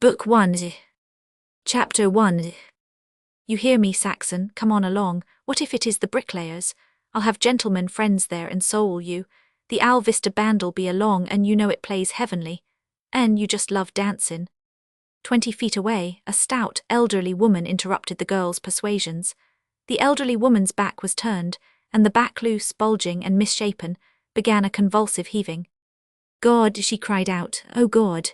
Book 1. Chapter 1. You hear me, Saxon, come on along. What if it is the bricklayers? I'll have gentlemen friends there and so will you. The Al Vista band'll be along and you know it plays heavenly. And you just love dancin'. 20 feet away, a stout, elderly woman interrupted the girl's persuasions. The elderly woman's back was turned, and the back, loose, bulging and misshapen, began a convulsive heaving. God, she cried out, oh God!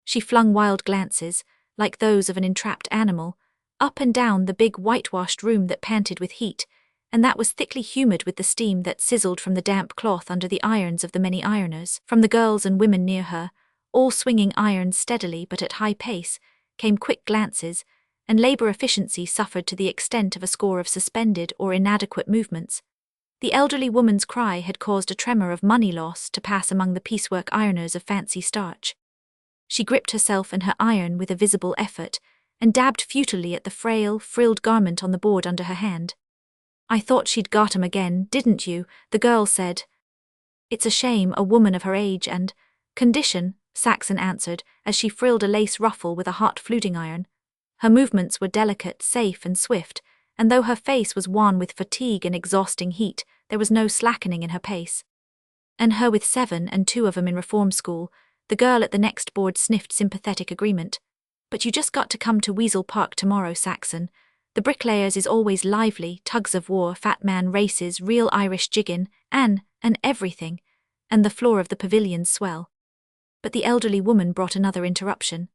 She flung wild glances, like those of an entrapped animal, up and down the big whitewashed room that panted with heat, and that was thickly humid with the steam that sizzled from the damp cloth under the irons of the many ironers. From the girls and women near her, all swinging irons steadily but at high pace, came quick glances, and labor efficiency suffered to the extent of a score of suspended or inadequate movements. The elderly woman's cry had caused a tremor of money loss to pass among the piecework ironers of fancy starch. She gripped herself and her iron with a visible effort, and dabbed futilely at the frail, frilled garment on the board under her hand. I thought she'd got 'em again, didn't you? The girl said. It's a shame, a woman of her age and condition, Saxon answered, as she frilled a lace ruffle with a hot fluting iron. Her movements were delicate, safe and swift, and though her face was wan with fatigue and exhausting heat, there was no slackening in her pace. And her with 7 and 2 of 'em in reform school, the girl at the next board sniffed sympathetic agreement. But you just got to come to Weasel Park tomorrow, Saxon. The bricklayers is always lively, tugs of war, fat man races, real Irish jiggin', and everything, and the floor of the pavilion's swell. But the elderly woman brought another interruption.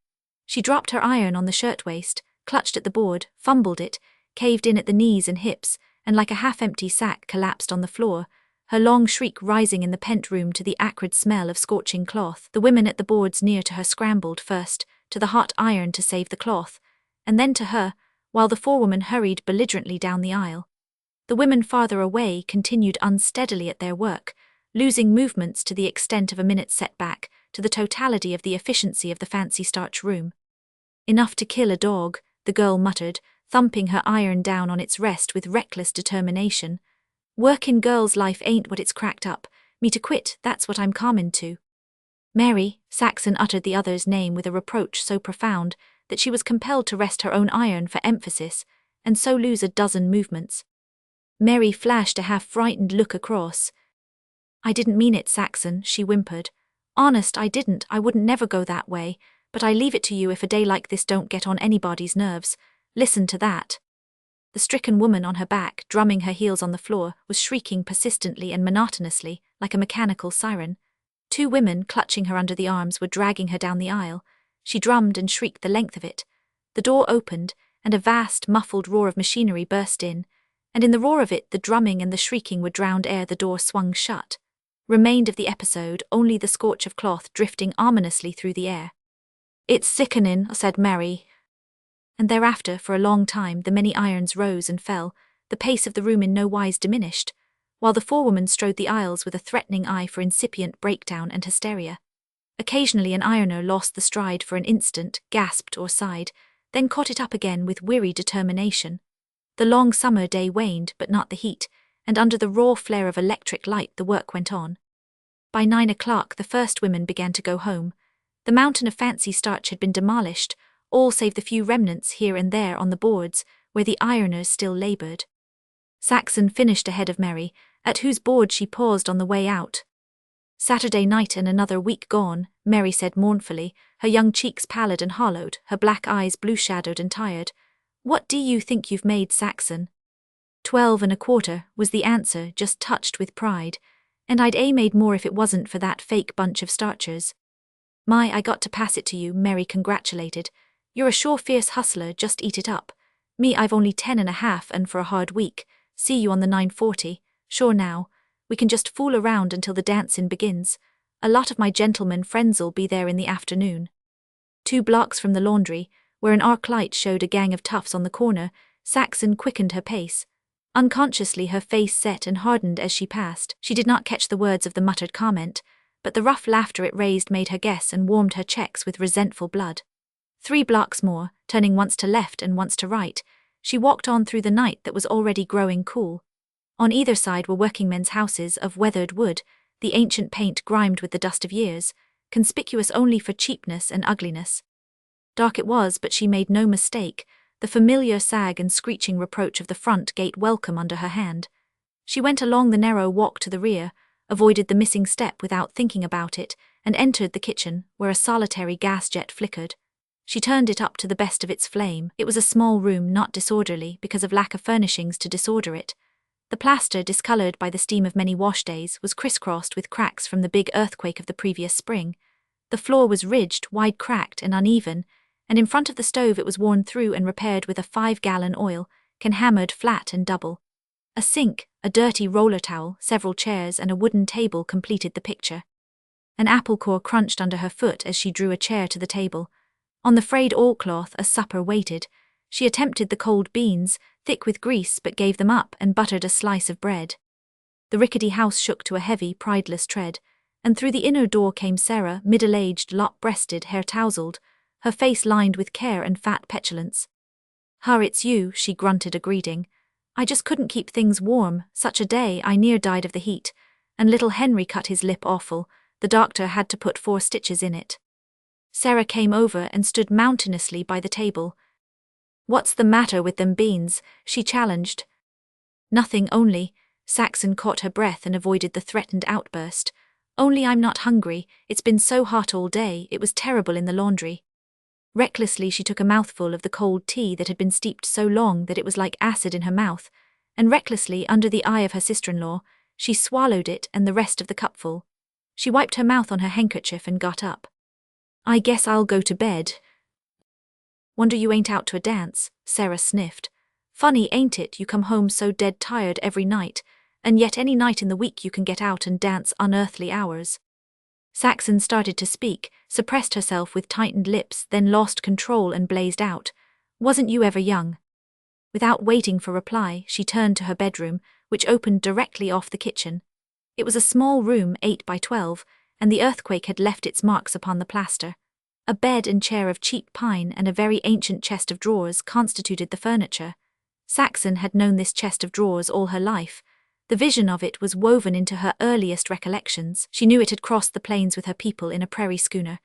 She dropped her iron on the shirtwaist, clutched at the board, fumbled it, caved in at the knees and hips, and like a half-empty sack collapsed on the floor, her long shriek rising in the pent room to the acrid smell of scorching cloth. The women at the boards near to her scrambled first to the hot iron to save the cloth, and then to her, while the forewoman hurried belligerently down the aisle. The women farther away continued unsteadily at their work, losing movements to the extent of a minute's setback to the totality of the efficiency of the fancy starch room. Enough to kill a dog, the girl muttered, thumping her iron down on its rest with reckless determination. Work in girls' life ain't what it's cracked up. Me to quit, that's what I'm comin' to. Mary, Saxon uttered the other's name with a reproach so profound that she was compelled to rest her own iron for emphasis, and so lose a dozen movements. Mary flashed a half-frightened look across. I didn't mean it, Saxon, she whimpered. Honest, I didn't, I wouldn't never go that way, but I leave it to you if a day like this don't get on anybody's nerves. Listen to that. The stricken woman on her back, drumming her heels on the floor, was shrieking persistently and monotonously, like a mechanical siren. 2 women, clutching her under the arms, were dragging her down the aisle. She drummed and shrieked the length of it. The door opened, and a vast, muffled roar of machinery burst in, and in the roar of it the drumming and the shrieking were drowned ere the door swung shut. Remained of the episode only the scorch of cloth drifting ominously through the air. It's sickenin', said Mary. And thereafter, for a long time, the many irons rose and fell, the pace of the room in no wise diminished, while the forewoman strode the aisles with a threatening eye for incipient breakdown and hysteria. Occasionally an ironer lost the stride for an instant, gasped or sighed, then caught it up again with weary determination. The long summer day waned, but not the heat, and under the raw flare of electric light the work went on. By 9 o'clock the first women began to go home. The mountain of fancy starch had been demolished, all save the few remnants here and there on the boards, where the ironers still laboured. Saxon finished ahead of Mary, at whose board she paused on the way out. Saturday night and another week gone, Mary said mournfully, her young cheeks pallid and hollowed, her black eyes blue-shadowed and tired. What do you think you've made, Saxon? 12 1/4 was the answer, just touched with pride, and I'd made more if it wasn't for that fake bunch of starchers. My, I got to pass it to you, Mary congratulated. You're a sure fierce hustler, just eat it up. Me, I've only 10 1/2 and for a hard week. See you on the 9:40. Sure now, we can just fool around until the dancin' begins. A lot of my gentlemen friends'll be there in the afternoon. 2 blocks from the laundry, where an arc light showed a gang of toughs on the corner, Saxon quickened her pace. Unconsciously her face set and hardened as she passed. She did not catch the words of the muttered comment, but the rough laughter it raised made her guess and warmed her checks with resentful blood. 3 blocks more, turning once to left and once to right, she walked on through the night that was already growing cool. On either side were workingmen's houses of weathered wood, the ancient paint grimed with the dust of years, conspicuous only for cheapness and ugliness. Dark it was, but she made no mistake. The familiar sag and screeching reproach of the front gate welcome under her hand. She went along the narrow walk to the rear, avoided the missing step without thinking about it, and entered the kitchen, where a solitary gas jet flickered. She turned it up to the best of its flame. It was a small room, not disorderly because of lack of furnishings to disorder it. The plaster, discolored by the steam of many wash days, was crisscrossed with cracks from the big earthquake of the previous spring. The floor was ridged, wide-cracked, and uneven, and in front of the stove it was worn through and repaired with a 5-gallon oil can hammered flat and double. A sink, a dirty roller towel, several chairs, and a wooden table completed the picture. An apple core crunched under her foot as she drew a chair to the table. On the frayed oilcloth a supper waited. She attempted the cold beans, thick with grease, but gave them up and buttered a slice of bread. The rickety house shook to a heavy, prideless tread, and through the inner door came Sarah, middle-aged, lop-breasted, hair-tousled, her face lined with care and fat petulance. It's you," she grunted a greeting. "I just couldn't keep things warm, such a day I near died of the heat, and little Henry cut his lip awful, the doctor had to put 4 stitches in it." Sarah came over and stood mountainously by the table. "What's the matter with them beans?" she challenged. "Nothing, only," Saxon caught her breath and avoided the threatened outburst. "Only I'm not hungry, it's been so hot all day, it was terrible in the laundry." Recklessly she took a mouthful of the cold tea that had been steeped so long that it was like acid in her mouth, and recklessly, under the eye of her sister-in-law, she swallowed it and the rest of the cupful. She wiped her mouth on her handkerchief and got up. "I guess I'll go to bed." "Wonder you ain't out to a dance," Sarah sniffed. "Funny, ain't it, you come home so dead tired every night, and yet any night in the week you can get out and dance unearthly hours." Saxon started to speak, suppressed herself with tightened lips, then lost control and blazed out. "Wasn't you ever young?" Without waiting for reply, she turned to her bedroom, which opened directly off the kitchen. It was a small room, 8 by 12, and the earthquake had left its marks upon the plaster. A bed and chair of cheap pine and a very ancient chest of drawers constituted the furniture. Saxon had known this chest of drawers all her life. The vision of it was woven into her earliest recollections. She knew it had crossed the plains with her people in a prairie schooner.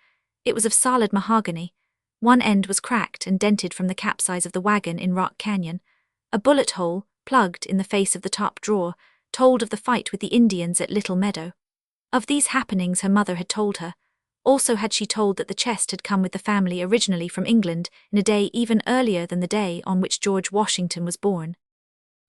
It was of solid mahogany. One end was cracked and dented from the capsize of the wagon in Rock Canyon. A bullet hole, plugged in the face of the top drawer, told of the fight with the Indians at Little Meadow. Of these happenings her mother had told her. Also had she told that the chest had come with the family originally from England in a day even earlier than the day on which George Washington was born.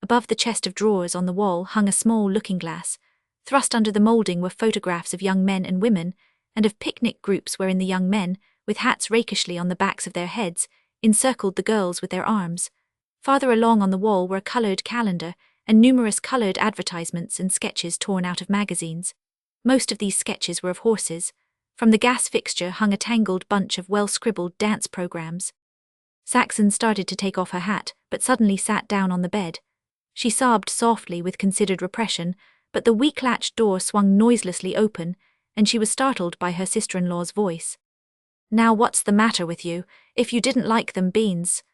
Above the chest of drawers on the wall hung a small looking-glass. Thrust under the moulding were photographs of young men and women, and of picnic groups wherein the young men, with hats rakishly on the backs of their heads, encircled the girls with their arms. Farther along on the wall were a coloured calendar and numerous coloured advertisements and sketches torn out of magazines. Most of these sketches were of horses. From the gas fixture hung a tangled bunch of well-scribbled dance programs. Saxon started to take off her hat, but suddenly sat down on the bed. She sobbed softly with considered repression, but the weak-latched door swung noiselessly open, and she was startled by her sister-in-law's voice. "Now what's the matter with you, if you didn't like them beans?"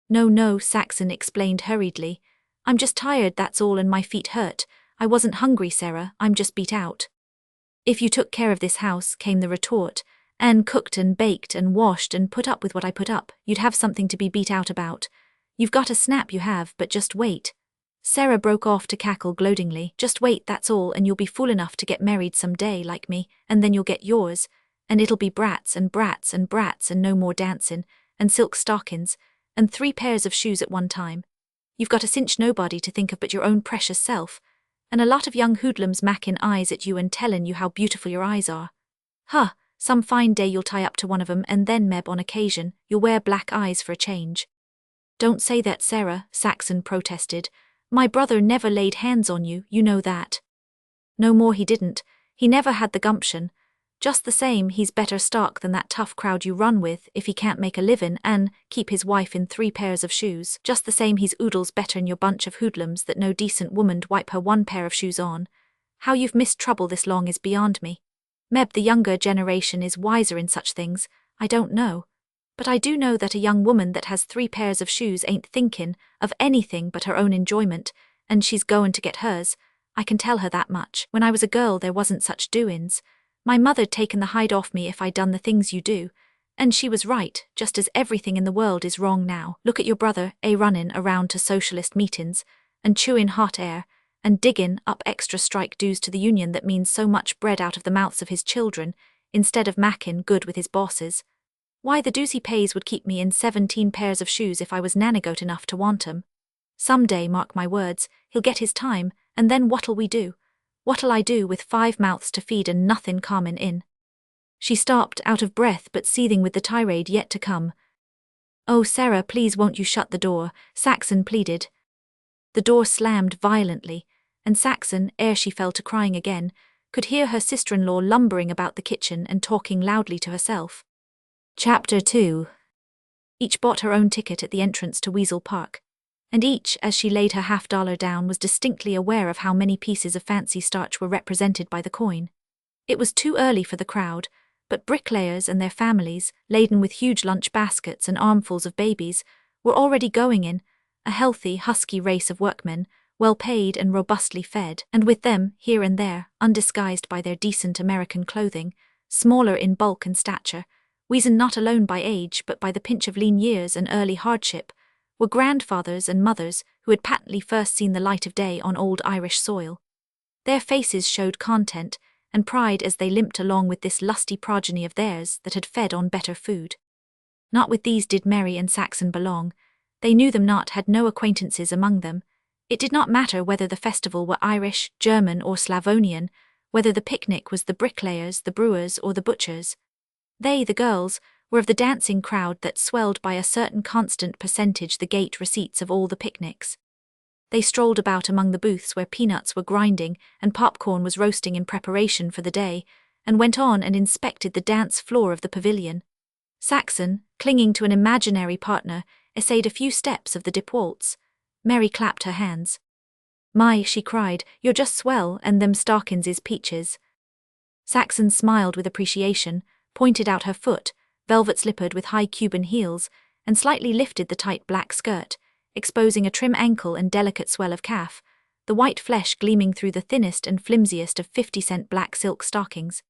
No, Saxon explained hurriedly. "I'm just tired, that's all, and my feet hurt. I wasn't hungry, Sarah, I'm just beat out." "If you took care of this house," came the retort, "and cooked and baked and washed and put up with what I put up, you'd have something to be beat out about. You've got a snap, you have, but just wait." Sarah broke off to cackle gloatingly. "Just wait, that's all, and you'll be fool enough to get married some day, like me, and then you'll get yours, and it'll be brats and brats and brats and no more dancin', and silk stockings, and 3 pairs of shoes at one time. You've got a cinch nobody to think of but your own precious self, and a lot of young hoodlums mackin' eyes at you and tellin' you how beautiful your eyes are. Some fine day you'll tie up to one of 'em, and then, Meb, on occasion, you'll wear black eyes for a change." "Don't say that, Sarah," Saxon protested. "My brother never laid hands on you, you know that." "No more he didn't. He never had the gumption. Just the same, he's better stock than that tough crowd you run with if he can't make a livin' and keep his wife in 3 pairs of shoes. Just the same, he's oodles better'n your bunch of hoodlums that no decent woman'd wipe her 1 pair of shoes on. How you've missed trouble this long is beyond me. Meb, the younger generation is wiser in such things, I don't know. But I do know that a young woman that has 3 pairs of shoes ain't thinkin' of anything but her own enjoyment, and she's goin' to get hers. I can tell her that much. When I was a girl there wasn't such doin's. My mother'd taken the hide off me if I'd done the things you do, And she was right, just as everything in the world is wrong now. Look at your brother, runnin' around to socialist meetings, and chewin' hot air, and diggin' up extra strike dues to the union that means so much bread out of the mouths of his children, instead of mackin' good with his bosses. Why, the dues he pays would keep me in 17 pairs of shoes if I was nannygoat enough to want 'em. Some day, mark my words, he'll get his time, and then what'll we do? What'll I do with 5 mouths to feed and nothin' comin' in? She stopped, out of breath but seething with the tirade yet to come. Oh, Sarah, please won't you shut the door, Saxon pleaded. The door slammed violently, and Saxon, ere she fell to crying again, could hear her sister-in-law lumbering about the kitchen and talking loudly to herself. Chapter 2. Each bought her own ticket at the entrance to Weasel Park, and each, as she laid her $50 down, was distinctly aware of how many pieces of fancy starch were represented by the coin. It was too early for the crowd, but bricklayers and their families, laden with huge lunch baskets and armfuls of babies, were already going in, a healthy, husky race of workmen, well paid and robustly fed, and with them, here and there, undisguised by their decent American clothing, smaller in bulk and stature, weazened not alone by age but by the pinch of lean years and early hardship, were grandfathers and mothers who had patently first seen the light of day on old Irish soil. Their faces showed content and pride as they limped along with this lusty progeny of theirs that had fed on better food. Not with these did Mary and Saxon belong. They knew them not, had no acquaintances among them. It did not matter whether the festival were Irish, German, or Slavonian, whether the picnic was the bricklayers, the brewers, or the butchers. They, the girls, were of the dancing crowd that swelled by a certain constant percentage the gate receipts of all the picnics. They strolled about among the booths where peanuts were grinding and popcorn was roasting in preparation for the day, and went on and inspected the dance floor of the pavilion. Saxon, clinging to an imaginary partner, essayed a few steps of the dip waltz. Mary clapped her hands. "My," she cried, "you're just swell, and them stockins is peaches." Saxon smiled with appreciation, pointed out her foot, velvet-slippered with high Cuban heels, and slightly lifted the tight black skirt, exposing a trim ankle and delicate swell of calf, the white flesh gleaming through the thinnest and flimsiest of 50-cent black silk stockings.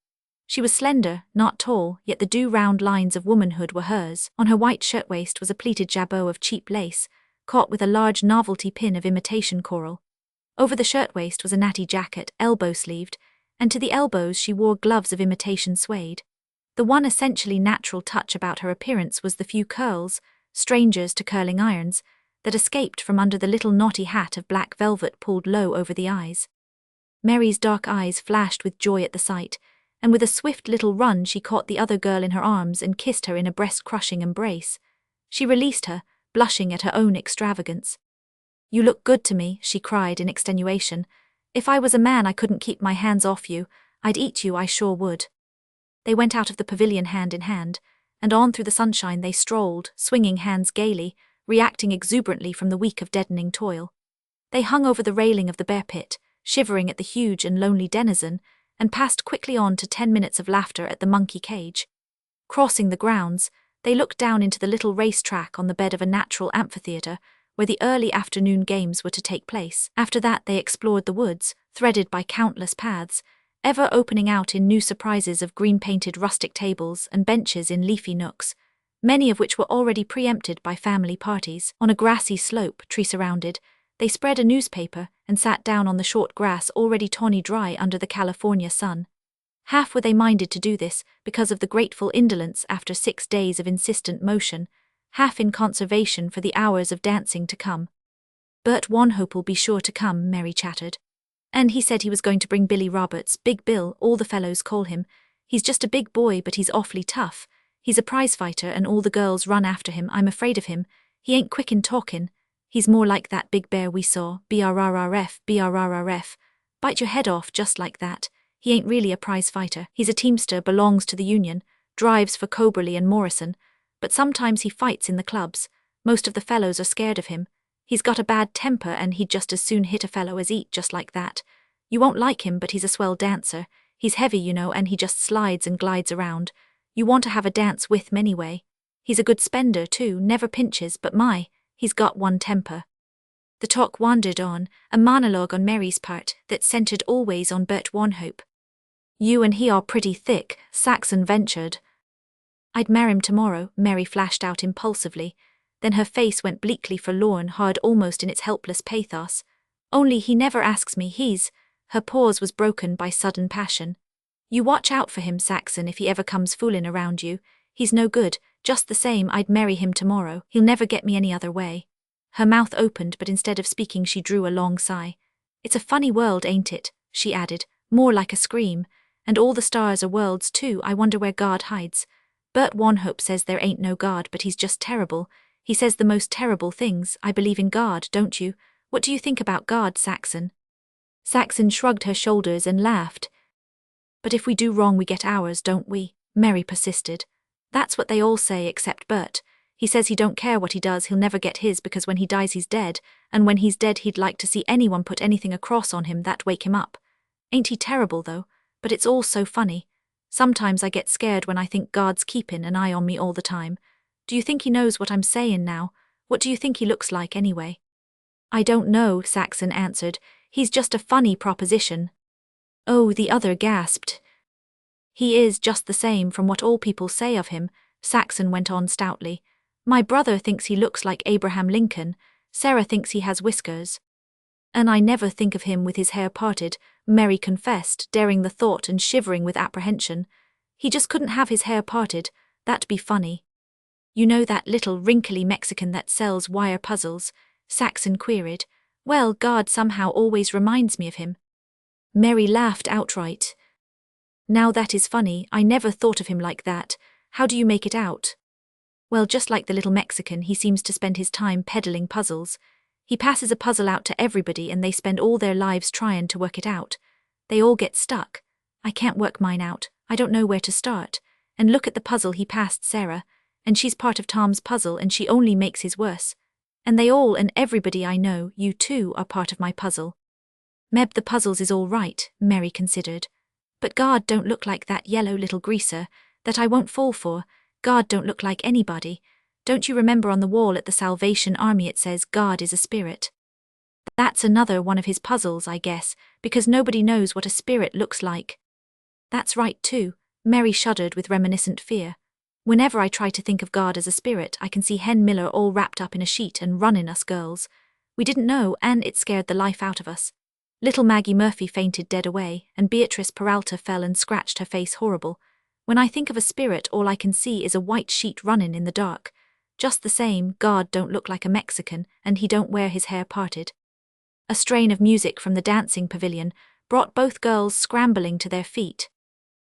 She was slender, not tall, yet the dew-round lines of womanhood were hers. On her white shirtwaist was a pleated jabot of cheap lace, caught with a large novelty pin of imitation coral. Over the shirtwaist was a natty jacket, elbow-sleeved, and to the elbows she wore gloves of imitation suede. The one essentially natural touch about her appearance was the few curls, strangers to curling irons, that escaped from under the little naughty hat of black velvet pulled low over the eyes. Mary's dark eyes flashed with joy at the sight, and with a swift little run she caught the other girl in her arms and kissed her in a breast-crushing embrace. She released her, blushing at her own extravagance. "You look good to me," she cried in extenuation. "If I was a man I couldn't keep my hands off you. I'd eat you, I sure would." They went out of the pavilion hand in hand, and on through the sunshine they strolled, swinging hands gaily, reacting exuberantly from the week of deadening toil. They hung over the railing of the bear pit, shivering at the huge and lonely denizen, and passed quickly on to 10 minutes of laughter at the monkey cage. Crossing the grounds, they looked down into the little race track on the bed of a natural amphitheatre, where the early afternoon games were to take place. After that they explored the woods, threaded by countless paths, ever opening out in new surprises of green-painted rustic tables and benches in leafy nooks, many of which were already preempted by family parties. On a grassy slope, tree-surrounded, they spread a newspaper and sat down on the short grass already tawny dry under the California sun. Half were they minded to do this because of the grateful indolence after 6 days of insistent motion, half in conservation for the hours of dancing to come. "Bert Wanhope'll be sure to come," Mary chattered. "And he said he was going to bring Billy Roberts, Big Bill, all the fellows call him. He's just a big boy but he's awfully tough. He's a prize fighter and all the girls run after him. I'm afraid of him. He ain't quick in talkin'. He's more like that big bear we saw, BRRRF, BRRRF. Bite your head off just like that. He ain't really a prize fighter. He's a teamster, belongs to the union, drives for Coberly and Morrison, but sometimes he fights in the clubs. Most of the fellows are scared of him. He's got a bad temper and he'd just as soon hit a fellow as eat just like that. You won't like him but he's a swell dancer. He's heavy, you know, and he just slides and glides around. You want to have a dance with him anyway. He's a good spender too, never pinches, but my, he's got one temper." The talk wandered on, a monologue on Mary's part that centered always on Bert Wanhope. "You and he are pretty thick," Saxon ventured. I'd marry him tomorrow, Mary flashed out impulsively. Then her face went bleakly forlorn, hard almost in its helpless pathos. Only he never asks me, Her pause was broken by sudden passion. You watch out for him, Saxon, if he ever comes foolin' around you. He's no good. Just the same, I'd marry him tomorrow. He'll never get me any other way. Her mouth opened, but instead of speaking she drew a long sigh. It's a funny world, ain't it? She added, more like a scream. And all the stars are worlds too. I wonder where God hides. Bert Wanhope says there ain't no God, but he's just terrible. He says the most terrible things. I believe in God, don't you? What do you think about God, Saxon? Saxon shrugged her shoulders and laughed. But if we do wrong we get ours, don't we? Mary persisted. That's what they all say except Bert. He says he don't care what he does, he'll never get his because when he dies he's dead, and when he's dead he'd like to see anyone put anything across on him that wake him up. Ain't he terrible though? But it's all so funny. Sometimes I get scared when I think God's keepin' an eye on me all the time. Do you think he knows what I'm sayin' now? What do you think he looks like anyway? I don't know, Saxon answered. He's just a funny proposition. Oh, the other gasped. He is just the same from what all people say of him, Saxon went on stoutly. My brother thinks he looks like Abraham Lincoln. Sarah thinks he has whiskers. And I never think of him with his hair parted, Mary confessed, daring the thought and shivering with apprehension. He just couldn't have his hair parted. That'd be funny. You know that little wrinkly Mexican that sells wire puzzles? Saxon queried. Well, God somehow always reminds me of him. Mary laughed outright. Now that is funny, I never thought of him like that. How do you make it out? Well, just like the little Mexican, he seems to spend his time peddling puzzles. He passes a puzzle out to everybody and they spend all their lives trying to work it out. They all get stuck. I can't work mine out, I don't know where to start. And look at the puzzle he passed Sarah, and she's part of Tom's puzzle and she only makes his worse. And they all and everybody I know, you too, are part of my puzzle. Meb, the puzzles is all right, Mary considered. But God don't look like that yellow little greaser, that I won't fall for. God don't look like anybody. Don't you remember on the wall at the Salvation Army it says God is a spirit? That's another one of his puzzles, I guess, because nobody knows what a spirit looks like. That's right too, Mary shuddered with reminiscent fear. Whenever I try to think of God as a spirit, I can see Hen Miller all wrapped up in a sheet and running us girls. We didn't know, and it scared the life out of us. Little Maggie Murphy fainted dead away, and Beatrice Peralta fell and scratched her face horrible. When I think of a spirit, all I can see is a white sheet running in the dark. Just the same, God don't look like a Mexican, and he don't wear his hair parted. A strain of music from the dancing pavilion brought both girls scrambling to their feet.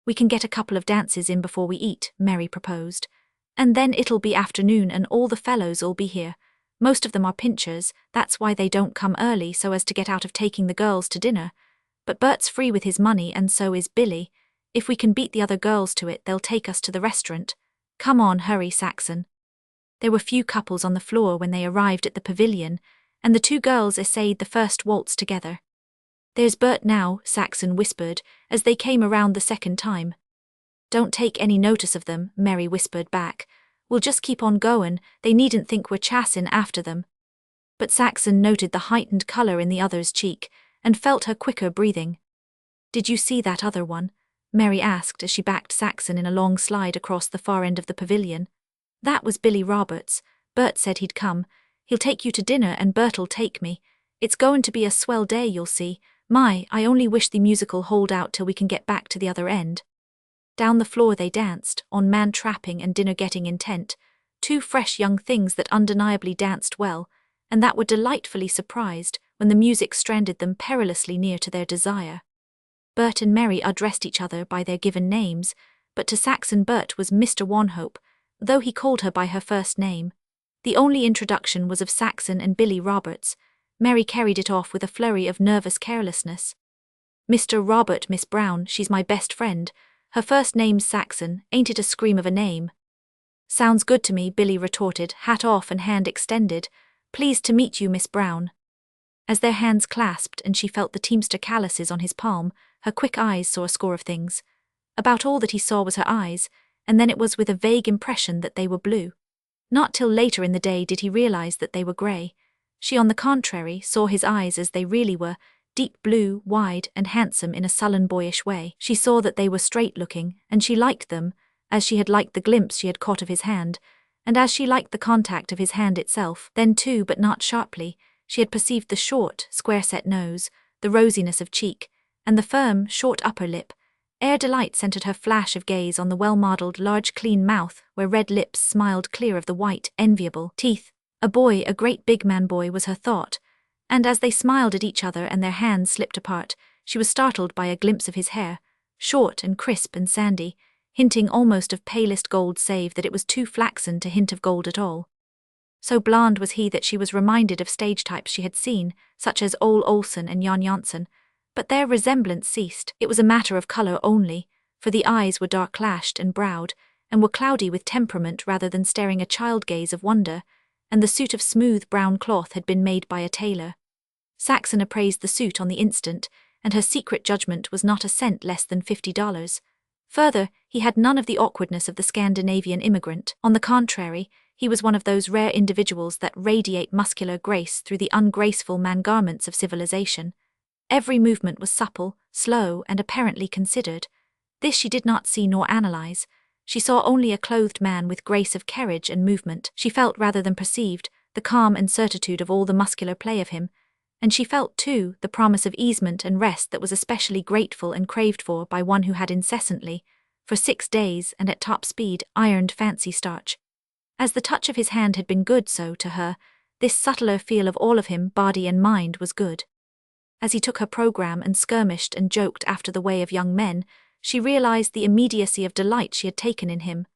We can get a couple of dances in before we eat, Mary proposed. And then it'll be afternoon and all the fellows'll be here. Most of them are pinchers, that's why they don't come early so as to get out of taking the girls to dinner. But Bert's free with his money and so is Billy. If we can beat the other girls to it, they'll take us to the restaurant. Come on, hurry, Saxon. There were few couples on the floor when they arrived at the pavilion, and the two girls essayed the first waltz together. There's Bert now, Saxon whispered, as they came around the second time. Don't take any notice of them, Mary whispered back. We'll just keep on goin', they needn't think we're chassin' after them. But Saxon noted the heightened colour in the other's cheek, and felt her quicker breathing. Did you see that other one? Mary asked as she backed Saxon in a long slide across the far end of the pavilion. That was Billy Roberts. Bert said he'd come. He'll take you to dinner and Bert'll take me. It's goin' to be a swell day, you'll see. My, I only wish the music'll hold out till we can get back to the other end. Down the floor they danced, on man-trapping and dinner-getting intent, two fresh young things that undeniably danced well, and that were delightfully surprised when the music stranded them perilously near to their desire. Bert and Mary addressed each other by their given names, but to Saxon Bert was Mr. Wanhope, though he called her by her first name. The only introduction was of Saxon and Billy Roberts. Mary carried it off with a flurry of nervous carelessness. Mr. Robert, Miss Brown, she's my best friend. Her first name's Saxon, ain't it a scream of a name? Sounds good to me, Billy retorted, hat off and hand extended. Pleased to meet you, Miss Brown. As their hands clasped and she felt the teamster calluses on his palm, her quick eyes saw a score of things. About all that he saw was her eyes, and then it was with a vague impression that they were blue. Not till later in the day did he realize that they were grey. She, on the contrary, saw his eyes as they really were, deep blue, wide, and handsome in a sullen boyish way. She saw that they were straight-looking, and she liked them, as she had liked the glimpse she had caught of his hand, and as she liked the contact of his hand itself. Then too, but not sharply, she had perceived the short, square-set nose, the rosiness of cheek, and the firm, short upper lip. Ere delight centered her flash of gaze on the well-modelled, large, clean mouth, where red lips smiled clear of the white, enviable teeth. A boy, a great big man boy, was her thought, and as they smiled at each other and their hands slipped apart, she was startled by a glimpse of his hair, short and crisp and sandy, hinting almost of palest gold, save that it was too flaxen to hint of gold at all. So blond was he that she was reminded of stage types she had seen, such as Ole Olsen and Jan Janssen, but their resemblance ceased. It was a matter of colour only, for the eyes were dark-lashed and browed, and were cloudy with temperament rather than staring a child gaze of wonder, and the suit of smooth brown cloth had been made by a tailor. Saxon appraised the suit on the instant, and her secret judgment was not a cent less than $50. Further, he had none of the awkwardness of the Scandinavian immigrant. On the contrary, he was one of those rare individuals that radiate muscular grace through the ungraceful man-garments of civilization. Every movement was supple, slow, and apparently considered. This she did not see nor analyze. She saw only a clothed man with grace of carriage and movement. She felt rather than perceived the calm and certitude of all the muscular play of him, and she felt, too, the promise of easement and rest that was especially grateful and craved for by one who had incessantly, for 6 days and at top speed, ironed fancy starch. As the touch of his hand had been good, so, to her, this subtler feel of all of him, body and mind, was good. As he took her program and skirmished and joked after the way of young men, she realized the immediacy of delight she had taken in him.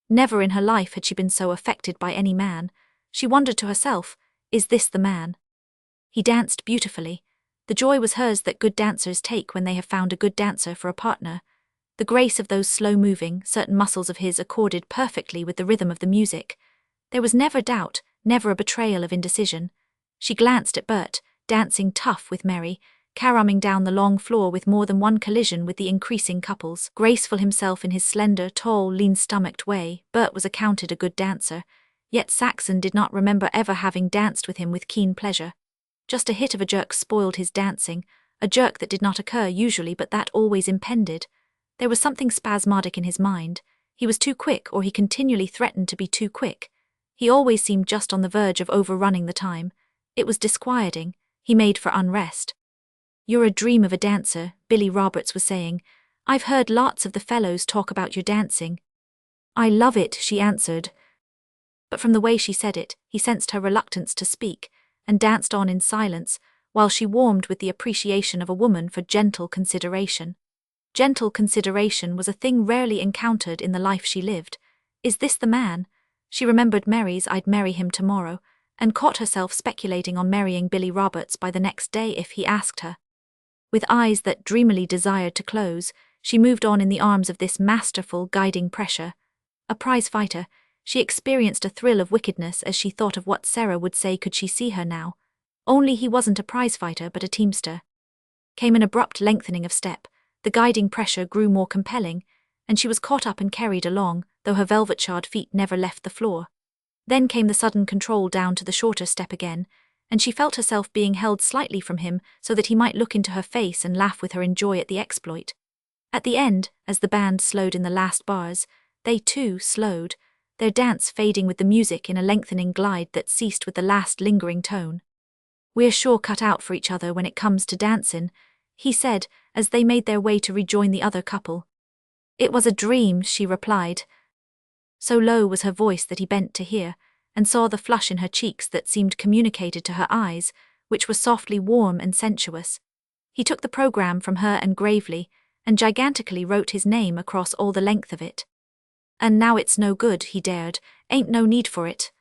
Never in her life had she been so affected by any man. She wondered to herself, is this the man? He danced beautifully. The joy was hers that good dancers take when they have found a good dancer for a partner. The grace of those slow-moving, certain muscles of his accorded perfectly with the rhythm of the music. There was never doubt, never a betrayal of indecision. She glanced at Bert, dancing tough with Mary, caroming down the long floor with more than one collision with the increasing couples. Graceful himself in his slender, tall, lean-stomached way, Bert was accounted a good dancer, yet Saxon did not remember ever having danced with him with keen pleasure. Just a hit of a jerk spoiled his dancing, a jerk that did not occur usually but that always impended. There was something spasmodic in his mind. He was too quick, or he continually threatened to be too quick. He always seemed just on the verge of overrunning the time. It was disquieting. He made for unrest. "You're a dream of a dancer," Billy Roberts was saying. "I've heard lots of the fellows talk about your dancing." "I love it," she answered. But from the way she said it, he sensed her reluctance to speak, and danced on in silence, while she warmed with the appreciation of a woman for gentle consideration. Gentle consideration was a thing rarely encountered in the life she lived. Is this the man? She remembered Mary's "I'd marry him tomorrow," and caught herself speculating on marrying Billy Roberts by the next day if he asked her. With eyes that dreamily desired to close, she moved on in the arms of this masterful, guiding pressure. A prize fighter, she experienced a thrill of wickedness as she thought of what Sarah would say could she see her now. Only he wasn't a prize fighter but a teamster. Came an abrupt lengthening of step. The guiding pressure grew more compelling, and she was caught up and carried along, though her velvet-shod feet never left the floor. Then came the sudden control down to the shorter step again, and she felt herself being held slightly from him so that he might look into her face and laugh with her in joy at the exploit. At the end, as the band slowed in the last bars, they too slowed, their dance fading with the music in a lengthening glide that ceased with the last lingering tone. "We're sure cut out for each other when it comes to dancin'," he said, as they made their way to rejoin the other couple. "It was a dream," she replied. So low was her voice that he bent to hear, and saw the flush in her cheeks that seemed communicated to her eyes, which were softly warm and sensuous. He took the program from her and gravely, and gigantically wrote his name across all the length of it. "And now it's no good," he dared, "ain't no need for it."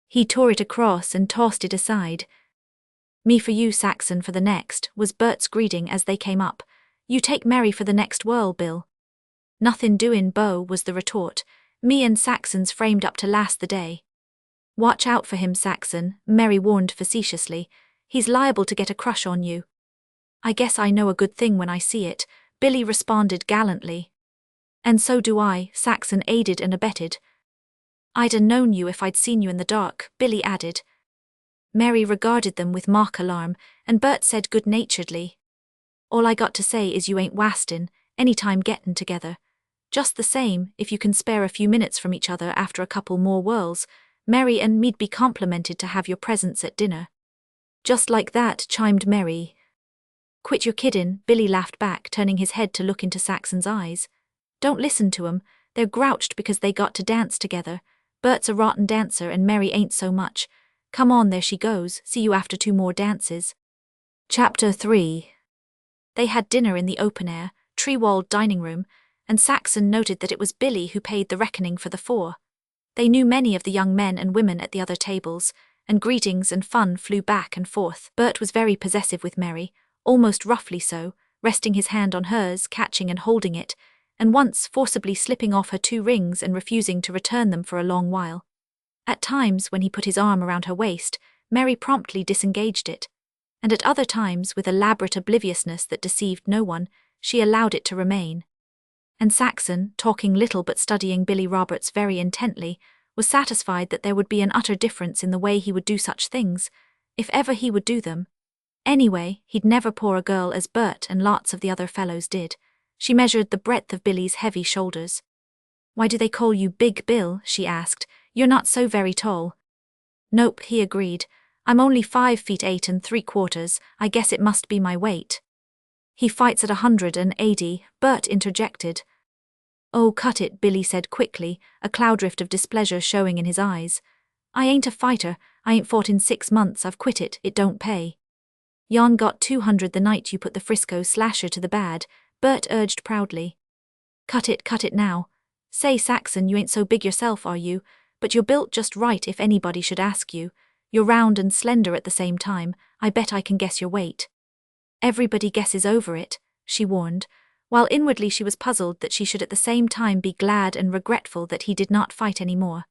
He tore it across and tossed it aside. "Me for you, Saxon for the next," was Bert's greeting as they came up. "You take Mary for the next whirl, Bill." "Nothin' doin', Bo," was the retort. "Me and Saxon's framed up to last the day." "Watch out for him, Saxon," Mary warned facetiously. "He's liable to get a crush on you." "I guess I know a good thing when I see it," Billy responded gallantly. "And so do I," Saxon aided and abetted. "I'd a known you if I'd seen you in the dark," Billy added. Mary regarded them with mock alarm, and Bert said good-naturedly, "All I got to say is you ain't wastin' any time gettin' together. Just the same, if you can spare a few minutes from each other after a couple more whirls, Mary and me'd be complimented to have your presence at dinner. Just like that, chimed Mary. Quit your kiddin', Billy laughed back, turning his head to look into Saxon's eyes. Don't listen to 'em, they're grouched because they got to dance together. Bert's a rotten dancer and Mary ain't so much. Come on, there she goes, see you after 2 more dances. Chapter 3. They had dinner in the open-air, tree-walled dining room, and Saxon noted that it was Billy who paid the reckoning for the 4. They knew many of the young men and women at the other tables, and greetings and fun flew back and forth. Bert was very possessive with Mary, almost roughly so, resting his hand on hers, catching and holding it, and once forcibly slipping off her 2 rings and refusing to return them for a long while. At times, when he put his arm around her waist, Mary promptly disengaged it, and at other times, with elaborate obliviousness that deceived no one, she allowed it to remain. And Saxon, talking little but studying Billy Roberts very intently, was satisfied that there would be an utter difference in the way he would do such things, if ever he would do them. Anyway, he'd never paw a girl as Bert and lots of the other fellows did. She measured the breadth of Billy's heavy shoulders. Why do they call you Big Bill? She asked. You're not so very tall. Nope, he agreed. I'm only 5 feet 8 3/4, I guess it must be my weight. He fights at 180, Bert interjected. Oh, cut it, Billy said quickly, a cloudrift of displeasure showing in his eyes. I ain't a fighter, I ain't fought in 6 months, I've quit it don't pay. Yon got 200 the night you put the Frisco slasher to the bad, Bert urged proudly. Cut it now. Say, Saxon, you ain't so big yourself, are you? But you're built just right if anybody should ask you. You're round and slender at the same time, I bet I can guess your weight. Everybody guesses over it, she warned, while inwardly she was puzzled that she should at the same time be glad and regretful that he did not fight any more.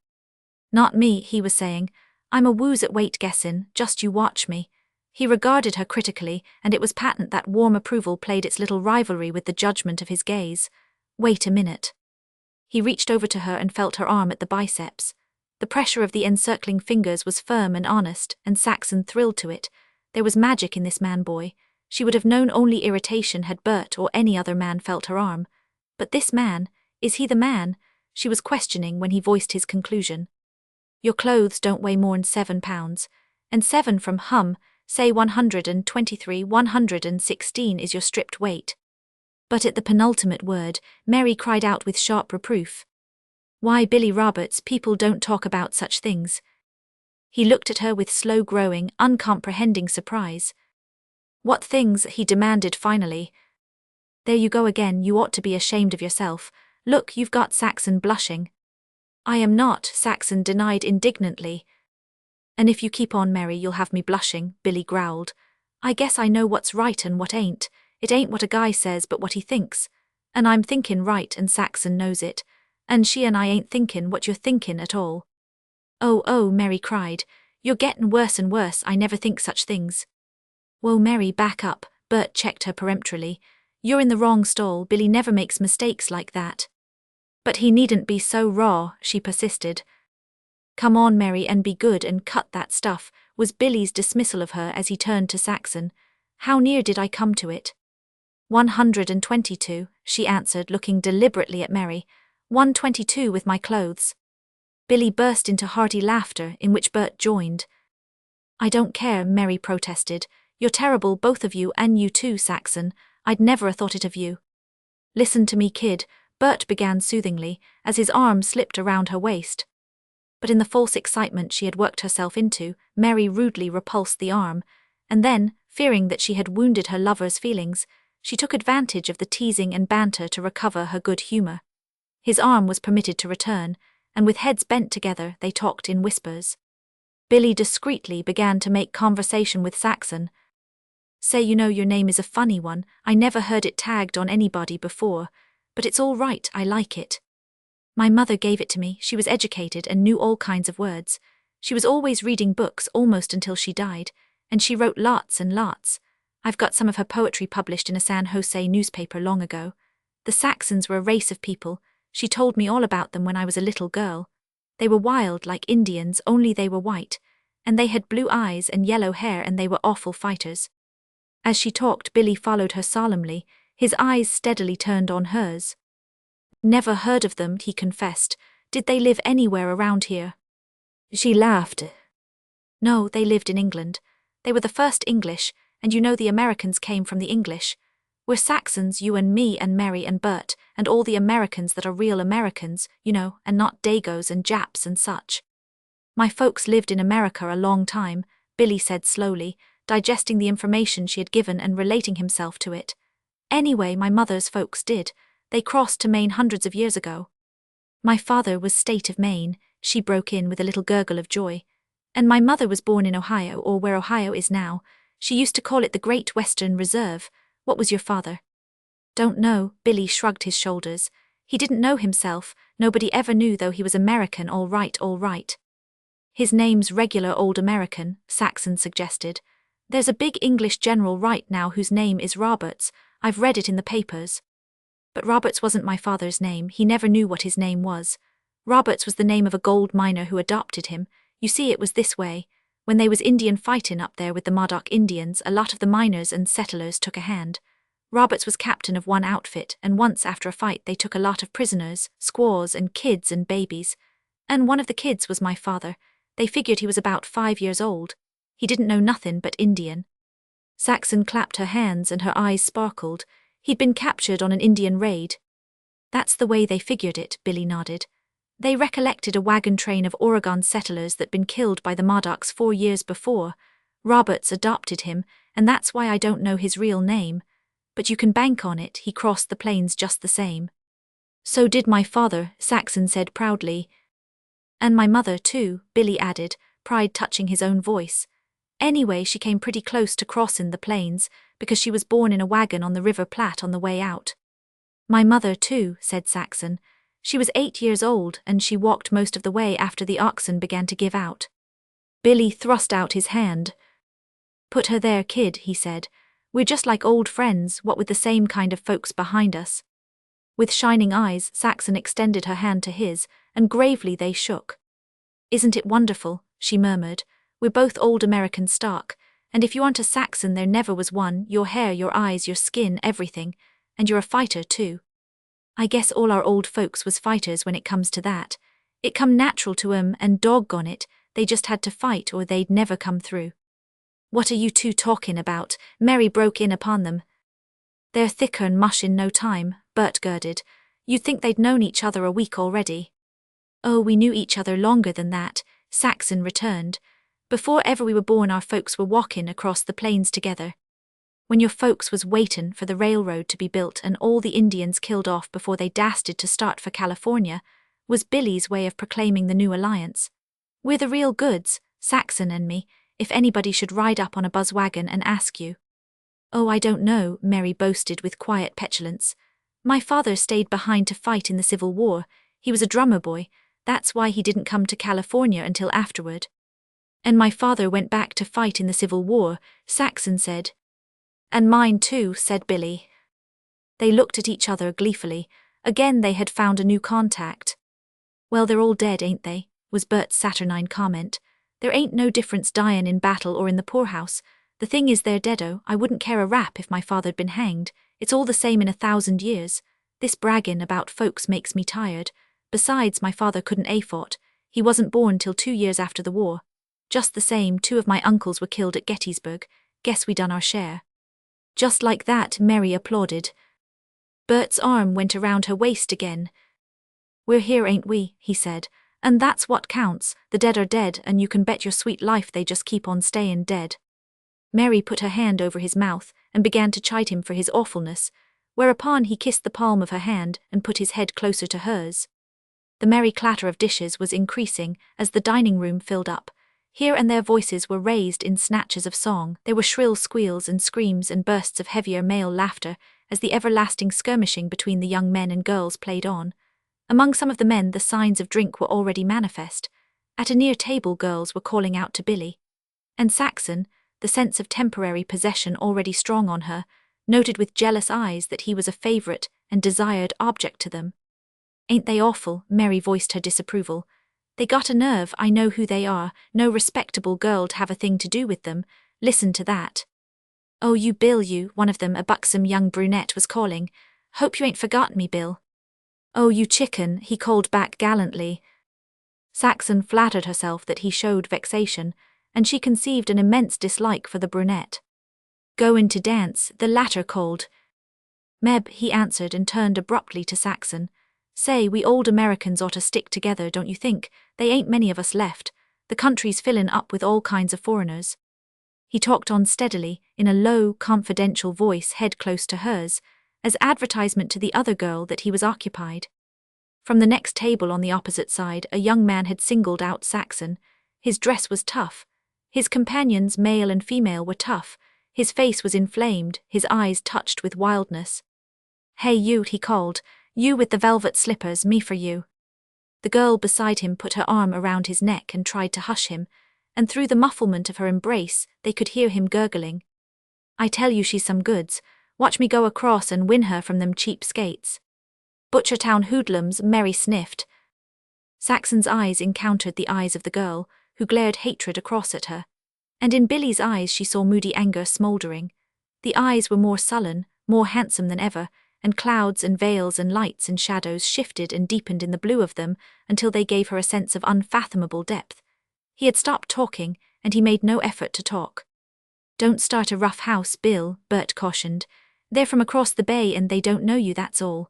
Not me, he was saying. I'm a wooz at weight guessin', just you watch me. He regarded her critically, and it was patent that warm approval played its little rivalry with the judgment of his gaze. Wait a minute. He reached over to her and felt her arm at the biceps. The pressure of the encircling fingers was firm and honest, and Saxon thrilled to it. There was magic in this man-boy. She would have known only irritation had Bert or any other man felt her arm. But this man, is he the man? She was questioning when he voiced his conclusion. Your clothes don't weigh more'n 7 pounds, and 7 from say 123, 116 is your stripped weight. But at the penultimate word, Mary cried out with sharp reproof. Why, Billy Roberts, people don't talk about such things. He looked at her with slow-growing, uncomprehending surprise. What things? He demanded finally. There you go again, you ought to be ashamed of yourself. Look, you've got Saxon blushing. I am not, Saxon denied indignantly. And if you keep on, Mary, you'll have me blushing, Billy growled. I guess I know what's right and what ain't. It ain't what a guy says but what he thinks. And I'm thinkin' right and Saxon knows it. And she and I ain't thinkin' what you're thinkin' at all. Oh, Mary cried. You're gettin' worse and worse, I never think such things. Whoa, Mary, back up, Bert checked her peremptorily. You're in the wrong stall, Billy never makes mistakes like that. But he needn't be so raw, she persisted. Come on, Mary, and be good and cut that stuff, was Billy's dismissal of her as he turned to Saxon. How near did I come to it? 122, she answered, looking deliberately at Mary. 122 with my clothes. Billy burst into hearty laughter, in which Bert joined. I don't care, Mary protested. You're terrible, both of you, and you too, Saxon. I'd never thought it of you. Listen to me, kid, Bert began soothingly, as his arm slipped around her waist. But in the false excitement she had worked herself into, Mary rudely repulsed the arm, and then, fearing that she had wounded her lover's feelings, she took advantage of the teasing and banter to recover her good humor. His arm was permitted to return, and with heads bent together they talked in whispers. Billy discreetly began to make conversation with Saxon. Say, you know, your name is a funny one, I never heard it tagged on anybody before, but it's all right, I like it. My mother gave it to me, she was educated and knew all kinds of words. She was always reading books almost until she died, and she wrote lots and lots. I've got some of her poetry published in a San Jose newspaper long ago. The Saxons were a race of people. She told me all about them when I was a little girl. They were wild like Indians, only they were white, and they had blue eyes and yellow hair, and they were awful fighters. As she talked, Billy followed her solemnly, his eyes steadily turned on hers. Never heard of them, he confessed. Did they live anywhere around here? She laughed. No, they lived in England. They were the first English, and you know the Americans came from the English. We're Saxons, you and me and Mary and Bert, and all the Americans that are real Americans, you know, and not Dagos and Japs and such. My folks lived in America a long time, Billy said slowly, digesting the information she had given and relating himself to it. Anyway, my mother's folks did. They crossed to Maine hundreds of years ago. My father was state of Maine, she broke in with a little gurgle of joy. And my mother was born in Ohio, or where Ohio is now. She used to call it the Great Western Reserve. What was your father? Don't know, Billy shrugged his shoulders. He didn't know himself, nobody ever knew though he was American, all right, all right. His name's regular old American, Saxon suggested. There's a big English general right now whose name is Roberts, I've read it in the papers. But Roberts wasn't my father's name, he never knew what his name was. Roberts was the name of a gold miner who adopted him. You see, it was this way. When they was Indian fightin' up there with the Modoc Indians, a lot of the miners and settlers took a hand. Roberts was captain of one outfit, and once after a fight they took a lot of prisoners, squaws and kids and babies. And one of the kids was my father. They figured he was about 5 years old. He didn't know nothin' but Indian. Saxon clapped her hands and her eyes sparkled. He'd been captured on an Indian raid. That's the way they figured it, Billy nodded. They recollected a wagon train of Oregon settlers that'd been killed by the Modocs 4 years before. Roberts adopted him, and that's why I don't know his real name. But you can bank on it, he crossed the plains just the same. So did my father, Saxon said proudly. And my mother too, Billy added, pride touching his own voice. Anyway, she came pretty close to crossin' the plains, because she was born in a wagon on the River Platte on the way out. My mother too, said Saxon. She was 8 years old, and she walked most of the way after the oxen began to give out. Billy thrust out his hand. Put her there, kid, he said. We're just like old friends, what with the same kind of folks behind us. With shining eyes, Saxon extended her hand to his, and gravely they shook. Isn't it wonderful, she murmured. We're both old American stock, and if you aren't a Saxon there never was one, your hair, your eyes, your skin, everything, and you're a fighter too. I guess all our old folks was fighters when it comes to that. It come natural to 'em, and doggone it, they just had to fight or they'd never come through. What are you two talkin' about? Mary broke in upon them. They're thicker'n mush in no time, Bert girded. You'd think they'd known each other a week already. Oh, we knew each other longer than that, Saxon returned. Before ever we were born our folks were walkin' across the plains together. When your folks was waitin' for the railroad to be built and all the Indians killed off before they dasted to start for California, was Billy's way of proclaiming the new alliance. We're the real goods, Saxon and me, if anybody should ride up on a buzzwagon and ask you. Oh, I don't know, Mary boasted with quiet petulance. My father stayed behind to fight in the Civil War. He was a drummer boy, that's why he didn't come to California until afterward. And my father went back to fight in the Civil War, Saxon said. And mine too, said Billy. They looked at each other gleefully. Again they had found a new contact. Well, they're all dead, ain't they? Was Bert's saturnine comment. There ain't no difference dyin' in battle or in the poorhouse. The thing is they're deado. I wouldn't care a rap if my father'd been hanged. It's all the same in 1,000 years. This braggin' about folks makes me tired. Besides, my father couldn't a-fought. He wasn't born till 2 years after the war. Just the same, 2 of my uncles were killed at Gettysburg. Guess we done our share. Just like that, Mary applauded. Bert's arm went around her waist again. We're here, ain't we, he said. And that's what counts. The dead are dead, and you can bet your sweet life they just keep on stayin' dead. Mary put her hand over his mouth and began to chide him for his awfulness, whereupon he kissed the palm of her hand and put his head closer to hers. The merry clatter of dishes was increasing as the dining room filled up. Here and there voices were raised in snatches of song. There were shrill squeals and screams and bursts of heavier male laughter as the everlasting skirmishing between the young men and girls played on. Among some of the men the signs of drink were already manifest. At a near table girls were calling out to Billy. And Saxon, the sense of temporary possession already strong on her, noted with jealous eyes that he was a favorite and desired object to them. Ain't they awful? Mary voiced her disapproval. They got a nerve, I know who they are, no respectable girl'd have a thing to do with them, listen to that. Oh, you Bill, you, one of them, a buxom young brunette, was calling. Hope you ain't forgotten me, Bill. "Oh, you chicken," he called back gallantly. Saxon flattered herself that he showed vexation, and she conceived an immense dislike for the brunette. "Goin' to dance," the latter called. "Meb," he answered and turned abruptly to Saxon. "Say, we old Americans ought to stick together, don't you think? They ain't many of us left. The country's fillin' up with all kinds of foreigners." He talked on steadily, in a low, confidential voice head close to hers, as advertisement to the other girl that he was occupied. From the next table on the opposite side, a young man had singled out Saxon. His dress was tough. His companions, male and female, were tough. His face was inflamed, his eyes touched with wildness. "Hey you," he called, "you with the velvet slippers, me for you." The girl beside him put her arm around his neck and tried to hush him, and through the mufflement of her embrace, they could hear him gurgling. "I tell you she's some goods. Watch me go across and win her from them cheap skates." "Butchertown hoodlums," Mary sniffed. Saxon's eyes encountered the eyes of the girl, who glared hatred across at her. And in Billy's eyes she saw moody anger smouldering. The eyes were more sullen, more handsome than ever, and clouds and veils and lights and shadows shifted and deepened in the blue of them until they gave her a sense of unfathomable depth. He had stopped talking, and he made no effort to talk. "Don't start a rough house, Bill," Bert cautioned. "They're from across the bay and they don't know you, that's all."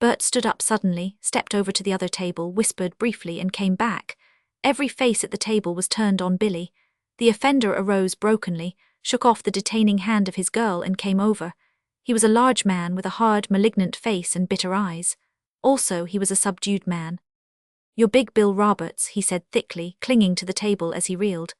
Bert stood up suddenly, stepped over to the other table, whispered briefly, and came back. Every face at the table was turned on Billy. The offender arose brokenly, shook off the detaining hand of his girl, and came over. He was a large man with a hard, malignant face and bitter eyes. Also, he was a subdued man. "You're big Bill Roberts," he said thickly, clinging to the table as he reeled.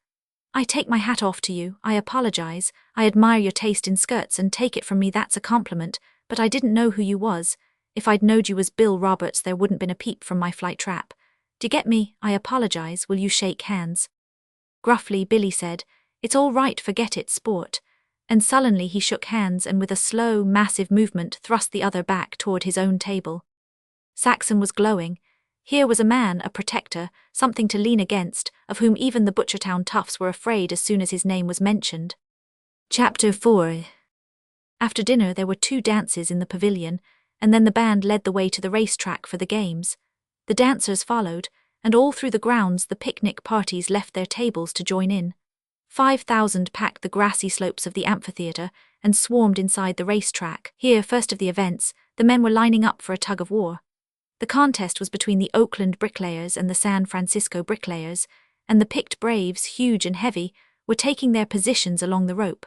"I take my hat off to you, I apologize, I admire your taste in skirts and take it from me that's a compliment, but I didn't know who you was. If I'd knowed you was Bill Roberts there wouldn't been a peep from my flight trap. D'ye get me? I apologize, will you shake hands?" Gruffly, Billy said, "It's all right, forget it, sport." And sullenly he shook hands and with a slow, massive movement thrust the other back toward his own table. Saxon was glowing. Here was a man, a protector, something to lean against, of whom even the Butchertown toughs were afraid as soon as his name was mentioned. Chapter 4. After dinner there were 2 dances in the pavilion, and then the band led the way to the racetrack for the games. The dancers followed, and all through the grounds the picnic parties left their tables to join in. 5,000 packed the grassy slopes of the amphitheater and swarmed inside the racetrack. Here, first of the events, the men were lining up for a tug-of-war. The contest was between the Oakland bricklayers and the San Francisco bricklayers, and the picked braves, huge and heavy, were taking their positions along the rope.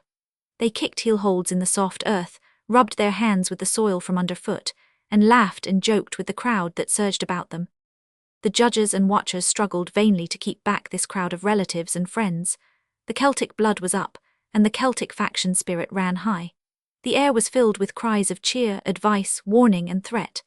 They kicked heel holds in the soft earth, rubbed their hands with the soil from underfoot, and laughed and joked with the crowd that surged about them. The judges and watchers struggled vainly to keep back this crowd of relatives and friends. The Celtic blood was up, and the Celtic faction spirit ran high. The air was filled with cries of cheer, advice, warning, and threat.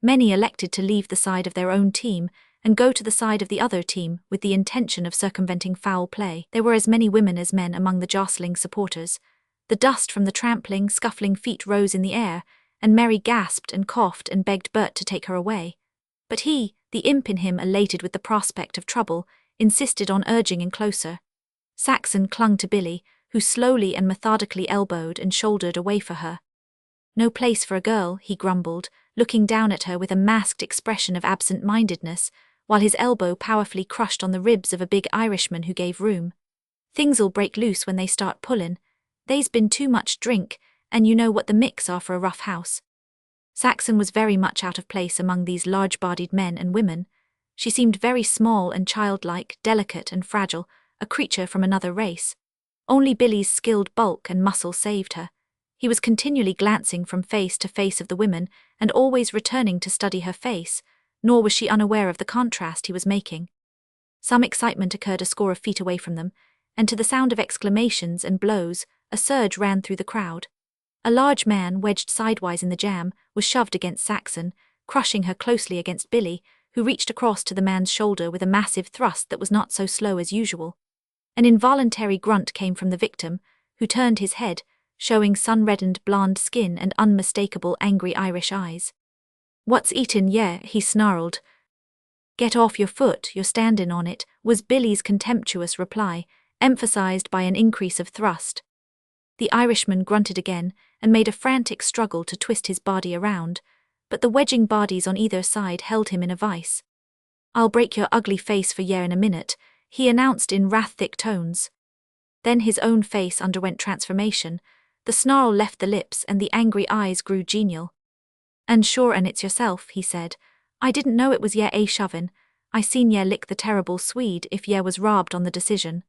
Many elected to leave the side of their own team and go to the side of the other team with the intention of circumventing foul play. There were as many women as men among the jostling supporters. The dust from the trampling, scuffling feet rose in the air, and Mary gasped and coughed and begged Bert to take her away. But he, the imp in him elated with the prospect of trouble, insisted on urging in closer. Saxon clung to Billy, who slowly and methodically elbowed and shouldered away for her. "No place for a girl," he grumbled, looking down at her with a masked expression of absent-mindedness, while his elbow powerfully crushed on the ribs of a big Irishman who gave room. "Things'll break loose when they start pullin'. They's been too much drink, and you know what the mix are for a rough house." Saxon was very much out of place among these large-bodied men and women. She seemed very small and childlike, delicate and fragile, a creature from another race. Only Billy's skilled bulk and muscle saved her. He was continually glancing from face to face of the women and always returning to study her face, nor was she unaware of the contrast he was making. Some excitement occurred a score of feet away from them, and to the sound of exclamations and blows, a surge ran through the crowd. A large man, wedged sidewise in the jam, was shoved against Saxon, crushing her closely against Billy, who reached across to the man's shoulder with a massive thrust that was not so slow as usual. An involuntary grunt came from the victim, who turned his head, showing sun-reddened blonde skin and unmistakable angry Irish eyes. "What's eatin' ye?" he snarled. "Get off your foot, you're standin' on it," was Billy's contemptuous reply, emphasized by an increase of thrust. The Irishman grunted again and made a frantic struggle to twist his body around, but the wedging bodies on either side held him in a vice. "I'll break your ugly face for ye in a minute," he announced in wrath-thick tones. Then his own face underwent transformation. The snarl left the lips and the angry eyes grew genial. "And sure an' it's yourself," he said. "I didn't know it was ye shovin'. I seen ye lick the terrible Swede if ye was robbed on the decision."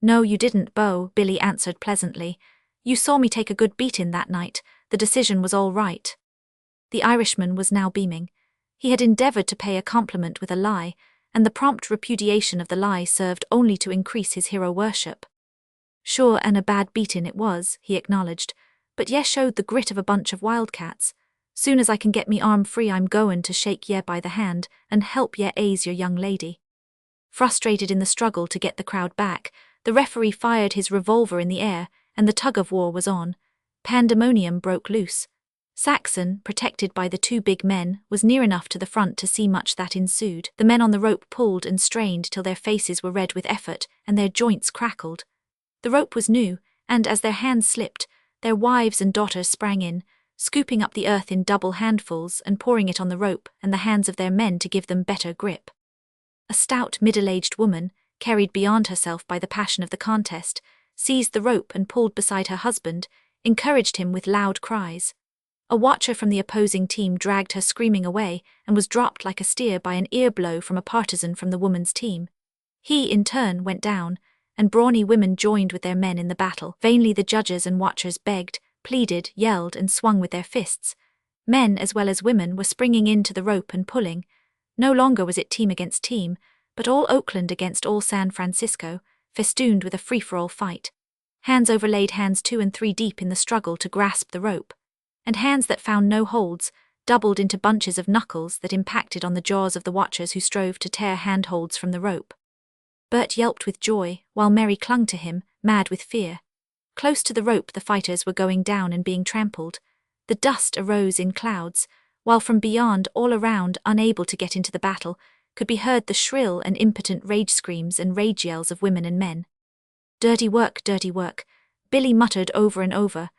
"No, you didn't, Beau," Billy answered pleasantly. "You saw me take a good beatin' that night. The decision was all right." The Irishman was now beaming. He had endeavored to pay a compliment with a lie, and the prompt repudiation of the lie served only to increase his hero worship. "Sure, and a bad beatin' it was," he acknowledged, "but ye showed the grit of a bunch of wildcats. Soon as I can get me arm free I'm goin' to shake ye by the hand and help ye aise your young lady." Frustrated in the struggle to get the crowd back, the referee fired his revolver in the air, and the tug-of-war was on. Pandemonium broke loose. Saxon, protected by the two big men, was near enough to the front to see much that ensued. The men on the rope pulled and strained till their faces were red with effort and their joints crackled. The rope was new, and as their hands slipped, their wives and daughters sprang in, scooping up the earth in double handfuls and pouring it on the rope and the hands of their men to give them better grip. A stout, middle-aged woman, carried beyond herself by the passion of the contest, seized the rope and pulled beside her husband, encouraged him with loud cries. A watcher from the opposing team dragged her screaming away and was dropped like a steer by an ear blow from a partisan from the woman's team. He, in turn, went down, and brawny women joined with their men in the battle. Vainly the judges and watchers begged, pleaded, yelled, and swung with their fists. Men as well as women were springing into the rope and pulling. No longer was it team against team, but all Oakland against all San Francisco, festooned with a free-for-all fight. Hands overlaid hands 2 and 3 deep in the struggle to grasp the rope, and hands that found no holds, doubled into bunches of knuckles that impacted on the jaws of the watchers who strove to tear handholds from the rope. Bert yelped with joy, while Mary clung to him, mad with fear. Close to the rope the fighters were going down and being trampled. The dust arose in clouds, while from beyond, all around, unable to get into the battle, could be heard the shrill and impotent rage screams and rage yells of women and men. Dirty work," Billy muttered over and over,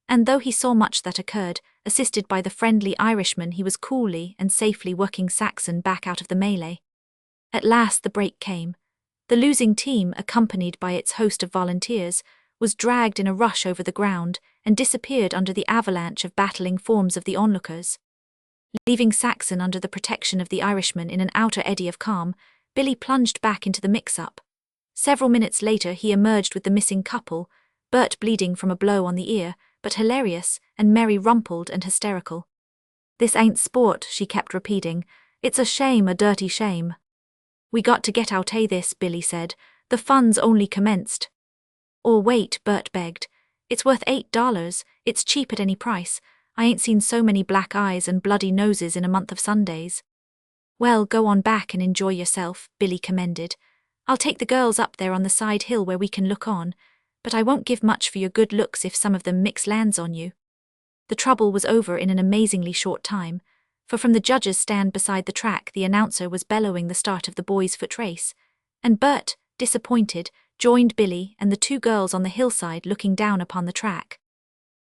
and though he saw much that occurred, assisted by the friendly Irishman he was coolly and safely working Saxon back out of the melee. At last the break came. The losing team, accompanied by its host of volunteers, was dragged in a rush over the ground and disappeared under the avalanche of battling forms of the onlookers. Leaving Saxon under the protection of the Irishman in an outer eddy of calm, Billy plunged back into the mix-up. Several minutes later he emerged with the missing couple, Bert bleeding from a blow on the ear, but hilarious, and Mary rumpled and hysterical. "This ain't sport," she kept repeating. "It's a shame, a dirty shame." "We got to get out this," Billy said. "The fun's only commenced." "Or wait," Bert begged. "It's worth $8. It's cheap at any price. I ain't seen so many black eyes and bloody noses in a month of Sundays." "Well, go on back and enjoy yourself," Billy commended. "I'll take the girls up there on the side hill where we can look on, but I won't give much for your good looks if some of them mix lands on you." The trouble was over in an amazingly short time, for from the judges' stand beside the track the announcer was bellowing the start of the boys' foot race, and Bert, disappointed, joined Billy and the two girls on the hillside looking down upon the track.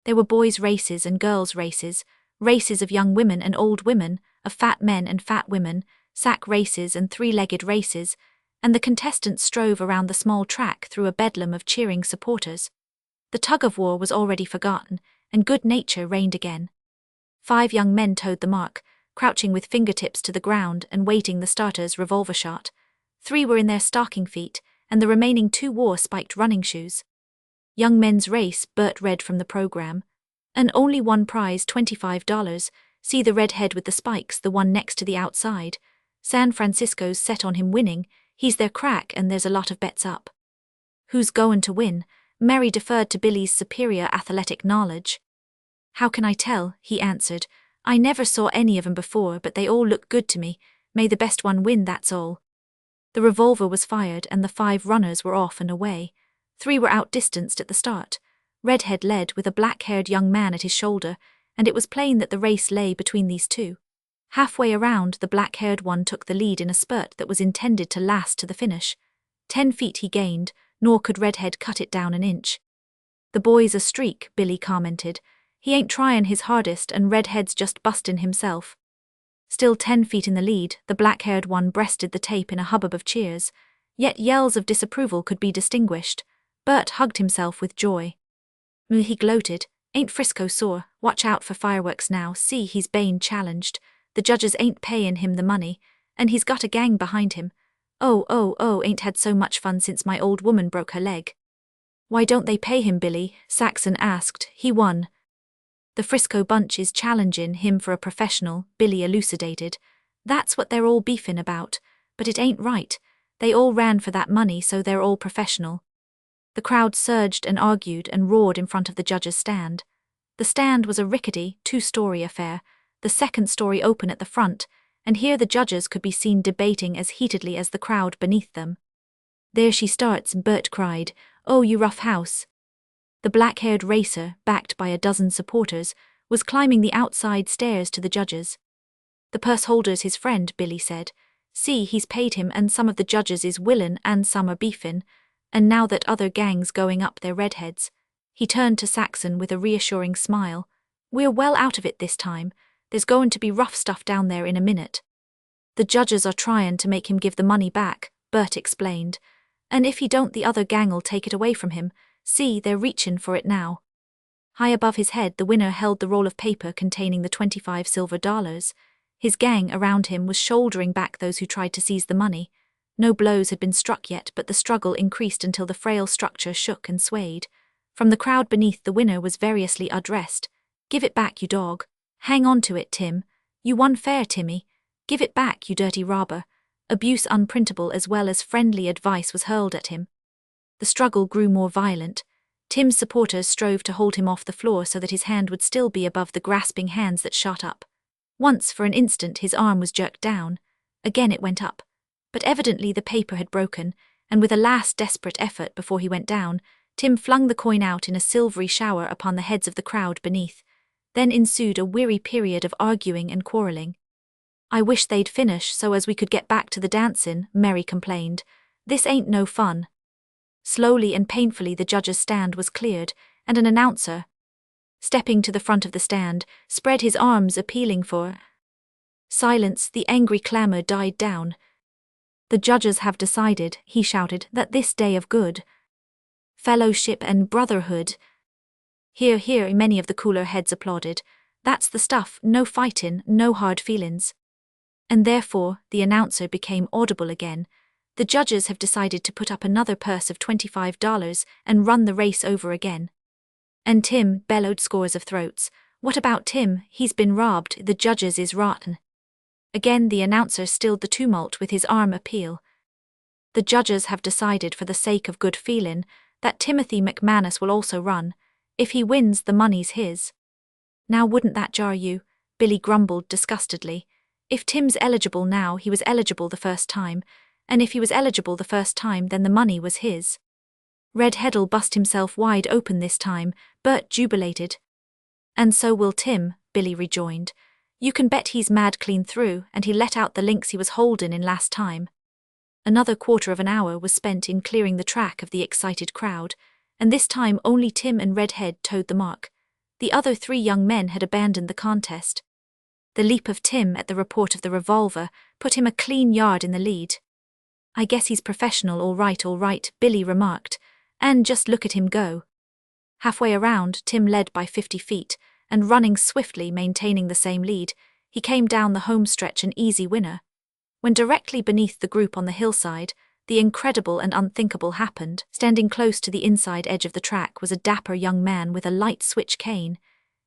There were boys' races and girls' races, races of young women and old women, of fat men and fat women, sack races and three-legged races, and the contestants strove around the small track through a bedlam of cheering supporters. The tug-of-war was already forgotten, and good nature reigned again. 5 young men towed the mark, crouching with fingertips to the ground and waiting the starter's revolver shot. 3 were in their stocking feet, and the remaining 2 wore spiked running shoes. Young men's race, Bert read from the program. And only one prize, $25. See the redhead with the spikes, the one next to the outside. San Francisco's set on him winning. He's their crack and there's a lot of bets up. Who's goin' to win? Mary deferred to Billy's superior athletic knowledge. "How can I tell?" he answered. "I never saw any of 'em before, but they all look good to me. May the best one win, that's all." The revolver was fired and the 5 runners were off and away. 3 were outdistanced at the start. Redhead led with a black-haired young man at his shoulder, and it was plain that the race lay between these 2. Halfway around, the black-haired one took the lead in a spurt that was intended to last to the finish. 10 feet he gained, nor could Redhead cut it down an inch. "The boy's a streak," Billy commented. He ain't tryin' his hardest and Redhead's just bustin' himself. Still 10 feet in the lead, the black-haired one breasted the tape in a hubbub of cheers, yet yells of disapproval could be distinguished. Bert hugged himself with joy. He gloated, "Ain't Frisco sore, watch out for fireworks now, see he's Bane challenged, the judges ain't payin' him the money, and he's got a gang behind him. Oh, ain't had so much fun since my old woman broke her leg." "Why don't they pay him, Billy?" Saxon asked. "He won." "The Frisco bunch is challengin' him for a professional," Billy elucidated. "That's what they're all beefin' about, but it ain't right. They all ran for that money, so they're all professional." The crowd surged and argued and roared in front of the judge's stand. The stand was a rickety, 2-story affair, the second story open at the front, and here the judges could be seen debating as heatedly as the crowd beneath them. "There she starts," Bert cried. "Oh, you rough house." The black-haired racer, backed by a dozen supporters, was climbing the outside stairs to the judges. "The purse holder's his friend," Billy said. "See, he's paid him, and some of the judges is willin' and some are beefin', and now that other gang's going up their redheads." He turned to Saxon with a reassuring smile. "We're well out of it this time. There's goin' to be rough stuff down there in a minute." "The judges are tryin' to make him give the money back," Bert explained. "And if he don't, the other gang'll take it away from him. See, they're reachin' for it now." High above his head, the winner held the roll of paper containing the 25 silver dollars. His gang around him was shouldering back those who tried to seize the money. No blows had been struck yet, but the struggle increased until the frail structure shook and swayed. From the crowd beneath, the winner was variously addressed. "Give it back, you dog. Hang on to it, Tim. You won fair, Timmy. Give it back, you dirty robber." Abuse unprintable as well as friendly advice was hurled at him. The struggle grew more violent. Tim's supporters strove to hold him off the floor so that his hand would still be above the grasping hands that shot up. Once, for an instant, his arm was jerked down. Again it went up. But evidently the paper had broken, and with a last desperate effort before he went down, Tim flung the coin out in a silvery shower upon the heads of the crowd beneath. Then ensued a weary period of arguing and quarreling. "I wish they'd finish so as we could get back to the dancin'," Mary complained. "This ain't no fun." Slowly and painfully the judge's stand was cleared, and an announcer, stepping to the front of the stand, spread his arms appealing for silence. The angry clamor died down. "The judges have decided," he shouted, "that this day of good fellowship and brotherhood—" "Hear, hear," many of the cooler heads applauded. "That's the stuff, no fightin', no hard feelin's." "And therefore," the announcer became audible again, "the judges have decided to put up another purse of $25 and run the race over again." "And Tim," bellowed scores of throats. "What about Tim? He's been robbed, the judges is rotten." Again the announcer stilled the tumult with his arm appeal. "The judges have decided, for the sake of good feelin', that Timothy McManus will also run. If he wins, the money's his." "Now wouldn't that jar you?" Billy grumbled disgustedly. "If Tim's eligible now, he was eligible the first time, and if he was eligible the first time, then the money was his." "Redhead'll bust himself wide open this time," Bert jubilated. "And so will Tim," Billy rejoined. "You can bet he's mad clean through, and he let out the links he was holdin' in last time." Another quarter of an hour was spent in clearing the track of the excited crowd, and this time only Tim and Redhead towed the mark. The other 3 young men had abandoned the contest. The leap of Tim at the report of the revolver put him a clean yard in the lead. "I guess he's professional, all right," Billy remarked. "And just look at him go." Halfway around, Tim led by 50 feet, and running swiftly, maintaining the same lead, he came down the home stretch an easy winner. When directly beneath the group on the hillside, the incredible and unthinkable happened. Standing close to the inside edge of the track was a dapper young man with a light switch cane.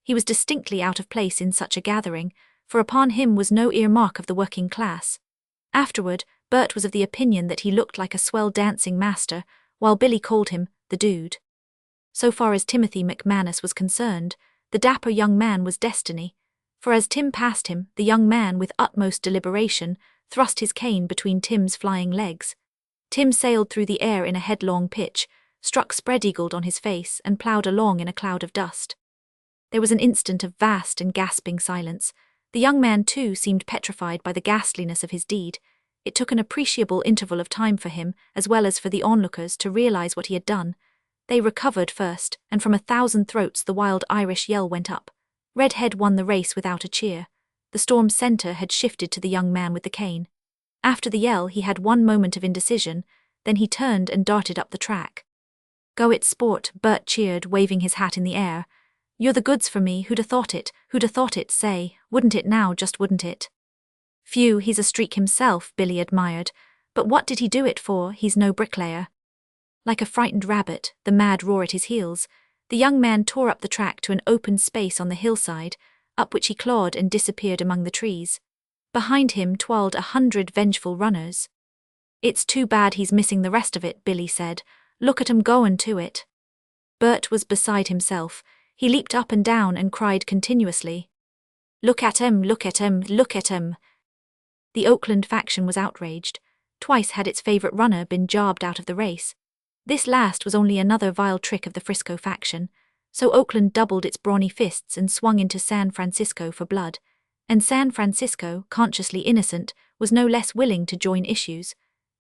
He was distinctly out of place in such a gathering, for upon him was no earmark of the working class. Afterward, Bert was of the opinion that he looked like a swell dancing master, while Billy called him the dude. So far as Timothy McManus was concerned, the dapper young man was destiny, for as Tim passed him, the young man, with utmost deliberation, thrust his cane between Tim's flying legs. Tim sailed through the air in a headlong pitch, struck spread-eagled on his face, and ploughed along in a cloud of dust. There was an instant of vast and gasping silence. The young man, too, seemed petrified by the ghastliness of his deed. It took an appreciable interval of time for him, as well as for the onlookers, to realize what he had done. They recovered first, and from 1,000 throats the wild Irish yell went up. Redhead won the race without a cheer. The storm's center had shifted to the young man with the cane. After the yell he had one moment of indecision, then he turned and darted up the track. "Go it, sport," Bert cheered, waving his hat in the air. "You're the goods for me, who'da thought it, say, wouldn't it now, just wouldn't it?" "Phew, he's a streak himself," Billy admired. "But what did he do it for? He's no bricklayer." Like a frightened rabbit, the mad roar at his heels, the young man tore up the track to an open space on the hillside, up which he clawed and disappeared among the trees. Behind him twirled 100 vengeful runners. "It's too bad he's missing the rest of it," Billy said. "Look at 'em goin' to it." Bert was beside himself. He leaped up and down and cried continuously, "Look at 'em, look at 'em, look at 'em." The Oakland faction was outraged. Twice had its favorite runner been jobbed out of the race. This last was only another vile trick of the Frisco faction, so Oakland doubled its brawny fists and swung into San Francisco for blood. And San Francisco, consciously innocent, was no less willing to join issues.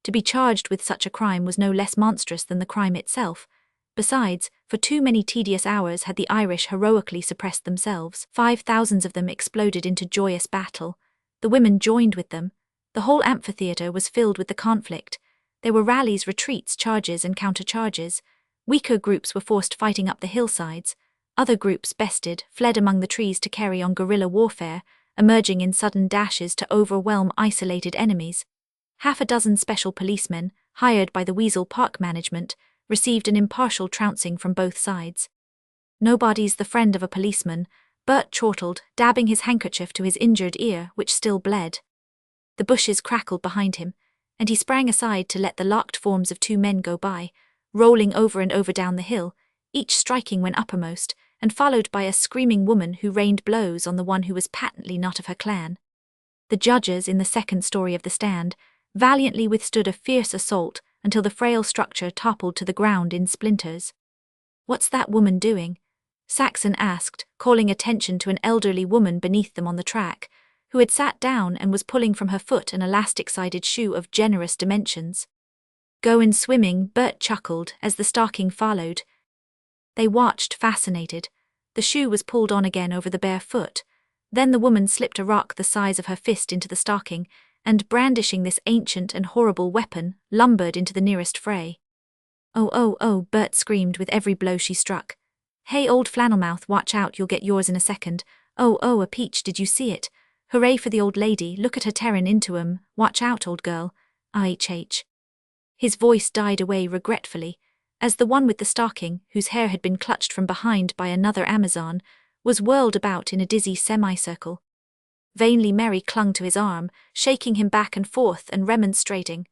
To be charged with such a crime was no less monstrous than the crime itself. Besides, for too many tedious hours had the Irish heroically suppressed themselves. 5,000 of them exploded into joyous battle. The women joined with them. The whole amphitheater was filled with the conflict. There were rallies, retreats, charges, and countercharges. Weaker groups were forced fighting up the hillsides. Other groups, bested, fled among the trees to carry on guerrilla warfare, emerging in sudden dashes to overwhelm isolated enemies. 6 special policemen, hired by the Weasel Park management, received an impartial trouncing from both sides. "Nobody's the friend of a policeman," Bert chortled, dabbing his handkerchief to his injured ear, which still bled. The bushes crackled behind him, and he sprang aside to let the locked forms of 2 men go by, rolling over and over down the hill, each striking when uppermost, and followed by a screaming woman who rained blows on the one who was patently not of her clan. The judges in the second story of the stand valiantly withstood a fierce assault until the frail structure toppled to the ground in splinters. "What's that woman doing?" Saxon asked, calling attention to an elderly woman beneath them on the track, who had sat down and was pulling from her foot an elastic-sided shoe of generous dimensions. "Goin' swimming," Bert chuckled as the stocking followed. They watched, fascinated. The shoe was pulled on again over the bare foot. Then the woman slipped a rock the size of her fist into the stocking, and brandishing this ancient and horrible weapon, lumbered into the nearest fray. "Oh, oh, oh," Bert screamed with every blow she struck. "Hey, old flannelmouth, watch out, you'll get yours in a second. Oh, oh, a peach, did you see it? Hooray for the old lady, look at her tearin' into 'em, watch out, old girl. IHH. His voice died away regretfully, as the one with the stocking, whose hair had been clutched from behind by another Amazon, was whirled about in a dizzy semicircle. Vainly Mary clung to his arm, shaking him back and forth and remonstrating.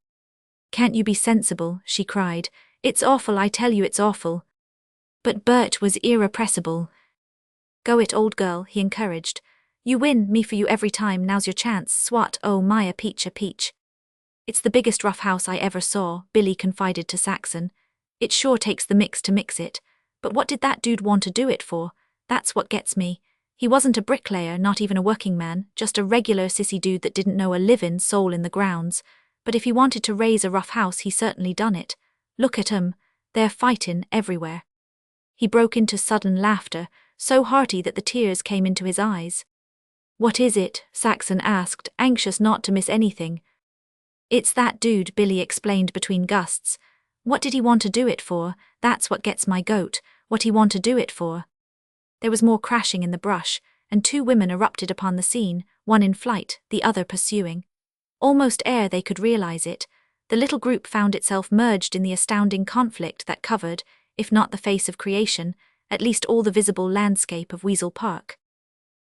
"Can't you be sensible?" she cried. "It's awful, I tell you it's awful." But Bert was irrepressible. "Go it, old girl," he encouraged. "You win, me for you every time, now's your chance, swat, oh my, a peach, a peach." "It's the biggest roughhouse I ever saw," Billy confided to Saxon. "It sure takes the mix to mix it. But what did that dude want to do it for? That's what gets me. He wasn't a bricklayer, not even a working man, just a regular sissy dude that didn't know a livin' soul in the grounds. But if he wanted to raise a rough house, he certainly done it. Look at 'em. They're fightin' everywhere." He broke into sudden laughter, so hearty that the tears came into his eyes. "What is it?" Saxon asked, anxious not to miss anything. "It's that dude," Billy explained between gusts. "What did he want to do it for? That's what gets my goat, what he want to do it for." There was more crashing in the brush, and 2 women erupted upon the scene, one in flight, the other pursuing. Almost ere they could realize it, the little group found itself merged in the astounding conflict that covered, if not the face of creation, at least all the visible landscape of Weasel Park.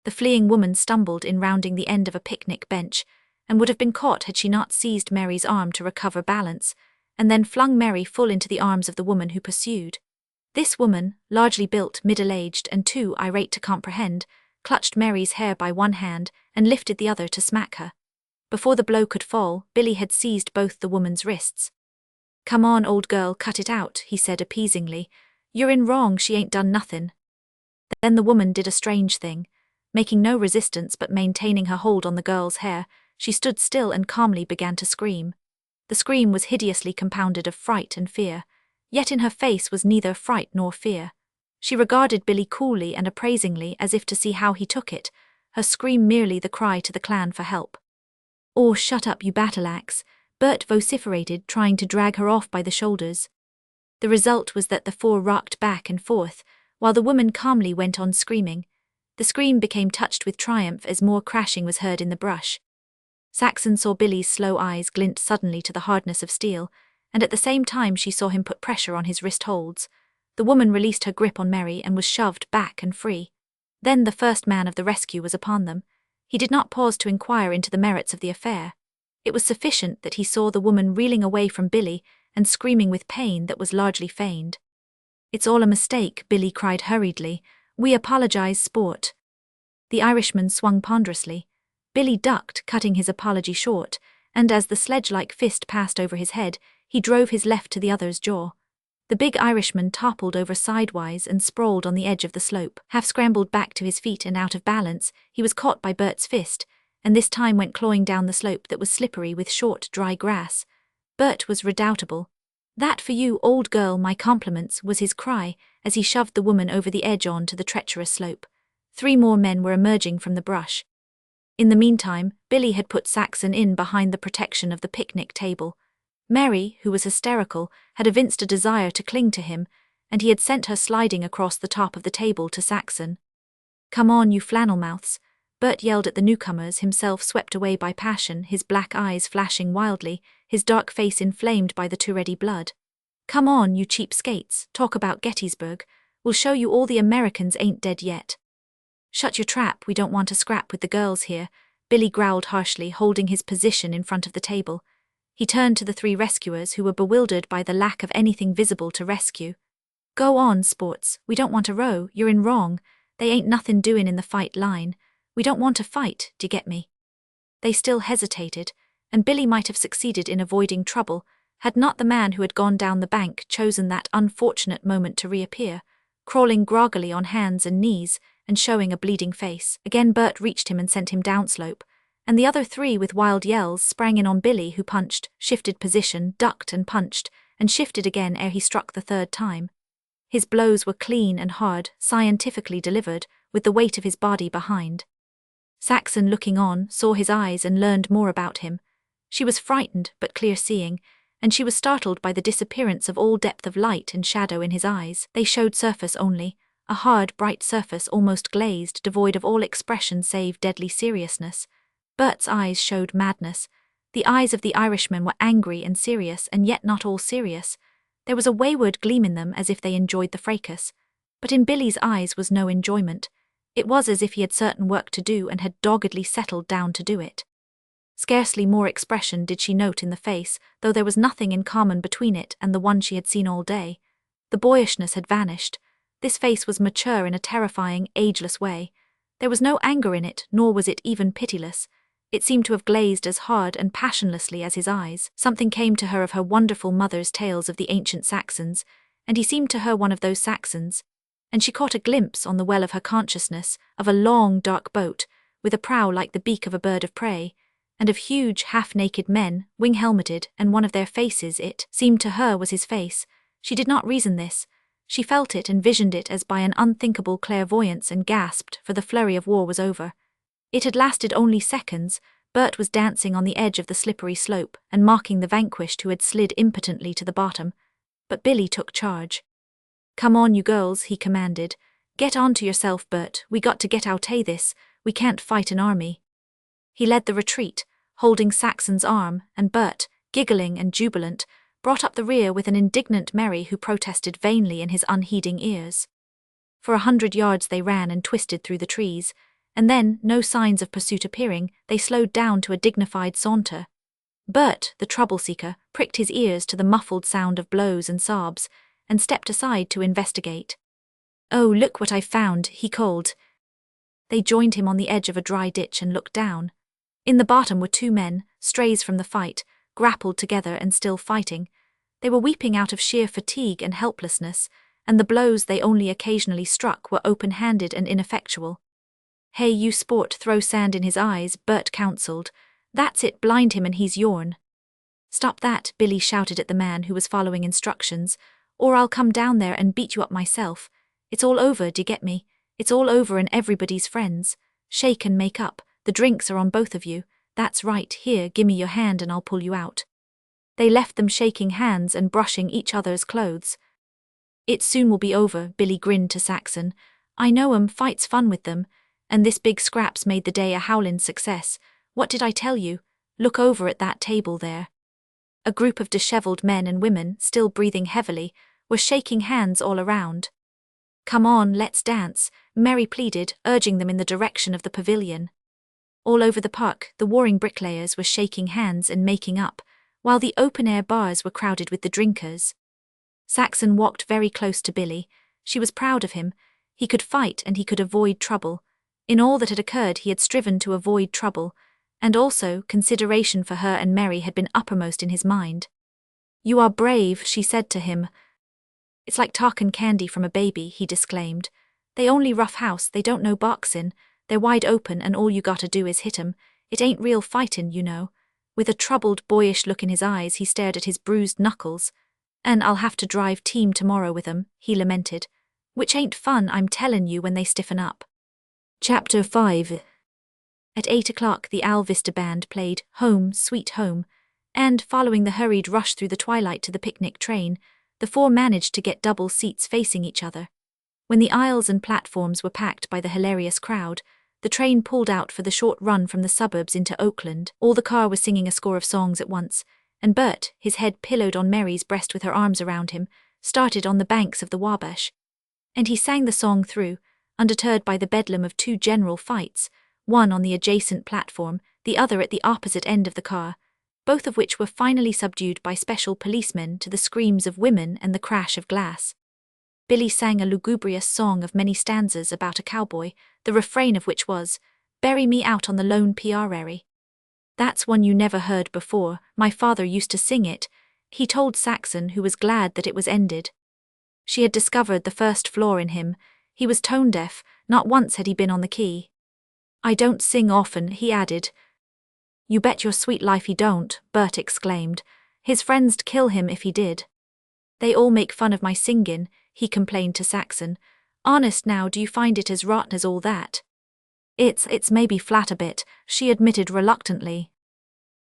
The fleeing woman stumbled in rounding the end of a picnic bench, and would have been caught had she not seized Mary's arm to recover balance, and then flung Mary full into the arms of the woman who pursued. This woman, largely built, middle-aged, and too irate to comprehend, clutched Mary's hair by one hand and lifted the other to smack her. Before the blow could fall, Billy had seized both the woman's wrists. "Come on, old girl, cut it out," he said appeasingly. "You're in wrong, she ain't done nothin'." Then the woman did a strange thing. Making no resistance but maintaining her hold on the girl's hair, she stood still and calmly began to scream. The scream was hideously compounded of fright and fear. Yet in her face was neither fright nor fear. She regarded Billy coolly and appraisingly as if to see how he took it, her scream merely the cry to the clan for help. "Oh, shut up, you battle-axe," Bert vociferated, trying to drag her off by the shoulders. The result was that the four rocked back and forth, while the woman calmly went on screaming. The scream became touched with triumph as more crashing was heard in the brush. Saxon saw Billy's slow eyes glint suddenly to the hardness of steel, and at the same time she saw him put pressure on his wrist holds. The woman released her grip on Mary and was shoved back and free. Then the first man of the rescue was upon them. He did not pause to inquire into the merits of the affair. It was sufficient that he saw the woman reeling away from Billy and screaming with pain that was largely feigned. "It's all a mistake," Billy cried hurriedly. "We apologize, sport." The Irishman swung ponderously. Billy ducked, cutting his apology short, and as the sledge-like fist passed over his head, he drove his left to the other's jaw. The big Irishman toppled over sidewise and sprawled on the edge of the slope. Half scrambled back to his feet and out of balance, he was caught by Bert's fist, and this time went clawing down the slope that was slippery with short, dry grass. Bert was redoubtable. "That for you, old girl, my compliments," was his cry, as he shoved the woman over the edge on to the treacherous slope. 3 more men were emerging from the brush. In the meantime, Billy had put Saxon in behind the protection of the picnic table. Mary, who was hysterical, had evinced a desire to cling to him, and he had sent her sliding across the top of the table to Saxon. "Come on, you flannel mouths," Bert yelled at the newcomers, himself swept away by passion, his black eyes flashing wildly, his dark face inflamed by the too ready blood. "Come on, you cheap skates, talk about Gettysburg. We'll show you all the Americans ain't dead yet." "Shut your trap, we don't want to scrap with the girls here," Billy growled harshly, holding his position in front of the table. He turned to the 3 rescuers who were bewildered by the lack of anything visible to rescue. "Go on, sports, we don't want to row, you're in wrong. They ain't nothin' doin' in the fight line. We don't want to fight, d'ye get me?" They still hesitated, and Billy might have succeeded in avoiding trouble, had not the man who had gone down the bank chosen that unfortunate moment to reappear, crawling groggily on hands and knees, and showing a bleeding face. Again Bert reached him and sent him downslope, and the other 3 with wild yells sprang in on Billy, who punched, shifted position, ducked and punched, and shifted again ere he struck the 3rd time. His blows were clean and hard, scientifically delivered, with the weight of his body behind. Saxon, looking on, saw his eyes and learned more about him. She was frightened but clear-seeing, and she was startled by the disappearance of all depth of light and shadow in his eyes. They showed surface only, a hard, bright surface almost glazed, devoid of all expression save deadly seriousness. Bert's eyes showed madness. The eyes of the Irishman were angry and serious, and yet not all serious. There was a wayward gleam in them as if they enjoyed the fracas. But in Billy's eyes was no enjoyment. It was as if he had certain work to do and had doggedly settled down to do it. Scarcely more expression did she note in the face, though there was nothing in common between it and the one she had seen all day. The boyishness had vanished. This face was mature in a terrifying, ageless way. There was no anger in it, nor was it even pitiless. It seemed to have glazed as hard and passionlessly as his eyes. Something came to her of her wonderful mother's tales of the ancient Saxons, and he seemed to her one of those Saxons. And she caught a glimpse on the well of her consciousness of a long, dark boat, with a prow like the beak of a bird of prey, and of huge, half-naked men, wing-helmeted, and one of their faces, it seemed to her, was his face. She did not reason this. She felt it and visioned it as by an unthinkable clairvoyance and gasped, for the flurry of war was over. It had lasted only seconds. Bert was dancing on the edge of the slippery slope and mocking the vanquished who had slid impotently to the bottom. But Billy took charge. "Come on, you girls," he commanded. "Get on to yourself, Bert. We got to get out of this. We can't fight an army." He led the retreat, holding Saxon's arm, and Bert, giggling and jubilant, brought up the rear with an indignant Mary who protested vainly in his unheeding ears. For 100 yards they ran and twisted through the trees, and then, no signs of pursuit appearing, they slowed down to a dignified saunter. Bert, the trouble-seeker, pricked his ears to the muffled sound of blows and sobs, and stepped aside to investigate. "Oh, look what I've found," he called. They joined him on the edge of a dry ditch and looked down. In the bottom were 2 men, strays from the fight, grappled together and still fighting. They were weeping out of sheer fatigue and helplessness, and the blows they only occasionally struck were open-handed and ineffectual. "Hey, you sport, throw sand in his eyes," Bert counseled. "That's it, blind him and he's yourn." "Stop that," Billy shouted at the man who was following instructions, or I'll come down there and beat you up myself. It's all over, d'ye get me? It's all over and everybody's friends. Shake and make up, the drinks are on both of you. That's right, here, gimme your hand and I'll pull you out. They left them shaking hands and brushing each other's clothes. It soon will be over, Billy grinned to Saxon. I know 'em, fight's fun with them, and this big scrap's made the day a howlin' success. What did I tell you? Look over at that table there. A group of dishevelled men and women, still breathing heavily, were shaking hands all around. Come on, let's dance, Mary pleaded, urging them in the direction of the pavilion. All over the park, the warring bricklayers were shaking hands and making up, while the open-air bars were crowded with the drinkers. Saxon walked very close to Billy. She was proud of him. He could fight and he could avoid trouble. In all that had occurred he had striven to avoid trouble, and also consideration for her and Mary had been uppermost in his mind. You are brave, she said to him. It's like talkin' candy from a baby, he disclaimed. They only rough house, they don't know boxin'. They're wide open and all you gotta do is hit 'em. It ain't real fightin', you know. With a troubled, boyish look in his eyes he stared at his bruised knuckles. And I'll have to drive team tomorrow with 'em, he lamented. Which ain't fun, I'm tellin' you, when they stiffen up. Chapter 5. At 8 o'clock the Al Vista band played Home, Sweet Home, and, following the hurried rush through the twilight to the picnic train, the four managed to get double seats facing each other. When the aisles and platforms were packed by the hilarious crowd, the train pulled out for the short run from the suburbs into Oakland. All the car was singing a score of songs at once, and Bert, his head pillowed on Mary's breast with her arms around him, started on the banks of the Wabash. And he sang the song through, undeterred by the bedlam of two general fights, one on the adjacent platform, the other at the opposite end of the car, both of which were finally subdued by special policemen to the screams of women and the crash of glass. Billy sang a lugubrious song of many stanzas about a cowboy, the refrain of which was, "Bury me out on the lone prairie." That's one you never heard before, my father used to sing it, he told Saxon, who was glad that it was ended. She had discovered the first flaw in him. He was tone-deaf, not once had he been on the key. I don't sing often, he added. You bet your sweet life he don't, Bert exclaimed. His friends'd kill him if he did. They all make fun of my singin', he complained to Saxon. Honest now, do you find it as rotten as all that? It's maybe flat a bit, she admitted reluctantly.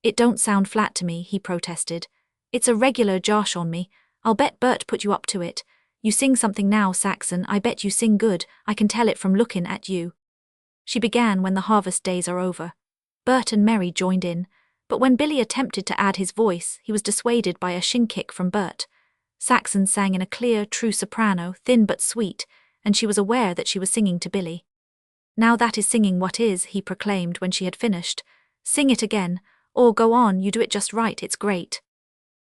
It don't sound flat to me, he protested. It's a regular josh on me. I'll bet Bert put you up to it. You sing something now, Saxon, I bet you sing good, I can tell it from lookin' at you. She began when the harvest days are over. Bert and Mary joined in, but when Billy attempted to add his voice, he was dissuaded by a shin kick from Bert. Saxon sang in a clear, true soprano, thin but sweet, and she was aware that she was singing to Billy. Now that is singing what is, he proclaimed when she had finished. Sing it again, or go on, you do it just right, it's great.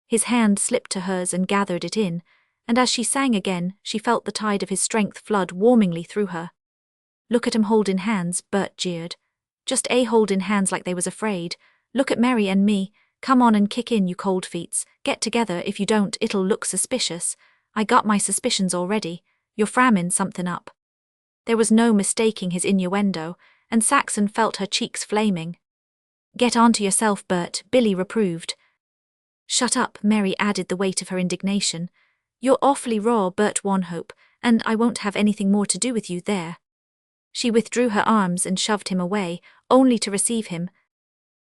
His hand slipped to hers and gathered it in, and as she sang again, she felt the tide of his strength flood warmingly through her. Look at 'em holdin' hands, Bert jeered. Just holdin' hands like they was afraid. Look at Mary and me. Come on and kick in, you cold feets. Get together, if you don't, it'll look suspicious. I got my suspicions already. You're frammin' something up. There was no mistaking his innuendo, and Saxon felt her cheeks flaming. Get on to yourself, Bert, Billy reproved. Shut up, Mary added the weight of her indignation. You're awfully raw, Bert Wanhope, and I won't have anything more to do with you there. She withdrew her arms and shoved him away, only to receive him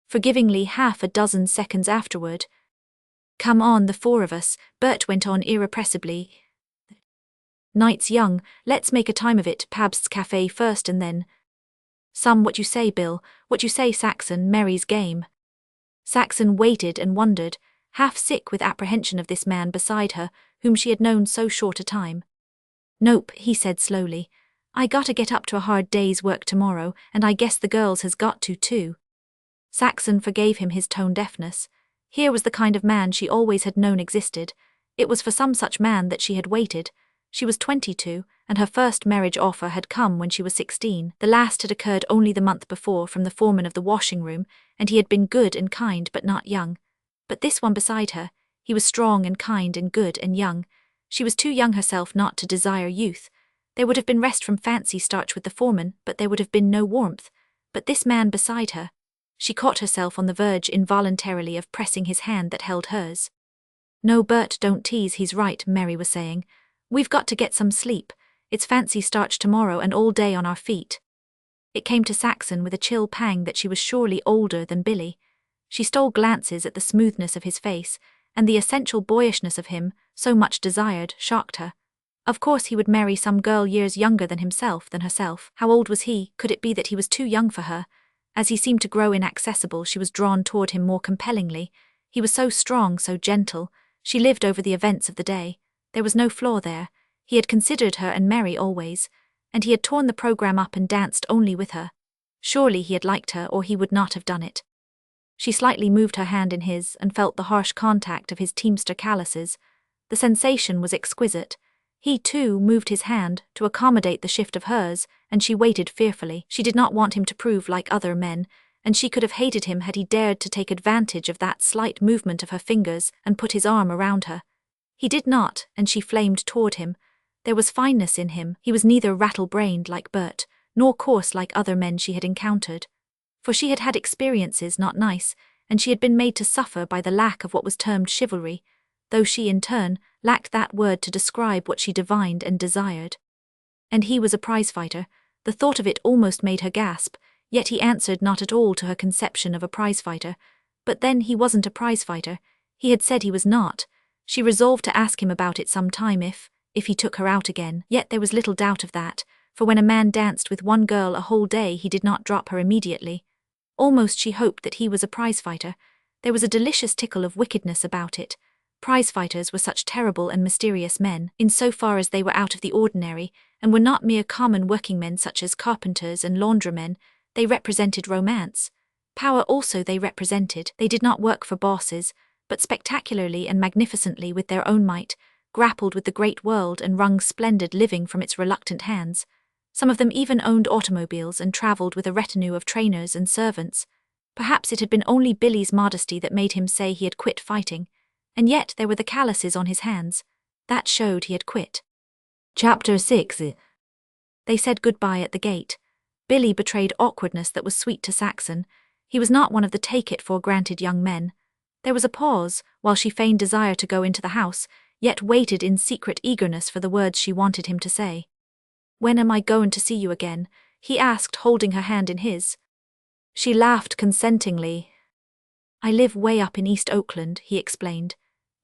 forgivingly half a dozen seconds afterward. Come on, the four of us, Bert went on irrepressibly. Night's young, let's make a time of it, Pabst's Cafe first and then. What you say, Bill, what you say, Saxon, Mary's game. Saxon waited and wondered, half sick with apprehension of this man beside her, whom she had known so short a time. Nope, he said slowly. I gotta get up to a hard day's work tomorrow, and I guess the girls has got to too. Saxon forgave him his tone-deafness. Here was the kind of man she always had known existed. It was for some such man that she had waited. She was 22, and her first marriage offer had come when she was 16. The last had occurred only the month before from the foreman of the washing room, and he had been good and kind but not young. But this one beside her, he was strong and kind and good and young. She was too young herself not to desire youth. There would have been rest from fancy starch with the foreman, but there would have been no warmth. But this man beside her, she caught herself on the verge involuntarily of pressing his hand that held hers. No, Bert, don't tease, he's right, Mary was saying. We've got to get some sleep. It's fancy starch tomorrow and all day on our feet. It came to Saxon with a chill pang that she was surely older than Billy. She stole glances at the smoothness of his face, and the essential boyishness of him, so much desired, shocked her. Of course he would marry some girl years younger than herself. How old was he? Could it be that he was too young for her? As he seemed to grow inaccessible, she was drawn toward him more compellingly. He was so strong, so gentle. She lived over the events of the day. There was no flaw there. He had considered her and Mary always, and he had torn the program up and danced only with her. Surely he had liked her, or he would not have done it. She slightly moved her hand in his and felt the harsh contact of his teamster calluses. The sensation was exquisite. He, too, moved his hand to accommodate the shift of hers, and she waited fearfully. She did not want him to prove like other men, and she could have hated him had he dared to take advantage of that slight movement of her fingers and put his arm around her. He did not, and she flamed toward him. There was fineness in him. He was neither rattle-brained like Bert, nor coarse like other men she had encountered. For she had had experiences not nice, and she had been made to suffer by the lack of what was termed chivalry, though she, in turn, lacked that word to describe what she divined and desired. And he was a prizefighter. The thought of it almost made her gasp, yet he answered not at all to her conception of a prizefighter. But then he wasn't a prizefighter. He had said he was not. She resolved to ask him about it some time if he took her out again. Yet there was little doubt of that, for when a man danced with one girl a whole day he did not drop her immediately. Almost she hoped that he was a prizefighter. There was a delicious tickle of wickedness about it. Prizefighters were such terrible and mysterious men, in so far as they were out of the ordinary, and were not mere common working men such as carpenters and laundrymen. They represented romance. Power also they represented. They did not work for bosses, but spectacularly and magnificently with their own might, grappled with the great world and wrung splendid living from its reluctant hands. Some of them even owned automobiles and traveled with a retinue of trainers and servants. Perhaps it had been only Billy's modesty that made him say he had quit fighting. And yet there were the calluses on his hands. That showed he had quit. Chapter 6. They said goodbye at the gate. Billy betrayed awkwardness that was sweet to Saxon. He was not one of the take-it-for-granted young men. There was a pause, while she feigned desire to go into the house, yet waited in secret eagerness for the words she wanted him to say. "When am I goin' to see you again?" he asked, holding her hand in his. She laughed consentingly. "I live way up in East Oakland," he explained.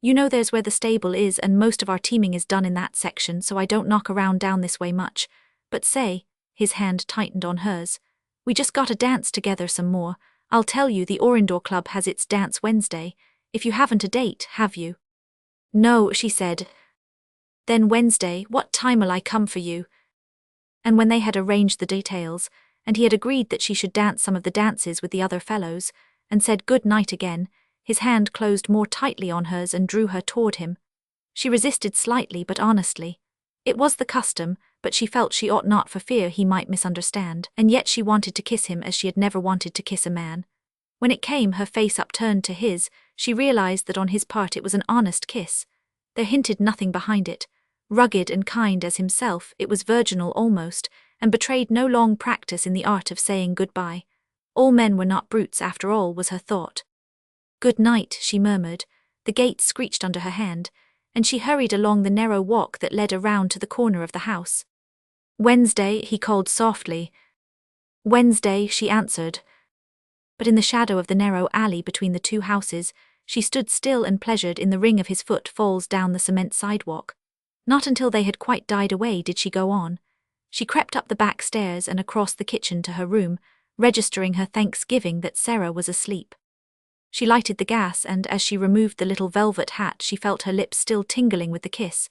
"You know there's where the stable is and most of our teaming is done in that section, so I don't knock around down this way much. But say," his hand tightened on hers, "we just gotta dance together some more. I'll tell you, the Orindor Club has its dance Wednesday. If you haven't a date, have you?" "No," she said. "Then Wednesday, what time'll I come for you?" And when they had arranged the details, and he had agreed that she should dance some of the dances with the other fellows, and said good night again, his hand closed more tightly on hers and drew her toward him. She resisted slightly but honestly. It was the custom, but she felt she ought not for fear he might misunderstand, and yet she wanted to kiss him as she had never wanted to kiss a man. When it came, her face upturned to his, she realized that on his part it was an honest kiss. There hinted nothing behind it. Rugged and kind as himself, it was virginal almost, and betrayed no long practice in the art of saying goodbye. All men were not brutes after all, was her thought. "Good night," she murmured. The gate screeched under her hand, and she hurried along the narrow walk that led around to the corner of the house. "Wednesday," he called softly. "Wednesday," she answered. But in the shadow of the narrow alley between the two houses, she stood still and pleasured in the ring of his footfalls down the cement sidewalk. Not until they had quite died away did she go on. She crept up the back stairs and across the kitchen to her room, registering her thanksgiving that Sarah was asleep. She lighted the gas, and as she removed the little velvet hat she felt her lips still tingling with the kiss.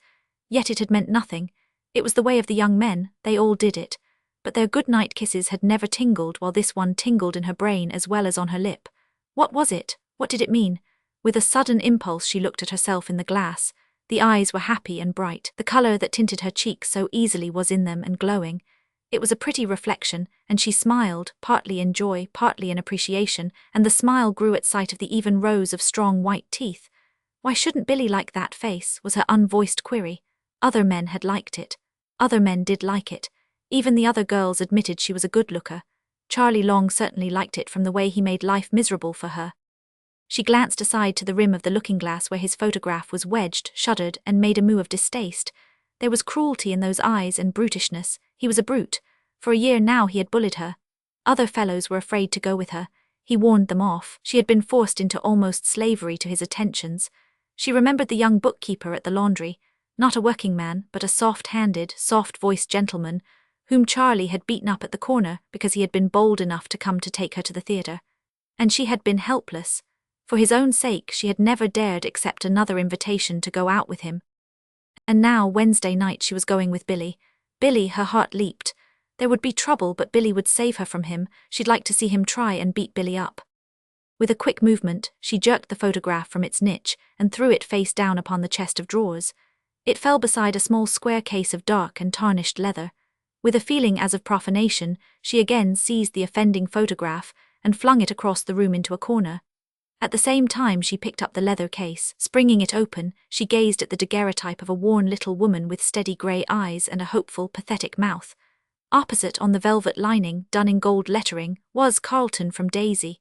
Yet it had meant nothing. It was the way of the young men, they all did it. But their good-night kisses had never tingled, while this one tingled in her brain as well as on her lip. What was it? What did it mean? With a sudden impulse she looked at herself in the glass. The eyes were happy and bright. The color that tinted her cheeks so easily was in them and glowing. It was a pretty reflection, and she smiled, partly in joy, partly in appreciation, and the smile grew at sight of the even rows of strong white teeth. Why shouldn't Billy like that face, was her unvoiced query. Other men had liked it. Other men did like it. Even the other girls admitted she was a good looker. Charlie Long certainly liked it from the way he made life miserable for her. She glanced aside to the rim of the looking-glass where his photograph was wedged, shuddered, and made a moue of distaste. There was cruelty in those eyes and brutishness. He was a brute. For a year now he had bullied her. Other fellows were afraid to go with her. He warned them off. She had been forced into almost slavery to his attentions. She remembered the young bookkeeper at the laundry, not a working man, but a soft-handed, soft-voiced gentleman, whom Charlie had beaten up at the corner because he had been bold enough to come to take her to the theatre. And she had been helpless. For his own sake, she had never dared accept another invitation to go out with him. And now, Wednesday night, she was going with Billy. Billy, her heart leaped. There would be trouble, but Billy would save her from him. She'd like to see him try and beat Billy up. With a quick movement, she jerked the photograph from its niche and threw it face down upon the chest of drawers. It fell beside a small square case of dark and tarnished leather. With a feeling as of profanation, she again seized the offending photograph and flung it across the room into a corner. At the same time she picked up the leather case. Springing it open, she gazed at the daguerreotype of a worn little woman with steady grey eyes and a hopeful, pathetic mouth. Opposite, on the velvet lining, done in gold lettering, was Carlton from Daisy.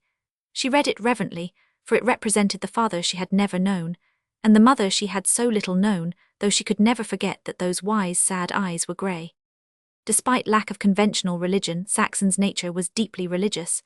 She read it reverently, for it represented the father she had never known, and the mother she had so little known, though she could never forget that those wise, sad eyes were grey. Despite lack of conventional religion, Saxon's nature was deeply religious.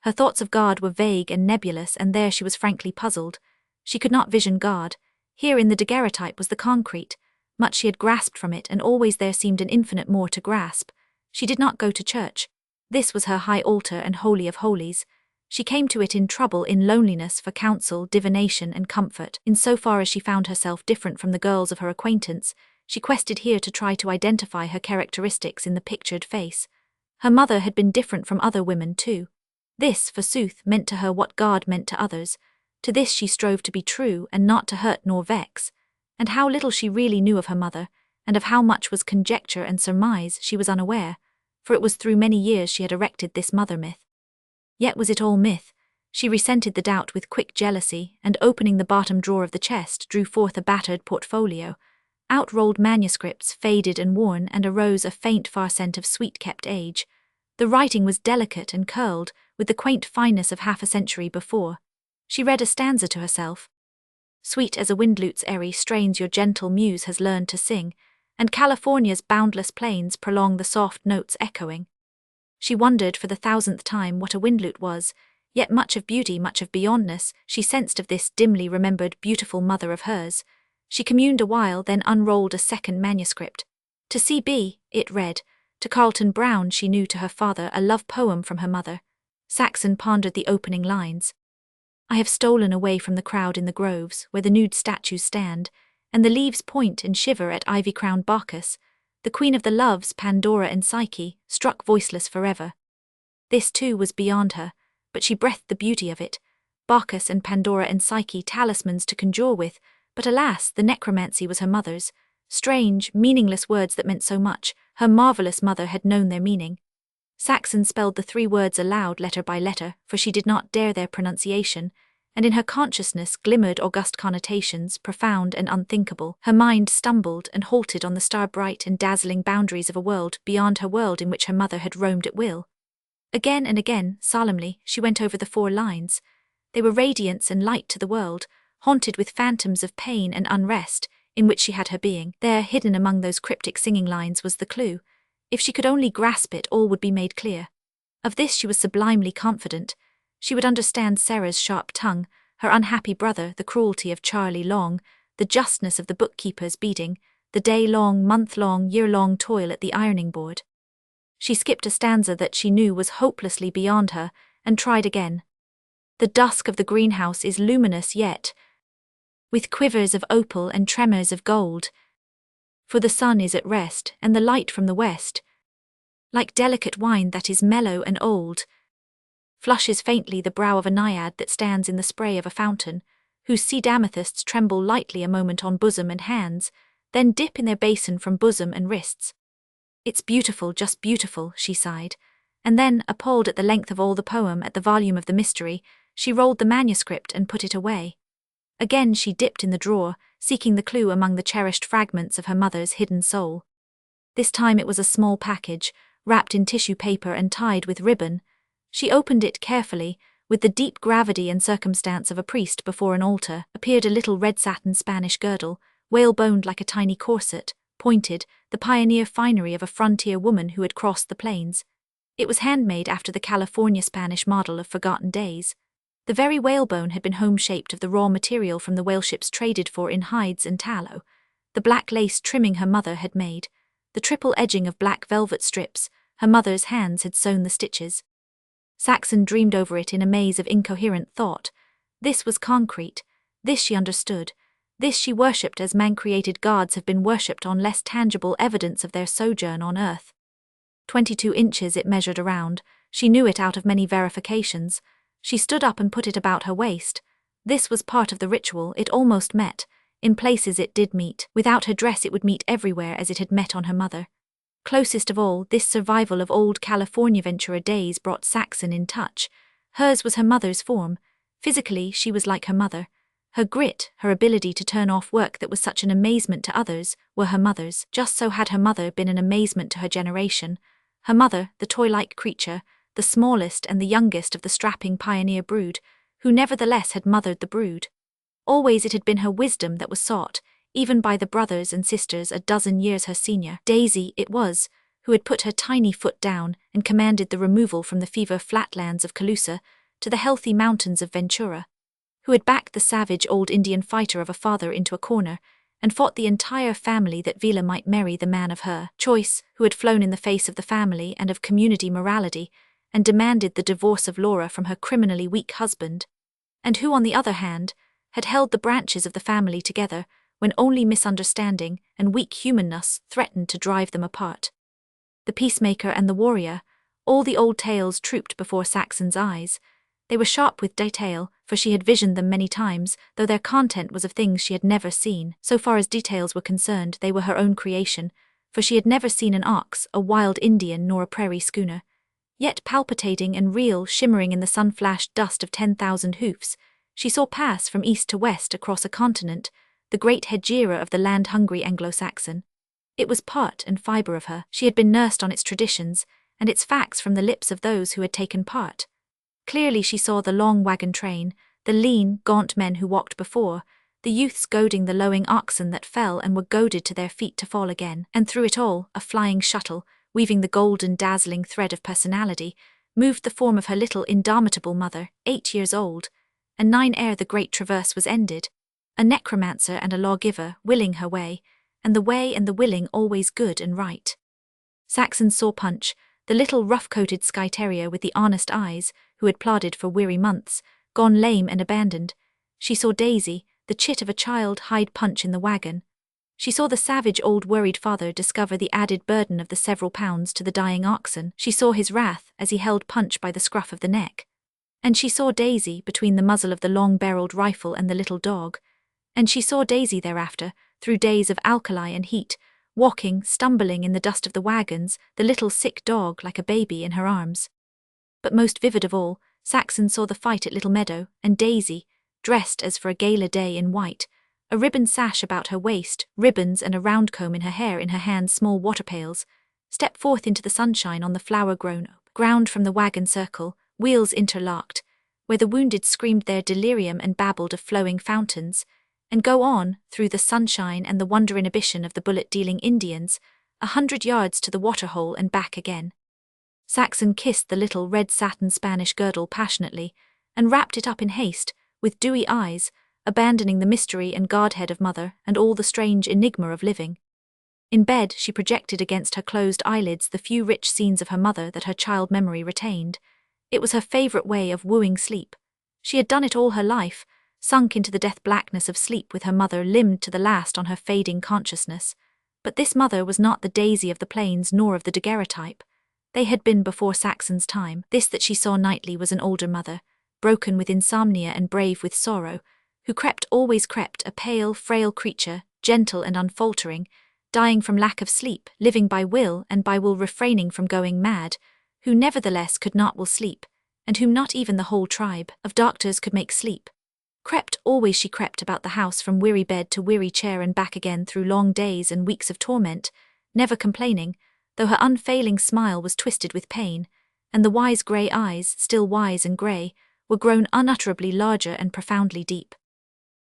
Her thoughts of God were vague and nebulous, and there she was frankly puzzled. She could not vision God. Here in the daguerreotype was the concrete. Much she had grasped from it, and always there seemed an infinite more to grasp. She did not go to church. This was her high altar and holy of holies. She came to it in trouble, in loneliness, for counsel, divination, and comfort. In so far as she found herself different from the girls of her acquaintance, she quested here to try to identify her characteristics in the pictured face. Her mother had been different from other women too. This, forsooth, meant to her what God meant to others. To this she strove to be true, and not to hurt nor vex. And how little she really knew of her mother, and of how much was conjecture and surmise, she was unaware, for it was through many years she had erected this mother myth. Yet was it all myth? She resented the doubt with quick jealousy, and opening the bottom drawer of the chest, drew forth a battered portfolio. Out rolled manuscripts, faded and worn, and arose a faint far scent of sweet-kept age. The writing was delicate and curled, with the quaint fineness of half a century before. She read a stanza to herself. Sweet as a windlute's airy strains your gentle muse has learned to sing, and California's boundless plains prolong the soft notes echoing. She wondered for the 1000th time what a windlute was, yet much of beauty, much of beyondness, she sensed of this dimly remembered beautiful mother of hers. She communed a while, then unrolled a second manuscript. To C.B., it read. To Carlton Brown, she knew, to her father, a love poem from her mother. Saxon pondered the opening lines. I have stolen away from the crowd in the groves, where the nude statues stand, and the leaves point and shiver at ivy-crowned Bacchus, the queen of the loves, Pandora and Psyche, struck voiceless forever. This too was beyond her, but she breathed the beauty of it. Bacchus and Pandora and Psyche, talismans to conjure with, but alas, the necromancy was her mother's. Strange, meaningless words that meant so much. Her marvellous mother had known their meaning. Saxon spelled the 3 words aloud letter by letter, for she did not dare their pronunciation, and in her consciousness glimmered august connotations, profound and unthinkable. Her mind stumbled and halted on the star-bright and dazzling boundaries of a world beyond her world in which her mother had roamed at will. Again and again, solemnly, she went over the 4 lines. They were radiance and light to the world, haunted with phantoms of pain and unrest, in which she had her being. There, hidden among those cryptic singing lines, was the clue. If she could only grasp it, all would be made clear. Of this she was sublimely confident. She would understand Sarah's sharp tongue, her unhappy brother, the cruelty of Charlie Long, the justness of the bookkeeper's beating, the day-long, month-long, year-long toil at the ironing board. She skipped a stanza that she knew was hopelessly beyond her, and tried again. The dusk of the greenhouse is luminous yet, with quivers of opal and tremors of gold. For the sun is at rest, and the light from the west, like delicate wine that is mellow and old, flushes faintly the brow of a naiad that stands in the spray of a fountain, whose seed amethysts tremble lightly a moment on bosom and hands, then dip in their basin from bosom and wrists. It's beautiful, just beautiful, she sighed, and then, appalled at the length of all the poem, at the volume of the mystery, she rolled the manuscript and put it away. Again she dipped in the drawer, seeking the clue among the cherished fragments of her mother's hidden soul. This time it was a small package, wrapped in tissue paper and tied with ribbon. She opened it carefully, with the deep gravity and circumstance of a priest before an altar, appeared a little red satin Spanish girdle, whale-boned like a tiny corset, pointed, the pioneer finery of a frontier woman who had crossed the plains. It was handmade after the California Spanish model of forgotten days. The very whalebone had been home-shaped of the raw material from the whaleships traded for in hides and tallow. The black lace trimming her mother had made, the triple edging of black velvet strips, her mother's hands had sewn the stitches. Saxon dreamed over it in a maze of incoherent thought. This was concrete, this she understood, this she worshipped as man-created gods have been worshipped on less tangible evidence of their sojourn on earth. 22 inches it measured around, she knew it out of many verifications. She stood up and put it about her waist. This was part of the ritual, it almost met. In places it did meet. Without her dress it would meet everywhere as it had met on her mother. Closest of all, this survival of old California ventura days brought Saxon in touch. Hers was her mother's form. Physically, she was like her mother. Her grit, her ability to turn off work that was such an amazement to others, were her mother's. Just so had her mother been an amazement to her generation. Her mother, the toy-like creature, the smallest and the youngest of the strapping pioneer brood, who nevertheless had mothered the brood. Always it had been her wisdom that was sought, even by the brothers and sisters a dozen years her senior. Daisy, it was, who had put her tiny foot down and commanded the removal from the fever flatlands of Calusa to the healthy mountains of Ventura, who had backed the savage old Indian fighter of a father into a corner and fought the entire family that Vila might marry the man of her choice, who had flown in the face of the family and of community morality and demanded the divorce of Laura from her criminally weak husband, and who, on the other hand, had held the branches of the family together when only misunderstanding and weak humanness threatened to drive them apart. The peacemaker and the warrior, all the old tales trooped before Saxon's eyes. They were sharp with detail, for she had visioned them many times, though their content was of things she had never seen. So far as details were concerned, they were her own creation, for she had never seen an ox, a wild Indian, nor a prairie schooner. Yet palpitating and real, shimmering in the sun-flashed dust of 10,000 hoofs, she saw pass from east to west across a continent, the great hegira of the land-hungry Anglo-Saxon. It was part and fibre of her. She had been nursed on its traditions, and its facts from the lips of those who had taken part. Clearly she saw the long wagon train, the lean, gaunt men who walked before, the youths goading the lowing oxen that fell and were goaded to their feet to fall again, and through it all, a flying shuttle, weaving the golden dazzling thread of personality, moved the form of her little indomitable mother, 8 years old, and 9 ere the great traverse was ended, a necromancer and a lawgiver, willing her way, and the way and the willing always good and right. Saxon saw Punch, the little rough-coated Skye terrier with the honest eyes, who had plodded for weary months, gone lame and abandoned. She saw Daisy, the chit of a child, hide Punch in the wagon. She saw the savage old worried father discover the added burden of the several pounds to the dying oxen. She saw his wrath as he held Punch by the scruff of the neck. And she saw Daisy between the muzzle of the long-barreled rifle and the little dog. And she saw Daisy thereafter, through days of alkali and heat, walking, stumbling in the dust of the wagons, the little sick dog like a baby in her arms. But most vivid of all, Saxon saw the fight at Little Meadow, and Daisy, dressed as for a gala day in white, a ribbon sash about her waist, ribbons and a round comb in her hair, in her hands small water pails, step forth into the sunshine on the flower-grown ground from the wagon circle, wheels interlocked, where the wounded screamed their delirium and babbled of flowing fountains, and go on, through the sunshine and the wonder inhibition of the bullet-dealing Indians, 100 yards to the waterhole and back again. Saxon kissed the little red satin Spanish girdle passionately, and wrapped it up in haste, with dewy eyes, abandoning the mystery and godhead of mother and all the strange enigma of living. In bed she projected against her closed eyelids the few rich scenes of her mother that her child memory retained. It was her favourite way of wooing sleep. She had done it all her life, sunk into the death blackness of sleep with her mother limned to the last on her fading consciousness. But this mother was not the Daisy of the plains nor of the daguerreotype. They had been before Saxon's time. This that she saw nightly was an older mother, broken with insomnia and brave with sorrow, who always crept, a pale, frail creature, gentle and unfaltering, dying from lack of sleep, living by will and by will refraining from going mad, who nevertheless could not will sleep, and whom not even the whole tribe of doctors could make sleep. Always she crept about the house from weary bed to weary chair and back again through long days and weeks of torment, never complaining, though her unfailing smile was twisted with pain, and the wise grey eyes, still wise and grey, were grown unutterably larger and profoundly deep.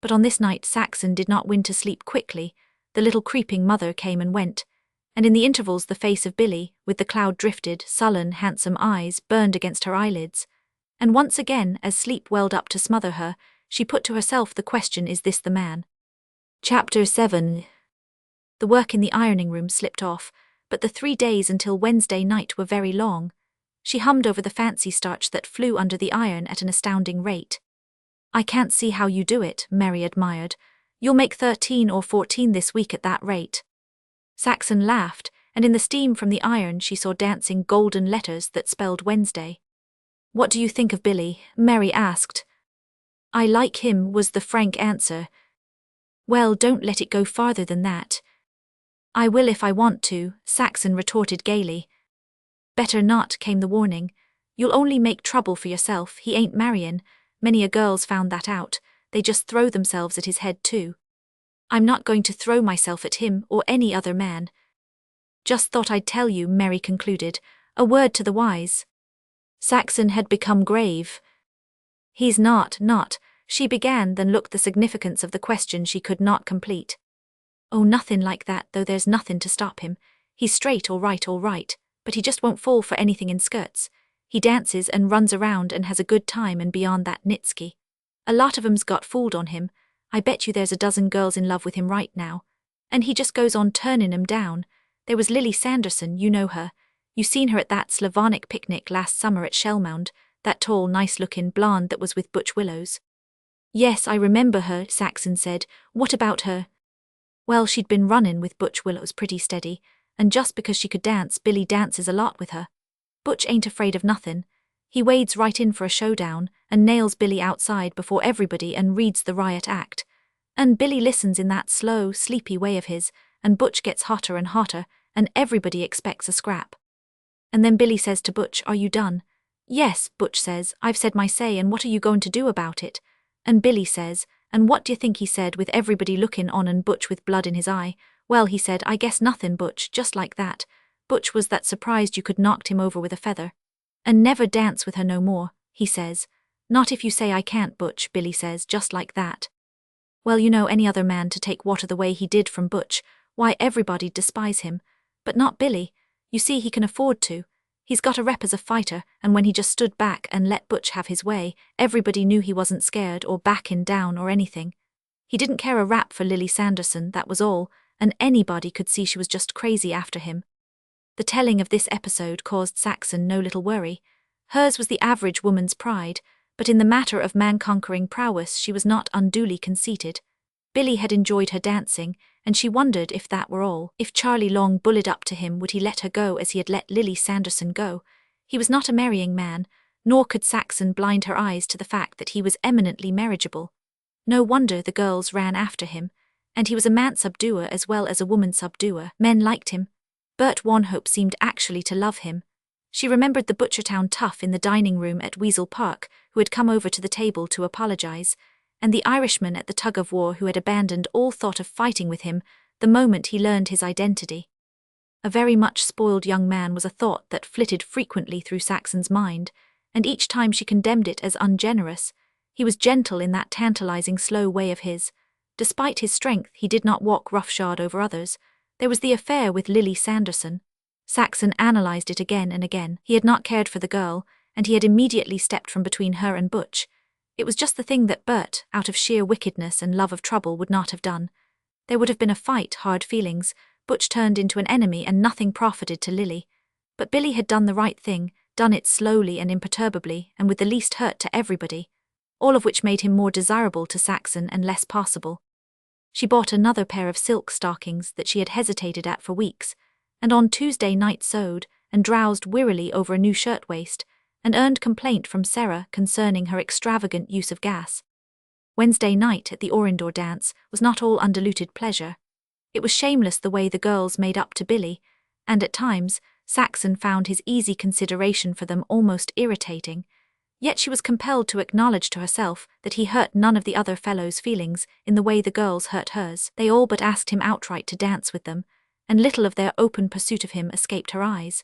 But on this night Saxon did not win to sleep quickly. The little creeping mother came and went, and in the intervals the face of Billy, with the cloud-drifted, sullen, handsome eyes, burned against her eyelids. And once again, as sleep welled up to smother her, she put to herself the question, is this the man? Chapter 7. The work in the ironing room slipped off, but the 3 days until Wednesday night were very long. She hummed over the fancy starch that flew under the iron at an astounding rate. "I can't see how you do it," Mary admired. "You'll make 13 or 14 this week at that rate." Saxon laughed, and in the steam from the iron she saw dancing golden letters that spelled Wednesday. "What do you think of Billy?" Mary asked. "I like him," was the frank answer. "Well, don't let it go farther than that." "I will if I want to," Saxon retorted gaily. "Better not," came the warning. "You'll only make trouble for yourself. He ain't marryin'. Many a girl's found that out. They just throw themselves at his head too." "I'm not going to throw myself at him or any other man." "Just thought I'd tell you," Mary concluded. "A word to the wise." Saxon had become grave. "He's not," she began, then looked the significance of the question she could not complete. "Oh, nothing like that, though there's nothing to stop him. He's straight, all right, but he just won't fall for anything in skirts. He dances and runs around and has a good time, and beyond that, nitsky. A lot of 'em's got fooled on him. I bet you there's a dozen girls in love with him right now. And he just goes on turning 'em down. There was Lily Sanderson, you know her. You seen her at that Slavonic picnic last summer at Shellmound, that tall, nice-looking blonde that was with Butch Willows." "Yes, I remember her," Saxon said. "What about her?" "Well, she'd been running with Butch Willows pretty steady, and just because she could dance, Billy dances a lot with her. Butch ain't afraid of nothing. He wades right in for a showdown, and nails Billy outside before everybody and reads the riot act. And Billy listens in that slow, sleepy way of his, and Butch gets hotter and hotter, and everybody expects a scrap. And then Billy says to Butch, 'Are you done?' 'Yes,' Butch says, 'I've said my say, and what are you going to do about it?' And Billy says, and what d'ye think he said, with everybody looking on and Butch with blood in his eye? Well, he said, 'I guess nothing, Butch,' just like that. Butch was that surprised you could knocked him over with a feather. 'And never dance with her no more,' he says. 'Not if you say I can't, Butch,' Billy says, just like that. Well, you know, any other man to take water the way he did from Butch, why, everybody'd despise him. But not Billy. You see, he can afford to. He's got a rep as a fighter, and when he just stood back and let Butch have his way, everybody knew he wasn't scared or backing down or anything. He didn't care a rap for Lily Sanderson, that was all, and anybody could see she was just crazy after him." The telling of this episode caused Saxon no little worry. Hers was the average woman's pride, but in the matter of man-conquering prowess she was not unduly conceited. Billy had enjoyed her dancing, and she wondered if that were all. If Charlie Long bullied up to him, would he let her go as he had let Lily Sanderson go? He was not a marrying man, nor could Saxon blind her eyes to the fact that he was eminently marriageable. No wonder the girls ran after him, and he was a man subduer as well as a woman subduer. Men liked him. Bert Wanhope seemed actually to love him. She remembered the Butchertown tough in the dining room at Weasel Park who had come over to the table to apologize, and the Irishman at the tug-of-war who had abandoned all thought of fighting with him the moment he learned his identity. A very much spoiled young man was a thought that flitted frequently through Saxon's mind, and each time she condemned it as ungenerous. He was gentle in that tantalizing slow way of his. Despite his strength, he did not walk roughshod over others. There was the affair with Lily Sanderson. Saxon analyzed it again and again. He had not cared for the girl, and he had immediately stepped from between her and Butch. It was just the thing that Bert, out of sheer wickedness and love of trouble, would not have done. There would have been a fight, hard feelings. Butch turned into an enemy, and nothing profited to Lily. But Billy had done the right thing, done it slowly and imperturbably, and with the least hurt to everybody, all of which made him more desirable to Saxon and less possible. She bought another pair of silk stockings that she had hesitated at for weeks, and on Tuesday night sewed and drowsed wearily over a new shirtwaist, and earned complaint from Sarah concerning her extravagant use of gas. Wednesday night at the Orindor dance was not all undiluted pleasure. It was shameless the way the girls made up to Billy, and at times Saxon found his easy consideration for them almost irritating. Yet she was compelled to acknowledge to herself that he hurt none of the other fellows' feelings in the way the girls hurt hers. They all but asked him outright to dance with them, and little of their open pursuit of him escaped her eyes.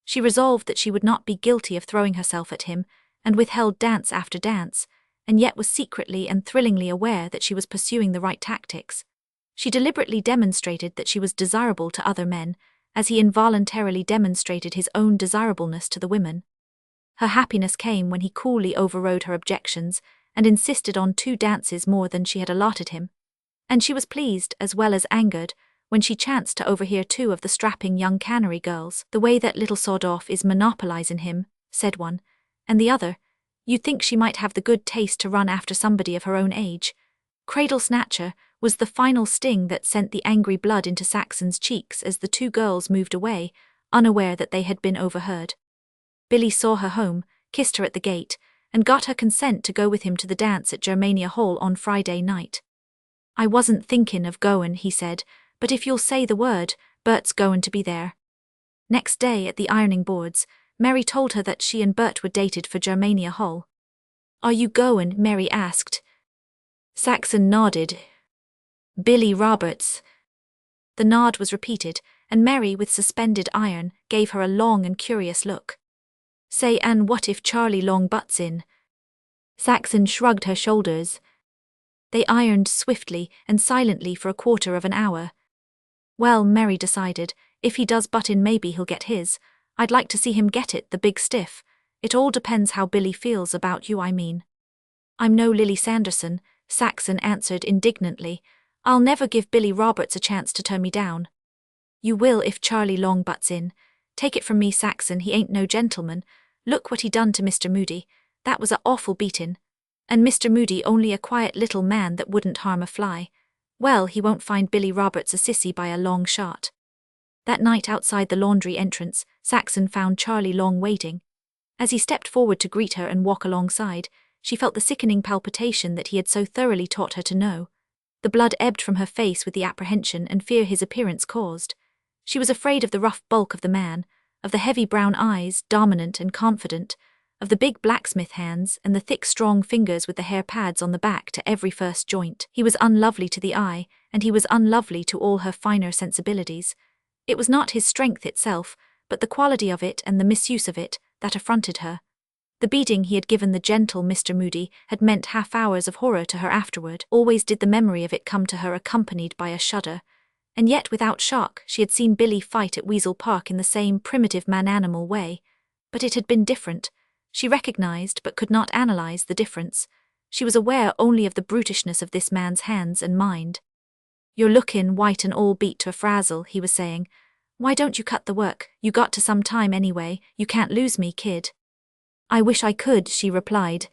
She resolved that she would not be guilty of throwing herself at him, and withheld dance after dance, and yet was secretly and thrillingly aware that she was pursuing the right tactics. She deliberately demonstrated that she was desirable to other men, as he involuntarily demonstrated his own desirableness to the women. Her happiness came when he coolly overrode her objections and insisted on 2 dances more than she had allotted him. And she was pleased, as well as angered, when she chanced to overhear 2 of the strapping young cannery girls. "The way that little sawed-off is monopolizing him," said one, and the other, "You'd think she might have the good taste to run after somebody of her own age." "Cradle snatcher" was the final sting that sent the angry blood into Saxon's cheeks as the 2 girls moved away, unaware that they had been overheard. Billy saw her home, kissed her at the gate, and got her consent to go with him to the dance at Germania Hall on Friday night. "I wasn't thinkin' of goin'," he said, "but if you'll say the word, Bert's goin' to be there." Next day at the ironing boards, Mary told her that she and Bert were dated for Germania Hall. "Are you goin'?" Mary asked. Saxon nodded. "Billy Roberts." The nod was repeated, and Mary, with suspended iron, gave her a long and curious look. "Say, and what if Charlie Long butts in?" Saxon shrugged her shoulders. They ironed swiftly and silently for a quarter of an hour. "Well," Mary decided, "if he does butt in, maybe he'll get his. I'd like to see him get it, the big stiff. It all depends how Billy feels about you, I mean." "I'm no Lily Sanderson," Saxon answered indignantly. "I'll never give Billy Roberts a chance to turn me down." "You will if Charlie Long butts in. Take it from me, Saxon, he ain't no gentleman. Look what he done to Mr. Moody. That was a awful beatin'. And Mr. Moody only a quiet little man that wouldn't harm a fly. Well, he won't find Billy Roberts a sissy by a long shot." That night outside the laundry entrance, Saxon found Charlie Long waiting. As he stepped forward to greet her and walk alongside, she felt the sickening palpitation that he had so thoroughly taught her to know. The blood ebbed from her face with the apprehension and fear his appearance caused. She was afraid of the rough bulk of the man, of the heavy brown eyes, dominant and confident, of the big blacksmith hands and the thick strong fingers with the hair pads on the back to every first joint. He was unlovely to the eye, and he was unlovely to all her finer sensibilities. It was not his strength itself, but the quality of it and the misuse of it, that affronted her. The beating he had given the gentle Mr. Moody had meant half hours of horror to her afterward. Always did the memory of it come to her accompanied by a shudder. And yet without shock she had seen Billy fight at Weasel Park in the same primitive man-animal way. But it had been different. She recognized but could not analyze the difference. She was aware only of the brutishness of this man's hands and mind. "You're lookin' white and all beat to a frazzle," he was saying. "Why don't you cut the work? You got to some time anyway. You can't lose me, kid." "I wish I could," she replied.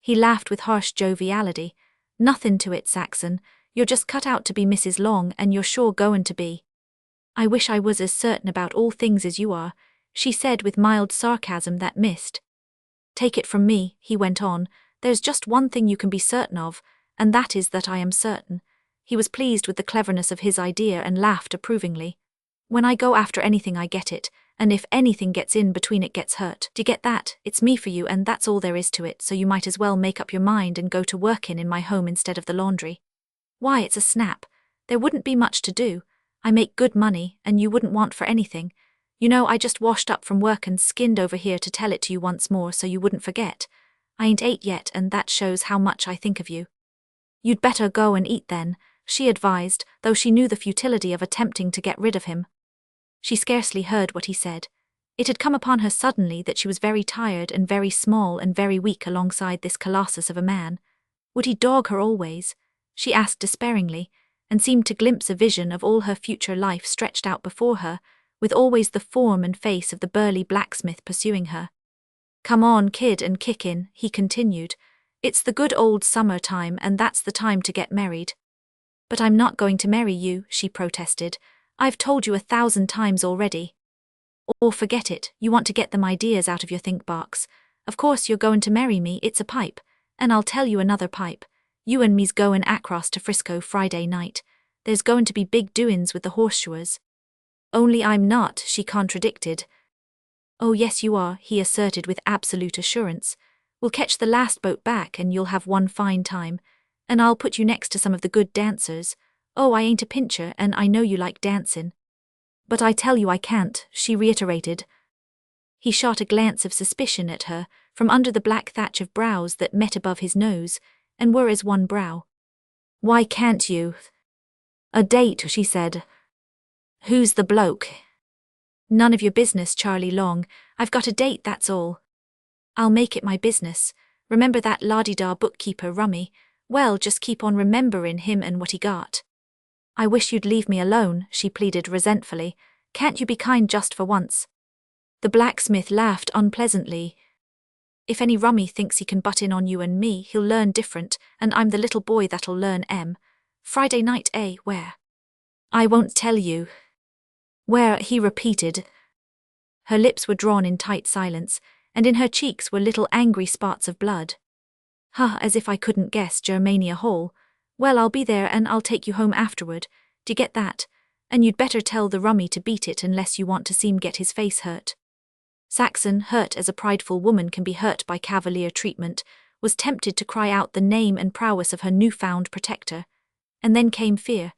He laughed with harsh joviality. "Nothin' to it, Saxon. You're just cut out to be Mrs. Long, and you're sure goin' to be." "I wish I was as certain about all things as you are," she said with mild sarcasm that missed. "Take it from me," he went on, "there's just one thing you can be certain of, and that is that I am certain." He was pleased with the cleverness of his idea and laughed approvingly. "When I go after anything I get it, and if anything gets in between it gets hurt. Do you get that? It's me for you and that's all there is to it, so you might as well make up your mind and go to work in my home instead of the laundry." "Why, it's a snap. There wouldn't be much to do. I make good money, and you wouldn't want for anything. You know, I just washed up from work and skinned over here to tell it to you once more so you wouldn't forget. I ain't ate yet, and that shows how much I think of you." "You'd better go and eat then," she advised, though she knew the futility of attempting to get rid of him. She scarcely heard what he said. It had come upon her suddenly that she was very tired and very small and very weak alongside this colossus of a man. Would he dog her always? She asked despairingly, and seemed to glimpse a vision of all her future life stretched out before her, with always the form and face of the burly blacksmith pursuing her. "Come on, kid, and kick in," he continued. "It's the good old summer time, and that's the time to get married." "But I'm not going to marry you," she protested. "I've told you 1,000 times already." "Or forget it, you want to get them ideas out of your think box. Of course you're going to marry me, it's a pipe. And I'll tell you another pipe. You and me's goin' across to Frisco Friday night. There's going to be big doin's with the horseshoers." "Only I'm not," she contradicted. "Oh yes you are," he asserted with absolute assurance. "We'll catch the last boat back and you'll have one fine time. And I'll put you next to some of the good dancers. Oh, I ain't a pincher, and I know you like dancin'." "But I tell you I can't," she reiterated. He shot a glance of suspicion at her, from under the black thatch of brows that met above his nose, and were as one brow. "Why can't you?" "A date," she said. "Who's the bloke?" "None of your business, Charlie Long. I've got a date, that's all." "I'll make it my business. Remember that la-di-da bookkeeper Rummy? Well, just keep on rememberin' him and what he got." "I wish you'd leave me alone," she pleaded resentfully. "Can't you be kind just for once?" The blacksmith laughed unpleasantly. "If any rummy thinks he can butt in on you and me, he'll learn different, and I'm the little boy that'll learn Friday night, eh? Where?" "I won't tell you." "Where?" he repeated. Her lips were drawn in tight silence, and in her cheeks were little angry spots of blood. "Huh, as if I couldn't guess, Germania Hall. Well, I'll be there and I'll take you home afterward. D'you get that? And you'd better tell the rummy to beat it unless you want to see him get his face hurt." Saxon, hurt as a prideful woman can be hurt by cavalier treatment, was tempted to cry out the name and prowess of her newfound protector. And then came fear.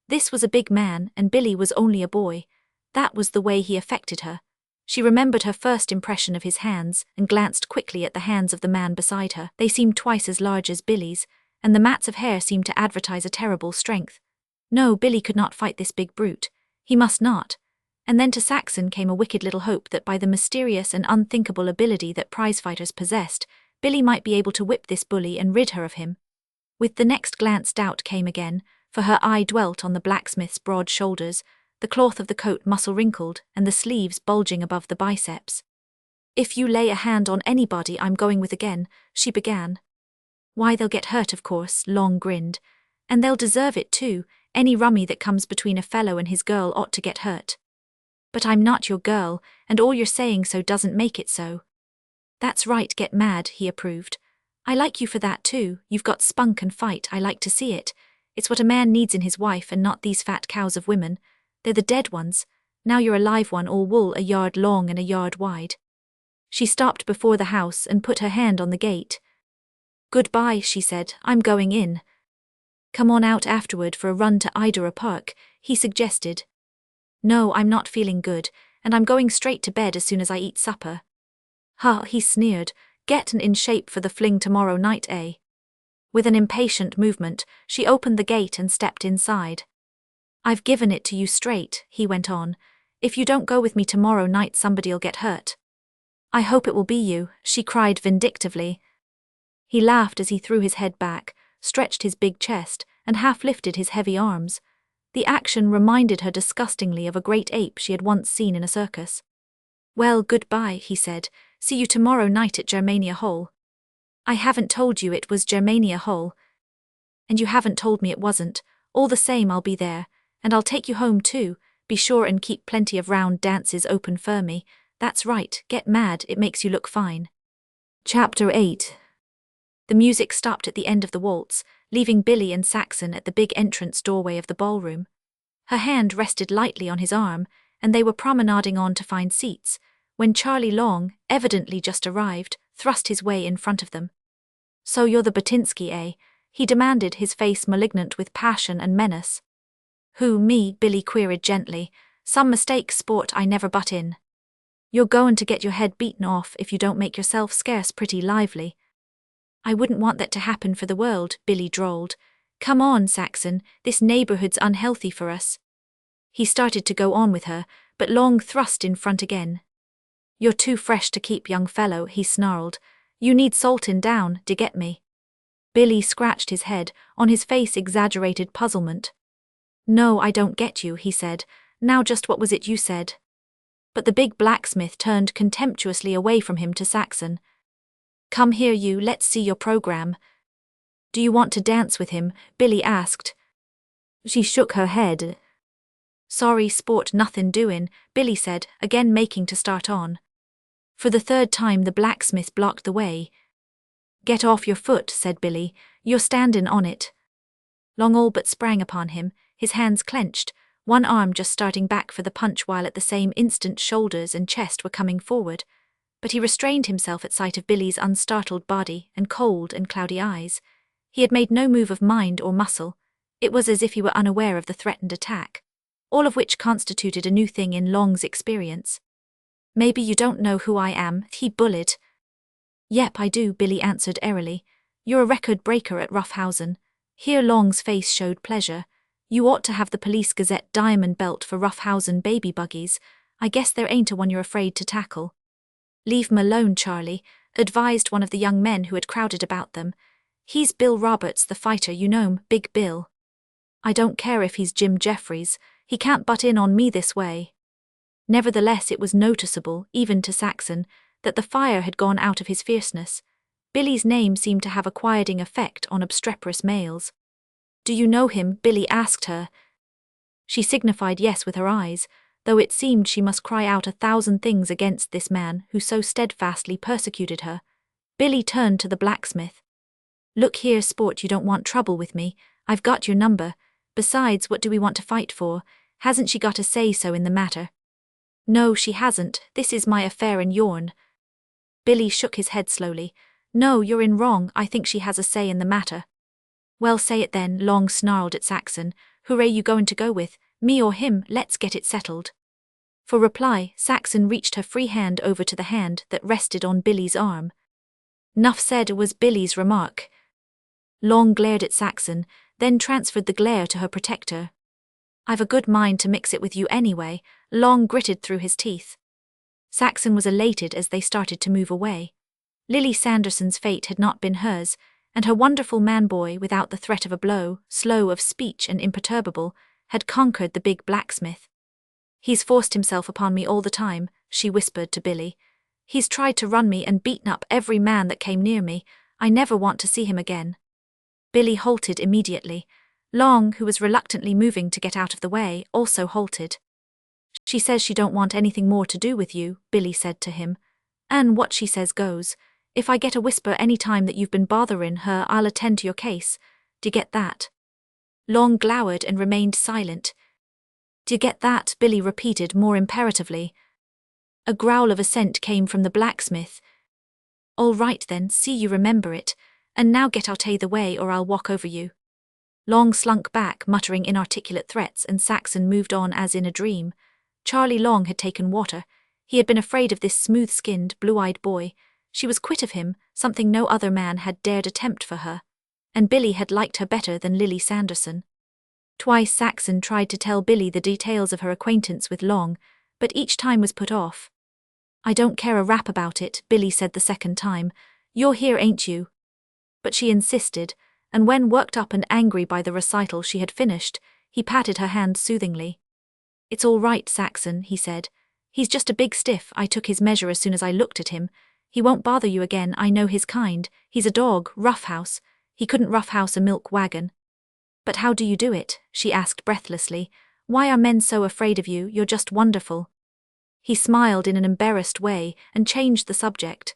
This was a big man, and Billy was only a boy. That was the way he affected her. She remembered her first impression of his hands, and glanced quickly at the hands of the man beside her. They seemed twice as large as Billy's, and the mats of hair seemed to advertise a terrible strength. No, Billy could not fight this big brute. He must not. And then to Saxon came a wicked little hope that by the mysterious and unthinkable ability that prize-fighters possessed, Billy might be able to whip this bully and rid her of him. With the next glance doubt came again, for her eye dwelt on the blacksmith's broad shoulders, the cloth of the coat muscle-wrinkled, and the sleeves bulging above the biceps. "If you lay a hand on anybody I'm going with again," she began. "Why, they'll get hurt, of course," Long grinned. "And they'll deserve it too. Any rummy that comes between a fellow and his girl ought to get hurt." "But I'm not your girl, and all you're saying so doesn't make it so." "That's right, get mad," he approved. "I like you for that too. You've got spunk and fight. I like to see it. It's what a man needs in his wife and not these fat cows of women. They're the dead ones. Now you're a live one, all wool, a yard long and a yard wide." She stopped before the house and put her hand on the gate. "Goodbye," she said. "I'm going in." "Come on out afterward for a run to Idora Park," he suggested. "No, I'm not feeling good, and I'm going straight to bed as soon as I eat supper." "Ha," he sneered. "Gettin' in shape for the fling tomorrow night, eh?" With an impatient movement, she opened the gate and stepped inside. "I've given it to you straight," he went on. "If you don't go with me tomorrow night, somebody'll get hurt." "I hope it will be you," she cried vindictively. He laughed as he threw his head back, stretched his big chest, and half lifted his heavy arms. The action reminded her disgustingly of a great ape she had once seen in a circus. "Well, goodbye," he said. "See you tomorrow night at Germania Hall." "I haven't told you it was Germania Hall." "And you haven't told me it wasn't. All the same, I'll be there. And I'll take you home too. Be sure and keep plenty of round dances open for me. That's right, get mad, it makes you look fine." Chapter 8. The music stopped at the end of the waltz, leaving Billy and Saxon at the big entrance doorway of the ballroom. Her hand rested lightly on his arm, and they were promenading on to find seats, when Charlie Long, evidently just arrived, thrust his way in front of them. "So you're the Batinsky, eh?" he demanded, his face malignant with passion and menace. "Who, me?" Billy queried gently. "Some mistake, sport, I never butt in." "You're goin' to get your head beaten off if you don't make yourself scarce pretty lively." "I wouldn't want that to happen for the world," Billy drawled. "Come on, Saxon, this neighborhood's unhealthy for us." He started to go on with her, but Long thrust in front again. "You're too fresh to keep, young fellow," he snarled. "You need saltin' down, d'ye get me?" Billy scratched his head, on his face exaggerated puzzlement. "No, I don't get you," he said. "Now just what was it you said?" But the big blacksmith turned contemptuously away from him to Saxon. "Come here you, let's see your program." "Do you want to dance with him?" Billy asked. She shook her head. "Sorry, sport, nothin' doin'," Billy said, again making to start on. For the third time the blacksmith blocked the way. "Get off your foot," said Billy. "You're standin' on it." Long all but sprang upon him, his hands clenched, one arm just starting back for the punch while at the same instant shoulders and chest were coming forward. But he restrained himself at sight of Billy's unstartled body and cold and cloudy eyes. He had made no move of mind or muscle. It was as if he were unaware of the threatened attack, all of which constituted a new thing in Long's experience. "Maybe you don't know who I am," he bullied. Yep, I do, Billy answered airily. You're a record breaker at Roughhausen. Here Long's face showed pleasure. You ought to have the Police Gazette diamond belt for Roughhausen baby buggies. I guess there ain't a one you're afraid to tackle. Leave 'em alone, Charlie, advised one of the young men who had crowded about them. He's Bill Roberts, the fighter, you know'm, Big Bill. I don't care if he's Jim Jeffries, he can't butt in on me this way. Nevertheless, it was noticeable, even to Saxon, that the fire had gone out of his fierceness. Billy's name seemed to have a quieting effect on obstreperous males. Do you know him? Billy asked her. She signified yes with her eyes, though it seemed she must cry out 1,000 things against this man who so steadfastly persecuted her. Billy turned to the blacksmith. Look here, sport, you don't want trouble with me. I've got your number. Besides, what do we want to fight for? Hasn't she got a say-so in the matter? No, she hasn't. This is my affair and yourn. Billy shook his head slowly. No, you're in wrong. I think she has a say in the matter. Well, say it then, Long snarled at Saxon. Who're you going to go with, me or him? Let's get it settled. For reply, Saxon reached her free hand over to the hand that rested on Billy's arm. Nuff said, was Billy's remark. Long glared at Saxon, then transferred the glare to her protector. I've a good mind to mix it with you anyway, Long gritted through his teeth. Saxon was elated as they started to move away. Lily Sanderson's fate had not been hers, and her wonderful man-boy, without the threat of a blow, slow of speech and imperturbable, had conquered the big blacksmith. He's forced himself upon me all the time, she whispered to Billy. He's tried to run me and beaten up every man that came near me. I never want to see him again. Billy halted immediately. Long, who was reluctantly moving to get out of the way, also halted. She says she don't want anything more to do with you, Billy said to him. And what she says goes. If I get a whisper any time that you've been bothering her, I'll attend to your case. D'you get that? Long glowered and remained silent. D'you get that? Billy repeated more imperatively. A growl of assent came from the blacksmith. All right then, see you remember it. And now get out the way or I'll walk over you. Long slunk back, muttering inarticulate threats, and Saxon moved on as in a dream. Charlie Long had taken water. He had been afraid of this smooth-skinned, blue-eyed boy. She was quit of him, something no other man had dared attempt for her. And Billy had liked her better than Lily Sanderson. Twice Saxon tried to tell Billy the details of her acquaintance with Long, but each time was put off. I don't care a rap about it, Billy said the second time. You're here, ain't you? But she insisted, and when worked up and angry by the recital she had finished, he patted her hand soothingly. It's all right, Saxon, he said. He's just a big stiff. I took his measure as soon as I looked at him. He won't bother you again, I know his kind. He's a dog, roughhouse. He couldn't roughhouse a milk wagon. But how do you do it? She asked breathlessly. Why are men so afraid of you? You're just wonderful. He smiled in an embarrassed way and changed the subject.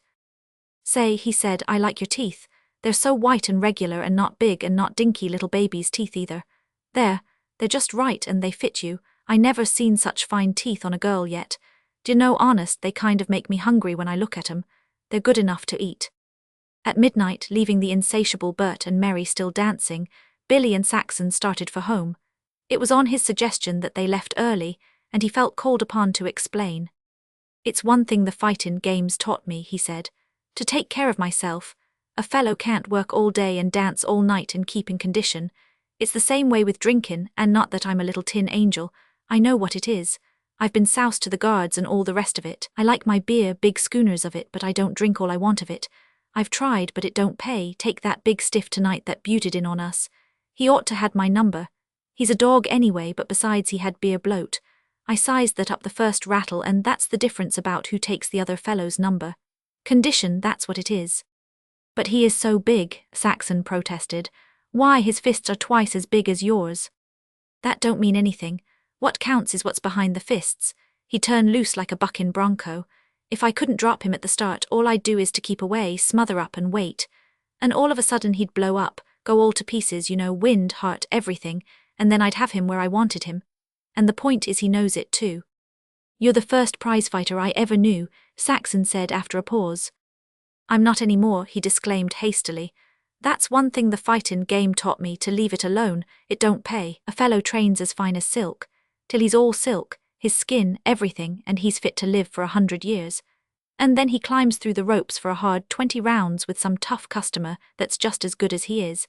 Say, he said, I like your teeth. They're so white and regular and not big and not dinky little baby's teeth either. They're just right and they fit you. I never seen such fine teeth on a girl yet. D'you know, honest, they kind of make me hungry when I look at 'em. They're good enough to eat. At midnight, leaving the insatiable Bert and Mary still dancing, Billy and Saxon started for home. It was on his suggestion that they left early, and he felt called upon to explain. It's one thing the fightin' games taught me, he said. To take care of myself. A fellow can't work all day and dance all night and keep in condition. It's the same way with drinkin', and not that I'm a little tin angel. I know what it is. I've been soused to the guards and all the rest of it. I like my beer, big schooners of it, but I don't drink all I want of it. I've tried, but it don't pay. Take that big stiff tonight that buted in on us. He ought to had my number. He's a dog anyway, but besides he had beer bloat. I sized that up the first rattle, and that's the difference about who takes the other fellow's number. Condition, that's what it is. But he is so big, Saxon protested. Why, his fists are twice as big as yours. That don't mean anything. What counts is what's behind the fists. He'd turn loose like a bucking bronco. If I couldn't drop him at the start, all I'd do is to keep away, smother up and wait. And all of a sudden he'd blow up, go all to pieces, you know, wind, heart, everything, and then I'd have him where I wanted him. And the point is he knows it too. You're the first prizefighter I ever knew, Saxon said after a pause. I'm not any more, he disclaimed hastily. That's one thing the fightin' game taught me, to leave it alone. It don't pay. A fellow trains as fine as silk, till he's all silk, his skin, everything, and he's fit to live for 100 years. And then he climbs through the ropes for a hard 20 rounds with some tough customer that's just as good as he is.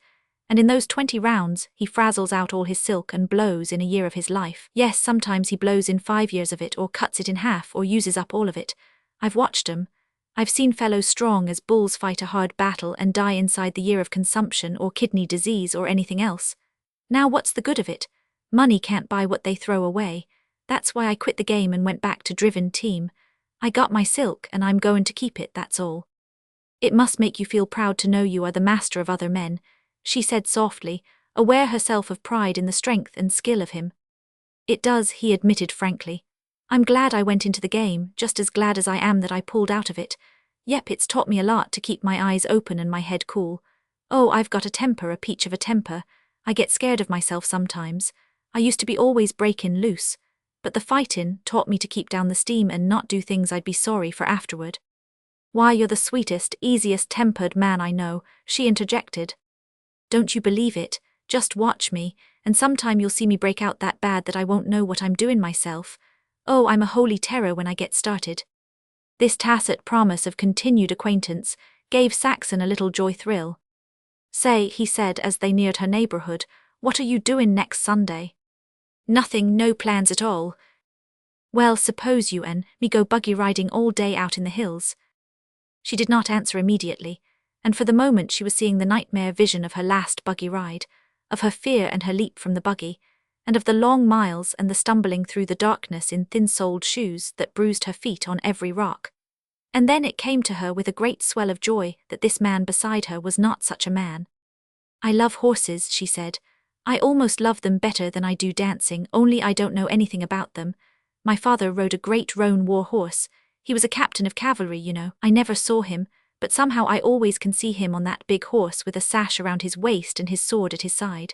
And in those 20 rounds, he frazzles out all his silk and blows in a year of his life. Yes, sometimes he blows in 5 years of it, or cuts it in half, or uses up all of it. I've watched 'em. I've seen fellows strong as bulls fight a hard battle and die inside the year of consumption or kidney disease or anything else. Now what's the good of it? Money can't buy what they throw away. That's why I quit the game and went back to driven team. I got my silk and I'm going to keep it, that's all. It must make you feel proud to know you are the master of other men, she said softly, aware herself of pride in the strength and skill of him. It does, he admitted frankly. I'm glad I went into the game, just as glad as I am that I pulled out of it. Yep, it's taught me a lot to keep my eyes open and my head cool. Oh, I've got a temper, a peach of a temper. I get scared of myself sometimes. I used to be always breaking loose. But the fightin' taught me to keep down the steam and not do things I'd be sorry for afterward. Why, you're the sweetest, easiest-tempered man I know, she interjected. Don't you believe it? Just watch me, and sometime you'll see me break out that bad that I won't know what I'm doing myself. Oh, I'm a holy terror when I get started. This tacit promise of continued acquaintance gave Saxon a little joy thrill. Say, he said as they neared her neighborhood, what are you doing next Sunday? Nothing, no plans at all. Well, suppose you and me go buggy riding all day out in the hills. She did not answer immediately, and for the moment she was seeing the nightmare vision of her last buggy ride, of her fear and her leap from the buggy, and of the long miles and the stumbling through the darkness in thin-soled shoes that bruised her feet on every rock. And then it came to her with a great swell of joy that this man beside her was not such a man. I love horses, she said. I almost love them better than I do dancing, only I don't know anything about them. My father rode a great roan war horse. He was a captain of cavalry, you know. I never saw him, but somehow I always can see him on that big horse with a sash around his waist and his sword at his side.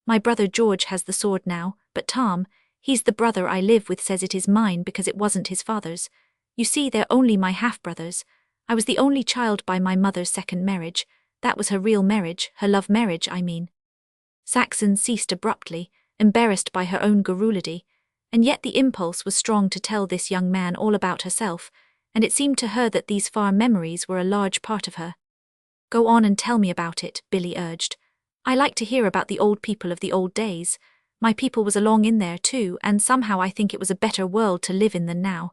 My brother George has the sword now, but Tom, he's the brother I live with, says it is mine because it wasn't his father's. You see, they're only my half-brothers. I was the only child by my mother's second marriage. That was her real marriage, her love marriage, I mean. Saxon ceased abruptly, embarrassed by her own garrulity, and yet the impulse was strong to tell this young man all about herself, and it seemed to her that these far memories were a large part of her. Go on and tell me about it, Billy urged. I like to hear about the old people of the old days. My people was along in there too, and somehow I think it was a better world to live in than now.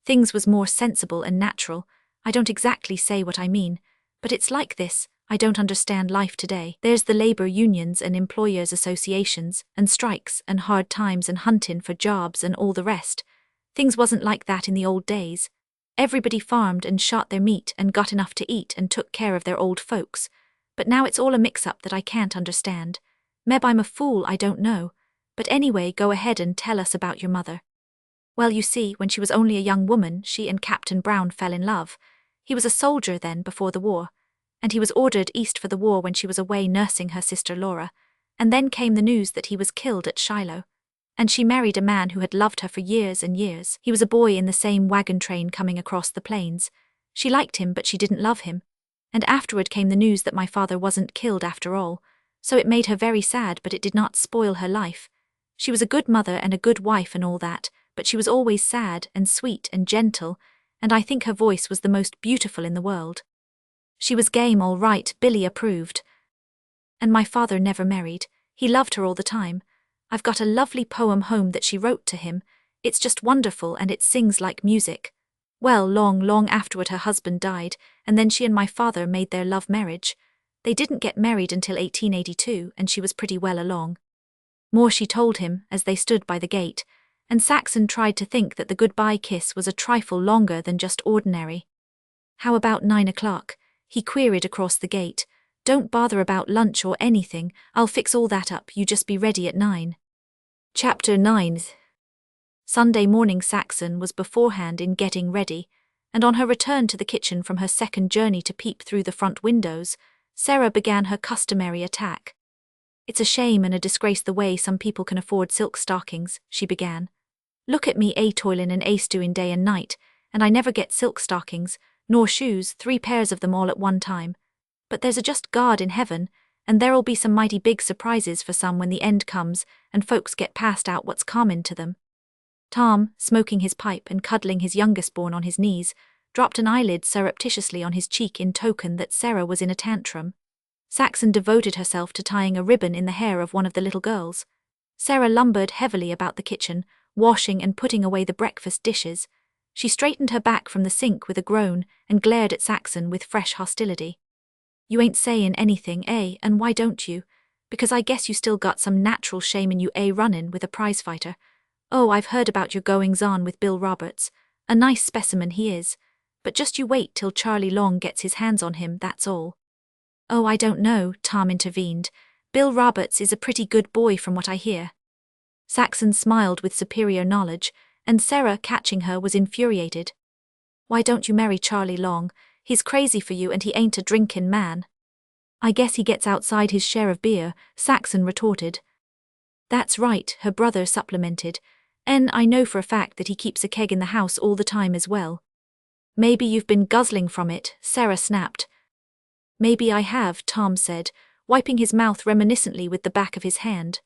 Things was more sensible and natural. I don't exactly say what I mean, but it's like this. I don't understand life today. There's the labor unions and employers associations, and strikes, and hard times and hunting for jobs and all the rest. Things wasn't like that in the old days. Everybody farmed and shot their meat and got enough to eat and took care of their old folks. But now it's all a mix-up that I can't understand. Meb, I'm a fool, I don't know. But anyway, go ahead and tell us about your mother. Well, you see, when she was only a young woman, she and Captain Brown fell in love. He was a soldier then, before the war. And he was ordered east for the war when she was away nursing her sister Laura, and then came the news that he was killed at Shiloh. And she married a man who had loved her for years and years. He was a boy in the same wagon train coming across the plains. She liked him, but she didn't love him. And afterward came the news that my father wasn't killed after all, so it made her very sad, but it did not spoil her life. She was a good mother and a good wife and all that, but she was always sad and sweet and gentle, and I think her voice was the most beautiful in the world. She was game all right, Billy approved. And my father never married. He loved her all the time. I've got a lovely poem home that she wrote to him. It's just wonderful and it sings like music. Well, long afterward her husband died, and then she and my father made their love marriage. They didn't get married until 1882, and she was pretty well along. More she told him as they stood by the gate, and Saxon tried to think that the goodbye kiss was a trifle longer than just ordinary. How about 9 o'clock? He queried across the gate. Don't bother about lunch or anything, I'll fix all that up, you just be ready at 9. Chapter 9. Sunday morning Saxon was beforehand in getting ready, and on her return to the kitchen from her second journey to peep through the front windows, Sarah began her customary attack. It's a shame and a disgrace the way some people can afford silk stockings, she began. Look at me toilin' and stewing day and night, and I never get silk stockings, nor shoes, 3 pairs of them all at one time. But there's a just God in heaven, and there'll be some mighty big surprises for some when the end comes and folks get passed out what's common to them. Tom, smoking his pipe and cuddling his youngest born on his knees, dropped an eyelid surreptitiously on his cheek in token that Sarah was in a tantrum. Saxon devoted herself to tying a ribbon in the hair of one of the little girls. Sarah lumbered heavily about the kitchen, washing and putting away the breakfast dishes. She straightened her back from the sink with a groan and glared at Saxon with fresh hostility. "You ain't sayin' anything, eh, and why don't you? Because I guess you still got some natural shame in you, runnin' with a prizefighter. Oh, I've heard about your goings-on with Bill Roberts. A nice specimen he is. But just you wait till Charlie Long gets his hands on him, that's all." "Oh, I don't know," Tom intervened. "Bill Roberts is a pretty good boy from what I hear." Saxon smiled with superior knowledge, and Sarah, catching her, was infuriated. "Why don't you marry Charlie Long? He's crazy for you and he ain't a drinkin' man." "I guess he gets outside his share of beer," Saxon retorted. "That's right," her brother supplemented. "And I know for a fact that he keeps a keg in the house all the time as well." "Maybe you've been guzzling from it," Sarah snapped. "Maybe I have," Tom said, wiping his mouth reminiscently with the back of his hand.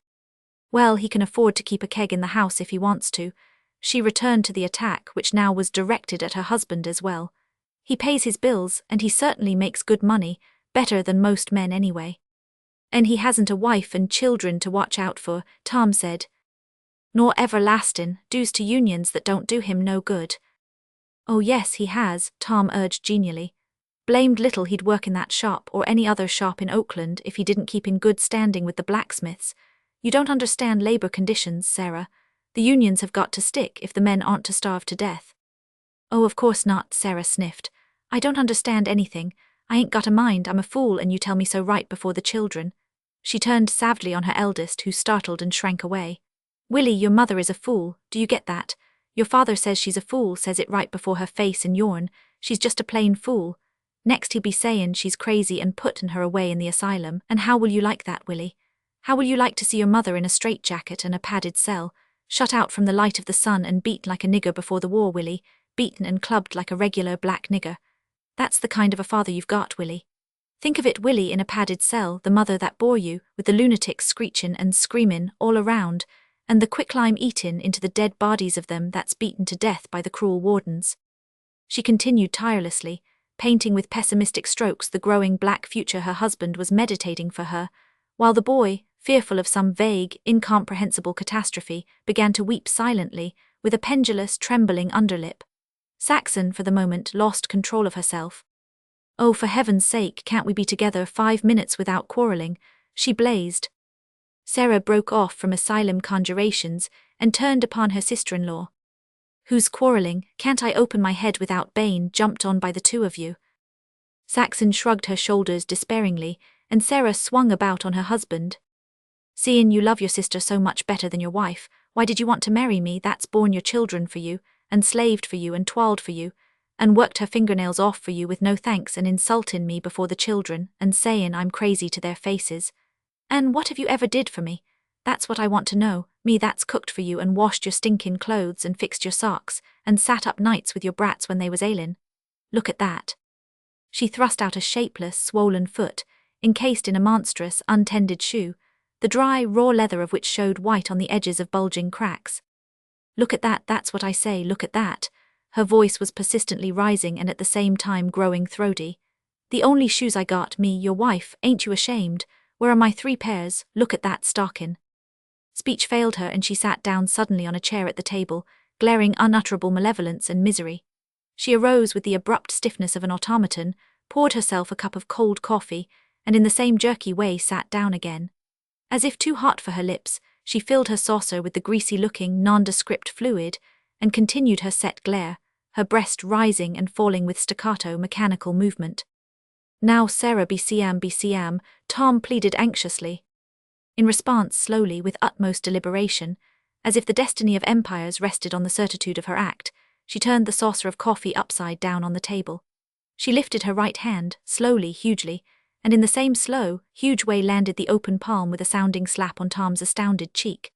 "Well, he can afford to keep a keg in the house if he wants to." She returned to the attack, which now was directed at her husband as well. "He pays his bills, and he certainly makes good money, better than most men anyway." "And he hasn't a wife and children to watch out for," Tom said. "Nor everlastin' dues to unions that don't do him no good." "Oh yes, he has," Tom urged genially. "Blamed little he'd work in that shop or any other shop in Oakland if he didn't keep in good standing with the blacksmiths. You don't understand labor conditions, Sarah. The unions have got to stick if the men aren't to starve to death." "Oh, of course not," Sarah sniffed. "I don't understand anything. I ain't got a mind, I'm a fool, and you tell me so right before the children." She turned savagely on her eldest, who startled and shrank away. "Willie, your mother is a fool, do you get that? Your father says she's a fool, says it right before her face and yourn. She's just a plain fool. Next he'll be sayin' she's crazy and puttin' her away in the asylum, and how will you like that, Willie? How will you like to see your mother in a straitjacket and a padded cell, shut out from the light of the sun and beat like a nigger before the war, Willie, beaten and clubbed like a regular black nigger? That's the kind of a father you've got, Willie. Think of it, Willie, in a padded cell, the mother that bore you, with the lunatics screechin' and screamin' all around, and the quicklime eatin' into the dead bodies of them that's beaten to death by the cruel wardens." She continued tirelessly, painting with pessimistic strokes the growing black future her husband was meditating for her, while the boy, fearful of some vague, incomprehensible catastrophe, began to weep silently, with a pendulous, trembling underlip. Saxon, for the moment, lost control of herself. "Oh, for heaven's sake, can't we be together 5 minutes without quarreling?" she blazed. Sarah broke off from asylum conjurations and turned upon her sister-in-law. "Who's quarreling? Can't I open my head without bane jumped on by the two of you?" Saxon shrugged her shoulders despairingly, and Sarah swung about on her husband. "Seein' you love your sister so much better than your wife, why did you want to marry me that's borne your children for you, and slaved for you and twirled for you, and worked her fingernails off for you with no thanks and insultin' me before the children, and sayin' I'm crazy to their faces? And what have you ever did for me? That's what I want to know, me that's cooked for you and washed your stinkin' clothes and fixed your socks, and sat up nights with your brats when they was ailin'. Look at that." She thrust out a shapeless, swollen foot, encased in a monstrous, untended shoe, the dry, raw leather of which showed white on the edges of bulging cracks. "Look at that, that's what I say, look at that." Her voice was persistently rising and at the same time growing throaty. "The only shoes I got, me, your wife, ain't you ashamed? Where are my 3 pairs? Look at that stockin'." Speech failed her and she sat down suddenly on a chair at the table, glaring unutterable malevolence and misery. She arose with the abrupt stiffness of an automaton, poured herself a cup of cold coffee, and in the same jerky way sat down again. As if too hot for her lips, she filled her saucer with the greasy-looking, nondescript fluid, and continued her set glare, her breast rising and falling with staccato mechanical movement. "Now, Sarah, be Siam," Tom pleaded anxiously. In response, slowly, with utmost deliberation, as if the destiny of empires rested on the certitude of her act, she turned the saucer of coffee upside down on the table. She lifted her right hand, slowly, hugely, and in the same slow, huge way landed the open palm with a sounding slap on Tom's astounded cheek.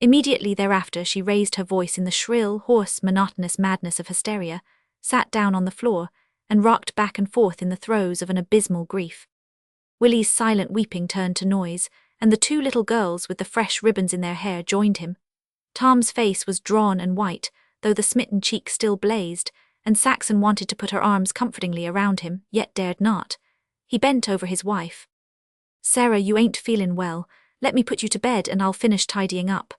Immediately thereafter she raised her voice in the shrill, hoarse, monotonous madness of hysteria, sat down on the floor, and rocked back and forth in the throes of an abysmal grief. Willie's silent weeping turned to noise, and the 2 little girls with the fresh ribbons in their hair joined him. Tom's face was drawn and white, though the smitten cheek still blazed, and Saxon wanted to put her arms comfortingly around him, yet dared not. He bent over his wife. "Sarah, you ain't feelin' well. Let me put you to bed and I'll finish tidying up."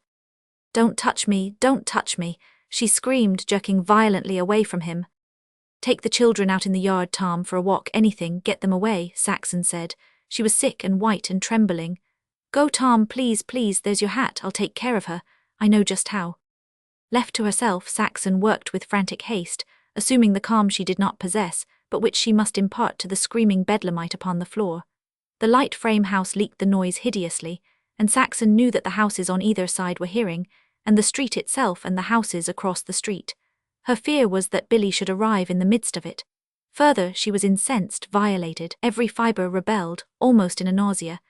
"Don't touch me, don't touch me," she screamed, jerking violently away from him. "Take the children out in the yard, Tom, for a walk, anything, get them away," Saxon said. She was sick and white and trembling. "Go, Tom, please, please, there's your hat, I'll take care of her. I know just how." Left to herself, Saxon worked with frantic haste, assuming the calm she did not possess, but which she must impart to the screaming bedlamite upon the floor. The light frame house leaked the noise hideously, and Saxon knew that the houses on either side were hearing, and the street itself and the houses across the street. Her fear was that Billy should arrive in the midst of it. Further, she was incensed, violated, every fibre rebelled, almost in a nausea,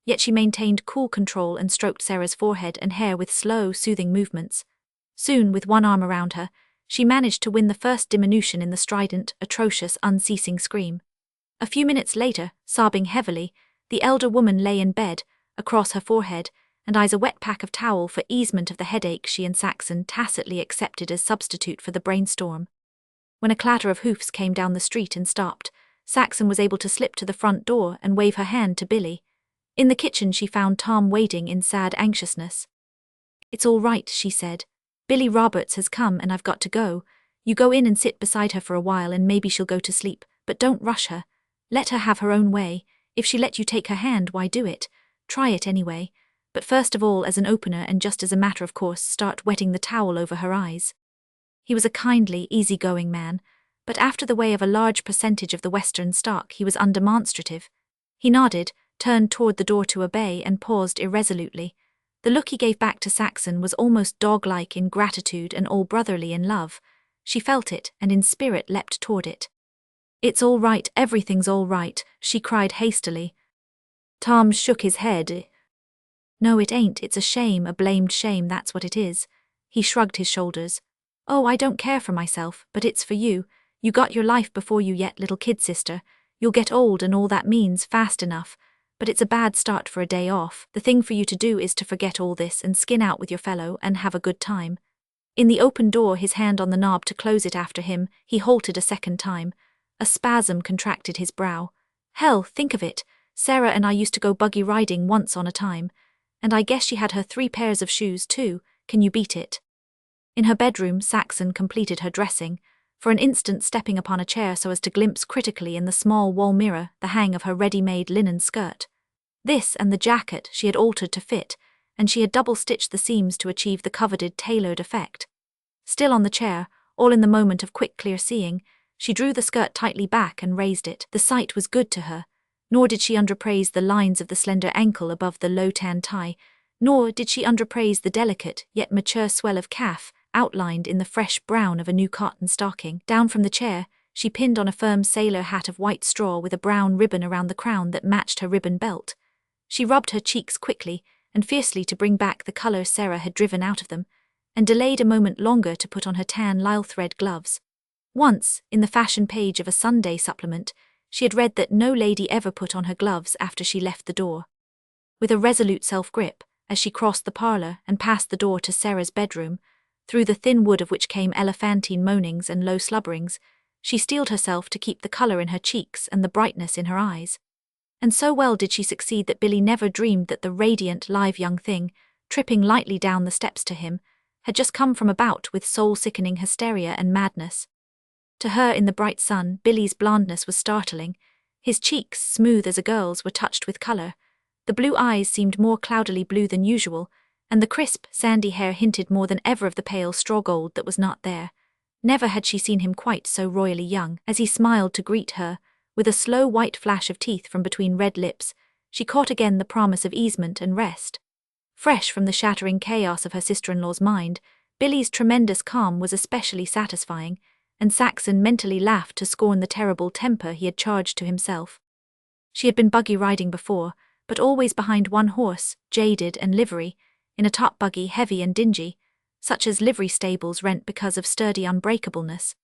yet she maintained cool control and stroked Sarah's forehead and hair with slow, soothing movements. Soon, with one arm around her, she managed to win the first diminution in the strident, atrocious, unceasing scream. A few minutes later, sobbing heavily, the elder woman lay in bed, across her forehead, and eyes a wet pack of towel for easement of the headache she and Saxon tacitly accepted as substitute for the brainstorm. When a clatter of hoofs came down the street and stopped, Saxon was able to slip to the front door and wave her hand to Billy. In the kitchen she found Tom waiting in sad anxiousness. "It's all right," she said. "Billy Roberts has come and I've got to go. You go in and sit beside her for a while and maybe she'll go to sleep, but don't rush her. Let her have her own way. If she let you take her hand, why do it? Try it anyway. But first of all, as an opener and just as a matter of course, start wetting the towel over her eyes." He was a kindly, easy-going man, but after the way of a large percentage of the Western stock, he was undemonstrative. He nodded, turned toward the door to obey, and paused irresolutely. The look he gave back to Saxon was almost dog-like in gratitude and all-brotherly in love. She felt it, and in spirit leapt toward it. "It's all right, everything's all right," she cried hastily. Tom shook his head. "No, it ain't, it's a shame, a blamed shame, that's what it is." He shrugged his shoulders. "Oh, I don't care for myself, but it's for you. You got your life before you yet, little kid sister. You'll get old and all that means fast enough. But it's a bad start for a day off. The thing for you to do is to forget all this and skin out with your fellow and have a good time." In the open door, his hand on the knob to close it after him, he halted a second time. A spasm contracted his brow. "Hell, think of it. Sarah and I used to go buggy riding once on a time. And I guess she had her 3 pairs of shoes too. Can you beat it?" In her bedroom, Saxon completed her dressing, for an instant stepping upon a chair so as to glimpse critically in the small wall mirror the hang of her ready-made linen skirt. This and the jacket she had altered to fit, and she had double-stitched the seams to achieve the coveted tailored effect. Still on the chair, all in the moment of quick clear seeing, she drew the skirt tightly back and raised it. The sight was good to her, nor did she underpraise the lines of the slender ankle above the low tan tie, nor did she underpraise the delicate yet mature swell of calf, outlined in the fresh brown of a new cotton stocking. Down from the chair, she pinned on a firm sailor hat of white straw with a brown ribbon around the crown that matched her ribbon belt. She rubbed her cheeks quickly and fiercely to bring back the color Sarah had driven out of them, and delayed a moment longer to put on her tan lisle thread gloves. Once, in the fashion page of a Sunday supplement, she had read that no lady ever put on her gloves after she left the door. With a resolute self-grip, as she crossed the parlor and passed the door to Sarah's bedroom, through the thin wood of which came elephantine moanings and low slubberings, she steeled herself to keep the color in her cheeks and the brightness in her eyes. And so well did she succeed that Billy never dreamed that the radiant, live young thing, tripping lightly down the steps to him, had just come from a bout with soul-sickening hysteria and madness. To her, in the bright sun, Billy's blondness was startling. His cheeks, smooth as a girl's, were touched with color. The blue eyes seemed more cloudily blue than usual, and the crisp, sandy hair hinted more than ever of the pale straw gold that was not there. Never had she seen him quite so royally young. As he smiled to greet her, with a slow white flash of teeth from between red lips, she caught again the promise of easement and rest. Fresh from the shattering chaos of her sister-in-law's mind, Billy's tremendous calm was especially satisfying, and Saxon mentally laughed to scorn the terrible temper he had charged to himself. She had been buggy riding before, but always behind one horse, jaded and livery, in a top buggy heavy and dingy, such as livery stables rent because of sturdy unbreakableness.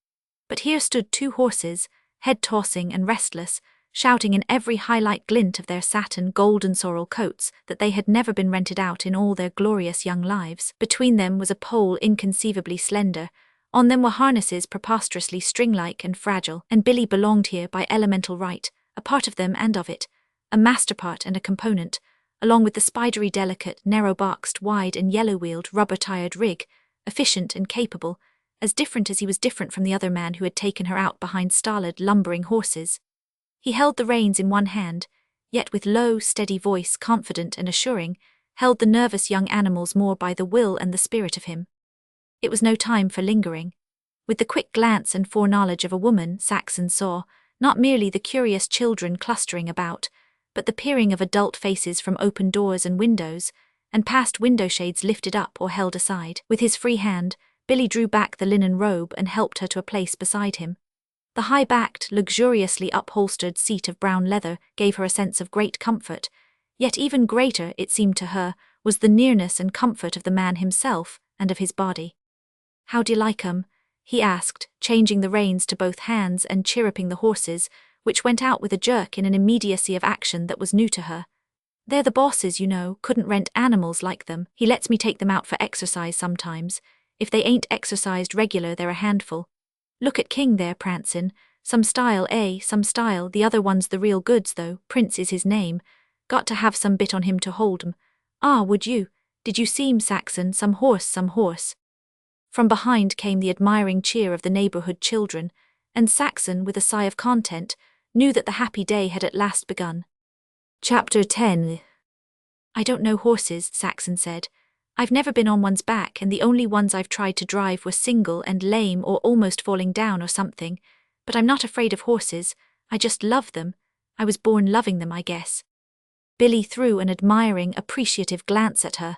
But here stood 2 horses, head-tossing and restless, shouting in every highlight glint of their satin golden sorrel coats that they had never been rented out in all their glorious young lives. Between them was a pole inconceivably slender, On them were harnesses preposterously string-like and fragile, and Billy belonged here by elemental right, a part of them and of it, a master part and a component, along with the spidery delicate, narrow-boxed, wide and yellow-wheeled, rubber-tired rig, efficient and capable, as different as he was different from the other man who had taken her out behind stolid, lumbering horses. He held the reins in one hand, yet with low, steady voice, confident and assuring, held the nervous young animals more by the will and the spirit of him. It was no time for lingering. With the quick glance and foreknowledge of a woman, Saxon saw, not merely the curious children clustering about, but the peering of adult faces from open doors and windows, and past window shades lifted up or held aside. With his free hand, Billy drew back the linen robe and helped her to a place beside him. The high-backed, luxuriously upholstered seat of brown leather gave her a sense of great comfort, yet even greater, it seemed to her, was the nearness and comfort of the man himself and of his body. "How do you like 'em?" he asked, changing the reins to both hands and chirruping the horses, which went out with a jerk in an immediacy of action that was new to her. "They're the bosses, you know, couldn't rent animals like them. He lets me take them out for exercise sometimes. If they ain't exercised regular, they're a handful. Look at King there prancin'. Some style, some style. The other one's the real goods, though. Prince is his name. Got to have some bit on him to hold 'em. Ah, would you? Did you see 'em, Saxon? Some horse, some horse." From behind came the admiring cheer of the neighborhood children, and Saxon, with a sigh of content, knew that the happy day had at last begun. Chapter 10. "I don't know horses," Saxon said. "I've never been on one's back, and the only ones I've tried to drive were single and lame or almost falling down or something. But I'm not afraid of horses. I just love them. I was born loving them, I guess." Billy threw an admiring, appreciative glance at her.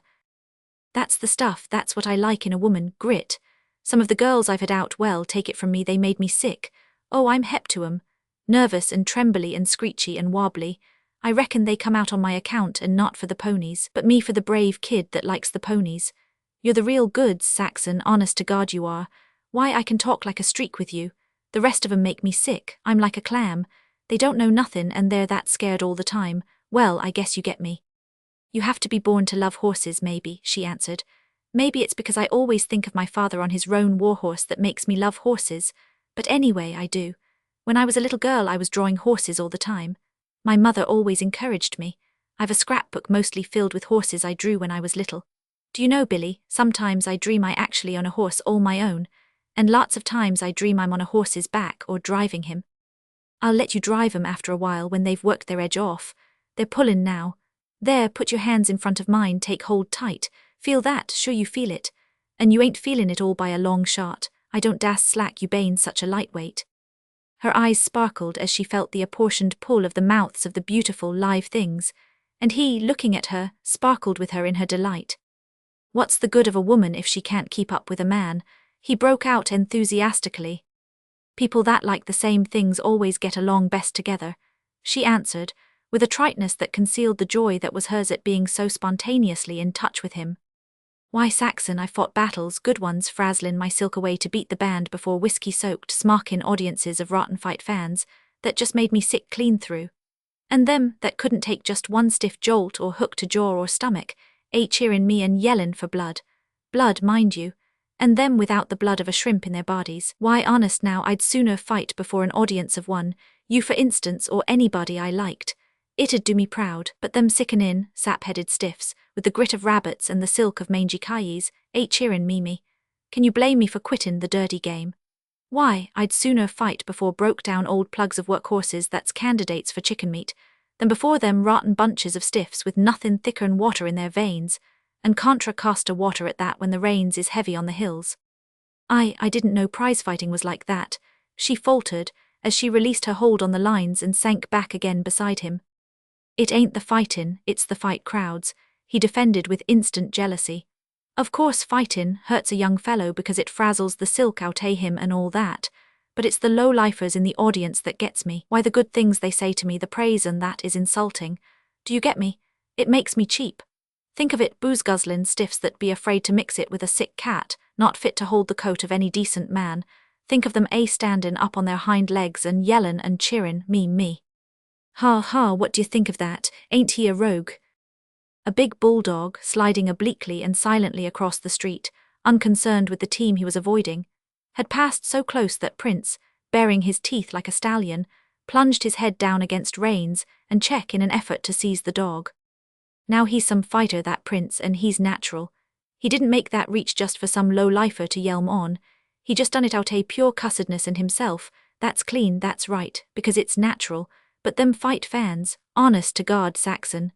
"That's the stuff, that's what I like in a woman, grit. Some of the girls I've had out, well, take it from me, they made me sick. Oh, I'm hep to 'em. Nervous and trembly and screechy and wobbly. I reckon they come out on my account and not for the ponies, but me for the brave kid that likes the ponies. You're the real goods, Saxon, honest to God you are. Why, I can talk like a streak with you. The rest of 'em make me sick, I'm like a clam. They don't know nothin' and they're that scared all the time. Well, I guess you get me." "You have to be born to love horses, maybe," she answered. "Maybe it's because I always think of my father on his roan warhorse that makes me love horses. But anyway, I do. When I was a little girl I was drawing horses all the time. My mother always encouraged me. I've a scrapbook mostly filled with horses I drew when I was little. Do you know, Billy, sometimes I dream I actually on a horse all my own, and lots of times I dream I'm on a horse's back or driving him. I'll let you drive 'em after a while when they've worked their edge off. They're pullin' now. There, put your hands in front of mine, take hold tight. Feel that, sure you feel it. And you ain't feelin' it all by a long shot. I don't dast slack you bane such a lightweight." Her eyes sparkled as she felt the apportioned pull of the mouths of the beautiful, live things, and he, looking at her, sparkled with her in her delight. "What's the good of a woman if she can't keep up with a man?" he broke out enthusiastically. "People that like the same things always get along best together," she answered, with a triteness that concealed the joy that was hers at being so spontaneously in touch with him. "Why, Saxon, I fought battles, good ones, frazzlin' my silk away to beat the band before whiskey-soaked, smarkin' audiences of rotten fight fans, that just made me sick clean through. And them that couldn't take just one stiff jolt or hook to jaw or stomach, cheerin' me and yellin' for blood. Blood, mind you. And them without the blood of a shrimp in their bodies. Why, honest now, I'd sooner fight before an audience of one, you for instance, or anybody I liked. It'd do me proud, but them sickenin', sap-headed stiffs, with the grit of rabbits and the silk of mangy cayes, cheerin' me. Can you blame me for quittin' the dirty game? Why, I'd sooner fight before broke-down old plugs of workhorses that's candidates for chicken meat, than before them rotten bunches of stiffs with nothin' thicker'n water in their veins, and Contra Costa water at that when the rains is heavy on the hills. I didn't know prize-fighting was like that," she faltered, as she released her hold on the lines and sank back again beside him. "It ain't the fightin', it's the fight crowds," he defended with instant jealousy. "Of course fightin' hurts a young fellow because it frazzles the silk out him and all that, but it's the low-lifers in the audience that gets me. Why, the good things they say to me, the praise and that is insulting. Do you get me? It makes me cheap. Think of it, booze-guzzlin' stiffs that be afraid to mix it with a sick cat, not fit to hold the coat of any decent man. Think of them standin' up on their hind legs and yellin' and cheerin' me. Ha ha, what do you think of that? Ain't he a rogue?" A big bulldog, sliding obliquely and silently across the street, unconcerned with the team he was avoiding, had passed so close that Prince, baring his teeth like a stallion, plunged his head down against reins and check in an effort to seize the dog. Now he's some fighter, that Prince, and he's natural. He didn't make that reach just for some low-lifer to yelm on. He just done it out a pure cussedness in himself. That's clean, that's right, because it's natural. But them fight fans, honest to God, Saxon.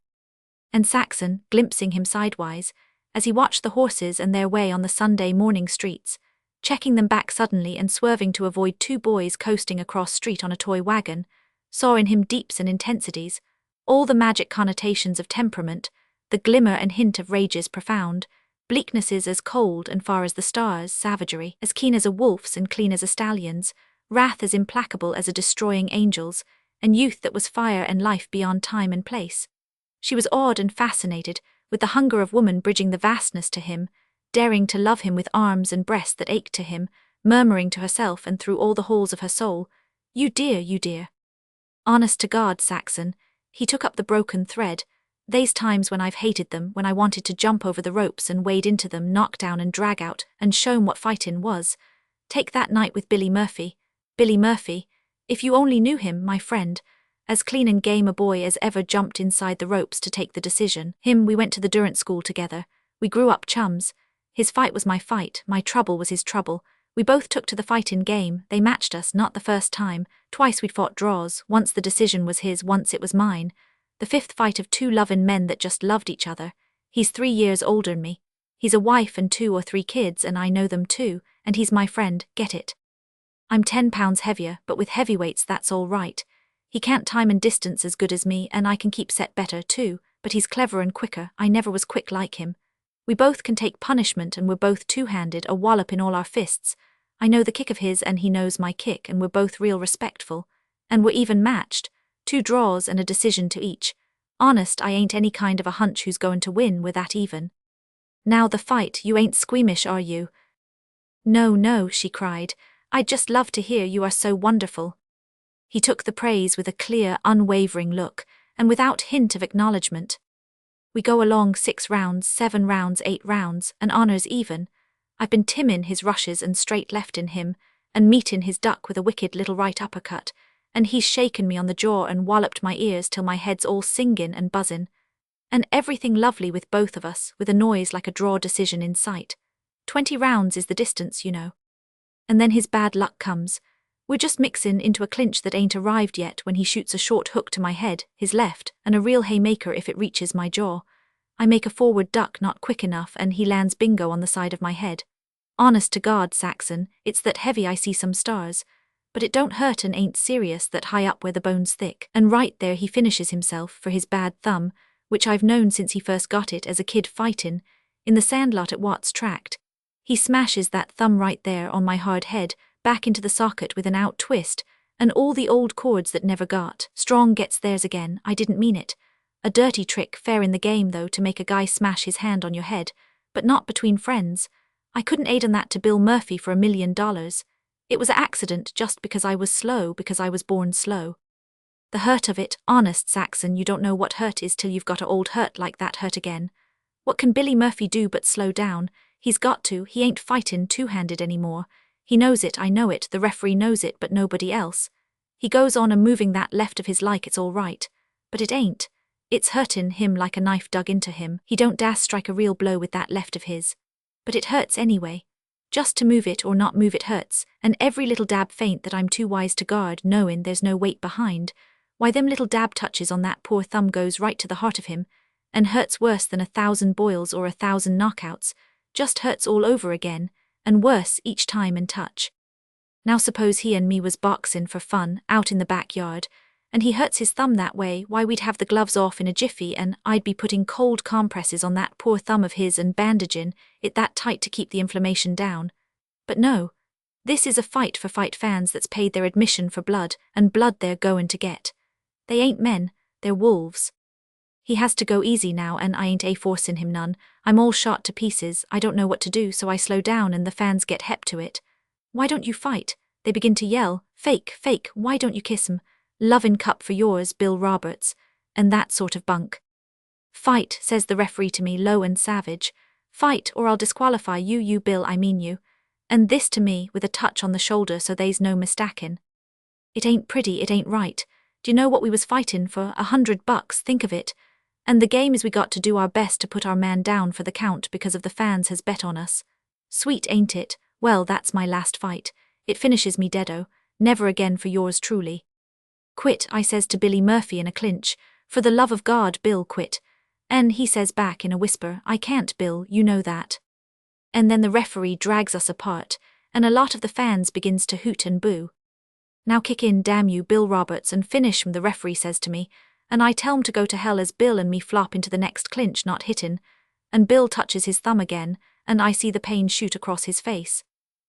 And Saxon, glimpsing him sidewise, as he watched the horses and their way on the Sunday morning streets, checking them back suddenly and swerving to avoid two boys coasting across street on a toy wagon, saw in him deeps and intensities, all the magic connotations of temperament, the glimmer and hint of rages profound, bleaknesses as cold and far as the stars, savagery as keen as a wolf's and clean as a stallion's, wrath as implacable as a destroying angel's, and youth that was fire and life beyond time and place. She was awed and fascinated, with the hunger of woman bridging the vastness to him, daring to love him with arms and breasts that ached to him, murmuring to herself and through all the halls of her soul, "You dear, you dear." Honest to God, Saxon, he took up the broken thread. They's times when I've hated them, when I wanted to jump over the ropes and wade into them, knock down and drag out, and show 'em what fightin' was. Take that night with Billy Murphy. Billy Murphy, if you only knew him, my friend, as clean and game a boy as ever jumped inside the ropes to take the decision. We went to the Durant school together. We grew up chums. His fight was my fight, my trouble was his trouble. We both took to the fightin' game. They matched us, not the first time. Twice we'd fought draws, once the decision was his, once it was mine. The fifth fight of two lovin' men that just loved each other. He's 3 years older'n me. He's a wife and 2 or 3 kids, and I know them too, and he's my friend, get it? I'm 10 pounds heavier, but with heavyweights that's all right. He can't time and distance as good as me, and I can keep set better too, but he's clever and quicker. I never was quick like him. We both can take punishment, and we're both two-handed, a wallop in all our fists. I know the kick of his and he knows my kick, and we're both real respectful. And we're even matched. 2 draws and a decision to each. Honest, I ain't any kind of a hunch who's going to win, we're that even. Now the fight, you ain't squeamish, are you? No, no, she cried. I'd just love to hear, you are so wonderful. He took the praise with a clear, unwavering look, and without hint of acknowledgement. We go along 6 rounds, 7 rounds, 8 rounds, and honours even. I've been timmin' his rushes and straight left in him, and meetin' his duck with a wicked little right uppercut, and he's shaken me on the jaw and walloped my ears till my head's all singin' and buzzin'. And everything lovely with both of us, with a noise like a draw decision in sight. 20 rounds is the distance, you know. And then his bad luck comes. We're just mixin' into a clinch that ain't arrived yet when he shoots a short hook to my head, his left, and a real haymaker if it reaches my jaw. I make a forward duck not quick enough, and he lands bingo on the side of my head. Honest to God, Saxon, it's that heavy I see some stars. But it don't hurt and ain't serious, that high up where the bone's thick, and right there he finishes himself for his bad thumb, which I've known since he first got it as a kid fightin', in the sandlot at Watts Tract. He smashes that thumb right there on my hard head, back into the socket with an out twist, and all the old chords that never got. Strong gets theirs again, I didn't mean it. A dirty trick, fair in the game though, to make a guy smash his hand on your head, but not between friends. I couldn't aid on that to Bill Murphy for $1 million. It was a accident just because I was slow, because I was born slow. The hurt of it, honest Saxon, you don't know what hurt is till you've got a old hurt like that hurt again. What can Billy Murphy do but slow down? He's got to, he ain't fightin' two-handed anymore. He knows it, I know it, the referee knows it, but nobody else. He goes on a moving that left of his like it's all right. But it ain't. It's hurtin' him like a knife dug into him. He don't dast strike a real blow with that left of his. But it hurts anyway. Just to move it or not move it hurts, and every little dab feint that I'm too wise to guard, knowin' there's no weight behind, why them little dab touches on that poor thumb goes right to the heart of him, and hurts worse than 1,000 boils or 1,000 knockouts, just hurts all over again, and worse each time and touch. Now suppose he and me was boxin' for fun, out in the backyard, and he hurts his thumb that way, why we'd have the gloves off in a jiffy, and I'd be putting cold compresses on that poor thumb of his and bandagin' it that tight to keep the inflammation down. But no, this is a fight for fight fans that's paid their admission for blood, and blood they're goin' to get. They ain't men, they're wolves. He has to go easy now, and I ain't forcin' him none. I'm all shot to pieces, I don't know what to do, so I slow down and the fans get hep to it. Why don't you fight? They begin to yell, fake, fake, why don't you kiss 'em? Lovin' cup for yours, Bill Roberts, and that sort of bunk. Fight, says the referee to me, low and savage. Fight, or I'll disqualify you, Bill, I mean you. And this to me, with a touch on the shoulder so they's no mistakin'. It ain't pretty, it ain't right. Do you know what we was fightin' for? $100, think of it. And the game is we got to do our best to put our man down for the count because of the fans has bet on us. Sweet, ain't it? Well, that's my last fight. It finishes me deado. Never again for yours truly. Quit, I says to Billy Murphy in a clinch. For the love of God, Bill, quit. And he says back in a whisper, I can't, Bill, you know that. And then the referee drags us apart, and a lot of the fans begins to hoot and boo. Now kick in, damn you, Bill Roberts, and finish, the referee says to me, and I tell him to go to hell as Bill and me flop into the next clinch not hittin', and Bill touches his thumb again, and I see the pain shoot across his face.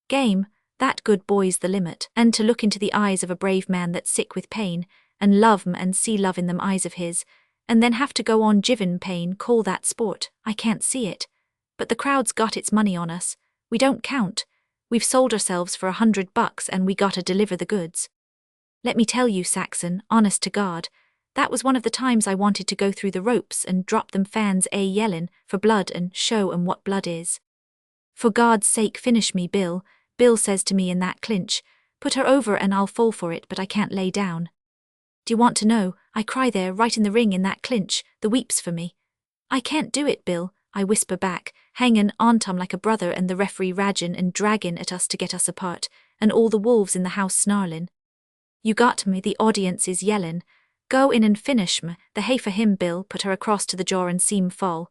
Game, that good boy's the limit, and to look into the eyes of a brave man that's sick with pain, and love 'em and see love in them eyes of his, and then have to go on givin' pain, call that sport, I can't see it. But the crowd's got its money on us, we don't count, we've sold ourselves for $100 and we gotta deliver the goods. Let me tell you, Saxon, honest to God, that was one of the times I wanted to go through the ropes and drop them fans yellin' for blood and show 'em what blood is. For God's sake finish me, Bill, Bill says to me in that clinch, put her over and I'll fall for it, but I can't lay down. Do you want to know, I cry there right in the ring in that clinch, the weeps for me. I can't do it, Bill, I whisper back, hangin' on Tom like a brother and the referee ragin' and draggin' at us to get us apart, and all the wolves in the house snarlin'. You got me, the audience is yellin'. Go in and finish me, the hay for him, Bill, put her across to the jaw and see 'em fall.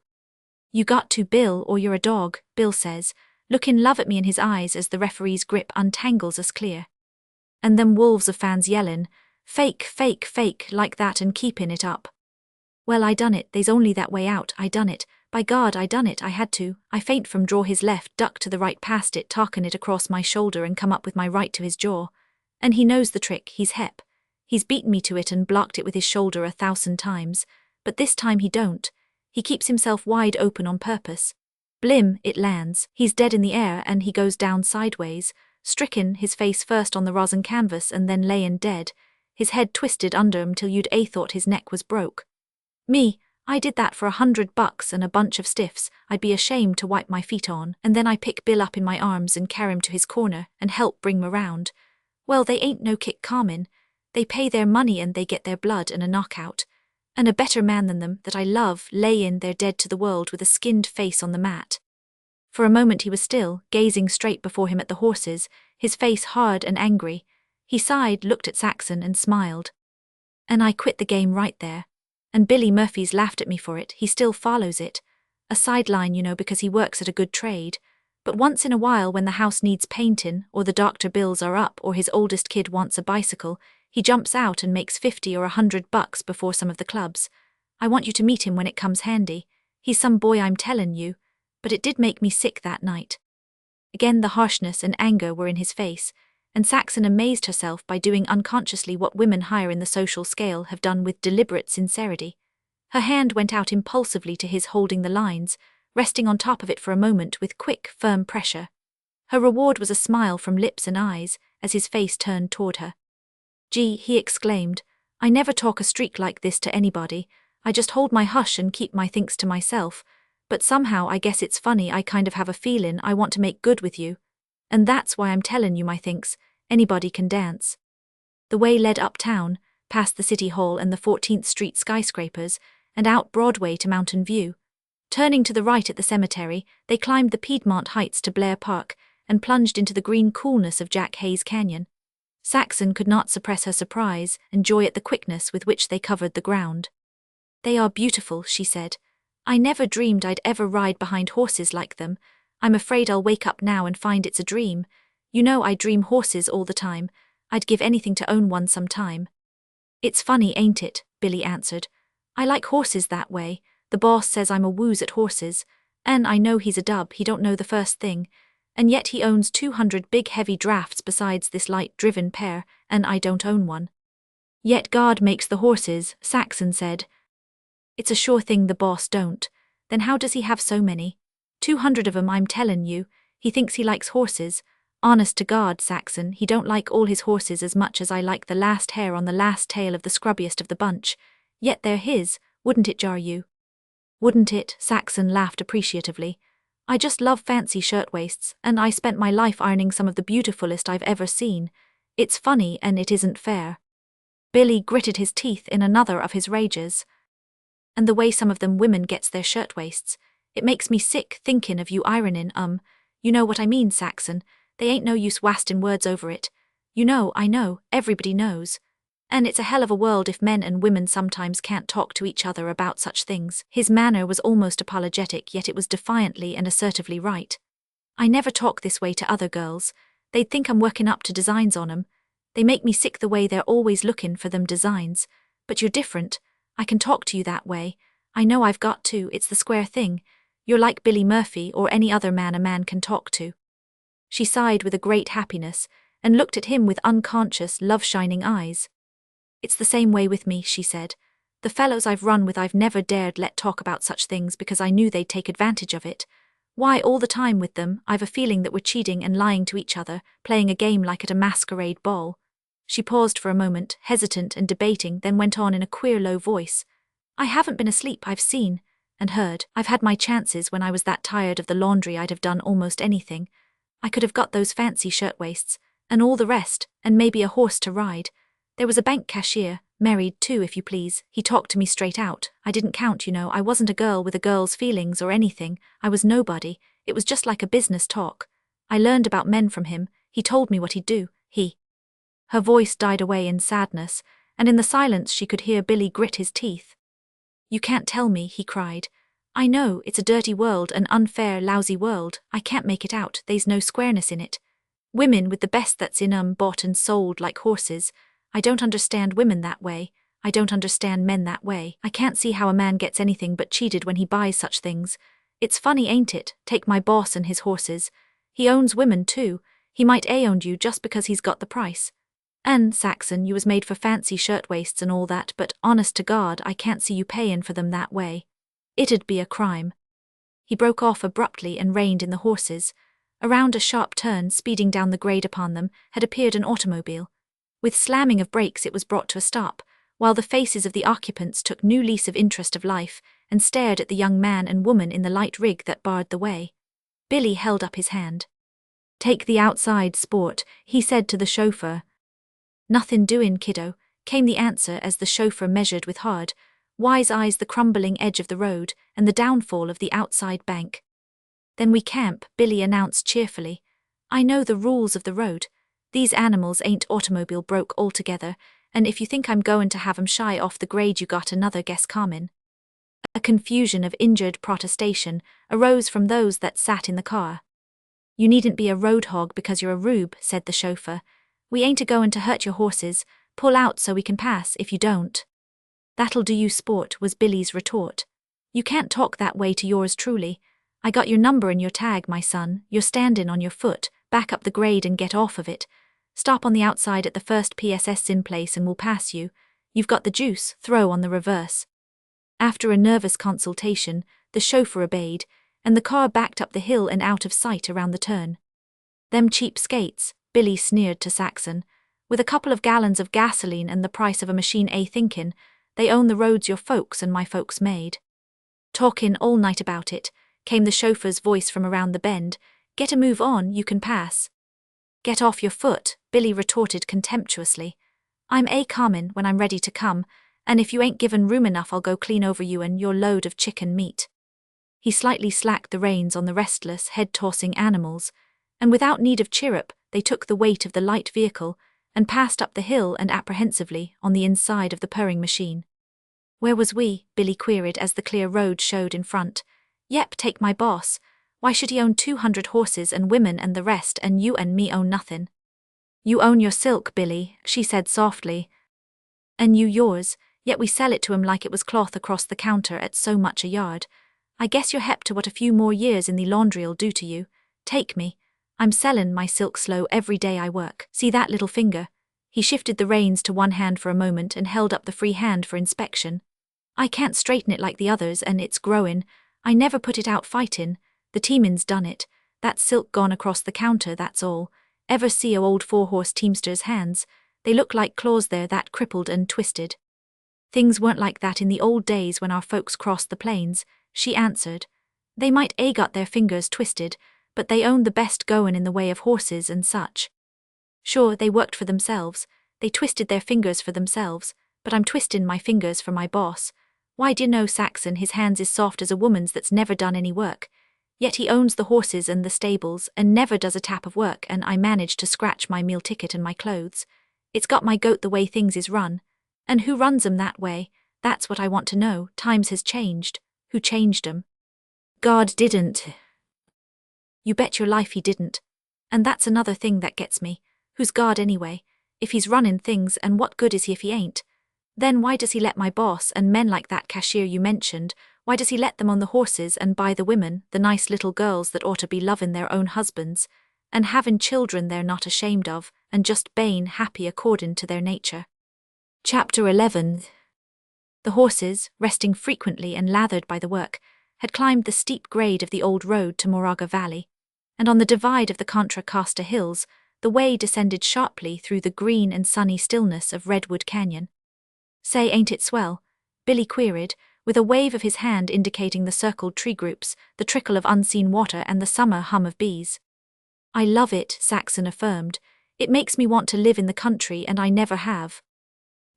You got to, Bill, or you're a dog, Bill says, lookin' love at me in his eyes as the referee's grip untangles us clear. And them wolves of fans yellin', fake, fake, fake, like that and keepin' it up. Well, I done it, they's only that way out, I done it, by God I done it, I had to, I feint from draw his left, duck to the right past it, talkin' it across my shoulder and come up with my right to his jaw. And he knows the trick, he's hep. He's beaten me to it and blocked it with his shoulder 1,000 times, but this time he don't. He keeps himself wide open on purpose. Blim, it lands, he's dead in the air and he goes down sideways, stricken, his face first on the rosin canvas and then layin' dead, his head twisted under him till you'd thought his neck was broke. Me, I did that for $100 and a bunch of stiffs I'd be ashamed to wipe my feet on, and then I pick Bill up in my arms and carry him to his corner and help bring him around. Well, they ain't no kick common. They pay their money and they get their blood and a knockout. And a better man than them, that I love, lay in there dead to the world with a skinned face on the mat. For a moment he was still, gazing straight before him at the horses, his face hard and angry. He sighed, looked at Saxon and smiled. And I quit the game right there. And Billy Murphy's laughed at me for it, he still follows it. A sideline, because he works at a good trade. But once in a while when the house needs paintin', or the doctor bills are up, or his oldest kid wants a bicycle, he jumps out and makes $50 or $100 before some of the clubs. I want you to meet him when it comes handy. He's some boy, I'm tellin' you. But it did make me sick that night. Again the harshness and anger were in his face, and Saxon amazed herself by doing unconsciously what women higher in the social scale have done with deliberate sincerity. Her hand went out impulsively to his holding the lines, resting on top of it for a moment with quick, firm pressure. Her reward was a smile from lips and eyes as his face turned toward her. Gee, he exclaimed, I never talk a streak like this to anybody. I just hold my hush and keep my thinks to myself, but somehow I guess it's funny I kind of have a feelin' I want to make good with you. And that's why I'm tellin' you my thinks, anybody can dance. The way led uptown, past the City Hall and the 14th Street skyscrapers, and out Broadway to Mountain View. Turning to the right at the cemetery, they climbed the Piedmont Heights to Blair Park and plunged into the green coolness of Jack Hayes Canyon. Saxon could not suppress her surprise and joy at the quickness with which they covered the ground. They are beautiful, she said. I never dreamed I'd ever ride behind horses like them. I'm afraid I'll wake up now and find it's a dream. I dream horses all the time. I'd give anything to own one sometime. It's funny, ain't it? Billy answered. I like horses that way. The boss says I'm a wooz at horses, and I know he's a dub, he don't know the first thing. And yet he owns 200 big heavy drafts besides this light-driven pair, and I don't own one. Yet God makes the horses, Saxon said. It's a sure thing the boss don't. Then how does he have so many? 200 of 'em, I'm tellin' you. He thinks he likes horses. Honest to God, Saxon, he don't like all his horses as much as I like the last hair on the last tail of the scrubbiest of the bunch. Yet they're his, wouldn't it jar you? Wouldn't it? Saxon laughed appreciatively. I just love fancy shirtwaists, and I spent my life ironing some of the beautifulest I've ever seen. It's funny and it isn't fair. Billy gritted his teeth in another of his rages. And the way some of them women gets their shirtwaists, it makes me sick thinkin' of you ironin', you know what I mean, Saxon, they ain't no use wastin' words over it. You know, I know, everybody knows. And it's a hell of a world if men and women sometimes can't talk to each other about such things. His manner was almost apologetic, yet it was defiantly and assertively right. I never talk this way to other girls. They'd think I'm workin' up to designs on 'em. They make me sick the way they're always lookin' for them designs. But you're different. I can talk to you that way. I know I've got to, it's the square thing. You're like Billy Murphy or any other man a man can talk to. She sighed with a great happiness, and looked at him with unconscious, love-shining eyes. It's the same way with me, she said. The fellows I've run with I've never dared let talk about such things because I knew they'd take advantage of it. Why, all the time with them, I've a feeling that we're cheating and lying to each other, playing a game like at a masquerade ball. She paused for a moment, hesitant and debating, then went on in a queer low voice. I haven't been asleep, I've seen and heard. I've had my chances. When I was that tired of the laundry I'd have done almost anything. I could have got those fancy shirtwaists, and all the rest, and maybe a horse to ride. There was a bank cashier, married too if you please, he talked to me straight out. I didn't count, you know, I wasn't a girl with a girl's feelings or anything, I was nobody, it was just like a business talk. I learned about men from him, he told me what he'd do, Her voice died away in sadness, and in the silence she could hear Billy grit his teeth. You can't tell me, he cried. I know, it's a dirty world, an unfair, lousy world, I can't make it out, there's no squareness in it. Women with the best that's in 'em bought and sold like horses. I don't understand women that way, I don't understand men that way. I can't see how a man gets anything but cheated when he buys such things. It's funny, ain't it? Take my boss and his horses. He owns women too, he might owned you just because he's got the price. And, Saxon, you was made for fancy shirtwaists and all that, but honest to God, I can't see you payin' for them that way. It'd be a crime. He broke off abruptly and reined in the horses. Around a sharp turn, speeding down the grade upon them, had appeared an automobile. With slamming of brakes it was brought to a stop, while the faces of the occupants took new lease of interest of life, and stared at the young man and woman in the light rig that barred the way. Billy held up his hand. Take the outside, sport, he said to the chauffeur. Nothin' doin', kiddo, came the answer as the chauffeur measured with hard, wise eyes the crumbling edge of the road and the downfall of the outside bank. Then we camp, Billy announced cheerfully. I know the rules of the road. These animals ain't automobile broke altogether, and if you think I'm goin' to have 'em shy off the grade you got another guess comin'. A confusion of injured protestation arose from those that sat in the car. You needn't be a road hog because you're a rube, said the chauffeur. We ain't a-goin' to hurt your horses, pull out so we can pass if you don't. That'll do you, sport, was Billy's retort. You can't talk that way to yours truly. I got your number and your tag, my son, you're standin' on your foot, back up the grade and get off of it. Stop on the outside at the first PSS in place and we'll pass you. You've got the juice, throw on the reverse. After a nervous consultation, the chauffeur obeyed, and the car backed up the hill and out of sight around the turn. Them cheap skates, Billy sneered to Saxon. With a couple of gallons of gasoline and the price of a machine thinkin', they own the roads your folks and my folks made. Talkin' all night about it, came the chauffeur's voice from around the bend. Get a move on, you can pass. Get off your foot, Billy retorted contemptuously. I'm comin' when I'm ready to come, and if you ain't given room enough I'll go clean over you and your load of chicken meat. He slightly slacked the reins on the restless, head-tossing animals, and without need of chirrup, they took the weight of the light vehicle and passed up the hill and apprehensively on the inside of the purring machine. Where was we? Billy queried as the clear road showed in front. Yep, take my boss. Why should he own 200 horses and women and the rest and you and me own nothin'? You own your silk, Billy, she said softly. And you yours, yet we sell it to him like it was cloth across the counter at so much a yard. I guess you're hep to what a few more years in the laundry'll do to you. Take me. I'm sellin' my silk slow every day I work. See that little finger? He shifted the reins to one hand for a moment and held up the free hand for inspection. I can't straighten it like the others and it's growin'. I never put it out fightin'. The teamin's done it. That silk gone across the counter, that's all. Ever see a old 4-horse teamster's hands? They look like claws, they're that crippled and twisted. Things weren't like that in the old days when our folks crossed the plains, she answered. They might got their fingers twisted, but they owned the best goin' in the way of horses and such. Sure, they worked for themselves, they twisted their fingers for themselves, but I'm twistin' my fingers for my boss. Why d'ye know, Saxon, his hands is soft as a woman's that's never done any work. Yet he owns the horses and the stables and never does a tap of work, and I manage to scratch my meal ticket and my clothes. It's got my goat the way things is run. And who runs 'em that way? That's what I want to know. Times has changed. Who changed 'em? God didn't. You bet your life he didn't. And that's another thing that gets me. Who's God anyway? If he's runnin' things, and what good is he if he ain't? Then why does he let my boss and men like that cashier you mentioned, why does he let them on the horses and buy the women, the nice little girls that ought to be lovin' their own husbands, and havin' children they're not ashamed of, and just bein' happy accordin' to their nature? Chapter 11. The horses, resting frequently and lathered by the work, had climbed the steep grade of the old road to Moraga Valley, and on the divide of the Contra Costa Hills, the way descended sharply through the green and sunny stillness of Redwood Canyon. Say, ain't it swell? Billy queried, with a wave of his hand indicating the circled tree groups, the trickle of unseen water and the summer hum of bees. I love it, Saxon affirmed. It makes me want to live in the country, and I never have.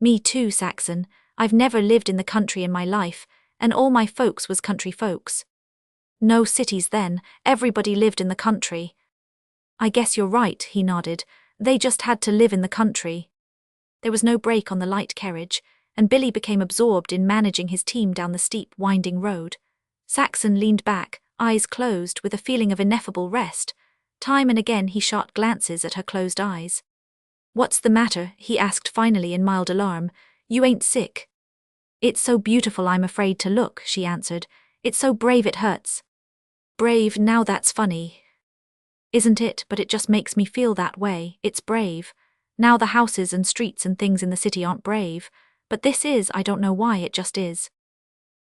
Me too, Saxon. I've never lived in the country in my life, and all my folks was country folks. No cities then, everybody lived in the country. I guess you're right, he nodded. They just had to live in the country. There was no brake on the light carriage, and Billy became absorbed in managing his team down the steep, winding road. Saxon leaned back, eyes closed, with a feeling of ineffable rest. Time and again he shot glances at her closed eyes. What's the matter? He asked finally in mild alarm. You ain't sick? It's so beautiful I'm afraid to look, she answered. It's so brave it hurts. Brave, now that's funny. Isn't it? But it just makes me feel that way. It's brave. Now the houses and streets and things in the city aren't brave. But this is, I don't know why, it just is.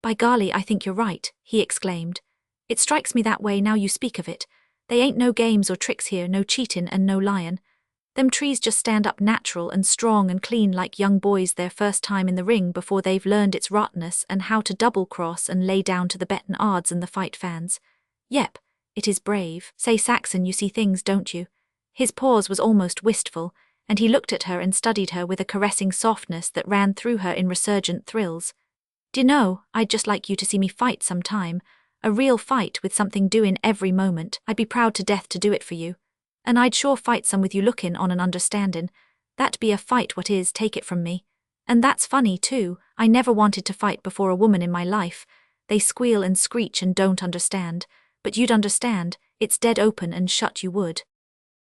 By golly, I think you're right, he exclaimed. It strikes me that way now you speak of it. They ain't no games or tricks here, no cheatin' and no lyin'. Them trees just stand up natural and strong and clean like young boys their first time in the ring before they've learned its rottenness and how to double-cross and lay down to the bettin' odds and the fight fans. Yep, it is brave. Say, Saxon, you see things, don't you? His pause was almost wistful, and he looked at her and studied her with a caressing softness that ran through her in resurgent thrills. D'you know, I'd just like you to see me fight sometime, a real fight with something doin' every moment. I'd be proud to death to do it for you. And I'd sure fight some with you lookin' on and understandin'. That'd be a fight what is, take it from me. And that's funny too, I never wanted to fight before a woman in my life. They squeal and screech and don't understand, but you'd understand, it's dead open and shut you would.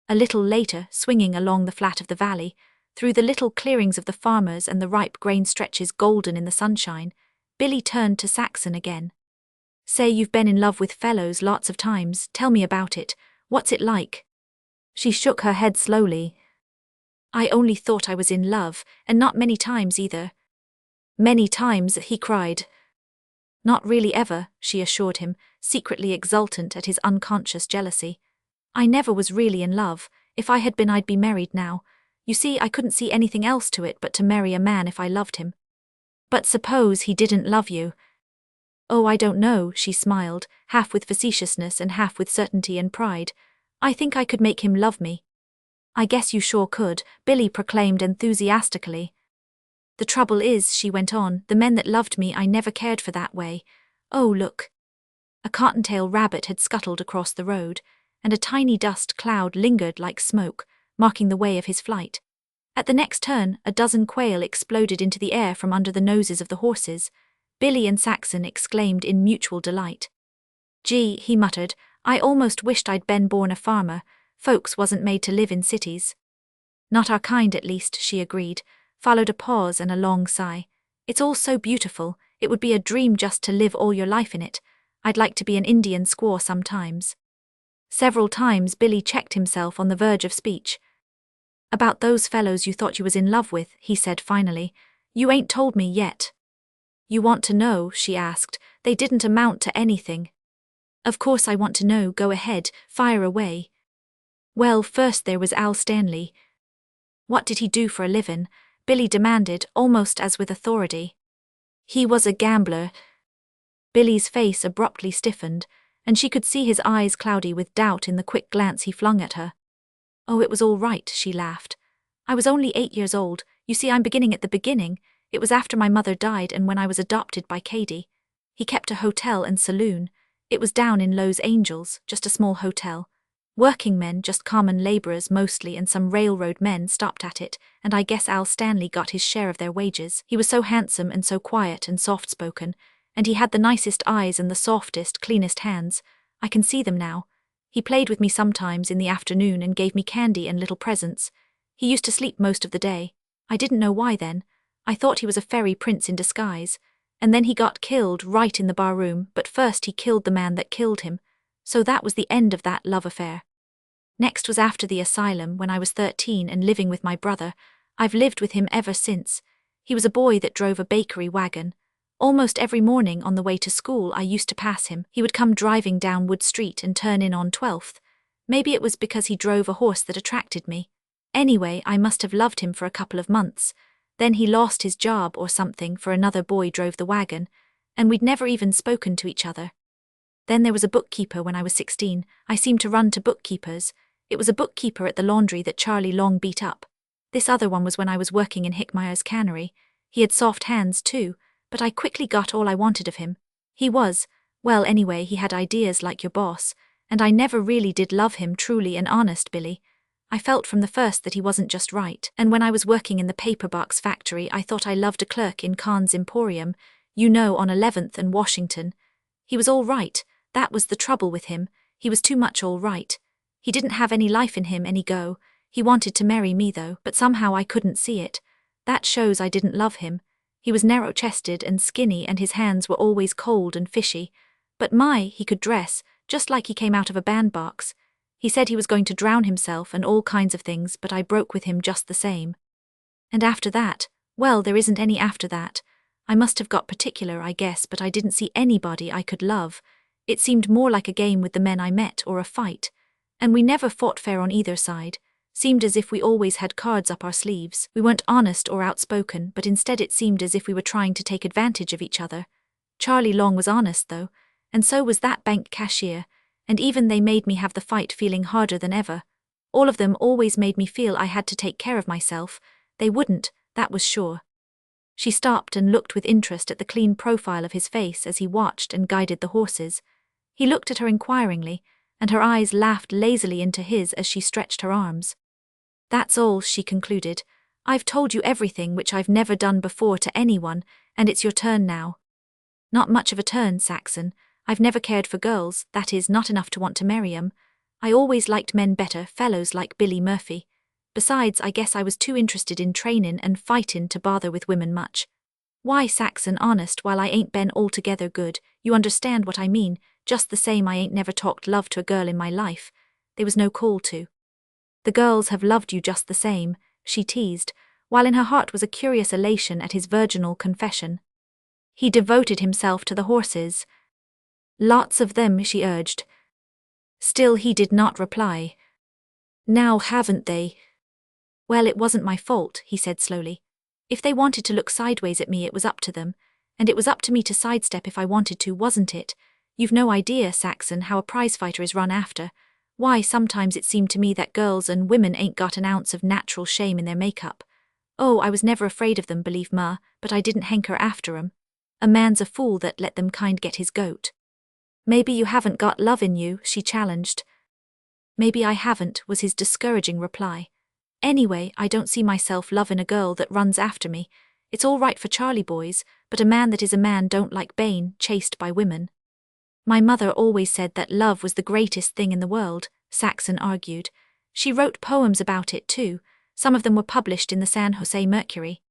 A little later, swinging along the flat of the valley, through the little clearings of the farmers and the ripe grain stretches golden in the sunshine, Billy turned to Saxon again. Say, you've been in love with fellows lots of times, tell me about it, what's it like? She shook her head slowly. I only thought I was in love, and not many times either. Many times, he cried. Not really ever, she assured him, secretly exultant at his unconscious jealousy. I never was really in love. If I had been, I'd be married now. You see, I couldn't see anything else to it but to marry a man if I loved him. But suppose he didn't love you? Oh, I don't know, she smiled, half with facetiousness and half with certainty and pride. I think I could make him love me. I guess you sure could, Billy proclaimed enthusiastically. The trouble is, she went on, the men that loved me I never cared for that way. Oh, look. A cottontail rabbit had scuttled across the road, and a tiny dust cloud lingered like smoke, marking the way of his flight. At the next turn, a dozen quail exploded into the air from under the noses of the horses. Billy and Saxon exclaimed in mutual delight. Gee, he muttered, I almost wished I'd been born a farmer. Folks wasn't made to live in cities. Not our kind, at least, she agreed, followed a pause and a long sigh. It's all so beautiful, it would be a dream just to live all your life in it. I'd like to be an Indian squaw sometimes. Several times Billy checked himself on the verge of speech. About those fellows you thought you was in love with, he said finally. You ain't told me yet. You want to know, she asked. They didn't amount to anything. Of course I want to know, go ahead, fire away. Well, first there was Al Stanley. What did he do for a livin'? Billy demanded, almost as with authority. He was a gambler. Billy's face abruptly stiffened, and she could see his eyes cloudy with doubt in the quick glance he flung at her. "Oh, it was all right," she laughed. "I was only 8 years old. You see, I'm beginning at the beginning. It was after my mother died and when I was adopted by Cady. He kept a hotel and saloon. It was down in Los Angeles, just a small hotel. Working men, just common laborers mostly, and some railroad men stopped at it, and I guess Al Stanley got his share of their wages. He was so handsome and so quiet and soft-spoken, and he had the nicest eyes and the softest, cleanest hands. I can see them now. He played with me sometimes in the afternoon and gave me candy and little presents. He used to sleep most of the day. I didn't know why then. I thought he was a fairy prince in disguise. And then he got killed right in the barroom, but first he killed the man that killed him. So that was the end of that love affair. Next was after the asylum, when I was 13 and living with my brother. I've lived with him ever since. He was a boy that drove a bakery wagon. Almost every morning on the way to school I used to pass him. He would come driving down Wood Street and turn in on 12th. Maybe it was because he drove a horse that attracted me. Anyway, I must have loved him for a couple of months. Then he lost his job or something, for another boy drove the wagon, and we'd never even spoken to each other. Then there was a bookkeeper when I was 16. I seemed to run to bookkeepers. It was a bookkeeper at the laundry that Charlie Long beat up. This other one was when I was working in Hickmeyer's cannery. He had soft hands too, but I quickly got all I wanted of him. He was, well anyway, he had ideas like your boss, and I never really did love him truly and honest, Billy. I felt from the first that he wasn't just right, and when I was working in the paper box factory I thought I loved a clerk in Kahn's Emporium, you know, on 11th and Washington. He was all right, that was the trouble with him, he was too much all right. He didn't have any life in him, any go. He wanted to marry me though, but somehow I couldn't see it. That shows I didn't love him. He was narrow-chested and skinny and his hands were always cold and fishy. But he could dress, just like he came out of a bandbox. He said he was going to drown himself and all kinds of things, but I broke with him just the same. And after that, well, there isn't any after that. I must have got particular, I guess, but I didn't see anybody I could love. It seemed more like a game with the men I met or a fight. And we never fought fair on either side. Seemed as if we always had cards up our sleeves. We weren't honest or outspoken, but instead it seemed as if we were trying to take advantage of each other. Charlie Long was honest though, and so was that bank cashier, and even they made me have the fight feeling harder than ever. All of them always made me feel I had to take care of myself. They wouldn't, that was sure. She stopped and looked with interest at the clean profile of his face as he watched and guided the horses. He looked at her inquiringly, and her eyes laughed lazily into his as she stretched her arms. "That's all," she concluded. "I've told you everything which I've never done before to anyone, and it's your turn now." "Not much of a turn, Saxon. I've never cared for girls, that is, not enough to want to marry 'em. I always liked men better, fellows like Billy Murphy. Besides, I guess I was too interested in trainin' and fightin' to bother with women much. Why, Saxon, honest, while I ain't been altogether good, you understand what I mean, just the same I ain't never talked love to a girl in my life. There was no call to. The girls have loved you just the same," she teased, while in her heart was a curious elation at his virginal confession. He devoted himself to the horses. "Lots of them," she urged. Still he did not reply. "Now haven't they?" "Well, it wasn't my fault," he said slowly. "If they wanted to look sideways at me it was up to them, and it was up to me to sidestep if I wanted to, wasn't it? You've no idea, Saxon, how a prizefighter is run after. Why, sometimes it seemed to me that girls and women ain't got an ounce of natural shame in their makeup. Oh, I was never afraid of them, believe ma, but I didn't hanker after 'em. A man's a fool that let them kind get his goat." "Maybe you haven't got love in you," she challenged. "Maybe I haven't," was his discouraging reply. "Anyway, I don't see myself lovin' a girl that runs after me. It's all right for Charlie boys, but a man that is a man don't like bein' chased by women." "My mother always said that love was the greatest thing in the world," Saxon argued. "She wrote poems about it too. Some of them were published in the San Jose Mercury."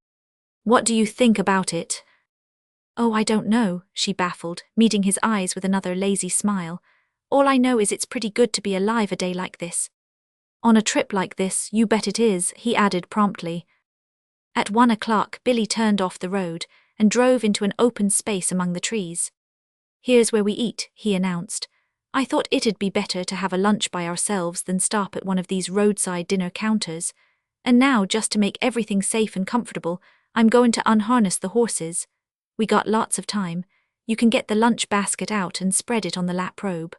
"What do you think about it?" "Oh, I don't know," she baffled, meeting his eyes with another lazy smile. "All I know is it's pretty good to be alive a day like this." "On a trip like this, you bet it is," he added promptly. At 1 o'clock, Billy turned off the road and drove into an open space among the trees. "Here's where we eat," he announced. "I thought it'd be better to have a lunch by ourselves than stop at one of these roadside dinner counters. And now, just to make everything safe and comfortable, I'm going to unharness the horses. We got lots of time. You can get the lunch basket out and spread it on the lap robe.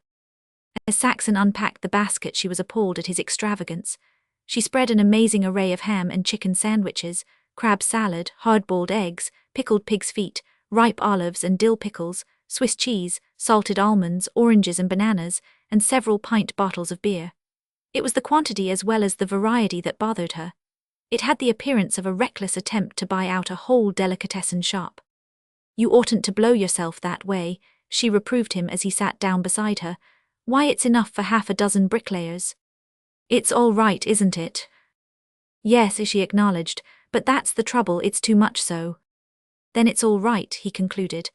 As Saxon unpacked the basket, she was appalled at his extravagance. She spread an amazing array of ham and chicken sandwiches, crab salad, hard-boiled eggs, pickled pig's feet, ripe olives and dill pickles, Swiss cheese, salted almonds, oranges and bananas, and several pint bottles of beer. It was the quantity as well as the variety that bothered her. It had the appearance of a reckless attempt to buy out a whole delicatessen shop. You oughtn't to blow yourself that way, she reproved him as he sat down beside her. Why, it's enough for half a dozen bricklayers. It's all right, isn't it? Yes, she acknowledged, but that's the trouble, it's too much so. Then it's all right, he concluded.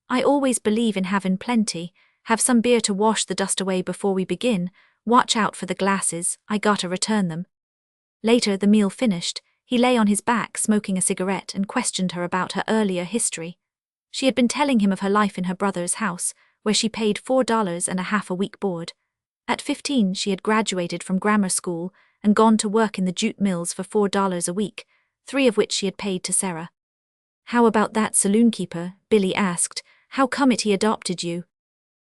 I always believe in having plenty. Have some beer to wash the dust away before we begin. Watch out for the glasses, I gotta return them. Later, the meal finished, he lay on his back smoking a cigarette and questioned her about her earlier history. She had been telling him of her life in her brother's house, where she paid $4.50 a week board. At 15, she had graduated from grammar school and gone to work in the jute mills for $4 a week, 3 of which she had paid to Sarah. How about that saloon keeper? Billy asked. How come he adopted you?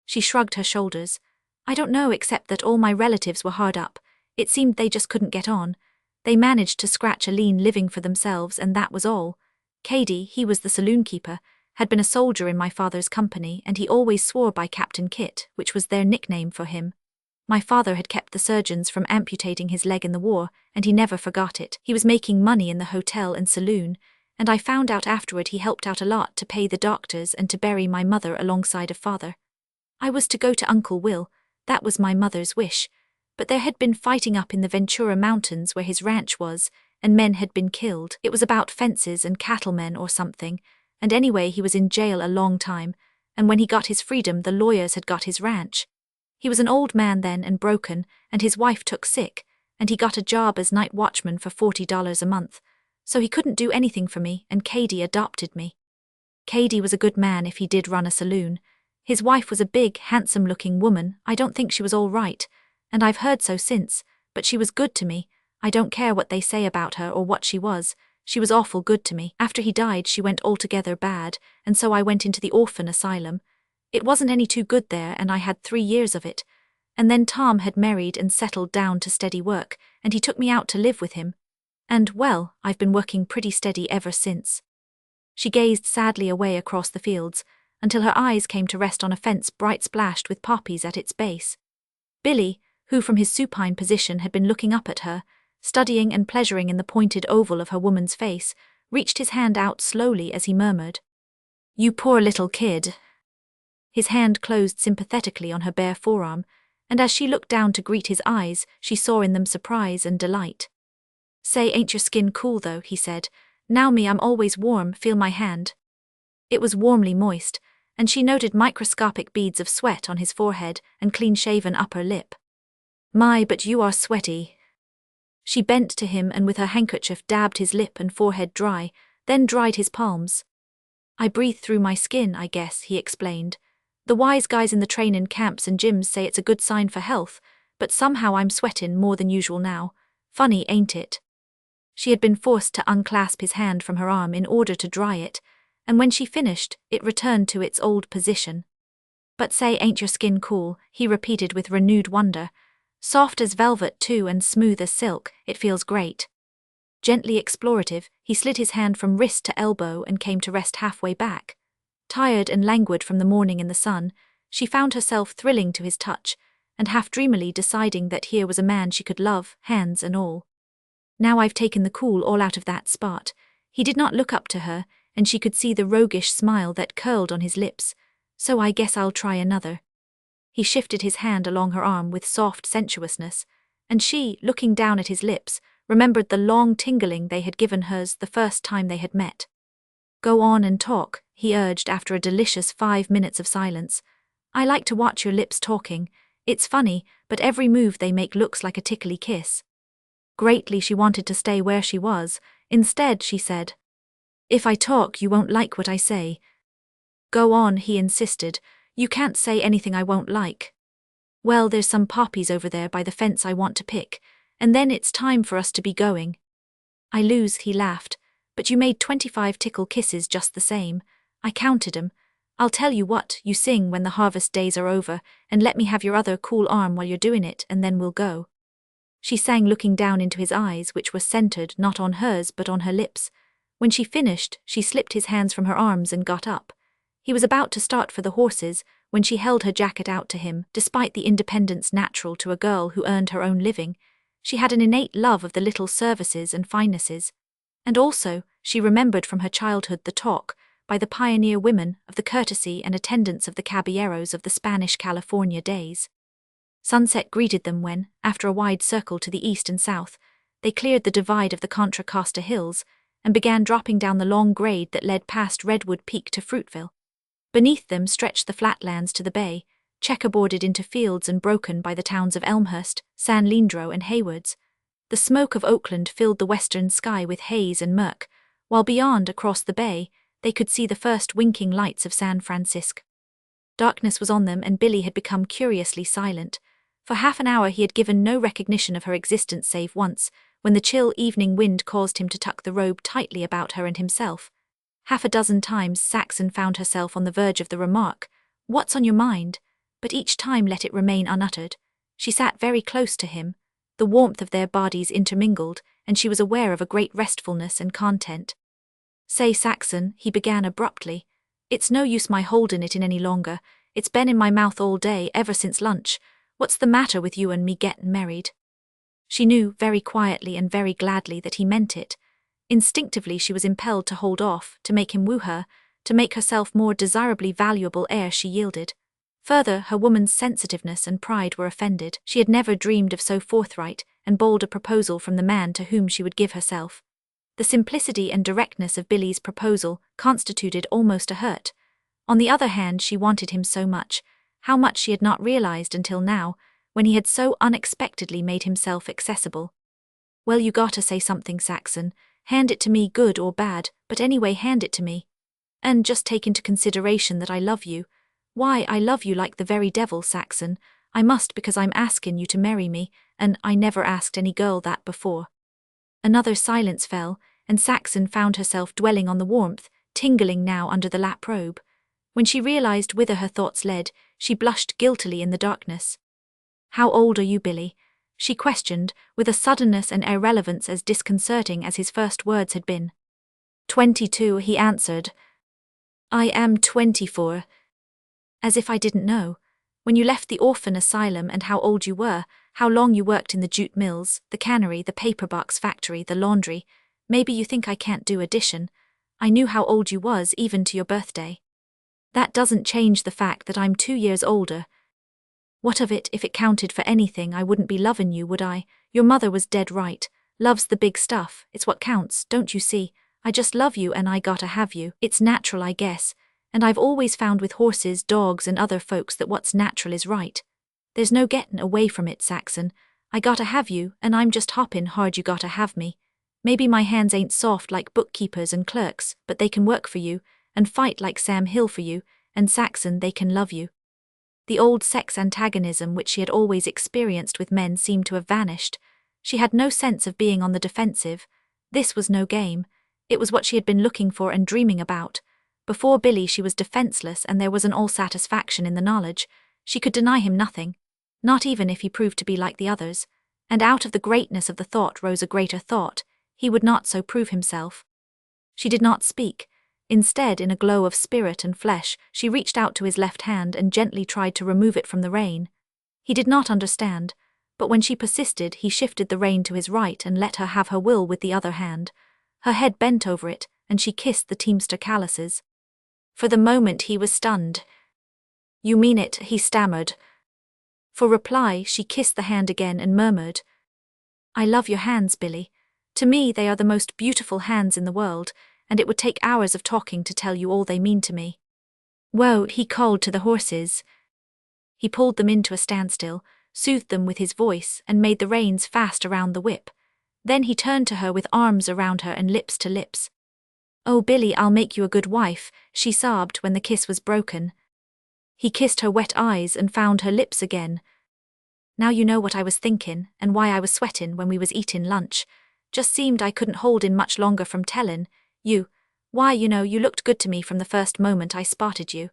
She shrugged her shoulders. I don't know, except that all my relatives were hard up. It seemed they just couldn't get on. They managed to scratch a lean living for themselves, and that was all. Cady, he was the saloon keeper, had been a soldier in my father's company, and he always swore by Captain Kit, which was their nickname for him. My father had kept the surgeons from amputating his leg in the war, and he never forgot it. He was making money in the hotel and saloon, and I found out afterward he helped out a lot to pay the doctors and to bury my mother alongside of father. I was to go to Uncle Will, that was my mother's wish, but there had been fighting up in the Ventura Mountains where his ranch was, and men had been killed. It was about fences and cattlemen or something, and anyway he was in jail a long time, and when he got his freedom the lawyers had got his ranch. He was an old man then and broken, and his wife took sick, and he got a job as night watchman for $40 a month, so he couldn't do anything for me, and Cady adopted me. Cady was a good man if he did run a saloon. His wife was a big, handsome-looking woman. I don't think she was all right, and I've heard so since, but she was good to me. I don't care what they say about her or what she was awful good to me. After he died she went altogether bad, and so I went into the orphan asylum. It wasn't any too good there, and I had 3 years of it. And then Tom had married and settled down to steady work, and he took me out to live with him. And, well, I've been working pretty steady ever since. She gazed sadly away across the fields, until her eyes came to rest on a fence bright splashed with poppies at its base. Billy, who from his supine position had been looking up at her, studying and pleasuring in the pointed oval of her woman's face, reached his hand out slowly as he murmured, "You poor little kid." His hand closed sympathetically on her bare forearm, and as she looked down to greet his eyes, she saw in them surprise and delight. "Say, ain't your skin cool though," he said. "Now me, I'm always warm, feel my hand." It was warmly moist, and she noted microscopic beads of sweat on his forehead and clean-shaven upper lip. "My, but you are sweaty." She bent to him and with her handkerchief dabbed his lip and forehead dry, then dried his palms. "I breathe through my skin, I guess," he explained. "The wise guys in the trainin' camps and gyms say it's a good sign for health, but somehow I'm sweatin' more than usual now. Funny, ain't it?" She had been forced to unclasp his hand from her arm in order to dry it, and when she finished, it returned to its old position. "But say, ain't your skin cool?" he repeated with renewed wonder. "Soft as velvet too and smooth as silk, it feels great." Gently explorative, he slid his hand from wrist to elbow and came to rest halfway back. Tired and languid from the morning in the sun, she found herself thrilling to his touch, and half dreamily deciding that here was a man she could love, hands and all. "Now I've taken the cool all out of that spot." He did not look up to her, and she could see the roguish smile that curled on his lips. "So I guess I'll try another." He shifted his hand along her arm with soft sensuousness, and she, looking down at his lips, remembered the long tingling they had given hers the first time they had met. "Go on and talk," he urged after a delicious 5 minutes of silence. "I like to watch your lips talking. It's funny, but every move they make looks like a tickly kiss." Greatly she wanted to stay where she was. Instead, she said, "If I talk, you won't like what I say." "Go on," he insisted. "You can't say anything I won't like." "Well, there's some poppies over there by the fence I want to pick, and then it's time for us to be going." "I lose," he laughed, "but you made 25 tickle kisses just the same. I counted 'em. I'll tell you what, you sing when the harvest days are over, and let me have your other cool arm while you're doing it, and then we'll go. She sang, looking down into his eyes, which were centered not on hers but on her lips. When she finished, she slipped his hands from her arms and got up. He was about to start for the horses when she held her jacket out to him. Despite the independence natural to a girl who earned her own living, she had an innate love of the little services and finenesses. And also, she remembered from her childhood the talk, by the pioneer women, of the courtesy and attendance of the caballeros of the Spanish California days. Sunset greeted them when, after a wide circle to the east and south, they cleared the divide of the Contra Costa Hills and began dropping down the long grade that led past Redwood Peak to Fruitville. Beneath them stretched the flatlands to the bay, checkerboarded into fields and broken by the towns of Elmhurst, San Leandro and Haywards. The smoke of Oakland filled the western sky with haze and murk, while beyond, across the bay, they could see the first winking lights of San Francisco. Darkness was on them, and Billy had become curiously silent. For half an hour he had given no recognition of her existence save once, when the chill evening wind caused him to tuck the robe tightly about her and himself. Half a dozen times Saxon found herself on the verge of the remark, "What's on your mind?" but each time let it remain unuttered. She sat very close to him. The warmth of their bodies intermingled, and she was aware of a great restfulness and content. "Say, Saxon," he began abruptly, "it's no use my holding it in any longer. It's been in my mouth all day, ever since lunch. What's the matter with you and me getting married?" She knew, very quietly and very gladly, that he meant it. Instinctively she was impelled to hold off, to make him woo her, to make herself more desirably valuable ere she yielded. Further, her woman's sensitiveness and pride were offended. She had never dreamed of so forthright and bold a proposal from the man to whom she would give herself. The simplicity and directness of Billy's proposal constituted almost a hurt. On the other hand, she wanted him so much, how much she had not realized until now, when he had so unexpectedly made himself accessible. "Well, you gotta say something, Saxon. Hand it to me, good or bad, but anyway hand it to me. And just take into consideration that I love you. Why, I love you like the very devil, Saxon. I must, because I'm asking you to marry me, and I never asked any girl that before." Another silence fell, and Saxon found herself dwelling on the warmth, tingling now under the lap robe. When she realized whither her thoughts led, she blushed guiltily in the darkness. "How old are you, Billy?" she questioned, with a suddenness and irrelevance as disconcerting as his first words had been. 22, he answered. "I am 24. As if I didn't know. When you left the orphan asylum, and how old you were, how long you worked in the jute mills, the cannery, the paper-box factory, the laundry. Maybe you think I can't do addition. I knew how old you was even to your birthday. That doesn't change the fact that I'm 2 years older. What of it? If it counted for anything, I wouldn't be loving you, would I? Your mother was dead right. Love's the big stuff, it's what counts, don't you see? I just love you and I gotta have you. It's natural, I guess. And I've always found with horses, dogs and other folks that what's natural is right. There's no getting away from it, Saxon. I gotta have you, and I'm just hopping hard you gotta have me. Maybe my hands ain't soft like bookkeepers and clerks, but they can work for you, and fight like Sam Hill for you, and Saxon, they can love you." The old sex antagonism which she had always experienced with men seemed to have vanished. She had no sense of being on the defensive. This was no game. It was what she had been looking for and dreaming about. Before Billy she was defenseless, and there was an all-satisfaction in the knowledge. She could deny him nothing, not even if he proved to be like the others. And out of the greatness of the thought rose a greater thought. He would not so prove himself. She did not speak. Instead, in a glow of spirit and flesh, she reached out to his left hand and gently tried to remove it from the rein. He did not understand, but when she persisted, he shifted the rein to his right and let her have her will with the other hand. Her head bent over it, and she kissed the teamster calluses. For the moment he was stunned. "You mean it?" he stammered. For reply, she kissed the hand again and murmured, "I love your hands, Billy. To me they are the most beautiful hands in the world, and it would take hours of talking to tell you all they mean to me." "Whoa," he called to the horses. He pulled them into a standstill, soothed them with his voice, and made the reins fast around the whip. Then he turned to her with arms around her and lips to lips. "Oh, Billy, I'll make you a good wife," she sobbed when the kiss was broken. He kissed her wet eyes and found her lips again. "Now you know what I was thinking, and why I was sweating when we was eating lunch. Just seemed I couldn't hold in much longer from telling. You, why, you know, you looked good to me from the first moment I spotted you.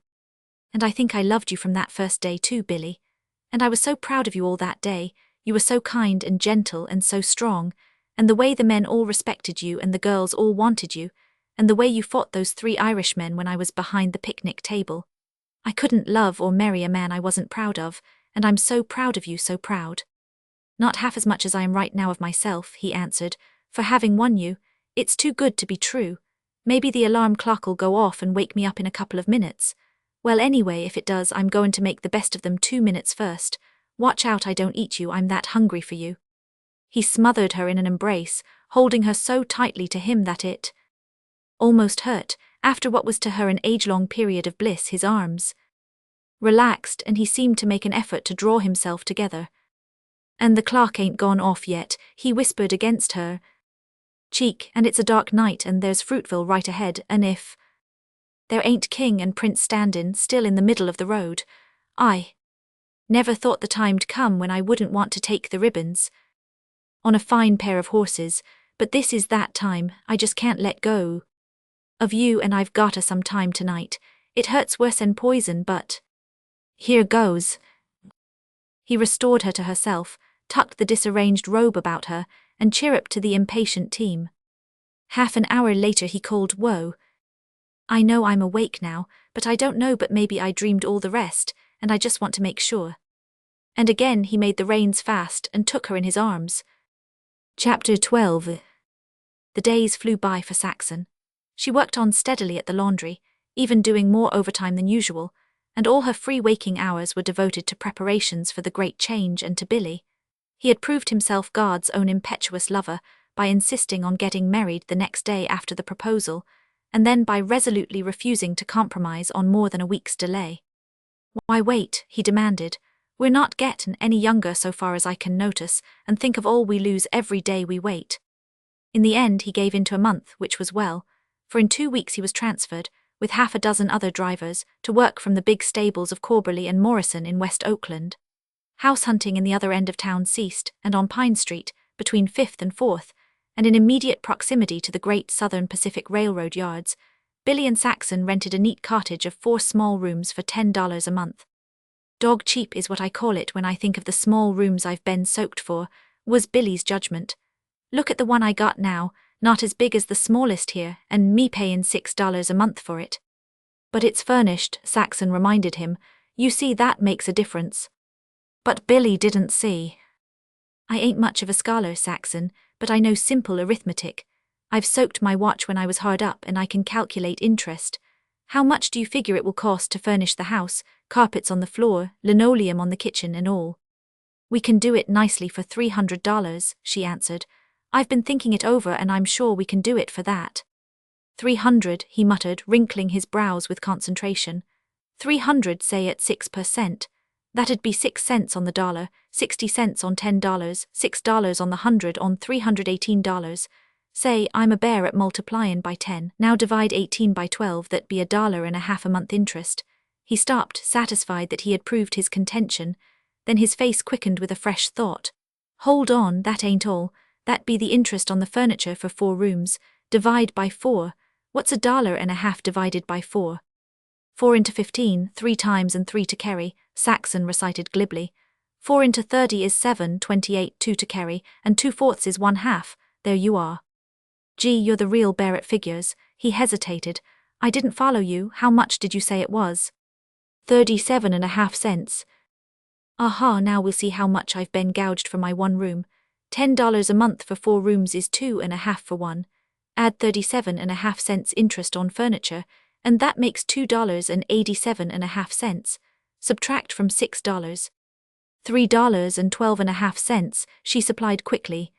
And I think I loved you from that first day too, Billy. And I was so proud of you all that day. You were so kind and gentle and so strong, and the way the men all respected you and the girls all wanted you, and the way you fought those 3 Irishmen when I was behind the picnic table. I couldn't love or marry a man I wasn't proud of, and I'm so proud of you, so proud. Not half as much as I am right now of myself, he answered, for having won you. It's too good to be true. Maybe the alarm clock'll go off and wake me up in a couple of minutes. Well, anyway, if it does, I'm going to make the best of them 2 minutes first. Watch out I don't eat you, I'm that hungry for you. He smothered her in an embrace, holding her so tightly to him that it almost hurt. After what was to her an age-long period of bliss, his arms relaxed and he seemed to make an effort to draw himself together. And the clock ain't gone off yet, he whispered against her cheek, and it's a dark night and there's Fruitville right ahead, and if there ain't King and Prince standin' still in the middle of the road, I never thought the time'd come when I wouldn't want to take the ribbons on a fine pair of horses, but this is that time. I just can't let go of you, and I've gotta some time tonight. It hurts worse'n poison, but here goes. He restored her to herself, tucked the disarranged robe about her, and chirruped to the impatient team. Half an hour later he called, "Whoa. I know I'm awake now, but I don't know but maybe I dreamed all the rest, and I just want to make sure." And again he made the reins fast and took her in his arms. Chapter 12. The days flew by for Saxon. She worked on steadily at the laundry, even doing more overtime than usual, and all her free waking hours were devoted to preparations for the great change and to Billy. He had proved himself God's own impetuous lover by insisting on getting married the next day after the proposal, and then by resolutely refusing to compromise on more than a week's delay. "Why wait?" he demanded. "We're not gettin' any younger so far as I can notice, and think of all we lose every day we wait." In the end he gave in to a month, which was well, for in 2 weeks he was transferred, with half a dozen other drivers, to work from the big stables of Corberley and Morrison in West Oakland. House hunting in the other end of town ceased, and on Pine Street, between 5th and 4th, and in immediate proximity to the Great Southern Pacific Railroad yards, Billy and Saxon rented a neat cottage of 4 small rooms for $10 a month. "Dog cheap is what I call it when I think of the small rooms I've been soaked for," was Billy's judgment. "Look at the one I got now, not as big as the smallest here, and me payin' $6 a month for it." "But it's furnished," Saxon reminded him. "You see, that makes a difference." But Billy didn't see. "I ain't much of a scholar, Saxon, but I know simple arithmetic. I've soaked my watch when I was hard up and I can calculate interest. How much do you figure it will cost to furnish the house, carpets on the floor, linoleum on the kitchen and all?" "We can do it nicely for $300, she answered. "I've been thinking it over and I'm sure we can do it for that." 300, he muttered, wrinkling his brows with concentration. 300, say at 6%. That'd be 6 cents on the dollar, 60 cents on $10, $6 on the 100 on $318. Say, I'm a bear at multiplyin' by 10. Now divide 18 by 12, that'd be $1.50 a month interest. He stopped, satisfied that he had proved his contention. Then his face quickened with a fresh thought. "Hold on, that ain't all. That'd be the interest on the furniture for 4 rooms. Divide by 4. What's $1.50 divided by 4? 4 into 15, 3 times and 3 to carry," Saxon recited glibly. 4 into 30 is 7, 28, 2 to carry, and 2/4 is 1/2. There you are. "Gee, you're the real bear at figures." He hesitated. "I didn't follow you. How much did you say it was?" 37.5 cents. "Aha, now we'll see how much I've been gouged for my 1 room. $10 a month for 4 rooms is 2.5 for 1. Add 37.5 cents interest on furniture, and that makes $2.87.5. Subtract from $6. $3.12.5, she supplied quickly.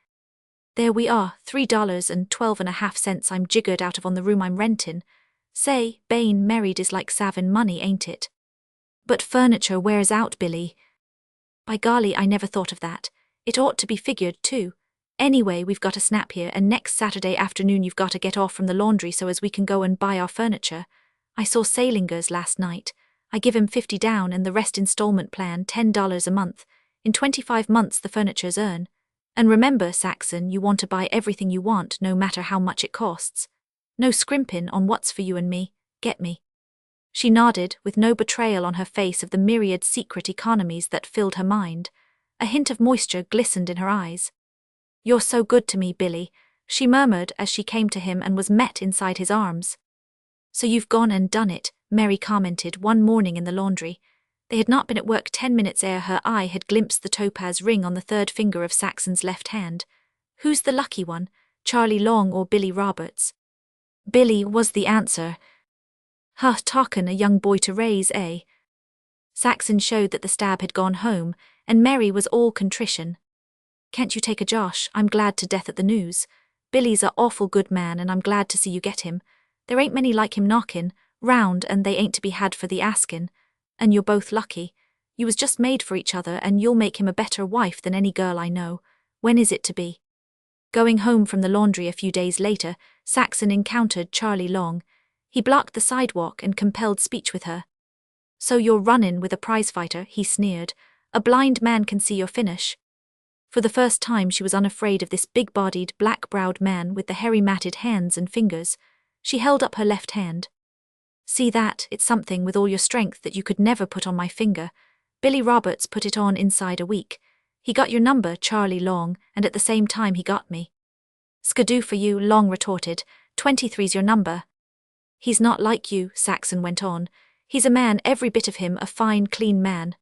"There we are, $3.12.5 I'm jiggered out of on the room I'm rentin'. Say, bein' married is like savin' money, ain't it?" "But furniture wears out, Billy." "By golly, I never thought of that. It ought to be figured, too. Anyway, we've got a snap here, and next Saturday afternoon you've got to get off from the laundry so as we can go and buy our furniture. I saw Salingers last night. I give him 50 down and the rest installment plan, $10 a month. In 25 months the furniture's earn. And remember, Saxon, you want to buy everything you want, no matter how much it costs. No scrimpin' on what's for you and me. Get me?" She nodded, with no betrayal on her face of the myriad secret economies that filled her mind. A hint of moisture glistened in her eyes. "You're so good to me, Billy," she murmured as she came to him and was met inside his arms. "So you've gone and done it," Mary commented one morning in the laundry. They had not been at work 10 minutes ere her eye had glimpsed the topaz ring on the third finger of Saxon's left hand. "Who's the lucky one, Charlie Long or Billy Roberts?" "Billy," was the answer. "Huh, talkin' a young boy to raise, eh?" Saxon showed that the stab had gone home, and Mary was all contrition. "Can't you take a josh? I'm glad to death at the news. Billy's a awful good man and I'm glad to see you get him. There ain't many like him knockin' round and they ain't to be had for the askin'. And you're both lucky. You was just made for each other and you'll make him a better wife than any girl I know. When is it to be?" Going home from the laundry a few days later, Saxon encountered Charlie Long. He blocked the sidewalk and compelled speech with her. "So you're runnin' with a prizefighter," he sneered. "A blind man can see your finish." For the first time she was unafraid of this big-bodied, black-browed man with the hairy matted hands and fingers. She held up her left hand. "See that? It's something with all your strength that you could never put on my finger. Billy Roberts put it on inside a week. He got your number, Charlie Long, and at the same time he got me." "Skidoo for you," Long retorted. 23's your number." "He's not like you," Saxon went on. "He's a man, every bit of him, a fine, clean man."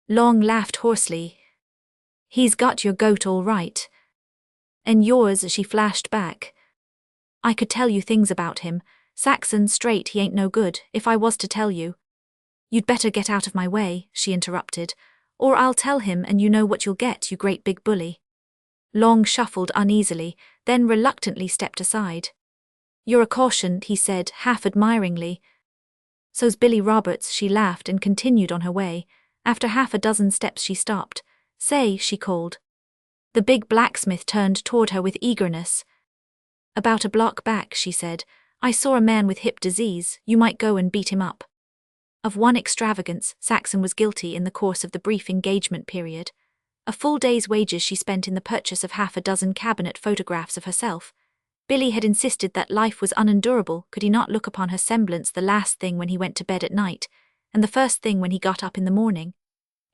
Long laughed hoarsely. "He's got your goat all right." "And yours," she flashed back. "I could tell you things about him. Saxon, straight, he ain't no good, if I was to tell you." "You'd better get out of my way," she interrupted. "Or I'll tell him and you know what you'll get, you great big bully." Long shuffled uneasily, then reluctantly stepped aside. "You're a caution," he said, half admiringly. "So's Billy Roberts," she laughed and continued on her way. After half a dozen steps she stopped. "Say," she called. The big blacksmith turned toward her with eagerness. "About a block back," she said. "I saw a man with hip disease. You might go and beat him up." Of one extravagance, Saxon was guilty in the course of the brief engagement period. A full day's wages she spent in the purchase of half a dozen cabinet photographs of herself. Billy had insisted that life was unendurable could he not look upon her semblance the last thing when he went to bed at night, and the first thing when he got up in the morning.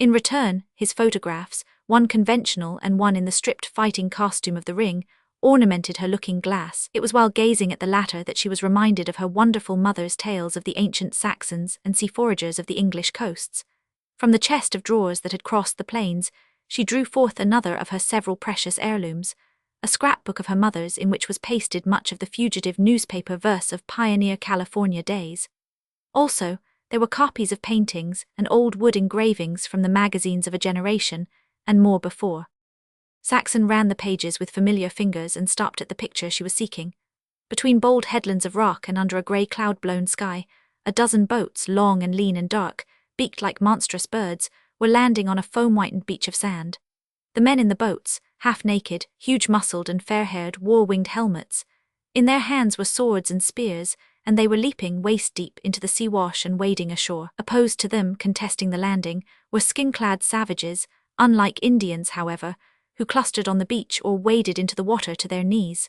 In return, his photographs, one conventional and one in the stripped fighting costume of the ring, ornamented her looking-glass. It was while gazing at the latter that she was reminded of her wonderful mother's tales of the ancient Saxons and sea foragers of the English coasts. From the chest of drawers that had crossed the plains, she drew forth another of her several precious heirlooms, a scrapbook of her mother's in which was pasted much of the fugitive newspaper verse of pioneer California days. Also, there were copies of paintings and old wood engravings from the magazines of a generation, and more before. Saxon ran the pages with familiar fingers and stopped at the picture she was seeking. Between bold headlands of rock and under a grey cloud-blown sky, a dozen boats, long and lean and dark, beaked like monstrous birds, were landing on a foam-whitened beach of sand. The men in the boats, half-naked, huge-muscled and fair-haired, wore winged helmets. In their hands were swords and spears, and they were leaping waist-deep into the sea-wash and wading ashore. Opposed to them, contesting the landing, were skin-clad savages, unlike Indians, however, who clustered on the beach or waded into the water to their knees.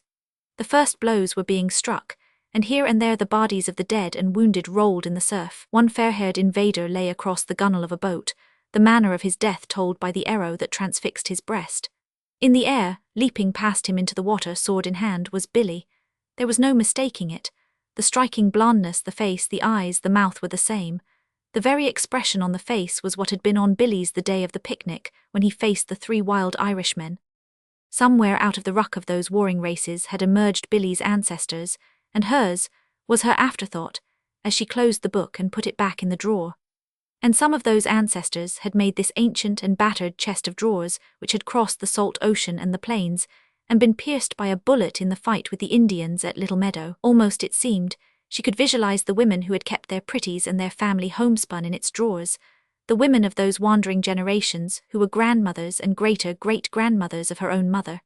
The first blows were being struck, and here and there the bodies of the dead and wounded rolled in the surf. One fair-haired invader lay across the gunwale of a boat, the manner of his death told by the arrow that transfixed his breast. In the air, leaping past him into the water sword in hand, was Billy. There was no mistaking it. The striking blondness, the face, the eyes, the mouth were the same. The very expression on the face was what had been on Billy's the day of the picnic, when he faced the 3 wild Irishmen. Somewhere out of the ruck of those warring races had emerged Billy's ancestors, and hers was her afterthought, as she closed the book and put it back in the drawer. And some of those ancestors had made this ancient and battered chest of drawers which had crossed the salt ocean and the plains, and been pierced by a bullet in the fight with the Indians at Little Meadow. Almost, it seemed, she could visualize the women who had kept their pretties and their family homespun in its drawers, the women of those wandering generations who were grandmothers and greater great-grandmothers of her own mother.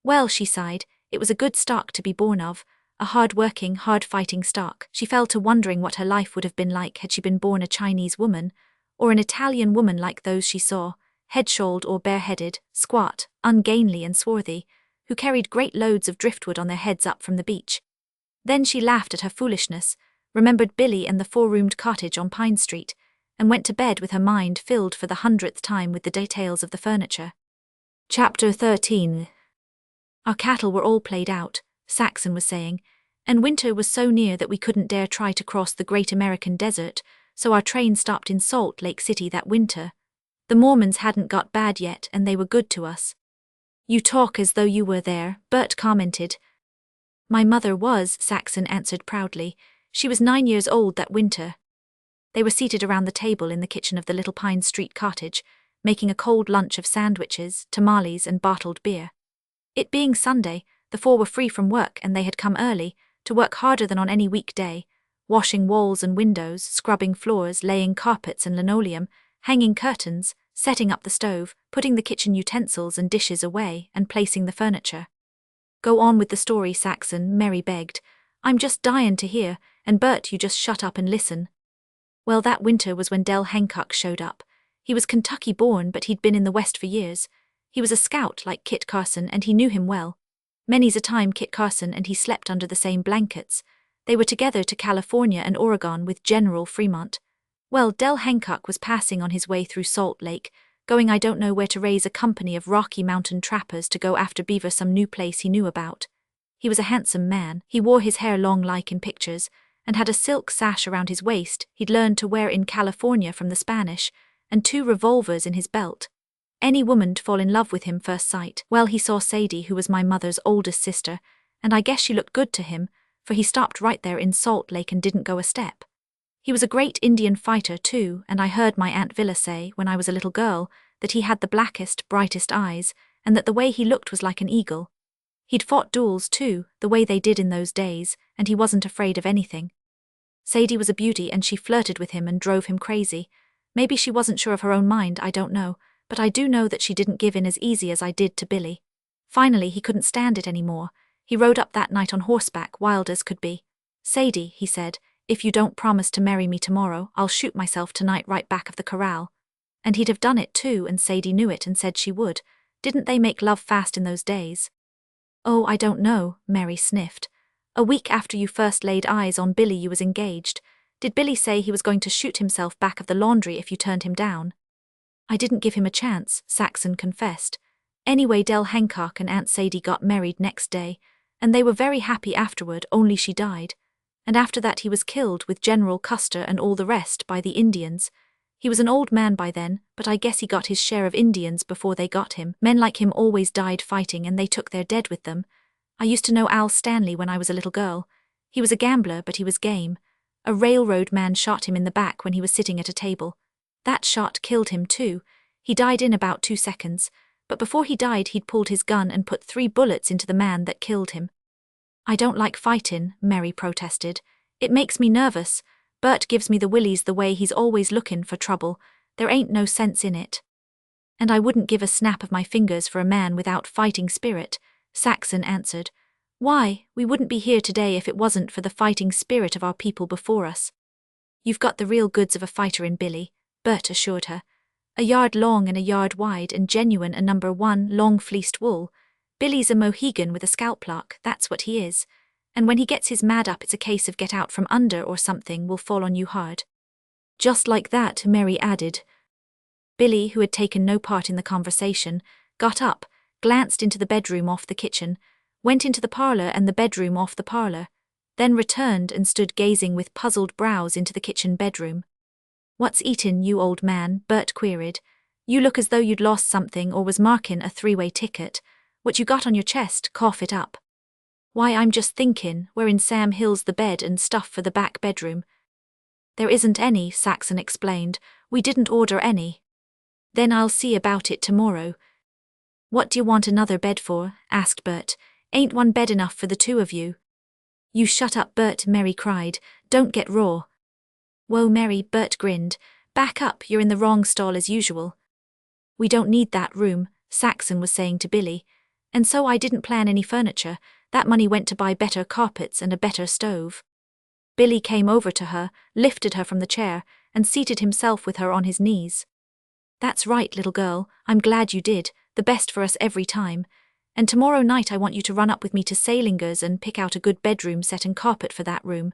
Well, she sighed, it was a good stock to be born of, a hard-working, hard-fighting stock. She fell to wondering what her life would have been like had she been born a Chinese woman, or an Italian woman like those she saw, head-shawled or bareheaded, squat, ungainly and swarthy, who carried great loads of driftwood on their heads up from the beach. Then she laughed at her foolishness, remembered Billy and the 4-roomed cottage on Pine Street, and went to bed with her mind filled for the 100th time with the details of the furniture. Chapter 13. Our cattle were all played out, Saxon was saying, and winter was so near that we couldn't dare try to cross the great American desert, so our train stopped in Salt Lake City that winter. The Mormons hadn't got bad yet and they were good to us. You talk as though you were there, Bert commented. My mother was, Saxon answered proudly. She was 9 years old that winter. They were seated around the table in the kitchen of the little Pine Street cottage, making a cold lunch of sandwiches, tamales and bottled beer. It being Sunday, the 4 were free from work and they had come early, to work harder than on any weekday, washing walls and windows, scrubbing floors, laying carpets and linoleum, hanging curtains, setting up the stove, putting the kitchen utensils and dishes away, and placing the furniture. Go on with the story, Saxon, Mary begged. I'm just dyin' to hear, and Bert, you just shut up and listen. Well, that winter was when Del Hancock showed up. He was Kentucky-born, but he'd been in the West for years. He was a scout like Kit Carson, and he knew him well. Many's a time Kit Carson and he slept under the same blankets. They were together to California and Oregon with General Fremont. Well, Del Hancock was passing on his way through Salt Lake, going I don't know where to raise a company of Rocky Mountain trappers to go after beaver some new place he knew about. He was a handsome man. He wore his hair long like in pictures, and had a silk sash around his waist he'd learned to wear in California from the Spanish, and 2 revolvers in his belt. Any woman'd fall in love with him first sight. Well, he saw Sadie, who was my mother's oldest sister, and I guess she looked good to him, for he stopped right there in Salt Lake and didn't go a step. He was a great Indian fighter too, and I heard my Aunt Villa say, when I was a little girl, that he had the blackest, brightest eyes, and that the way he looked was like an eagle. He'd fought duels too, the way they did in those days, and he wasn't afraid of anything. Sadie was a beauty and she flirted with him and drove him crazy. Maybe she wasn't sure of her own mind, I don't know, but I do know that she didn't give in as easy as I did to Billy. Finally, he couldn't stand it anymore. He rode up that night on horseback, wild as could be. Sadie, he said, if you don't promise to marry me tomorrow, I'll shoot myself tonight right back of the corral. And he'd have done it too, and Sadie knew it and said she would. Didn't they make love fast in those days? Oh, I don't know, Mary sniffed. A week after you first laid eyes on Billy you was engaged. Did Billy say he was going to shoot himself back of the laundry if you turned him down? I didn't give him a chance, Saxon confessed. Anyway, Del Hancock and Aunt Sadie got married next day, and they were very happy afterward, only she died. And after that he was killed with General Custer and all the rest by the Indians. He was an old man by then, but I guess he got his share of Indians before they got him. Men like him always died fighting and they took their dead with them. I used to know Al Stanley when I was a little girl. He was a gambler, but he was game. A railroad man shot him in the back when he was sitting at a table. That shot killed him too. He died in about 2 seconds, but before he died he'd pulled his gun and put 3 bullets into the man that killed him. I don't like fightin', Mary protested. It makes me nervous. Bert gives me the willies the way he's always lookin' for trouble. There ain't no sense in it. And I wouldn't give a snap of my fingers for a man without fighting spirit, Saxon answered. Why, we wouldn't be here today if it wasn't for the fighting spirit of our people before us. You've got the real goods of a fighter in Billy, Bert assured her. A yard long and a yard wide and genuine a number 1 long fleeced wool. Billy's a Mohegan with a scalp lock, that's what he is. And when he gets his mad up it's a case of get out from under or something will fall on you hard. Just like that, Mary added. Billy, who had taken no part in the conversation, got up, glanced into the bedroom off the kitchen, went into the parlor and the bedroom off the parlor, then returned and stood gazing with puzzled brows into the kitchen bedroom. What's eatin', you old man? Bert queried. You look as though you'd lost something or was markin' a 3-way ticket. What you got on your chest, cough it up. Why, I'm just thinkin', we're in Sam Hill's the bed and stuff for the back bedroom. There isn't any, Saxon explained. We didn't order any. Then I'll see about it tomorrow. What do you want another bed for? Asked Bert. Ain't one bed enough for the 2 of you? You shut up, Bert, Mary cried. Don't get raw. Whoa, Mary, Bert grinned. Back up, you're in the wrong stall as usual. We don't need that room, Saxon was saying to Billy. And so I didn't plan any furniture. That money went to buy better carpets and a better stove. Billy came over to her, lifted her from the chair, and seated himself with her on his knees. That's right, little girl, I'm glad you did, the best for us every time. And tomorrow night I want you to run up with me to Salinger's and pick out a good bedroom set and carpet for that room.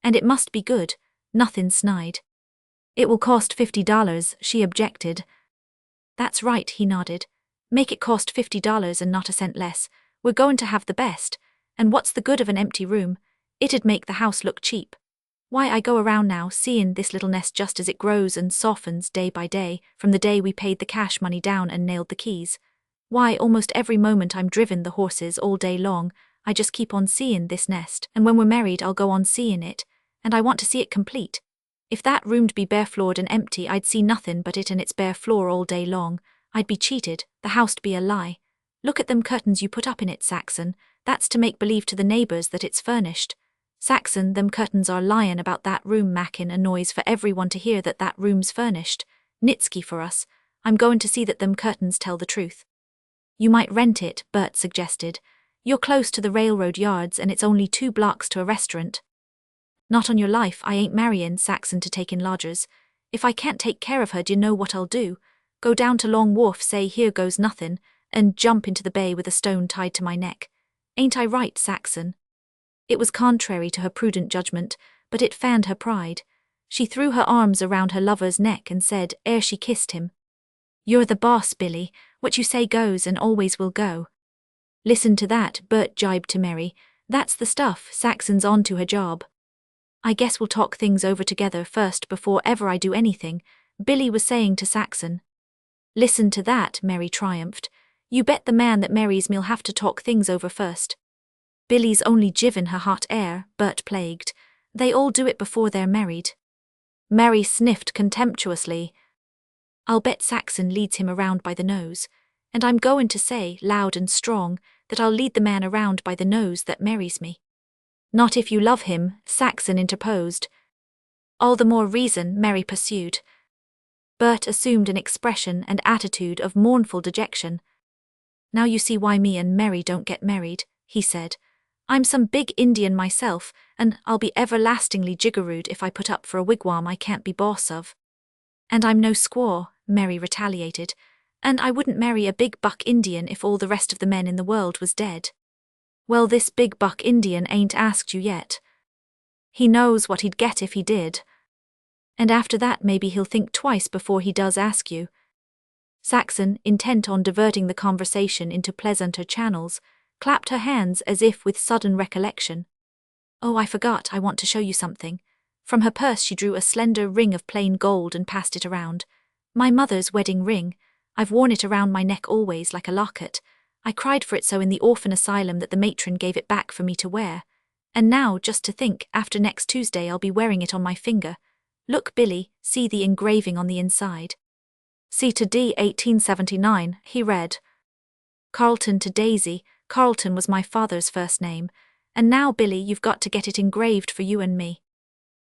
And it must be good, nothin' snide. It will cost $50, she objected. That's right, he nodded. Make it cost $50 and not a cent less. We're going to have the best. And what's the good of an empty room? It'd make the house look cheap. Why, I go around now seein' this little nest just as it grows and softens day by day, from the day we paid the cash money down and nailed the keys. Why, almost every moment I'm driven the horses all day long, I just keep on seein' this nest, and when we're married I'll go on seein' it, and I want to see it complete. If that room'd be bare-floored and empty, I'd see nothin' but it and its bare floor all day long. I'd be cheated, the house'd be a lie. Look at them curtains you put up in it, Saxon, that's to make believe to the neighbours that it's furnished. Saxon, them curtains are lyin' about that room makin' a noise for everyone to hear that that room's furnished. Nitsky for us, I'm goin' to see that them curtains tell the truth. You might rent it, Bert suggested. You're close to the railroad yards and it's only 2 blocks to a restaurant. Not on your life, I ain't marryin' Saxon to take in lodgers. If I can't take care of her, d'you know what I'll do? Go down to Long Wharf, say here goes nothin', and jump into the bay with a stone tied to my neck. Ain't I right, Saxon? It was contrary to her prudent judgment, but it fanned her pride. She threw her arms around her lover's neck and said, ere she kissed him, "You're the boss, Billy. What you say goes and always will go." Listen to that, Bert jibed to Mary. That's the stuff, Saxon's on to her job. I guess we'll talk things over together first before ever I do anything, Billy was saying to Saxon. Listen to that, Mary triumphed. You bet the man that marries me'll have to talk things over first. Billy's only jivin' her hot air, Bert plagued. They all do it before they're married. Mary sniffed contemptuously. I'll bet Saxon leads him around by the nose. And I'm goin' to say, loud and strong, that I'll lead the man around by the nose that marries me. Not if you love him, Saxon interposed. All the more reason, Mary pursued. Bert assumed an expression and attitude of mournful dejection. Now you see why me and Mary don't get married, he said. I'm some big Indian myself, and I'll be everlastingly jiggerooed if I put up for a wigwam I can't be boss of. And I'm no squaw, Mary retaliated, and I wouldn't marry a big buck Indian if all the rest of the men in the world was dead. Well, this big buck Indian ain't asked you yet. He knows what he'd get if he did. And after that maybe he'll think twice before he does ask you. Saxon, intent on diverting the conversation into pleasanter channels, clapped her hands as if with sudden recollection. Oh, I forgot, I want to show you something. From her purse she drew a slender ring of plain gold and passed it around. My mother's wedding ring. I've worn it around my neck always like a locket. I cried for it so in the orphan asylum that the matron gave it back for me to wear. And now, just to think, after next Tuesday I'll be wearing it on my finger. Look, Billy, see the engraving on the inside. C to D 1879, he read. Carlton to Daisy. Carlton was my father's first name. And now, Billy, you've got to get it engraved for you and me.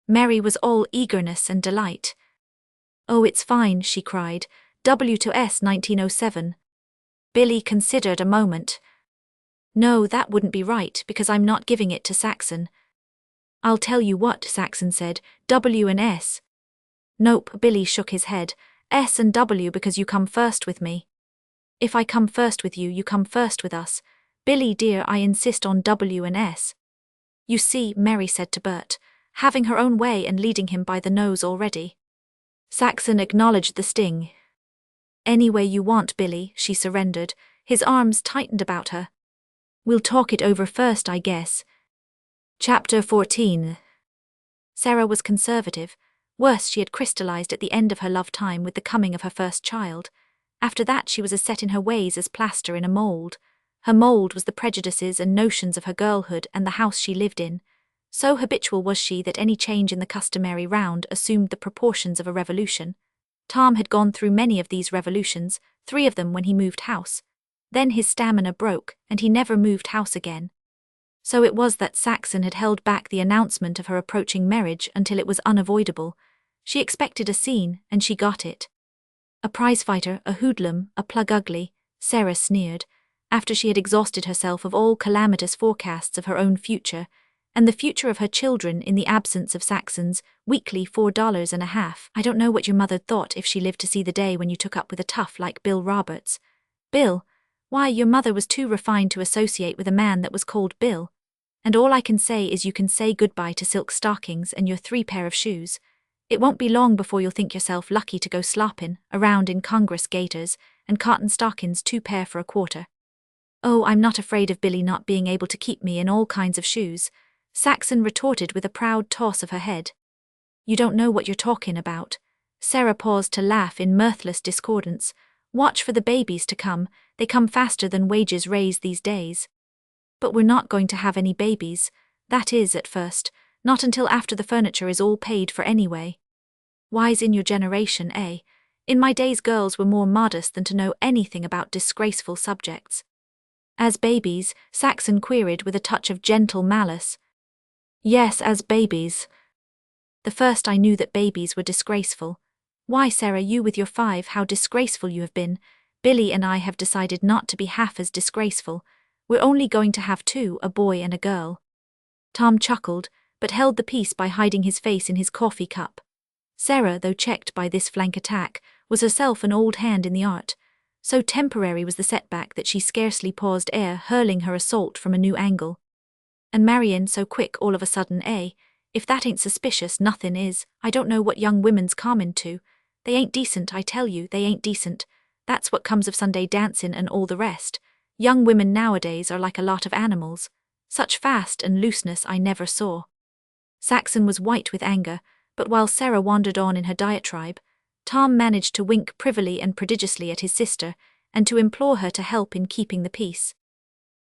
Mary was all eagerness and delight. Oh, it's fine, she cried. W to S 1907. Billy considered a moment. No, that wouldn't be right, because I'm not giving it to Saxon. I'll tell you what, Saxon said, W and S. Nope, Billy shook his head. S and W because you come first with me. If I come first with you, you come first with us. Billy dear, I insist on W and S. You see, Mary said to Bert, having her own way and leading him by the nose already. Saxon acknowledged the sting. Any way you want, Billy, she surrendered. His arms tightened about her. We'll talk it over first, I guess. Chapter 14. Sarah was conservative. Worse, she had crystallized at the end of her love time with the coming of her first child. After that she was as set in her ways as plaster in a mould. Her mould was the prejudices and notions of her girlhood and the house she lived in. So habitual was she that any change in the customary round assumed the proportions of a revolution. Tom had gone through many of these revolutions, 3 of them when he moved house. Then his stamina broke, and he never moved house again. So it was that Saxon had held back the announcement of her approaching marriage until it was unavoidable. She expected a scene, and she got it. A prizefighter, a hoodlum, a plug ugly, Sarah sneered, after she had exhausted herself of all calamitous forecasts of her own future, and the future of her children in the absence of Saxon's weekly $4.50. I don't know what your mother thought if she lived to see the day when you took up with a tough like Bill Roberts. Bill? Why, your mother was too refined to associate with a man that was called Bill. And all I can say is you can say goodbye to silk stockings and your 3 pair of shoes. It won't be long before you'll think yourself lucky to go slopping around in Congress gaiters and cotton stockings 2 pair for a quarter. Oh, I'm not afraid of Billy not being able to keep me in all kinds of shoes, Saxon retorted with a proud toss of her head. You don't know what you're talking about. Sarah paused to laugh in mirthless discordance. Watch for the babies to come, they come faster than wages raise these days. But we're not going to have any babies, that is, at first, not until after the furniture is all paid for anyway. Wise in your generation, eh? In my days girls were more modest than to know anything about disgraceful subjects. As babies, Saxon queried with a touch of gentle malice. Yes, as babies. The first I knew that babies were disgraceful. Why, Sarah, you with your 5, how disgraceful you have been. Billy and I have decided not to be half as disgraceful. We're only going to have 2, a boy and a girl. Tom chuckled, but held the peace by hiding his face in his coffee cup. Sarah, though checked by this flank attack, was herself an old hand in the art. So temporary was the setback that she scarcely paused ere hurling her assault from a new angle. And Marion so quick all of a sudden, eh? If that ain't suspicious, nothin' is. I don't know what young women's common to. They ain't decent, I tell you, they ain't decent. That's what comes of Sunday dancin' and all the rest. Young women nowadays are like a lot of animals. Such fast and looseness I never saw. Saxon was white with anger, but while Sarah wandered on in her diatribe, Tom managed to wink privily and prodigiously at his sister, and to implore her to help in keeping the peace.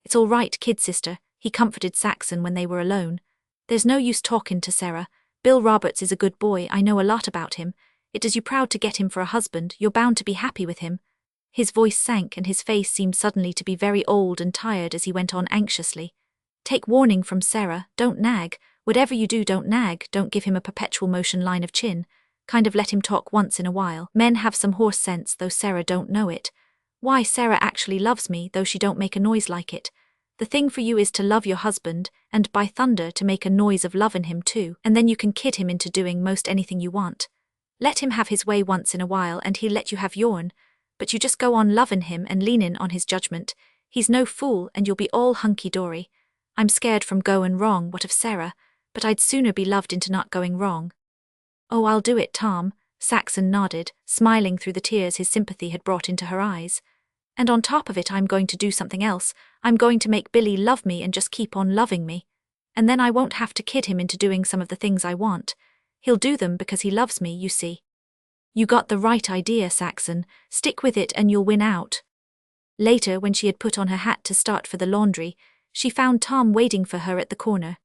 It's all right, kid sister, he comforted Saxon when they were alone. There's no use talkin' to Sarah. Bill Roberts is a good boy, I know a lot about him. It does you proud to get him for a husband, you're bound to be happy with him. His voice sank and his face seemed suddenly to be very old and tired as he went on anxiously. Take warning from Sarah, don't nag. Whatever you do, don't nag, don't give him a perpetual motion line of chin. Kind of let him talk once in a while. Men have some horse sense, though Sarah don't know it. Why, Sarah actually loves me, though she don't make a noise like it. The thing for you is to love your husband, and by thunder to make a noise of lovin' him too, and then you can kid him into doing most anything you want. Let him have his way once in a while and he'll let you have yourn, but you just go on lovin' him and leanin' on his judgment. He's no fool and you'll be all hunky-dory. I'm scared from goin' wrong, what of Sarah, but I'd sooner be loved into not going wrong. Oh, I'll do it, Tom, Saxon nodded, smiling through the tears his sympathy had brought into her eyes. And on top of it I'm going to do something else. I'm going to make Billy love me and just keep on loving me. And then I won't have to kid him into doing some of the things I want. He'll do them because he loves me, you see. You got the right idea, Saxon. Stick with it and you'll win out. Later, when she had put on her hat to start for the laundry, she found Tom waiting for her at the corner.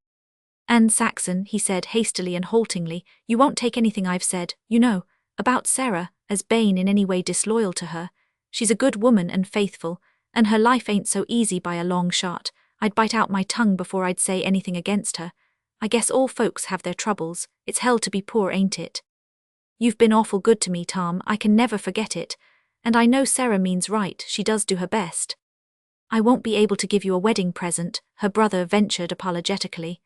And Saxon, he said hastily and haltingly, you won't take anything I've said, you know, about Sarah, as Bane in any way disloyal to her. She's a good woman and faithful, and her life ain't so easy by a long shot. I'd bite out my tongue before I'd say anything against her. I guess all folks have their troubles. It's hell to be poor, ain't it? You've been awful good to me, Tom, I can never forget it. And I know Sarah means right, she does do her best. I won't be able to give you a wedding present, her brother ventured apologetically.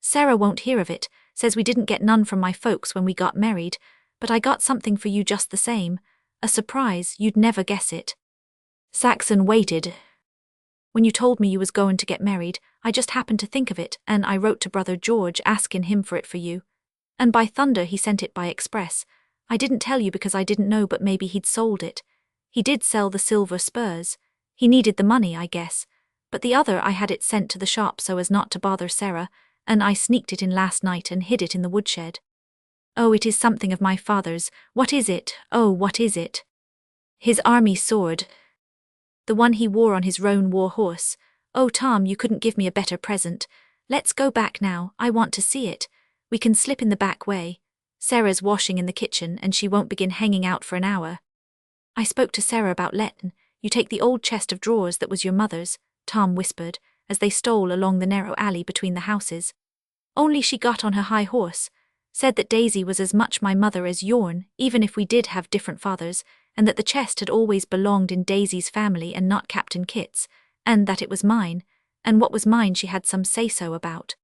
Sarah won't hear of it, says we didn't get none from my folks when we got married, but I got something for you just the same. A surprise, you'd never guess it. Saxon waited. When you told me you was goin' to get married, I just happened to think of it, and I wrote to brother George askin' him for it for you. And by thunder he sent it by express. I didn't tell you because I didn't know, but maybe he'd sold it. He did sell the silver spurs. He needed the money, I guess. But the other I had it sent to the shop so as not to bother Sarah, and I sneaked it in last night and hid it in the woodshed. Oh, it is something of my father's. What is it? Oh, what is it? His army sword. The one he wore on his roan war horse. Oh, Tom, you couldn't give me a better present. Let's go back now, I want to see it. We can slip in the back way. Sarah's washing in the kitchen and she won't begin hanging out for an hour. I spoke to Sarah about lettin' you take the old chest of drawers that was your mother's, Tom whispered, as they stole along the narrow alley between the houses. Only she got on her high horse, said that Daisy was as much my mother as yourn, even if we did have different fathers, and that the chest had always belonged in Daisy's family and not Captain Kit's, and that it was mine, and what was mine she had some say-so about.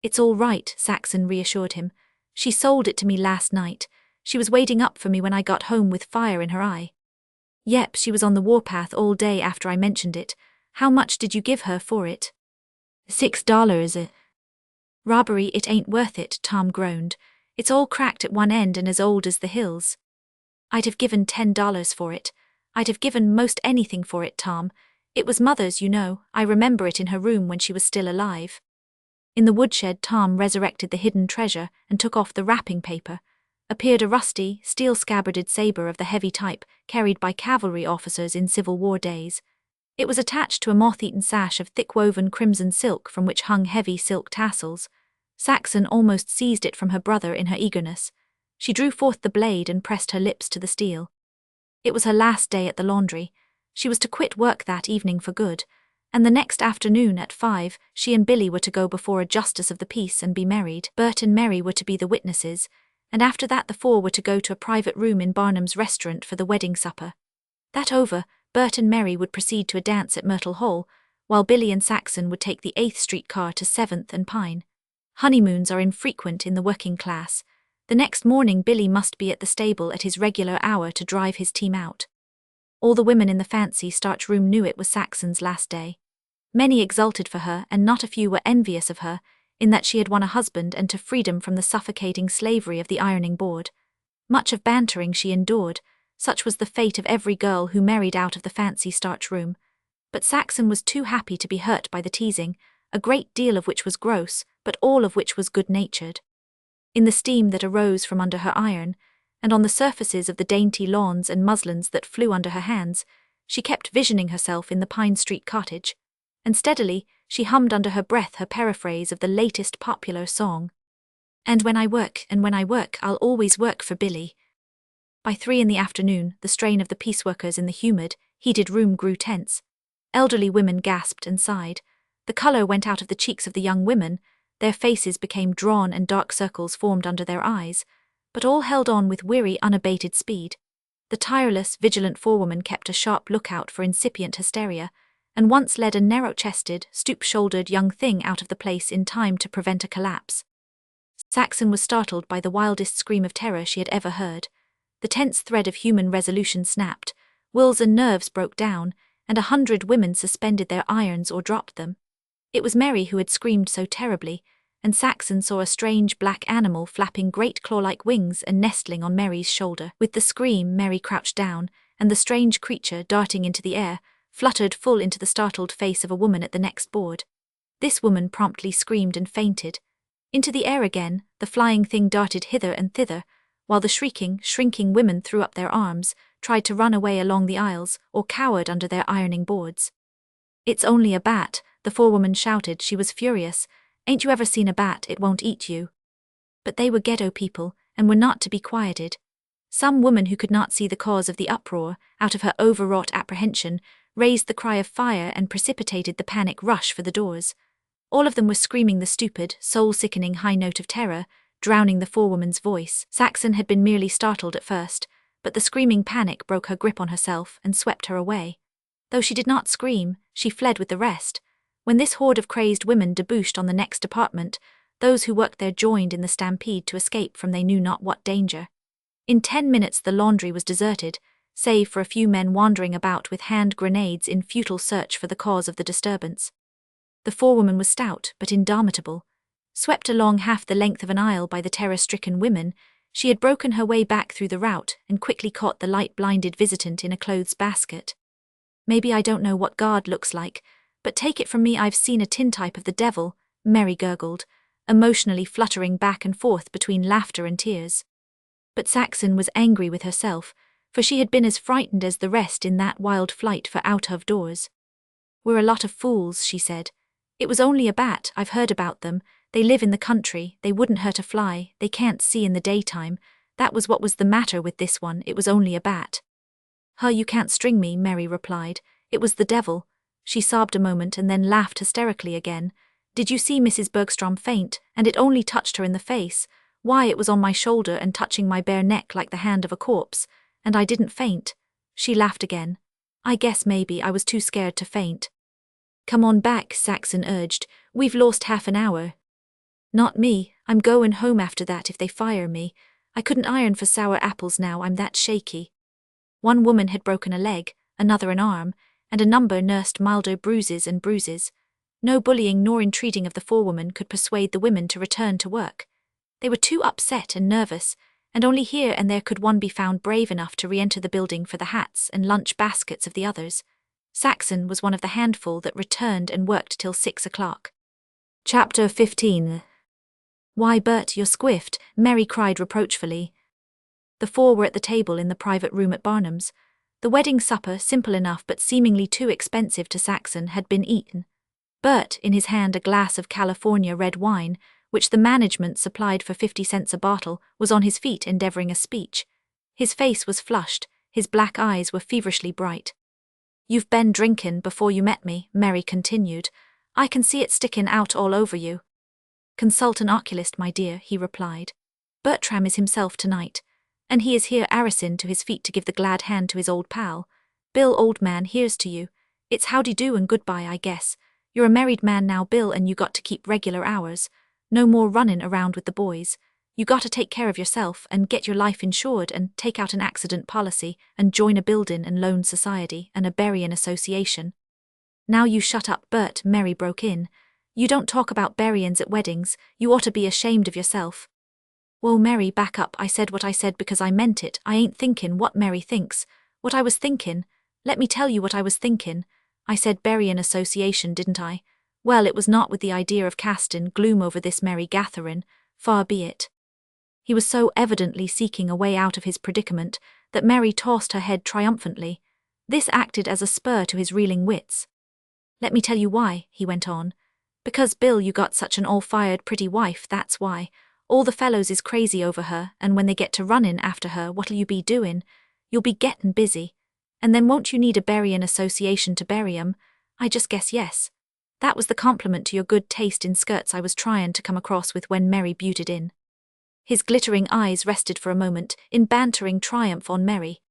It's all right, Saxon reassured him. She sold it to me last night. She was waiting up for me when I got home with fire in her eye. Yep, she was on the warpath all day after I mentioned it. How much did you give her for it? $6. Robbery, it ain't worth it, Tom groaned. It's all cracked at one end and as old as the hills. I'd have given $10 for it. I'd have given most anything for it, Tom. It was Mother's, you know. I remember it in her room when she was still alive. In the woodshed, Tom resurrected the hidden treasure and took off the wrapping paper. Appeared a rusty, steel-scabbarded saber of the heavy type carried by cavalry officers in Civil War days. It was attached to a moth-eaten sash of thick-woven crimson silk from which hung heavy silk tassels. Saxon almost seized it from her brother in her eagerness. She drew forth the blade and pressed her lips to the steel. It was her last day at the laundry. She was to quit work that evening for good, and the next afternoon at 5, she and Billy were to go before a justice of the peace and be married. Bert and Mary were to be the witnesses, and after that the four were to go to a private room in Barnum's restaurant for the wedding supper. That over, Bert and Mary would proceed to a dance at Myrtle Hall, while Billy and Saxon would take the 8th Street car to 7th and Pine. Honeymoons are infrequent in the working class. The next morning Billy must be at the stable at his regular hour to drive his team out. All the women in the fancy starch room knew it was Saxon's last day. Many exulted for her, and not a few were envious of her, in that she had won a husband and to freedom from the suffocating slavery of the ironing board. Much of bantering she endured. Such was the fate of every girl who married out of the fancy starch room. But Saxon was too happy to be hurt by the teasing, a great deal of which was gross, but all of which was good-natured. In the steam that arose from under her iron, and on the surfaces of the dainty lawns and muslins that flew under her hands, she kept visioning herself in the Pine Street cottage, and steadily she hummed under her breath her paraphrase of the latest popular song. And when I work, I'll always work for Billy. By 3 in the afternoon, the strain of the pieceworkers in the humid, heated room grew tense. Elderly women gasped and sighed. The color went out of the cheeks of the young women, their faces became drawn and dark circles formed under their eyes, but all held on with weary, unabated speed. The tireless, vigilant forewoman kept a sharp lookout for incipient hysteria, and once led a narrow-chested, stoop-shouldered young thing out of the place in time to prevent a collapse. Saxon was startled by the wildest scream of terror she had ever heard. The tense thread of human resolution snapped, wills and nerves broke down, and 100 women suspended their irons or dropped them. It was Mary who had screamed so terribly, and Saxon saw a strange black animal flapping great claw-like wings and nestling on Mary's shoulder. With the scream, Mary crouched down, and the strange creature, darting into the air, fluttered full into the startled face of a woman at the next board. This woman promptly screamed and fainted. Into the air again, the flying thing darted hither and thither, while the shrieking, shrinking women threw up their arms, tried to run away along the aisles, or cowered under their ironing boards. "It's only a bat," the forewoman shouted. She was furious. "Ain't you ever seen a bat? It won't eat you." But they were ghetto people, and were not to be quieted. Some woman who could not see the cause of the uproar, out of her overwrought apprehension, raised the cry of fire and precipitated the panic rush for the doors. All of them were screaming the stupid, soul-sickening high note of terror, drowning the forewoman's voice. Saxon had been merely startled at first, but the screaming panic broke her grip on herself and swept her away. Though she did not scream, she fled with the rest. When this horde of crazed women debouched on the next apartment, those who worked there joined in the stampede to escape from they knew not what danger. In 10 minutes the laundry was deserted, save for a few men wandering about with hand grenades in futile search for the cause of the disturbance. The forewoman was stout but indomitable. Swept along half the length of an aisle by the terror-stricken women, she had broken her way back through the rout and quickly caught the light-blinded visitant in a clothes basket. "Maybe I don't know what God looks like, but take it from me I've seen a tintype of the devil," Mary gurgled, emotionally fluttering back and forth between laughter and tears. But Saxon was angry with herself, for she had been as frightened as the rest in that wild flight for out-of-doors. "We're a lot of fools," she said. "It was only a bat, I've heard about them. They live in the country, they wouldn't hurt a fly, they can't see in the daytime. That was what was the matter with this one, it was only a bat." You can't string me," Mary replied. "It was the devil." She sobbed a moment and then laughed hysterically again. "Did you see Mrs. Bergstrom faint? And it only touched her in the face. Why, it was on my shoulder and touching my bare neck like the hand of a corpse. And I didn't faint." She laughed again. "I guess maybe I was too scared to faint." "Come on back," Saxon urged. "We've lost half an hour." "Not me, I'm goin' home after that if they fire me. I couldn't iron for sour apples now, I'm that shaky." One woman had broken a leg, another an arm, and a number nursed milder bruises and bruises. No bullying nor entreating of the forewoman could persuade the women to return to work. They were too upset and nervous, and only here and there could one be found brave enough to re-enter the building for the hats and lunch baskets of the others. Saxon was one of the handful that returned and worked till 6 o'clock. Chapter 15. "Why, Bert, you're squiffed," Mary cried reproachfully. The four were at the table in the private room at Barnum's. The wedding supper, simple enough but seemingly too expensive to Saxon, had been eaten. Bert, in his hand a glass of California red wine, which the management supplied for 50 cents a bottle, was on his feet endeavoring a speech. His face was flushed, his black eyes were feverishly bright. "You've been drinkin' before you met me," Mary continued. "I can see it stickin' out all over you." "Consult an oculist, my dear," he replied. "Bertram is himself tonight. And he is here arisen to his feet to give the glad hand to his old pal. Bill, old man, here's to you. It's howdy do and goodbye, I guess. You're a married man now, Bill, and you got to keep regular hours. No more runnin' around with the boys. You got to take care of yourself and get your life insured and take out an accident policy and join a buildin' and loan society and a buryin' association." "Now you shut up, Bert," Mary broke in. "You don't talk about buryin's at weddings. You ought to be ashamed of yourself." "Whoa, Mary, back up. I said what I said because I meant it. I ain't thinkin' what Mary thinks. What I was thinkin'. Let me tell you what I was thinkin'. I said buryin' association, didn't I? Well, it was not with the idea of castin' gloom over this merry gatherin'. Far be it." He was so evidently seeking a way out of his predicament that Mary tossed her head triumphantly. This acted as a spur to his reeling wits. "Let me tell you why," he went on. "Because, Bill, you got such an all-fired pretty wife, that's why. All the fellows is crazy over her, and when they get to runnin' after her, what'll you be doin'? You'll be gettin' busy. And then won't you need a buryin' association to bury 'em? I just guess yes. That was the compliment to your good taste in skirts I was tryin' to come across with when Mary buted in." His glittering eyes rested for a moment, in bantering triumph on Mary.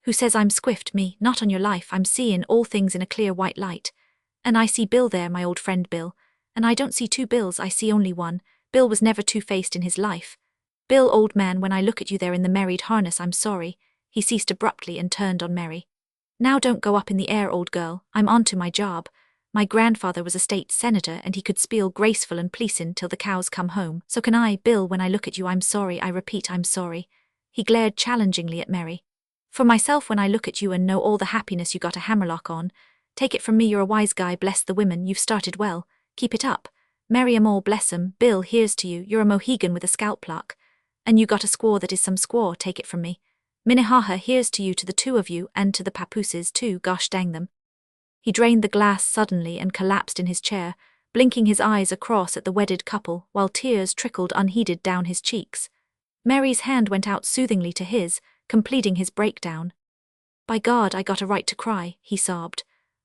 "Who says I'm squiffed, me? Not on your life. I'm seein' all things in a clear white light. And I see Bill there, my old friend Bill. And I don't see two Bills, I see only one. Bill was never two-faced in his life. Bill, old man, when I look at you there in the married harness, I'm sorry." He ceased abruptly and turned on Mary. "Now don't go up in the air, old girl. I'm on to my job. My grandfather was a state senator and he could spiel graceful and pleasin' till the cows come home. So can I, Bill, when I look at you, I'm sorry, I repeat, I'm sorry." He glared challengingly at Mary. "For myself, when I look at you and know all the happiness you got a hammerlock on. Take it from me, you're a wise guy, bless the women, you've started well. Keep it up. Marry 'em all, bless 'em. Bill, here's to you, you're a Mohegan with a scalp lock. And you got a squaw that is some squaw, take it from me. Minnehaha, here's to you, to the two of you, and to the papooses too, gosh dang them." He drained the glass suddenly and collapsed in his chair, blinking his eyes across at the wedded couple while tears trickled unheeded down his cheeks. Mary's hand went out soothingly to his, completing his breakdown. "By God, I got a right to cry," he sobbed.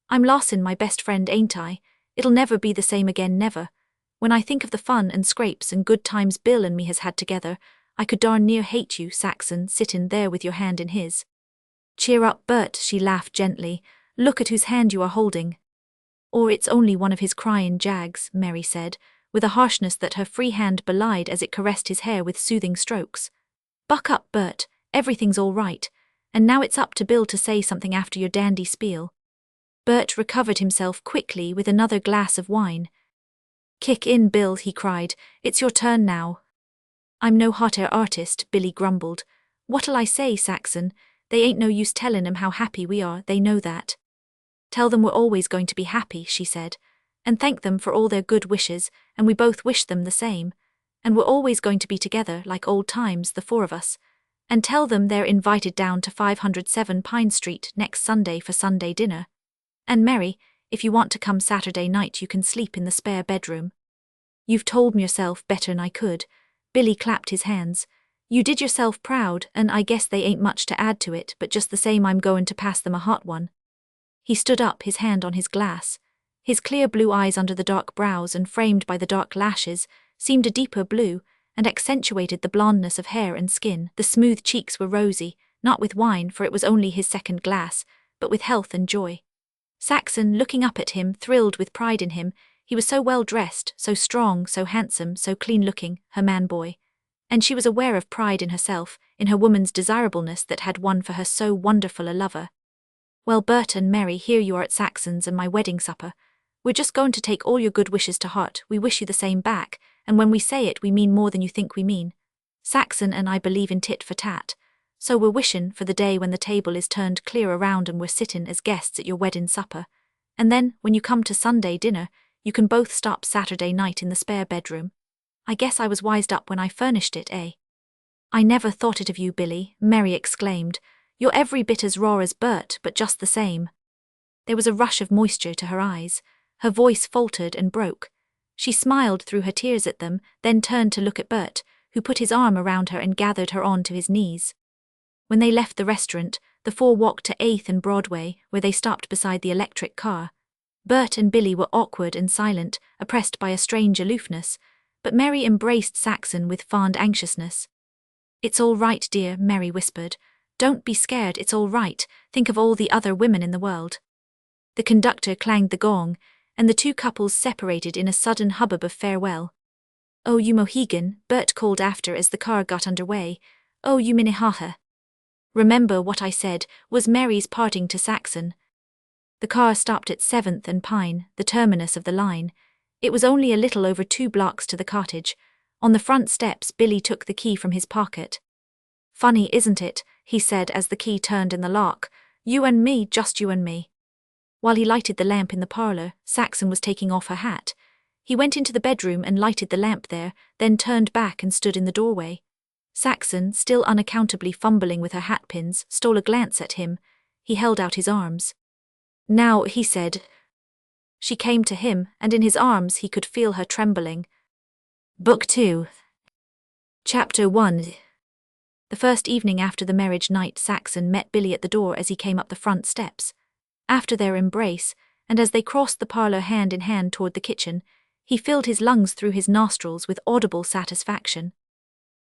"I'm lossin' my best friend, ain't I? It'll never be the same again, never. When I think of the fun and scrapes and good times Bill and me has had together, I could darn near hate you, Saxon, sittin' there with your hand in his." "Cheer up, Bert," she laughed gently. "Look at whose hand you are holding." "Or it's only one of his cryin' jags," Mary said, with a harshness that her free hand belied as it caressed his hair with soothing strokes. "Buck up, Bert, everything's all right, and now it's up to Bill to say something after your dandy spiel." Bert recovered himself quickly with another glass of wine. "Kick in, Bill," he cried. "It's your turn now." "I'm no hot air artist," Billy grumbled. "What'll I say, Saxon? They ain't no use tellin' 'em how happy we are, they know that." "Tell them we're always going to be happy," she said. "And thank them for all their good wishes, and we both wish them the same. And we're always going to be together, like old times, the four of us. And tell them they're invited down to 507 Pine Street next Sunday for Sunday dinner. And Mary, if you want to come Saturday night you can sleep in the spare bedroom." "You've told me yourself better'n I could." Billy clapped his hands. "You did yourself proud, and I guess they ain't much to add to it, but just the same I'm goin' to pass them a hot one." He stood up, his hand on his glass. His clear blue eyes under the dark brows and framed by the dark lashes seemed a deeper blue and accentuated the blondness of hair and skin. The smooth cheeks were rosy, not with wine, for it was only his second glass, but with health and joy. Saxon, looking up at him, thrilled with pride in him. He was so well dressed, so strong, so handsome, so clean-looking, her man-boy. And she was aware of pride in herself, in her woman's desirableness that had won for her so wonderful a lover. "Well, Bert and Mary, here you are at Saxon's and my wedding supper. We're just going to take all your good wishes to heart. We wish you the same back, and when we say it we mean more than you think we mean. Saxon and I believe in tit for tat. So we're wishin' for the day when the table is turned clear around and we're sittin' as guests at your weddin' supper. And then, when you come to Sunday dinner, you can both stop Saturday night in the spare bedroom. I guess I was wised up when I furnished it, eh? I never thought it of you, Billy, Mary exclaimed. You're every bit as raw as Bert, but just the same. There was a rush of moisture to her eyes. Her voice faltered and broke. She smiled through her tears at them, then turned to look at Bert, who put his arm around her and gathered her on to his knees. When they left the restaurant, the four walked to 8th and Broadway, where they stopped beside the electric car. Bert and Billy were awkward and silent, oppressed by a strange aloofness, but Mary embraced Saxon with fond anxiousness. It's all right, dear, Mary whispered. Don't be scared, it's all right. Think of all the other women in the world. The conductor clanged the gong, and the two couples separated in a sudden hubbub of farewell. Oh, you Mohegan, Bert called after as the car got under way. Oh, you Minnehaha. Remember what I said, was Mary's parting to Saxon. The car stopped at 7th and Pine, the terminus of the line. It was only a little over 2 blocks to the cottage. On the front steps, Billy took the key from his pocket. Funny, isn't it, he said as the key turned in the lock. You and me, just you and me. While he lighted the lamp in the parlor, Saxon was taking off her hat. He went into the bedroom and lighted the lamp there, then turned back and stood in the doorway. Saxon, still unaccountably fumbling with her hatpins, stole a glance at him. He held out his arms. Now, he said. She came to him, and in his arms he could feel her trembling. Book 2. Chapter 1. The first evening after the marriage night, Saxon met Billy at the door as he came up the front steps. After their embrace, and as they crossed the parlor hand in hand toward the kitchen, he filled his lungs through his nostrils with audible satisfaction.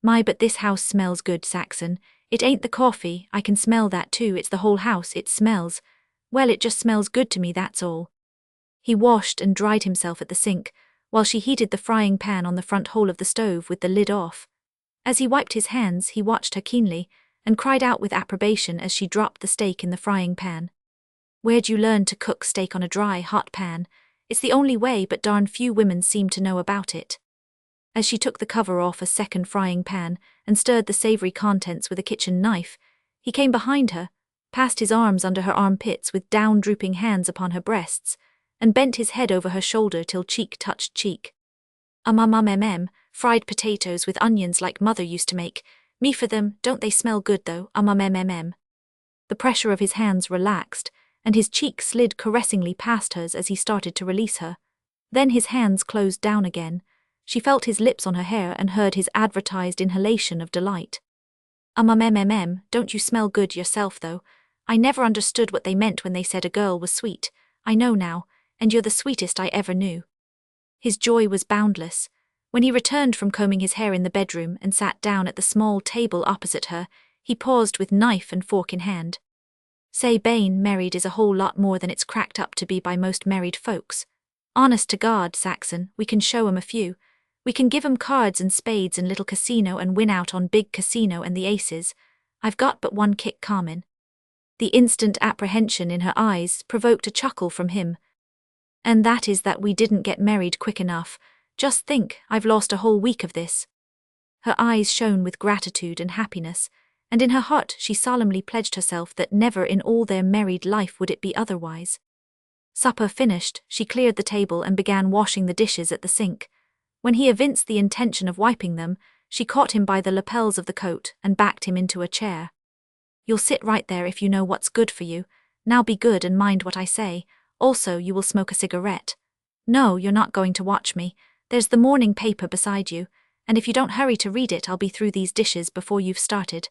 My, but this house smells good, Saxon. It ain't the coffee, I can smell that too, it's the whole house, it smells. Well, it just smells good to me, that's all. He washed and dried himself at the sink, while she heated the frying pan on the front hole of the stove with the lid off. As he wiped his hands, he watched her keenly, and cried out with approbation as she dropped the steak in the frying pan. Where'd you learn to cook steak on a dry, hot pan? It's the only way, but darn few women seem to know about it. As she took the cover off a second frying pan and stirred the savory contents with a kitchen knife, he came behind her, passed his arms under her armpits with down-drooping hands upon her breasts, and bent his head over her shoulder till cheek touched cheek. Fried potatoes with onions like mother used to make. Me for them, don't they smell good though, The pressure of his hands relaxed, and his cheek slid caressingly past hers as he started to release her. Then his hands closed down again. She felt his lips on her hair and heard his advertised inhalation of delight. Don't you smell good yourself though? I never understood what they meant when they said a girl was sweet. I know now, and you're the sweetest I ever knew. His joy was boundless. When he returned from combing his hair in the bedroom and sat down at the small table opposite her, he paused with knife and fork in hand. Say, Bain, married is a whole lot more than it's cracked up to be by most married folks. Honest to God, Saxon, we can show 'em a few. We can give 'em cards and spades and little casino and win out on big casino and the aces. I've got but one kick common. The instant apprehension in her eyes provoked a chuckle from him. And that is that we didn't get married quick enough. Just think, I've lost a whole week of this. Her eyes shone with gratitude and happiness, and in her heart she solemnly pledged herself that never in all their married life would it be otherwise. Supper finished, she cleared the table and began washing the dishes at the sink. When he evinced the intention of wiping them, she caught him by the lapels of the coat and backed him into a chair. You'll sit right there if you know what's good for you. Now be good and mind what I say. Also, you will smoke a cigarette. No, you're not going to watch me. There's the morning paper beside you, and if you don't hurry to read it, I'll be through these dishes before you've started.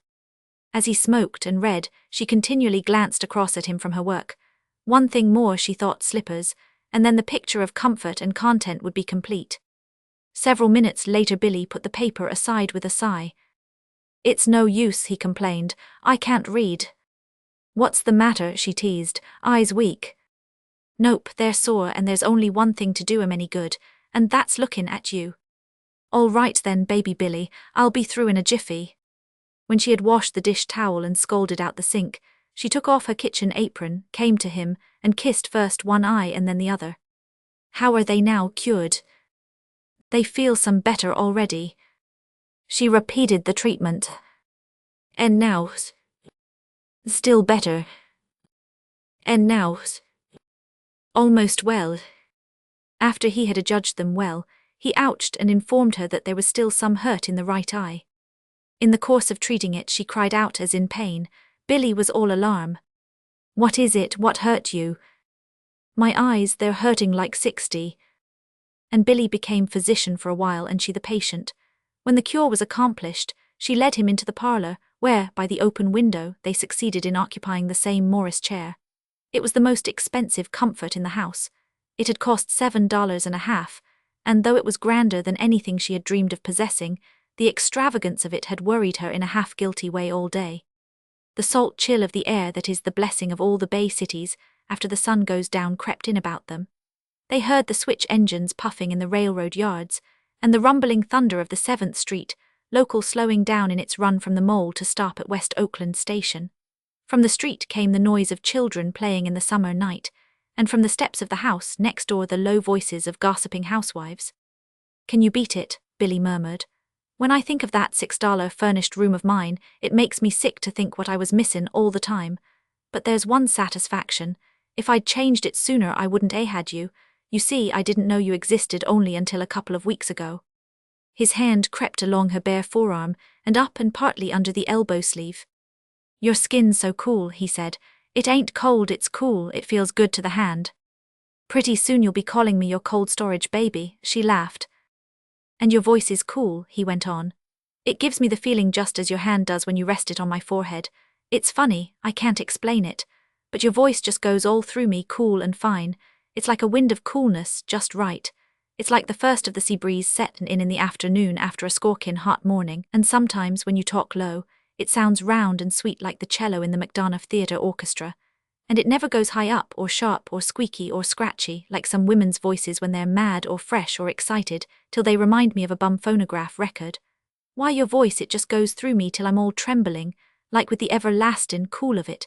As he smoked and read, she continually glanced across at him from her work. One thing more, she thought, slippers, and then the picture of comfort and content would be complete. Several minutes later, Billy put the paper aside with a sigh. It's no use, he complained. I can't read. What's the matter, she teased, eyes weak. Nope, they're sore, and there's only one thing to do 'em any good, and that's looking at you. All right then, baby Billy, I'll be through in a jiffy. When she had washed the dish towel and scalded out the sink, she took off her kitchen apron, came to him, and kissed first one eye and then the other. How are they now cured? They feel some better already. She repeated the treatment. And now, still better. And now, almost well. After he had adjudged them well, he ouched and informed her that there was still some hurt in the right eye. In the course of treating it, she cried out as in pain. Billy was all alarm. What is it? What hurt you? My eyes, they're hurting like 60. And Billy became physician for a while and she the patient. When the cure was accomplished, she led him into the parlor, where, by the open window, they succeeded in occupying the same Morris chair. It was the most expensive comfort in the house. It had cost $7.50, and though it was grander than anything she had dreamed of possessing, the extravagance of it had worried her in a half-guilty way all day. The salt chill of the air that is the blessing of all the bay cities after the sun goes down crept in about them. They heard the switch engines puffing in the railroad yards, and the rumbling thunder of the 7th Street, local slowing down in its run from the mole to stop at West Oakland Station. From the street came the noise of children playing in the summer night, and from the steps of the house next door the low voices of gossiping housewives. Can you beat it? Billy murmured. When I think of that $6 furnished room of mine, it makes me sick to think what I was missin' all the time. But there's one satisfaction. If I'd changed it sooner I wouldn't had you. You see, I didn't know you existed only until a couple of weeks ago. His hand crept along her bare forearm and up and partly under the elbow sleeve. Your skin's so cool, he said. It ain't cold, it's cool, it feels good to the hand. Pretty soon you'll be calling me your cold storage baby, she laughed. And your voice is cool, he went on. It gives me the feeling just as your hand does when you rest it on my forehead. It's funny, I can't explain it. But your voice just goes all through me, cool and fine. It's like a wind of coolness, just right. It's like the first of the sea breeze settin' in the afternoon after a scorchin' hot morning, and sometimes when you talk low, it sounds round and sweet like the cello in the Macdonough Theatre Orchestra. And it never goes high up or sharp or squeaky or scratchy like some women's voices when they're mad or fresh or excited, till they remind me of a bum phonograph record. Why, your voice, it just goes through me till I'm all trembling, like with the everlastin' cool of it.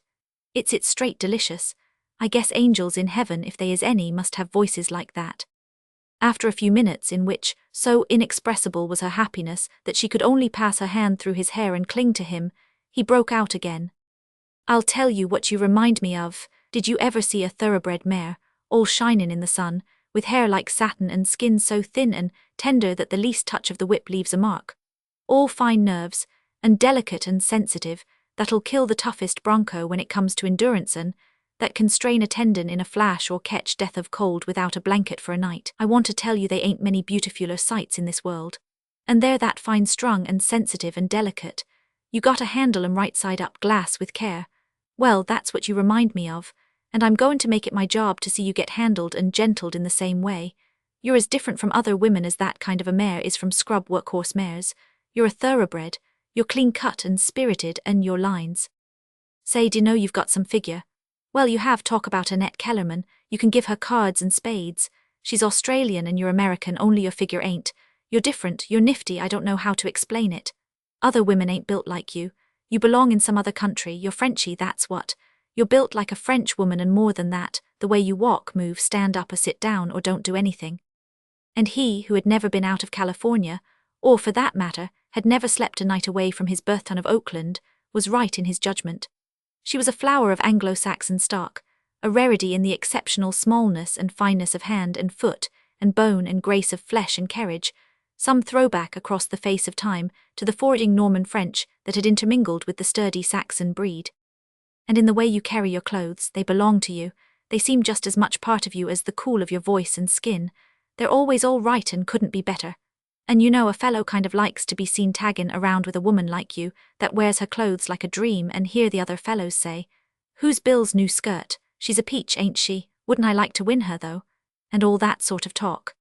It's straight delicious. I guess angels in heaven, if they is any, must have voices like that. After a few minutes in which, so inexpressible was her happiness that she could only pass her hand through his hair and cling to him, he broke out again. I'll tell you what you remind me of. Did you ever see a thoroughbred mare, all shinin' in the sun, with hair like satin and skin so thin and tender that the least touch of the whip leaves a mark? All fine nerves, and delicate and sensitive, that'll kill the toughest bronco when it comes to endurance'n, that can strain a tendon in a flash or catch death of cold without a blanket for a night. I want to tell you they ain't many beautifuler sights in this world. And they're that fine-strung and sensitive and delicate. You gotta handle 'em right side up glass with care. Well, that's what you remind me of, and I'm going to make it my job to see you get handled and gentled in the same way. You're as different from other women as that kind of a mare is from scrub workhorse mares. You're a thoroughbred, you're clean-cut and spirited, and your lines. Say, d'you know you've got some figure? Well, you have talk about Annette Kellerman, you can give her cards and spades. She's Australian and you're American, only your figure ain't. You're different, you're nifty, I don't know how to explain it. Other women ain't built like you. You belong in some other country, you're Frenchy, that's what. You're built like a French woman, and more than that, the way you walk, move, stand up or sit down or don't do anything. And he, who had never been out of California, or for that matter, had never slept a night away from his birthtown of Oakland, was right in his judgment. She was a flower of Anglo-Saxon stock, a rarity in the exceptional smallness and fineness of hand and foot and bone and grace of flesh and carriage, some throwback across the face of time to the foraging Norman French that had intermingled with the sturdy Saxon breed. And in the way you carry your clothes, they belong to you, they seem just as much part of you as the cool of your voice and skin. They're always all right and couldn't be better. And you know a fellow kind of likes to be seen taggin' around with a woman like you, that wears her clothes like a dream, and hear the other fellows say, "Who's Bill's new skirt? She's a peach, ain't she? Wouldn't I like to win her, though?" And all that sort of talk.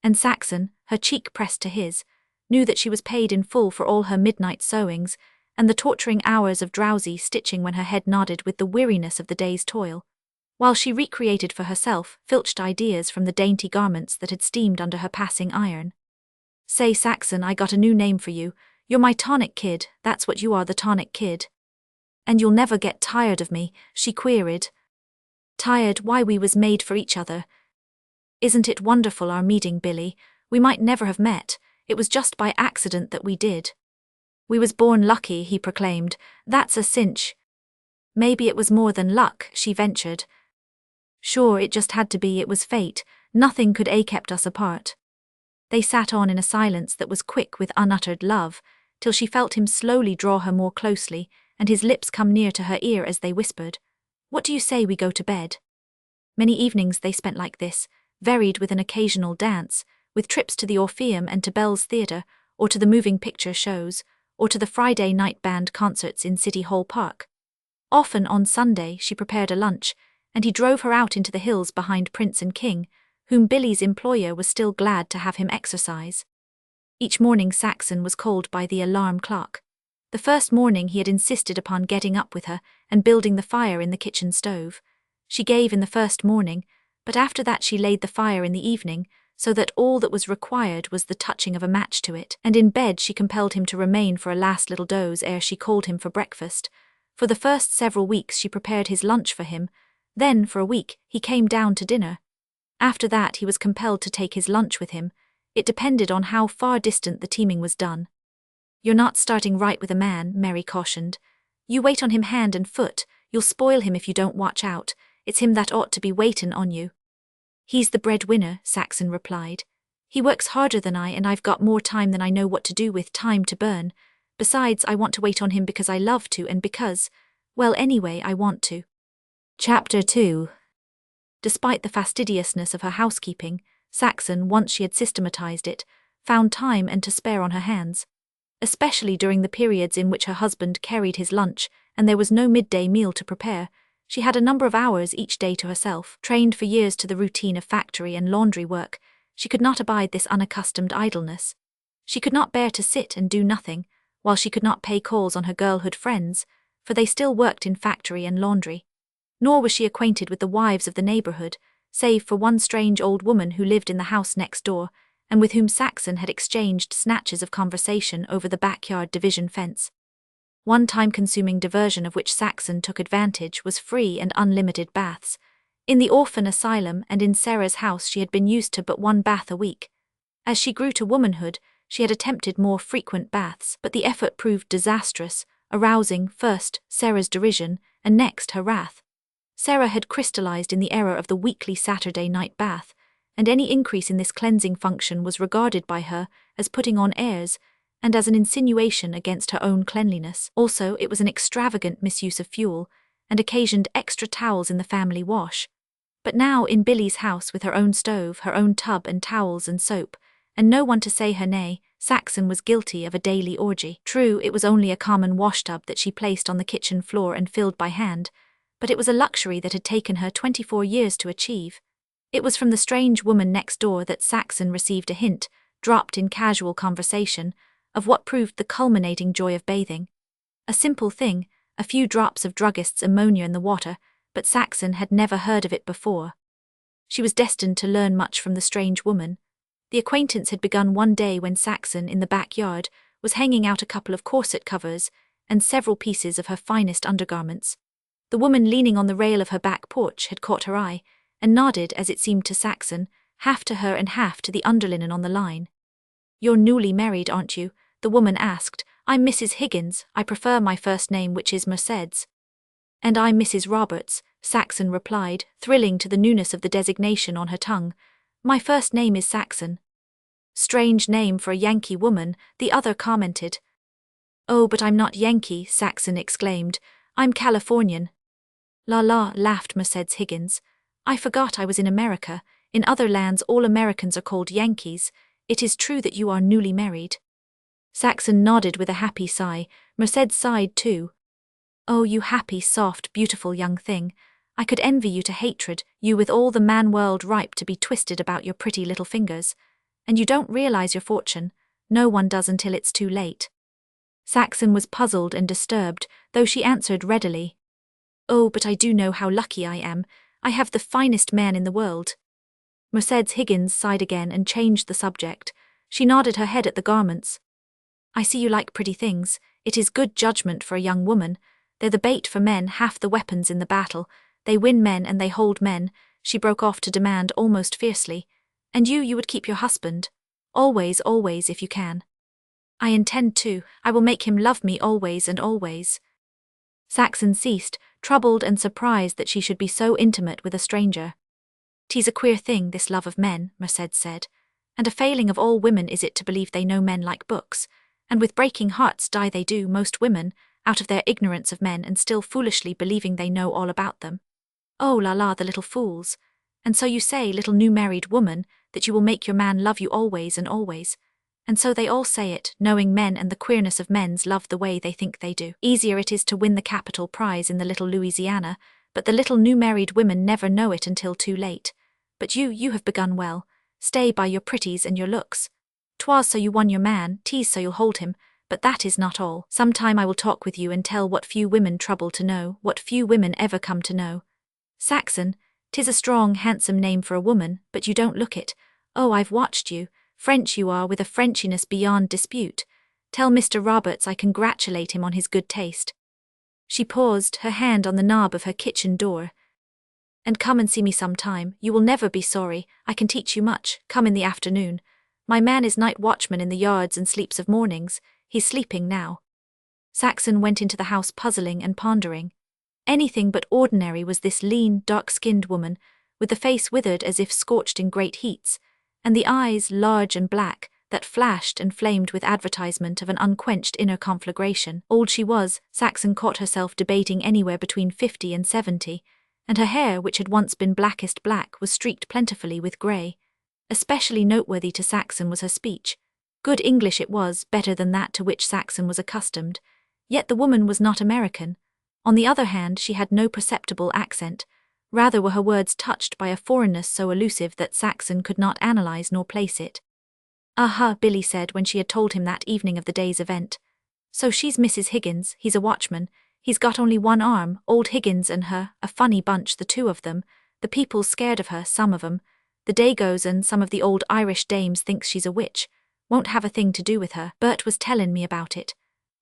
And Saxon, her cheek pressed to his, knew that she was paid in full for all her midnight sewings, and the torturing hours of drowsy stitching when her head nodded with the weariness of the day's toil, while she recreated for herself filched ideas from the dainty garments that had steamed under her passing iron. Say, Saxon, I got a new name for you. You're my tonic kid, that's what you are, the tonic kid. And you'll never get tired of me, she queried. Tired? Why, we was made for each other. Isn't it wonderful our meeting, Billy? We might never have met. It was just by accident that we did. We was born lucky, he proclaimed. That's a cinch. Maybe it was more than luck, she ventured. Sure, it just had to be, it was fate. Nothing could a kept us apart. They sat on in a silence that was quick with unuttered love, till she felt him slowly draw her more closely, and his lips come near to her ear as they whispered, "What do you say we go to bed?" Many evenings they spent like this, varied with an occasional dance, with trips to the Orpheum and to Bell's Theatre, or to the moving picture shows, or to the Friday night band concerts in City Hall Park. Often on Sunday she prepared a lunch, and he drove her out into the hills behind Prince and King, whom Billy's employer was still glad to have him exercise. Each morning Saxon was called by the alarm clock. The first morning he had insisted upon getting up with her and building the fire in the kitchen stove. She gave in the first morning, but after that she laid the fire in the evening, so that all that was required was the touching of a match to it, and in bed she compelled him to remain for a last little doze ere she called him for breakfast. For the first several weeks she prepared his lunch for him, then for a week he came down to dinner. After that he was compelled to take his lunch with him. It depended on how far distant the teaming was done. "You're not starting right with a man," Mary cautioned. "You wait on him hand and foot, you'll spoil him if you don't watch out. It's him that ought to be waitin' on you." "He's the breadwinner," Saxon replied. "He works harder than I, and I've got more time than I know what to do with, time to burn. Besides, I want to wait on him because I love to and because, well, anyway, I want to." Chapter 2. Despite the fastidiousness of her housekeeping, Saxon, once she had systematized it, found time and to spare on her hands. Especially during the periods in which her husband carried his lunch and there was no midday meal to prepare, she had a number of hours each day to herself. Trained for years to the routine of factory and laundry work, she could not abide this unaccustomed idleness. She could not bear to sit and do nothing, while she could not pay calls on her girlhood friends, for they still worked in factory and laundry. Nor was she acquainted with the wives of the neighborhood, save for one strange old woman who lived in the house next door, and with whom Saxon had exchanged snatches of conversation over the backyard division fence. One time-consuming diversion of which Saxon took advantage was free and unlimited baths. In the orphan asylum and in Sarah's house she had been used to but one bath a week. As she grew to womanhood, she had attempted more frequent baths, but the effort proved disastrous, arousing, first, Sarah's derision, and next her wrath. Sarah had crystallized in the error of the weekly Saturday night bath, and any increase in this cleansing function was regarded by her as putting on airs, and as an insinuation against her own cleanliness. Also, it was an extravagant misuse of fuel, and occasioned extra towels in the family wash. But now, in Billy's house with her own stove, her own tub and towels and soap, and no one to say her nay, Saxon was guilty of a daily orgy. True, it was only a common washtub that she placed on the kitchen floor and filled by hand, but it was a luxury that had taken her 24 years to achieve. It was from the strange woman next door that Saxon received a hint, dropped in casual conversation, of what proved the culminating joy of bathing. A simple thing, a few drops of druggist's ammonia in the water, but Saxon had never heard of it before. She was destined to learn much from the strange woman. The acquaintance had begun one day when Saxon, in the backyard, was hanging out a couple of corset covers and several pieces of her finest undergarments. The woman leaning on the rail of her back porch had caught her eye, and nodded, as it seemed to Saxon, half to her and half to the underlinen on the line. "You're newly married, aren't you?" the woman asked. "I'm Mrs. Higgins, I prefer my first name, which is Mercedes." "And I'm Mrs. Roberts," Saxon replied, thrilling to the newness of the designation on her tongue. "My first name is Saxon." "Strange name for a Yankee woman," the other commented. "Oh, but I'm not Yankee," Saxon exclaimed. "I'm Californian." "La la," laughed Mercedes Higgins. "I forgot I was in America. In other lands all Americans are called Yankees. It is true that you are newly married." Saxon nodded with a happy sigh. Mercedes sighed too. "Oh, you happy, soft, beautiful young thing. I could envy you to hatred, you with all the man-world ripe to be twisted about your pretty little fingers. And you don't realize your fortune. No one does until it's too late." Saxon was puzzled and disturbed, though she answered readily. "Oh, but I do know how lucky I am. I have the finest man in the world." Mercedes Higgins sighed again and changed the subject. She nodded her head at the garments. "I see you like pretty things. It is good judgment for a young woman. They're the bait for men, half the weapons in the battle. They win men and they hold men. she broke off to demand almost fiercely. And you would keep your husband. Always, always, if you can. I intend to. I will make him love me always and always. Saxon ceased, troubled and surprised that she should be so intimate with a stranger. "'Tis a queer thing, this love of men," Merced said, "and a failing of all women is it to believe they know men like books, and with breaking hearts die they do, most women, out of their ignorance of men and still foolishly believing they know all about them. Oh la la, the little fools. And so you say, little new married woman, that you will make your man love you always and always. And so they all say it, knowing men and the queerness of men's love the way they think they do. Easier it is to win the capital prize in the little Louisiana, but the little new married women never know it until too late. But you have begun well. Stay by your pretties and your looks. 'Twas so you won your man, 'tis so you'll hold him, but that is not all. Sometime I will talk with you and tell what few women trouble to know, what few women ever come to know. Saxon, 'tis a strong, handsome name for a woman, but you don't look it. Oh, I've watched you. French you are, with a Frenchiness beyond dispute. Tell Mr. Roberts I congratulate him on his good taste." She paused, her hand on the knob of her kitchen door. "And come and see me sometime, you will never be sorry, I can teach you much, come in the afternoon. My man is night watchman in the yards and sleeps of mornings, he's sleeping now." Saxon went into the house puzzling and pondering. Anything but ordinary was this lean, dark-skinned woman, with the face withered as if scorched in great heats, and the eyes, large and black, that flashed and flamed with advertisement of an unquenched inner conflagration. Old she was, Saxon caught herself debating anywhere between 50 and 70, and her hair, which had once been blackest black, was streaked plentifully with grey. Especially noteworthy to Saxon was her speech. Good English it was, better than that to which Saxon was accustomed, yet the woman was not American. On the other hand, she had no perceptible accent. Rather were her words touched by a foreignness so elusive that Saxon could not analyse nor place it. "Aha," Billy said when she had told him that evening of the day's event. "So she's Mrs. Higgins, he's a watchman. He's got only one arm, old Higgins and her, a funny bunch the two of them. The people's scared of her, some of 'em. The Dagos and some of the old Irish dames thinks she's a witch. Won't have a thing to do with her. Bert was tellin' me about it.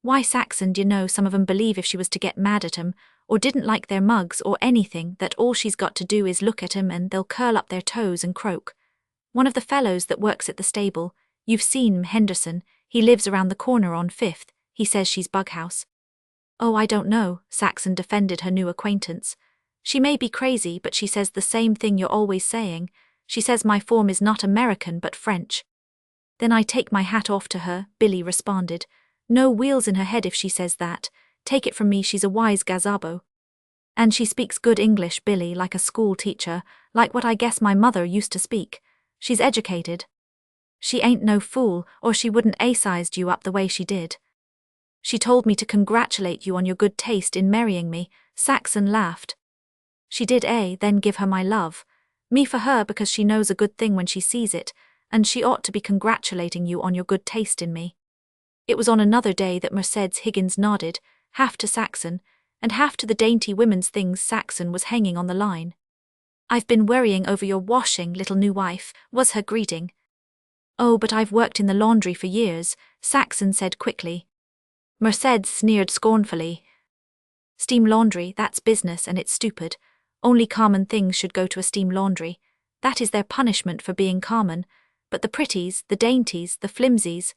Why, Saxon, d'ye know some of 'em believe if she was to get mad at 'em, or didn't like their mugs or anything, that all she's got to do is look at 'em and they'll curl up their toes and croak. One of the fellows that works at the stable, you've seen him, Henderson, he lives around the corner on 5th, he says she's bughouse." "Oh, I don't know," Saxon defended her new acquaintance. "She may be crazy, but she says the same thing you're always saying. She says my form is not American but French." "Then I take my hat off to her," Billy responded. "No wheels in her head if she says that. Take it from me, she's a wise gazabo. And she speaks good English, Billy, like a school teacher, like what I guess my mother used to speak. She's educated. She ain't no fool, or she wouldn't a-sized you up the way she did. She told me to congratulate you on your good taste in marrying me." Saxon laughed. "She did, eh? Then give her my love. Me for her, because she knows a good thing when she sees it, and she ought to be congratulating you on your good taste in me." It was on another day that Merced's Higgins nodded, half to Saxon, and half to the dainty women's things Saxon was hanging on the line. "I've been worrying over your washing, little new wife," was her greeting. "Oh, but I've worked in the laundry for years," Saxon said quickly. Merced sneered scornfully. "Steam laundry, that's business and it's stupid. Only common things should go to a steam laundry. That is their punishment for being common. But the pretties, the dainties, the flimsies,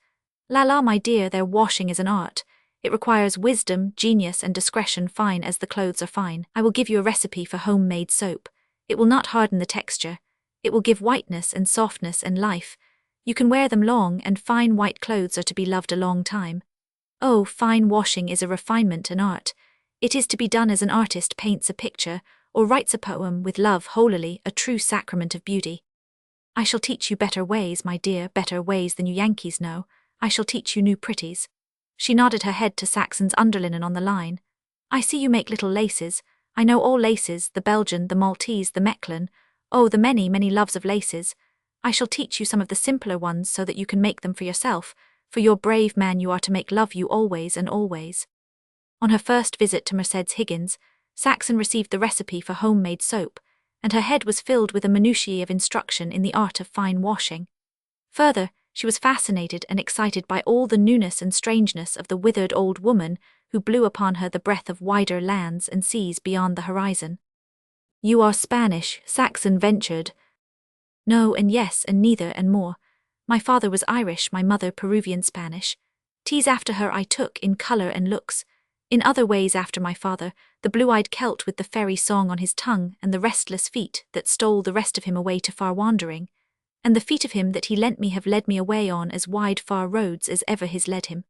la la, my dear, their washing is an art. It requires wisdom, genius and discretion, fine as the clothes are fine. I will give you a recipe for homemade soap. It will not harden the texture. It will give whiteness and softness and life. You can wear them long, and fine white clothes are to be loved a long time. Oh, fine washing is a refinement, an art. It is to be done as an artist paints a picture, or writes a poem, with love holily, a true sacrament of beauty. I shall teach you better ways, my dear, better ways than you Yankees know. I shall teach you new pretties." She nodded her head to Saxon's underlinen on the line. "I see you make little laces. I know all laces, the Belgian, the Maltese, the Mechlin. Oh, the many, many loves of laces. I shall teach you some of the simpler ones so that you can make them for yourself. For your brave man you are to make love you always and always." On her first visit to Merced's Higgins, Saxon received the recipe for homemade soap, and her head was filled with a minutiae of instruction in the art of fine washing. Further, she was fascinated and excited by all the newness and strangeness of the withered old woman who blew upon her the breath of wider lands and seas beyond the horizon. You are Spanish, Saxon ventured. No and yes and neither and more. My father was Irish, my mother Peruvian Spanish. Tease after her I took in colour and looks. In other ways after my father, the blue-eyed Celt with the fairy song on his tongue and the restless feet that stole the rest of him away to far wandering. And the feet of him that he lent me have led me away on as wide far roads as ever his led him.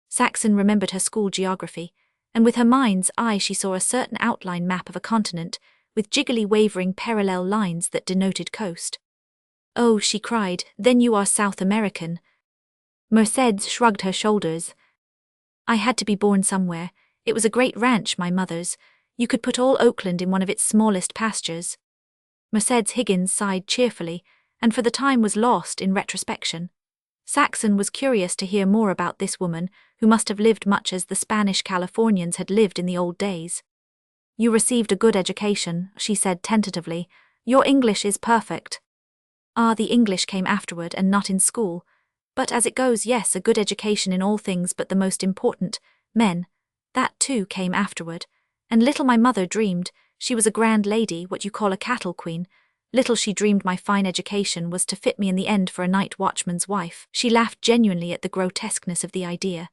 Saxon remembered her school geography, and with her mind's eye she saw a certain outline map of a continent, with jiggly wavering parallel lines that denoted coast. Oh, she cried, then you are South American. Mercedes shrugged her shoulders. I had to be born somewhere. It was a great ranch, my mother's. You could put all Oakland in one of its smallest pastures. Mercedes Higgins sighed cheerfully, and for the time was lost in retrospection. Saxon was curious to hear more about this woman, who must have lived much as the Spanish Californians had lived in the old days. You received a good education, she said tentatively. Your English is perfect. Ah, the English came afterward and not in school. But as it goes, yes, a good education in all things but the most important, men. That too came afterward. And little my mother dreamed, she was a grand lady, what you call a cattle queen. Little she dreamed my fine education was to fit me in the end for a night watchman's wife. She laughed genuinely at the grotesqueness of the idea.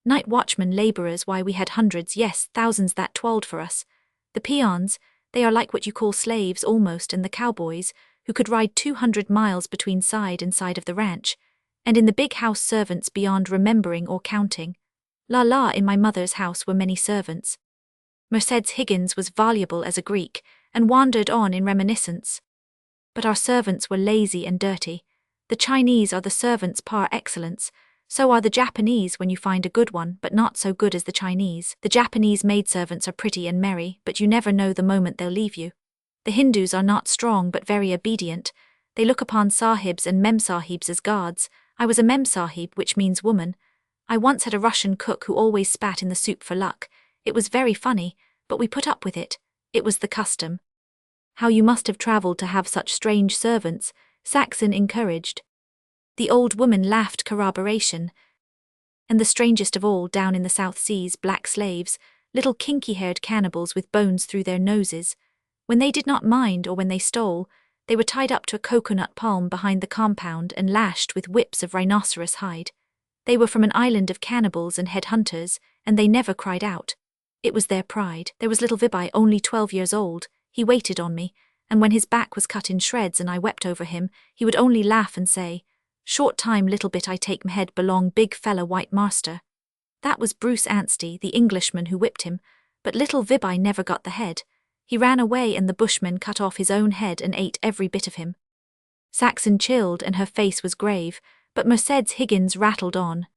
Night watchmen labourers, why we had hundreds, yes, thousands that toiled for us. The peons, they are like what you call slaves almost, and the cowboys, who could ride 200 miles between side and side of the ranch, and in the big house servants beyond remembering or counting. In my mother's house were many servants. Mercedes Higgins was voluble as a Greek, and wandered on in reminiscence. But our servants were lazy and dirty. The Chinese are the servants par excellence, so are the Japanese when you find a good one, but not so good as the Chinese. The Japanese maidservants are pretty and merry, but you never know the moment they'll leave you. The Hindus are not strong but very obedient. They look upon sahibs and memsahibs as gods. I was a memsahib, which means woman. I once had a Russian cook who always spat in the soup for luck. It was very funny, but we put up with it. It was the custom. How you must have travelled to have such strange servants, Saxon encouraged. The old woman laughed corroboration. And the strangest of all, down in the South Seas, black slaves, little kinky-haired cannibals with bones through their noses. When they did not mind or when they stole, they were tied up to a coconut palm behind the compound and lashed with whips of rhinoceros hide. They were from an island of cannibals and headhunters, and they never cried out. It was their pride. There was little Vibai, only 12 years old. He waited on me, and when his back was cut in shreds and I wept over him, he would only laugh and say, "Short time little bit I take m'head belong big fella white master." That was Bruce Anstey, the Englishman who whipped him, but little Vibai never got the head. He ran away and the Bushman cut off his own head and ate every bit of him. Saxon chilled and her face was grave, but Mercedes Higgins rattled on.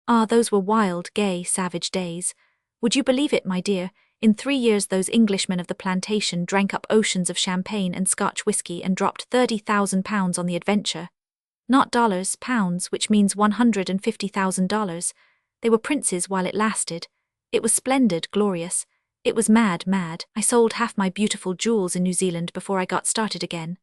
Ah, those were wild, gay, savage days. Would you believe it, my dear? In 3 years those Englishmen of the plantation drank up oceans of champagne and Scotch whisky and dropped £30,000 on the adventure. Not dollars, pounds, which means $150,000. They were princes while it lasted. It was splendid, glorious. It was mad, mad. I sold half my beautiful jewels in New Zealand before I got started again.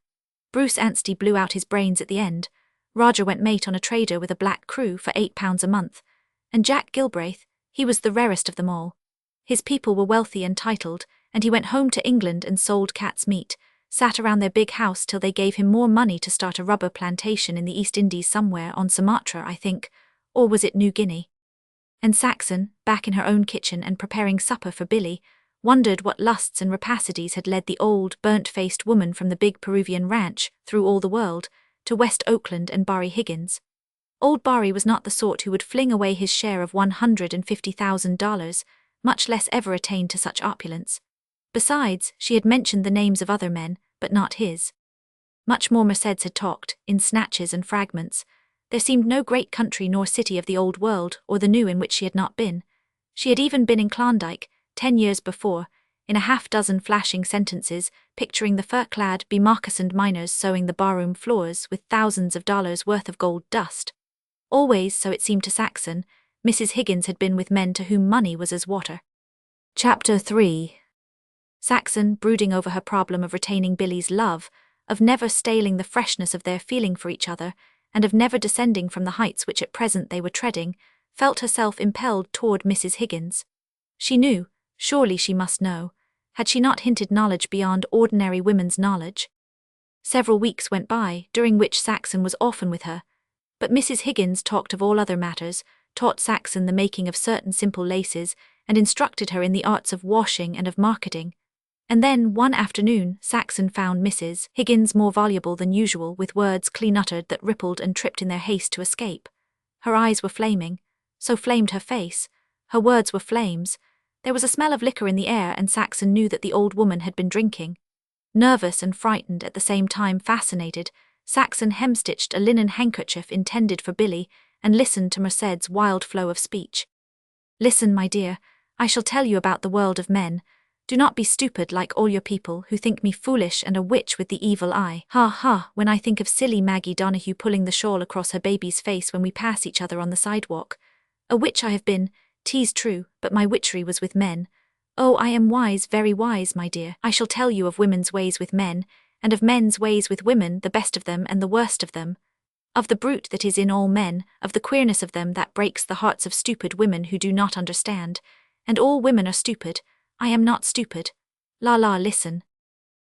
Bruce Anstey blew out his brains at the end. Roger went mate on a trader with a black crew for £8 a month. And Jack Gilbraith, he was the rarest of them all. His people were wealthy and titled, and he went home to England and sold cat's meat, sat around their big house till they gave him more money to start a rubber plantation in the East Indies somewhere, on Sumatra, I think, or was it New Guinea? And Saxon, back in her own kitchen and preparing supper for Billy, wondered what lusts and rapacities had led the old, burnt-faced woman from the big Peruvian ranch, through all the world, to West Oakland and Barry Higgins. Old Barry was not the sort who would fling away his share of $150,000, much less ever attain to such opulence. Besides, she had mentioned the names of other men, but not his. Much more Mercedes had talked, in snatches and fragments. There seemed no great country nor city of the old world or the new in which she had not been. She had even been in Klondike, 10 years before, in a half-dozen flashing sentences, picturing the fur-clad, bemoccasined miners sewing the barroom floors with thousands of dollars worth of gold dust. Always, so it seemed to Saxon, Mrs. Higgins had been with men to whom money was as water. Chapter 3. Saxon, brooding over her problem of retaining Billy's love, of never staling the freshness of their feeling for each other, and of never descending from the heights which at present they were treading, felt herself impelled toward Mrs. Higgins. She knew, surely she must know, Had she not hinted knowledge beyond ordinary women's knowledge? Several weeks went by, during which Saxon was often with her, but Mrs. Higgins talked of all other matters, taught Saxon the making of certain simple laces, and instructed her in the arts of washing and of marketing. And then, one afternoon, Saxon found Mrs. Higgins more voluble than usual, with words clean-uttered that rippled and tripped in their haste to escape. Her eyes were flaming. So flamed her face. Her words were flames. There was a smell of liquor in the air, and Saxon knew that the old woman had been drinking. Nervous and frightened, at the same time fascinated, Saxon hemstitched a linen handkerchief intended for Billy, and listened to Merced's wild flow of speech. "Listen, my dear, I shall tell you about the world of men. Do not be stupid like all your people, who think me foolish and a witch with the evil eye. Ha ha, when I think of silly Maggie Donahue pulling the shawl across her baby's face when we pass each other on the sidewalk. A witch I have been, 'tis true, but my witchery was with men. Oh, I am wise, very wise, my dear. I shall tell you of women's ways with men, and of men's ways with women, the best of them and the worst of them. Of the brute that is in all men, of the queerness of them that breaks the hearts of stupid women who do not understand. And all women are stupid. I am not stupid. La la, listen.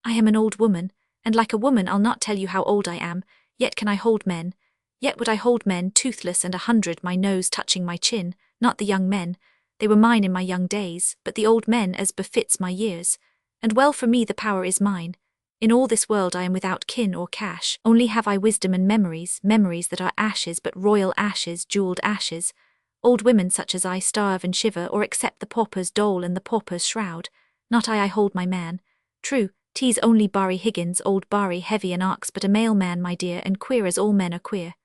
I am an old woman, and like a woman I'll not tell you how old I am, yet can I hold men. Yet would I hold men, toothless and 100, my nose touching my chin, not the young men. They were mine in my young days, but the old men as befits my years. And well for me the power is mine. In all this world I am without kin or cash, only have I wisdom and memories, memories that are ashes, but royal ashes, jewelled ashes. Old women such as I starve and shiver, or accept the pauper's dole and the pauper's shroud. Not I hold my man. True, 'tis only Barry Higgins, old Barry, heavy an ox, but a male man, my dear, and queer as all men are queer.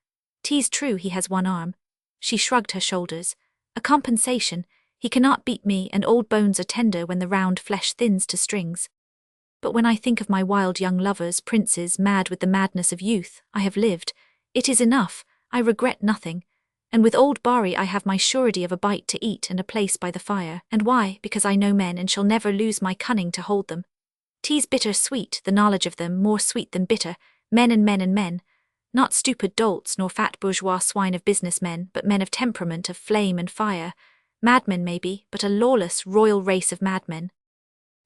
'Tis true he has one arm. She shrugged her shoulders. A compensation. He cannot beat me, and old bones are tender when the round flesh thins to strings. But when I think of my wild young lovers, princes, mad with the madness of youth, I have lived. It is enough. I regret nothing. And with old Barry I have my surety of a bite to eat and a place by the fire. And why? Because I know men and shall never lose my cunning to hold them. 'Tis bitter sweet, the knowledge of them, more sweet than bitter, men and men and men. Not stupid dolts nor fat bourgeois swine of business men, but men of temperament, of flame and fire. Madmen maybe, but a lawless, royal race of madmen.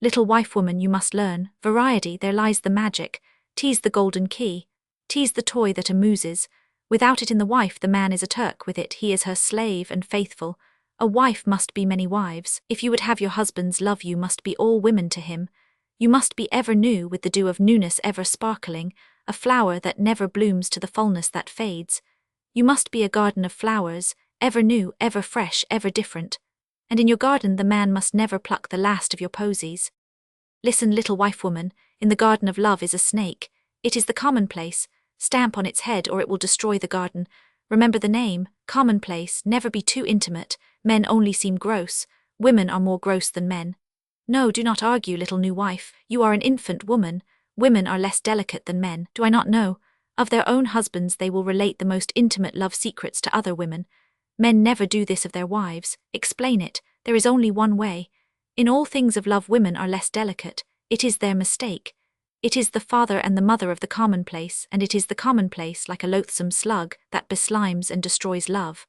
Little wife woman, you must learn, variety, there lies the magic. 'Tis the golden key. 'Tis the toy that amuses. Without it in the wife the man is a Turk, with it he is her slave and faithful. A wife must be many wives. If you would have your husbands love you, must be all women to him. You must be ever new, with the dew of newness ever sparkling, a flower that never blooms to the fullness that fades. You must be a garden of flowers, ever new, ever fresh, ever different. And in your garden the man must never pluck the last of your posies. Listen, little wife woman, in the garden of love is a snake. It is the commonplace. Stamp on its head or it will destroy the garden. Remember the name, commonplace, never be too intimate. Men only seem gross. Women are more gross than men. No, do not argue, little new wife. You are an infant woman. Women are less delicate than men. Do I not know? Of their own husbands they will relate the most intimate love secrets to other women. Men never do this of their wives. Explain it. There is only one way. In all things of love women are less delicate. It is their mistake. It is the father and the mother of the commonplace, and it is the commonplace, like a loathsome slug, that beslimes and destroys love.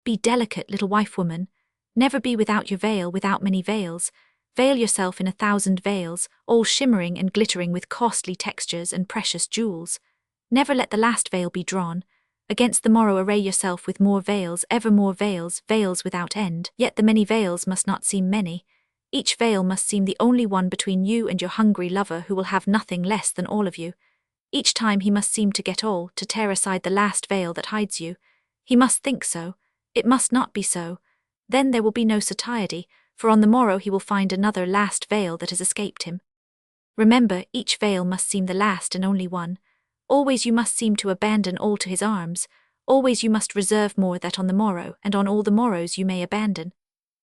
Be delicate, little wife woman. Never be without your veil, without many veils. Veil yourself in 1,000 veils, all shimmering and glittering with costly textures and precious jewels. Never let the last veil be drawn. Against the morrow array yourself with more veils, ever more veils, veils without end. Yet the many veils must not seem many. Each veil must seem the only one between you and your hungry lover, who will have nothing less than all of you. Each time he must seem to get all, to tear aside the last veil that hides you. He must think so. It must not be so. Then there will be no satiety, for on the morrow he will find another last veil that has escaped him. Remember, each veil must seem the last and only one. Always you must seem to abandon all to his arms. Always you must reserve more that on the morrow, and on all the morrows you may abandon.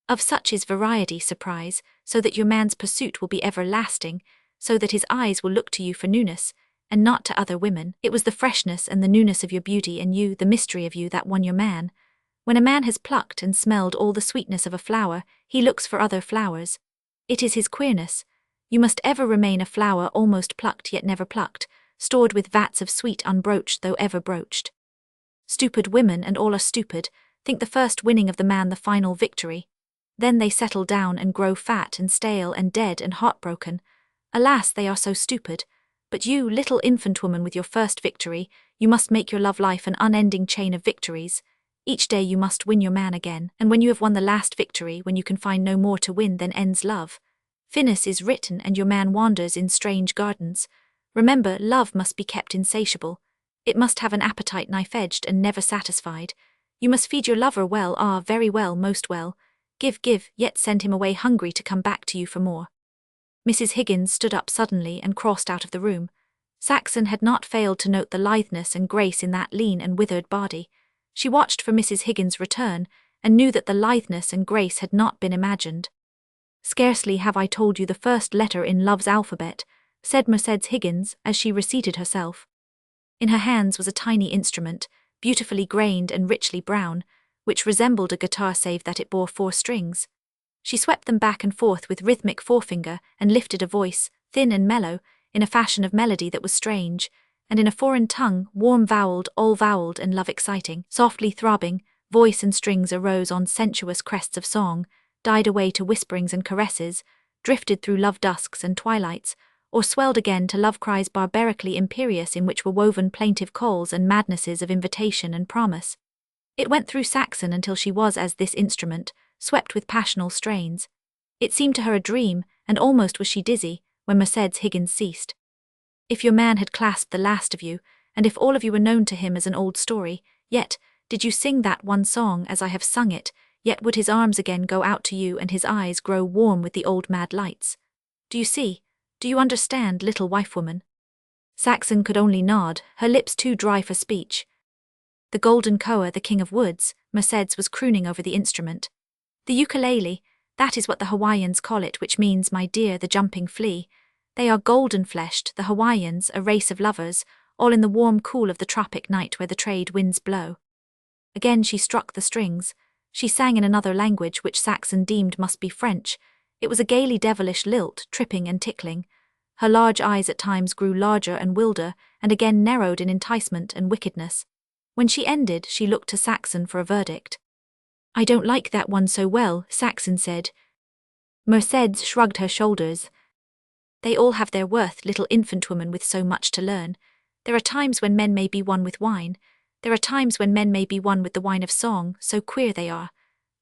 Of such is variety, surprise, so that your man's pursuit will be everlasting, so that his eyes will look to you for newness, and not to other women. It was the freshness and the newness of your beauty and you, the mystery of you, that won your man. When a man has plucked and smelled all the sweetness of a flower, he looks for other flowers. It is his queerness. You must ever remain a flower almost plucked yet never plucked, stored with vats of sweet unbroached though ever broached. Stupid women, and all are stupid, think the first winning of the man the final victory. Then they settle down and grow fat and stale and dead and heartbroken. Alas, they are so stupid. But you, little infant woman with your first victory, you must make your love life an unending chain of victories. Each day you must win your man again, and when you have won the last victory, when you can find no more to win, then ends love. Finis is written and your man wanders in strange gardens. Remember, love must be kept insatiable. It must have an appetite knife-edged and never satisfied. You must feed your lover well, very well, most well. Give, yet send him away hungry to come back to you for more. Mrs. Higgins stood up suddenly and crossed out of the room. Saxon had not failed to note the litheness and grace in that lean and withered body. She watched for Mrs. Higgins' return, and knew that the litheness and grace had not been imagined. "Scarcely have I told you the first letter in love's alphabet," said Mercedes Higgins as she reseated herself. In her hands was a tiny instrument, beautifully grained and richly brown, which resembled a guitar save that it bore 4 strings. She swept them back and forth with rhythmic forefinger and lifted a voice, thin and mellow, in a fashion of melody that was strange, and in a foreign tongue, warm-voweled, all-voweled and love-exciting. Softly throbbing, voice and strings arose on sensuous crests of song, died away to whisperings and caresses, drifted through love dusks and twilights, or swelled again to love cries barbarically imperious in which were woven plaintive calls and madnesses of invitation and promise. It went through Saxon until she was as this instrument, swept with passional strains. It seemed to her a dream, and almost was she dizzy, when Mercedes Higgins ceased. If your man had clasped the last of you, and if all of you were known to him as an old story, yet, did you sing that one song as I have sung it, yet would his arms again go out to you and his eyes grow warm with the old mad lights. Do you see? Do you understand, little wife-woman? Saxon could only nod, her lips too dry for speech. The golden koa, the king of woods, Mercedes was crooning over the instrument. The ukulele, that is what the Hawaiians call it, which means, my dear, the jumping flea. They are golden-fleshed, the Hawaiians, a race of lovers, all in the warm cool of the tropic night where the trade winds blow. Again she struck the strings. She sang in another language which Saxon deemed must be French. It was a gaily devilish lilt, tripping and tickling. Her large eyes at times grew larger and wilder, and again narrowed in enticement and wickedness. When she ended, she looked to Saxon for a verdict. "I don't like that one so well," Saxon said. Mercedes shrugged her shoulders. "They all have their worth, little infant woman with so much to learn. There are times when men may be won with wine. There are times when men may be won with the wine of song, so queer they are.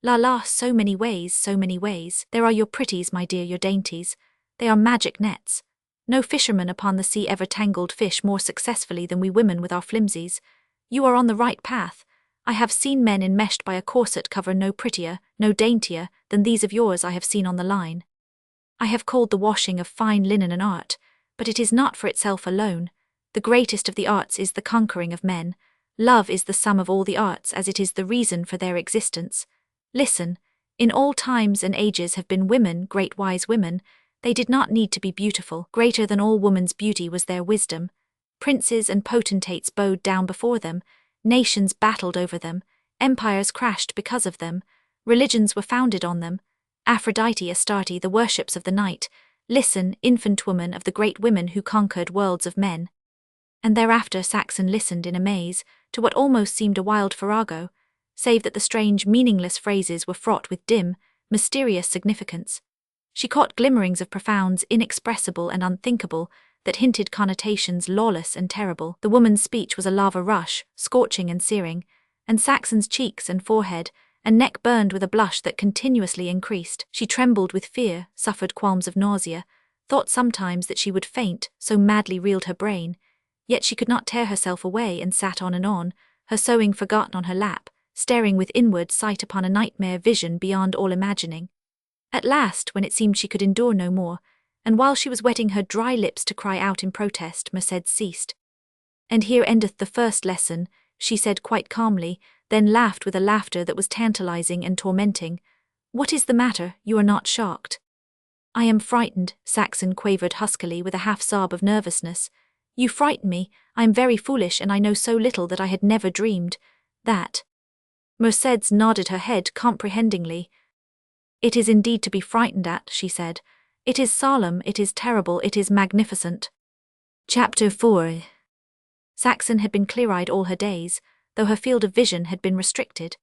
La la, so many ways, so many ways. There are your pretties, my dear, your dainties. They are magic nets. No fisherman upon the sea ever tangled fish more successfully than we women with our flimsies. You are on the right path. I have seen men enmeshed by a corset cover no prettier, no daintier, than these of yours I have seen on the line. I have called the washing of fine linen an art, but it is not for itself alone. The greatest of the arts is the conquering of men. Love is the sum of all the arts, as it is the reason for their existence. Listen, in all times and ages have been women, great wise women. They did not need to be beautiful. Greater than all woman's beauty was their wisdom. Princes and potentates bowed down before them. Nations battled over them. Empires crashed because of them. Religions were founded on them. Aphrodite, Astarte, the worships of the night. Listen, infant woman of the great women who conquered worlds of men. And thereafter Saxon listened in amaze to what almost seemed a wild farrago, save that the strange, meaningless phrases were fraught with dim, mysterious significance. She caught glimmerings of profounds inexpressible and unthinkable, that hinted connotations lawless and terrible. The woman's speech was a lava rush, scorching and searing, and Saxon's cheeks and forehead and neck burned with a blush that continuously increased. She trembled with fear, suffered qualms of nausea, thought sometimes that she would faint, so madly reeled her brain, yet she could not tear herself away and sat on, her sewing forgotten on her lap, staring with inward sight upon a nightmare vision beyond all imagining. At last, when it seemed she could endure no more, and while she was wetting her dry lips to cry out in protest, Mercedes ceased. "And here endeth the first lesson," she said quite calmly, then laughed with a laughter that was tantalizing and tormenting. "What is the matter? You are not shocked." "I am frightened," Saxon quavered huskily with a half-sob of nervousness. "You frighten me. I am very foolish and I know so little that I had never dreamed that." Mercedes nodded her head comprehendingly. "It is indeed to be frightened at," she said. "It is solemn, it is terrible, it is magnificent." Chapter 4. Saxon had been clear-eyed all her days, though her field of vision had been restricted.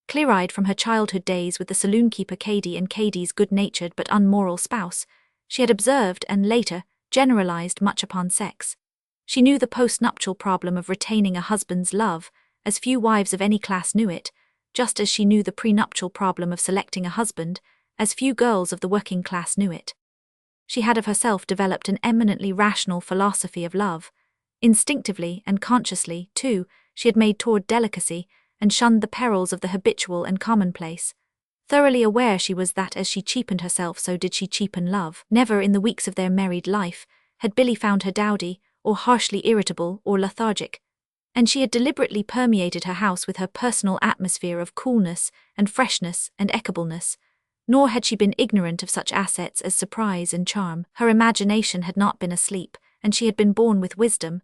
Clear-eyed from her childhood days with the saloon-keeper Cady and Cady's good-natured but unmoral spouse, she had observed and later generalized much upon sex. She knew the post-nuptial problem of retaining a husband's love, as few wives of any class knew it, just as she knew the prenuptial problem of selecting a husband, as few girls of the working class knew it. She had of herself developed an eminently rational philosophy of love. Instinctively and consciously, too, she had made toward delicacy and shunned the perils of the habitual and commonplace. Thoroughly aware she was that as she cheapened herself so did she cheapen love. Never in the weeks of their married life had Billy found her dowdy, or harshly irritable or lethargic, and she had deliberately permeated her house with her personal atmosphere of coolness and freshness and equableness. Nor had she been ignorant of such assets as surprise and charm. Her imagination had not been asleep, and she had been born with wisdom.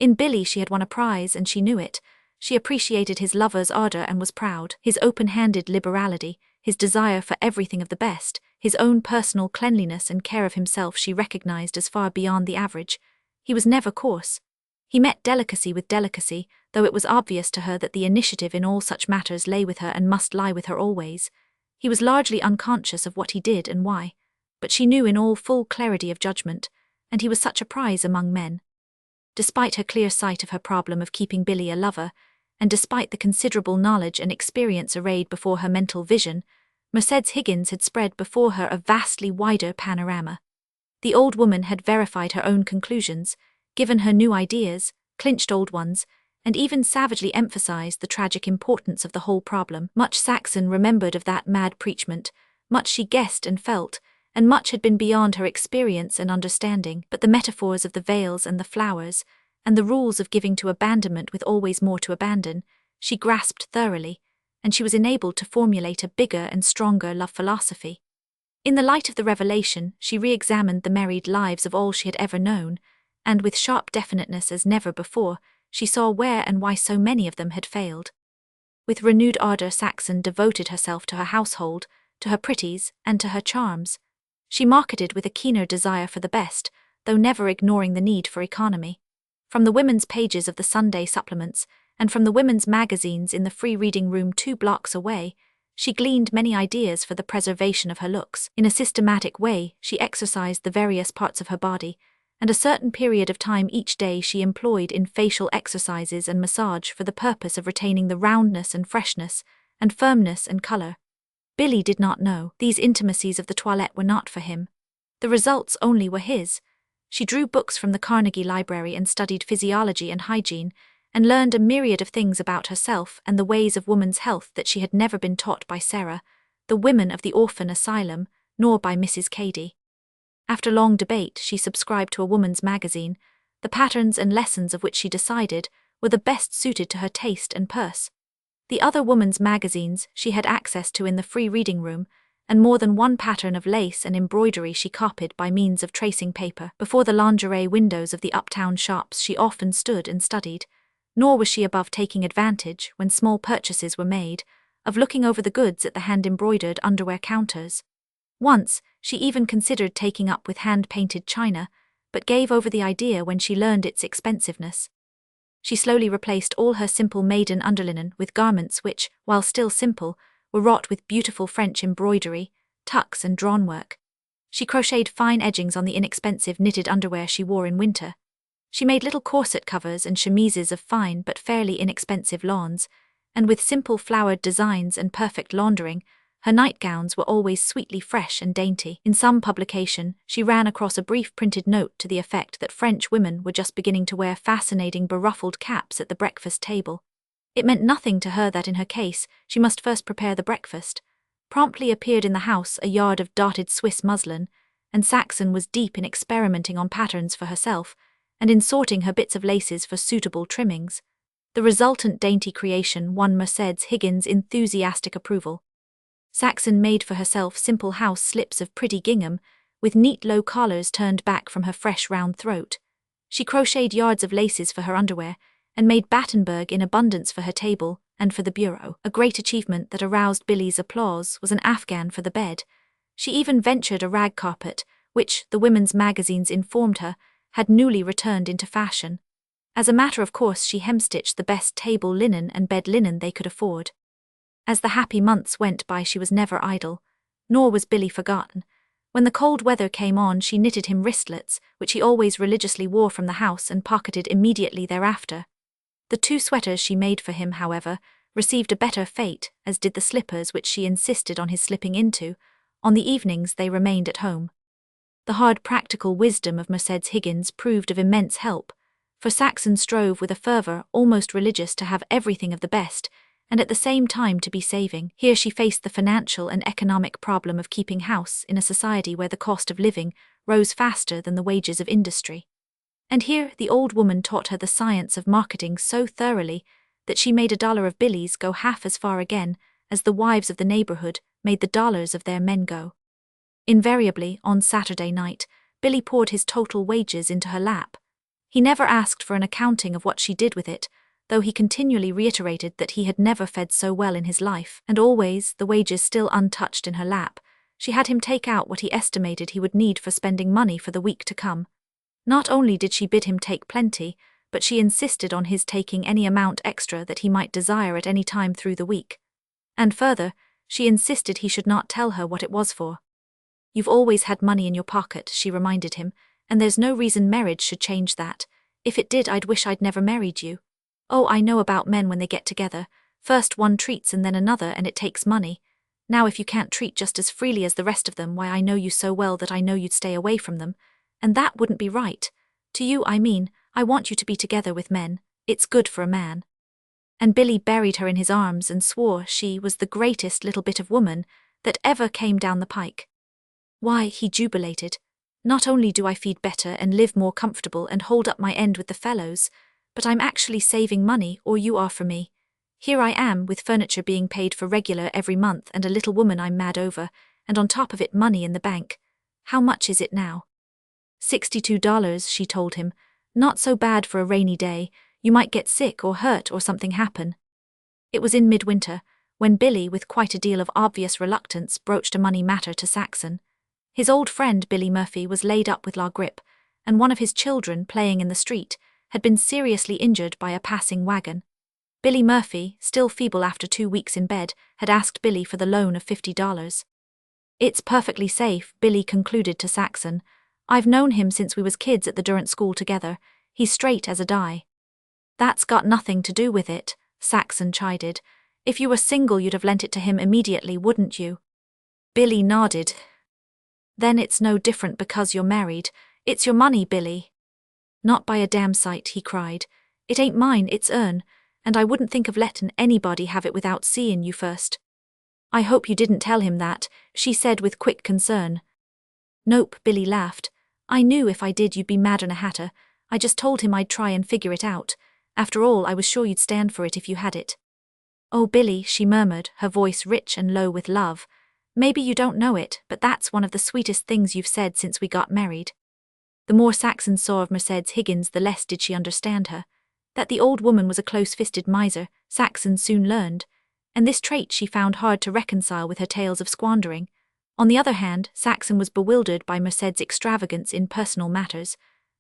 In Billy she had won a prize, and she knew it. She appreciated his lover's ardor and was proud. His open-handed liberality, his desire for everything of the best, his own personal cleanliness and care of himself she recognized as far beyond the average. He was never coarse. He met delicacy with delicacy, though it was obvious to her that the initiative in all such matters lay with her and must lie with her always. He was largely unconscious of what he did and why, but she knew in all full clarity of judgment, and he was such a prize among men. Despite her clear sight of her problem of keeping Billy a lover, and despite the considerable knowledge and experience arrayed before her mental vision, Mercedes Higgins had spread before her a vastly wider panorama. The old woman had verified her own conclusions, given her new ideas, clinched old ones, and even savagely emphasized the tragic importance of the whole problem. Much Saxon remembered of that mad preachment, much she guessed and felt, and much had been beyond her experience and understanding, but the metaphors of the veils and the flowers, and the rules of giving to abandonment with always more to abandon, she grasped thoroughly, and she was enabled to formulate a bigger and stronger love philosophy. In the light of the revelation, she re-examined the married lives of all she had ever known, and with sharp definiteness as never before, she saw where and why so many of them had failed. With renewed ardor Saxon devoted herself to her household, to her pretties, and to her charms. She marketed with a keener desire for the best, though never ignoring the need for economy. From the women's pages of the Sunday supplements, and from the women's magazines in the free reading room 2 blocks away, she gleaned many ideas for the preservation of her looks. In a systematic way, she exercised the various parts of her body, and a certain period of time each day she employed in facial exercises and massage for the purpose of retaining the roundness and freshness, and firmness and color. Billy did not know. These intimacies of the toilette were not for him. The results only were his. She drew books from the Carnegie Library and studied physiology and hygiene, and learned a myriad of things about herself and the ways of woman's health that she had never been taught by Sarah, the women of the orphan asylum, nor by Mrs. Cady. After long debate, she subscribed to a woman's magazine, the patterns and lessons of which she decided were the best suited to her taste and purse. The other woman's magazines she had access to in the free reading room, and more than one pattern of lace and embroidery she copied by means of tracing paper. Before the lingerie windows of the uptown shops she often stood and studied, nor was she above taking advantage, when small purchases were made, of looking over the goods at the hand-embroidered underwear counters. Once, she even considered taking up with hand-painted china, but gave over the idea when she learned its expensiveness. She slowly replaced all her simple maiden underlinen with garments which, while still simple, were wrought with beautiful French embroidery, tucks and drawn work. She crocheted fine edgings on the inexpensive knitted underwear she wore in winter. She made little corset covers and chemises of fine but fairly inexpensive lawns, and with simple flowered designs and perfect laundering, her nightgowns were always sweetly fresh and dainty. In some publication, she ran across a brief printed note to the effect that French women were just beginning to wear fascinating beruffled caps at the breakfast table. It meant nothing to her that in her case, she must first prepare the breakfast. Promptly appeared in the house a yard of darted Swiss muslin, and Saxon was deep in experimenting on patterns for herself, and in sorting her bits of laces for suitable trimmings. The resultant dainty creation won Mercedes Higgins' enthusiastic approval. Saxon made for herself simple house slips of pretty gingham, with neat low collars turned back from her fresh round throat. She crocheted yards of laces for her underwear, and made Battenberg in abundance for her table and for the bureau. A great achievement that aroused Billy's applause was an Afghan for the bed. She even ventured a rag carpet, which, the women's magazines informed her, had newly returned into fashion. As a matter of course she hemstitched the best table linen and bed linen they could afford. As the happy months went by, she was never idle, nor was Billy forgotten. When the cold weather came on, she knitted him wristlets, which he always religiously wore from the house and pocketed immediately thereafter. The 2 sweaters she made for him, however, received a better fate, as did the slippers which she insisted on his slipping into. On the evenings they remained at home. The hard practical wisdom of Mercedes Higgins proved of immense help, for Saxon strove with a fervour almost religious to have everything of the best, and at the same time to be saving. Here she faced the financial and economic problem of keeping house in a society where the cost of living rose faster than the wages of industry. And here the old woman taught her the science of marketing so thoroughly that she made $1 of Billy's go half as far again as the wives of the neighbourhood made the dollars of their men go. Invariably, on Saturday night, Billy poured his total wages into her lap. He never asked for an accounting of what she did with it, though he continually reiterated that he had never fed so well in his life, and always, the wages still untouched in her lap, she had him take out what he estimated he would need for spending money for the week to come. Not only did she bid him take plenty, but she insisted on his taking any amount extra that he might desire at any time through the week. And further, she insisted he should not tell her what it was for. "You've always had money in your pocket," she reminded him, "and there's no reason marriage should change that. If it did, I'd wish I'd never married you. Oh, I know about men when they get together. First one treats and then another, and it takes money. Now if you can't treat just as freely as the rest of them, why, I know you so well that I know you'd stay away from them. And that wouldn't be right. To you, I mean, I want you to be together with men. It's good for a man." And Billy buried her in his arms and swore she was the greatest little bit of woman that ever came down the pike. "Why," he jubilated, "not only do I feed better and live more comfortable and hold up my end with the fellows, but I'm actually saving money, or you are for me. Here I am, with furniture being paid for regular every month and a little woman I'm mad over, and on top of it money in the bank. How much is it now?" $62, she told him. "Not so bad for a rainy day. You might get sick or hurt or something happen." It was in midwinter, when Billy, with quite a deal of obvious reluctance, broached a money matter to Saxon. His old friend Billy Murphy was laid up with la grippe, and one of his children, playing in the street, had been seriously injured by a passing wagon. Billy Murphy, still feeble after 2 weeks in bed, had asked Billy for the loan of $50. "It's perfectly safe," Billy concluded to Saxon. "I've known him since we was kids at the Durant School together. He's straight as a die." "That's got nothing to do with it," Saxon chided. "If you were single, you'd have lent it to him immediately, wouldn't you?" Billy nodded. "Then it's no different because you're married. It's your money, Billy." "Not by a damn sight," he cried. "It ain't mine, it's earn, and I wouldn't think of letting anybody have it without seeing you first." "I hope you didn't tell him that," she said with quick concern. "Nope," Billy laughed. "I knew if I did you'd be madder'n a hatter. I just told him I'd try and figure it out. After all, I was sure you'd stand for it if you had it." "Oh, Billy," she murmured, her voice rich and low with love. "Maybe you don't know it, but that's one of the sweetest things you've said since we got married." The more Saxon saw of Mercedes Higgins, the less did she understand her. That the old woman was a close-fisted miser, Saxon soon learned, and this trait she found hard to reconcile with her tales of squandering. On the other hand, Saxon was bewildered by Mercedes' extravagance in personal matters.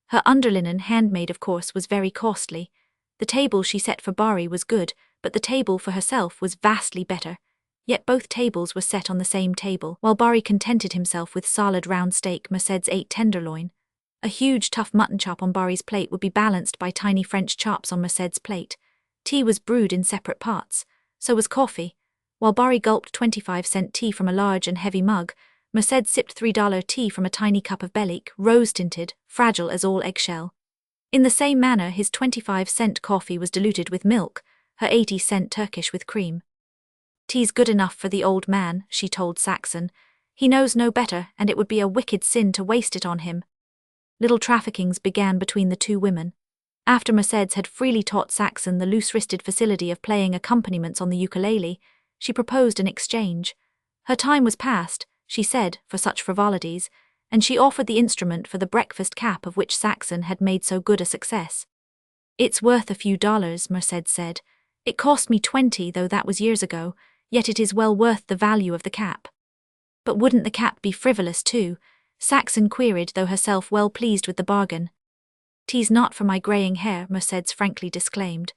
Her underlinen, handmade of course, was very costly. The table she set for Barry was good, but the table for herself was vastly better. Yet both tables were set on the same table. While Barry contented himself with solid round steak, Mercedes ate tenderloin. A huge tough mutton chop on Barry's plate would be balanced by tiny French chops on Mercedes' plate. Tea was brewed in separate pots. So was coffee. While Barry gulped 25-cent tea from a large and heavy mug, Mercedes sipped $3 tea from a tiny cup of Bellic, rose-tinted, fragile as all eggshell. In the same manner, his 25-cent coffee was diluted with milk, her 80-cent Turkish with cream. "Tea's good enough for the old man," she told Saxon. "He knows no better, and it would be a wicked sin to waste it on him." Little traffickings began between the two women. After Mercedes had freely taught Saxon the loose-wristed facility of playing accompaniments on the ukulele, she proposed an exchange. Her time was past, she said, for such frivolities, and she offered the instrument for the breakfast cap of which Saxon had made so good a success. "It's worth a few dollars," Mercedes said. "It cost me 20, though that was years ago, yet it is well worth the value of the cap." "But wouldn't the cap be frivolous too?" Saxon queried, though herself well pleased with the bargain. "Tea's not for my greying hair," Mercedes frankly disclaimed.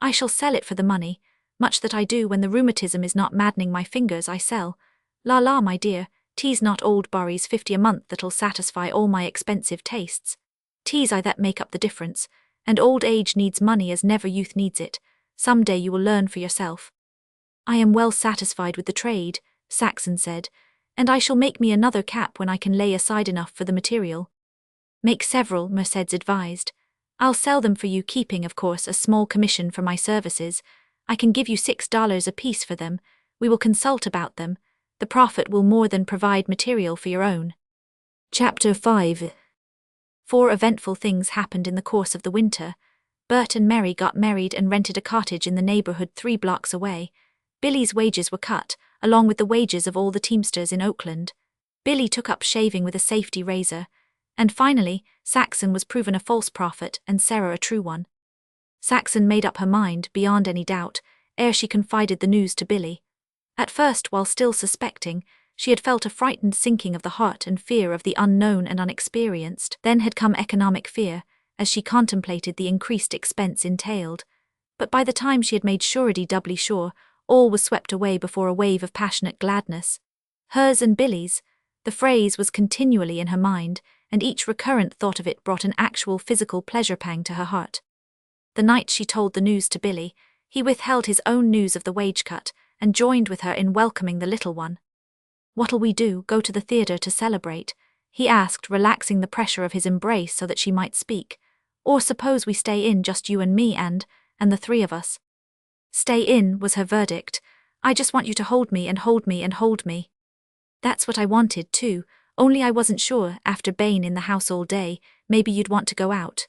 "I shall sell it for the money. Much that I do when the rheumatism is not maddening my fingers I sell. La la, my dear, tea's not old Barry's 50 a month that'll satisfy all my expensive tastes. Tea's I that make up the difference, and old age needs money as never youth needs it. Some day you will learn for yourself. I am well satisfied with the trade, Saxon said, and I shall make me another cap when I can lay aside enough for the material. Make several, Mercedes advised. I'll sell them for you, keeping, of course, a small commission for my services. I can give you $6 apiece for them. We will consult about them. The profit will more than provide material for your own. Chapter 5. 4 eventful things happened in the course of the winter. Bert and Mary got married and rented a cottage in the neighborhood 3 blocks away. Billy's wages were cut, along with the wages of all the teamsters in Oakland. Billy took up shaving with a safety razor. And finally, Saxon was proven a false prophet and Sarah a true one. Saxon made up her mind, beyond any doubt, ere she confided the news to Billy. At first, while still suspecting, she had felt a frightened sinking of the heart and fear of the unknown and unexperienced. Then had come economic fear, as she contemplated the increased expense entailed. But by the time she had made surety doubly sure, all was swept away before a wave of passionate gladness. Hers and Billy's. The phrase was continually in her mind, and each recurrent thought of it brought an actual physical pleasure pang to her heart. The night she told the news to Billy, he withheld his own news of the wage cut, and joined with her in welcoming the little one. "What'll we do, go to the theatre to celebrate?" he asked, relaxing the pressure of his embrace so that she might speak. "Or suppose we stay in, just you and me and the 3 of us?" "Stay in," was her verdict. "I just want you to hold me and hold me and hold me." "That's what I wanted too, only I wasn't sure, after Bane in the house all day, maybe you'd want to go out."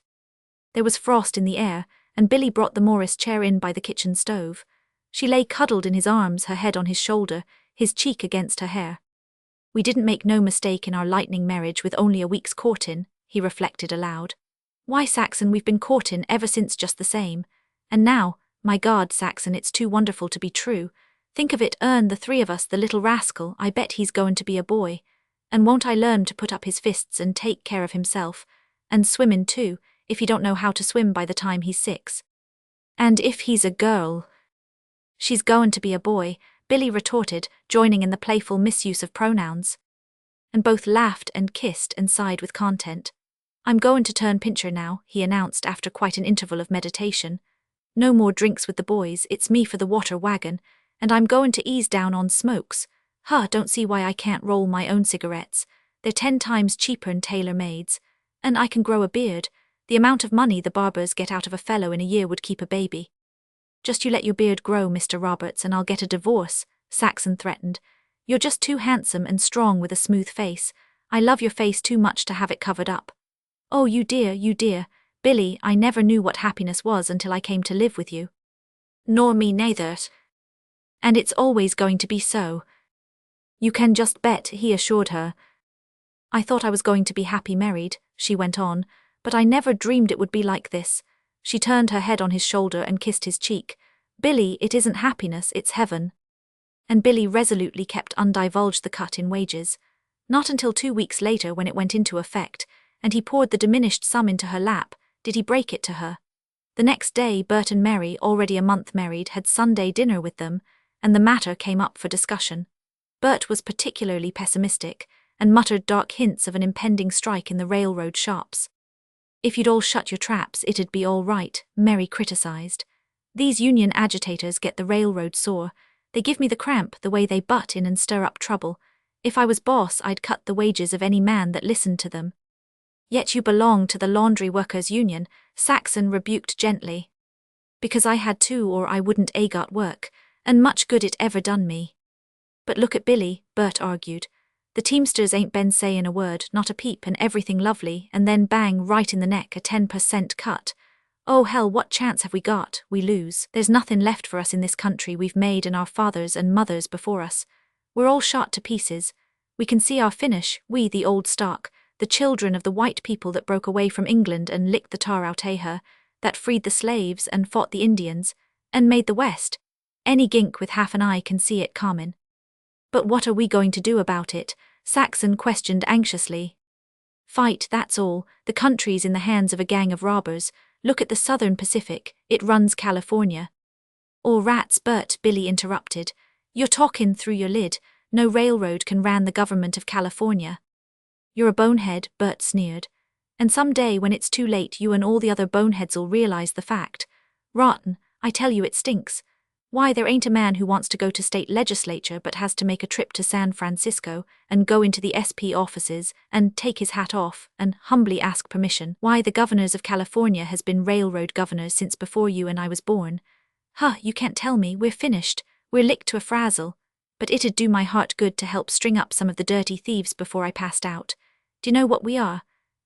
There was frost in the air, and Billy brought the Morris chair in by the kitchen stove. She lay cuddled in his arms, her head on his shoulder, his cheek against her hair. "We didn't make no mistake in our lightning marriage with only a week's courtin'," he reflected aloud. "Why, Saxon, we've been courtin' ever since just the same. And now, my God, Saxon, it's too wonderful to be true. Think of it, the 3 of us, the little rascal, I bet he's going to be a boy. And won't I learn to put up his fists and take care of himself? And swimmin' too, if he don't know how to swim by the time he's 6. And if he's a girl—" "She's goin' to be a boy," Billy retorted, joining in the playful misuse of pronouns. And both laughed and kissed and sighed with content. "I'm goin' to turn pincher now," he announced after quite an interval of meditation. "No more drinks with the boys, it's me for the water wagon, and I'm goin' to ease down on smokes. Don't see why I can't roll my own cigarettes. They're 10 times cheaper'n tailor-made's. And I can grow a beard. The amount of money the barbers get out of a fellow in a year would keep a baby." "Just you let your beard grow, Mr. Roberts, and I'll get a divorce," Saxon threatened. "You're just too handsome and strong with a smooth face. I love your face too much to have it covered up." "Oh, you dear, Billy, I never knew what happiness was until I came to live with you." "Nor me neither. And it's always going to be so. You can just bet," he assured her. "I thought I was going to be happy married," she went on, "but I never dreamed it would be like this." She turned her head on his shoulder and kissed his cheek. "Billy, it isn't happiness, it's heaven." And Billy resolutely kept undivulged the cut in wages. Not until 2 weeks later, when it went into effect, and he poured the diminished sum into her lap, did he break it to her. The next day, Bert and Mary, already a month married, had Sunday dinner with them, and the matter came up for discussion. Bert was particularly pessimistic, and muttered dark hints of an impending strike in the railroad shops. "If you'd all shut your traps, it'd be all right," Mary criticized. "These union agitators get the railroad sore. They give me the cramp the way they butt in and stir up trouble. If I was boss, I'd cut the wages of any man that listened to them." "Yet you belong to the Laundry Workers' Union," Saxon rebuked gently. "Because I had to, or I wouldn't a got work, and much good it ever done me." "But look at Billy," Bert argued. "The Teamsters ain't been sayin' a word, not a peep, and everything lovely, and then bang, right in the neck, a 10% cut. Oh hell, what chance have we got? We lose. There's nothing left for us in this country we've made and our fathers and mothers before us. We're all shot to pieces. We can see our finish, we the old stock, the children of the white people that broke away from England and licked the tar out her, that freed the slaves and fought the Indians, and made the West. Any gink with half an eye can see it common." "But what are we going to do about it?" Saxon questioned anxiously. "Fight, that's all. The country's in the hands of a gang of robbers. Look at the Southern Pacific, it runs California." "Or rats, Bert," Billy interrupted. "You're talkin' through your lid. No railroad can ran the government of California." "You're a bonehead," Bert sneered. "And some day when it's too late you and all the other boneheads'll realize the fact. Rotten, I tell you it stinks. Why, there ain't a man who wants to go to state legislature but has to make a trip to San Francisco and go into the SP offices and take his hat off and humbly ask permission. Why, the governors of California has been railroad governors since before you and I was born. Huh, you can't tell me, we're finished. We're licked to a frazzle. But it'd do my heart good to help string up some of the dirty thieves before I passed out. Do you know what we are?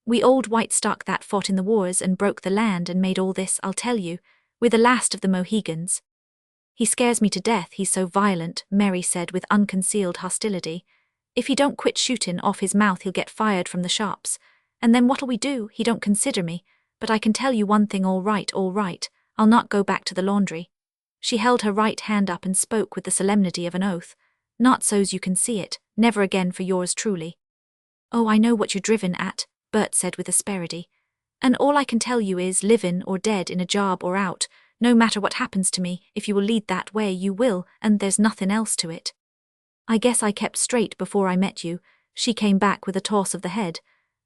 We old white stock that fought in the wars and broke the land and made all this, I'll tell you. We're the last of the Mohegans." "He scares me to death, he's so violent," Mary said with unconcealed hostility. "If he don't quit shootin' off his mouth he'll get fired from the shops. And then what'll we do? He don't consider me. But I can tell you one thing, all right, I'll not go back to the laundry." She held her right hand up and spoke with the solemnity of an oath. "Not so's you can see it, never again for yours truly." "Oh, I know what you're driven at," Bert said with asperity. "And all I can tell you is, livin' or dead, in a job or out, no matter what happens to me, if you will lead that way you will, and there's nothing else to it." "I guess I kept straight before I met you," she came back with a toss of the head.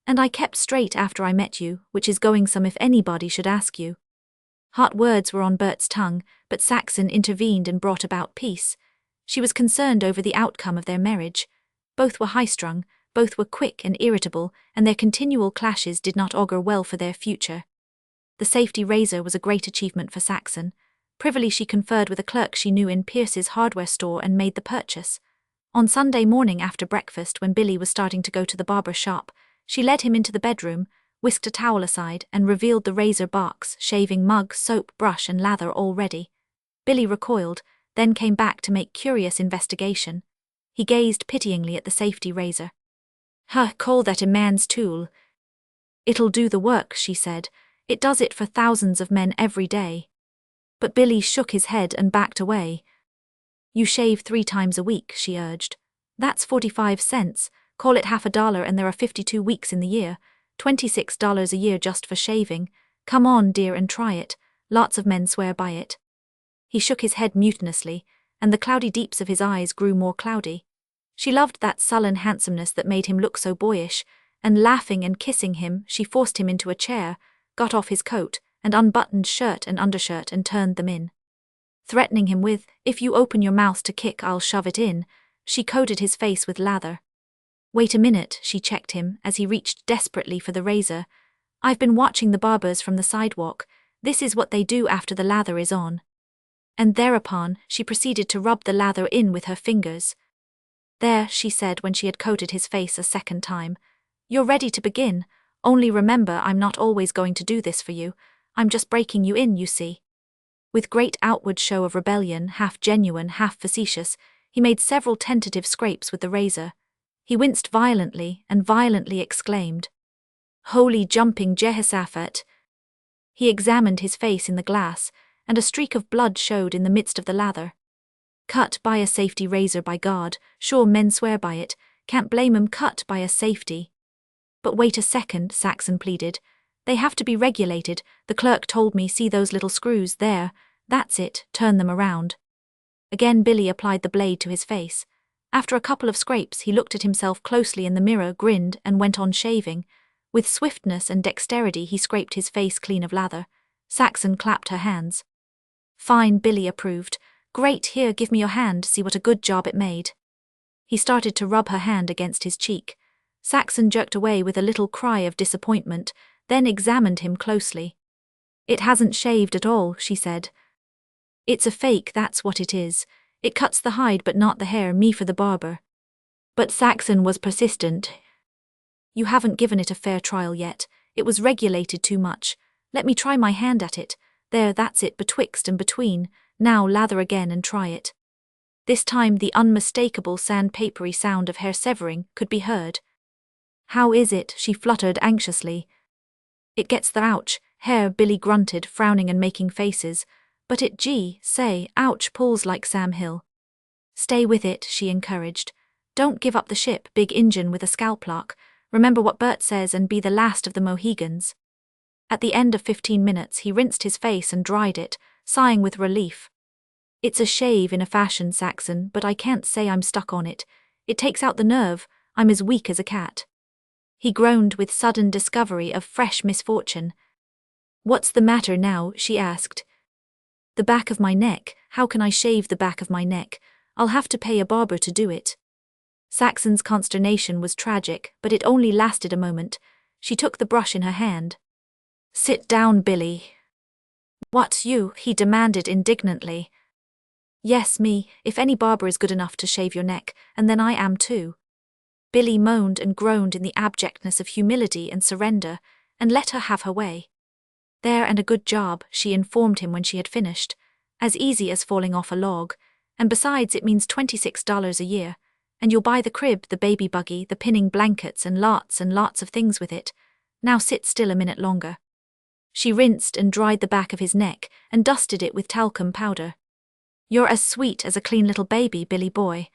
"And I kept straight after I met you, which is going some if anybody should ask you." Hot words were on Bert's tongue, but Saxon intervened and brought about peace. She was concerned over the outcome of their marriage. Both were high-strung, both were quick and irritable, and their continual clashes did not augur well for their future. The safety razor was a great achievement for Saxon. Privily she conferred with a clerk she knew in Pierce's hardware store and made the purchase. On Sunday morning after breakfast, when Billy was starting to go to the barber shop, she led him into the bedroom, whisked a towel aside, and revealed the razor box, shaving mug, soap, brush, and lather all ready. Billy recoiled, then came back to make curious investigation. He gazed pityingly at the safety razor. "Huh, call that a man's tool?" "It'll do the work," she said. "It does it for thousands of men every day." But Billy shook his head and backed away. "You shave 3 times a week," she urged. "That's 45 cents. Call it $half and there are 52 weeks in the year. $26 a year just for shaving. Come on, dear, and try it. Lots of men swear by it." He shook his head mutinously, and the cloudy deeps of his eyes grew more cloudy. She loved that sullen handsomeness that made him look so boyish, and laughing and kissing him, she forced him into a chair, got off his coat, and unbuttoned shirt and undershirt and turned them in. Threatening him with, "If you open your mouth to kick, I'll shove it in," she coated his face with lather. "Wait a minute," she checked him as he reached desperately for the razor. "I've been watching the barbers from the sidewalk. This is what they do after the lather is on." And thereupon, she proceeded to rub the lather in with her fingers. "There," she said when she had coated his face a second time. "You're ready to begin. Only remember, I'm not always going to do this for you. I'm just breaking you in, you see." With great outward show of rebellion, half genuine, half facetious, he made several tentative scrapes with the razor. He winced violently and violently exclaimed, "Holy jumping Jehoshaphat!" He examined his face in the glass, and a streak of blood showed in the midst of the lather. "Cut by a safety razor, by God, sure men swear by it, can't blame 'em, cut by a safety." "But wait a second," Saxon pleaded. "They have to be regulated. The clerk told me, see those little screws, there, that's it, turn them around." Again Billy applied the blade to his face. After a couple of scrapes he looked at himself closely in the mirror, grinned, and went on shaving. With swiftness and dexterity he scraped his face clean of lather. Saxon clapped her hands. "Fine," Billy approved. "Great, here, give me your hand, see what a good job it made." He started to rub her hand against his cheek. Saxon jerked away with a little cry of disappointment, then examined him closely. "It hasn't shaved at all," she said. "It's a fake, that's what it is. It cuts the hide but not the hair, me for the barber." But Saxon was persistent. "You haven't given it a fair trial yet. It was regulated too much. Let me try my hand at it. There, that's it, betwixt and between. Now lather again and try it." This time the unmistakable sandpapery sound of hair severing could be heard. "How is it?" she fluttered anxiously. "It gets the ouch, hair," Billy grunted, frowning and making faces. "But it ouch, pulls like Sam Hill." "Stay with it," she encouraged. "Don't give up the ship, big Injun with a scalp lock. Remember what Bert says and be the last of the Mohegans." At the end of 15 minutes he rinsed his face and dried it, sighing with relief. It's a shave in a fashion, Saxon, but I can't say I'm stuck on it. It takes out the nerve. I'm as weak as a cat. He groaned with sudden discovery of fresh misfortune. What's the matter now? She asked. The back of my neck. How can I shave the back of my neck? I'll have to pay a barber to do it. Saxon's consternation was tragic, but it only lasted a moment. She took the brush in her hand. Sit down, Billy. What, you? He demanded indignantly. Yes, me, if any barber is good enough to shave your neck, and then I am too. Billy moaned and groaned in the abjectness of humility and surrender, and let her have her way. There, and a good job, she informed him when she had finished. As easy as falling off a log, and besides it means $26 a year, and you'll buy the crib, the baby buggy, the pinning blankets and lots of things with it. Now sit still a minute longer. She rinsed and dried the back of his neck and dusted it with talcum powder. You're as sweet as a clean little baby, Billy boy.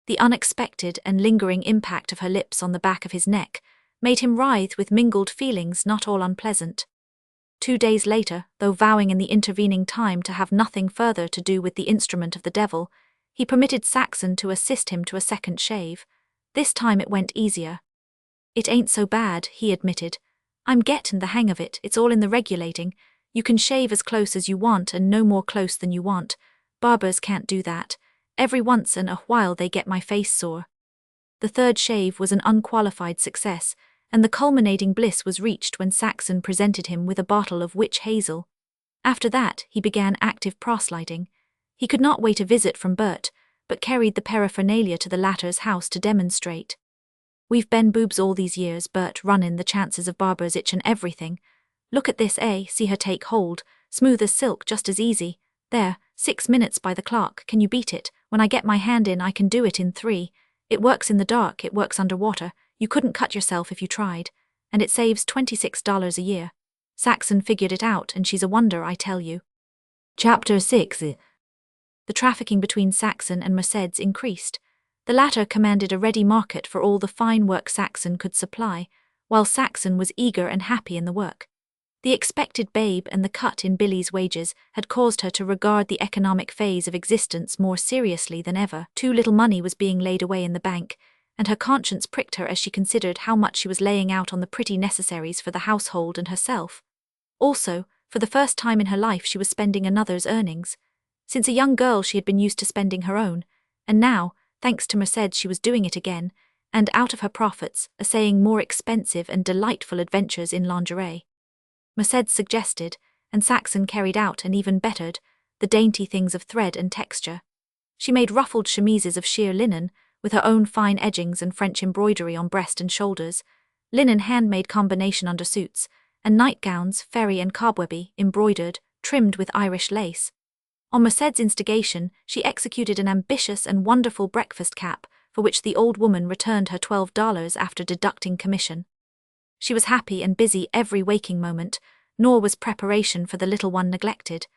The unexpected and lingering impact of her lips on the back of his neck made him writhe with mingled feelings not all unpleasant. 2 days later, though vowing in the intervening time to have nothing further to do with the instrument of the devil, he permitted Saxon to assist him to a second shave. This time it went easier. It ain't so bad, he admitted. I'm gettin' the hang of it, it's all in the regulating. You can shave as close as you want and no more close than you want. Barbers can't do that. Every once in a while they get my face sore. The third shave was an unqualified success, and the culminating bliss was reached when Saxon presented him with a bottle of witch hazel. After that, he began active proselyting. He could not wait a visit from Bert, but carried the paraphernalia to the latter's house to demonstrate. We've been boobs all these years, Bert runnin' the chances of barbers itchin' everything. Look at this, see her take hold, smooth as silk, just as easy. There, 6 minutes by the clock, can you beat it? When I get my hand in, I can do it in 3. It works in the dark, it works underwater. You couldn't cut yourself if you tried. And it saves $26 a year. Saxon figured it out, and she's a wonder, I tell you. Chapter 6. The trafficking between Saxon and Mercedes increased. The latter commanded a ready market for all the fine work Saxon could supply, while Saxon was eager and happy in the work. The expected babe and the cut in Billy's wages had caused her to regard the economic phase of existence more seriously than ever. Too little money was being laid away in the bank, and her conscience pricked her as she considered how much she was laying out on the pretty necessaries for the household and herself. Also, for the first time in her life she was spending another's earnings. Since a young girl she had been used to spending her own, and now, thanks to Mercedes, she was doing it again, and out of her profits, essaying more expensive and delightful adventures in lingerie. Mercedes suggested, and Saxon carried out and even bettered, the dainty things of thread and texture. She made ruffled chemises of sheer linen, with her own fine edgings and French embroidery on breast and shoulders, linen handmade combination undersuits, and nightgowns, fairy and cobwebby, embroidered, trimmed with Irish lace. On Mercedes' instigation, she executed an ambitious and wonderful breakfast cap, for which the old woman returned her $12 after deducting commission. She was happy and busy every waking moment, nor was preparation for the little one neglected.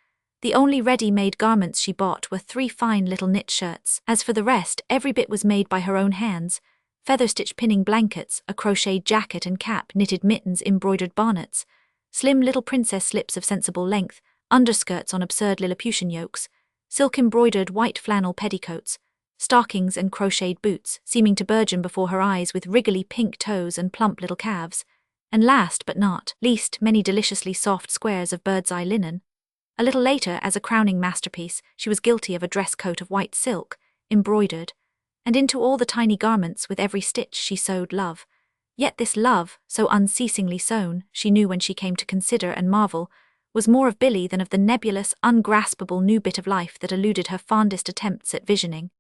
The only ready-made garments she bought were 3 fine little knit shirts. As for the rest, every bit was made by her own hands: feather-stitch pinning blankets, a crocheted jacket and cap, knitted mittens, embroidered bonnets, slim little princess slips of sensible length, underskirts on absurd Lilliputian yokes, silk-embroidered white flannel petticoats, stockings and crocheted boots, seeming to burgeon before her eyes with wriggly pink toes and plump little calves, and last but not least, many deliciously soft squares of bird's-eye linen. A little later, as a crowning masterpiece, she was guilty of a dress coat of white silk, embroidered, and into all the tiny garments with every stitch she sewed love. Yet this love, so unceasingly sown, she knew when she came to consider and marvel, was more of Billy than of the nebulous, ungraspable new bit of life that eluded her fondest attempts at visioning.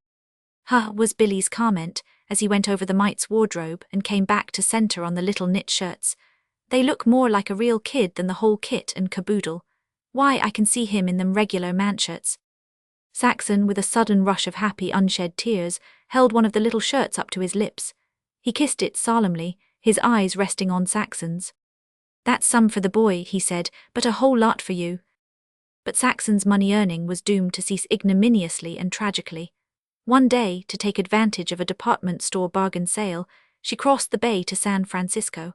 "Huh," was Billy's comment, as he went over the mite's wardrobe and came back to center on the little knit shirts. "They look more like a real kid than the whole kit and caboodle. Why, I can see him in them regular man-shirts." Saxon, with a sudden rush of happy unshed tears, held one of the little shirts up to his lips. He kissed it solemnly, his eyes resting on Saxon's. "That's some for the boy," he said, "but a whole lot for you." But Saxon's money-earning was doomed to cease ignominiously and tragically. One day, to take advantage of a department store bargain sale, she crossed the bay to San Francisco.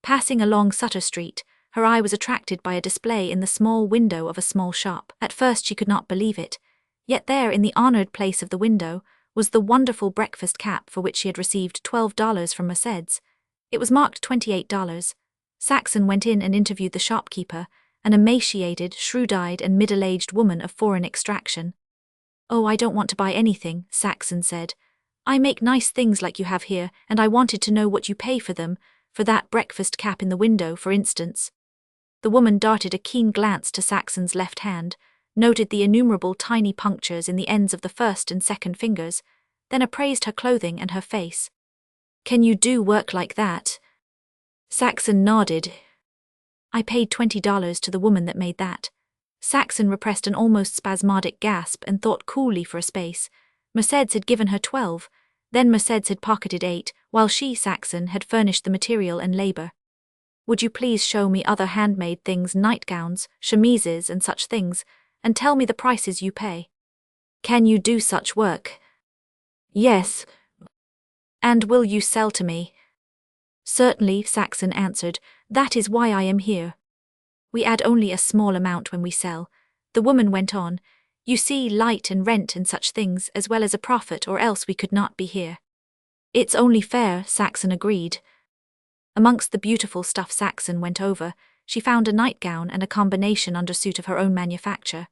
Passing along Sutter Street, her eye was attracted by a display in the small window of a small shop. At first she could not believe it. Yet there, in the honored place of the window, was the wonderful breakfast cap for which she had received $12 from Mercedes. It was marked $28. Saxon went in and interviewed the shopkeeper, an emaciated, shrewd-eyed and middle-aged woman of foreign extraction. "Oh, I don't want to buy anything," Saxon said. "I make nice things like you have here, and I wanted to know what you pay for them, for that breakfast cap in the window, for instance." The woman darted a keen glance to Saxon's left hand, noted the innumerable tiny punctures in the ends of the first and second fingers, then appraised her clothing and her face. "Can you do work like that?" Saxon nodded. "I paid $20 to the woman that made that." Saxon repressed an almost spasmodic gasp and thought coolly for a space. Mercedes had given her 12, then Mercedes had pocketed 8, while she, Saxon, had furnished the material and labor. "Would you please show me other handmade things, nightgowns, chemises and such things, and tell me the prices you pay? Can you do such work?" "Yes." "And will you sell to me?" "Certainly," Saxon answered. "That is why I am here." "We add only a small amount when we sell," the woman went on. "You see, light and rent and such things, as well as a profit, or else we could not be here." "It's only fair," Saxon agreed. Amongst the beautiful stuff Saxon went over, she found a nightgown and a combination undersuit of her own manufacture.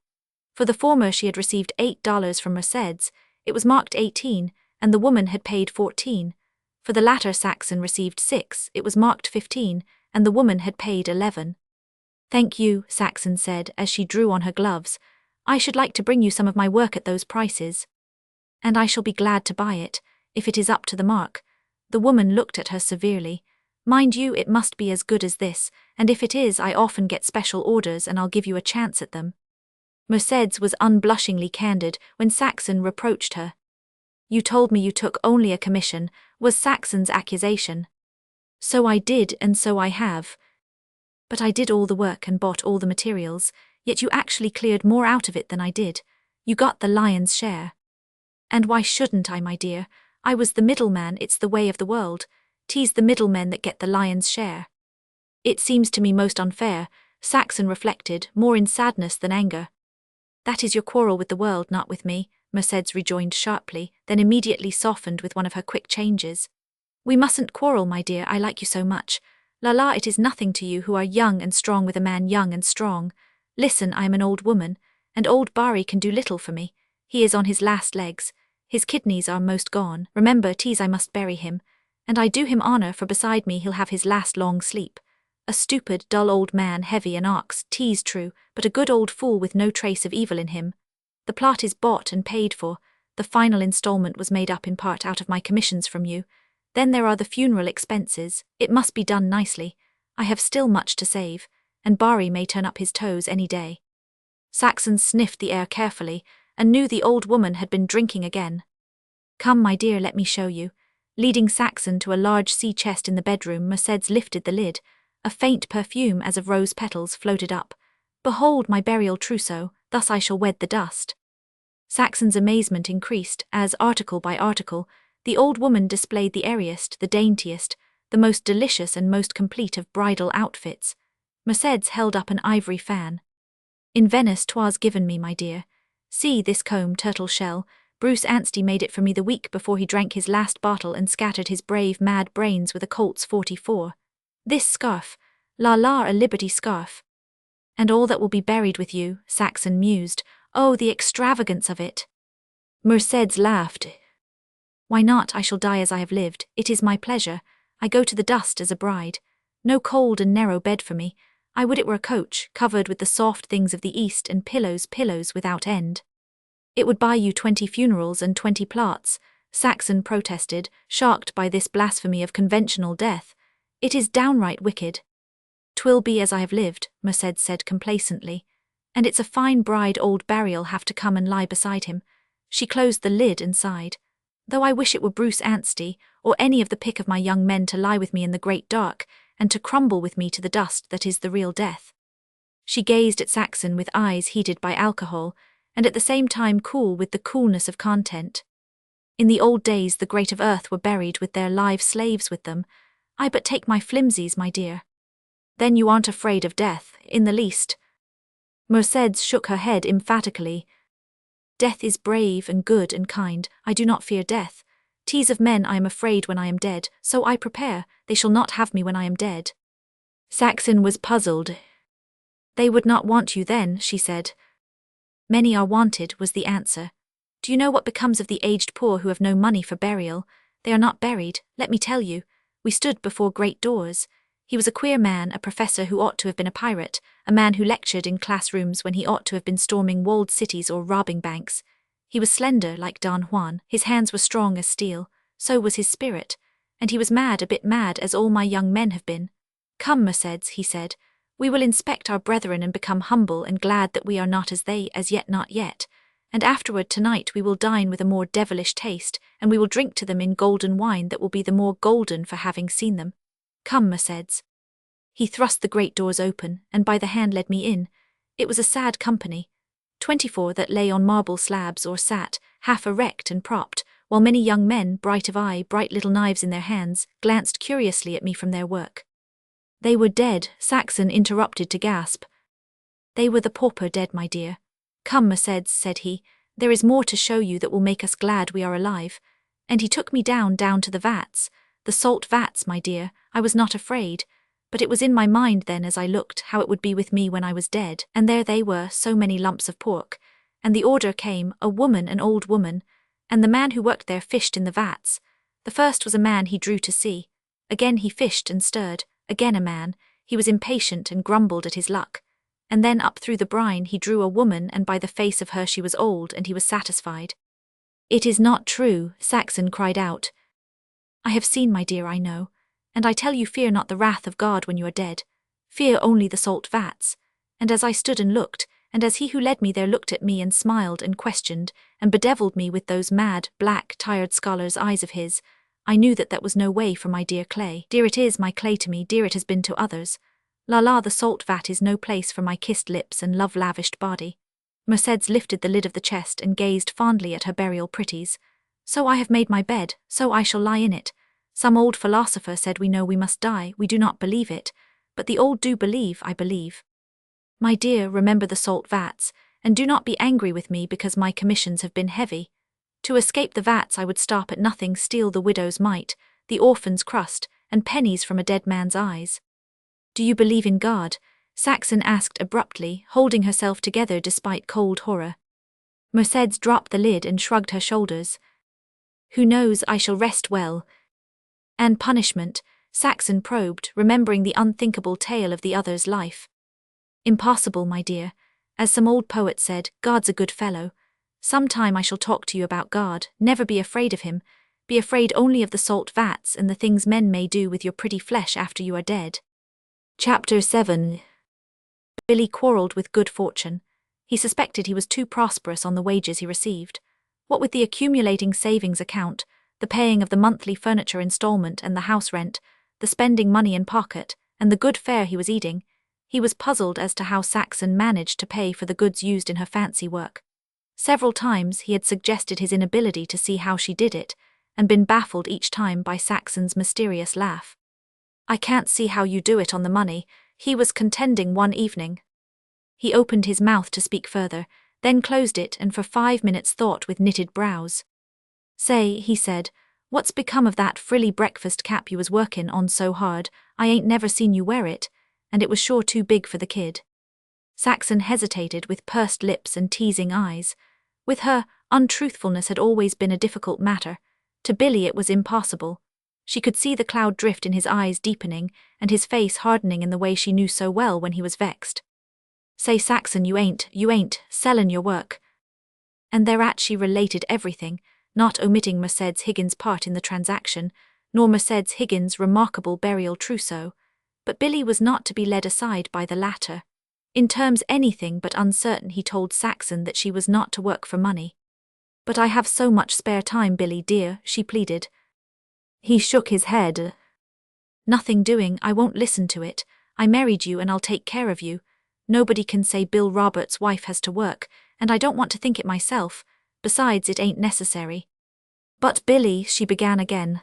For the former she had received $8 from Mercedes, it was marked 18, and the woman had paid 14. For the latter Saxon received 6, it was marked 15, and the woman had paid 11. "Thank you," Saxon said as she drew on her gloves. "I should like to bring you some of my work at those prices." "And I shall be glad to buy it, if it is up to the mark." The woman looked at her severely. "Mind you, it must be as good as this, and if it is, I often get special orders and I'll give you a chance at them." Mercedes was unblushingly candid when Saxon reproached her. "You told me you took only a commission," was Saxon's accusation. "So I did, and so I have. But I did all the work and bought all the materials, yet you actually cleared more out of it than I did. You got the lion's share." "And why shouldn't I, my dear? I was the middleman, it's the way of the world. 'Tis the middlemen that get the lion's share." "It seems to me most unfair," Saxon reflected, more in sadness than anger. "That is your quarrel with the world, not with me," Mercedes rejoined sharply, then immediately softened with one of her quick changes. "We mustn't quarrel, my dear, I like you so much. La, it is nothing to you who are young and strong with a man young and strong. Listen, I am an old woman, and old Barry can do little for me. He is on his last legs. His kidneys are most gone. Remember, 'tis I must bury him. And I do him honor, for beside me he'll have his last long sleep. A stupid, dull old man, heavy an ox, 'tis true, but a good old fool with no trace of evil in him. The plot is bought and paid for. The final installment was made up in part out of my commissions from you. Then there are the funeral expenses. It must be done nicely. I have still much to save, and Barry may turn up his toes any day." Saxon sniffed the air carefully, and knew the old woman had been drinking again. "Come, my dear, let me show you." Leading Saxon to a large sea chest in the bedroom, Mercedes lifted the lid. A faint perfume as of rose petals floated up. "Behold my burial trousseau, thus I shall wed the dust." Saxon's amazement increased as, article by article, the old woman displayed the airiest, the daintiest, the most delicious and most complete of bridal outfits. Mercedes held up an ivory fan. "In Venice 'twas given me, my dear. See this comb, turtle shell. Bruce Anstey made it for me the week before he drank his last bottle and scattered his brave, mad brains with a Colt's 44. This scarf, a Liberty scarf. And all that will be buried with you," Saxon mused. "Oh, the extravagance of it." Mercedes laughed. "Why not? I shall die as I have lived. It is my pleasure. I go to the dust as a bride. No cold and narrow bed for me. I would it were a coach, covered with the soft things of the East, and pillows without end." "It would buy you 20 funerals and 20 plots," Saxon protested, shocked by this blasphemy of conventional death. "It is downright wicked." "'Twill be as I have lived," Mercedes said complacently. "And it's a fine bride old Barry'll have to come and lie beside him." She closed the lid and sighed. "Though I wish it were Bruce Anstey, or any of the pick of my young men to lie with me in the great dark, and to crumble with me to the dust that is the real death." She gazed at Saxon with eyes heated by alcohol, and at the same time cool with the coolness of content. "In the old days the great of earth were buried with their live slaves with them. I but take my flimsies, my dear." "Then you aren't afraid of death, in the least?" Mercedes shook her head emphatically. Death is brave and good and kind, I do not fear death. 'Tis of men I am afraid when I am dead, so I prepare, they shall not have me when I am dead. Saxon was puzzled. They would not want you then, she said. Many are wanted, was the answer. Do you know what becomes of the aged poor who have no money for burial? They are not buried, let me tell you. We stood before great doors. He was a queer man, a professor who ought to have been a pirate, a man who lectured in classrooms when he ought to have been storming walled cities or robbing banks. He was slender like Don Juan, his hands were strong as steel, so was his spirit, and he was mad, a bit mad as all my young men have been. Come, Mercedes, he said, we will inspect our brethren and become humble and glad that we are not as they, as yet not yet. And afterward tonight we will dine with a more devilish taste, and we will drink to them in golden wine that will be the more golden for having seen them. Come, Mercedes. He thrust the great doors open, and by the hand led me in. It was a sad company. 24 that lay on marble slabs or sat, half erect and propped, while many young men, bright of eye, bright little knives in their hands, glanced curiously at me from their work. They were dead, Saxon interrupted to gasp. They were the pauper dead, my dear. Come, Mercedes, said he, there is more to show you that will make us glad we are alive. And he took me down to the vats, the salt vats, my dear. I was not afraid, but it was in my mind then as I looked how it would be with me when I was dead, and there they were, so many lumps of pork. And the order came, a woman, an old woman, and the man who worked there fished in the vats. The first was a man he drew to see. Again he fished and stirred. Again a man, he was impatient and grumbled at his luck. And then up through the brine he drew a woman, and by the face of her she was old, and he was satisfied. It is not true, Saxon cried out. I have seen, my dear, I know. And I tell you, fear not the wrath of God when you are dead. Fear only the salt vats. And as I stood and looked, and as he who led me there looked at me and smiled and questioned, and bedeviled me with those mad, black, tired scholar's eyes of his, I knew that was no way for my dear clay. Dear it is, my clay, to me, dear it has been to others. La, the salt vat is no place for my kissed lips and love-lavished body. Mercedes lifted the lid of the chest and gazed fondly at her burial pretties. So I have made my bed, so I shall lie in it. Some old philosopher said we know we must die, we do not believe it, but the old do believe, I believe. My dear, remember the salt vats, and do not be angry with me because my commissions have been heavy. To escape the vats I would stop at nothing, steal the widow's mite, the orphan's crust, and pennies from a dead man's eyes. Do you believe in God? Saxon asked abruptly, holding herself together despite cold horror. Mercedes dropped the lid and shrugged her shoulders. Who knows, I shall rest well. And punishment, Saxon probed, remembering the unthinkable tale of the other's life. Impossible, my dear. As some old poet said, God's a good fellow. Some time I shall talk to you about God. Never be afraid of him. Be afraid only of the salt vats and the things men may do with your pretty flesh after you are dead. Chapter 7. Billy quarrelled with good fortune. He suspected he was too prosperous on the wages he received. What with the accumulating savings account, the paying of the monthly furniture installment and the house rent, the spending money in pocket, and the good fare he was eating, he was puzzled as to how Saxon managed to pay for the goods used in her fancy work. Several times he had suggested his inability to see how she did it, and been baffled each time by Saxon's mysterious laugh. I can't see how you do it on the money, he was contending one evening. He opened his mouth to speak further, then closed it and for 5 minutes thought with knitted brows. Say, he said, what's become of that frilly breakfast cap you was workin' on so hard? I ain't never seen you wear it, and it was sure too big for the kid. Saxon hesitated with pursed lips and teasing eyes. With her, untruthfulness had always been a difficult matter. To Billy it was impossible. She could see the cloud drift in his eyes deepening, and his face hardening in the way she knew so well when he was vexed. Say, Saxon, you ain't sellin' your work. And thereat she related everything, not omitting Mercedes Higgins' part in the transaction, nor Mercedes Higgins' remarkable burial trousseau. But Billy was not to be led aside by the latter. In terms anything but uncertain, he told Saxon that she was not to work for money. But I have so much spare time, Billy dear, she pleaded. He shook his head. Nothing doing, I won't listen to it. I married you and I'll take care of you. Nobody can say Bill Roberts' wife has to work, and I don't want to think it myself. Besides, it ain't necessary. But Billy, she began again.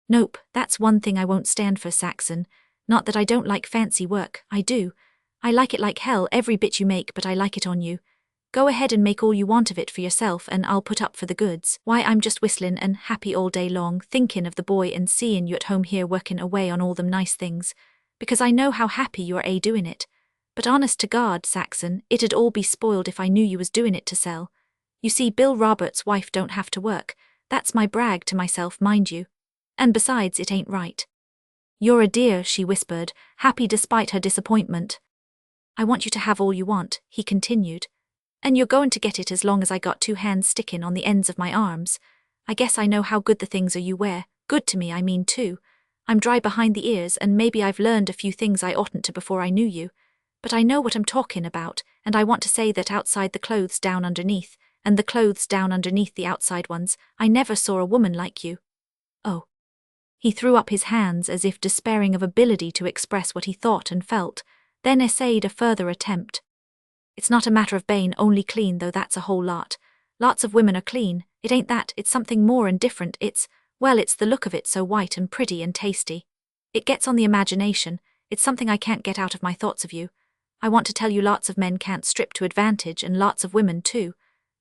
Nope, that's one thing I won't stand for, Saxon. Not that I don't like fancy work, I do. I like it like hell, every bit you make, but I like it on you. Go ahead and make all you want of it for yourself and I'll put up for the goods. Why, I'm just whistling and happy all day long, thinking of the boy and seeing you at home here working away on all them nice things, because I know how happy you are doing it. But honest to God, Saxon, it'd all be spoiled if I knew you was doing it to sell. You see, Bill Roberts' wife don't have to work. That's my brag to myself, mind you. And besides, it ain't right. You're a dear, she whispered, happy despite her disappointment. I want you to have all you want, he continued. And you're going to get it as long as I got two hands sticking on the ends of my arms. I guess I know how good the things are you wear, good to me I mean too. I'm dry behind the ears and maybe I've learned a few things I oughtn't to before I knew you. But I know what I'm talking about, and I want to say that outside the clothes down underneath, and the clothes down underneath the outside ones, I never saw a woman like you. Oh. He threw up his hands as if despairing of ability to express what he thought and felt, then essayed a further attempt. It's not a matter of being only clean, though that's a whole lot. Lots of women are clean, it ain't that, it's something more and different, it's the look of it so white and pretty and tasty. It gets on the imagination, it's something I can't get out of my thoughts of you. I want to tell you lots of men can't strip to advantage and lots of women too.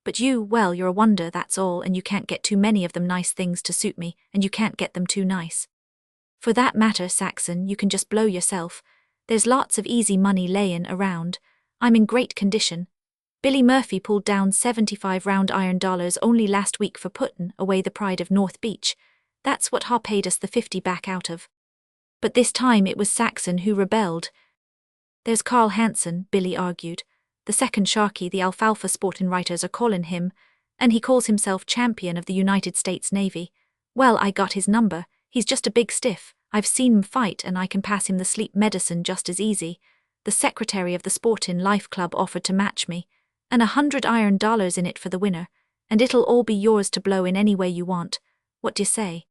But you, well, you're a wonder, that's all, and you can't get too many of them nice things to suit me, and you can't get them too nice. For that matter, Saxon, you can just blow yourself. There's lots of easy money layin' around. I'm in great condition. Billy Murphy pulled down 75 round iron dollars only last week for puttin' away the pride of North Beach. That's what Ha paid us the 50 back out of. But this time it was Saxon who rebelled. There's Carl Hansen, Billy argued. The second Sharky the alfalfa sportin' writers are callin' him, and he calls himself champion of the United States Navy. Well, I got his number, he's just a big stiff, I've seen him fight and I can pass him the sleep medicine just as easy. The secretary of the Sportin' Life Club offered to match me, and $100 iron in it for the winner, and it'll all be yours to blow in any way you want. What d'ye say?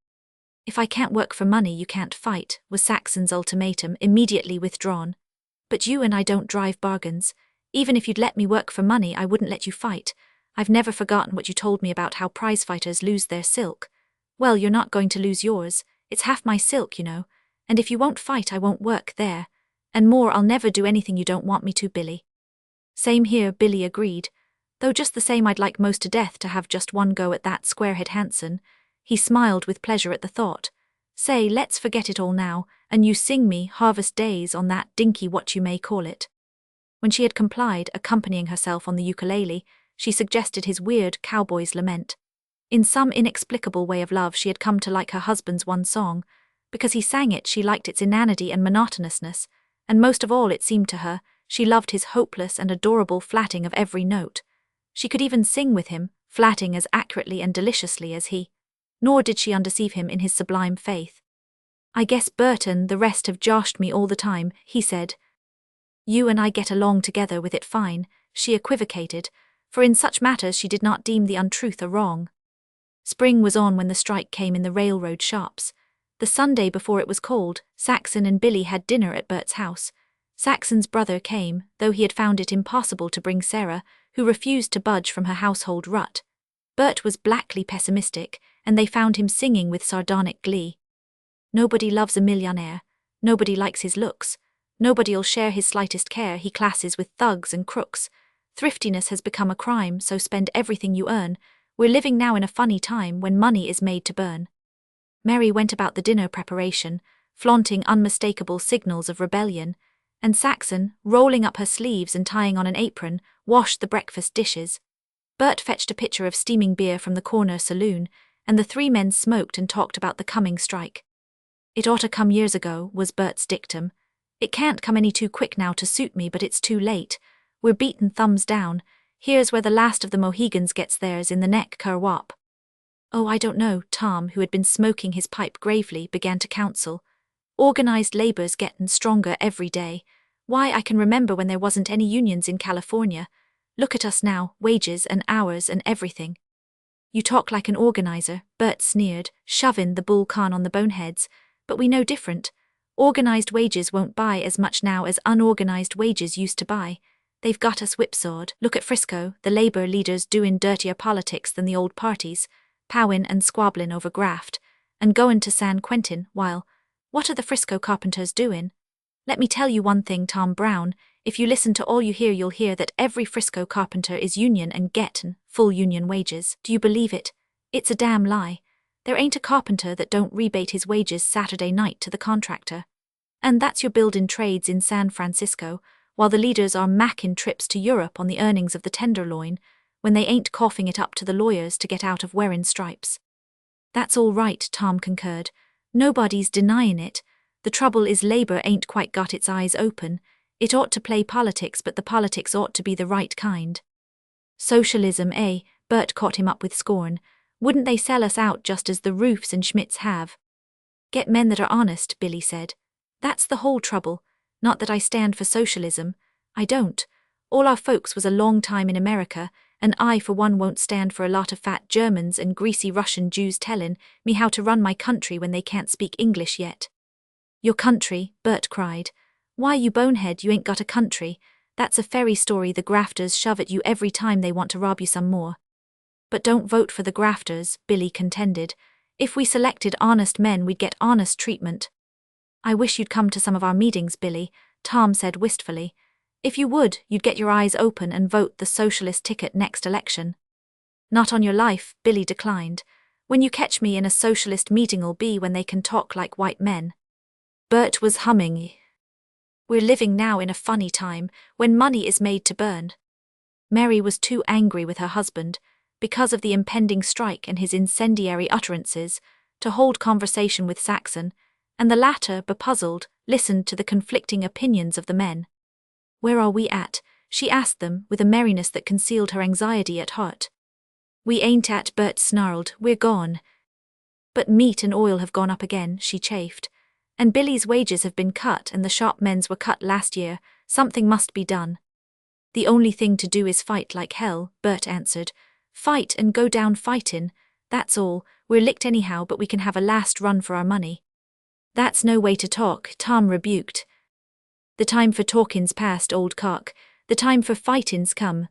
If I can't work for money you can't fight, was Saxon's ultimatum, immediately withdrawn. But you and I don't drive bargains. Even if you'd let me work for money I wouldn't let you fight. I've never forgotten what you told me about how prizefighters lose their silk. Well, you're not going to lose yours, it's half my silk, you know, and if you won't fight I won't work there. And more, I'll never do anything you don't want me to, Billy. Same here, Billy agreed. Though just the same I'd like most to death to have just one go at that squarehead Hansen. He smiled with pleasure at the thought. Say, let's forget it all now, and you sing me Harvest Days on that dinky what you may call it. When she had complied, accompanying herself on the ukulele, she suggested his weird cowboy's lament. In some inexplicable way of love she had come to like her husband's one song. Because he sang it she liked its inanity and monotonousness, and most of all it seemed to her, she loved his hopeless and adorable flatting of every note. She could even sing with him, flatting as accurately and deliciously as he. Nor did she undeceive him in his sublime faith. I guess Bert and the rest have joshed me all the time, he said. You and I get along together with it fine, she equivocated, for in such matters she did not deem the untruth a wrong. Spring was on when the strike came in the railroad shops. The Sunday before it was called, Saxon and Billy had dinner at Bert's house. Saxon's brother came, though he had found it impossible to bring Sarah, who refused to budge from her household rut. Bert was blackly pessimistic, and they found him singing with sardonic glee. Nobody loves a millionaire, nobody likes his looks, nobody'll share his slightest care, he classes with thugs and crooks. Thriftiness has become a crime, so spend everything you earn. We're living now in a funny time when money is made to burn. Mary went about the dinner preparation, flaunting unmistakable signals of rebellion, and Saxon, rolling up her sleeves and tying on an apron, washed the breakfast dishes. Bert fetched a pitcher of steaming beer from the corner saloon, and the three men smoked and talked about the coming strike. It ought to come years ago, was Bert's dictum. It can't come any too quick now to suit me, but it's too late. We're beaten thumbs down. Here's where the last of the Mohegans gets theirs in the neck, kerwop. Oh, I don't know, Tom, who had been smoking his pipe gravely, began to counsel. Organized labor's gettin' stronger every day. Why, I can remember when there wasn't any unions in California. Look at us now, wages and hours and everything. You talk like an organizer, Bert sneered, shoving the bull can on the boneheads, but we know different. Organized wages won't buy as much now as unorganized wages used to buy. They've got us whipsawed. Look at Frisco, the labor leaders doin' dirtier politics than the old parties, powin' and squabblin' over graft, and goin' to San Quentin, while, what are the Frisco carpenters doin'? Let me tell you one thing, Tom Brown, if you listen to all you hear, you'll hear that every Frisco carpenter is union and gettin' full union wages. Do you believe it? It's a damn lie. There ain't a carpenter that don't rebate his wages Saturday night to the contractor. And that's your buildin' trades in San Francisco, while the leaders are mackin' trips to Europe on the earnings of the tenderloin, when they ain't coughing it up to the lawyers to get out of wearin' stripes. That's all right, Tom concurred. Nobody's denyin' it. The trouble is labor ain't quite got its eyes open. It ought to play politics, but the politics ought to be the right kind. Socialism, eh? Bert caught him up with scorn. Wouldn't they sell us out just as the Roofs and Schmidts have? Get men that are honest, Billy said. That's the whole trouble. Not that I stand for socialism. I don't. All our folks was a long time in America, and I for one won't stand for a lot of fat Germans and greasy Russian Jews tellin' me how to run my country when they can't speak English yet. Your country, Bert cried. Why, you bonehead, you ain't got a country. That's a fairy story the grafters shove at you every time they want to rob you some more. But don't vote for the grafters, Billy contended. If we selected honest men, we'd get honest treatment. I wish you'd come to some of our meetings, Billy, Tom said wistfully. If you would, you'd get your eyes open and vote the socialist ticket next election. Not on your life, Billy declined. When you catch me in a socialist meeting'll be when they can talk like white men. Bert was humming. We're living now in a funny time, when money is made to burn. Mary was too angry with her husband, because of the impending strike and his incendiary utterances, to hold conversation with Saxon, and the latter, bepuzzled, listened to the conflicting opinions of the men. Where are we at? She asked them, with a merriness that concealed her anxiety at heart. We ain't at, Bert snarled, we're gone. But meat and oil have gone up again, she chafed. And Billy's wages have been cut and the shop men's were cut last year. Something must be done. The only thing to do is fight like hell, Bert answered. Fight and go down fightin', that's all. We're licked anyhow, but we can have a last run for our money. That's no way to talk, Tom rebuked. The time for talkin's past, old cock. The time for fightin's come.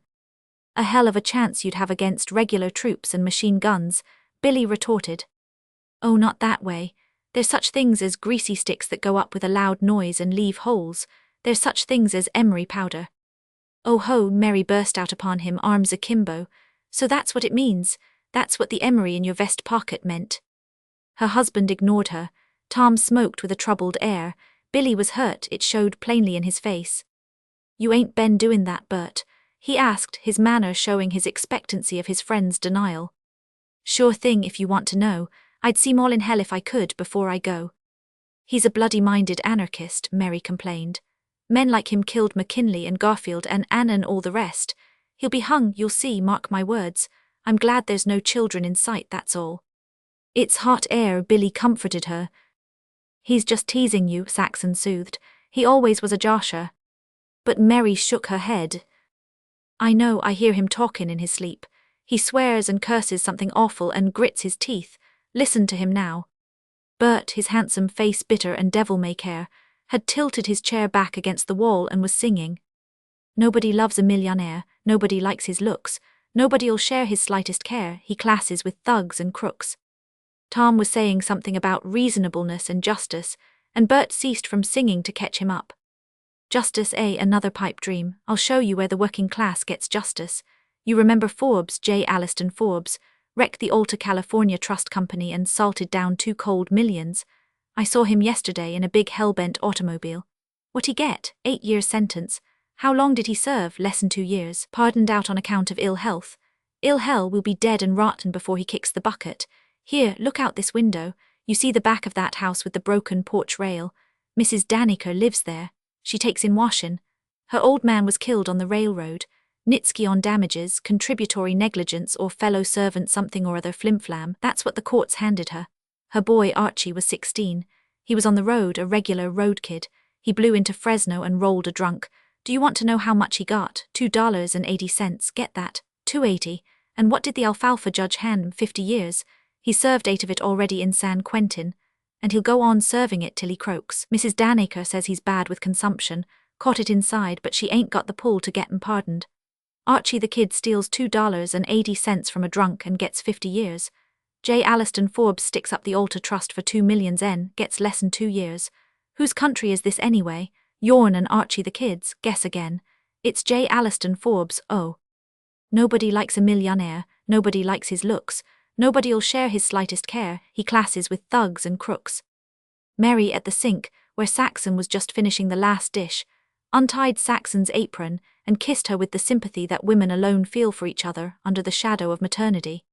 A hell of a chance you'd have against regular troops and machine guns, Billy retorted. Oh, not that way. There's such things as greasy sticks that go up with a loud noise and leave holes. There's such things as emery powder. Oh ho, Mary burst out upon him, arms akimbo. So that's what it means. That's what the emery in your vest pocket meant. Her husband ignored her. Tom smoked with a troubled air. Billy was hurt, it showed plainly in his face. You ain't been doin' that, Bert? He asked, his manner showing his expectancy of his friend's denial. Sure thing if you want to know. I'd see 'em all in hell if I could before I go. He's a bloody-minded anarchist, Mary complained. Men like him killed McKinley and Garfield and Anna and all the rest. He'll be hung, you'll see, mark my words. I'm glad there's no children in sight, that's all. It's hot air, Billy comforted her. He's just teasing you, Saxon soothed. He always was a josher. But Mary shook her head. I know, I hear him talkin' in his sleep. He swears and curses something awful and grits his teeth. Listen to him now. Bert, his handsome face bitter and devil-may-care, had tilted his chair back against the wall and was singing. Nobody loves a millionaire, nobody likes his looks, nobody'll share his slightest care, he classes with thugs and crooks. Tom was saying something about reasonableness and justice, and Bert ceased from singing to catch him up. Justice, another pipe dream. I'll show you where the working class gets justice. You remember Forbes, J. Alliston Forbes, wrecked the Alta California Trust Company and salted down 2 cold millions. I saw him yesterday in a big hell-bent automobile. What'd he get? 8 years sentence. How long did he serve? Less than 2 years. Pardoned out on account of ill health. Ill hell will be dead and rotten before he kicks the bucket. Here, look out this window. You see the back of that house with the broken porch rail. Mrs. Daniker lives there. She takes in washin'. Her old man was killed on the railroad. Nitsky on damages, contributory negligence or fellow servant something or other flimflam. That's what the courts handed her. Her boy Archie was 16. He was on the road, a regular road kid. He blew into Fresno and rolled a drunk. Do you want to know how much he got? $2.80. Get that? $2.80. And what did the alfalfa judge hand him? 50 years. He served 8 of it already in San Quentin. And he'll go on serving it till he croaks. Mrs. Danaker says he's bad with consumption. Caught it inside, but she ain't got the pull to get him pardoned. Archie the kid steals $2.80 from a drunk and gets 50 years. J. Alliston Forbes sticks up the Alta Trust for 2 million Zen, gets less than 2 years. Whose country is this anyway? Yorn and Archie the kids, guess again. It's J. Alliston Forbes, oh. Nobody likes a millionaire, nobody likes his looks, nobody'll share his slightest care, he classes with thugs and crooks. Mary at the sink, where Saxon was just finishing the last dish, untied Saxon's apron and kissed her with the sympathy that women alone feel for each other under the shadow of maternity.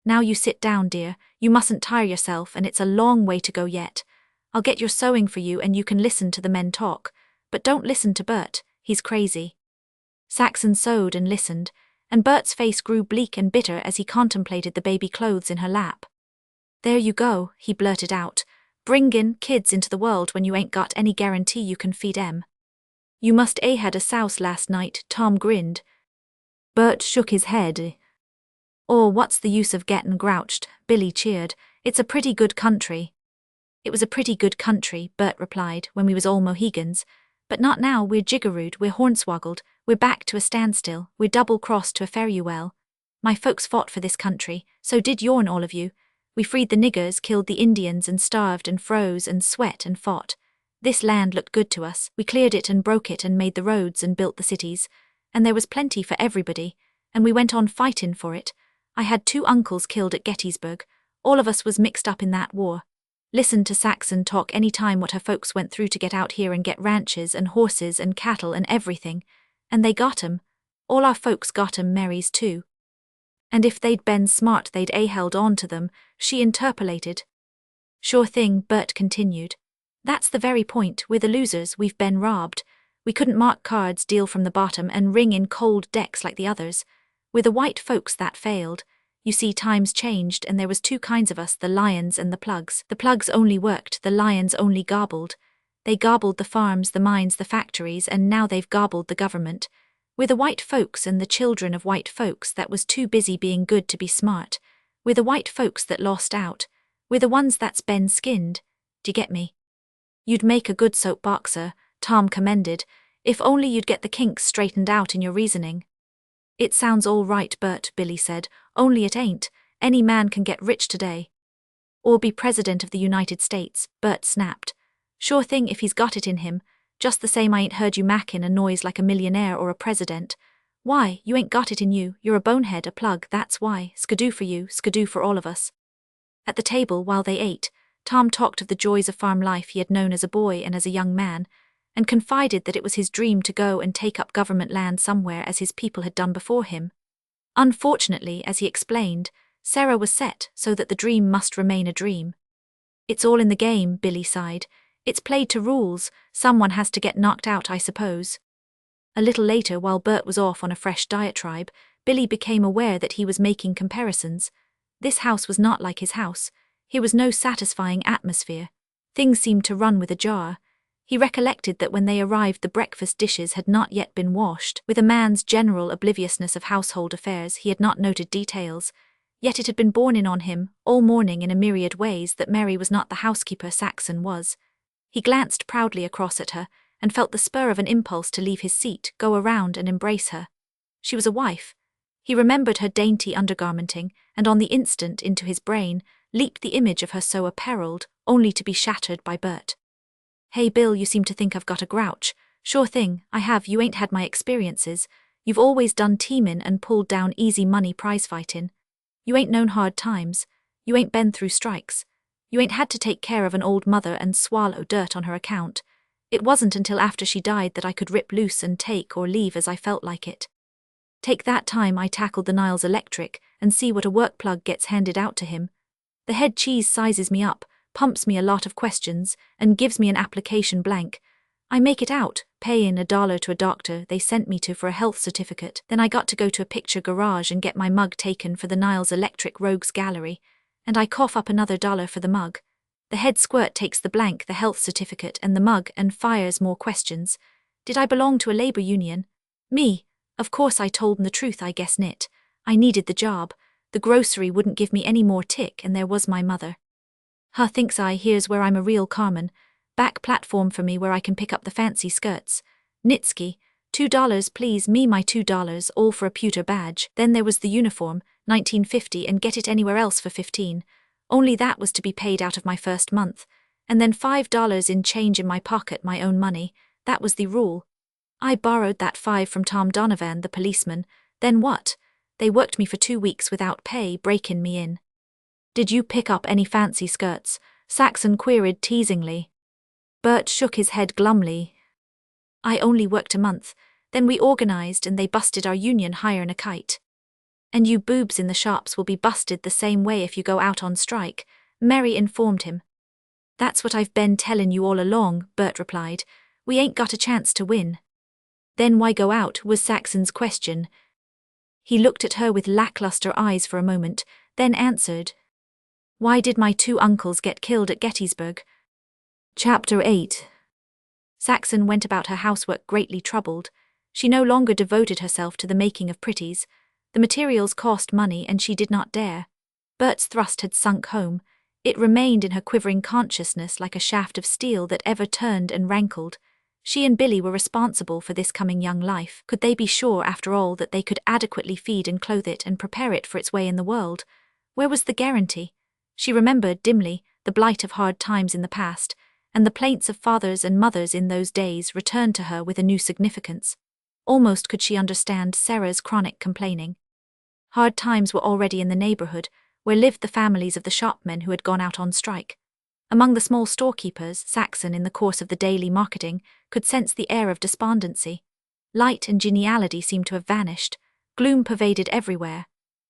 Now you sit down, dear, you mustn't tire yourself and it's a long way to go yet. I'll get your sewing for you and you can listen to the men talk, but don't listen to Bert, he's crazy. Saxon sewed and listened, and Bert's face grew bleak and bitter as he contemplated the baby clothes in her lap. There you go, he blurted out, bringin' kids into the world when you ain't got any guarantee you can feed 'em. You must a had a souse last night, Tom grinned. Bert shook his head. Oh, what's the use of gettin' grouched, Billy cheered, it's a pretty good country. It was a pretty good country, Bert replied, when we was all Mohegans, but not now, we're jiggerooed, we're hornswoggled, we're back to a standstill, we're double-crossed to a fare-you-well. My folks fought for this country, so did yourn all of you. We freed the niggers, killed the Indians and starved and froze and sweat and fought. This land looked good to us, we cleared it and broke it and made the roads and built the cities, and there was plenty for everybody, and we went on fightin' for it. I had 2 uncles killed at Gettysburg, all of us was mixed up in that war. Listened to Saxon talk any time what her folks went through to get out here and get ranches and horses and cattle and everything, and they got 'em. All our folks got 'em, Mary's too. And if they'd been smart they'd a held on to them, she interpolated. Sure thing, Bert continued. That's the very point, we're the losers, we've been robbed. We couldn't mark cards, deal from the bottom and ring in cold decks like the others. We're the white folks that failed. You see, times changed and there was 2 kinds of us, the lions and the plugs. The plugs only worked, the lions only gobbled. They gobbled the farms, the mines, the factories, and now they've gobbled the government. We're the white folks and the children of white folks that was too busy being good to be smart. We're the white folks that lost out. We're the ones that's been skinned. D'you get me? You'd make a good soapboxer, Tom commended, if only you'd get the kinks straightened out in your reasoning. It sounds all right, Bert, Billy said, only it ain't. Any man can get rich today. Or be president of the United States, Bert snapped. Sure thing if he's got it in him. Just the same I ain't heard you mackin' a noise like a millionaire or a president. Why, you ain't got it in you, you're a bonehead, a plug, that's why. Skidoo for you, skidoo for all of us. At the table, while they ate, Tom talked of the joys of farm life he had known as a boy and as a young man, and confided that it was his dream to go and take up government land somewhere as his people had done before him. Unfortunately, as he explained, Sarah was set so that the dream must remain a dream. It's all in the game, Billy sighed. It's played to rules, someone has to get knocked out, I suppose. A little later, while Bert was off on a fresh diatribe, Billy became aware that he was making comparisons. This house was not like his house. Here was no satisfying atmosphere. Things seemed to run with a jar. He recollected that when they arrived the breakfast dishes had not yet been washed. With a man's general obliviousness of household affairs, he had not noted details. Yet it had been borne in on him, all morning in a myriad ways, that Mary was not the housekeeper Saxon was. He glanced proudly across at her, and felt the spur of an impulse to leave his seat, go around and embrace her. She was a wife. He remembered her dainty undergarmenting, and on the instant into his brain leaped the image of her so apparelled, only to be shattered by Bert. Hey Bill, you seem to think I've got a grouch. Sure thing, I have, you ain't had my experiences. You've always done teamin' and pulled down easy money prize fightin'. You ain't known hard times. You ain't been through strikes. You ain't had to take care of an old mother and swallow dirt on her account. It wasn't until after she died that I could rip loose and take or leave as I felt like it. Take that time I tackled the Niles Electric and see what a work plug gets handed out to him. The head cheese sizes me up, pumps me a lot of questions, and gives me an application blank. I make it out, pay in $1 to a doctor they sent me to for a health certificate. Then I got to go to a picture garage and get my mug taken for the Niles Electric Rogues Gallery, and I cough up another $1 for the mug. The head squirt takes the blank, the health certificate, and the mug and fires more questions. Did I belong to a labor union? Me. Of course I told him the truth, I guess nit. I needed the job. The grocery wouldn't give me any more tick, and there was my mother. Huh, thinks I, here's where I'm a real Carmen. Back platform for me where I can pick up the fancy skirts. Nitsky, $2 please, me my $2, all for a pewter badge. Then there was the uniform, 1950, and get it anywhere else for 15. Only that was to be paid out of my first month. And then $5 in change in my pocket, my own money. That was the rule. I borrowed that 5 from Tom Donovan, the policeman. Then what? They worked me for 2 weeks without pay, breaking me in. Did you pick up any fancy skirts? Saxon queried teasingly. Bert shook his head glumly. I only worked a month. Then we organized and they busted our union hiring a kite. And you boobs in the shops will be busted the same way if you go out on strike, Mary informed him. That's what I've been telling you all along, Bert replied. We ain't got a chance to win. Then why go out, was Saxon's question. He looked at her with lackluster eyes for a moment, then answered. Why did my 2 uncles get killed at Gettysburg? Chapter 8. Saxon went about her housework greatly troubled. She no longer devoted herself to the making of pretties. The materials cost money and she did not dare. Bert's thrust had sunk home. It remained in her quivering consciousness like a shaft of steel that ever turned and rankled. She and Billy were responsible for this coming young life. Could they be sure, after all, that they could adequately feed and clothe it and prepare it for its way in the world? Where was the guarantee? She remembered dimly the blight of hard times in the past, and the plaints of fathers and mothers in those days returned to her with a new significance. Almost could she understand Sarah's chronic complaining. Hard times were already in the neighborhood, where lived the families of the shopmen who had gone out on strike. Among the small storekeepers, Saxon, in the course of the daily marketing, could sense the air of despondency. Light and geniality seemed to have vanished. Gloom pervaded everywhere.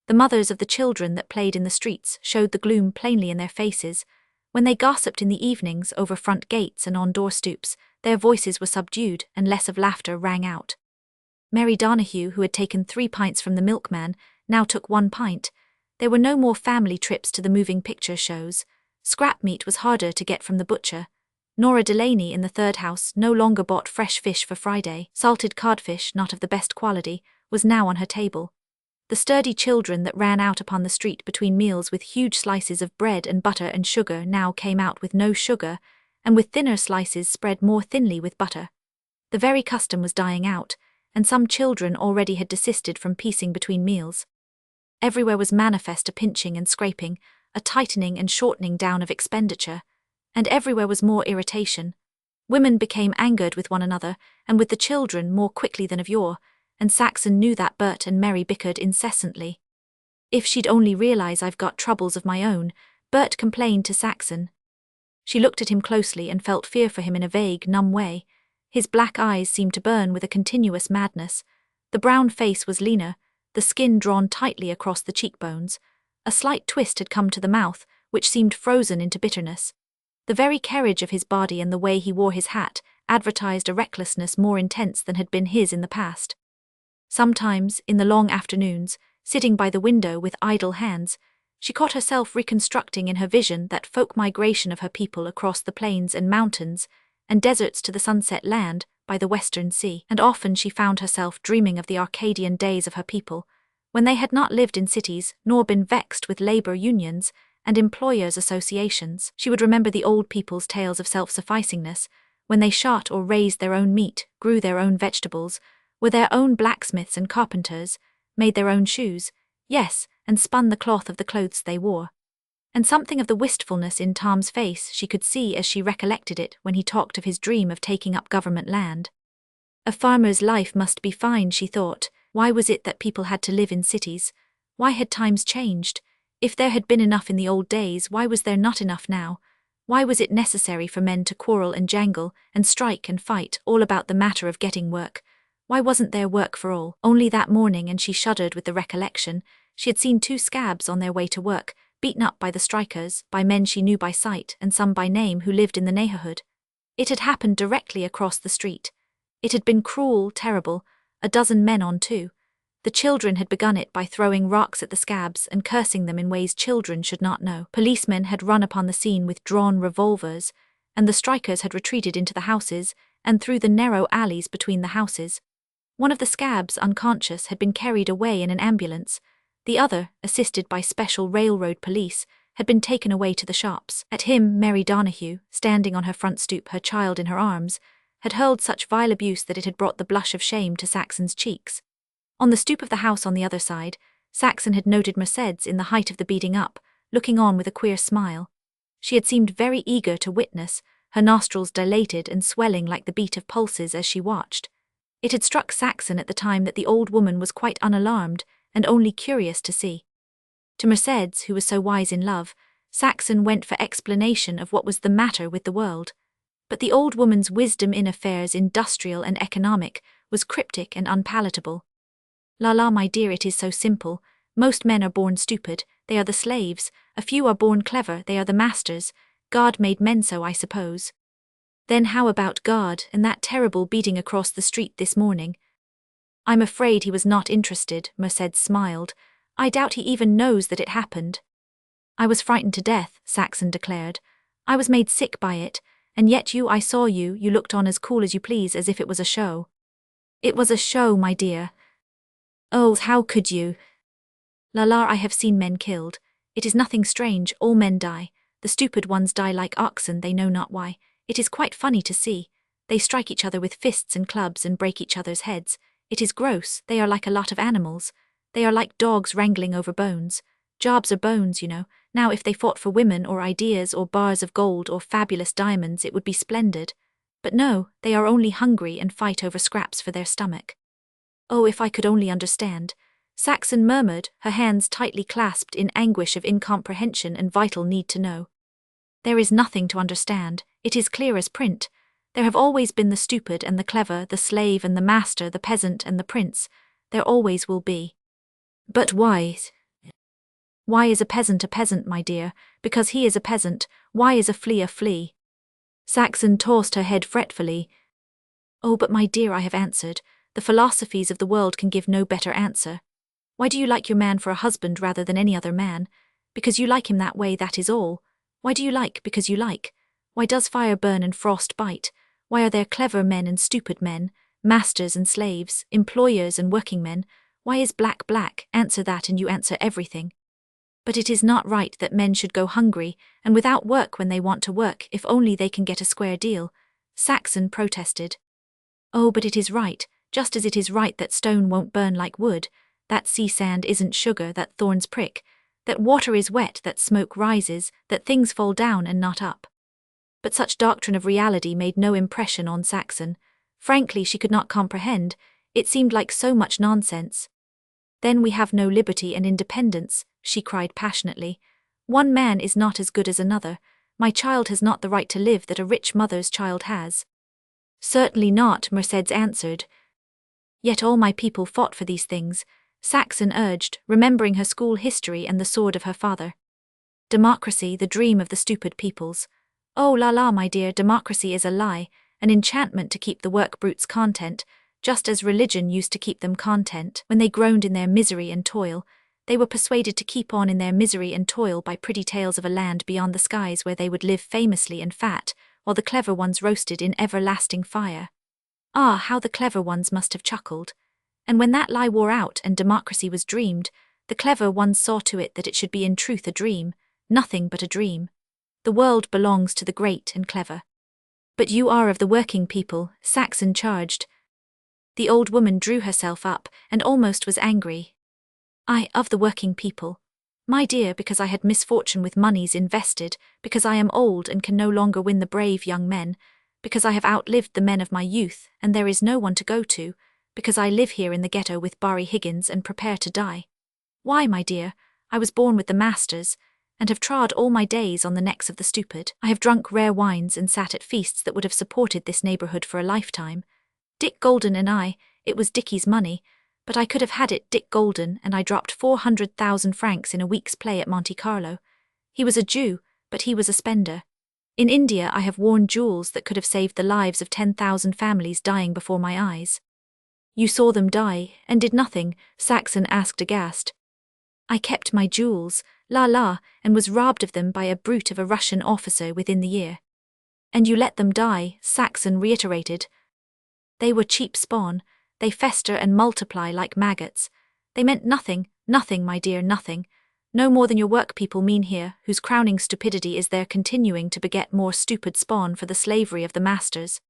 The mothers of the children that played in the streets showed the gloom plainly in their faces. When they gossiped in the evenings over front gates and on door stoops, their voices were subdued and less of laughter rang out. Mary Donahue, who had taken 3 pints from the milkman, now took 1 pint. There were no more family trips to the moving picture shows. Scrap meat was harder to get from the butcher. Nora Delaney in the third house no longer bought fresh fish for Friday. Salted codfish, not of the best quality, was now on her table. The sturdy children that ran out upon the street between meals with huge slices of bread and butter and sugar now came out with no sugar, and with thinner slices spread more thinly with butter. The very custom was dying out, and some children already had desisted from piecing between meals. Everywhere was manifest a pinching and scraping, a tightening and shortening down of expenditure, and everywhere was more irritation. Women became angered with one another, and with the children more quickly than of yore, and Saxon knew that Bert and Mary bickered incessantly. If she'd only realize I've got troubles of my own, Bert complained to Saxon. She looked at him closely and felt fear for him in a vague, numb way. His black eyes seemed to burn with a continuous madness. The brown face was leaner, the skin drawn tightly across the cheekbones. A slight twist had come to the mouth, which seemed frozen into bitterness. The very carriage of his body and the way he wore his hat advertised a recklessness more intense than had been his in the past. Sometimes, in the long afternoons, sitting by the window with idle hands, she caught herself reconstructing in her vision that folk migration of her people across the plains and mountains and deserts to the sunset land by the western sea, and often she found herself dreaming of the Arcadian days of her people, when they had not lived in cities nor been vexed with labor unions and employers' associations. She would remember the old people's tales of self-sufficingness, when they shot or raised their own meat, grew their own vegetables, were their own blacksmiths and carpenters, made their own shoes, yes, and spun the cloth of the clothes they wore. And something of the wistfulness in Tom's face she could see as she recollected it when he talked of his dream of taking up government land. A farmer's life must be fine, she thought. Why was it that people had to live in cities? Why had times changed? If there had been enough in the old days, why was there not enough now? Why was it necessary for men to quarrel and jangle, and strike and fight, all about the matter of getting work? Why wasn't there work for all? Only that morning, and she shuddered with the recollection, she had seen 2 scabs on their way to work, beaten up by the strikers, by men she knew by sight and some by name who lived in the neighborhood. It had happened directly across the street. It had been cruel, terrible, a dozen men on 2. The children had begun it by throwing rocks at the scabs and cursing them in ways children should not know. Policemen had run upon the scene with drawn revolvers, and the strikers had retreated into the houses and through the narrow alleys between the houses. One of the scabs, unconscious, had been carried away in an ambulance. The other, assisted by special railroad police, had been taken away to the shops. At him, Mary Donahue, standing on her front stoop, her child in her arms, had hurled such vile abuse that it had brought the blush of shame to Saxon's cheeks. On the stoop of the house on the other side, Saxon had noted Mercedes in the height of the beating up, looking on with a queer smile. She had seemed very eager to witness, her nostrils dilated and swelling like the beat of pulses as she watched. It had struck Saxon at the time that the old woman was quite unalarmed and only curious to see. To Mercedes, who was so wise in love, Saxon went for explanation of what was the matter with the world. But the old woman's wisdom in affairs industrial and economic was cryptic and unpalatable. La la, my dear, it is so simple. Most men are born stupid, they are the slaves. A few are born clever, they are the masters. God made men so, I suppose. Then how about God and that terrible beating across the street this morning? I'm afraid he was not interested, Mercedes smiled. I doubt he even knows that it happened. I was frightened to death, Saxon declared. I was made sick by it, and yet I saw you looked on as cool as you please, as if it was a show. It was a show, my dear. Oh, how could you? La, I have seen men killed. It is nothing strange, all men die. The stupid ones die like oxen, they know not why. It is quite funny to see. They strike each other with fists and clubs and break each other's heads. It is gross, they are like a lot of animals. They are like dogs wrangling over bones. Jobs are bones, you know. Now if they fought for women or ideas or bars of gold or fabulous diamonds, it would be splendid. But no, they are only hungry and fight over scraps for their stomach. Oh, if I could only understand, Saxon murmured, her hands tightly clasped in anguish of incomprehension and vital need to know. There is nothing to understand, it is clear as print. There have always been the stupid and the clever, the slave and the master, the peasant and the prince. There always will be. But why? Why is a peasant, my dear? Because he is a peasant. Why is a flea a flea? Saxon tossed her head fretfully. Oh, but my dear, I have answered. The philosophies of the world can give no better answer. Why do you like your man for a husband rather than any other man? Because you like him that way, that is all. Why do you like? Because you like. Why does fire burn and frost bite? Why are there clever men and stupid men, masters and slaves, employers and working men? Why is black black? Answer that and you answer everything. But it is not right that men should go hungry and without work when they want to work, if only they can get a square deal. Saxon protested. Oh, but it is right, just as it is right that stone won't burn like wood, that sea sand isn't sugar, that thorns prick, that water is wet, that smoke rises, that things fall down and not up. But such doctrine of reality made no impression on Saxon. Frankly, she could not comprehend. It seemed like so much nonsense. Then we have no liberty and independence, she cried passionately. One man is not as good as another. My child has not the right to live that a rich mother's child has. Certainly not, Mercedes answered. Yet all my people fought for these things, Saxon urged, remembering her school history and the sword of her father. Democracy, the dream of the stupid peoples. Oh, la, my dear, democracy is a lie, an enchantment to keep the work brutes content, just as religion used to keep them content when they groaned in their misery and toil. They were persuaded to keep on in their misery and toil by pretty tales of a land beyond the skies where they would live famously and fat, while the clever ones roasted in everlasting fire. Ah, how the clever ones must have chuckled. And when that lie wore out and democracy was dreamed, the clever ones saw to it that it should be in truth a dream, nothing but a dream. The world belongs to the great and clever. But you are of the working people, Saxon charged. The old woman drew herself up and almost was angry. I, of the working people. My dear, because I had misfortune with moneys invested, because I am old and can no longer win the brave young men, because I have outlived the men of my youth and there is no one to go to, because I live here in the ghetto with Barry Higgins and prepare to die. Why, my dear, I was born with the masters, and have trod all my days on the necks of the stupid. I have drunk rare wines and sat at feasts that would have supported this neighborhood for a lifetime. Dick Golden and I, it was Dickie's money, but I could have had it, Dick Golden, and I dropped 400,000 francs in a week's play at Monte Carlo. He was a Jew, but he was a spender. In India I have worn jewels that could have saved the lives of 10,000 families dying before my eyes. You saw them die, and did nothing, Saxon asked aghast. I kept my jewels, la, and was robbed of them by a brute of a Russian officer within the year. And you let them die, Saxon reiterated. They were cheap spawn, they fester and multiply like maggots. They meant nothing, my dear, nothing. No more than your work people mean here, whose crowning stupidity is their continuing to beget more stupid spawn for the slavery of the masters.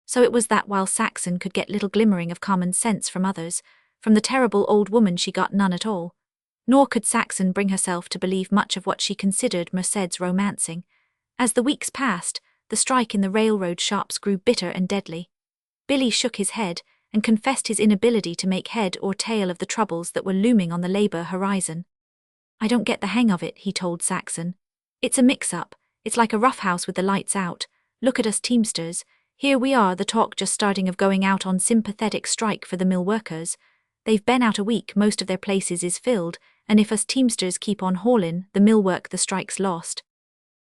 So it was that while Saxon could get little glimmering of common sense from others, from the terrible old woman she got none at all. Nor could Saxon bring herself to believe much of what she considered Mercedes romancing. As the weeks passed, the strike in the railroad shops grew bitter and deadly. Billy shook his head and confessed his inability to make head or tail of the troubles that were looming on the labor horizon. "I don't get the hang of it," he told Saxon. "It's a mix-up. It's like a roughhouse with the lights out. Look at us Teamsters. Here we are, the talk just starting of going out on sympathetic strike for the mill workers. They've been out a week, most of their places is filled, and if us Teamsters keep on haulin', the mill work the strike's lost."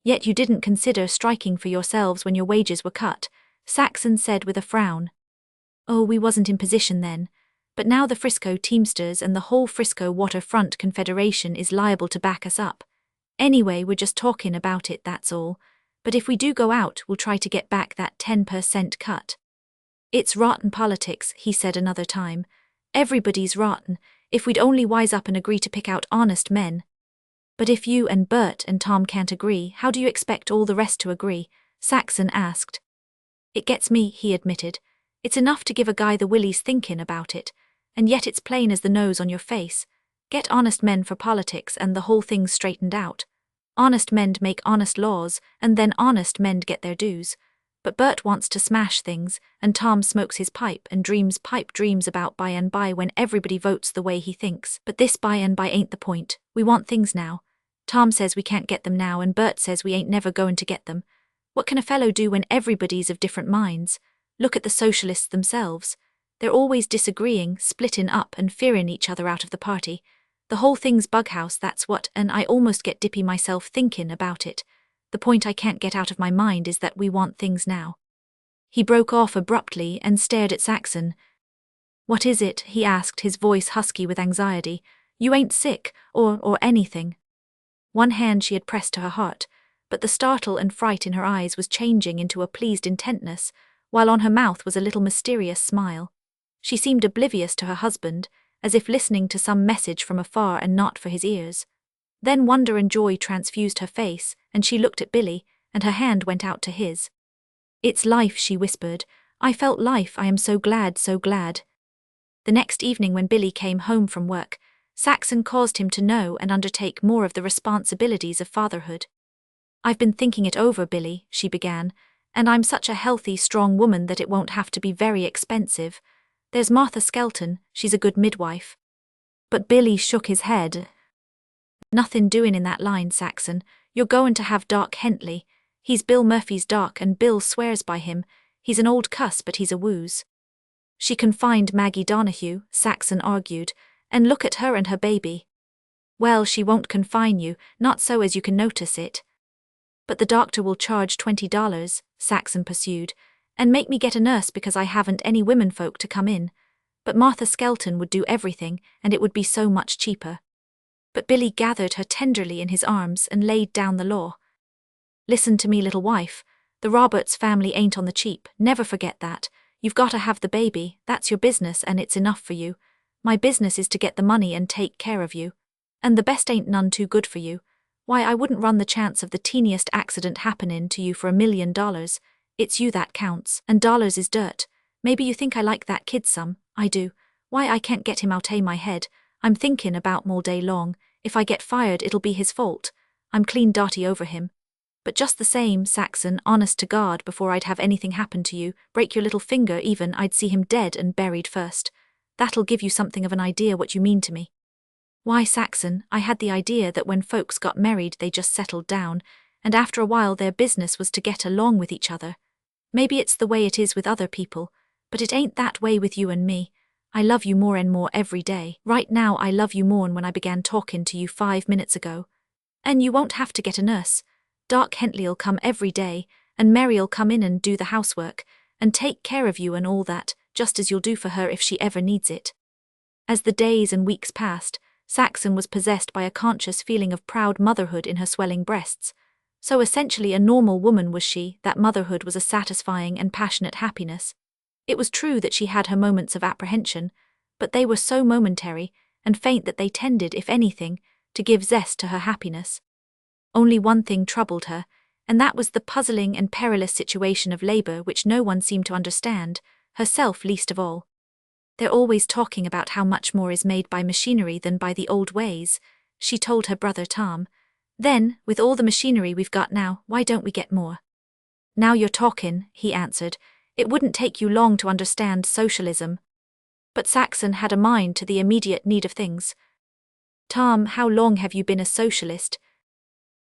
"Yet you didn't consider striking for yourselves when your wages were cut," Saxon said with a frown. "Oh, we wasn't in position then. But now the Frisco Teamsters and the whole Frisco Waterfront Confederation is liable to back us up. Anyway, we're just talking about it, that's all. But if we do go out, we'll try to get back that 10% cut." "It's rotten politics," he said another time. "Everybody's rotten. If we'd only wise up and agree to pick out honest men." "But if you and Bert and Tom can't agree, how do you expect all the rest to agree?" Saxon asked. "It gets me," he admitted. "It's enough to give a guy the willies thinking about it. And yet it's plain as the nose on your face. Get honest men for politics and the whole thing's straightened out. Honest men make honest laws, and then honest men get their dues. But Bert wants to smash things, and Tom smokes his pipe and dreams pipe dreams about by and by when everybody votes the way he thinks. But this by and by ain't the point. We want things now. Tom says we can't get them now, and Bert says we ain't never going to get them. What can a fellow do when everybody's of different minds? Look at the socialists themselves. They're always disagreeing, splitting up and fearing each other out of the party. The whole thing's bughouse, that's what, and I almost get dippy myself thinking about it. The point I can't get out of my mind is that we want things now." He broke off abruptly and stared at Saxon. "What is it?" he asked, his voice husky with anxiety. "You ain't sick, or anything?" One hand she had pressed to her heart, but the startle and fright in her eyes was changing into a pleased intentness, while on her mouth was a little mysterious smile. She seemed oblivious to her husband, as if listening to some message from afar and not for his ears. Then wonder and joy transfused her face, and she looked at Billy, and her hand went out to his. "It's life," she whispered. "I felt life. I am so glad, so glad." The next evening when Billy came home from work, Saxon caused him to know and undertake more of the responsibilities of fatherhood. "I've been thinking it over, Billy," she began, "and I'm such a healthy, strong woman that it won't have to be very expensive. There's Martha Skelton, she's a good midwife." But Billy shook his head. "Nothing doing in that line, Saxon. You're going to have Doc Hentley. He's Bill Murphy's doc and Bill swears by him. He's an old cuss but he's a wooz." "She can find Maggie Donahue," Saxon argued, "and look at her and her baby." "Well, she won't confine you, not so as you can notice it." "But the doctor will charge $20, Saxon pursued, "and make me get a nurse because I haven't any womenfolk to come in. But Martha Skelton would do everything, and it would be so much cheaper." But Billy gathered her tenderly in his arms and laid down the law. "Listen to me, little wife. The Roberts family ain't on the cheap, never forget that. You've got to have the baby, that's your business and it's enough for you. My business is to get the money and take care of you. And the best ain't none too good for you. Why, I wouldn't run the chance of the teeniest accident happening to you for $1 million. It's you that counts, and dollars is dirt. Maybe you think I like that kid some, I do. Why, I can't get him out of my head. I'm thinking about him all day long. If I get fired, it'll be his fault. I'm clean dotty over him. But just the same, Saxon, honest to God, before I'd have anything happen to you, break your little finger even, I'd see him dead and buried first. That'll give you something of an idea what you mean to me." "Why, Saxon, I had the idea that when folks got married they just settled down, and after a while their business was to get along with each other. Maybe it's the way it is with other people, but it ain't that way with you and me. I love you more and more every day. Right now I love you more'n when I began talking to you 5 minutes ago. And you won't have to get a nurse. Doc Hentley'll come every day, and Mary'll come in and do the housework, and take care of you and all that, just as you'll do for her if she ever needs it." As the days and weeks passed, Saxon was possessed by a conscious feeling of proud motherhood in her swelling breasts. So essentially a normal woman was she, that motherhood was a satisfying and passionate happiness. It was true that she had her moments of apprehension, but they were so momentary and faint that they tended, if anything, to give zest to her happiness. Only one thing troubled her, and that was the puzzling and perilous situation of labor which no one seemed to understand, herself least of all. "They're always talking about how much more is made by machinery than by the old ways," she told her brother Tom. "Then, with all the machinery we've got now, why don't we get more?" "Now you're talkin'," he answered. "It wouldn't take you long to understand socialism." But Saxon had a mind to the immediate need of things. "Tom, how long have you been a socialist?"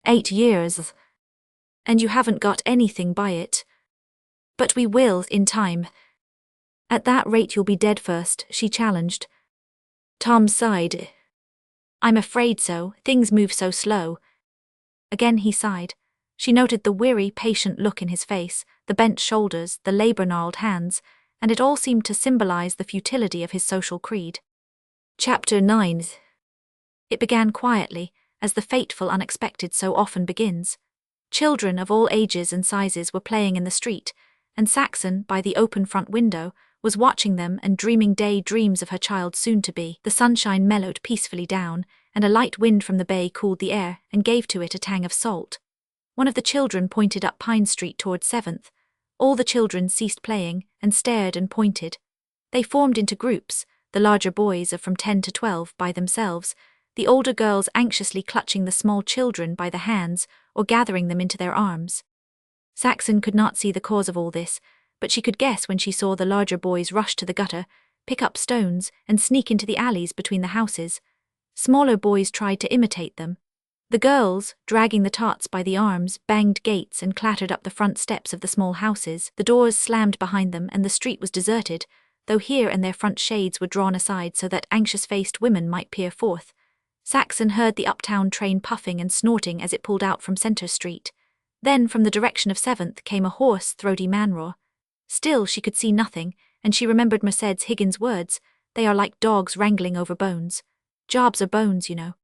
8 years. "And you haven't got anything by it?" "But we will, in time." "At that rate you'll be dead first," she challenged. Tom sighed. "I'm afraid so, things move so slow." Again he sighed. She noted the weary, patient look in his face, the bent shoulders, the labor-gnarled hands, and it all seemed to symbolize the futility of his social creed. Chapter 9. It began quietly, as the fateful unexpected so often begins. Children of all ages and sizes were playing in the street, and Saxon, by the open front window, was watching them and dreaming day dreams of her child soon-to-be. The sunshine mellowed peacefully down, and a light wind from the bay cooled the air and gave to it a tang of salt. One of the children pointed up Pine Street toward 7th. All the children ceased playing and stared and pointed. They formed into groups, the larger boys of from 10 to 12 by themselves, the older girls anxiously clutching the small children by the hands or gathering them into their arms. Saxon could not see the cause of all this, but she could guess when she saw the larger boys rush to the gutter, pick up stones, and sneak into the alleys between the houses. Smaller boys tried to imitate them. The girls, dragging the tots by the arms, banged gates and clattered up the front steps of the small houses. The doors slammed behind them and the street was deserted, though here and there front shades were drawn aside so that anxious-faced women might peer forth. Saxon heard the uptown train puffing and snorting as it pulled out from Center Street. Then, from the direction of 7th, came a hoarse, throaty man-roar. Still, she could see nothing, and she remembered Mercedes Higgins' words, "They are like dogs wrangling over bones. Jobs are bones, you know."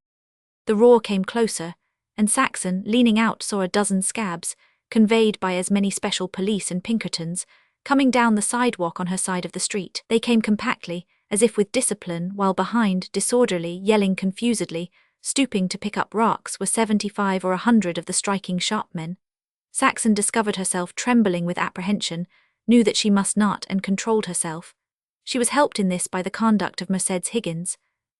The roar came closer, and Saxon, leaning out, saw a dozen scabs, conveyed by as many special police and Pinkertons, coming down the sidewalk on her side of the street. They came compactly, as if with discipline, while behind, disorderly, yelling confusedly, stooping to pick up rocks, were 75 or 100 of the striking shopmen. Saxon discovered herself trembling with apprehension, knew that she must not, and controlled herself. She was helped in this by the conduct of Mercedes Higgins.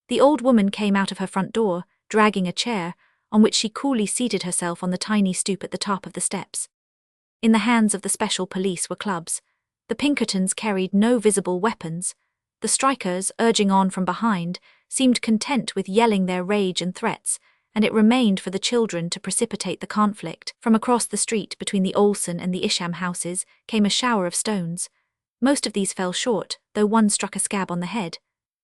The old woman came out of her front door, dragging a chair, on which she coolly seated herself on the tiny stoop at the top of the steps. In the hands of the special police were clubs. The Pinkertons carried no visible weapons. The strikers, urging on from behind, seemed content with yelling their rage and threats, and it remained for the children to precipitate the conflict. From across the street between the Olsen and the Isham houses came a shower of stones. Most of these fell short, though one struck a scab on the head.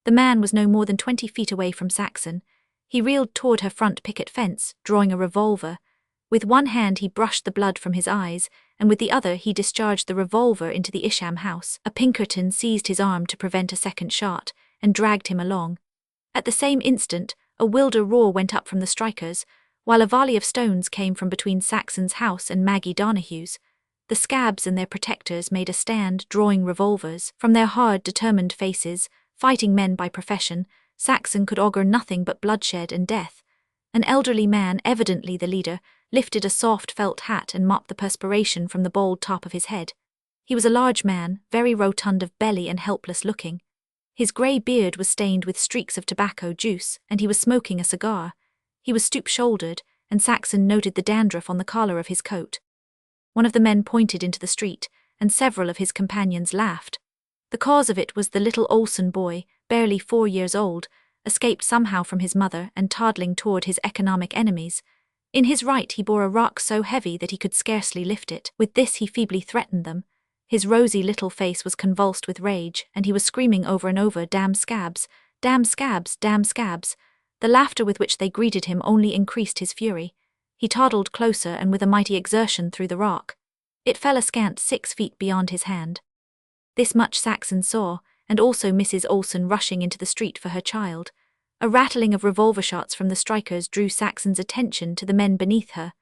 The man was no more than 20 feet away from Saxon. He reeled toward her front picket fence, drawing a revolver. With one hand he brushed the blood from his eyes, and with the other he discharged the revolver into the Isham house. A Pinkerton seized his arm to prevent a second shot, and dragged him along. At the same instant, a wilder roar went up from the strikers, while a volley of stones came from between Saxon's house and Maggie Donahue's. The scabs and their protectors made a stand, drawing revolvers. From their hard, determined faces, fighting men by profession, Saxon could augur nothing but bloodshed and death. An elderly man, evidently the leader, lifted a soft felt hat and mopped the perspiration from the bald top of his head. He was a large man, very rotund of belly and helpless-looking. His grey beard was stained with streaks of tobacco juice, and he was smoking a cigar. He was stoop-shouldered, and Saxon noted the dandruff on the collar of his coat. One of the men pointed into the street, and several of his companions laughed. The cause of it was the little Olsen boy, barely 4 years old, escaped somehow from his mother and toddling toward his economic enemies. In his right he bore a rock so heavy that he could scarcely lift it. With this he feebly threatened them. His rosy little face was convulsed with rage, and he was screaming over and over, "Damn scabs! Damn scabs! Damn scabs!" The laughter with which they greeted him only increased his fury. He toddled closer and with a mighty exertion threw the rock. It fell a scant 6 feet beyond his hand. This much Saxon saw, and also Mrs. Olsen rushing into the street for her child. A rattling of revolver shots from the strikers drew Saxon's attention to the men beneath her.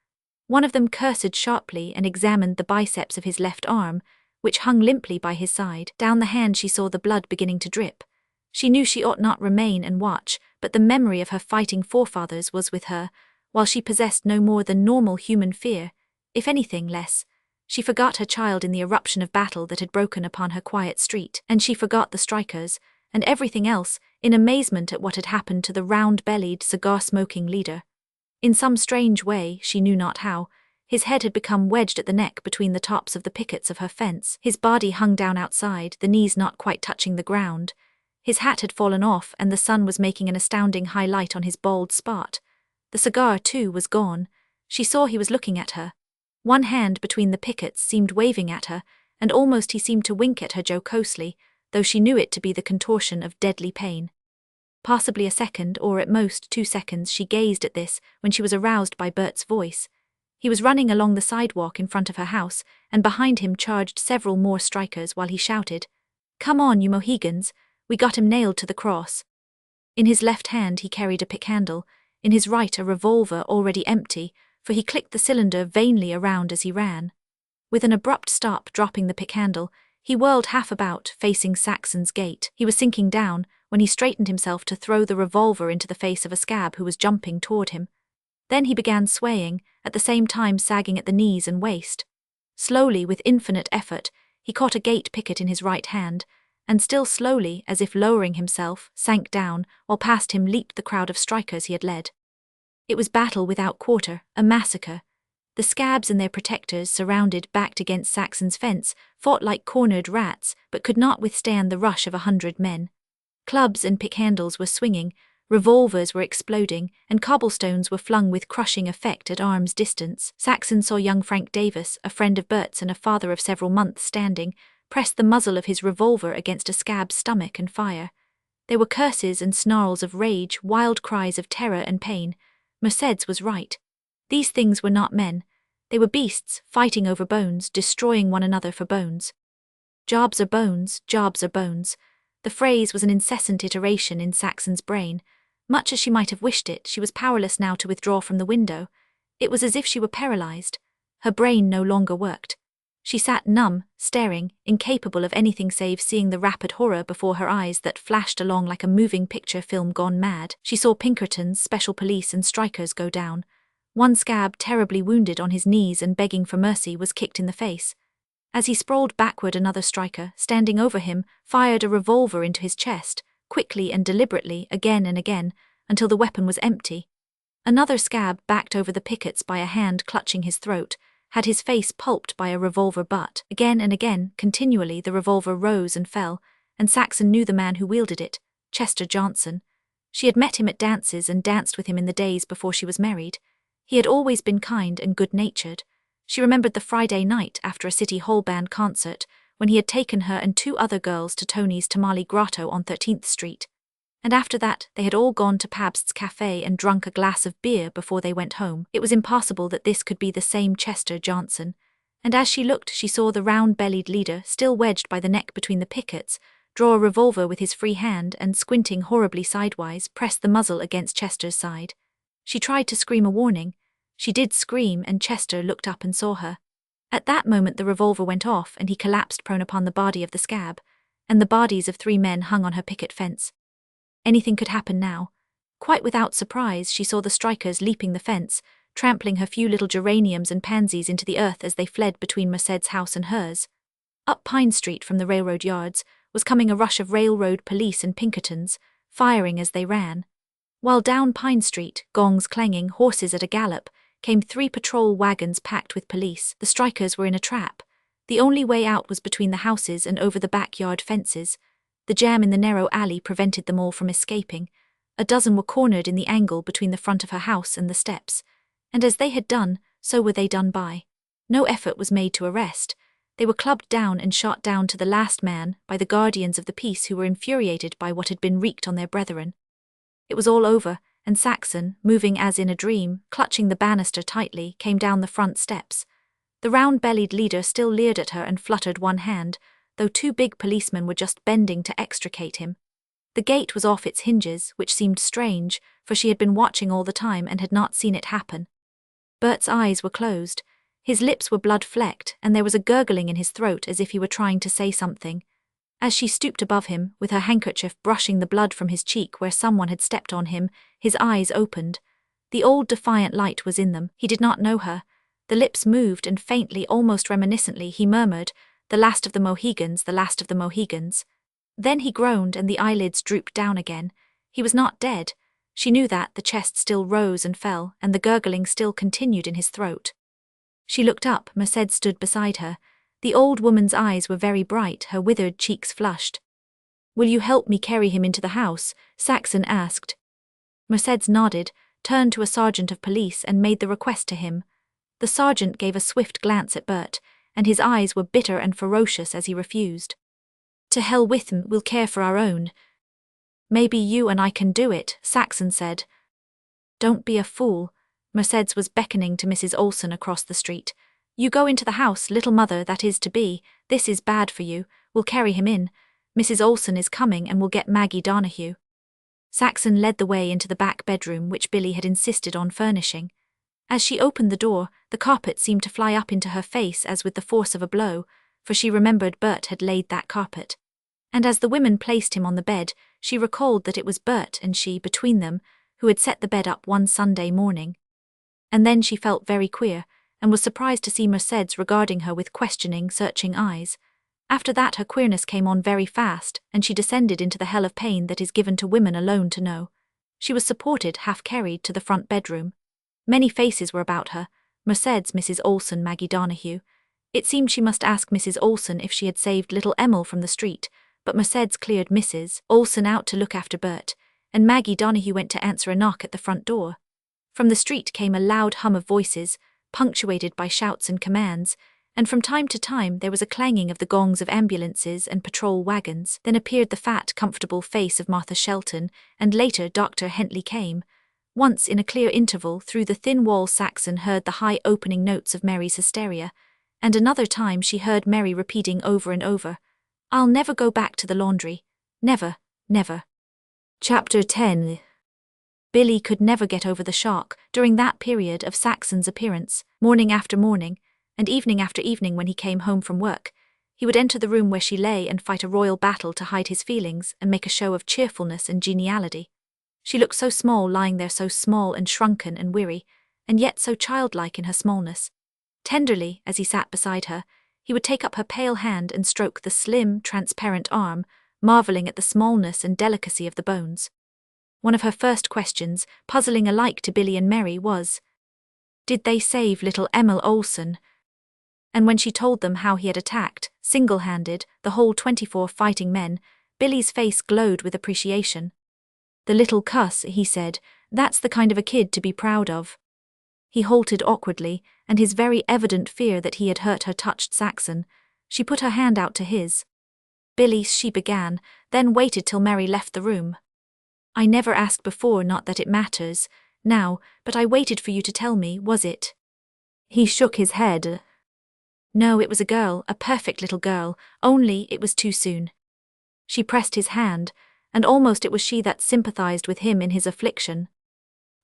One of them cursed sharply and examined the biceps of his left arm, which hung limply by his side. Down the hand she saw the blood beginning to drip. She knew she ought not remain and watch, but the memory of her fighting forefathers was with her, while she possessed no more than normal human fear, if anything less. She forgot her child in the eruption of battle that had broken upon her quiet street, and she forgot the strikers, and everything else, in amazement at what had happened to the round-bellied, cigar-smoking leader. In some strange way, she knew not how, His head had become wedged at the neck between the tops of the pickets of her fence. His body hung down outside, the knees not quite touching the ground. His hat had fallen off, and the sun was making an astounding high light on his bald spot. The cigar, too, was gone. She saw he was looking at her. One hand between the pickets seemed waving at her, and almost he seemed to wink at her jocosely, though she knew it to be the contortion of deadly pain. Possibly a second, or at most 2 seconds, she gazed at this when she was aroused by Bert's voice. He was running along the sidewalk in front of her house, and behind him charged several more strikers while he shouted, "Come on, you Mohegans, we got him nailed to the cross." In his left hand he carried a pick handle, in his right a revolver already empty, for he clicked the cylinder vainly around as he ran. With an abrupt stop, dropping the pick handle, he whirled half about, facing Saxon's gate. He was sinking down when he straightened himself to throw the revolver into the face of a scab who was jumping toward him. Then he began swaying, at the same time sagging at the knees and waist. Slowly, with infinite effort, he caught a gate picket in his right hand, and still slowly, as if lowering himself, sank down, while past him leaped the crowd of strikers he had led. It was battle without quarter, a massacre. The scabs and their protectors, surrounded, backed against Saxon's fence, fought like cornered rats, but could not withstand the rush of 100 men. Clubs and pick handles were swinging, revolvers were exploding, and cobblestones were flung with crushing effect at arm's distance. Saxon saw young Frank Davis, a friend of Bert's and a father of several months standing, press the muzzle of his revolver against a scab's stomach and fire. There were curses and snarls of rage, wild cries of terror and pain. Mercedes was right. These things were not men. They were beasts, fighting over bones, destroying one another for bones. Jobs are bones, jobs are bones. The phrase was an incessant iteration in Saxon's brain. Much as she might have wished it, she was powerless now to withdraw from the window. It was as if she were paralyzed. Her brain no longer worked. She sat numb, staring, incapable of anything save seeing the rapid horror before her eyes that flashed along like a moving picture film gone mad. She saw Pinkertons, special police and strikers go down. One scab, terribly wounded on his knees and begging for mercy, was kicked in the face. As he sprawled backward, another striker, standing over him, fired a revolver into his chest, quickly and deliberately, again and again, until the weapon was empty. Another scab, backed over the pickets by a hand clutching his throat, had his face pulped by a revolver butt. Again and again, continually, the revolver rose and fell, and Saxon knew the man who wielded it, Chester Johnson. She had met him at dances and danced with him in the days before she was married. He had always been kind and good-natured. She remembered the Friday night after a City Hall band concert, when he had taken her and 2 other girls to Tony's Tamale Grotto on 13th Street. And after that, they had all gone to Pabst's Cafe and drunk a glass of beer before they went home. It was impossible that this could be the same Chester Johnson. And as she looked, she saw the round-bellied leader, still wedged by the neck between the pickets, draw a revolver with his free hand and, squinting horribly sidewise, press the muzzle against Chester's side. She tried to scream a warning. She did scream, and Chester looked up and saw her. At that moment the revolver went off, and he collapsed prone upon the body of the scab, and the bodies of 3 men hung on her picket fence. Anything could happen now. Quite without surprise, she saw the strikers leaping the fence, trampling her few little geraniums and pansies into the earth as they fled between Mercedes' house and hers. Up Pine Street from the railroad yards was coming a rush of railroad police and Pinkertons, firing as they ran. While down Pine Street, gongs clanging, horses at a gallop, came 3 patrol wagons packed with police. The strikers were in a trap. The only way out was between the houses and over the backyard fences. The jam in the narrow alley prevented them all from escaping. A dozen were cornered in the angle between the front of her house and the steps. And as they had done, so were they done by. No effort was made to arrest. They were clubbed down and shot down to the last man by the guardians of the peace, who were infuriated by what had been wreaked on their brethren. It was all over, and Saxon, moving as in a dream, clutching the banister tightly, came down the front steps. The round-bellied leader still leered at her and fluttered one hand, though 2 big policemen were just bending to extricate him. The gate was off its hinges, which seemed strange, for she had been watching all the time and had not seen it happen. Bert's eyes were closed. His lips were blood-flecked, and there was a gurgling in his throat as if he were trying to say something. As she stooped above him, with her handkerchief brushing the blood from his cheek where someone had stepped on him, his eyes opened. The old defiant light was in them. He did not know her. The lips moved, and faintly, almost reminiscently, he murmured, "The last of the Mohegans, the last of the Mohegans." Then he groaned, and the eyelids drooped down again. He was not dead. She knew that. The chest still rose and fell, and the gurgling still continued in his throat. She looked up. Merced stood beside her. The old woman's eyes were very bright, her withered cheeks flushed. "Will you help me carry him into the house?" Saxon asked. Merced nodded, turned to a sergeant of police and made the request to him. The sergeant gave a swift glance at Bert, and his eyes were bitter and ferocious as he refused. "To hell with him, we'll care for our own." "Maybe you and I can do it," Saxon said. "Don't be a fool." Mercedes was beckoning to Mrs. Olsen across the street. "You go into the house, little mother that is to be. This is bad for you. We'll carry him in. Mrs. Olsen is coming and we'll get Maggie Donahue." Saxon led the way into the back bedroom which Billy had insisted on furnishing. As she opened the door, the carpet seemed to fly up into her face as with the force of a blow, for she remembered Bert had laid that carpet. And as the women placed him on the bed, she recalled that it was Bert and she, between them, who had set the bed up one Sunday morning. And then she felt very queer, and was surprised to see Mercedes regarding her with questioning, searching eyes. After that her queerness came on very fast, and she descended into the hell of pain that is given to women alone to know. She was supported, half carried, to the front bedroom. Many faces were about her. Mercedes, Mrs. Olsen, Maggie Donahue. It seemed she must ask Mrs. Olsen if she had saved little Emil from the street, but Mercedes cleared Mrs. Olsen out to look after Bert, and Maggie Donahue went to answer a knock at the front door. From the street came a loud hum of voices, punctuated by shouts and commands, and from time to time there was a clanging of the gongs of ambulances and patrol wagons. Then appeared the fat, comfortable face of Martha Shelton, and later Dr. Hentley came. Once in a clear interval through the thin wall Saxon heard the high opening notes of Mary's hysteria, and another time she heard Mary repeating over and over, "I'll never go back to the laundry. Never, never." Chapter 10. Billy could never get over the shock during that period of Saxon's appearance. Morning after morning, and evening after evening when he came home from work, he would enter the room where she lay and fight a royal battle to hide his feelings and make a show of cheerfulness and geniality. She looked so small lying there, so small and shrunken and weary, and yet so childlike in her smallness. Tenderly, as he sat beside her, he would take up her pale hand and stroke the slim, transparent arm, marveling at the smallness and delicacy of the bones. One of her first questions, puzzling alike to Billy and Mary, was, "Did they save little Emil Olsen?" And when she told them how he had attacked, single-handed, the whole 24 fighting men, Billy's face glowed with appreciation. "The little cuss," he said, "that's the kind of a kid to be proud of." He halted awkwardly, and his very evident fear that he had hurt her touched Saxon. She put her hand out to his. "Billy," she began, then waited till Mary left the room. "I never asked before, not that it matters now, but I waited for you to tell me, was it?" He shook his head. "No, it was a girl, a perfect little girl, only it was too soon." She pressed his hand, and almost it was she that sympathized with him in his affliction.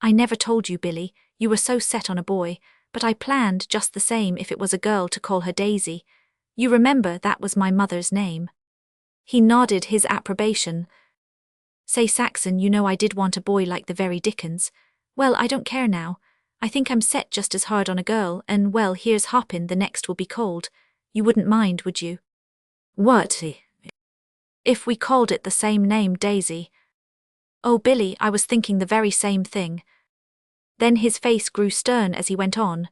"I never told you, Billy, you were so set on a boy, but I planned just the same if it was a girl to call her Daisy. You remember that was my mother's name." He nodded his approbation. "Say, Saxon, you know I did want a boy like the very dickens. Well, I don't care now. I think I'm set just as hard on a girl, and well, here's hoppin' the next will be called. You wouldn't mind, would you?" "What? If we called it the same name, Daisy?" "Oh, Billy, I was thinking the very same thing." Then his face grew stern as he went on.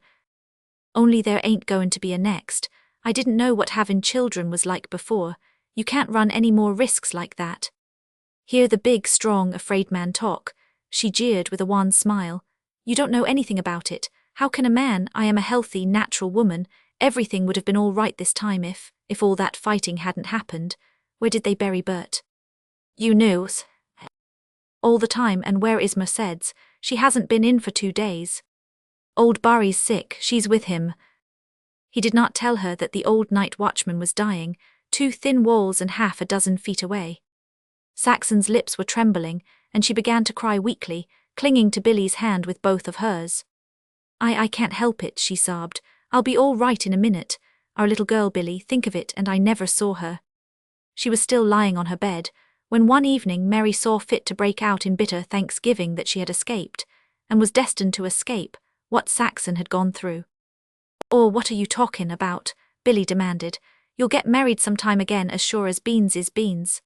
"Only there ain't going to be a next. I didn't know what having children was like before. You can't run any more risks like that." "Hear the big, strong, afraid man talk," she jeered with a wan smile. "You don't know anything about it. How can a man? I am a healthy, natural woman. Everything would have been all right this time if all that fighting hadn't happened. Where did they bury Bert?" "You knew." "All the time, and where is Mercedes? She hasn't been in for 2 days. Old Barry's sick, she's with him." He did not tell her that the old night watchman was dying, 2 thin walls and half a dozen feet away. Saxon's lips were trembling, and she began to cry weakly, clinging to Billy's hand with both of hers. I can't help it," she sobbed. "I'll be all right in a minute. Our little girl, Billy, think of it, and I never saw her." She was still lying on her bed, when one evening Mary saw fit to break out in bitter thanksgiving that she had escaped, and was destined to escape, what Saxon had gone through. "Oh, what are you talkin' about?" Billy demanded. "You'll get married sometime again as sure as beans is beans."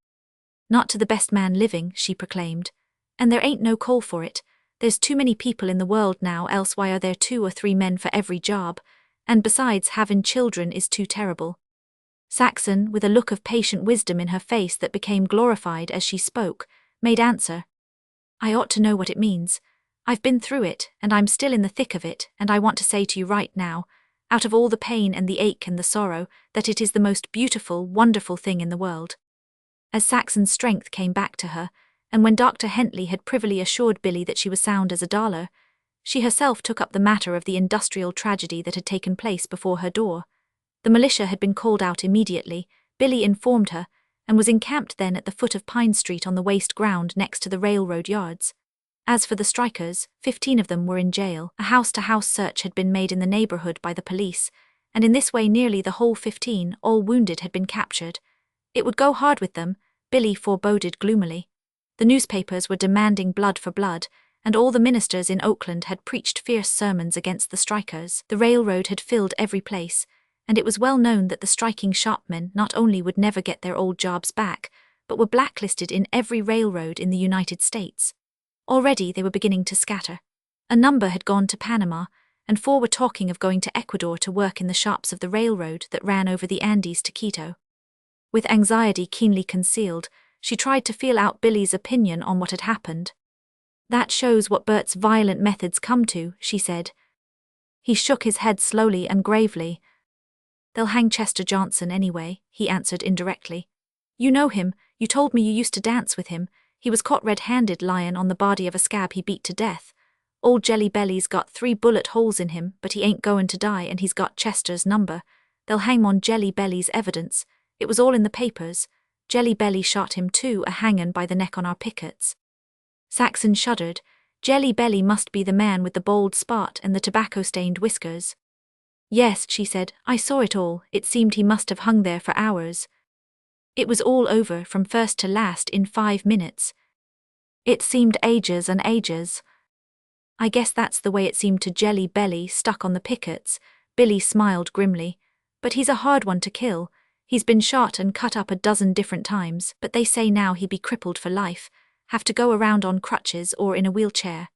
"Not to the best man living," she proclaimed. "And there ain't no call for it. There's too many people in the world now, else why are there 2 or 3 men for every job? And besides, having children is too terrible. Saxon, with a look of patient wisdom in her face that became glorified as she spoke, made answer. I ought to know what it means. I've been through it, and I'm still in the thick of it, and I want to say to you right now, out of all the pain and the ache and the sorrow, that it is the most beautiful, wonderful thing in the world. As Saxon's strength came back to her, and when Dr. Hentley had privily assured Billy that she was sound as a dollar, she herself took up the matter of the industrial tragedy that had taken place before her door. The militia had been called out immediately, Billy informed her, and was encamped then at the foot of Pine Street on the waste ground next to the railroad yards. As for the strikers, 15 of them were in jail. A house-to-house search had been made in the neighborhood by the police, and in this way nearly the whole 15, all wounded, had been captured. It would go hard with them, Billy foreboded gloomily. The newspapers were demanding blood for blood, and all the ministers in Oakland had preached fierce sermons against the strikers. The railroad had filled every place, and it was well known that the striking shopmen not only would never get their old jobs back, but were blacklisted in every railroad in the United States. Already they were beginning to scatter. A number had gone to Panama, and 4 were talking of going to Ecuador to work in the shops of the railroad that ran over the Andes to Quito. With anxiety keenly concealed, she tried to feel out Billy's opinion on what had happened. That shows what Bert's violent methods come to, she said. He shook his head slowly and gravely. They'll hang Chester Johnson anyway, he answered indirectly. You know him, you told me you used to dance with him. He was caught red-handed lying on the body of a scab he beat to death. Old Jelly Belly's got 3 bullet holes in him, but he ain't going to die, and he's got Chester's number. They'll hang on Jelly Belly's evidence. It was all in the papers. Jelly Belly shot him too, a hangin' by the neck on our pickets. Saxon shuddered. Jelly Belly must be the man with the bald spot and the tobacco-stained whiskers. Yes, she said, I saw it all. It seemed he must have hung there for hours. It was all over from first to last in 5 minutes. It seemed ages and ages. I guess that's the way it seemed to Jelly Belly stuck on the pickets. Billy smiled grimly. But he's a hard one to kill. He's been shot and cut up a dozen different times, but they say now he be crippled for life, have to go around on crutches or in a wheelchair.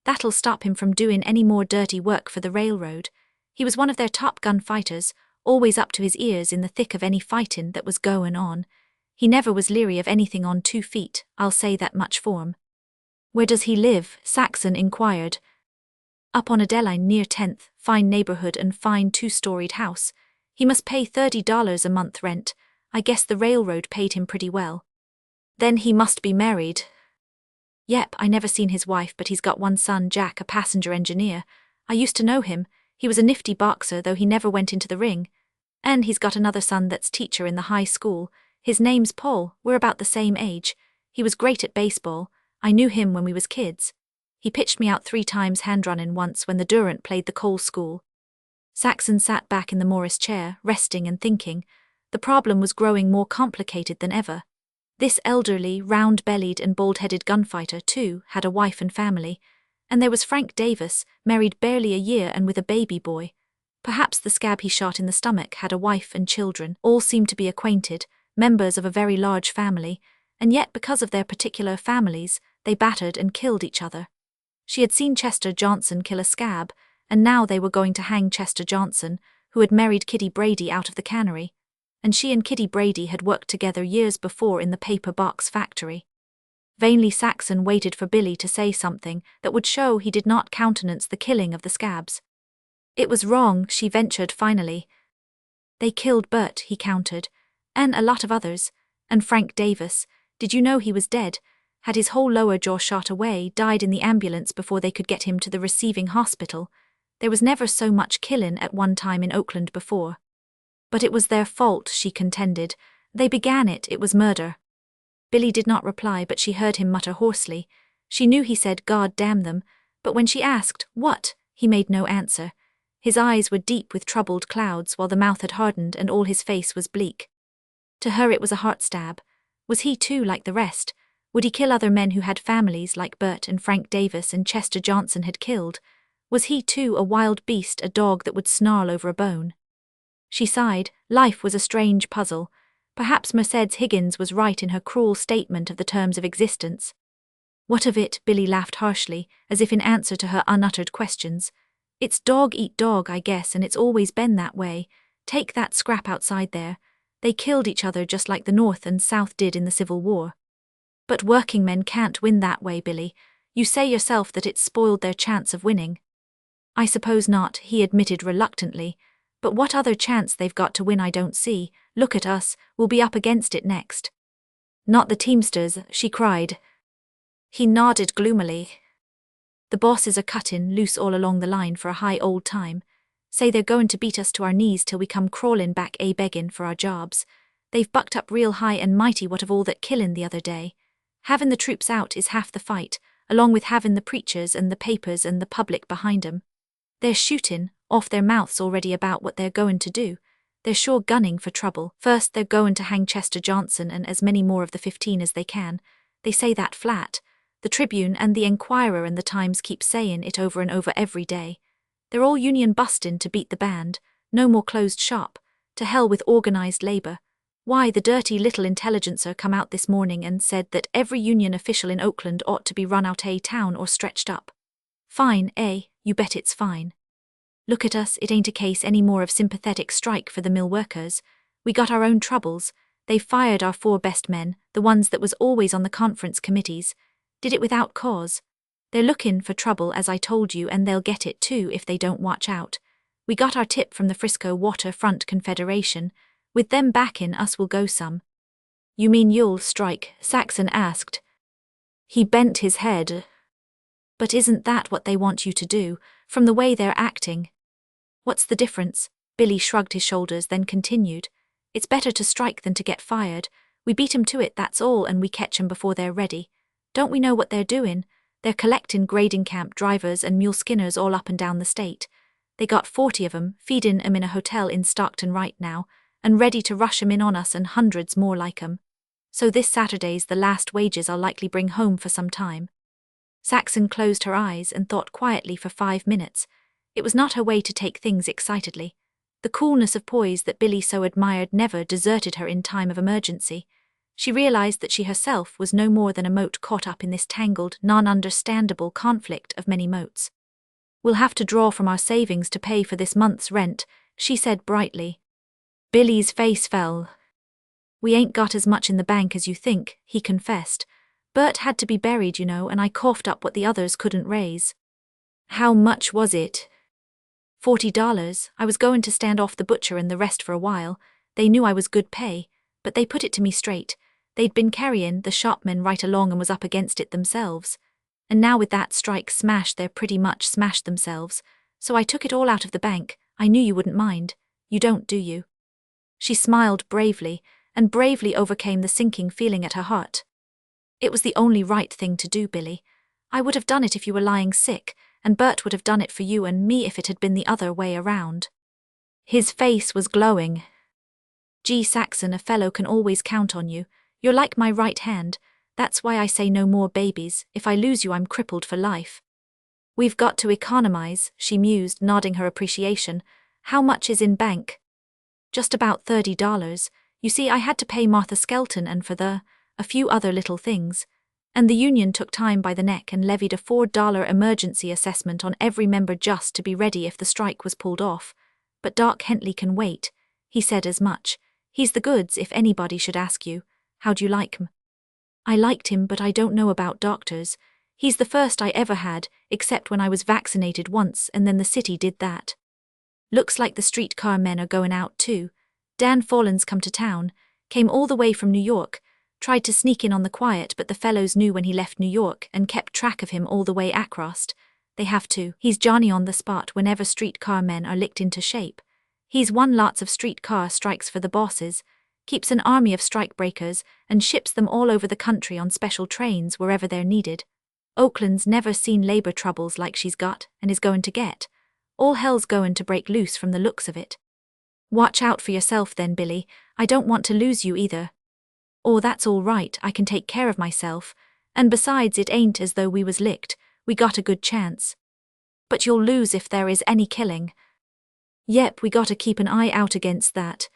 That'll stop him from doing any more dirty work for the railroad. He was one of their top gun fighters, always up to his ears in the thick of any fightin' that was goin' on. He never was leery of anything on 2 feet, I'll say that much for him. Where does he live? Saxon inquired. Up on Adeline near 10th, fine neighborhood and fine 2-storied house. He must pay $30 a month rent. I guess the railroad paid him pretty well. Then he must be married. Yep, I never seen his wife, but he's got one son, Jack, a passenger engineer. I used to know him. He was a nifty boxer, though he never went into the ring. And he's got another son that's teacher in the high school. His name's Paul. We're about the same age. He was great at baseball. I knew him when we was kids. He pitched me out 3 times hand-running once when the Durant played the Cole School. Saxon sat back in the Morris chair, resting and thinking. The problem was growing more complicated than ever. This elderly, round-bellied and bald-headed gunfighter, too, had a wife and family. And there was Frank Davis, married barely a year and with a baby boy. Perhaps the scab he shot in the stomach had a wife and children. All seemed to be acquainted, members of a very large family, and yet because of their particular families, they battered and killed each other. She had seen Chester Johnson kill a scab, and now they were going to hang Chester Johnson, who had married Kitty Brady out of the cannery. And she and Kitty Brady had worked together years before in the paper box factory. Vainly Saxon waited for Billy to say something that would show he did not countenance the killing of the scabs. It was wrong, she ventured finally. They killed Bert, he countered, and a lot of others. And Frank Davis, did you know he was dead? Had his whole lower jaw shot away, died in the ambulance before they could get him to the receiving hospital. There was never so much killin' at one time in Oakland before. But it was their fault, she contended. They began it, it was murder. Billy did not reply, but she heard him mutter hoarsely. She knew he said, God damn them, but when she asked, what, he made no answer. His eyes were deep with troubled clouds, while the mouth had hardened and all his face was bleak. To her it was a heart stab. Was he too like the rest? Would he kill other men who had families like Bert and Frank Davis and Chester Johnson had killed? Was he too a wild beast, a dog that would snarl over a bone? She sighed. Life was a strange puzzle. Perhaps Mercedes Higgins was right in her cruel statement of the terms of existence. What of it? Billy laughed harshly, as if in answer to her unuttered questions. It's dog eat dog, I guess, and it's always been that way. Take that scrap outside there. They killed each other just like the North and South did in the Civil War. But working men can't win that way, Billy. You say yourself that it's spoiled their chance of winning. I suppose not, he admitted reluctantly. But what other chance they've got to win I don't see. Look at us, we'll be up against it next. Not the Teamsters, she cried. He nodded gloomily. The bosses are cuttin' loose all along the line for a high old time. Say they're goin' to beat us to our knees till we come crawlin' back beggin' for our jobs. They've bucked up real high and mighty what of all that killin' the other day. Havin' the troops out is half the fight, along with havin' the preachers and the papers and the public behind 'em. They're shootin' off their mouths already about what they're goin' to do. They're sure gunning for trouble. First they're goin' to hang Chester Johnson and as many more of the 15 as they can. They say that flat. The Tribune and the Enquirer and the Times keep sayin' it over and over every day. They're all union bustin' to beat the band. No more closed shop. To hell with organized labor. Why, the dirty little intelligencer come out this morning and said that every union official in Oakland ought to be run out town or stretched up. Fine, eh? You bet it's fine. Look at us, it ain't a case any more of sympathetic strike for the mill workers. We got our own troubles. They fired our 4 best men, the ones that was always on the conference committees. Did it without cause. They're lookin' for trouble as I told you, and they'll get it too if they don't watch out. We got our tip from the Frisco Waterfront Confederation. With them backin' us we'll go some. You mean you'll strike? Saxon asked. He bent his head. But isn't that what they want you to do, from the way they're acting? What's the difference? Billy shrugged his shoulders, then continued. It's better to strike than to get fired. We beat 'em to it, that's all, and we catch 'em before they're ready. Don't we know what they're doin'? They're collectin' grading camp drivers and mule skinners all up and down the state. They got 40 of 'em, feedin' 'em in a hotel in Stockton right now, and ready to rush 'em in on us and hundreds more like 'em. So this Saturday's the last wages I'll likely bring home for some time. Saxon closed her eyes and thought quietly for 5 minutes. It was not her way to take things excitedly. The coolness of poise that Billy so admired never deserted her in time of emergency. She realized that she herself was no more than a mote caught up in this tangled, non-understandable conflict of many motes. We'll have to draw from our savings to pay for this month's rent, she said brightly. Billy's face fell. We ain't got as much in the bank as you think, he confessed. Bert had to be buried, you know, and I coughed up what the others couldn't raise. How much was it? $40. I was going to stand off the butcher and the rest for a while. They knew I was good pay, but they put it to me straight. They'd been carrying the shopmen right along and was up against it themselves. And now with that strike smashed, they're pretty much smashed themselves. So I took it all out of the bank. I knew you wouldn't mind. You don't, do you? She smiled bravely, and bravely overcame the sinking feeling at her heart. It was the only right thing to do, Billy. I would have done it if you were lying sick, and Bert would have done it for you and me if it had been the other way around. His face was glowing. Gee, Saxon, a fellow can always count on you. You're like my right hand. That's why I say no more babies. If I lose you, I'm crippled for life. We've got to economize, she mused, nodding her appreciation. How much is in bank? Just about $30. You see, I had to pay Martha Skelton and for a few other little things. And the union took time by the neck and levied a $4 emergency assessment on every member just to be ready if the strike was pulled off. But Doc Hentley can wait. He said as much. He's the goods if anybody should ask you. How'd you like him? I liked him, but I don't know about doctors. He's the first I ever had, except when I was vaccinated once and then the city did that. Looks like the streetcar men are going out too. Dan Fallon's come to town, came all the way from New York, tried to sneak in on the quiet, but the fellows knew when he left New York and kept track of him all the way across. They have to. He's Johnny on the spot whenever streetcar men are licked into shape. He's won lots of streetcar strikes for the bosses, keeps an army of strikebreakers, and ships them all over the country on special trains wherever they're needed. Oakland's never seen labor troubles like she's got, and is going to get. All hell's going to break loose from the looks of it. Watch out for yourself then, Billy. I don't want to lose you either. Oh, that's all right, I can take care of myself, and besides it ain't as though we was licked, we got a good chance. But you'll lose if there is any killing. Yep, we gotta keep an eye out against that.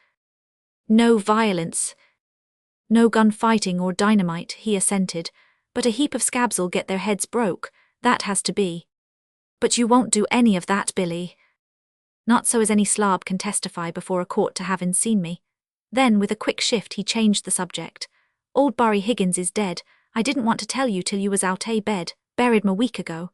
No violence. No gunfighting or dynamite, he assented, but a heap of scabs'll get their heads broke, that has to be. But you won't do any of that, Billy. Not so as any slob can testify before a court to having seen me. Then, with a quick shift, he changed the subject. Old Barry Higgins is dead. I didn't want to tell you till you was out bed, buried 'm a week ago.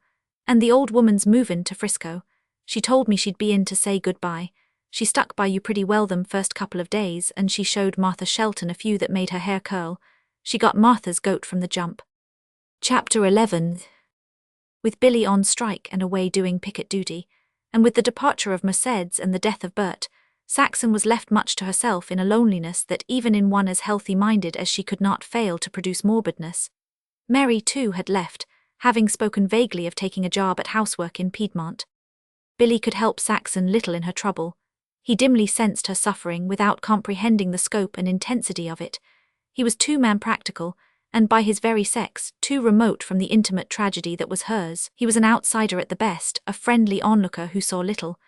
And the old woman's movin' to Frisco. She told me she'd be in to say goodbye. She stuck by you pretty well them first couple of days, and she showed Martha Shelton a few that made her hair curl. She got Martha's goat from the jump. Chapter 11. With Billy on strike and away doing picket duty, and with the departure of Mercedes and the death of Bert, Saxon was left much to herself in a loneliness that even in one as healthy-minded as she could not fail to produce morbidness. Mary, too, had left, having spoken vaguely of taking a job at housework in Piedmont. Billy could help Saxon little in her trouble. He dimly sensed her suffering without comprehending the scope and intensity of it. He was too man-practical, and by his very sex, too remote from the intimate tragedy that was hers. He was an outsider at the best, a friendly onlooker who saw little.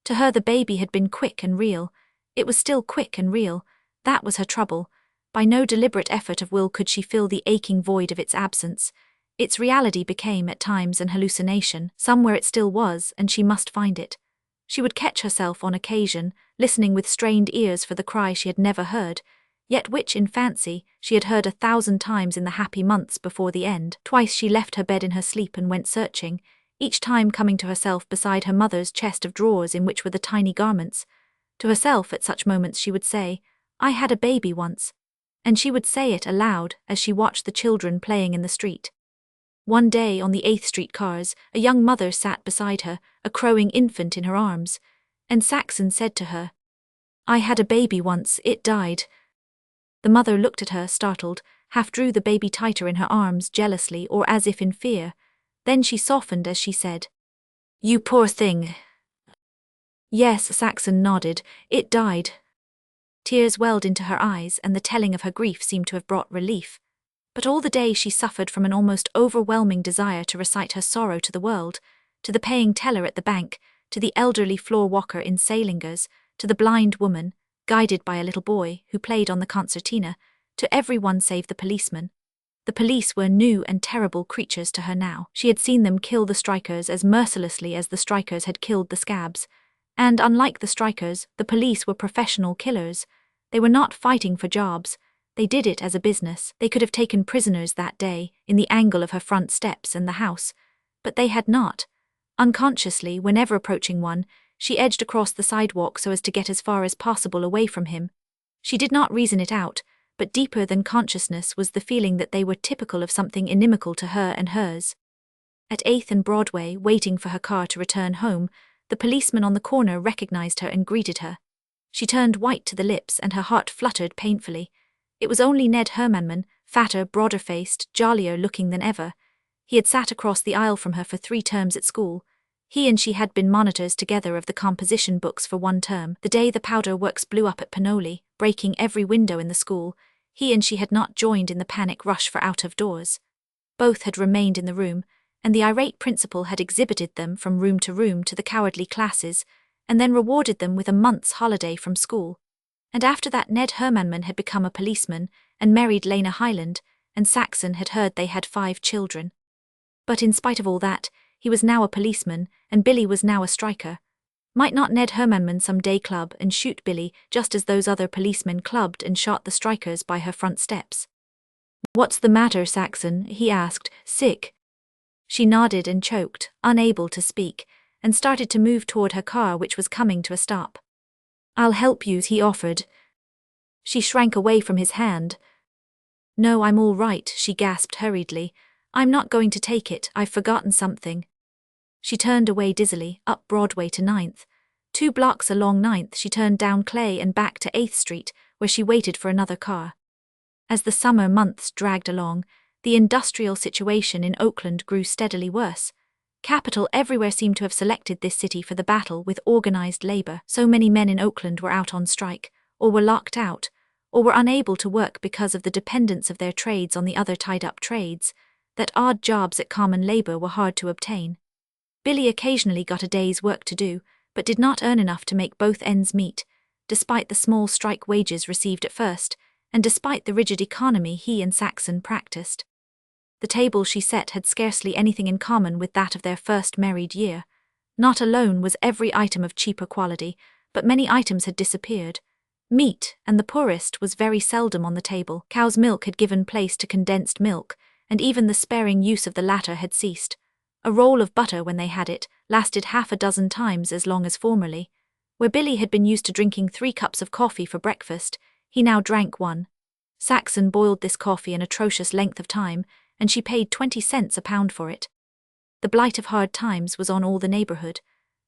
To her the baby had been quick and real. It was still quick and real. That was her trouble. By no deliberate effort of will could she fill the aching void of its absence. Its reality became at times an hallucination. Somewhere it still was, and she must find it. She would catch herself on occasion, listening with strained ears for the cry she had never heard, yet which in fancy she had heard 1,000 times in the happy months before the end. Twice she left her bed in her sleep and went searching, each time coming to herself beside her mother's chest of drawers in which were the tiny garments. To herself at such moments she would say, "I had a baby once," and she would say it aloud as she watched the children playing in the street. One day on the 8th Street cars, a young mother sat beside her, a crowing infant in her arms, and Saxon said to her, "I had a baby once, it died." The mother looked at her, startled, half drew the baby tighter in her arms jealously or as if in fear. Then she softened as she said, "You poor thing." Yes, Saxon nodded, "it died." Tears welled into her eyes, and the telling of her grief seemed to have brought relief. But all the day she suffered from an almost overwhelming desire to recite her sorrow to the world, to the paying teller at the bank, to the elderly floor walker in Salingers, to the blind woman, guided by a little boy, who played on the concertina, to everyone save the policeman. The police were new and terrible creatures to her now. She had seen them kill the strikers as mercilessly as the strikers had killed the scabs. And unlike the strikers, the police were professional killers. They were not fighting for jobs. They did it as a business. They could have taken prisoners that day, in the angle of her front steps and the house. But they had not. Unconsciously, whenever approaching one, she edged across the sidewalk so as to get as far as possible away from him. She did not reason it out, but deeper than consciousness was the feeling that they were typical of something inimical to her and hers. At 8th and Broadway, waiting for her car to return home, the policeman on the corner recognized her and greeted her. She turned white to the lips and her heart fluttered painfully. It was only Ned Hermanman, fatter, broader-faced, jollier-looking than ever. He had sat across the aisle from her for 3 terms at school. He and she had been monitors together of the composition books for 1 term. The day the powder works blew up at Pinole, breaking every window in the school, he and she had not joined in the panic rush for out-of-doors. Both had remained in the room, and the irate principal had exhibited them from room to the cowardly classes, and then rewarded them with a month's holiday from school. And after that Ned Hermanman had become a policeman and married Lena Highland, and Saxon had heard they had 5 children. But in spite of all that, he was now a policeman, and Billy was now a striker. Might not Ned Hermanman some day club and shoot Billy just as those other policemen clubbed and shot the strikers by her front steps? "What's the matter, Saxon?" he asked, "sick?" She nodded and choked, unable to speak, and started to move toward her car, which was coming to a stop. "I'll help you," he offered. She shrank away from his hand. "No, I'm all right," she gasped hurriedly. "I'm not going to take it, I've forgotten something." She turned away dizzily, up Broadway to 9th. 2 blocks along 9th she turned down Clay and back to 8th Street, where she waited for another car. As the summer months dragged along, the industrial situation in Oakland grew steadily worse. Capital everywhere seemed to have selected this city for the battle with organized labor. So many men in Oakland were out on strike, or were locked out, or were unable to work because of the dependence of their trades on the other tied-up trades, that odd jobs at common labor were hard to obtain. Billy occasionally got a day's work to do, but did not earn enough to make both ends meet, despite the small strike wages received at first, and despite the rigid economy he and Saxon practiced. The table she set had scarcely anything in common with that of their first married year. Not alone was every item of cheaper quality, but many items had disappeared. Meat, and the poorest, was very seldom on the table. Cow's milk had given place to condensed milk, and even the sparing use of the latter had ceased. A roll of butter, when they had it, lasted half a dozen times as long as formerly. Where Billy had been used to drinking 3 cups of coffee for breakfast, he now drank 1. Saxon boiled this coffee an atrocious length of time, and she paid 20 cents a pound for it. The blight of hard times was on all the neighborhood.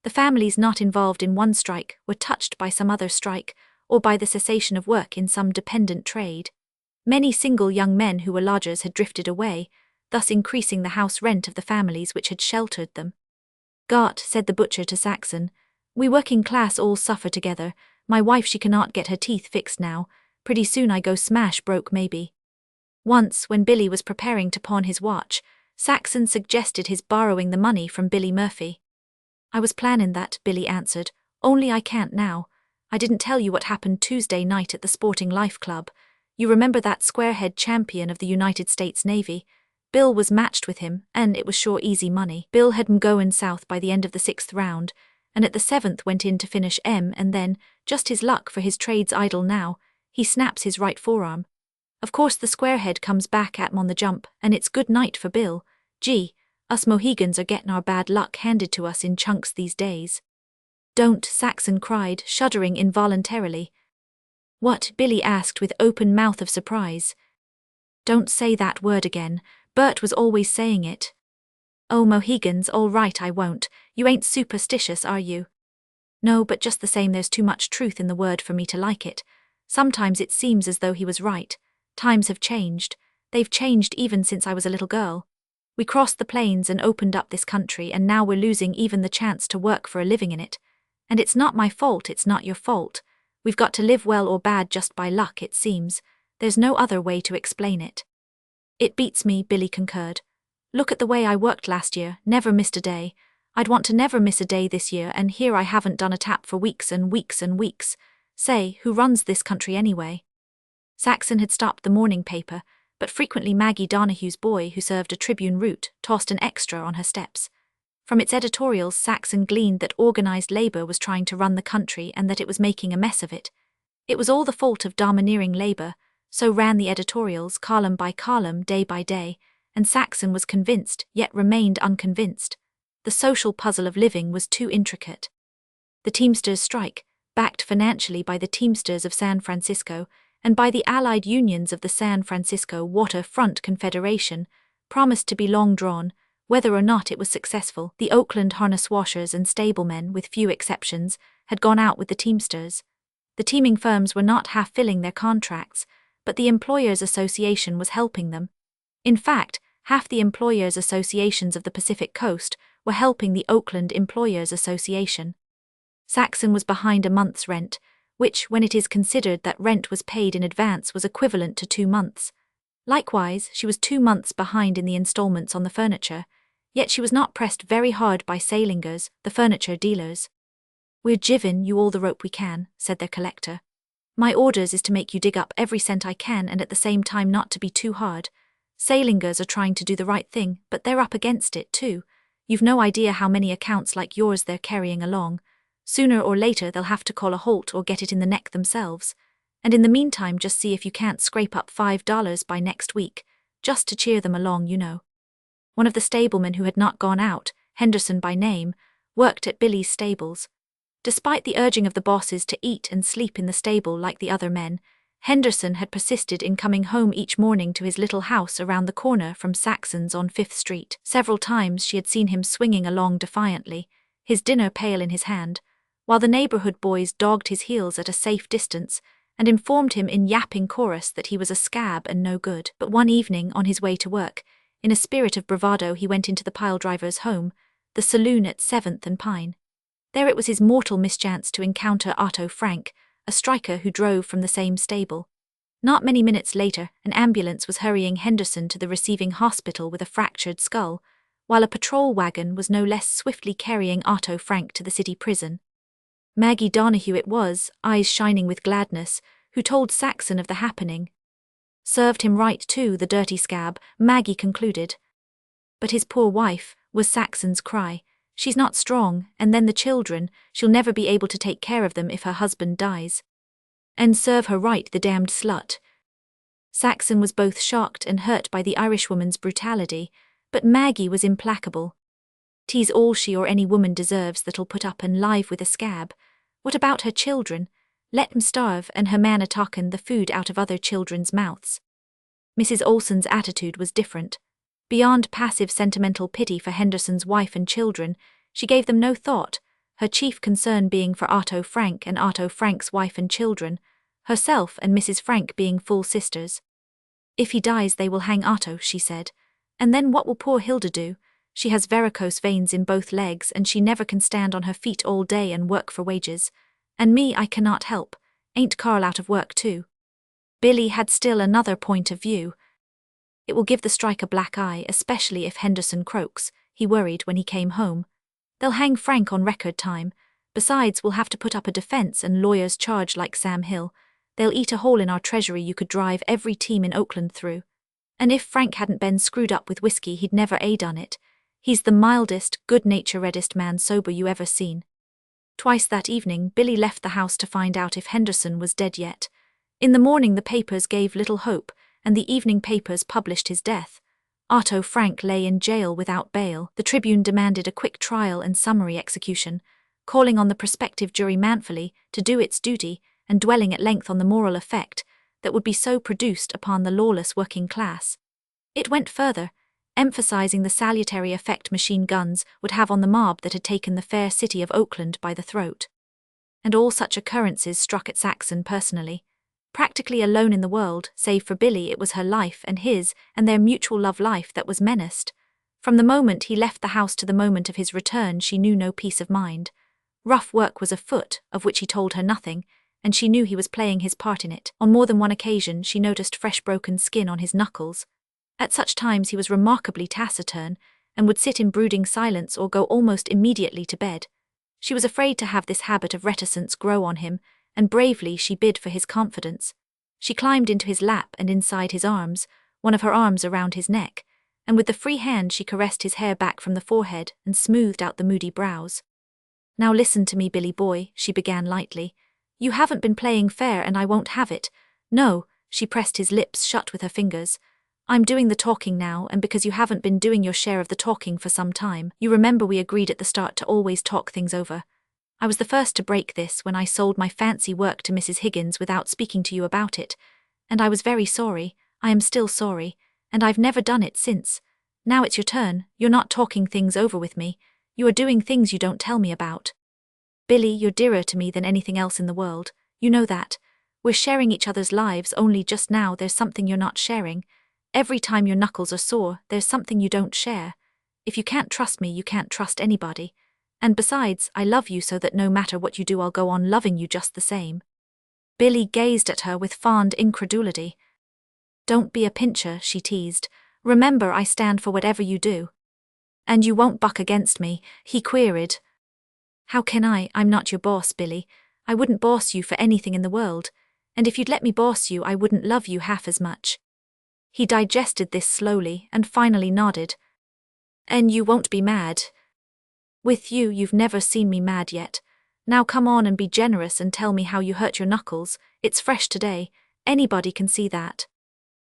The families not involved in one strike were touched by some other strike, or by the cessation of work in some dependent trade. Many single young men who were lodgers had drifted away, thus increasing the house rent of the families which had sheltered them. "Gott," said the butcher to Saxon, "we working class all suffer together. My wife, she cannot get her teeth fixed now. Pretty soon I go smash broke maybe." Once, when Billy was preparing to pawn his watch, Saxon suggested his borrowing the money from Billy Murphy. "I was planning that," Billy answered, "only I can't now. I didn't tell you what happened Tuesday night at the Sporting Life Club. You remember that squarehead champion of the United States Navy? Bill was matched with him, and it was sure easy money. Bill had 'em goin' south by the end of the 6th round, and at the 7th went in to finish and then, just his luck, for his trade's idle now, he snaps his right forearm. Of course the squarehead comes back at 'em on the jump, and it's good night for Bill. Gee, us Mohegans are getting our bad luck handed to us in chunks these days." "Don't," Saxon cried, shuddering involuntarily. "What?" Billy asked with open mouth of surprise. "Don't say that word again. Bert was always saying it." "Oh, Mohegans, all right, I won't. You ain't superstitious, are you?" "No, but just the same there's too much truth in the word for me to like it. Sometimes it seems as though he was right. Times have changed. They've changed even since I was a little girl. We crossed the plains and opened up this country, and now we're losing even the chance to work for a living in it. And it's not my fault, it's not your fault. We've got to live well or bad just by luck, it seems. There's no other way to explain it." "It beats me," Billy concurred. "Look at the way I worked last year, never missed a day. I'd want to never miss a day this year, and here I haven't done a tap for weeks and weeks and weeks. Say, who runs this country anyway?" Saxon had stopped the morning paper, but frequently Maggie Donahue's boy, who served a Tribune route, tossed an extra on her steps. From its editorials, Saxon gleaned that organized labor was trying to run the country and that it was making a mess of it. It was all the fault of domineering labor, so ran the editorials, column by column, day by day, and Saxon was convinced, yet remained unconvinced. The social puzzle of living was too intricate. The Teamsters' strike, backed financially by the Teamsters of San Francisco and by the allied unions of the San Francisco Waterfront Confederation, promised to be long drawn. Whether or not it was successful, the Oakland harness washers and stablemen, with few exceptions, had gone out with the Teamsters. The teaming firms were not half filling their contracts, but the Employers Association was helping them. In fact, half the employers' associations of the Pacific Coast were helping the Oakland Employers Association. Saxon was behind a month's rent, which, when it is considered that rent was paid in advance, was equivalent to 2 months. Likewise, she was 2 months behind in the installments on the furniture, yet she was not pressed very hard by Salingers, the furniture dealers. "We're givin' you all the rope we can," said their collector. "My orders is to make you dig up every cent I can, and at the same time not to be too hard. Salingers are trying to do the right thing, but they're up against it too. You've no idea how many accounts like yours they're carrying along. Sooner or later they'll have to call a halt or get it in the neck themselves. And in the meantime just see if you can't scrape up $5 by next week, just to cheer them along, you know." One of the stablemen who had not gone out, Henderson by name, worked at Billy's stables. Despite the urging of the bosses to eat and sleep in the stable like the other men, Henderson had persisted in coming home each morning to his little house around the corner from Saxon's on 5th Street. Several times she had seen him swinging along defiantly, his dinner pail in his hand, while the neighborhood boys dogged his heels at a safe distance and informed him in yapping chorus that he was a scab and no good. But one evening, on his way to work, in a spirit of bravado he went into the piledriver's home, the saloon at 7th and Pine. There it was his mortal mischance to encounter Otto Frank, a striker who drove from the same stable. Not many minutes later, an ambulance was hurrying Henderson to the receiving hospital with a fractured skull, while a patrol wagon was no less swiftly carrying Otto Frank to the city prison. Maggie Donahue it was, eyes shining with gladness, who told Saxon of the happening. "Served him right too, the dirty scab," Maggie concluded. "But his poor wife," was Saxon's cry. She's not strong, and then the children, she'll never be able to take care of them if her husband dies. And serve her right, the damned slut. Saxon was both shocked and hurt by the Irishwoman's brutality, but Maggie was implacable. "'Tis all she or any woman deserves that'll put up and live with a scab. What about her children? Let 'em starve and her man a-talkin' the food out of other children's mouths." Mrs. Olson's attitude was different. Beyond passive sentimental pity for Henderson's wife and children, she gave them no thought, her chief concern being for Otto Frank and Otto Frank's wife and children, herself and Mrs. Frank being full sisters. "If he dies they will hang Otto," she said. "And then what will poor Hilda do? She has varicose veins in both legs and she never can stand on her feet all day and work for wages. And me, I cannot help. Ain't Carl out of work too?" Billy had still another point of view. "It will give the strike a black eye, especially if Henderson croaks," he worried when he came home. "They'll hang Frank on record time. Besides, we'll have to put up a defense and lawyers charge like Sam Hill. They'll eat a hole in our treasury you could drive every team in Oakland through. And if Frank hadn't been screwed up with whiskey, he'd never done it. He's the mildest, good-naturedest man sober you ever seen." Twice that evening, Billy left the house to find out if Henderson was dead yet. In the morning the papers gave little hope, and the evening papers published his death. Otto Frank lay in jail without bail. The Tribune demanded a quick trial and summary execution, calling on the prospective jury manfully to do its duty and dwelling at length on the moral effect that would be so produced upon the lawless working class. It went further, emphasizing the salutary effect machine guns would have on the mob that had taken the fair city of Oakland by the throat. And all such occurrences struck at Saxon personally. Practically alone in the world, save for Billy, it was her life and his and their mutual love life that was menaced. From the moment he left the house to the moment of his return, she knew no peace of mind. Rough work was afoot, of which he told her nothing, and she knew he was playing his part in it. On more than one occasion she noticed fresh broken skin on his knuckles. At such times he was remarkably taciturn, and would sit in brooding silence or go almost immediately to bed. She was afraid to have this habit of reticence grow on him, and bravely she bid for his confidence. She climbed into his lap and inside his arms, one of her arms around his neck, and with the free hand she caressed his hair back from the forehead and smoothed out the moody brows. "Now listen to me, Billy boy," she began lightly. "You haven't been playing fair and I won't have it. No," she pressed his lips shut with her fingers. "I'm doing the talking now, and because you haven't been doing your share of the talking for some time. You remember we agreed at the start to always talk things over. I was the first to break this when I sold my fancy work to Mrs. Higgins without speaking to you about it. And I was very sorry, I am still sorry, and I've never done it since. Now it's your turn, you're not talking things over with me, you are doing things you don't tell me about. Billy, you're dearer to me than anything else in the world, you know that. We're sharing each other's lives, only just now there's something you're not sharing. Every time your knuckles are sore, there's something you don't share. If you can't trust me, you can't trust anybody. And besides, I love you so that no matter what you do I'll go on loving you just the same." Billy gazed at her with fond incredulity. "Don't be a pincher," she teased. "Remember I stand for whatever you do." "And you won't buck against me?" he queried. "How can I? I'm not your boss, Billy. I wouldn't boss you for anything in the world. And if you'd let me boss you I wouldn't love you half as much." He digested this slowly and finally nodded. "And you won't be mad?" "With you, you've never seen me mad yet. Now come on and be generous and tell me how you hurt your knuckles. It's fresh today. Anybody can see that."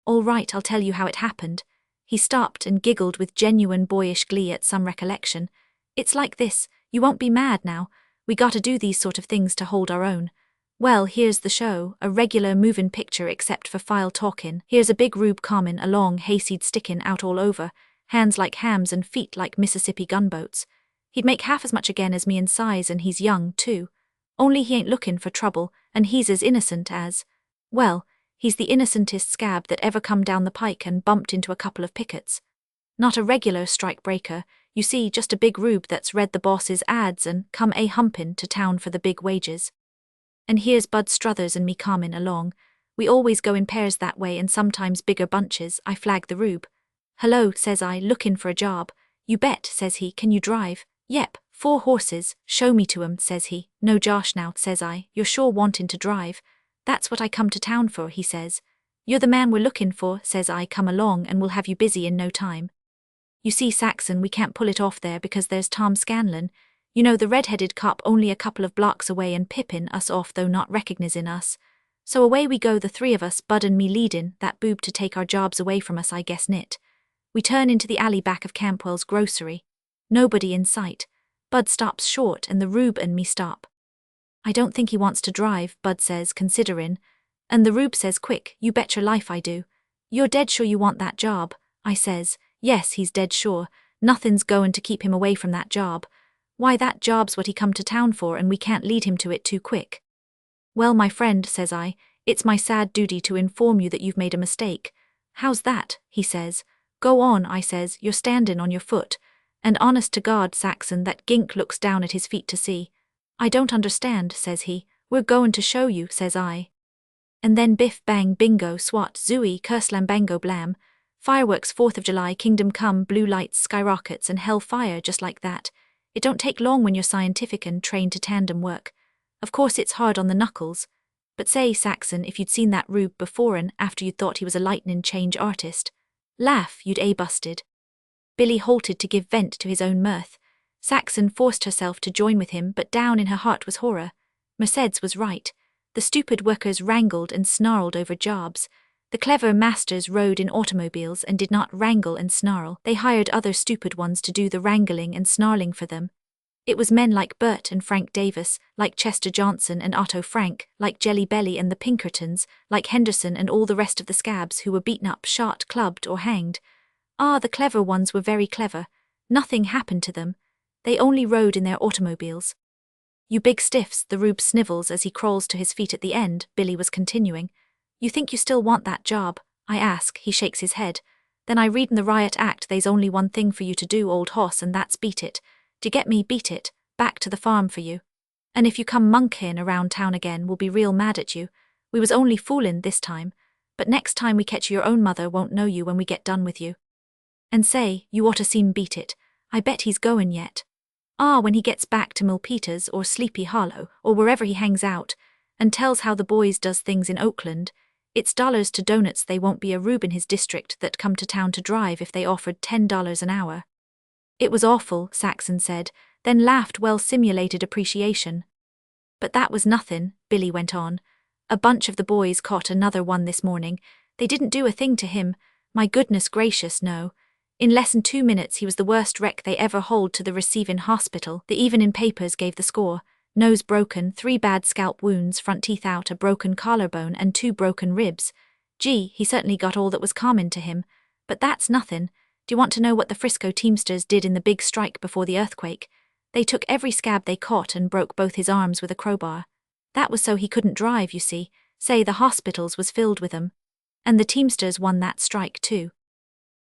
"All right, I'll tell you how it happened." He stopped and giggled with genuine boyish glee at some recollection. "It's like this, you won't be mad now. We gotta do these sort of things to hold our own. Well, here's the show, a regular movin' picture except for file talkin'. Here's a big rube common, a long hayseed stickin' out all over, hands like hams and feet like Mississippi gunboats. He'd make half as much again as me in size, and he's young, too. Only he ain't lookin' for trouble, and he's as innocent as... Well, he's the innocentest scab that ever come down the pike and bumped into a couple of pickets. Not a regular strike-breaker, you see, just a big rube that's read the boss's ads and come humpin' to town for the big wages. And here's Bud Struthers and me comin' along. We always go in pairs that way and sometimes bigger bunches. I flag the rube. 'Hello,' says I, 'lookin' for a job?' 'You bet,' says he, 'can you drive?' 'Yep, 4 horses, show me to 'em,' says he. 'No josh now,' says I, 'you're sure wantin' to drive?' 'That's what I come to town for,' he says. 'You're the man we're lookin' for,' says I, 'come along and we'll have you busy in no time.' You see, Saxon, we can't pull it off there because there's Tom Scanlon. You know, the red-headed cop only a couple of blocks away and pippin' us off though not recognizing us. So away we go, the three of us, Bud and me leadin', that boob to take our jobs away from us, I guess nit. We turn into the alley back of Campwell's grocery. Nobody in sight. Bud stops short and the Rube and me stop. I don't think he wants to drive, Bud says, considerin'. And the Rube says, quick, you bet your life I do. You're dead sure you want that job, I says. Yes, he's dead sure. Nothing's goin' to keep him away from that job. Why, that job's what he come to town for and we can't lead him to it too quick. Well, my friend, says I, it's my sad duty to inform you that you've made a mistake. How's that? He says. Go on, I says, you're standin' on your foot. And honest to God, Saxon, that gink looks down at his feet to see. I don't understand, says he. We're goin' to show you, says I. And then biff bang bingo swat zooey kerslambango blam. Fireworks 4th of July, kingdom come, blue lights, skyrockets and hell fire just like that. It don't take long when you're scientific and trained to tandem work. Of course it's hard on the knuckles. But say, Saxon, if you'd seen that Rube before and after you'd thought he was a lightnin' change artist. Laugh, you'd busted. Billy halted to give vent to his own mirth. Saxon forced herself to join with him, but down in her heart was horror. Mercedes was right. The stupid workers wrangled and snarled over jobs. The clever masters rode in automobiles and did not wrangle and snarl. They hired other stupid ones to do the wrangling and snarling for them. It was men like Bert and Frank Davis, like Chester Johnson and Otto Frank, like Jelly Belly and the Pinkertons, like Henderson and all the rest of the scabs who were beaten up, shot, clubbed or hanged. Ah, the clever ones were very clever. Nothing happened to them. They only rode in their automobiles. You big stiffs, the Rube snivels as he crawls to his feet at the end, Billy was continuing. You think you still want that job? I ask, he shakes his head. Then I read in the riot act they's only one thing for you to do, old hoss, and that's beat it. D'ye get me, beat it, back to the farm for you. And if you come monkeyin' around town again, we'll be real mad at you. We was only foolin' this time, but next time we catch you, your own mother won't know you when we get done with you. And say, you oughta seen Beat It. I bet he's goin' yet. Ah, when he gets back to Milpitas or Sleepy Hollow, or wherever he hangs out, and tells how the boys does things in Oakland, it's dollars to donuts they won't be a Rube in his district that come to town to drive if they offered $10 an hour. It was awful, Saxon said, then laughed well-simulated appreciation. But that was nothin', Billy went on. A bunch of the boys caught another one this morning. They didn't do a thing to him. My goodness gracious, no. In less'n 2 minutes he was the worst wreck they ever hauled to the receivin' hospital. The evenin' papers gave the score. Nose broken, 3 bad scalp wounds, front teeth out, a broken collarbone and 2 broken ribs. Gee, he certainly got all that was common to him. But that's nothin'. Do you want to know what the Frisco Teamsters did in the big strike before the earthquake? They took every scab they caught and broke both his arms with a crowbar. That was so he couldn't drive, you see. Say, the hospitals was filled with 'em. And the Teamsters won that strike too.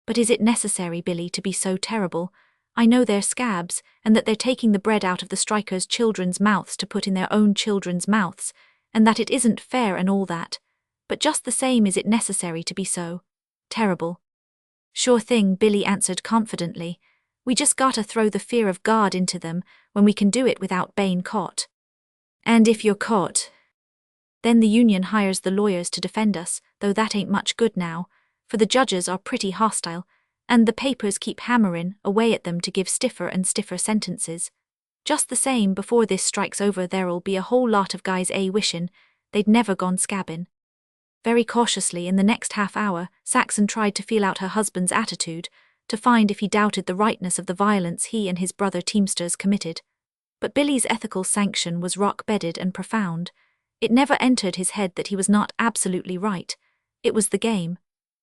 But is it necessary, Billy, to be so terrible? I know they're scabs, and that they're taking the bread out of the strikers' children's mouths to put in their own children's mouths, and that it isn't fair and all that. But just the same, is it necessary to be so terrible? Sure thing, Billy answered confidently. We just gotta throw the fear of God into them when we can do it without being caught. And if you're caught, then the union hires the lawyers to defend us, though that ain't much good now, for the judges are pretty hostile, and the papers keep hammerin' away at them to give stiffer and stiffer sentences. Just the same, before this strike's over there'll be a whole lot of guys wishin' they'd never gone scabbin'. Very cautiously, in the next half hour, Saxon tried to feel out her husband's attitude, to find if he doubted the rightness of the violence he and his brother Teamsters committed. But Billy's ethical sanction was rock-bedded and profound. It never entered his head that he was not absolutely right. It was the game.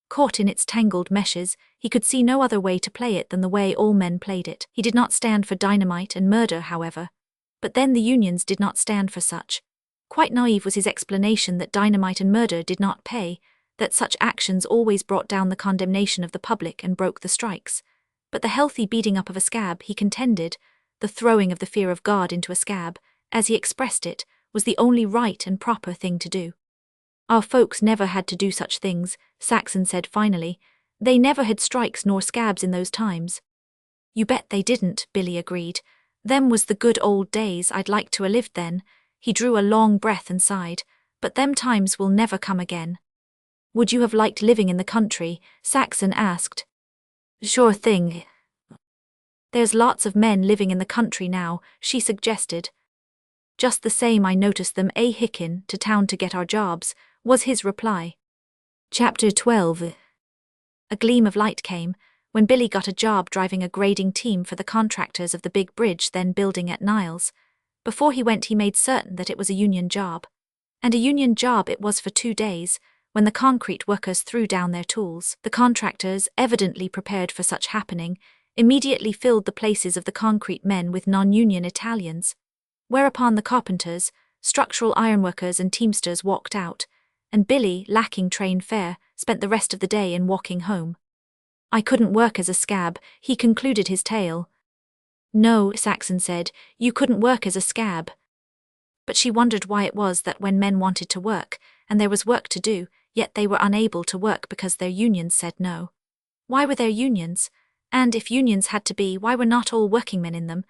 Caught in its tangled meshes, he could see no other way to play it than the way all men played it. He did not stand for dynamite and murder, however. But then the unions did not stand for such. Quite naive was his explanation that dynamite and murder did not pay, that such actions always brought down the condemnation of the public and broke the strikes. But the healthy beating up of a scab, he contended, the throwing of the fear of God into a scab, as he expressed it, was the only right and proper thing to do. Our folks never had to do such things, Saxon said finally. They never had strikes nor scabs in those times. You bet they didn't, Billy agreed. Them was the good old days. I'd like to 'a lived then. He drew a long breath and sighed. But them times will never come again. Would you have liked living in the country? Saxon asked. Sure thing. There's lots of men living in the country now, she suggested. Just the same, I noticed them hickin' to town to get our jobs, was his reply. Chapter 12. A gleam of light came when Billy got a job driving a grading team for the contractors of the big bridge then building at Niles. Before he went, he made certain that it was a union job. And a union job it was for 2 days. When the concrete workers threw down their tools, the contractors, evidently prepared for such happening, immediately filled the places of the concrete men with non-union Italians. Whereupon the carpenters, structural ironworkers and teamsters walked out, and Billy, lacking train fare, spent the rest of the day in walking home. I couldn't work as a scab, he concluded his tale. No, Saxon said, you couldn't work as a scab. But she wondered why it was that when men wanted to work, and there was work to do, yet they were unable to work because their unions said no. Why were there unions? And if unions had to be, why were not all working men in them?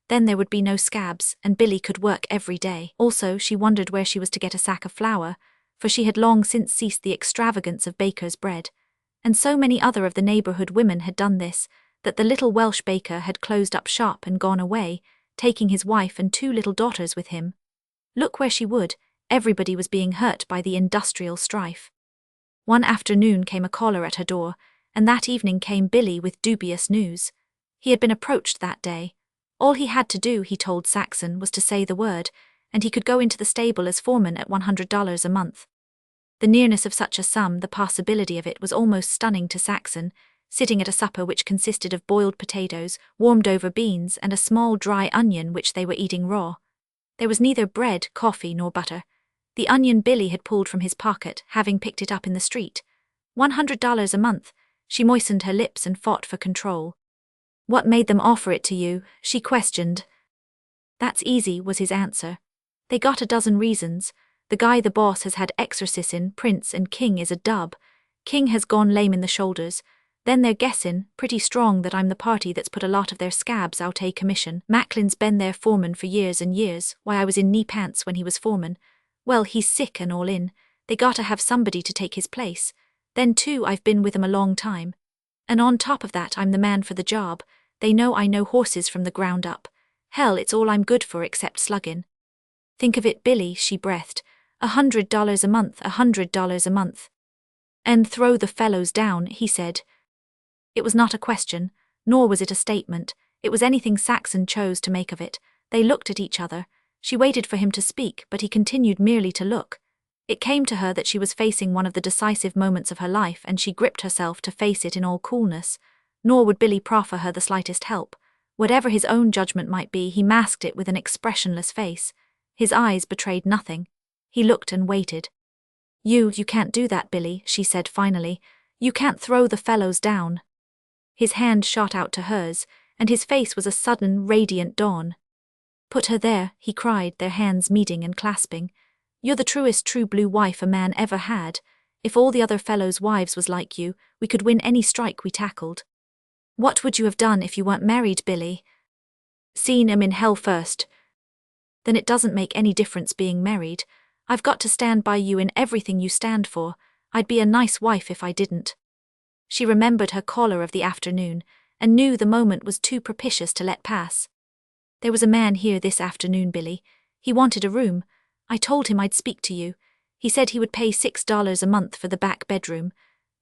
Then there would be no scabs, and Billy could work every day. Also, she wondered where she was to get a sack of flour, for she had long since ceased the extravagance of baker's bread. And so many other of the neighborhood women had done this, that the little Welsh baker had closed up shop and gone away, taking his wife and 2 little daughters with him. Look where she would, everybody was being hurt by the industrial strife. One afternoon came a caller at her door, and that evening came Billy with dubious news. He had been approached that day. All he had to do, he told Saxon, was to say the word, and he could go into the stable as foreman at $100 a month. The nearness of such a sum, the possibility of it, was almost stunning to Saxon, sitting at a supper which consisted of boiled potatoes, warmed over beans, and a small dry onion which they were eating raw. There was neither bread, coffee, nor butter. The onion Billy had pulled from his pocket, having picked it up in the street. $100 a month. She moistened her lips and fought for control. What made them offer it to you? She questioned. That's easy, was his answer. They got a dozen reasons. The guy the boss has had exorcising, Prince, and King is a dub. King has gone lame in the shoulders. Then they're guessing, pretty strong, that I'm the party that's put a lot of their scabs out commission. Macklin's been their foreman for years and years, why I was in knee pants when he was foreman. Well, he's sick and all in. They gotta have somebody to take his place. Then too, I've been with him a long time. And on top of that, I'm the man for the job. They know I know horses from the ground up. Hell, it's all I'm good for except slugging. Think of it, Billy, she breathed. $100 a month, $100 a month. And throw the fellows down, he said. It was not a question, nor was it a statement. It was anything Saxon chose to make of it. They looked at each other. She waited for him to speak, but he continued merely to look. It came to her that she was facing one of the decisive moments of her life, and she gripped herself to face it in all coolness. Nor would Billy proffer her the slightest help. Whatever his own judgment might be, he masked it with an expressionless face. His eyes betrayed nothing. He looked and waited. You can't do that, Billy, she said finally. You can't throw the fellows down. His hand shot out to hers, and his face was a sudden, radiant dawn. Put her there, he cried, their hands meeting and clasping. You're the truest true blue wife a man ever had. If all the other fellows' wives was like you, we could win any strike we tackled. What would you have done if you weren't married, Billy? Seen 'em in hell first. Then it doesn't make any difference being married. I've got to stand by you in everything you stand for. I'd be a nice wife if I didn't. She remembered her caller of the afternoon, and knew the moment was too propitious to let pass. There was a man here this afternoon, Billy. He wanted a room. I told him I'd speak to you. He said he would pay $6 a month for the back bedroom.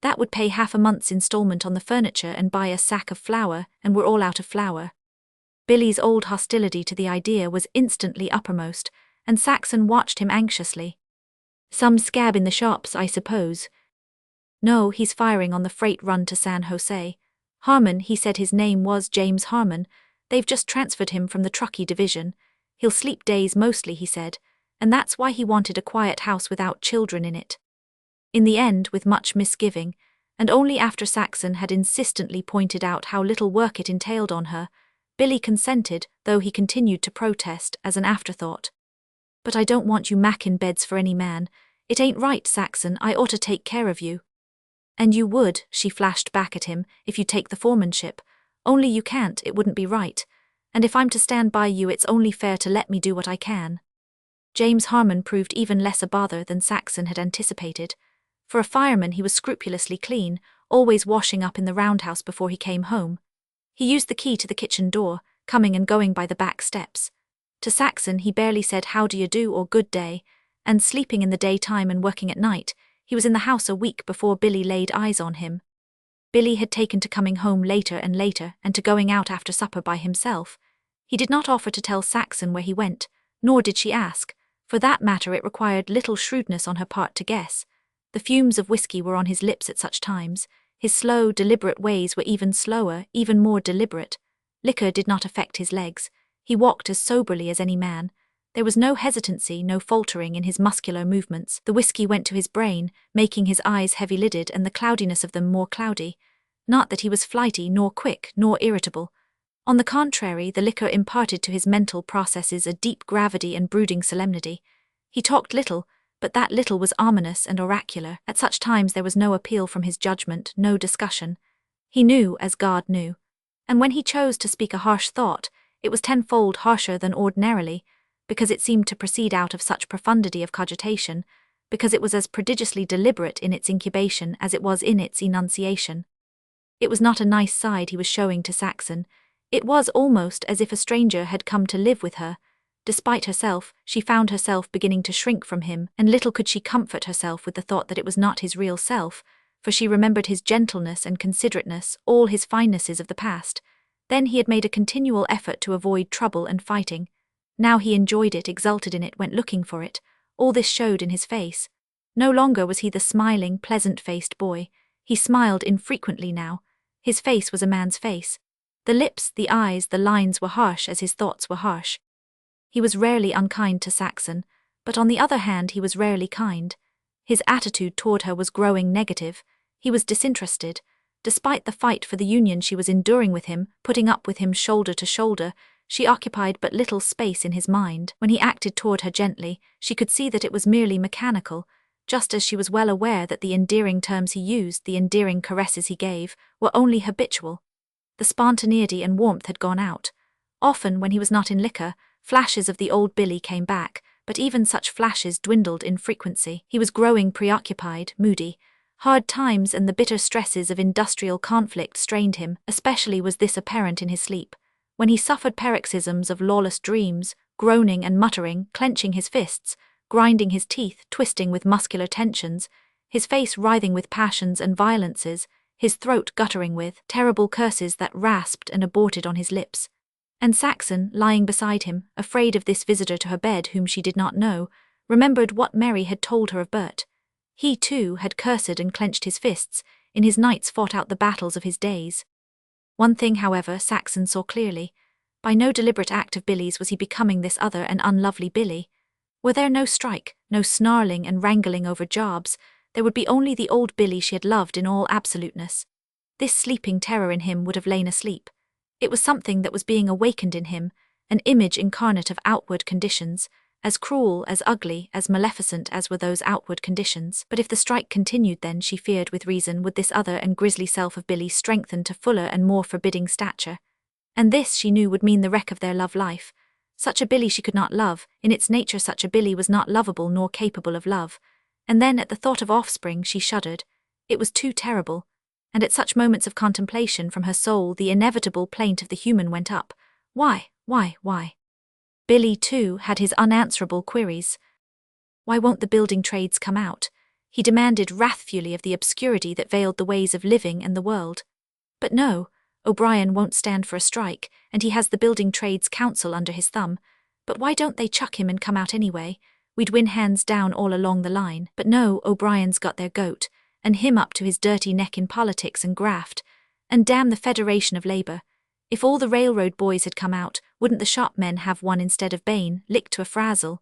That would pay half a month's installment on the furniture and buy a sack of flour, and we're all out of flour. Billy's old hostility to the idea was instantly uppermost, and Saxon watched him anxiously. Some scab in the shops, I suppose. No, he's firing on the freight run to San Jose. Harmon, he said his name was James Harmon. They've just transferred him from the truckee division. He'll sleep days mostly, he said, and that's why he wanted a quiet house without children in it. In the end, with much misgiving, and only after Saxon had insistently pointed out how little work it entailed on her, Billy consented, though he continued to protest as an afterthought. But I don't want you mackin' beds for any man. It ain't right, Saxon, I ought to take care of you. And you would, she flashed back at him, if you take the foremanship. Only you can't, it wouldn't be right. And if I'm to stand by you, it's only fair to let me do what I can. James Harmon proved even less a bother than Saxon had anticipated. For a fireman, he was scrupulously clean, always washing up in the roundhouse before he came home. He used the key to the kitchen door, coming and going by the back steps. To Saxon he barely said how do you do or good day, and sleeping in the daytime and working at night, he was in the house a week before Billy laid eyes on him. Billy had taken to coming home later and later and to going out after supper by himself. He did not offer to tell Saxon where he went, nor did she ask. For that matter it required little shrewdness on her part to guess. The fumes of whiskey were on his lips at such times. His slow, deliberate ways were even slower, even more deliberate. Liquor did not affect his legs. He walked as soberly as any man. There was no hesitancy, no faltering in his muscular movements. The whiskey went to his brain, making his eyes heavy-lidded and the cloudiness of them more cloudy. Not that he was flighty, nor quick, nor irritable. On the contrary, the liquor imparted to his mental processes a deep gravity and brooding solemnity. He talked little, but that little was ominous and oracular. At such times there was no appeal from his judgment, no discussion. He knew as God knew. And when he chose to speak a harsh thought, it was tenfold harsher than ordinarily, because it seemed to proceed out of such profundity of cogitation, because it was as prodigiously deliberate in its incubation as it was in its enunciation. It was not a nice side he was showing to Saxon. It was almost as if a stranger had come to live with her. Despite herself, she found herself beginning to shrink from him, and little could she comfort herself with the thought that it was not his real self, for she remembered his gentleness and considerateness, all his finenesses of the past. Then he had made a continual effort to avoid trouble and fighting. Now he enjoyed it, exulted in it, went looking for it. All this showed in his face. No longer was he the smiling, pleasant-faced boy. He smiled infrequently now. His face was a man's face. The lips, the eyes, the lines were harsh as his thoughts were harsh. He was rarely unkind to Saxon, but on the other hand he was rarely kind. His attitude toward her was growing negative. He was disinterested. Despite the fight for the union she was enduring with him, putting up with him shoulder to shoulder, she occupied but little space in his mind. When he acted toward her gently, she could see that it was merely mechanical, just as she was well aware that the endearing terms he used, the endearing caresses he gave, were only habitual. The spontaneity and warmth had gone out. Often, when he was not in liquor, flashes of the old Billy came back, but even such flashes dwindled in frequency. He was growing preoccupied, moody. Hard times and the bitter stresses of industrial conflict strained him. Especially was this apparent in his sleep, when he suffered paroxysms of lawless dreams, groaning and muttering, clenching his fists, grinding his teeth, twisting with muscular tensions, his face writhing with passions and violences, his throat guttering with terrible curses that rasped and aborted on his lips. And Saxon, lying beside him, afraid of this visitor to her bed whom she did not know, remembered what Mary had told her of Bert. He, too, had cursed and clenched his fists, in his nights fought out the battles of his days. One thing, however, Saxon saw clearly. By no deliberate act of Billy's was he becoming this other and unlovely Billy. Were there no strike, no snarling and wrangling over jobs, there would be only the old Billy she had loved in all absoluteness. This sleeping terror in him would have lain asleep. It was something that was being awakened in him, an image incarnate of outward conditions, as cruel, as ugly, as maleficent as were those outward conditions. But if the strike continued, then, she feared with reason, would this other and grisly self of Billy strengthen to fuller and more forbidding stature. And this, she knew, would mean the wreck of their love life. Such a Billy she could not love. In its nature such a Billy was not lovable nor capable of love. And then at the thought of offspring she shuddered. It was too terrible. And at such moments of contemplation from her soul the inevitable plaint of the human went up. Why? Billy, too, had his unanswerable queries. Why won't the building trades come out? He demanded wrathfully of the obscurity that veiled the ways of living and the world. But no, O'Brien won't stand for a strike, and he has the Building Trades Council under his thumb. But why don't they chuck him and come out anyway? We'd win hands down all along the line. But no, O'Brien's got their goat, and him up to his dirty neck in politics and graft. And damn the Federation of Labour. If all the railroad boys had come out, wouldn't the shopmen have one instead of Bain, licked to a frazzle?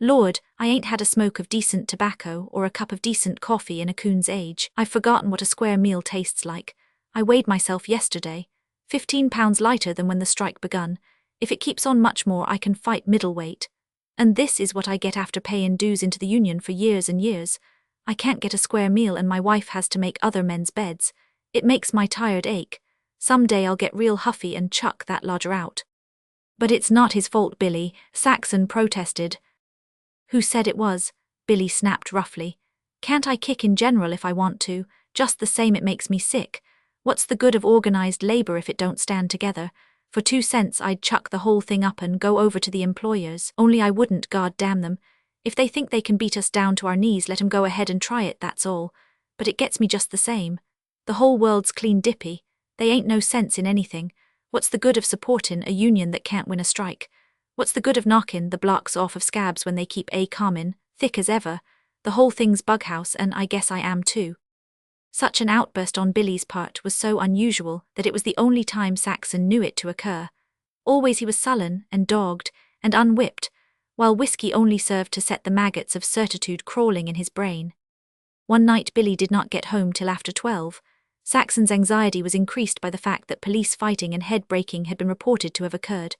Lord, I ain't had a smoke of decent tobacco or a cup of decent coffee in a coon's age. I've forgotten what a square meal tastes like. I weighed myself yesterday. 15 pounds lighter than when the strike begun. If it keeps on much more, I can fight middleweight. And this is what I get after paying dues into the union for years and years. I can't get a square meal and my wife has to make other men's beds. It makes my tired ache. Some day I'll get real huffy and chuck that lodger out. But it's not his fault, Billy, Saxon protested. Who said it was? Billy snapped roughly. Can't I kick in general if I want to? Just the same it makes me sick. What's the good of organized labor if it don't stand together? For 2 cents I'd chuck the whole thing up and go over to the employers, only I wouldn't, God damn them. If they think they can beat us down to our knees, let 'em go ahead and try it, that's all. But it gets me just the same. The whole world's clean dippy. They ain't no sense in anything. What's the good of supportin' a union that can't win a strike? What's the good of knockin' the blocks off of scabs when they keep comin', thick as ever? The whole thing's bughouse, and I guess I am too. Such an outburst on Billy's part was so unusual that it was the only time Saxon knew it to occur. Always he was sullen and dogged and unwhipped, while whiskey only served to set the maggots of certitude crawling in his brain. One night Billy did not get home till after 12. Saxon's anxiety was increased by the fact that police fighting and head-breaking had been reported to have occurred.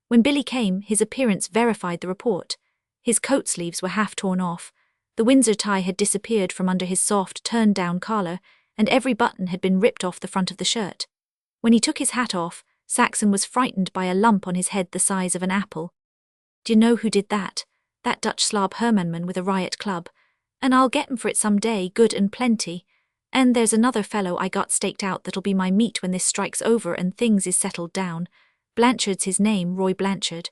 When Billy came, his appearance verified the report. His coat sleeves were half torn off, the Windsor tie had disappeared from under his soft, turned-down collar, and every button had been ripped off the front of the shirt. When he took his hat off, Saxon was frightened by a lump on his head the size of an apple. "D'you know who did that? That Dutch slob Hermanman with a riot club. And I'll get him for it some day, good and plenty. And there's another fellow I got staked out that'll be my meat when this strike's over and things is settled down. Blanchard's his name, Roy Blanchard."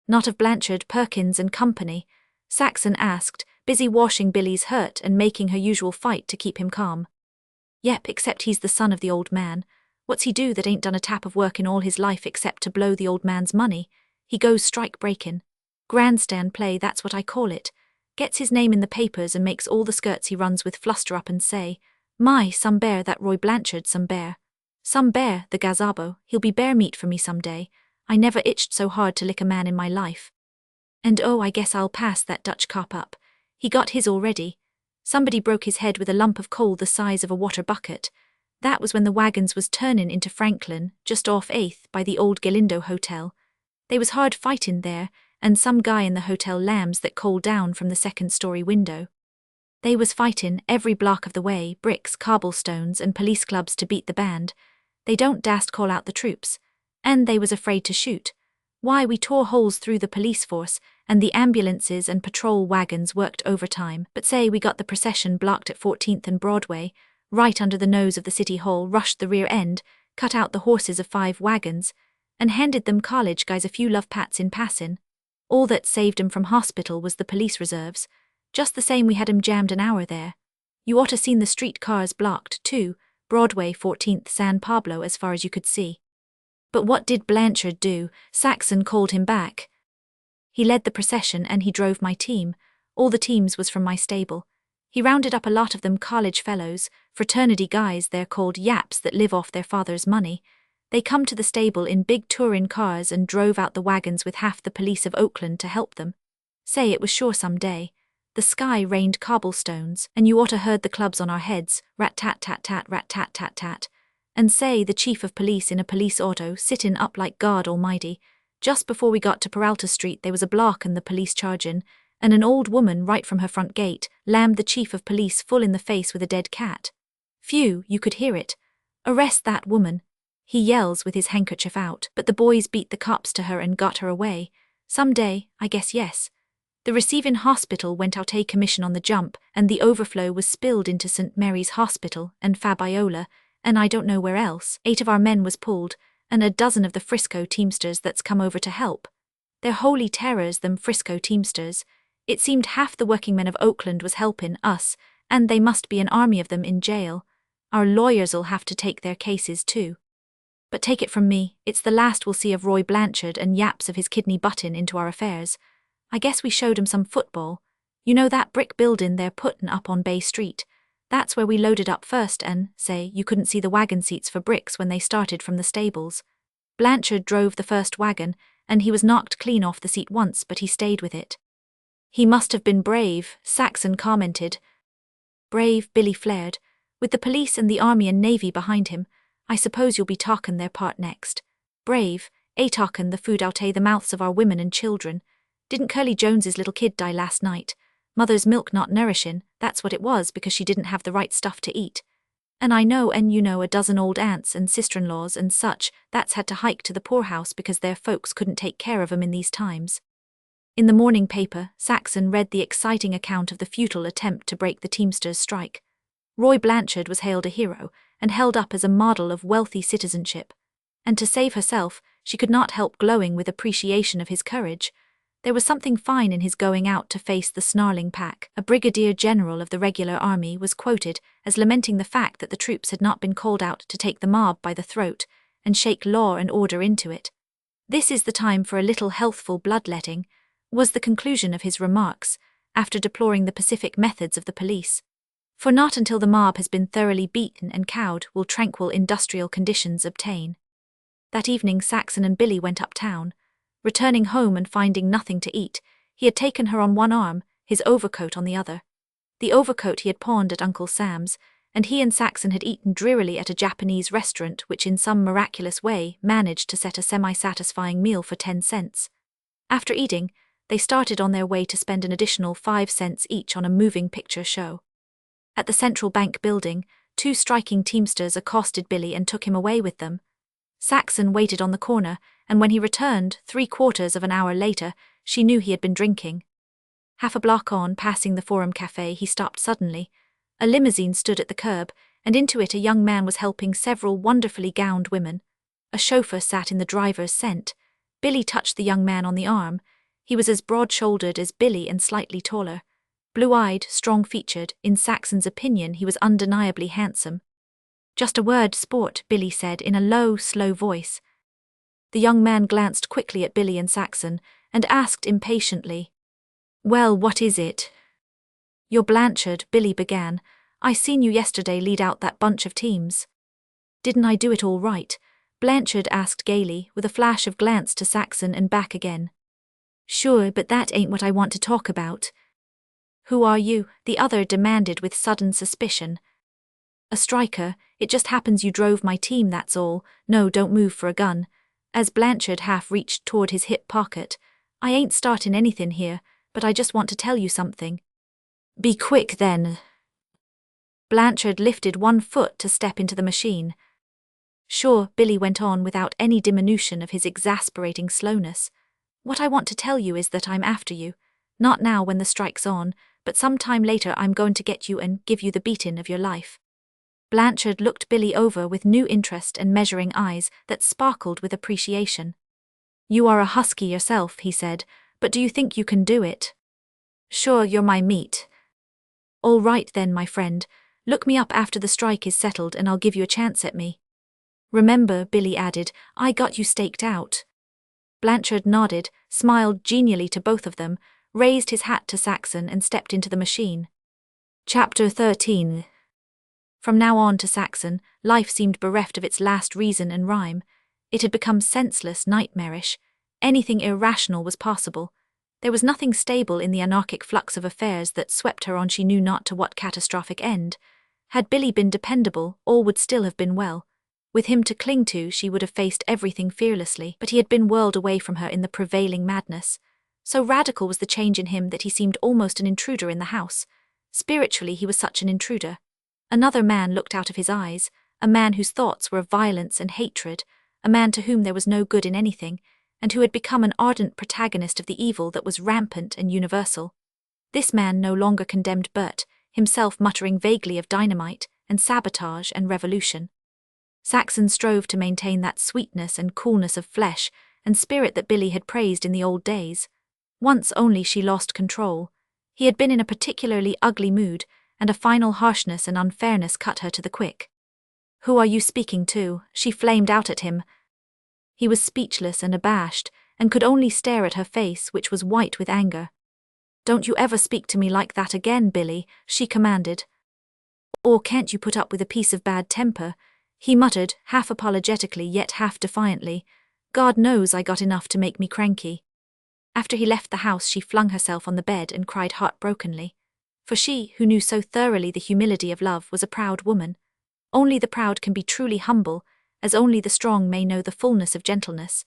"Not of Blanchard, Perkins and Company?" Saxon asked, busy washing Billy's hurt and making her usual fight to keep him calm. "Yep, except he's the son of the old man. What's he do that ain't done a tap of work in all his life except to blow the old man's money? He goes strike-breakin'. Grandstand play, that's what I call it. Gets his name in the papers and makes all the skirts he runs with fluster up and say, 'My, some bear, that Roy Blanchard, some bear. Some bear, the gazabo, he'll be bear meat for me some day. I never itched so hard to lick a man in my life.' And oh, I guess I'll pass that Dutch cop up. He got his already. Somebody broke his head with a lump of coal the size of a water bucket. That was when the wagons was turnin' into Franklin, just off 8th, by the old Galindo Hotel. They was hard fightin' there, and some guy in the hotel lambs that coal down from the 2nd-story window. They was fightin' every block of the way, bricks, cobblestones, and police clubs to beat the band. They don't dast call out the troops. And they was afraid to shoot. Why, we tore holes through the police force, and the ambulances and patrol wagons worked overtime. But say we got the procession blocked at 14th and Broadway, right under the nose of the city hall, rushed the rear end, cut out the horses of 5 wagons, and handed them college guys a few love pats in passin'. All that saved 'em from hospital was the police reserves. Just the same we had 'em jammed an hour there. You oughta seen the street cars blocked, too, Broadway, 14th, San Pablo, as far as you could see. But what did Blanchard do? Saxon called him back. He led the procession and he drove my team. All the teams was from my stable. He rounded up a lot of them college fellows, fraternity guys they're called, yaps that live off their father's money. They come to the stable in big touring cars and drove out the wagons with half the police of Oakland to help them. Say, it was sure some day. The sky rained cobblestones, and you oughta heard the clubs on our heads, rat-tat-tat-tat, rat-tat-tat-tat. And say, the chief of police in a police auto sittin' up like God Almighty. Just before we got to Peralta Street there was a block and the police chargin', and an old woman right from her front gate lammed the chief of police full in the face with a dead cat. Phew, you could hear it. "Arrest that woman," he yells with his handkerchief out, but the boys beat the cops to her and got her away. Some day, I guess, yes. The receivin' hospital went out a commission on the jump, and the overflow was spilled into St. Mary's Hospital and Fabiola, and I don't know where else. 8 of our men was pulled, and a dozen of the Frisco Teamsters that's come over to help. They're holy terrors, them Frisco Teamsters. It seemed half the working men of Oakland was helpin' us, and they must be an army of them in jail. Our lawyers'll have to take their cases too. But take it from me, it's the last we'll see of Roy Blanchard and yaps of his kidney buttin' into our affairs. I guess we showed him some football. You know that brick buildin' they're puttin' up on Bay Street? That's where we loaded up first and, say, you couldn't see the wagon seats for bricks when they started from the stables. Blanchard drove the first wagon, and he was knocked clean off the seat once, but he stayed with it. "He must have been brave," Saxon commented. "Brave," Billy flared. "With the police and the army and navy behind him, I suppose you'll be talkin' their part next. Brave, talkin' the food out the mouths of our women and children. Didn't Curly Jones's little kid die last night? Mother's milk not nourishin', that's what it was, because she didn't have the right stuff to eat. And I know, and you know, a dozen old aunts and sister-in-laws and such that's had to hike to the poorhouse because their folks couldn't take care of 'em in these times." In the morning paper, Saxon read the exciting account of the futile attempt to break the Teamsters' strike. Roy Blanchard was hailed a hero, and held up as a model of wealthy citizenship. And to save herself, she could not help glowing with appreciation of his courage. There was something fine in his going out to face the snarling pack. A brigadier general of the regular army was quoted as lamenting the fact that the troops had not been called out to take the mob by the throat and shake law and order into it. "This is the time for a little healthful bloodletting," was the conclusion of his remarks, after deploring the pacific methods of the police. For not until the mob has been thoroughly beaten and cowed will tranquil industrial conditions obtain. That evening Saxon and Billy went uptown. Returning home and finding nothing to eat, he had taken her on one arm, his overcoat on the other. The overcoat he had pawned at Uncle Sam's, and he and Saxon had eaten drearily at a Japanese restaurant which in some miraculous way managed to set a semi-satisfying meal for 10 cents. After eating, they started on their way to spend an additional 5 cents each on a moving picture show. At the Central Bank building, 2 striking teamsters accosted Billy and took him away with them. Saxon waited on the corner, and when he returned, 3/4 of an hour later, she knew he had been drinking. Half a block on, passing the Forum Café, he stopped suddenly. A limousine stood at the curb, and into it a young man was helping several wonderfully gowned women. A chauffeur sat in the driver's seat. Billy touched the young man on the arm. He was as broad-shouldered as Billy and slightly taller. Blue-eyed, strong-featured, in Saxon's opinion he was undeniably handsome. "Just a word, sport," Billy said in a low, slow voice. The young man glanced quickly at Billy and Saxon, and asked impatiently, "Well, what is it?" "You're Blanchard," Billy began. "I seen you yesterday lead out that bunch of teams." "Didn't I do it all right?" Blanchard asked gaily, with a flash of glance to Saxon and back again. "Sure, but that ain't what I want to talk about." "Who are you?" the other demanded with sudden suspicion. "A striker. It just happens you drove my team, that's all. No, don't move for a gun." As Blanchard half reached toward his hip pocket, "I ain't startin' anything here, but I just want to tell you something." "Be quick then." Blanchard lifted one foot to step into the machine. "Sure," Billy went on without any diminution of his exasperating slowness. "What I want to tell you is that I'm after you. Not now when the strike's on, but some time later I'm going to get you and give you the beatin' of your life." Blanchard looked Billy over with new interest and measuring eyes that sparkled with appreciation. "You are a husky yourself," he said, "but do you think you can do it?" "Sure, you're my meat." "All right then, my friend. Look me up after the strike is settled and I'll give you a chance at me." "Remember," Billy added, "I got you staked out." Blanchard nodded, smiled genially to both of them, raised his hat to Saxon and stepped into the machine. Chapter 13. From now on to Saxon, life seemed bereft of its last reason and rhyme. It had become senseless, nightmarish. Anything irrational was possible. There was nothing stable in the anarchic flux of affairs that swept her on she knew not to what catastrophic end. Had Billy been dependable, all would still have been well. With him to cling to, she would have faced everything fearlessly, but he had been whirled away from her in the prevailing madness. So radical was the change in him that he seemed almost an intruder in the house. Spiritually, he was such an intruder. Another man looked out of his eyes, a man whose thoughts were of violence and hatred, a man to whom there was no good in anything, and who had become an ardent protagonist of the evil that was rampant and universal. This man no longer condemned Bert, himself muttering vaguely of dynamite and sabotage and revolution. Saxon strove to maintain that sweetness and coolness of flesh and spirit that Billy had praised in the old days. Once only she lost control. He had been in a particularly ugly mood, and a final harshness and unfairness cut her to the quick. "Who are you speaking to?" she flamed out at him. He was speechless and abashed, and could only stare at her face, which was white with anger. "Don't you ever speak to me like that again, Billy," she commanded. "Or can't you put up with a piece of bad temper?" he muttered, half apologetically yet half defiantly. "God knows I got enough to make me cranky." After he left the house she flung herself on the bed and cried heartbrokenly. For she, who knew so thoroughly the humility of love, was a proud woman. Only the proud can be truly humble, as only the strong may know the fullness of gentleness.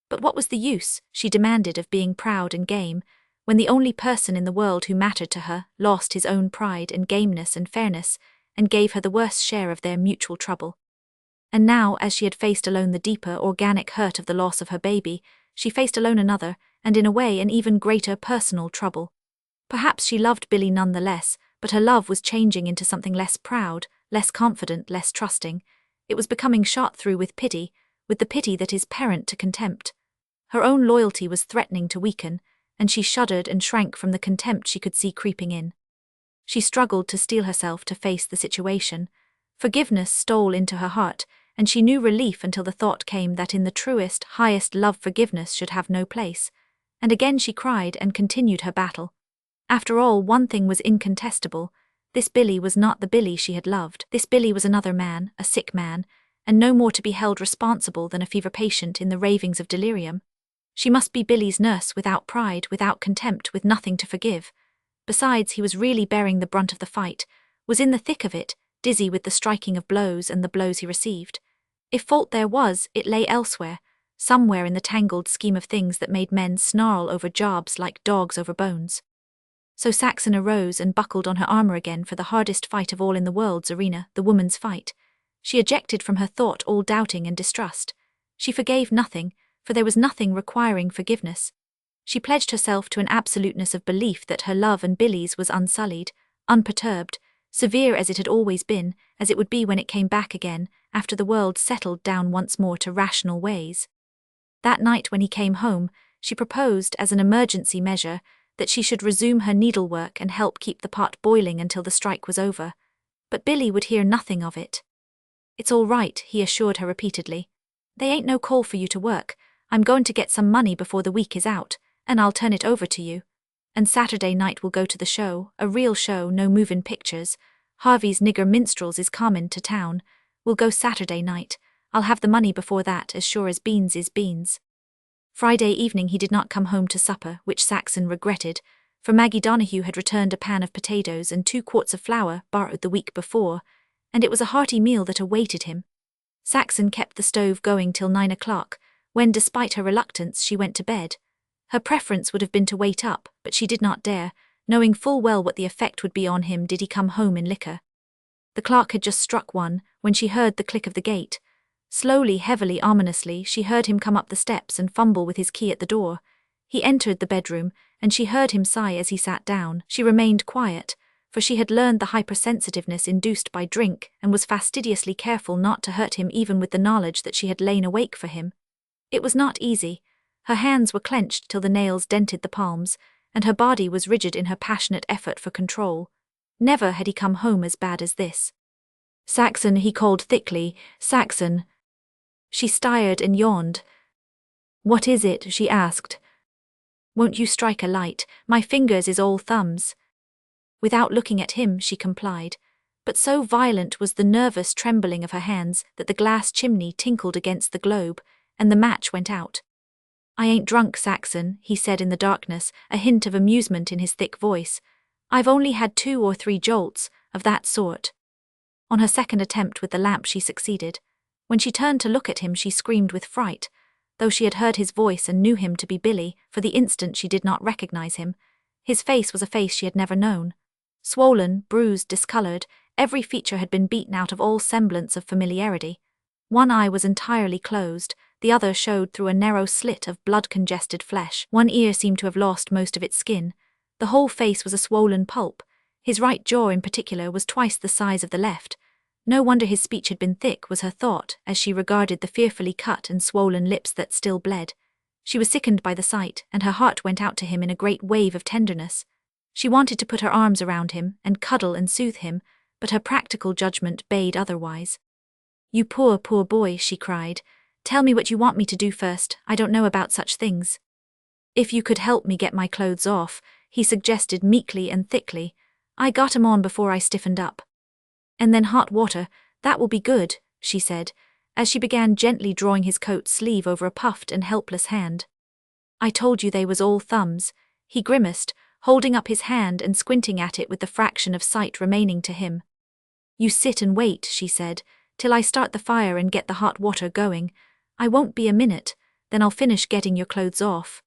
But what was the use, she demanded, of being proud and game, when the only person in the world who mattered to her lost his own pride and gameness and fairness, and gave her the worst share of their mutual trouble? And now, as she had faced alone the deeper, organic hurt of the loss of her baby, she faced alone another, and in a way an even greater personal trouble. Perhaps she loved Billy none the less, but her love was changing into something less proud, less confident, less trusting. It was becoming shot through with pity, with the pity that is parent to contempt. Her own loyalty was threatening to weaken, and she shuddered and shrank from the contempt she could see creeping in. She struggled to steel herself to face the situation. Forgiveness stole into her heart, and she knew relief until the thought came that in the truest, highest love forgiveness should have no place. And again she cried and continued her battle. After all, one thing was incontestable. This Billy was not the Billy she had loved. This Billy was another man, a sick man, and no more to be held responsible than a fever patient in the ravings of delirium. She must be Billy's nurse without pride, without contempt, with nothing to forgive. Besides, he was really bearing the brunt of the fight, was in the thick of it, dizzy with the striking of blows and the blows he received. If fault there was, it lay elsewhere, somewhere in the tangled scheme of things that made men snarl over jobs like dogs over bones. So Saxon arose and buckled on her armor again for the hardest fight of all in the world's arena, the woman's fight. She ejected from her thought all doubting and distrust. She forgave nothing, for there was nothing requiring forgiveness. She pledged herself to an absoluteness of belief that her love and Billy's was unsullied, unperturbed, severe as it had always been, as it would be when it came back again, after the world settled down once more to rational ways. That night when he came home, she proposed, as an emergency measure, that she should resume her needlework and help keep the pot boiling until the strike was over. But Billy would hear nothing of it. "It's all right," he assured her repeatedly. "They ain't no call for you to work. I'm going to get some money before the week is out, and I'll turn it over to you. And Saturday night we'll go to the show, a real show, no movin' pictures. Harvey's nigger minstrels is comin' to town. We'll go Saturday night. I'll have the money before that, as sure as beans is beans." Friday evening he did not come home to supper, which Saxon regretted, for Maggie Donahue had returned a pan of potatoes and 2 quarts of flour borrowed the week before, and it was a hearty meal that awaited him. Saxon kept the stove going till 9 o'clock, when, despite her reluctance, she went to bed. Her preference would have been to wait up, but she did not dare, knowing full well what the effect would be on him did he come home in liquor. The clock had just struck 1, when she heard the click of the gate. Slowly, heavily, ominously, she heard him come up the steps and fumble with his key at the door. He entered the bedroom, and she heard him sigh as he sat down. She remained quiet, for she had learned the hypersensitiveness induced by drink and was fastidiously careful not to hurt him even with the knowledge that she had lain awake for him. It was not easy. Her hands were clenched till the nails dented the palms, and her body was rigid in her passionate effort for control. Never had he come home as bad as this. "Saxon," he called thickly, "Saxon." She stirred and yawned. "What is it?" she asked. "Won't you strike a light? My fingers is all thumbs." Without looking at him, she complied, but so violent was the nervous trembling of her hands that the glass chimney tinkled against the globe, and the match went out. "I ain't drunk, Saxon," he said in the darkness, a hint of amusement in his thick voice. "I've only had 2 or 3 jolts, of that sort." On her second attempt with the lamp she succeeded. When she turned to look at him she screamed with fright, though she had heard his voice and knew him to be Billy. For the instant she did not recognize him. His face was a face she had never known. Swollen, bruised, discolored, every feature had been beaten out of all semblance of familiarity. One eye was entirely closed, the other showed through a narrow slit of blood-congested flesh. One ear seemed to have lost most of its skin. The whole face was a swollen pulp. His right jaw in particular was twice the size of the left. No wonder his speech had been thick, was her thought, as she regarded the fearfully cut and swollen lips that still bled. She was sickened by the sight, and her heart went out to him in a great wave of tenderness. She wanted to put her arms around him, and cuddle and soothe him, but her practical judgment bade otherwise. "You poor, poor boy," she cried. "Tell me what you want me to do first. I don't know about such things." "If you could help me get my clothes off," he suggested meekly and thickly. "I got 'em on before I stiffened up." "And then hot water, that will be good," she said, as she began gently drawing his coat sleeve over a puffed and helpless hand. "I told you they was all thumbs," he grimaced, holding up his hand and squinting at it with the fraction of sight remaining to him. "You sit and wait," she said, "till I start the fire and get the hot water going. I won't be a minute, then I'll finish getting your clothes off."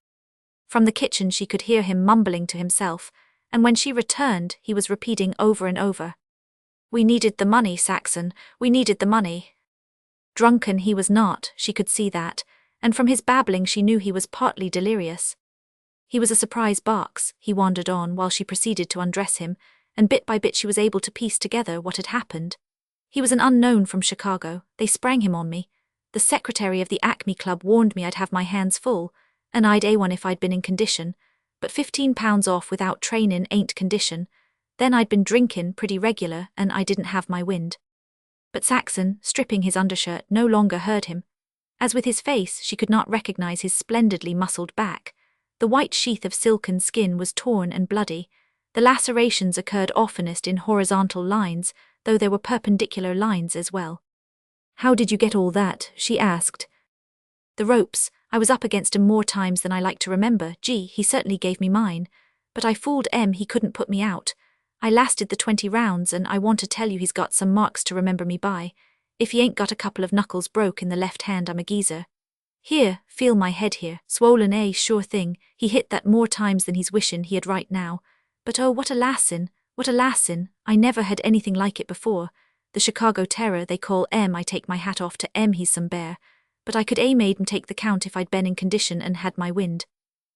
From the kitchen she could hear him mumbling to himself, and when she returned he was repeating over and over, "We needed the money, Saxon, we needed the money." Drunken he was not, she could see that, and from his babbling she knew he was partly delirious. "He was a surprise box," he wandered on while she proceeded to undress him, and bit by bit she was able to piece together what had happened. He was an unknown from Chicago. They sprang him on me. The secretary of the Acme Club warned me I'd have my hands full, and I'd A1 if I'd been in condition, but 15 pounds off without trainin' ain't condition. Then I'd been drinkin' pretty regular, and I didn't have my wind. But Saxon, stripping his undershirt, no longer heard him. As with his face, she could not recognize his splendidly muscled back. The white sheath of silken skin was torn and bloody. The lacerations occurred oftenest in horizontal lines, though there were perpendicular lines as well. "How did you get all that?" she asked. "The ropes. I was up against him more times than I like to remember. Gee, he certainly gave me mine. But I fooled he couldn't put me out. I lasted the 20 rounds, and I want to tell you he's got some marks to remember me by. If he ain't got a couple of knuckles broke in the left hand, I'm a geezer. Here, feel my head here, swollen, sure thing. He hit that more times than he's wishin' he had right now. But oh, what a lassin', what a lassin'. I never had anything like it before. The Chicago Terror, they call I take my hat off to he's some bear. But I could made him take the count if I'd been in condition and had my wind.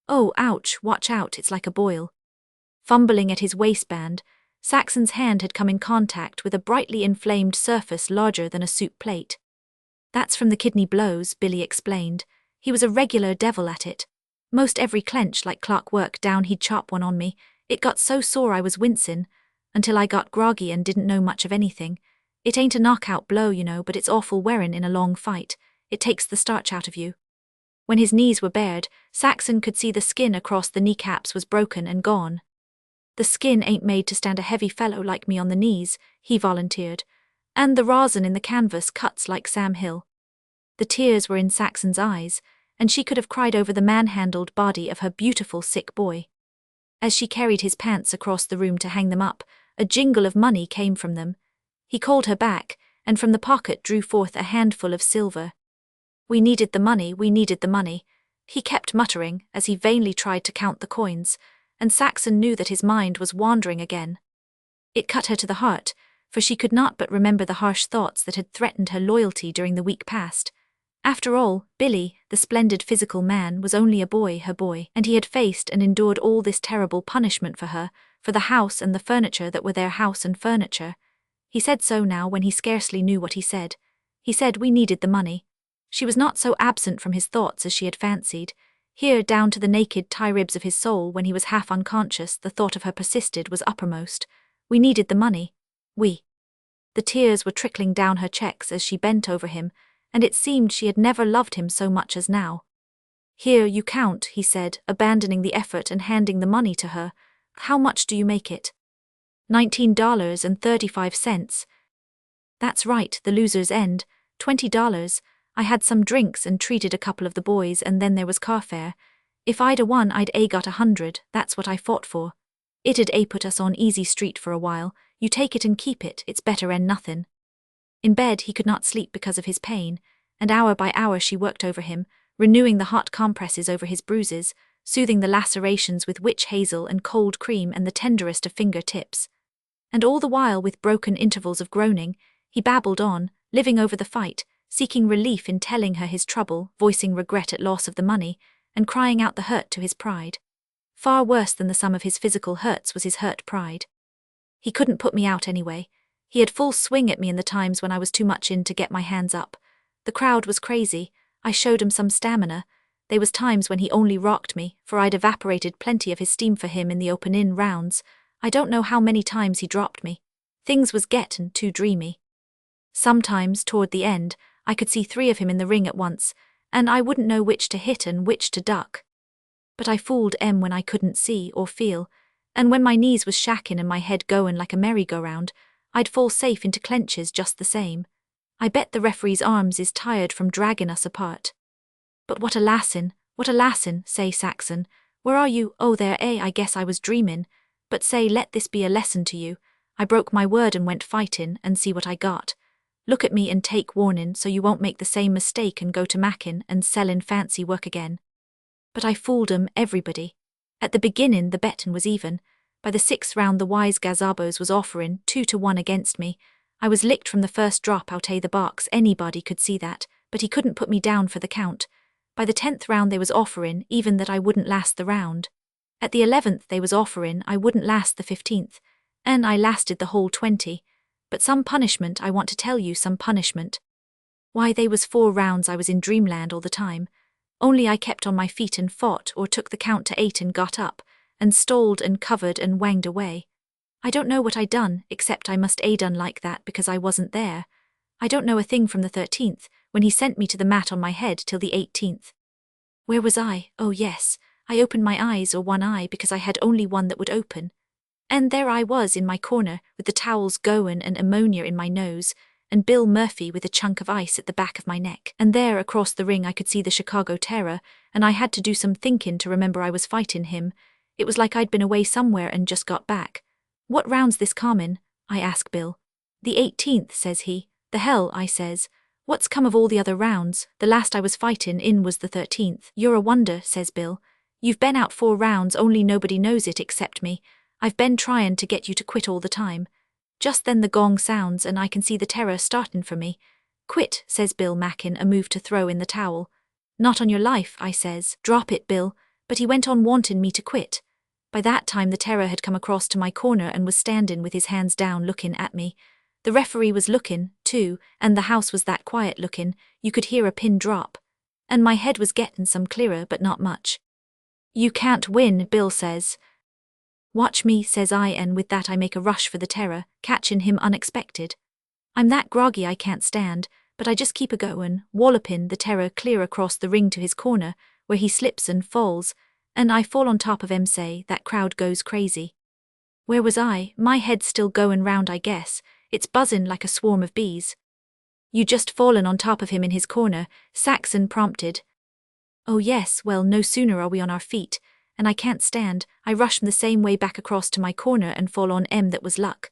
Oh, ouch, watch out, it's like a boil." Fumbling at his waistband, Saxon's hand had come in contact with a brightly inflamed surface larger than a soup plate. "That's from the kidney blows," Billy explained. "He was a regular devil at it. Most every clench like clockwork down he'd chop one on me. It got so sore I was wincin', until I got groggy and didn't know much of anything. It ain't a knockout blow, but it's awful wearin' in a long fight. It takes the starch out of you." When his knees were bared, Saxon could see the skin across the kneecaps was broken and gone. "The skin ain't made to stand a heavy fellow like me on the knees," he volunteered. "And the rosin in the canvas cuts like Sam Hill." The tears were in Saxon's eyes, and she could have cried over the manhandled body of her beautiful sick boy. As she carried his pants across the room to hang them up, a jingle of money came from them. He called her back, and from the pocket drew forth a handful of silver. "We needed the money, we needed the money," he kept muttering as he vainly tried to count the coins, and Saxon knew that his mind was wandering again. It cut her to the heart, for she could not but remember the harsh thoughts that had threatened her loyalty during the week past. After all, Billy, the splendid physical man, was only a boy, her boy, and he had faced and endured all this terrible punishment for her, for the house and the furniture that were their house and furniture. He said so now when he scarcely knew what he said. He said we needed the money. She was not so absent from his thoughts as she had fancied. Here, down to the naked tie-ribs of his soul, when he was half unconscious, the thought of her persisted was uppermost. We needed the money. We. The tears were trickling down her cheeks as she bent over him, and it seemed she had never loved him so much as now. "Here, you count," he said, abandoning the effort and handing the money to her. "How much do you make it?" $19.35. "That's right, the loser's end. $20. I had some drinks and treated a couple of the boys, and then there was car fare. If I'd won, I'd got 100, that's what I fought for. It'd put us on easy street for a while. You take it and keep it, it's better'n nothin'." In bed he could not sleep because of his pain, and hour by hour she worked over him, renewing the hot compresses over his bruises, soothing the lacerations with witch hazel and cold cream and the tenderest of finger tips. And all the while, with broken intervals of groaning, he babbled on, living over the fight, seeking relief in telling her his trouble, voicing regret at loss of the money, and crying out the hurt to his pride. Far worse than the sum of his physical hurts was his hurt pride. "He couldn't put me out anyway. He had full swing at me in the times when I was too much in to get my hands up. The crowd was crazy. I showed him some stamina. They was times when he only rocked me, for I'd evaporated plenty of his steam for him in the open-in rounds. I don't know how many times he dropped me. Things was gettin' too dreamy. Sometimes, toward the end, I could see 3 of him in the ring at once, and I wouldn't know which to hit and which to duck. But I fooled when I couldn't see or feel, and when my knees was shackin' and my head goin' like a merry-go-round, I'd fall safe into clenches just the same. I bet the referee's arms is tired from draggin' us apart. But what a lassin', say Saxon. Where are you? Oh there, I guess I was dreamin'. But say, let this be a lesson to you. I broke my word and went fightin', and see what I got. Look at me and take warnin' so you won't make the same mistake and go to mackin' and sellin' fancy work again. But I fooled 'em, everybody. At the beginnin' the bettin' was even. By the 6th round the wise gazabos was offerin' 2-1 against me. I was licked from the first drop out the box, anybody could see that, but he couldn't put me down for the count. By the 10th round they was offerin' even that I wouldn't last the round. At the 11th they was offerin' I wouldn't last the 15th, and I lasted the whole 20. But some punishment, I want to tell you, some punishment. Why, they was 4 rounds I was in dreamland all the time. Only I kept on my feet and fought, or took the count to 8 and got up, and stoled and covered and wanged away. I don't know what I done, except I must a done like that because I wasn't there. I don't know a thing from the 13th, when he sent me to the mat on my head, till the 18th. Where was I? Oh yes, I opened my eyes, or one eye, because I had only one that would open. And there I was in my corner, with the towels goin' and ammonia in my nose, and Bill Murphy with a chunk of ice at the back of my neck. And there across the ring I could see the Chicago Terror, and I had to do some thinkin' to remember I was fightin' him. It was like I'd been away somewhere and just got back. What round's this comin'? I ask Bill. The 18th, says he. The hell, I says. What's come of all the other rounds? The last I was fightin' in was the 13th. You're a wonder, says Bill. You've been out 4 rounds, only nobody knows it except me. I've been tryin' to get you to quit all the time. Just then the gong sounds and I can see the Terror startin' for me. Quit, says Bill, mackin' a move to throw in the towel. Not on your life, I says. Drop it, Bill. But he went on wantin' me to quit. By that time the Terror had come across to my corner and was standin' with his hands down lookin' at me. The referee was lookin', too, and the house was that quiet lookin', you could hear a pin drop. And my head was gettin' some clearer, but not much. You can't win, Bill says. Watch me, says I, and with that I make a rush for the Terror, catchin' him unexpected. I'm that groggy I can't stand, but I just keep a-goin', wallopin' the Terror clear across the ring to his corner, where he slips and falls, and I fall on top of him. Say, that crowd goes crazy. Where was I? My head's still goin' round, I guess. It's buzzin' like a swarm of bees. You just fallen on top of him in his corner, Saxon prompted. Oh yes, well, no sooner are we on our feet, and I can't stand, I rush the same way back across to my corner and fall on that was luck.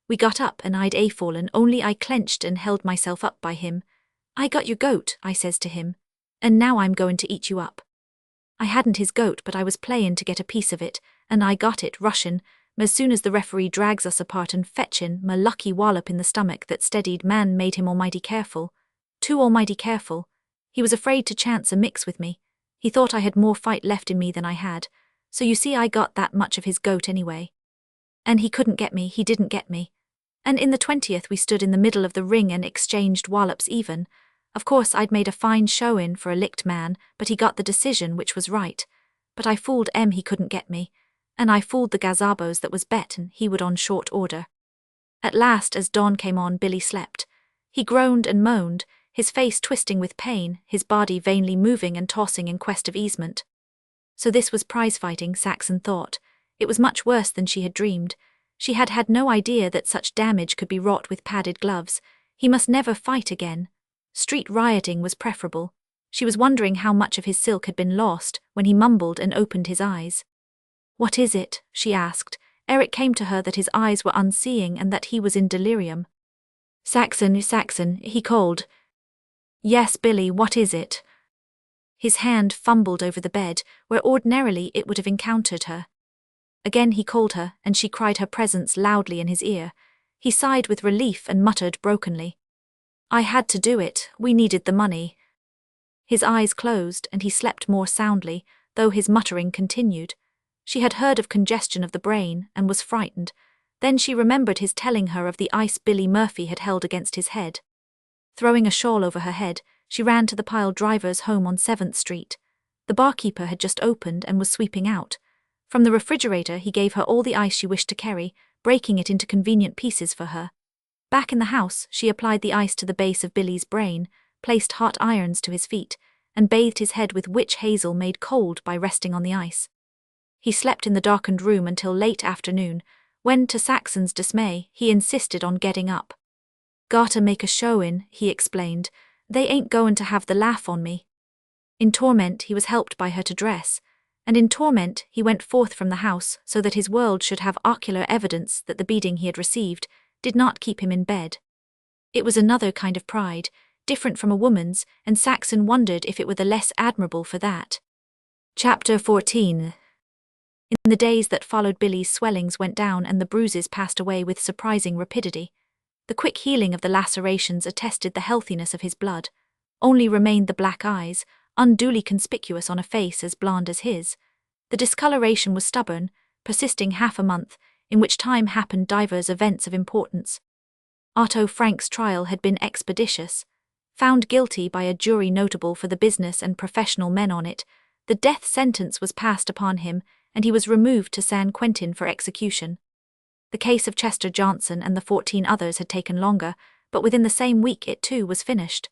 We got up and I'd fallen, only I clenched and held myself up by him. I got your goat, I says to him, and now I'm goin' to eat you up. I hadn't his goat, but I was playin' to get a piece of it, and I got it, rushin', as soon as the referee drags us apart and fetchin' my lucky wallop in the stomach that steadied man made him almighty careful. Too almighty careful. He was afraid to chance a mix with me. He thought I had more fight left in me than I had, so you see I got that much of his goat anyway. And he couldn't get me, he didn't get me. And in the 20th we stood in the middle of the ring and exchanged wallops even. Of course I'd made a fine showin' for a licked man, but he got the decision, which was right. But I fooled he couldn't get me. And I fooled the gazabos that was bettin' he would on short order. At last, as dawn came on, Billy slept. He groaned and moaned, his face twisting with pain, his body vainly moving and tossing in quest of easement. So this was prize fighting, Saxon thought. It was much worse than she had dreamed. She had had no idea that such damage could be wrought with padded gloves. He must never fight again. Street rioting was preferable. She was wondering how much of his silk had been lost when he mumbled and opened his eyes. What is it? She asked, ere it came to her that his eyes were unseeing and that he was in delirium. Saxon, Saxon, he called. Yes, Billy, what is it? His hand fumbled over the bed, where ordinarily it would have encountered her. Again he called her, and she cried her presence loudly in his ear. He sighed with relief and muttered brokenly. I had to do it, we needed the money. His eyes closed, and he slept more soundly, though his muttering continued. She had heard of congestion of the brain, and was frightened. Then she remembered his telling her of the ice Billy Murphy had held against his head. Throwing a shawl over her head, she ran to the Pile Drivers' home on 7th Street. The barkeeper had just opened and was sweeping out. From the refrigerator he gave her all the ice she wished to carry, breaking it into convenient pieces for her. Back in the house, she applied the ice to the base of Billy's brain, placed hot irons to his feet, and bathed his head with witch hazel made cold by resting on the ice. He slept in the darkened room until late afternoon, when, to Saxon's dismay, he insisted on getting up. Gotta make a showin', he explained. They ain't goin' to have the laugh on me. In torment he was helped by her to dress, and in torment he went forth from the house so that his world should have ocular evidence that the beating he had received did not keep him in bed. It was another kind of pride, different from a woman's, and Saxon wondered if it were the less admirable for that. Chapter 14. In the days that followed, Billy's swellings went down and the bruises passed away with surprising rapidity. The quick healing of the lacerations attested the healthiness of his blood. Only remained the black eyes, unduly conspicuous on a face as blonde as his. The discoloration was stubborn, persisting half a month, in which time happened divers events of importance. Otto Frank's trial had been expeditious. Found guilty by a jury notable for the business and professional men on it, the death sentence was passed upon him, and he was removed to San Quentin for execution. The case of Chester Johnson and the 14 others had taken longer, but within the same week it too was finished.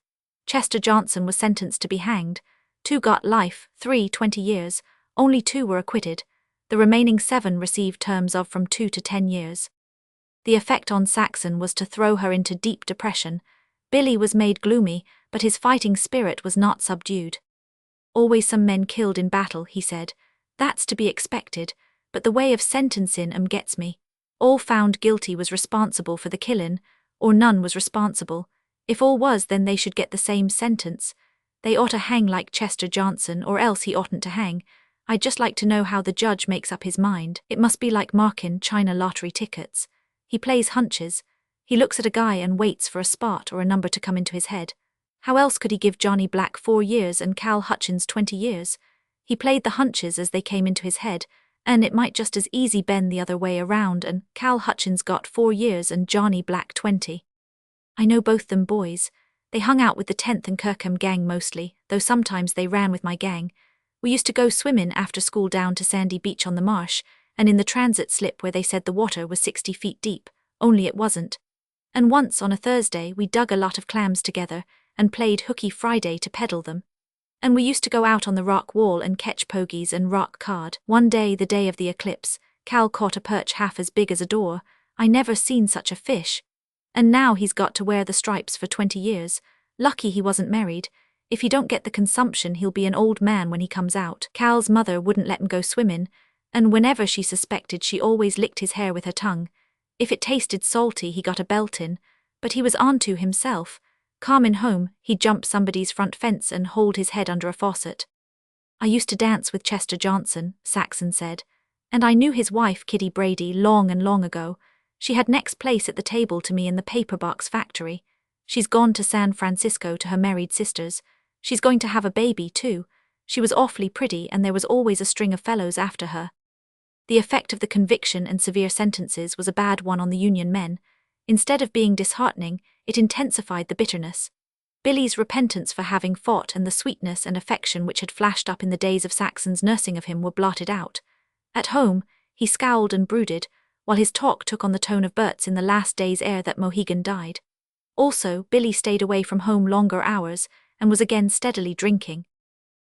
Chester Johnson was sentenced to be hanged. 2 got life, 3 20 years, only 2 were acquitted. The remaining 7 received terms of from 2 to 10 years. The effect on Saxon was to throw her into deep depression. Billy was made gloomy, but his fighting spirit was not subdued. Always some men killed in battle, he said. That's to be expected, but the way of sentencing 'em gets me. All found guilty was responsible for the killin', or none was responsible. If all was, then they should get the same sentence. They ought to hang like Chester Johnson, or else he oughtn't to hang. I'd just like to know how the judge makes up his mind. It must be like markin' China lottery tickets. He plays hunches. He looks at a guy and waits for a spot or a number to come into his head. How else could he give Johnny Black 4 years and Cal Hutchins 20 years? He played the hunches as they came into his head, and it might just as easy bend the other way around, and Cal Hutchins got 4 years and Johnny Black 20. I know both them boys. They hung out with the 10th and Kirkham gang mostly, though sometimes they ran with my gang. We used to go swimming after school down to Sandy Beach on the marsh, and in the transit slip where they said the water was 60 feet deep, only it wasn't. And once on a Thursday we dug a lot of clams together and played Hooky Friday to peddle them. And we used to go out on the rock wall and catch pogies and rock cod. One day, the day of the eclipse, Cal caught a perch half as big as a door. I never seen such a fish. And now he's got to wear the stripes for 20 years. Lucky he wasn't married. If he don't get the consumption, he'll be an old man when he comes out. Cal's mother wouldn't let him go swimming, and whenever she suspected, she always licked his hair with her tongue. If it tasted salty, he got a beltin', but he was onto himself. Comin' home, he'd jump somebody's front fence and hold his head under a faucet. I used to dance with Chester Johnson, Saxon said, and I knew his wife, Kitty Brady, long and long ago. She had next place at the table to me in the paper box factory. She's gone to San Francisco to her married sisters. She's going to have a baby, too. She was awfully pretty, and there was always a string of fellows after her. The effect of the conviction and severe sentences was a bad one on the Union men. Instead of being disheartening, it intensified the bitterness. Billy's repentance for having fought and the sweetness and affection which had flashed up in the days of Saxon's nursing of him were blotted out. At home, he scowled and brooded, while his talk took on the tone of Bert's in the last day's ere that Mohegan died. Also, Billy stayed away from home longer hours, and was again steadily drinking.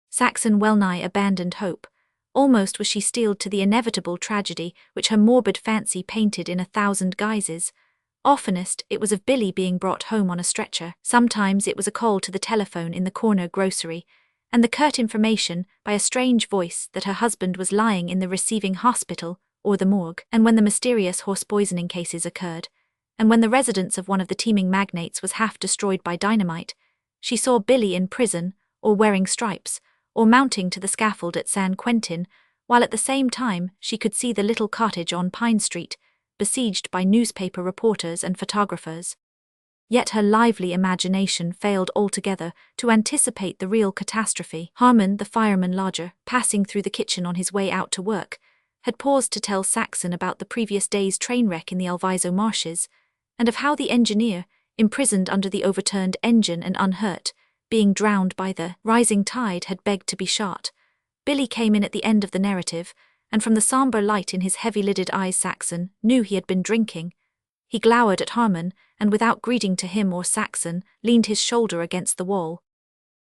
Saxon well-nigh abandoned hope. Almost was she steeled to the inevitable tragedy which her morbid fancy painted in 1,000 guises. Oftenest, it was of Billy being brought home on a stretcher. Sometimes it was a call to the telephone in the corner grocery, and the curt information, by a strange voice, that her husband was lying in the receiving hospital, or the morgue. And when the mysterious horse poisoning cases occurred, and when the residence of one of the teeming magnates was half destroyed by dynamite, she saw Billy in prison, or wearing stripes, or mounting to the scaffold at San Quentin, while at the same time she could see the little cottage on Pine Street, besieged by newspaper reporters and photographers. Yet her lively imagination failed altogether to anticipate the real catastrophe. Harmon, the fireman lodger, passing through the kitchen on his way out to work, had paused to tell Saxon about the previous day's train wreck in the Alviso marshes, and of how the engineer, imprisoned under the overturned engine and unhurt, being drowned by the rising tide, had begged to be shot. Billy came in at the end of the narrative, and from the sombre light in his heavy-lidded eyes Saxon knew he had been drinking. He glowered at Harmon, and without greeting to him or Saxon, leaned his shoulder against the wall.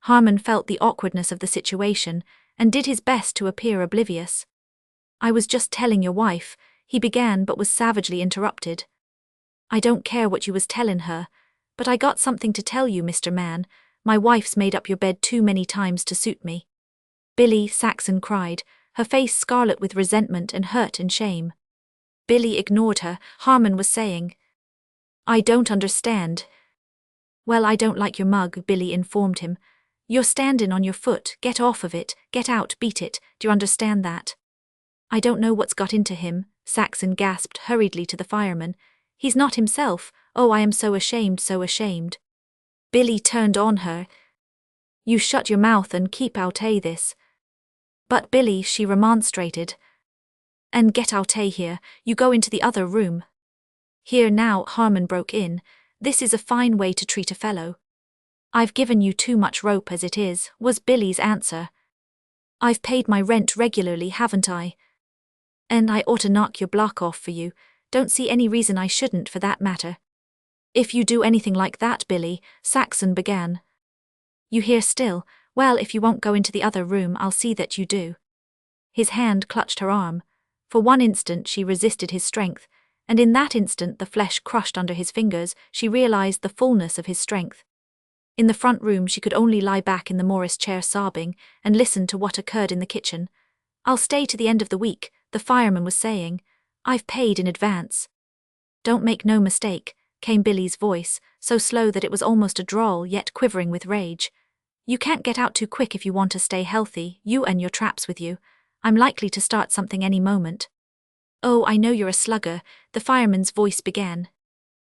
Harmon felt the awkwardness of the situation, and did his best to appear oblivious. "I was just telling your wife," he began, but was savagely interrupted. "I don't care what you was tellin' her, but I got something to tell you, Mr. Man. My wife's made up your bed too many times to suit me." "Billy," Saxon cried, her face scarlet with resentment and hurt and shame. Billy ignored her. Harmon was saying, "I don't understand." "Well, I don't like your mug," Billy informed him. "You're standing on your foot. Get off of it. Get out, beat it. Do you understand that?" "I don't know what's got into him," Saxon gasped hurriedly to the fireman. "He's not himself. Oh, I am so ashamed, so ashamed." Billy turned on her. "You shut your mouth and keep out this." "But Billy," she remonstrated. "And get out here. You go into the other room." "Here now," Harmon broke in. This is a fine way to treat a fellow. I've given you too much rope as it is, was Billy's answer. I've paid my rent regularly, haven't I? And I ought to knock your block off for you. Don't see any reason I shouldn't, for that matter. If you do anything like that, Billy, Saxon began. You here still? Well, if you won't go into the other room, I'll see that you do. His hand clutched her arm. For one instant she resisted his strength, and in that instant the flesh crushed under his fingers. She realized the fullness of his strength. In the front room she could only lie back in the Morris chair sobbing and listen to what occurred in the kitchen. I'll stay to the end of the week, the fireman was saying. I've paid in advance. Don't make no mistake, came Billy's voice, so slow that it was almost a drawl yet quivering with rage. You can't get out too quick if you want to stay healthy, you and your traps with you. I'm likely to start something any moment. Oh, I know you're a slugger, the fireman's voice began.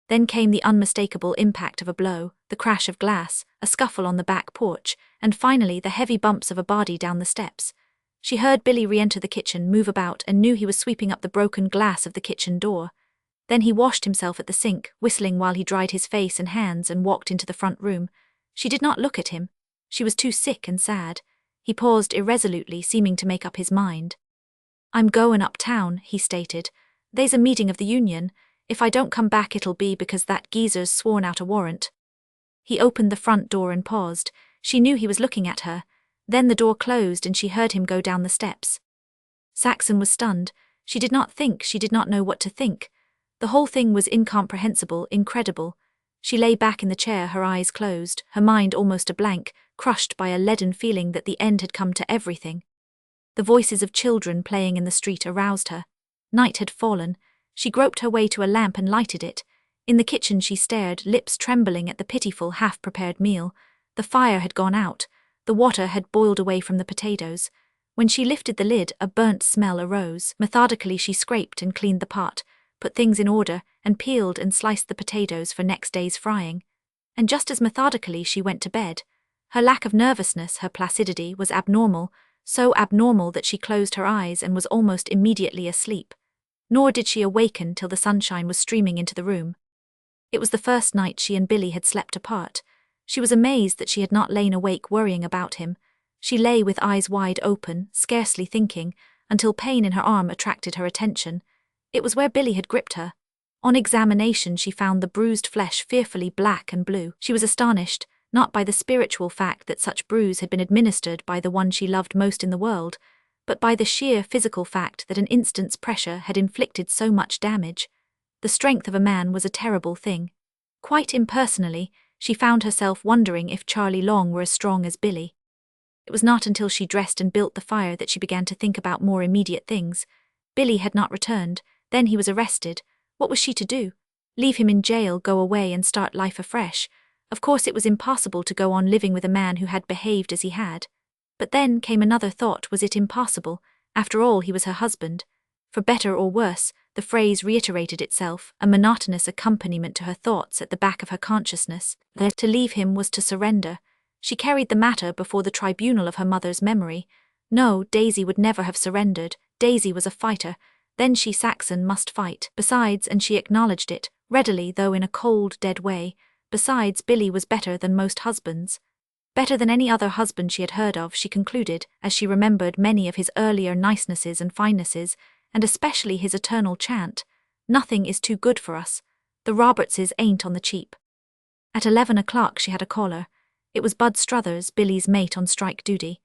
Then came the unmistakable impact of a blow, the crash of glass, a scuffle on the back porch, and finally the heavy bumps of a body down the steps. She heard Billy re-enter the kitchen, move about, and knew he was sweeping up the broken glass of the kitchen door. Then he washed himself at the sink, whistling while he dried his face and hands, and walked into the front room. She did not look at him. She was too sick and sad. He paused irresolutely, seeming to make up his mind. I'm goin' uptown, he stated. They's a meeting of the union. If I don't come back it'll be because that geezer's sworn out a warrant. He opened the front door and paused. She knew he was looking at her. Then the door closed and she heard him go down the steps. Saxon was stunned. She did not think, she did not know what to think. The whole thing was incomprehensible, incredible. She lay back in the chair, her eyes closed, her mind almost a blank, crushed by a leaden feeling that the end had come to everything. The voices of children playing in the street aroused her. Night had fallen. She groped her way to a lamp and lighted it. In the kitchen she stared, lips trembling at the pitiful half-prepared meal. The fire had gone out. The water had boiled away from the potatoes. When she lifted the lid, a burnt smell arose. Methodically she scraped and cleaned the pot, put things in order, and peeled and sliced the potatoes for next day's frying. And just as methodically she went to bed. Her lack of nervousness, her placidity, was abnormal, so abnormal that she closed her eyes and was almost immediately asleep. Nor did she awaken till the sunshine was streaming into the room. It was the first night she and Billy had slept apart. She was amazed that she had not lain awake worrying about him. She lay with eyes wide open, scarcely thinking, until pain in her arm attracted her attention. It was where Billy had gripped her. On examination she found the bruised flesh fearfully black and blue. She was astonished, not by the spiritual fact that such bruise had been administered by the one she loved most in the world, but by the sheer physical fact that an instant's pressure had inflicted so much damage. The strength of a man was a terrible thing. Quite impersonally, she found herself wondering if Charlie Long were as strong as Billy. It was not until she dressed and built the fire that she began to think about more immediate things. Billy had not returned, then he was arrested. What was she to do? Leave him in jail, go away and start life afresh? Of course it was impossible to go on living with a man who had behaved as he had. But then came another thought, was it impossible? After all, he was her husband. For better or worse, the phrase reiterated itself, a monotonous accompaniment to her thoughts at the back of her consciousness. That to leave him was to surrender. She carried the matter before the tribunal of her mother's memory. No, Daisy would never have surrendered. Daisy was a fighter. Then she, Saxon, must fight. Besides, and she acknowledged it, readily though in a cold, dead way, besides, Billy was better than most husbands. Better than any other husband she had heard of, she concluded, as she remembered many of his earlier nicenesses and finenesses, and especially his eternal chant, "Nothing is too good for us. The Robertses ain't on the cheap." At 11 o'clock she had a caller. It was Bud Struthers, Billy's mate on strike duty.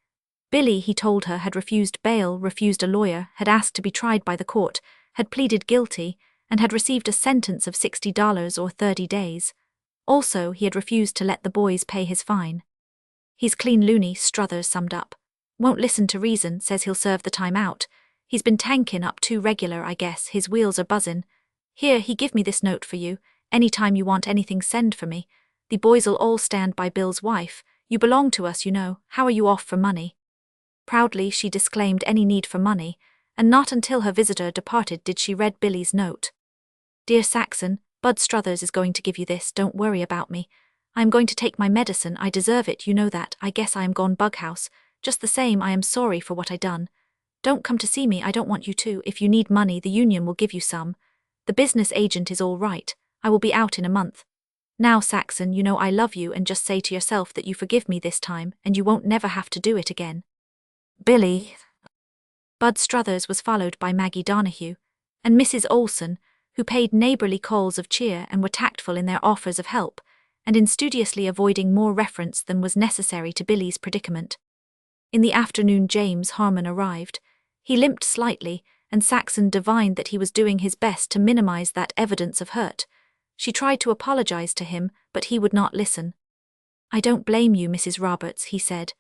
Billy, he told her, had refused bail, refused a lawyer, had asked to be tried by the court, had pleaded guilty, and had received a sentence of $60 or 30 days. Also, he had refused to let the boys pay his fine. "He's clean loony," Struthers summed up. "Won't listen to reason, says he'll serve the time out. He's been tankin' up too regular, I guess, his wheels are buzzin'. Here, he give me this note for you. Any time you want anything, send for me. The boys'll all stand by Bill's wife. You belong to us, you know. How are you off for money?" Proudly she disclaimed any need for money, and not until her visitor departed did she read Billy's note. "Dear Saxon, Bud Struthers is going to give you this, don't worry about me. I am going to take my medicine, I deserve it, you know that. I guess I am gone bughouse. Just the same, I am sorry for what I done. Don't come to see me, I don't want you to. If you need money, the union will give you some. The business agent is all right. I will be out in a month. Now, Saxon, you know I love you, and just say to yourself that you forgive me this time and you won't never have to do it again. Billy. Bud Struthers was followed by Maggie Donahue and Mrs. Olson, who paid neighbourly calls of cheer and were tactful in their offers of help, and in studiously avoiding more reference than was necessary to Billy's predicament. In the afternoon James Harmon arrived. He limped slightly, and Saxon divined that he was doing his best to minimize that evidence of hurt. She tried to apologize to him, but he would not listen. I don't blame you, Mrs. Roberts, he said.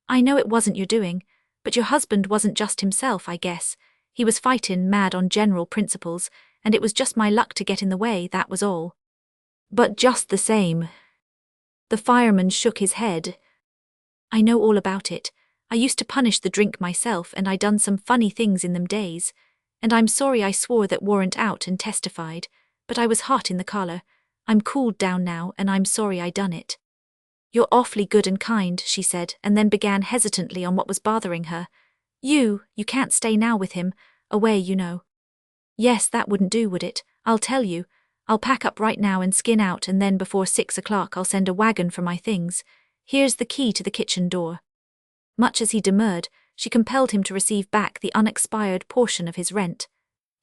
I know it wasn't your doing, but your husband wasn't just himself, I guess. He was fightin' mad on general principles, and it was just my luck to get in the way, that was all. But just the same. The fireman shook his head. I know all about it. I used to punish the drink myself, and I done some funny things in them days. And I'm sorry I swore that warrant out and testified, but I was hot in the collar. I'm cooled down now, and I'm sorry I done it. You're awfully good and kind, she said, and then began hesitantly on what was bothering her. You can't stay now with him, away, you know. Yes, that wouldn't do, would it? I'll tell you. I'll pack up right now and skin out, and then before 6 o'clock I'll send a wagon for my things. Here's the key to the kitchen door. Much as he demurred, she compelled him to receive back the unexpired portion of his rent.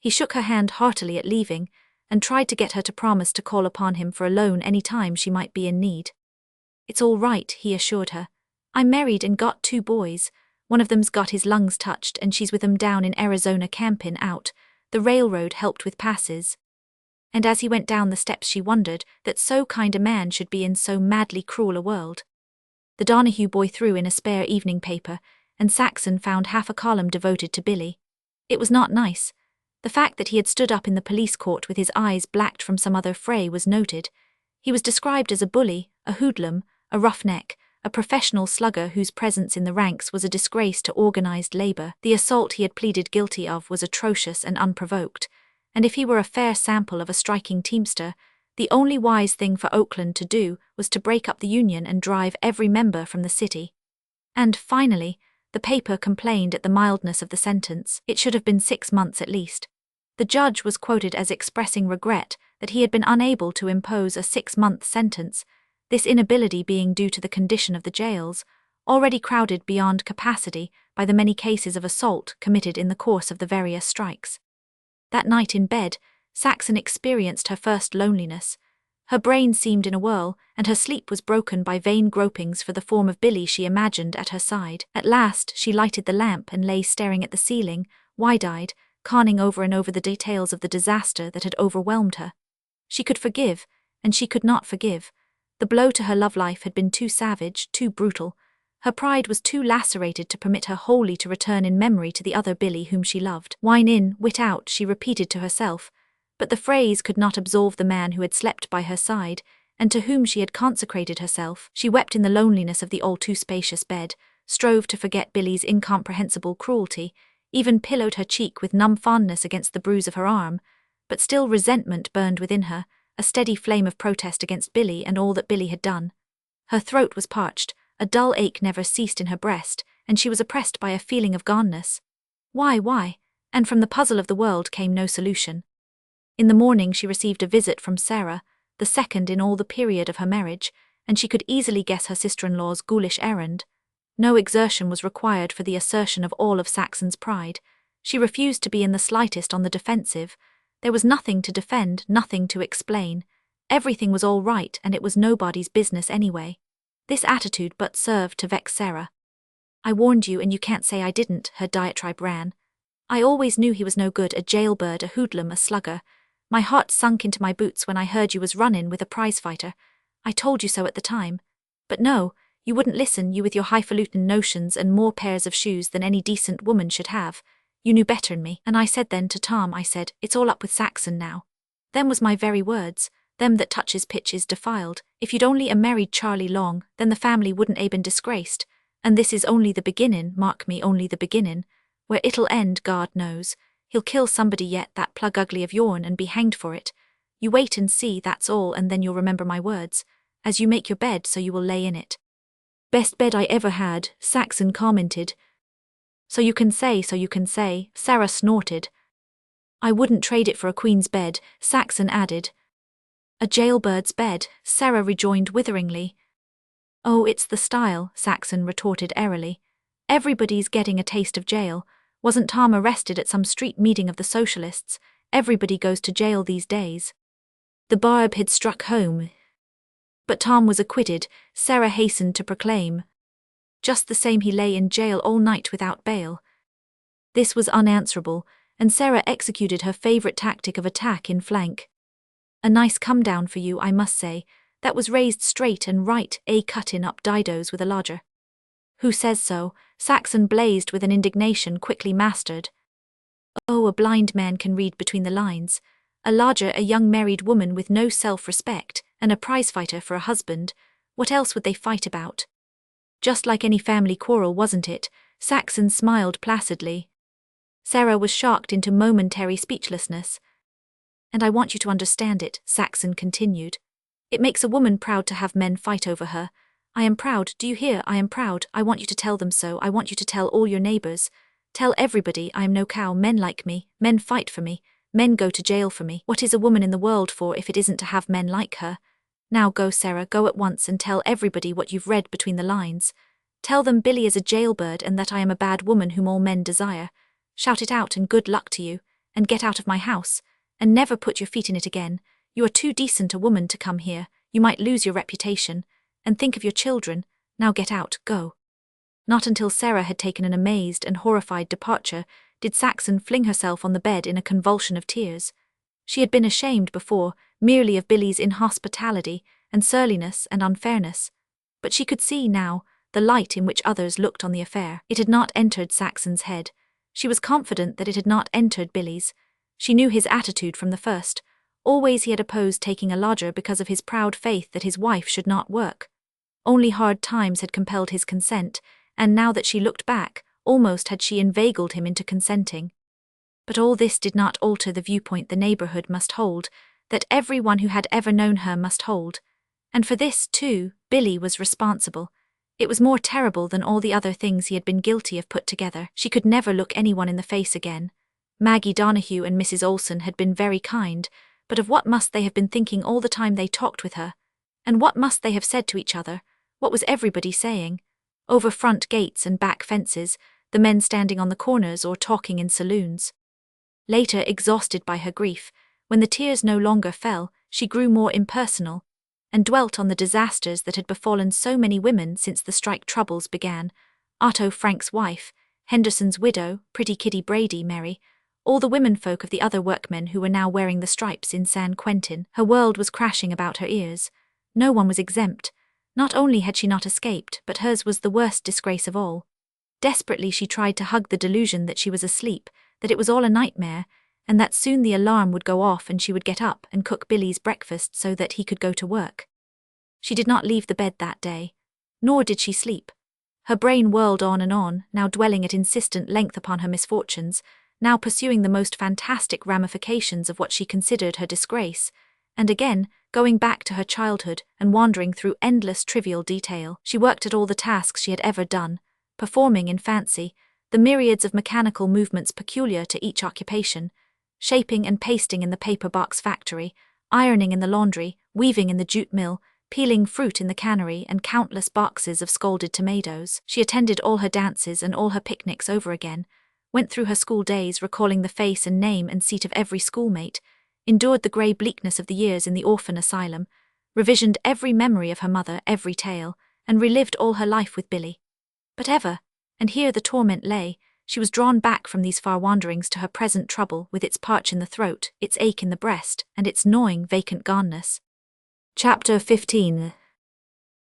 He shook her hand heartily at leaving, and tried to get her to promise to call upon him for a loan any time she might be in need. It's all right, he assured her. I'm married and got 2 boys. One of them's got his lungs touched and she's with him down in Arizona campin' out. The railroad helped with passes. And as he went down the steps she wondered that so kind a man should be in so madly cruel a world. The Donahue boy threw in a spare evening paper, and Saxon found half a column devoted to Billy. It was not nice. The fact that he had stood up in the police court with his eyes blacked from some other fray was noted. He was described as a bully, a hoodlum, a roughneck, a professional slugger whose presence in the ranks was a disgrace to organized labor. The assault he had pleaded guilty of was atrocious and unprovoked, and if he were a fair sample of a striking teamster, the only wise thing for Oakland to do was to break up the union and drive every member from the city. And, finally, the paper complained at the mildness of the sentence. It should have been 6 months at least. The judge was quoted as expressing regret that he had been unable to impose a 6-month sentence, this inability being due to the condition of the jails, already crowded beyond capacity by the many cases of assault committed in the course of the various strikes. That night in bed, Saxon experienced her first loneliness. Her brain seemed in a whirl, and her sleep was broken by vain gropings for the form of Billy she imagined at her side. At last she lighted the lamp and lay staring at the ceiling, wide-eyed, conning over and over the details of the disaster that had overwhelmed her. She could forgive, and she could not forgive. The blow to her love life had been too savage, too brutal. Her pride was too lacerated to permit her wholly to return in memory to the other Billy whom she loved. Wine in, wit out, she repeated to herself, but the phrase could not absolve the man who had slept by her side, and to whom she had consecrated herself. She wept in the loneliness of the all-too-spacious bed, strove to forget Billy's incomprehensible cruelty, even pillowed her cheek with numb fondness against the bruise of her arm, but still resentment burned within her, a steady flame of protest against Billy and all that Billy had done. Her throat was parched, a dull ache never ceased in her breast, and she was oppressed by a feeling of goneness. Why? And from the puzzle of the world came no solution. In the morning she received a visit from Sarah, the second in all the period of her marriage, and she could easily guess her sister-in-law's ghoulish errand. No exertion was required for the assertion of all of Saxon's pride. She refused to be in the slightest on the defensive. There was nothing to defend, nothing to explain. Everything was all right, and it was nobody's business anyway. This attitude but served to vex Sarah. I warned you and you can't say I didn't, her diatribe ran. I always knew he was no good, a jailbird, a hoodlum, a slugger. My heart sunk into my boots when I heard you was runnin' with a prizefighter. I told you so at the time. But no, you wouldn't listen, you with your highfalutin notions and more pairs of shoes than any decent woman should have. You knew better'n me, and I said then to Tom, I said, it's all up with Saxon now. Them was my very words, them that touches pitch is defiled. If you'd only married Charlie Long, then the family wouldn't a been disgraced. And this is only the beginnin', mark me, only the beginnin'. Where it'll end, God knows. He'll kill somebody yet, that plug ugly of yourn, and be hanged for it. You wait and see, that's all, and then you'll remember my words. As you make your bed, so you will lay in it. Best bed I ever had, Saxon commented. So you can say, Sarah snorted. I wouldn't trade it for a queen's bed, Saxon added. A jailbird's bed, Sarah rejoined witheringly. Oh, it's the style, Saxon retorted airily. Everybody's getting a taste of jail. Wasn't Tom arrested at some street meeting of the socialists? Everybody goes to jail these days. The barb had struck home. But Tom was acquitted, Sarah hastened to proclaim. Just the same, he lay in jail all night without bail. This was unanswerable, and Sarah executed her favorite tactic of attack in flank. A nice come-down for you, I must say. That was raised straight and right, cutting up didos with a lodger. Who says so? Saxon blazed with an indignation quickly mastered. Oh, a blind man can read between the lines. A lodger, a young married woman with no self-respect, and a prizefighter for a husband. What else would they fight about? Just like any family quarrel, wasn't it? Saxon smiled placidly. Sarah was shocked into momentary speechlessness. And I want you to understand it, Saxon continued. It makes a woman proud to have men fight over her. I am proud, do you hear? I am proud. I want you to tell them so. I want you to tell all your neighbors. Tell everybody I am no cow. Men like me. Men fight for me. Men go to jail for me. What is a woman in the world for if it isn't to have men like her? Now go, Sarah, go at once and tell everybody what you've read between the lines. Tell them Billy is a jailbird and that I am a bad woman whom all men desire. Shout it out and good luck to you. And get out of my house. And never put your feet in it again. You are too decent a woman to come here. You might lose your reputation. And think of your children. Now get out, go. Not until Sarah had taken an amazed and horrified departure did Saxon fling herself on the bed in a convulsion of tears. She had been ashamed before, merely of Billy's inhospitality and surliness and unfairness. But she could see now the light in which others looked on the affair. It had not entered Saxon's head. She was confident that it had not entered Billy's. She knew his attitude from the first. Always he had opposed taking a lodger because of his proud faith that his wife should not work. Only hard times had compelled his consent, and now that she looked back, almost had she inveigled him into consenting. But all this did not alter the viewpoint the neighborhood must hold, that everyone who had ever known her must hold. And for this, too, Billy was responsible. It was more terrible than all the other things he had been guilty of put together. She could never look anyone in the face again. Maggie Donahue and Mrs. Olson had been very kind, but of what must they have been thinking all the time they talked with her? And what must they have said to each other? What was everybody saying? Over front gates and back fences, the men standing on the corners or talking in saloons. Later, exhausted by her grief, when the tears no longer fell, she grew more impersonal, and dwelt on the disasters that had befallen so many women since the strike troubles began. Otto Frank's wife, Henderson's widow, pretty Kitty Brady, Mary, all the womenfolk of the other workmen who were now wearing the stripes in San Quentin. Her world was crashing about her ears. No one was exempt. Not only had she not escaped, but hers was the worst disgrace of all. Desperately she tried to hug the delusion that she was asleep, that it was all a nightmare, and that soon the alarm would go off and she would get up and cook Billy's breakfast so that he could go to work. She did not leave the bed that day. Nor did she sleep. Her brain whirled on, now dwelling at insistent length upon her misfortunes, now pursuing the most fantastic ramifications of what she considered her disgrace, and again, going back to her childhood and wandering through endless trivial detail. She worked at all the tasks she had ever done, performing in fancy the myriads of mechanical movements peculiar to each occupation, shaping and pasting in the paper box factory, ironing in the laundry, weaving in the jute mill, peeling fruit in the cannery, and countless boxes of scalded tomatoes. She attended all her dances and all her picnics over again, went through her school days recalling the face and name and seat of every schoolmate, endured the grey bleakness of the years in the orphan asylum, revisioned every memory of her mother, every tale, and relived all her life with Billy. But ever, and here the torment lay, she was drawn back from these far wanderings to her present trouble with its parch in the throat, its ache in the breast, and its gnawing vacant goneness. Chapter 15.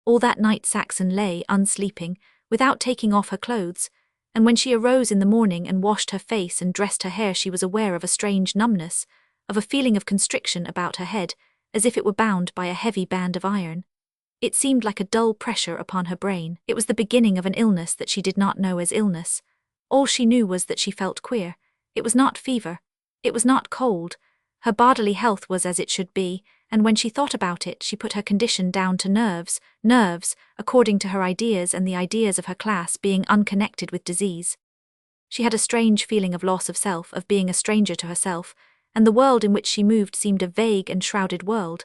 All that night Saxon lay, unsleeping, without taking off her clothes, and when she arose in the morning and washed her face and dressed her hair she was aware of a strange numbness, of a feeling of constriction about her head, as if it were bound by a heavy band of iron. It seemed like a dull pressure upon her brain. It was the beginning of an illness that she did not know as illness. All she knew was that she felt queer. It was not fever. It was not cold. Her bodily health was as it should be, and when she thought about it, she put her condition down to nerves, according to her ideas and the ideas of her class being unconnected with disease. She had a strange feeling of loss of self, of being a stranger to herself, and the world in which she moved seemed a vague and shrouded world.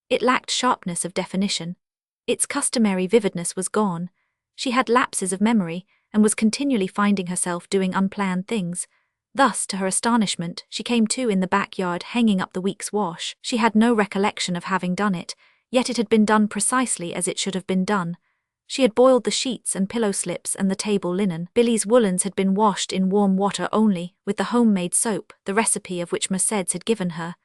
It lacked sharpness of definition. Its customary vividness was gone. She had lapses of memory, and was continually finding herself doing unplanned things. Thus, to her astonishment, she came to in the backyard hanging up the week's wash. She had no recollection of having done it, yet it had been done precisely as it should have been done. She had boiled the sheets and pillow slips and the table linen. Billy's woolens had been washed in warm water only, with the homemade soap, the recipe of which Mercedes had given her.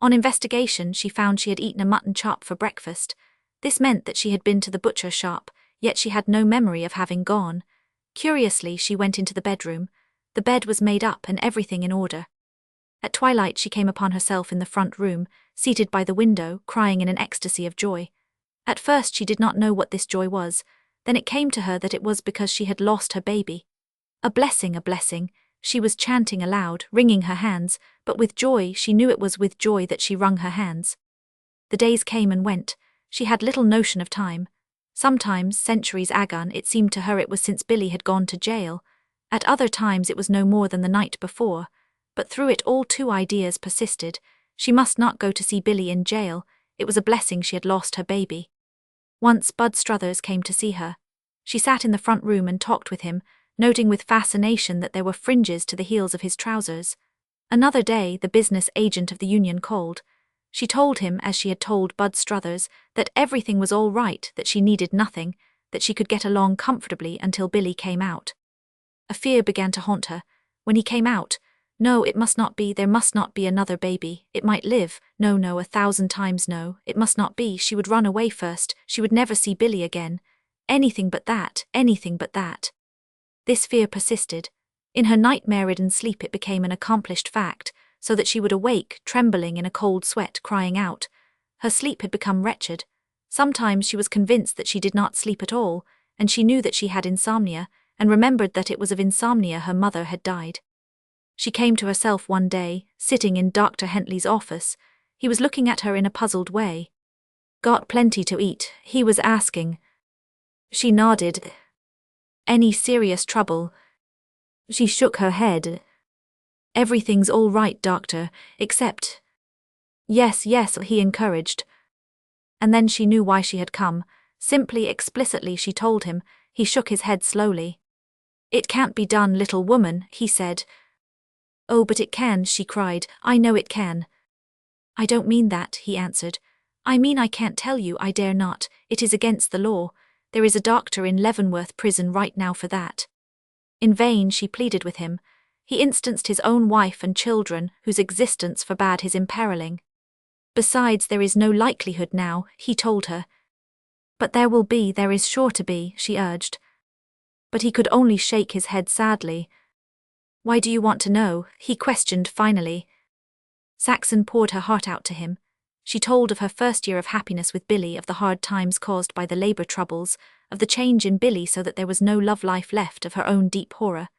On investigation, she found she had eaten a mutton chop for breakfast. This meant that she had been to the butcher shop, yet she had no memory of having gone. Curiously, she went into the bedroom. The bed was made up and everything in order. At twilight she came upon herself in the front room, seated by the window, crying in an ecstasy of joy. At first she did not know what this joy was, then it came to her that it was because she had lost her baby. A blessing, she was chanting aloud, wringing her hands, but with joy. She knew it was with joy that she wrung her hands. The days came and went. She had little notion of time. Sometimes, centuries agone, it seemed to her it was since Billy had gone to jail. At other times it was no more than the night before. But through it all two ideas persisted. She must not go to see Billy in jail. It was a blessing she had lost her baby. Once Bud Struthers came to see her. She sat in the front room and talked with him, noting with fascination that there were fringes to the heels of his trousers. Another day, the business agent of the union called. She told him, as she had told Bud Struthers, that everything was all right, that she needed nothing, that she could get along comfortably until Billy came out. A fear began to haunt her. When he came out, no, it must not be, there must not be another baby, it might live, no, 1,000 times no, it must not be, she would run away first, she would never see Billy again. Anything but that, anything but that. This fear persisted. In her nightmare-ridden sleep it became an accomplished fact, so that she would awake, trembling in a cold sweat, crying out. Her sleep had become wretched. Sometimes she was convinced that she did not sleep at all, and she knew that she had insomnia, and remembered that it was of insomnia her mother had died. She came to herself one day, sitting in Dr. Hentley's office. He was looking at her in a puzzled way. "Got plenty to eat?" he was asking. She nodded. "Any serious trouble?" She shook her head. "Everything's all right, doctor, except—" Yes, he encouraged. And then she knew why she had come. Simply, explicitly, she told him. He shook his head slowly. "It can't be done, little woman," he said. "Oh, but it can," she cried. "I know it can." "I don't mean that," he answered. "I mean I can't tell you, I dare not. It is against the law. There is a doctor in Leavenworth prison right now for that." In vain she pleaded with him. He instanced his own wife and children, whose existence forbade his imperiling. "Besides, there is no likelihood now," he told her. "But there will be, there is sure to be," she urged. But he could only shake his head sadly. "Why do you want to know?" he questioned finally. Saxon poured her heart out to him. She told of her first year of happiness with Billy, of the hard times caused by the labor troubles, of the change in Billy so that there was no love life left, of her own deep horror.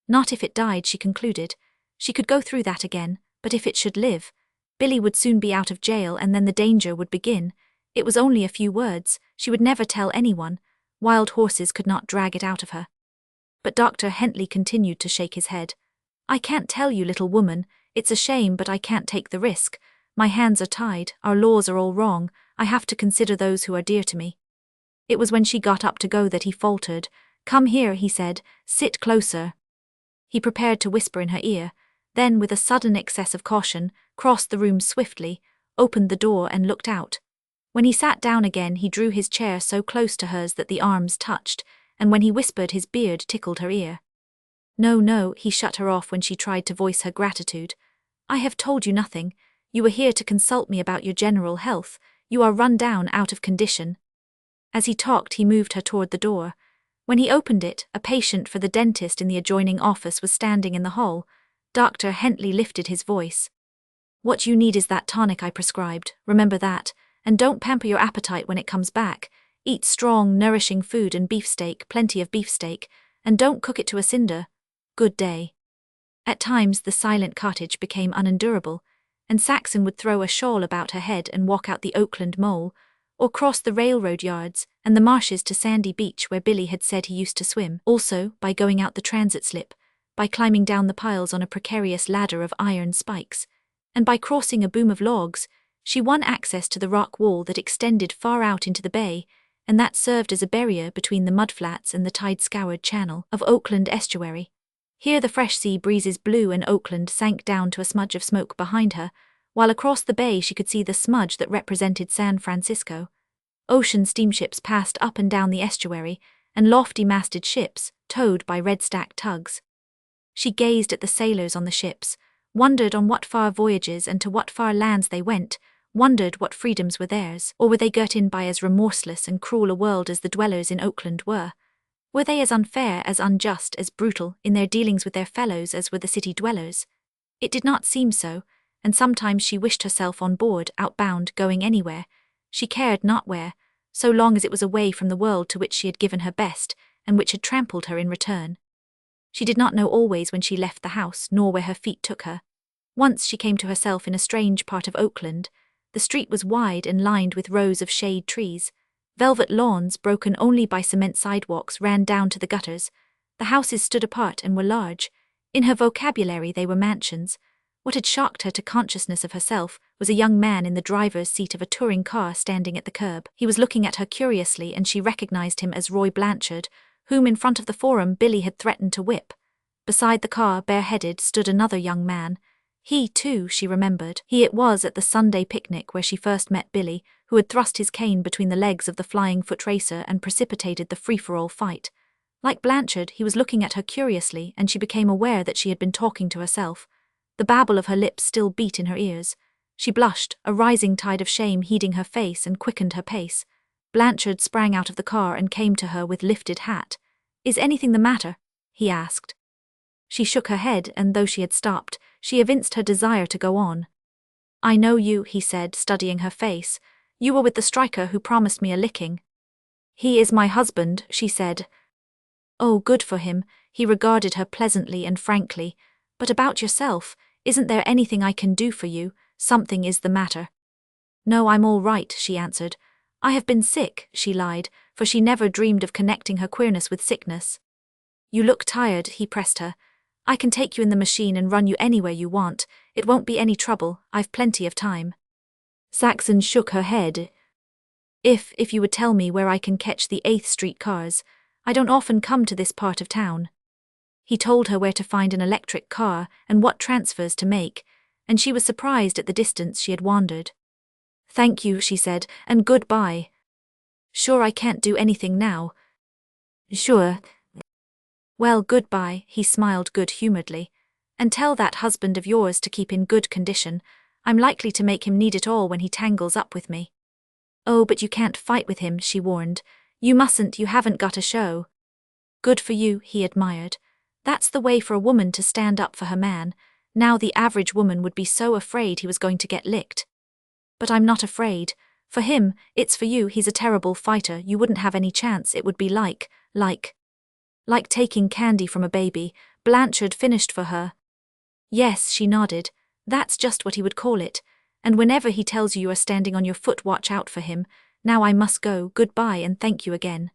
Not if it died, she concluded. She could go through that again, but if it should live, Billy would soon be out of jail and then the danger would begin. It was only a few words, she would never tell anyone. Wild horses could not drag it out of her. But Dr. Hentley continued to shake his head. "I can't tell you, little woman. It's a shame, but I can't take the risk. My hands are tied, our laws are all wrong, I have to consider those who are dear to me." It was when she got up to go that he faltered. "Come here," he said, "sit closer." He prepared to whisper in her ear, then with a sudden excess of caution, crossed the room swiftly, opened the door and looked out. When he sat down again he drew his chair so close to hers that the arms touched, and when he whispered his beard tickled her ear. No, he shut her off when she tried to voice her gratitude. "I have told you nothing. You were here to consult me about your general health. You are run down, out of condition." As he talked he moved her toward the door. When he opened it, a patient for the dentist in the adjoining office was standing in the hall. Dr. Hentley lifted his voice. "What you need is that tonic I prescribed, remember that, and don't pamper your appetite when it comes back. Eat strong, nourishing food and beefsteak, plenty of beefsteak, and don't cook it to a cinder. Good day." At times the silent cottage became unendurable, and Saxon would throw a shawl about her head and walk out the Oakland mole, or cross the railroad yards and the marshes to Sandy Beach where Billy had said he used to swim, also by going out the transit slip, by climbing down the piles on a precarious ladder of iron spikes, and by crossing a boom of logs. She won access to the rock wall that extended far out into the bay, and that served as a barrier between the mudflats and the tide-scoured channel of Oakland estuary. Here the fresh sea breezes blew and Oakland sank down to a smudge of smoke behind her, while across the bay she could see the smudge that represented San Francisco. Ocean steamships passed up and down the estuary, and lofty masted ships, towed by red-stacked tugs. She gazed at the sailors on the ships, wondered on what far voyages and to what far lands they went, wondered what freedoms were theirs, or were they girt in by as remorseless and cruel a world as the dwellers in Oakland were? Were they as unfair, as unjust, as brutal in their dealings with their fellows as were the city dwellers? It did not seem so, and sometimes she wished herself on board, outbound, going anywhere. She cared not where, so long as it was away from the world to which she had given her best, and which had trampled her in return. She did not know always when she left the house, nor where her feet took her. Once she came to herself in a strange part of Oakland. The street was wide and lined with rows of shade trees. Velvet lawns, broken only by cement sidewalks, ran down to the gutters. The houses stood apart and were large. In her vocabulary they were mansions. What had shocked her to consciousness of herself was a young man in the driver's seat of a touring car standing at the curb. He was looking at her curiously, and she recognized him as Roy Blanchard, whom in front of the Forum Billy had threatened to whip. Beside the car, bareheaded, stood another young man. He, too, she remembered. He it was at the Sunday picnic where she first met Billy, who had thrust his cane between the legs of the flying foot racer and precipitated the free-for-all fight. Like Blanchard, he was looking at her curiously, and she became aware that she had been talking to herself. The babble of her lips still beat in her ears. She blushed, a rising tide of shame heeding her face, and quickened her pace. Blanchard sprang out of the car and came to her with lifted hat. "Is anything the matter?" he asked. She shook her head, and though she had stopped, she evinced her desire to go on. "I know you," he said, studying her face. "You were with the striker who promised me a licking." "He is my husband," she said. "Oh, good for him." He regarded her pleasantly and frankly. "But about yourself, isn't there anything I can do for you? Something is the matter." "No, I'm all right," she answered. "I have been sick," she lied, for she never dreamed of connecting her queerness with sickness. "You look tired," he pressed her. "I can take you in the machine and run you anywhere you want. It won't be any trouble, I've plenty of time." Saxon shook her head. If you would tell me where I can catch the 8th Street cars. I don't often come to this part of town." He told her where to find an electric car and what transfers to make, and she was surprised at the distance she had wandered. "Thank you," she said, "and goodbye." "Sure I can't do anything now." "Sure." "Well, goodbye," he smiled good-humoredly. "And tell that husband of yours to keep in good condition. I'm likely to make him need it all when he tangles up with me." "Oh, but you can't fight with him," she warned. "You mustn't, you haven't got a show." "Good for you," he admired. "That's the way for a woman to stand up for her man. Now the average woman would be so afraid he was going to get licked." "But I'm not afraid. For him, it's for you, he's a terrible fighter, you wouldn't have any chance, it would be like taking candy from a baby." Blanchard finished for her. "Yes," she nodded. "That's just what he would call it. And whenever he tells you are standing on your foot, watch out for him. Now I must go, goodbye and thank you again."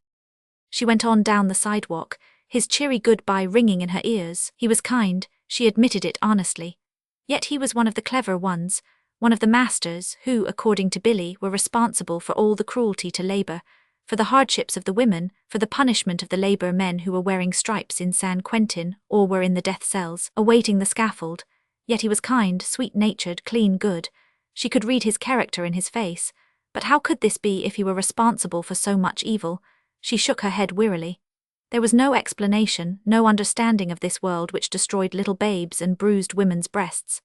She went on down the sidewalk, his cheery goodbye ringing in her ears. He was kind, she admitted it honestly. Yet he was one of the clever ones, one of the masters who, according to Billy, were responsible for all the cruelty to labor, for the hardships of the women, for the punishment of the labor men who were wearing stripes in San Quentin or were in the death cells, awaiting the scaffold. Yet he was kind, sweet-natured, clean good. She could read his character in his face. But how could this be if he were responsible for so much evil? She shook her head wearily. There was no explanation, no understanding of this world which destroyed little babes and bruised women's breasts.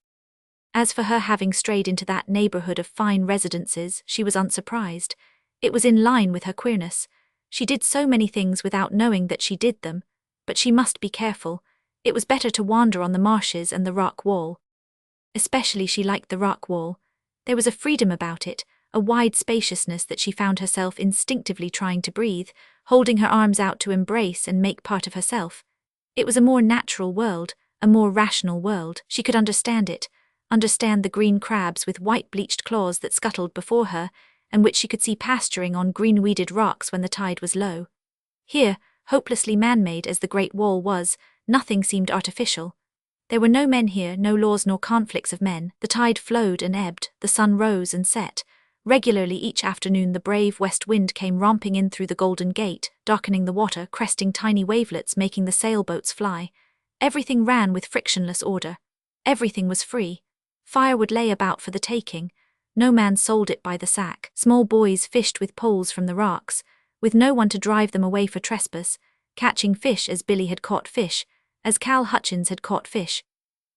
As for her having strayed into that neighborhood of fine residences, she was unsurprised. It was in line with her queerness. She did so many things without knowing that she did them. But she must be careful. It was better to wander on the marshes and the rock wall. Especially she liked the rock wall. There was a freedom about it, a wide spaciousness that she found herself instinctively trying to breathe, holding her arms out to embrace and make part of herself. It was a more natural world, a more rational world. She could understand it, understand the green crabs with white bleached claws that scuttled before her, and which she could see pasturing on green-weeded rocks when the tide was low. Here, hopelessly man-made as the Great Wall was, nothing seemed artificial. There were no men here, no laws nor conflicts of men. The tide flowed and ebbed, the sun rose and set. Regularly each afternoon the brave west wind came romping in through the Golden Gate, darkening the water, cresting tiny wavelets, making the sailboats fly. Everything ran with frictionless order. Everything was free. Firewood lay about for the taking. No man sold it by the sack. Small boys fished with poles from the rocks, with no one to drive them away for trespass, catching fish as Billy had caught fish, as Cal Hutchins had caught fish.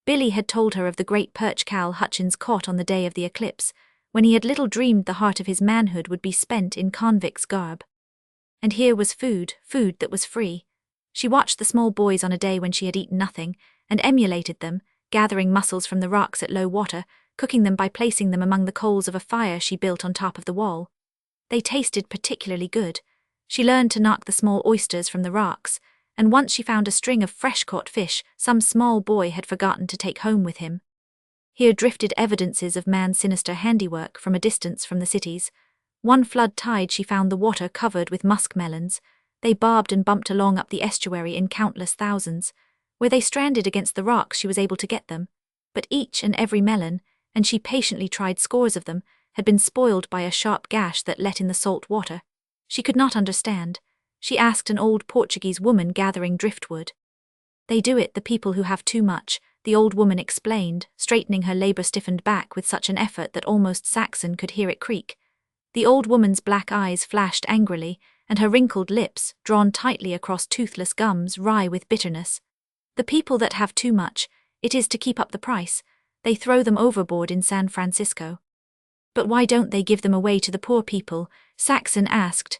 Billy had told her of the great perch Cal Hutchins caught on the day of the eclipse, when he had little dreamed the heart of his manhood would be spent in convict's garb. And here was food that was free. She watched the small boys on a day when she had eaten nothing, and emulated them, gathering mussels from the rocks at low water, cooking them by placing them among the coals of a fire she built on top of the wall. They tasted particularly good. She learned to knock the small oysters from the rocks, and once she found a string of fresh-caught fish some small boy had forgotten to take home with him. Here drifted evidences of man's sinister handiwork from a distance from the cities. One flood tide she found the water covered with muskmelons. They bobbed and bumped along up the estuary in countless thousands. Where they stranded against the rocks she was able to get them, but each and every melon, and she patiently tried scores of them, had been spoiled by a sharp gash that let in the salt water. She could not understand. She asked an old Portuguese woman gathering driftwood. "They do it, the people who have too much," the old woman explained, straightening her labor-stiffened back with such an effort that almost Saxon could hear it creak. The old woman's black eyes flashed angrily, and her wrinkled lips, drawn tightly across toothless gums, wry with bitterness. "The people that have too much, it is to keep up the price. They throw them overboard in San Francisco." "But why don't they give them away to the poor people?" Saxon asked.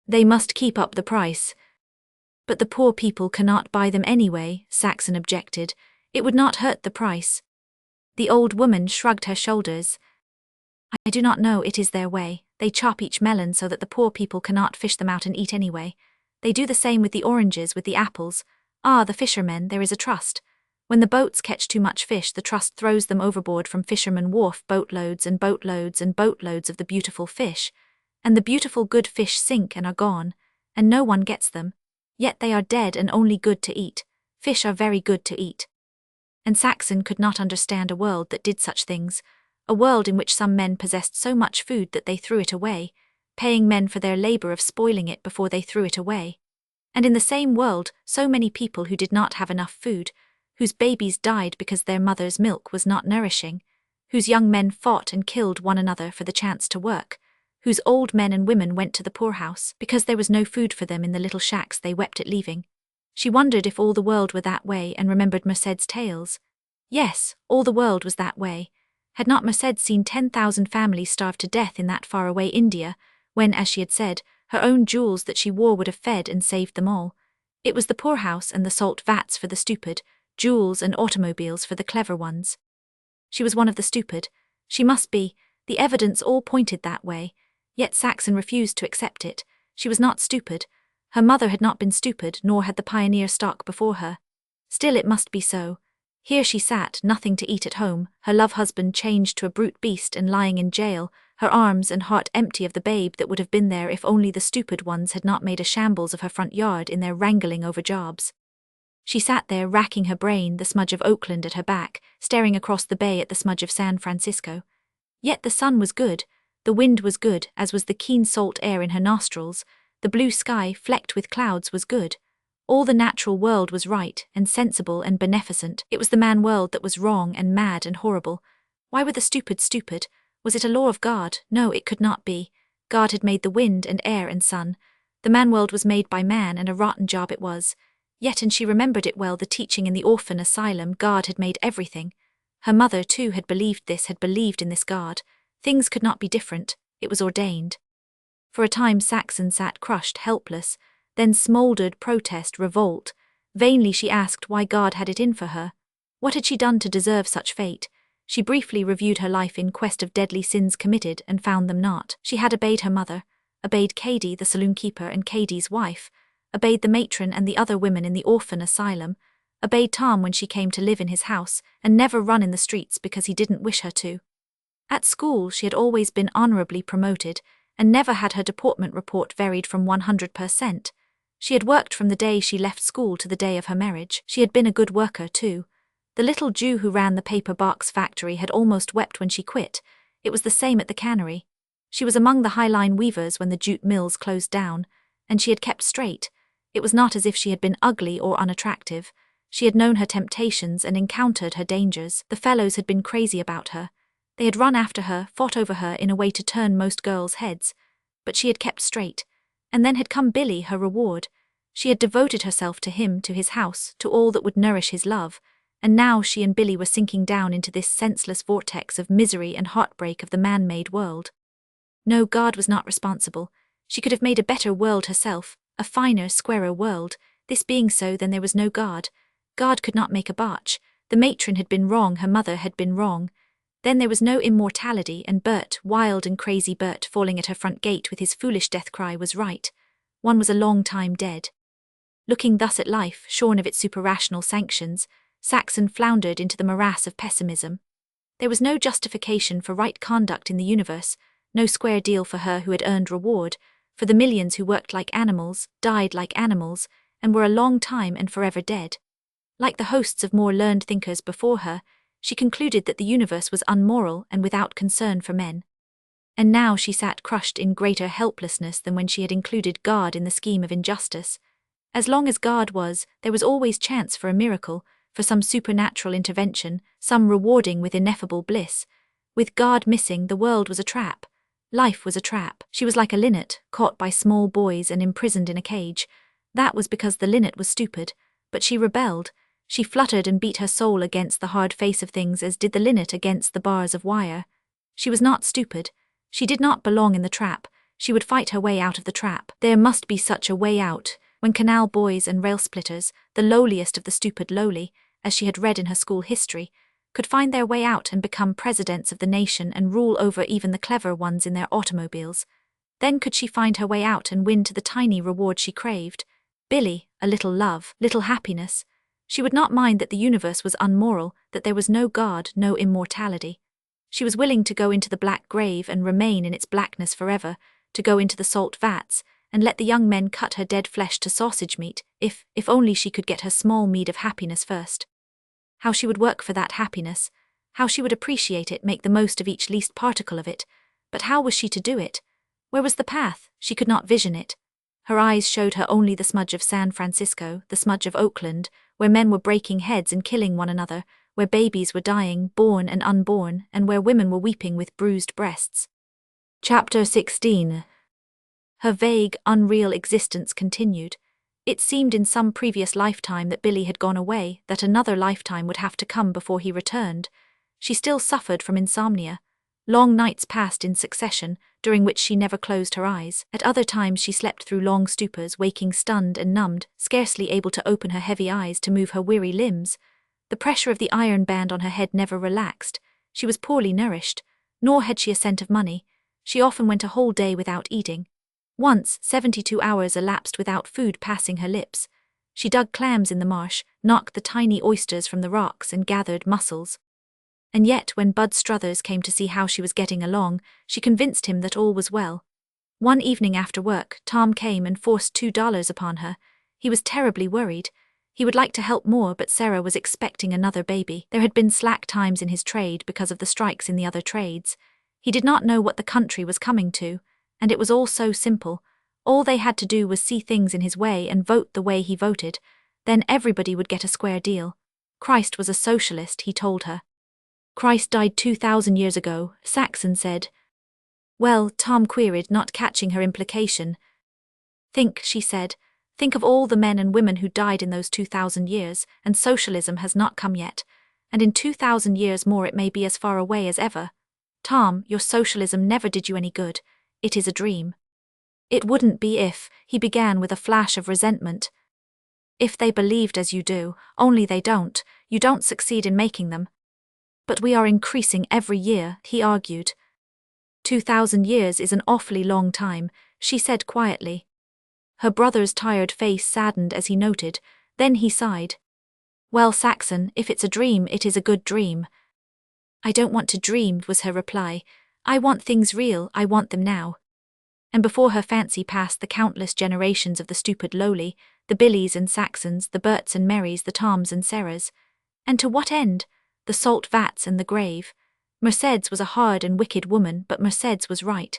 "They must keep up the price." "But the poor people cannot buy them anyway," Saxon objected. "It would not hurt the price." The old woman shrugged her shoulders. "I do not know, it is their way. They chop each melon so that the poor people cannot fish them out and eat anyway. They do the same with the oranges, with the apples. Ah, the fishermen, there is a trust. When the boats catch too much fish, the trust throws them overboard from Fisherman Wharf, boatloads and boatloads and boatloads of the beautiful fish. And the beautiful good fish sink and are gone, and no one gets them. Yet they are dead and only good to eat. Fish are very good to eat." And Saxon could not understand a world that did such things, a world in which some men possessed so much food that they threw it away, paying men for their labor of spoiling it before they threw it away. And in the same world, so many people who did not have enough food, whose babies died because their mother's milk was not nourishing, whose young men fought and killed one another for the chance to work, whose old men and women went to the poorhouse because there was no food for them in the little shacks they wept at leaving. She wondered if all the world were that way and remembered Merced's tales. Yes, all the world was that way. Had not Merced seen 10,000 families starve to death in that faraway India, when, as she had said, her own jewels that she wore would have fed and saved them all? It was the poorhouse and the salt vats for the stupid, jewels and automobiles for the clever ones. She was one of the stupid. She must be. The evidence all pointed that way. Yet Saxon refused to accept it. She was not stupid. Her mother had not been stupid, nor had the pioneer stock before her. Still it must be so. Here she sat, nothing to eat at home, her love-husband changed to a brute beast and lying in jail, her arms and heart empty of the babe that would have been there if only the stupid ones had not made a shambles of her front yard in their wrangling over jobs. She sat there, racking her brain, the smudge of Oakland at her back, staring across the bay at the smudge of San Francisco. Yet the sun was good, the wind was good, as was the keen salt air in her nostrils, the blue sky, flecked with clouds, was good. All the natural world was right, and sensible and beneficent. It was the man world that was wrong and mad and horrible. Why were the stupid stupid? Was it a law of God? No, it could not be. God had made the wind and air and sun. The man world was made by man, and a rotten job it was. Yet, and she remembered it well, the teaching in the orphan asylum, God had made everything. Her mother, too, had believed this, had believed in this God. Things could not be different. It was ordained. For a time Saxon sat crushed, helpless, then smouldered protest, revolt. Vainly she asked why God had it in for her. What had she done to deserve such fate? She briefly reviewed her life in quest of deadly sins committed and found them not. She had obeyed her mother, obeyed Cady, the saloon-keeper, and Cady's wife, obeyed the matron and the other women in the orphan asylum, obeyed Tom when she came to live in his house, and never run in the streets because he didn't wish her to. At school she had always been honorably promoted, and never had her deportment report varied from 100%. She had worked from the day she left school to the day of her marriage. She had been a good worker, too. The little Jew who ran the paper box factory had almost wept when she quit. It was the same at the cannery. She was among the highline weavers when the jute mills closed down, and she had kept straight. It was not as if she had been ugly or unattractive. She had known her temptations and encountered her dangers. The fellows had been crazy about her. They had run after her, fought over her in a way to turn most girls' heads. But she had kept straight. And then had come Billy, her reward. She had devoted herself to him, to his house, to all that would nourish his love. And now she and Billy were sinking down into this senseless vortex of misery and heartbreak of the man-made world. No, God was not responsible. She could have made a better world herself, a finer, squarer world. This being so, then there was no God. God could not make a botch. The matron had been wrong, her mother had been wrong. Then there was no immortality, and Bert, wild and crazy Bert, falling at her front gate with his foolish death cry, was right. One was a long time dead. Looking thus at life, shorn of its superrational sanctions, Saxon floundered into the morass of pessimism. There was no justification for right conduct in the universe, no square deal for her who had earned reward, for the millions who worked like animals, died like animals, and were a long time and forever dead. Like the hosts of more learned thinkers before her, she concluded that the universe was unmoral and without concern for men. And now she sat crushed in greater helplessness than when she had included God in the scheme of injustice. As long as God was, there was always chance for a miracle, for some supernatural intervention, some rewarding with ineffable bliss. With God missing, the world was a trap. Life was a trap. She was like a linnet, caught by small boys and imprisoned in a cage. That was because the linnet was stupid. But she rebelled. She fluttered and beat her soul against the hard face of things as did the linnet against the bars of wire. She was not stupid. She did not belong in the trap. She would fight her way out of the trap. There must be such a way out. When canal boys and rail splitters, the lowliest of the stupid lowly, as she had read in her school history, could find their way out and become presidents of the nation and rule over even the clever ones in their automobiles, then could she find her way out and win to the tiny reward she craved. Billy, a little love, little happiness. She would not mind that the universe was unmoral, that there was no God, no immortality. She was willing to go into the black grave and remain in its blackness forever, to go into the salt vats, and let the young men cut her dead flesh to sausage meat, if only she could get her small meed of happiness first. How she would work for that happiness, how she would appreciate it, make the most of each least particle of it. But how was she to do it? Where was the path? She could not vision it. Her eyes showed her only the smudge of San Francisco, the smudge of Oakland, where men were breaking heads and killing one another, where babies were dying, born and unborn, and where women were weeping with bruised breasts. Chapter 16. Her vague, unreal existence continued. It seemed in some previous lifetime that Billy had gone away, that another lifetime would have to come before he returned. She still suffered from insomnia. Long nights passed in succession, during which she never closed her eyes. At other times she slept through long stupors, waking stunned and numbed, scarcely able to open her heavy eyes to move her weary limbs. The pressure of the iron band on her head never relaxed. She was poorly nourished, nor had she a cent of money. She often went a whole day without eating. Once, 72 hours elapsed without food passing her lips. She dug clams in the marsh, knocked the tiny oysters from the rocks and gathered mussels. And yet, when Bud Struthers came to see how she was getting along, she convinced him that all was well. One evening after work, Tom came and forced $2 upon her. He was terribly worried. He would like to help more, but Sarah was expecting another baby. There had been slack times in his trade because of the strikes in the other trades. He did not know what the country was coming to, and it was all so simple. All they had to do was see things in his way and vote the way he voted. Then everybody would get a square deal. Christ was a socialist, he told her. Christ died 2,000 years ago, Saxon said. Well, Tom queried, not catching her implication. Think, she said. Think of all the men and women who died in those 2,000 years, and socialism has not come yet. And in 2,000 years more it may be as far away as ever. Tom, your socialism never did you any good. It is a dream. It wouldn't be if, he began with a flash of resentment. If they believed as you do, only they don't, you don't succeed in making them. But we are increasing every year, he argued. 2,000 years is an awfully long time, she said quietly. Her brother's tired face saddened as he noted, then he sighed. Well, Saxon, if it's a dream, it is a good dream. I don't want to dream, was her reply. I want things real, I want them now. And before her fancy passed the countless generations of the stupid lowly, the Billies and Saxons, the Berts and Marys, the Toms and Sarahs. And to what end? The salt vats and the grave. Mercedes was a hard and wicked woman, but Mercedes was right.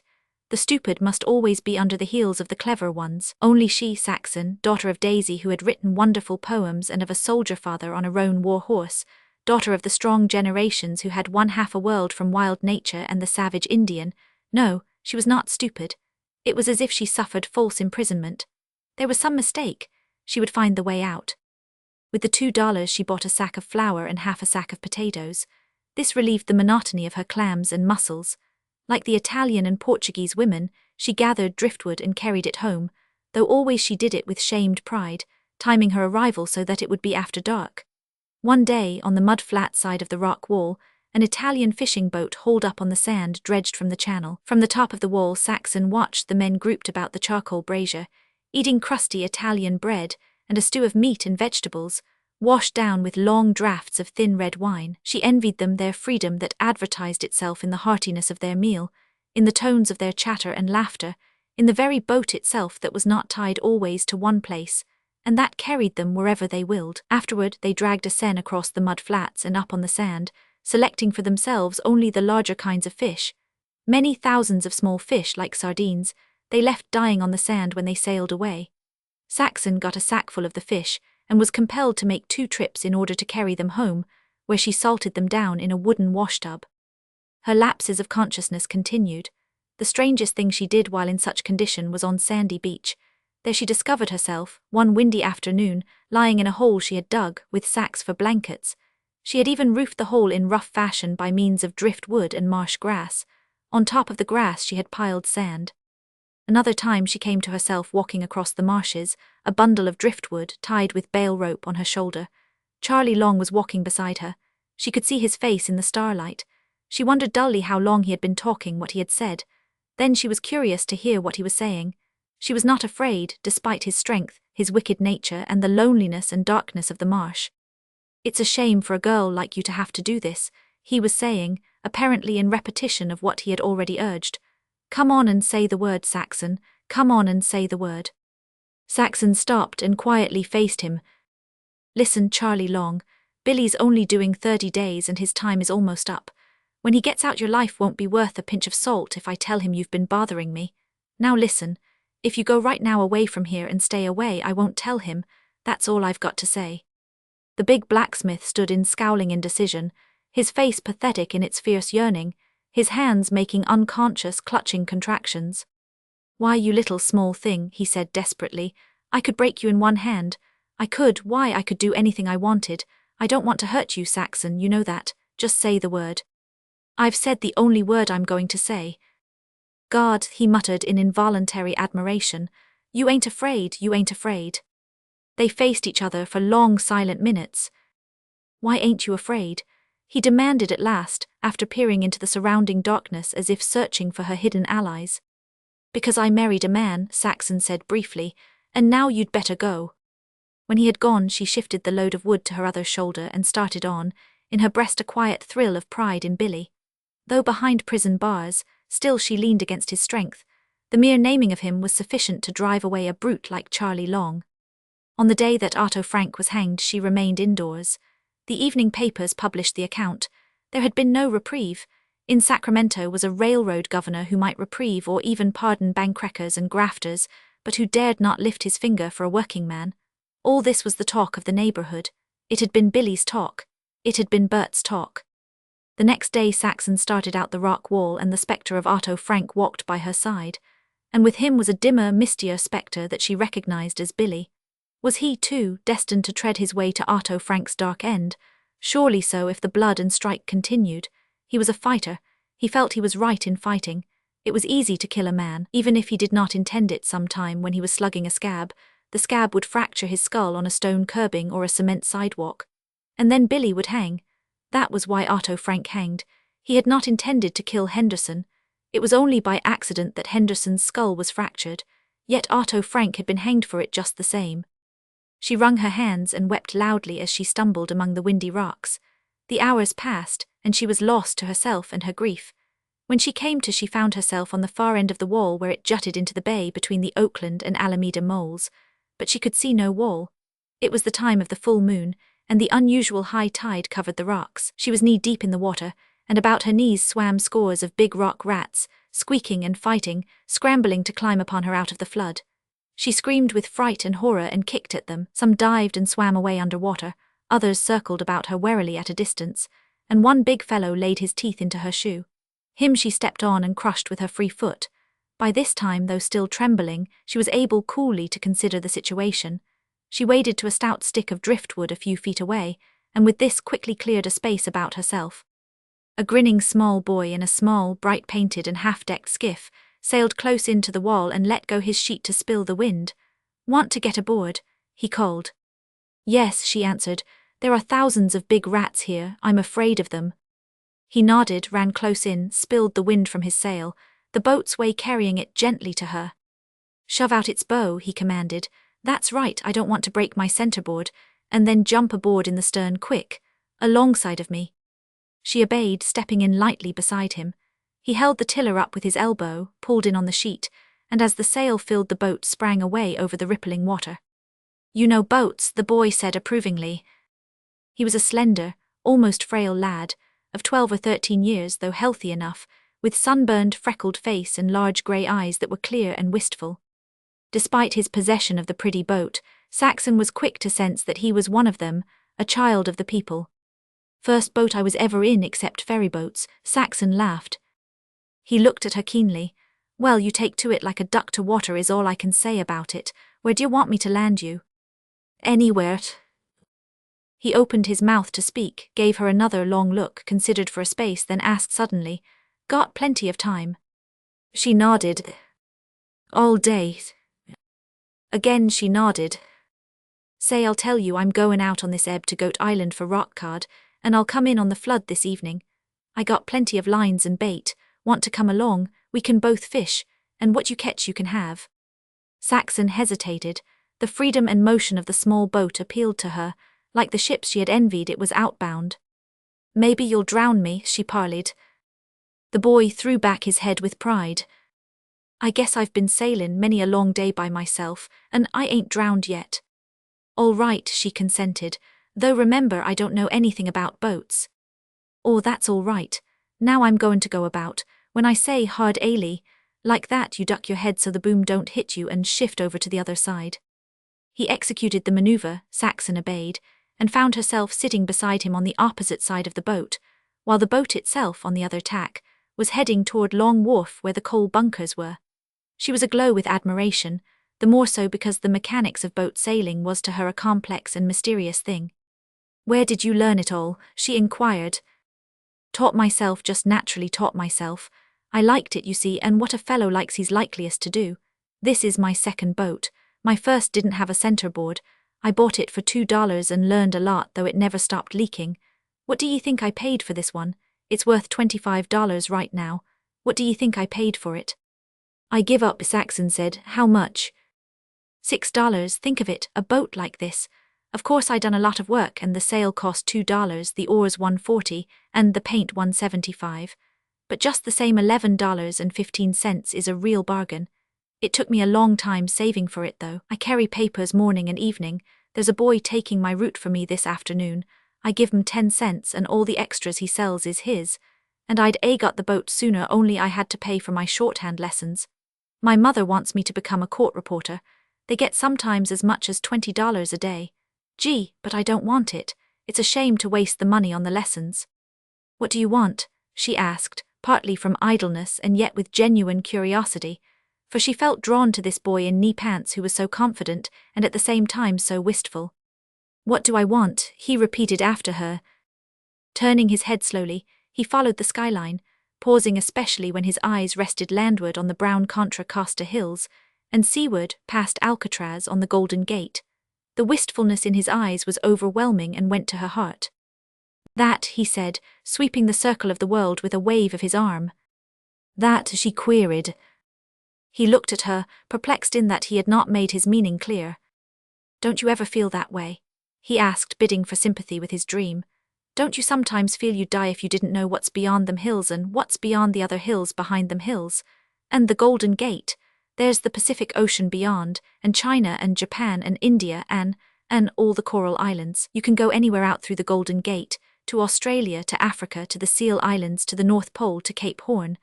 The stupid must always be under the heels of the clever ones. Only she, Saxon, daughter of Daisy, who had written wonderful poems, and of a soldier father on a roan war horse, daughter of the strong generations who had won half a world from wild nature and the savage Indian. No, she was not stupid. It was as if she suffered false imprisonment. There was some mistake. She would find the way out. With the $2 she bought a sack of flour and half a sack of potatoes. This relieved the monotony of her clams and mussels. Like the Italian and Portuguese women, she gathered driftwood and carried it home, though always she did it with shamed pride, timing her arrival so that it would be after dark. One day, on the mud-flat side of the rock wall, an Italian fishing boat hauled up on the sand dredged from the channel. From the top of the wall, Saxon watched the men grouped about the charcoal brazier, eating crusty Italian bread and a stew of meat and vegetables, washed down with long draughts of thin red wine. She envied them their freedom that advertised itself in the heartiness of their meal, in the tones of their chatter and laughter, in the very boat itself that was not tied always to one place, and that carried them wherever they willed. Afterward they dragged a seine across the mud flats and up on the sand, selecting for themselves only the larger kinds of fish. Many thousands of small fish like sardines, they left dying on the sand when they sailed away. Saxon got a sackful of the fish, and was compelled to make 2 trips in order to carry them home, where she salted them down in a wooden washtub. Her lapses of consciousness continued. The strangest thing she did while in such condition was on Sandy Beach. There she discovered herself, one windy afternoon, lying in a hole she had dug, with sacks for blankets. She had even roofed the hole in rough fashion by means of driftwood and marsh grass. On top of the grass she had piled sand. Another time she came to herself walking across the marshes, a bundle of driftwood tied with bale rope on her shoulder. Charlie Long was walking beside her. She could see his face in the starlight. She wondered dully how long he had been talking, what he had said. Then she was curious to hear what he was saying. She was not afraid, despite his strength, his wicked nature, and the loneliness and darkness of the marsh. "It's a shame for a girl like you to have to do this," he was saying, apparently in repetition of what he had already urged. "Come on and say the word, Saxon. Come on and say the word." Saxon stopped and quietly faced him. "Listen, Charlie Long, Billy's only doing 30 days and his time is almost up. When he gets out, your life won't be worth a pinch of salt if I tell him you've been bothering me. Now listen, if you go right now away from here and stay away, I won't tell him. That's all I've got to say." The big blacksmith stood in scowling indecision, his face pathetic in its fierce yearning, his hands making unconscious clutching contractions. "Why, you little small thing," he said desperately. "I could break you in one hand. I could do anything I wanted. I don't want to hurt you, Saxon, you know that. Just say the word." "I've said the only word I'm going to say." "God," he muttered in involuntary admiration. "You ain't afraid, you ain't afraid." They faced each other for long silent minutes. "Why ain't you afraid?" he demanded at last, after peering into the surrounding darkness as if searching for her hidden allies. "Because I married a man," Saxon said briefly, "and now you'd better go." When he had gone, she shifted the load of wood to her other shoulder and started on, in her breast a quiet thrill of pride in Billy. Though behind prison bars, still she leaned against his strength. The mere naming of him was sufficient to drive away a brute like Charlie Long. On the day that Otto Frank was hanged, she remained indoors. The evening papers published the account. There had been no reprieve. In Sacramento was a railroad governor who might reprieve or even pardon bankwreckers and grafters, but who dared not lift his finger for a working man. All this was the talk of the neighborhood. It had been Billy's talk. It had been Bert's talk. The next day Saxon started out the rock wall and the spectre of Otto Frank walked by her side. And with him was a dimmer, mistier spectre that she recognized as Billy. Was he, too, destined to tread his way to Otto Frank's dark end? Surely so, if the blood and strike continued. He was a fighter. He felt he was right in fighting. It was easy to kill a man, even if he did not intend it. Sometime when he was slugging a scab, the scab would fracture his skull on a stone curbing or a cement sidewalk. And then Billy would hang. That was why Otto Frank hanged. He had not intended to kill Henderson. It was only by accident that Henderson's skull was fractured, yet Otto Frank had been hanged for it just the same. She wrung her hands and wept loudly as she stumbled among the windy rocks. The hours passed, and she was lost to herself and her grief. When she came to, she found herself on the far end of the wall where it jutted into the bay between the Oakland and Alameda moles, but she could see no wall. It was the time of the full moon, and the unusual high tide covered the rocks. She was knee-deep in the water, and about her knees swam scores of big rock rats, squeaking and fighting, scrambling to climb upon her out of the flood. She screamed with fright and horror and kicked at them. Some dived and swam away underwater, others circled about her warily at a distance, and one big fellow laid his teeth into her shoe. Him she stepped on and crushed with her free foot. By this time, though still trembling, she was able coolly to consider the situation. She waded to a stout stick of driftwood a few feet away, and with this quickly cleared a space about herself. A grinning small boy in a small, bright-painted and half-decked skiff sailed close in to the wall and let go his sheet to spill the wind. "Want to get aboard?" he called. "Yes," she answered. "There are thousands of big rats here. I'm afraid of them." He nodded, ran close in, spilled the wind from his sail, the boat's way carrying it gently to her. "Shove out its bow," he commanded. "That's right, I don't want to break my centerboard, and then jump aboard in the stern quick, alongside of me." She obeyed, stepping in lightly beside him. He held the tiller up with his elbow, pulled in on the sheet, and as the sail filled the boat sprang away over the rippling water. "You know boats," the boy said approvingly. He was a slender, almost frail lad, of 12 or 13 years, though healthy enough, with sunburned, freckled face and large grey eyes that were clear and wistful. Despite his possession of the pretty boat, Saxon was quick to sense that he was one of them, a child of the people. "First boat I was ever in except ferry boats," Saxon laughed. He looked at her keenly. "Well, you take to it like a duck to water is all I can say about it. Where do you want me to land you?" "Anywhere." He opened his mouth to speak, gave her another long look, considered for a space, then asked suddenly, "Got plenty of time?" She nodded. "All day?" Again she nodded. "Say, I'll tell you, I'm goin' out on this ebb to Goat Island for rock cod, and I'll come in on the flood this evening. I got plenty of lines and bait. Want to come along? We can both fish, and what you catch you can have." Saxon hesitated. The freedom and motion of the small boat appealed to her. Like the ships she had envied, it was outbound. "Maybe you'll drown me," she parleyed. The boy threw back his head with pride. "I guess I've been sailin' many a long day by myself, and I ain't drowned yet." "All right," she consented, "though remember I don't know anything about boats." "Oh, that's all right. Now I'm goin' to go about. When I say hard-aly, like that you duck your head so the boom don't hit you and shift over to the other side." He executed the maneuver, Saxon obeyed, and found herself sitting beside him on the opposite side of the boat, while the boat itself, on the other tack, was heading toward Long Wharf where the coal bunkers were. She was aglow with admiration, the more so because the mechanics of boat sailing was to her a complex and mysterious thing. "Where did you learn it all?" she inquired. "Taught myself, just naturally taught myself. I liked it, you see, and what a fellow likes he's likeliest to do. This is my second boat. My first didn't have a centerboard. I bought it for $2 and learned a lot, though it never stopped leaking. What do you think I paid for this one? It's worth $25 right now. What do you think I paid for it?" "I give up," Saxon said. "How much?" $6, think of it, a boat like this. Of course I done a lot of work, and the sail cost $2, the oars $1.40, and the paint $1.75. But just the same $11.15 is a real bargain. It took me a long time saving for it though. I carry papers morning and evening. There's a boy taking my route for me this afternoon. I give him 10 cents and all the extras he sells is his. And I'd got the boat sooner, only I had to pay for my shorthand lessons. My mother wants me to become a court reporter. They get sometimes as much as $20 a day. Gee, but I don't want it. It's a shame to waste the money on the lessons." "What do you want?" she asked, partly from idleness and yet with genuine curiosity, for she felt drawn to this boy in knee pants who was so confident and at the same time so wistful. "What do I want?" he repeated after her. Turning his head slowly, he followed the skyline, pausing especially when his eyes rested landward on the brown Contra Costa Hills, and seaward past Alcatraz on the Golden Gate. The wistfulness in his eyes was overwhelming and went to her heart. "That," he said, sweeping the circle of the world with a wave of his arm. "That?" she queried. He looked at her, perplexed in that he had not made his meaning clear. "Don't you ever feel that way?" he asked, bidding for sympathy with his dream. "Don't you sometimes feel you'd die if you didn't know what's beyond them hills and what's beyond the other hills behind them hills? And the Golden Gate, there's the Pacific Ocean beyond, and China and Japan and India and And all the Coral Islands. You can go anywhere out through the Golden Gate, to Australia, to Africa, to the Seal Islands, to the North Pole, to Cape Horn.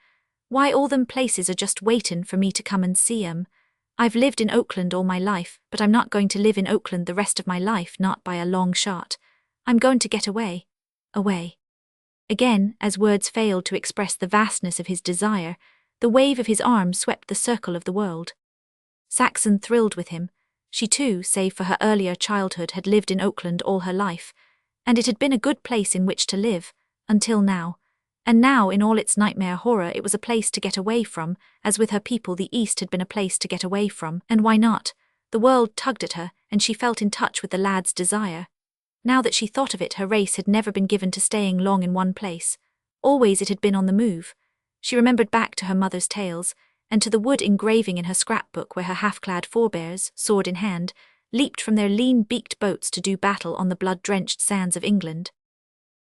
Why, all them places are just waitin' for me to come and see 'em. I've lived in Oakland all my life, but I'm not going to live in Oakland the rest of my life, not by a long shot. I'm going to get away. Away. Again, as words failed to express the vastness of his desire, the wave of his arm swept the circle of the world. Saxon thrilled with him. She too, save for her earlier childhood, had lived in Oakland all her life, and it had been a good place in which to live, until now. And now, in all its nightmare horror, it was a place to get away from, as with her people the East had been a place to get away from, and why not? The world tugged at her, and she felt in touch with the lad's desire. Now that she thought of it, her race had never been given to staying long in one place. Always it had been on the move. She remembered back to her mother's tales, and to the wood engraving in her scrapbook where her half-clad forebears, sword in hand, leaped from their lean-beaked boats to do battle on the blood-drenched sands of England.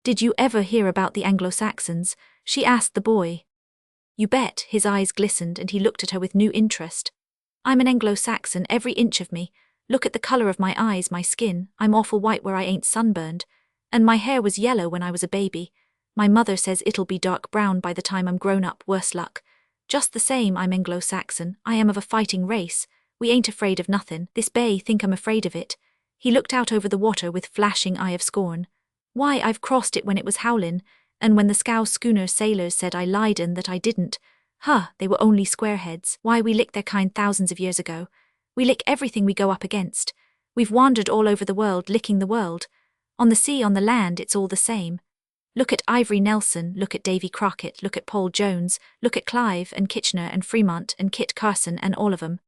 "Did you ever hear about the Anglo-Saxons?" she asked the boy. "You bet." His eyes glistened and he looked at her with new interest. "I'm an Anglo-Saxon, every inch of me. Look at the color of my eyes, my skin. I'm awful white where I ain't sunburned. And my hair was yellow when I was a baby. My mother says it'll be dark brown by the time I'm grown up, worse luck. Just the same, I'm Anglo-Saxon. I am of a fighting race. We ain't afraid of nothin'. This bay think I'm afraid of it." He looked out over the water with flashing eye of scorn. "Why, I've crossed it when it was howlin', and when the scow schooner sailors said I lied and that I didn't. Huh, they were only squareheads. Why, we licked their kind thousands of years ago. We lick everything we go up against. We've wandered all over the world, licking the world. On the sea, on the land, it's all the same. Look at Ivory Nelson, look at Davy Crockett, look at Paul Jones, look at Clive and Kitchener and Fremont and Kit Carson and all of 'em."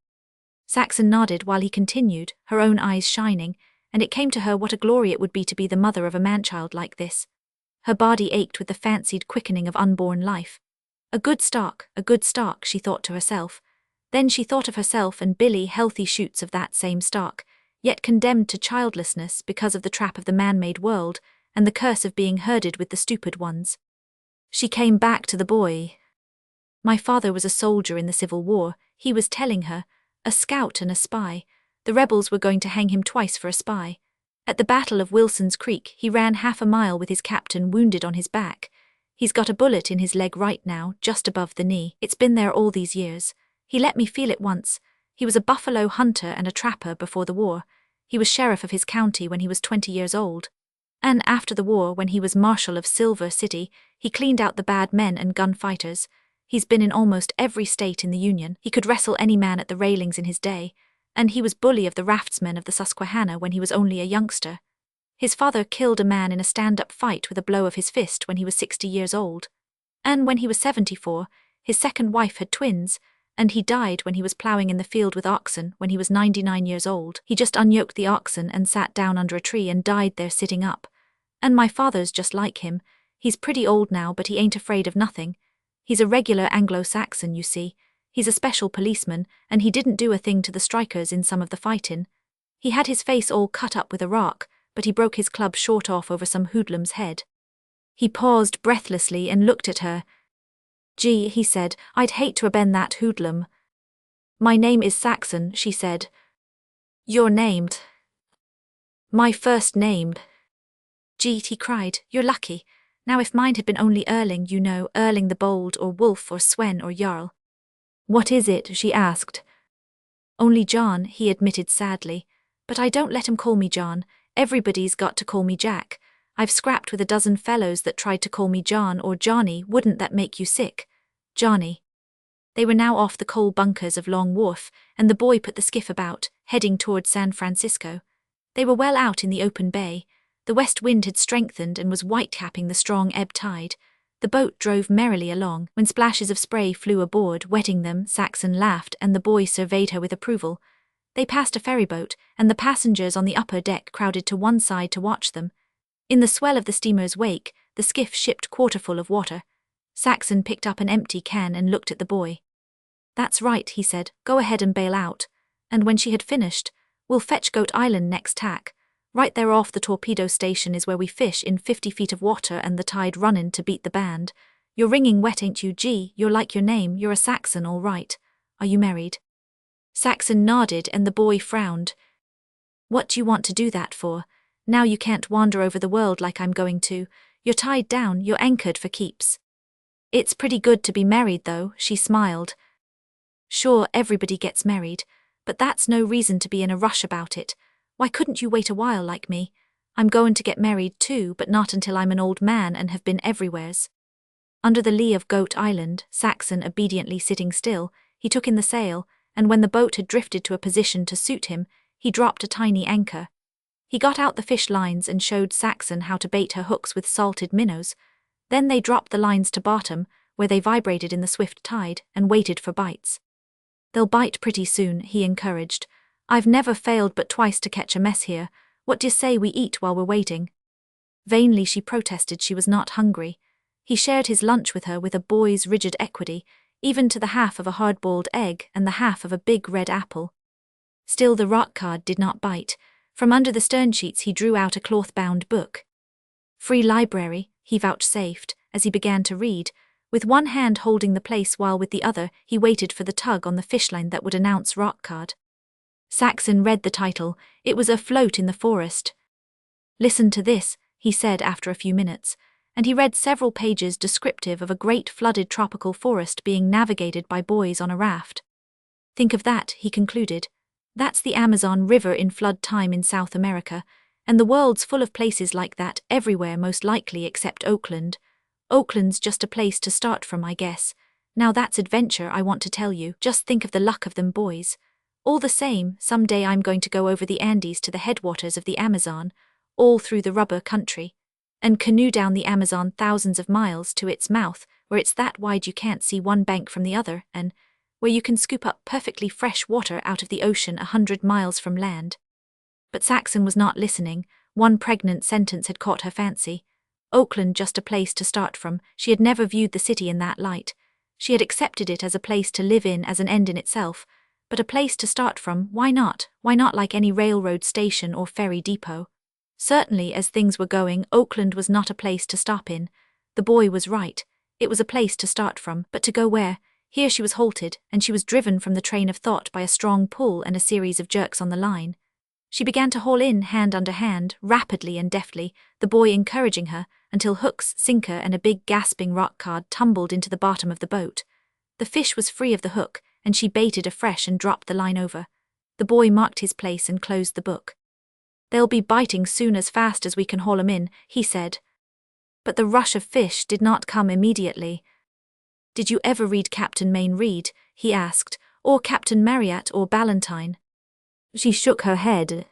Saxon nodded while he continued, her own eyes shining, and it came to her what a glory it would be to be the mother of a man-child like this. Her body ached with the fancied quickening of unborn life. A good stock, she thought to herself. Then she thought of herself and Billy, healthy shoots of that same stock, yet condemned to childlessness because of the trap of the man-made world and the curse of being herded with the stupid ones. She came back to the boy. "My father was a soldier in the Civil War," he was telling her, "a scout and a spy. The rebels were going to hang him twice for a spy. At the Battle of Wilson's Creek, he ran half a mile with his captain wounded on his back. He's got a bullet in his leg right now, just above the knee. It's been there all these years. He let me feel it once. He was a buffalo hunter and a trapper before the war. He was sheriff of his county when he was 20 years old. And after the war, when he was marshal of Silver City, he cleaned out the bad men and gunfighters. He's been in almost every state in the Union. He could wrestle any man at the railings in his day. And he was bully of the raftsmen of the Susquehanna when he was only a youngster. His father killed a man in a stand-up fight with a blow of his fist when he was 60 years old. And when he was 74, his second wife had twins, and he died when he was ploughing in the field with oxen when he was 99 years old. He just unyoked the oxen and sat down under a tree and died there sitting up. And my father's just like him. He's pretty old now, but he ain't afraid of nothing. He's a regular Anglo-Saxon, you see. He's a special policeman, and he didn't do a thing to the strikers in some of the fightin'. He had his face all cut up with a rock, but he broke his club short off over some hoodlum's head." He paused breathlessly and looked at her. "Gee," he said, "I'd hate to have been that hoodlum." "My name is Saxon," she said. "You're named." "My first name." "Gee," he cried, "you're lucky. Now if mine had been only Erling, you know, Erling the Bold or Wolf or Swen or Jarl." "What is it?" she asked. "Only John," he admitted sadly. "But I don't let 'em call me John. Everybody's got to call me Jack. I've scrapped with a dozen fellows that tried to call me John or Johnny. Wouldn't that make you sick? Johnny." They were now off the coal bunkers of Long Wharf, and the boy put the skiff about, heading toward San Francisco. They were well out in the open bay. The west wind had strengthened and was whitecapping the strong ebb tide. The boat drove merrily along. When splashes of spray flew aboard, wetting them, Saxon laughed, and the boy surveyed her with approval. They passed a ferryboat, and the passengers on the upper deck crowded to one side to watch them. In the swell of the steamer's wake, the skiff shipped quarterful of water. Saxon picked up an empty can and looked at the boy. "That's right," he said, "go ahead and bail out. And when she had finished, we'll fetch Goat Island next tack. Right there off the torpedo station is where we fish in 50 feet of water and the tide runnin' to beat the band. You're wringing wet, ain't you? Gee, you're like your name, you're a Saxon all right. Are you married?" Saxon nodded and the boy frowned. What do you want to do that for? Now you can't wander over the world like I'm going to. You're tied down, you're anchored for keeps. It's pretty good to be married though, she smiled. Sure, everybody gets married, but that's no reason to be in a rush about it. Why couldn't you wait a while like me? I'm going to get married too, but not until I'm an old man and have been everywheres. Under the lee of Goat Island, Saxon obediently sitting still, he took in the sail, and when the boat had drifted to a position to suit him, he dropped a tiny anchor. He got out the fish lines and showed Saxon how to bait her hooks with salted minnows. Then they dropped the lines to bottom, where they vibrated in the swift tide, and waited for bites. They'll bite pretty soon, he encouraged. I've never failed but twice to catch a mess here. What d'you say we eat while we're waiting? Vainly she protested she was not hungry. He shared his lunch with her with a boy's rigid equity, even to the half of a hard-boiled egg and the half of a big red apple. Still the rock cod did not bite. From under the stern sheets he drew out a cloth-bound book. Free library, he vouchsafed, as he began to read, with one hand holding the place while with the other he waited for the tug on the fishline that would announce rock cod. Saxon read the title. It was Afloat in the Forest. Listen to this, he said after a few minutes, and he read several pages descriptive of a great flooded tropical forest being navigated by boys on a raft. Think of that, he concluded. That's the Amazon River in flood time in South America, and the world's full of places like that everywhere most likely except Oakland. Oakland's just a place to start from, I guess. Now that's adventure I want to tell you. Just think of the luck of them boys. All the same, someday I'm going to go over the Andes to the headwaters of the Amazon, all through the rubber country, and canoe down the Amazon thousands of miles to its mouth, where it's that wide you can't see one bank from the other, and where you can scoop up perfectly fresh water out of the ocean 100 miles from land. But Saxon was not listening. One pregnant sentence had caught her fancy. Oakland just a place to start from. She had never viewed the city in that light. She had accepted it as a place to live in as an end in itself. But a place to start from, why not? Why not like any railroad station or ferry depot? Certainly, as things were going, Oakland was not a place to stop in. The boy was right. It was a place to start from, but to go where? Here she was halted, and she was driven from the train of thought by a strong pull and a series of jerks on the line. She began to haul in hand under hand, rapidly and deftly, the boy encouraging her, until hooks, sinker, and a big gasping rock cod tumbled into the bottom of the boat. The fish was free of the hook, and she baited afresh and dropped the line over. The boy marked his place and closed the book. They'll be biting soon as fast as we can haul 'em in, he said. But the rush of fish did not come immediately. Did you ever read Captain Mayne Reid, he asked, or Captain Marryat or Ballantyne? She shook her head.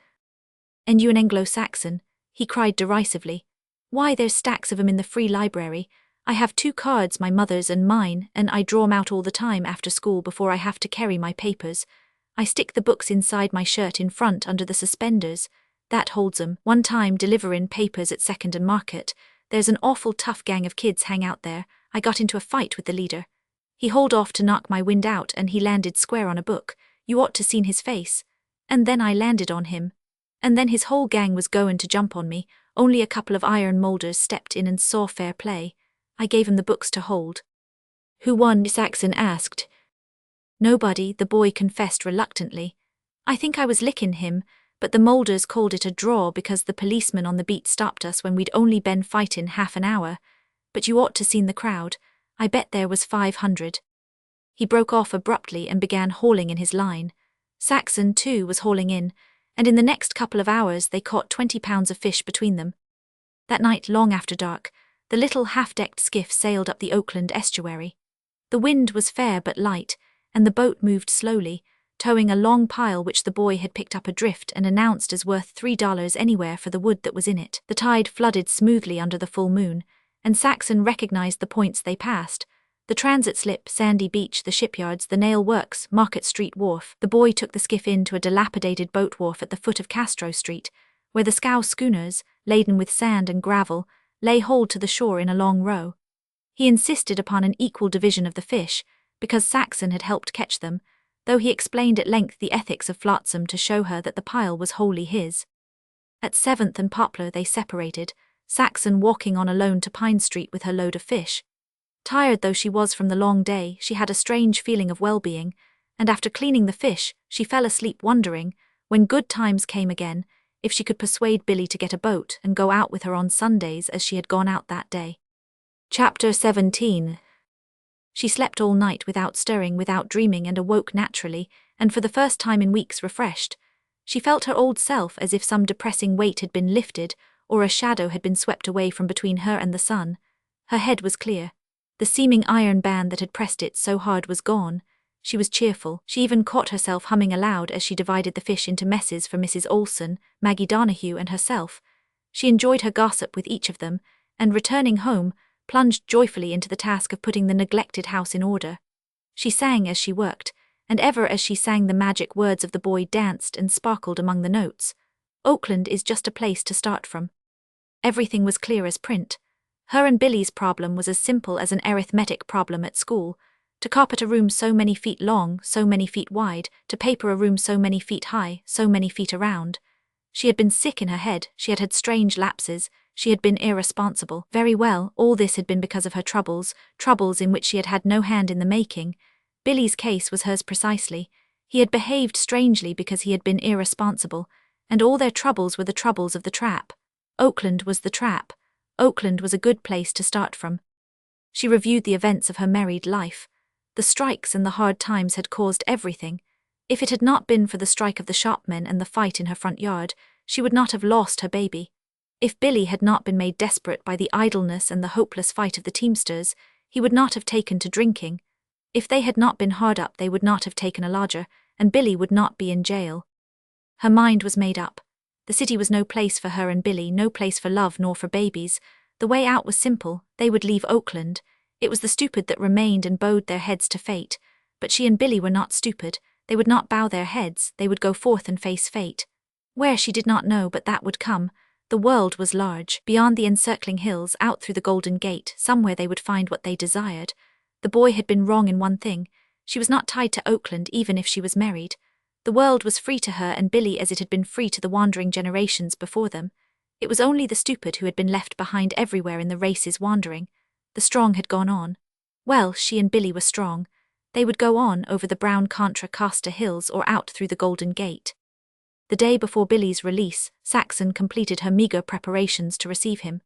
And you an Anglo-Saxon? He cried derisively. Why, there's stacks of 'em in the free library. I have 2 cards, my mother's and mine, and I draw 'em out all the time after school before I have to carry my papers. I stick the books inside my shirt in front under the suspenders. That holds 'em. One time deliverin' papers at Second and Market. There's an awful tough gang of kids hang out there. I got into a fight with the leader. He hauled off to knock my wind out and he landed square on a book. You ought to seen his face. And then I landed on him. And then his whole gang was goin' to jump on me. Only a couple of iron moulders stepped in and saw fair play. I gave 'em the books to hold. Who won? Saxon asked. Nobody, the boy confessed reluctantly. I think I was lickin' him, but the moulders called it a draw because the policeman on the beat stopped us when we'd only been fightin' half an hour. But you ought to seen the crowd. I bet there was 500. He broke off abruptly and began hauling in his line. Saxon, too, was hauling in, and in the next couple of hours they caught 20 pounds of fish between them. That night, long after dark, the little half-decked skiff sailed up the Oakland estuary. The wind was fair but light, and the boat moved slowly, towing a long pile which the boy had picked up adrift and announced as worth $3 anywhere for the wood that was in it. The tide flooded smoothly under the full moon, and Saxon recognized the points they passed: the transit slip, Sandy Beach, the shipyards, the nail works, Market Street Wharf. The boy took the skiff in to a dilapidated boat wharf at the foot of Castro Street, where the scow schooners, laden with sand and gravel, lay hauled to the shore in a long row. He insisted upon an equal division of the fish, because Saxon had helped catch them, though he explained at length the ethics of flotsam to show her that the pile was wholly his. At 7th and Poplar they separated, Saxon walking on alone to Pine Street with her load of fish. Tired though she was from the long day, she had a strange feeling of well-being, and after cleaning the fish, she fell asleep wondering, When good times came again, if she could persuade Billy to get a boat and go out with her on Sundays as she had gone out that day. Chapter 17. She slept all night without stirring, without dreaming, and awoke naturally, and for the first time in weeks refreshed. She felt her old self, as if some depressing weight had been lifted, or a shadow had been swept away from between her and the sun. Her head was clear. The seeming iron band that had pressed it so hard was gone. She was cheerful. She even caught herself humming aloud as she divided the fish into messes for Mrs. Olson, Maggie Donahue, and herself. She enjoyed her gossip with each of them, and returning home, plunged joyfully into the task of putting the neglected house in order. She sang as she worked, and ever as she sang the magic words of the boy danced and sparkled among the notes. Oakland is just a place to start from. Everything was clear as print. Her and Billy's problem was as simple as an arithmetic problem at school. To carpet a room so many feet long, so many feet wide, to paper a room so many feet high, so many feet around. She had been sick in her head, she had had strange lapses, she had been irresponsible. Very well, all this had been because of her troubles, troubles in which she had had no hand in the making. Billy's case was hers precisely. He had behaved strangely because he had been irresponsible, and all their troubles were the troubles of the trap. Oakland was the trap. Oakland was a good place to start from. She reviewed the events of her married life. The strikes and the hard times had caused everything. If it had not been for the strike of the shopmen and the fight in her front yard, she would not have lost her baby. If Billy had not been made desperate by the idleness and the hopeless fight of the teamsters, he would not have taken to drinking. If they had not been hard up, they would not have taken a lodger, and Billy would not be in jail. Her mind was made up. The city was no place for her and Billy, no place for love nor for babies. The way out was simple. They would leave Oakland. It was the stupid that remained and bowed their heads to fate. But she and Billy were not stupid. They would not bow their heads, they would go forth and face fate. Where she did not know, but that would come. The world was large. Beyond the encircling hills, out through the Golden Gate, somewhere they would find what they desired. The boy had been wrong in one thing. She was not tied to Oakland even if she was married. The world was free to her and Billy as it had been free to the wandering generations before them. It was only the stupid who had been left behind everywhere in the race's wandering. The strong had gone on. Well, she and Billy were strong. They would go on over the brown Contra Costa hills or out through the Golden Gate. The day before Billy's release, Saxon completed her meager preparations to receive him.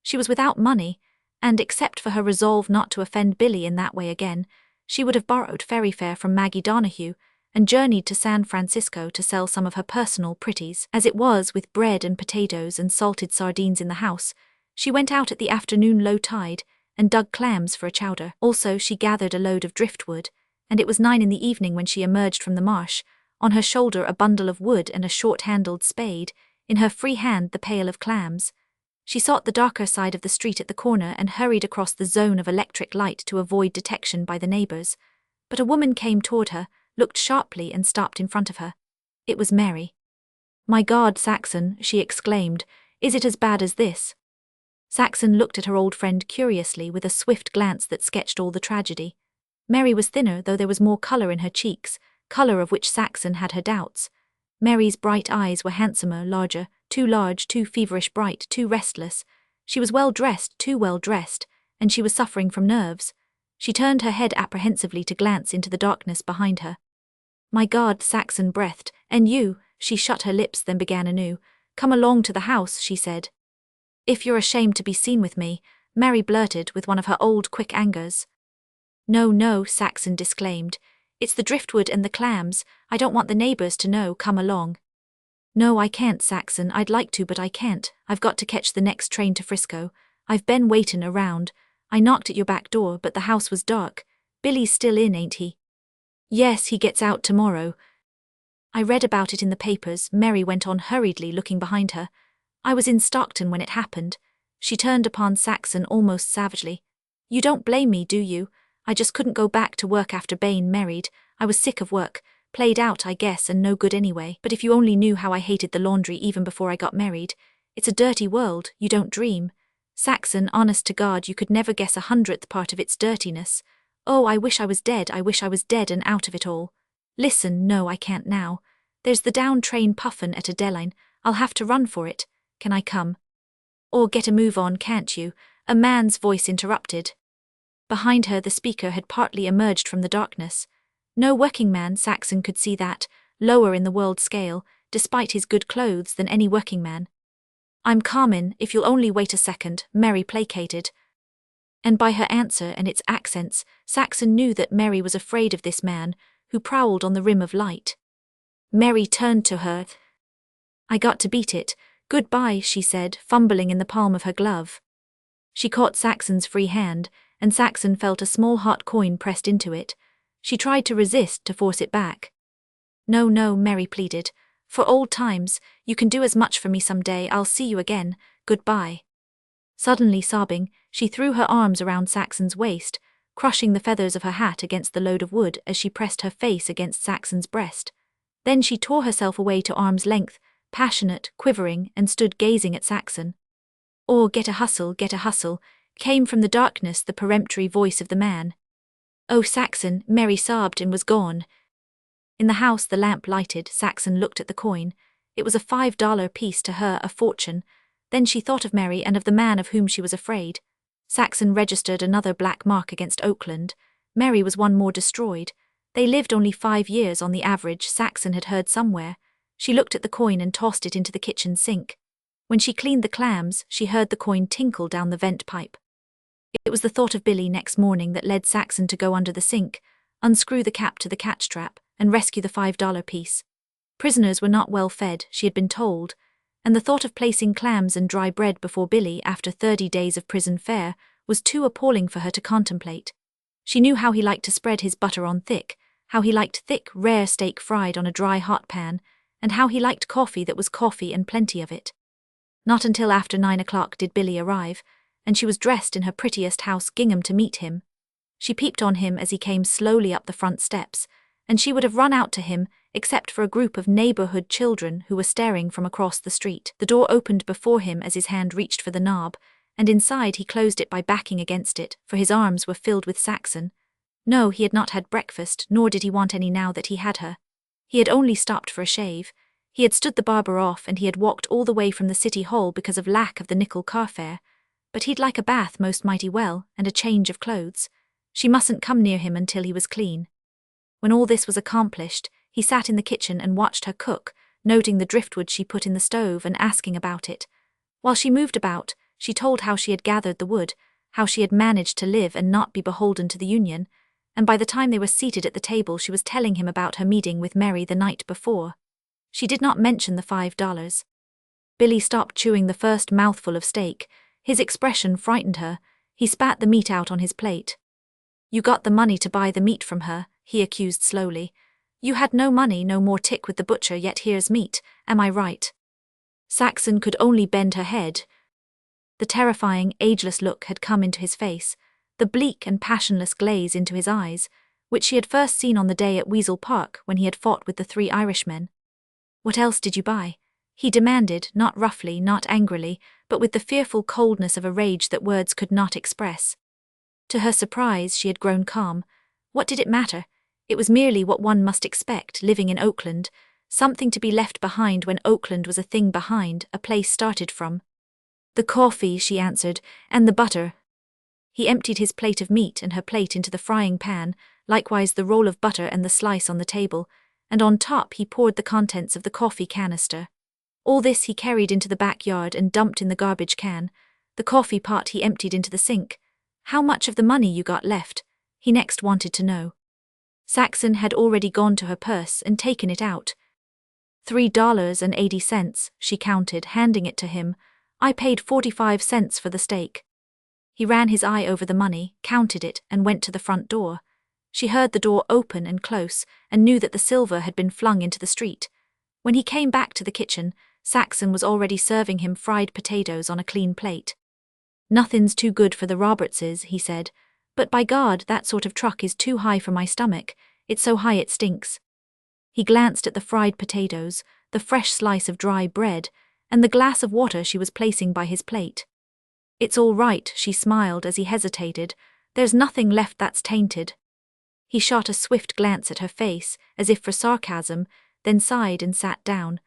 She was without money, and except for her resolve not to offend Billy in that way again, she would have borrowed ferry fare from Maggie Donahue and journeyed to San Francisco to sell some of her personal pretties. As it was, with bread and potatoes and salted sardines in the house, she went out at the afternoon low tide and dug clams for a chowder. Also, she gathered a load of driftwood, and it was 9 in the evening when she emerged from the marsh, on her shoulder a bundle of wood and a short-handled spade, in her free hand the pail of clams. She sought the darker side of the street at the corner and hurried across the zone of electric light to avoid detection by the neighbors. But a woman came toward her, looked sharply and stopped in front of her. It was Mary. "My God, Saxon," she exclaimed, "is it as bad as this?" Saxon looked at her old friend curiously with a swift glance that sketched all the tragedy. Mary was thinner, though there was more color in her cheeks, color of which Saxon had her doubts. Mary's bright eyes were handsomer, larger, too large, too feverish bright, too restless. She was well dressed, too well dressed, and she was suffering from nerves. She turned her head apprehensively to glance into the darkness behind her. "My God," Saxon breathed, "and you?" She shut her lips, then began anew. "Come along to the house," she said. "If you're ashamed to be seen with me," Mary blurted with one of her old quick angers. "No, no," Saxon disclaimed. "It's the driftwood and the clams. I don't want the neighbors to know. Come along." "No, I can't, Saxon. I'd like to, but I can't. I've got to catch the next train to Frisco. I've been waitin' around. I knocked at your back door, but the house was dark. Billy's still in, ain't he?" "Yes, he gets out tomorrow." "I read about it in the papers," Mary went on hurriedly, looking behind her. "I was in Stockton when it happened." She turned upon Saxon almost savagely. "You don't blame me, do you? I just couldn't go back to work after Bain married. I was sick of work, played out, I guess, and no good anyway. But if you only knew how I hated the laundry even before I got married. It's a dirty world, you don't dream. Saxon, honest to God, you could never guess 100th part of its dirtiness. Oh, I wish I was dead and out of it all. Listen, no, I can't now. There's the down train puffin' at Adeline. I'll have to run for it. Can I come?" "Or get a move on, can't you?" a man's voice interrupted. Behind her the speaker had partly emerged from the darkness. No working man, Saxon could see that, lower in the world scale, despite his good clothes, than any working man. "I'm Carmen, if you'll only wait a second," Mary placated. And by her answer and its accents, Saxon knew that Mary was afraid of this man, who prowled on the rim of light. Mary turned to her. "I got to beat it. Goodbye," she said, fumbling in the palm of her glove. She caught Saxon's free hand, and Saxon felt a small hot coin pressed into it. She tried to resist, to force it back. "No, no," Mary pleaded. "For old times, you can do as much for me someday. I'll see you again. Goodbye." Suddenly sobbing, she threw her arms around Saxon's waist, crushing the feathers of her hat against the load of wood as she pressed her face against Saxon's breast. Then she tore herself away to arm's length, passionate, quivering, and stood gazing at Saxon. "Oh, get a hustle, came from the darkness the peremptory voice of the man. "Oh, Saxon," Mary sobbed and was gone. In the house, the lamp lighted, Saxon looked at the coin. It was a $5 piece, to her a fortune. Then she thought of Mary and of the man of whom she was afraid. Saxon registered another black mark against Oakland. Mary was one more destroyed. They lived only 5 years on the average, Saxon had heard somewhere. She looked at the coin and tossed it into the kitchen sink. When she cleaned the clams, she heard the coin tinkle down the vent pipe. It was the thought of Billy next morning that led Saxon to go under the sink, unscrew the cap to the catch trap, and rescue the $5 piece. Prisoners were not well fed, she had been told, and the thought of placing clams and dry bread before Billy after 30 days of prison fare was too appalling for her to contemplate. She knew how he liked to spread his butter on thick, how he liked thick, rare steak fried on a dry hot pan, and how he liked coffee that was coffee and plenty of it. Not until after 9 o'clock did Billy arrive, and she was dressed in her prettiest house gingham to meet him. She peeped on him as he came slowly up the front steps, and she would have run out to him, except for a group of neighborhood children who were staring from across the street. The door opened before him as his hand reached for the knob, and inside he closed it by backing against it, for his arms were filled with Saxon. No, he had not had breakfast, nor did he want any now that he had her. He had only stopped for a shave. He had stood the barber off, and he had walked all the way from the city hall because of lack of the nickel car fare. But he'd like a bath most mighty well, and a change of clothes. She mustn't come near him until he was clean. When all this was accomplished, he sat in the kitchen and watched her cook, noting the driftwood she put in the stove and asking about it. While she moved about, she told how she had gathered the wood, how she had managed to live and not be beholden to the union, and by the time they were seated at the table she was telling him about her meeting with Mary the night before. She did not mention the $5. Billy stopped chewing the first mouthful of steak. His expression frightened her. He spat the meat out on his plate. "You got the money to buy the meat from her," he accused slowly. "You had no money, no more tick with the butcher, yet here's meat, am I right?" Saxon could only bend her head. The terrifying, ageless look had come into his face, the bleak and passionless glaze into his eyes, which she had first seen on the day at Weasel Park when he had fought with the 3 Irishmen. "What else did you buy?" he demanded, not roughly, not angrily, but with the fearful coldness of a rage that words could not express. To her surprise, she had grown calm. What did it matter? It was merely what one must expect, living in Oakland, something to be left behind when Oakland was a thing behind, a place started from. "The coffee," she answered, "and the butter." He emptied his plate of meat and her plate into the frying pan, likewise the roll of butter and the slice on the table, and on top he poured the contents of the coffee canister. All this he carried into the backyard and dumped in the garbage can. The coffee pot he emptied into the sink. "How much of the money you got left?" he next wanted to know. Saxon had already gone to her purse and taken it out. $3.80, she counted, handing it to him. "I paid 45 cents for the steak." He ran his eye over the money, counted it, and went to the front door. She heard the door open and close, and knew that the silver had been flung into the street. When he came back to the kitchen, Saxon was already serving him fried potatoes on a clean plate. "Nothing's too good for the Robertses," he said, "but by God, that sort of truck is too high for my stomach. It's so high it stinks." He glanced at the fried potatoes, the fresh slice of dry bread, and the glass of water she was placing by his plate. "It's all right," she smiled as he hesitated. "There's nothing left that's tainted." He shot a swift glance at her face, as if for sarcasm, then sighed and sat down.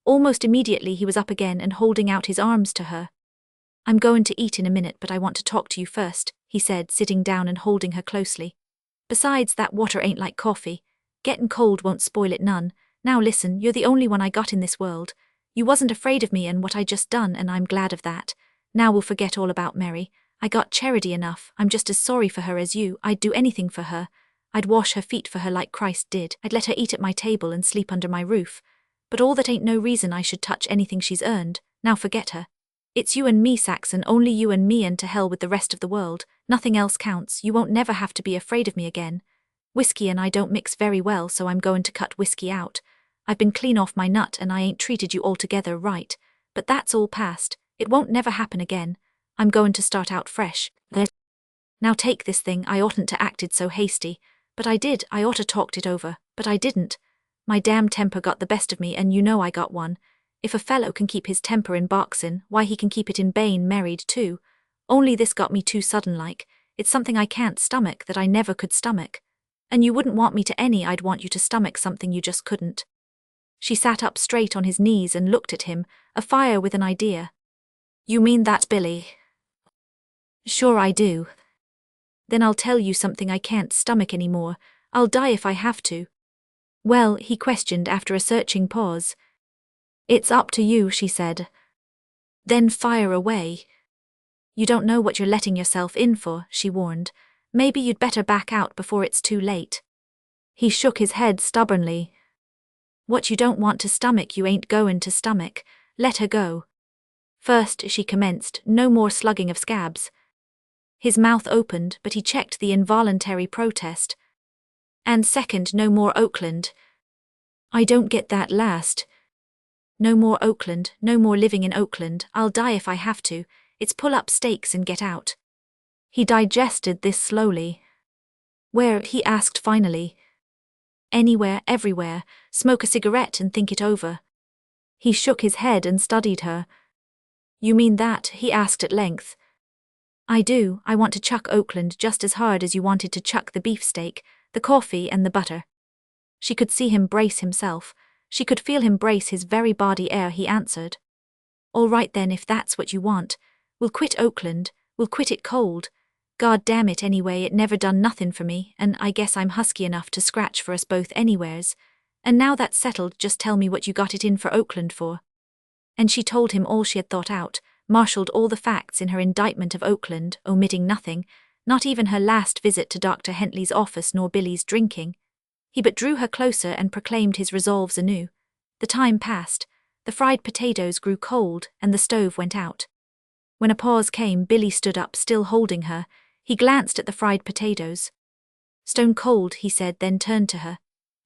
Almost immediately he was up again and holding out his arms to her. "I'm going to eat in a minute, but I want to talk to you first," he said, sitting down and holding her closely. "Besides, that water ain't like coffee. Gettin' cold won't spoil it none. Now listen, you're the only one I got in this world. You wasn't afraid of me and what I just done, and I'm glad of that. Now we'll forget all about Mary. I got charity enough. I'm just as sorry for her as you. I'd do anything for her. I'd wash her feet for her like Christ did. I'd let her eat at my table and sleep under my roof. But all that ain't no reason I should touch anything she's earned. Now forget her. It's you and me, Saxon, only you and me, and to hell with the rest of the world. Nothing else counts. You won't never have to be afraid of me again. Whiskey and I don't mix very well, so I'm going to cut whiskey out. I've been clean off my nut and I ain't treated you altogether right. But that's all past. It won't never happen again. I'm going to start out fresh. Now take this thing. I oughtn't to acted so hasty. But I did. I oughta talked it over. But I didn't. My damn temper got the best of me, and you know I got one. If a fellow can keep his temper in boxin', why he can keep it in bane married too. Only this got me too sudden like. It's something I can't stomach that I never could stomach. And you wouldn't want me to any. I'd want you to stomach something you just couldn't. She sat up straight on his knees and looked at him, afire with an idea. You mean that, Billy? Sure I do. Then I'll tell you something I can't stomach anymore. I'll die if I have to. Well, he questioned after a searching pause. It's up to you, she said. Then fire away. You don't know what you're letting yourself in for, she warned. Maybe you'd better back out before it's too late. He shook his head stubbornly. What you don't want to stomach you ain't goin' to stomach. Let her go. First, she commenced, no more slugging of scabs. His mouth opened, but he checked the involuntary protest. And second, no more Oakland. I don't get that last. No more Oakland, no more living in Oakland. I'll die if I have to. It's pull up stakes and get out. He digested this slowly. Where? He asked finally. Anywhere, everywhere. Smoke a cigarette and think it over. He shook his head and studied her. You mean that? He asked at length. I do. I want to chuck Oakland just as hard as you wanted to chuck the beefsteak, the coffee and the butter. She could see him brace himself. She could feel him brace his very body ere he answered. All right then, if that's what you want. We'll quit Oakland. We'll quit it cold. God damn it, anyway, it never done nothin' for me, and I guess I'm husky enough to scratch for us both anywheres. And now that's settled, just tell me what you got it in for Oakland for. And she told him all she had thought out, marshalled all the facts in her indictment of Oakland, omitting nothing, not even her last visit to Dr. Hentley's office nor Billy's drinking. He but drew her closer and proclaimed his resolves anew. The time passed, the fried potatoes grew cold, and the stove went out. When a pause came, Billy stood up, still holding her. He glanced at the fried potatoes. Stone cold, he said, then turned to her.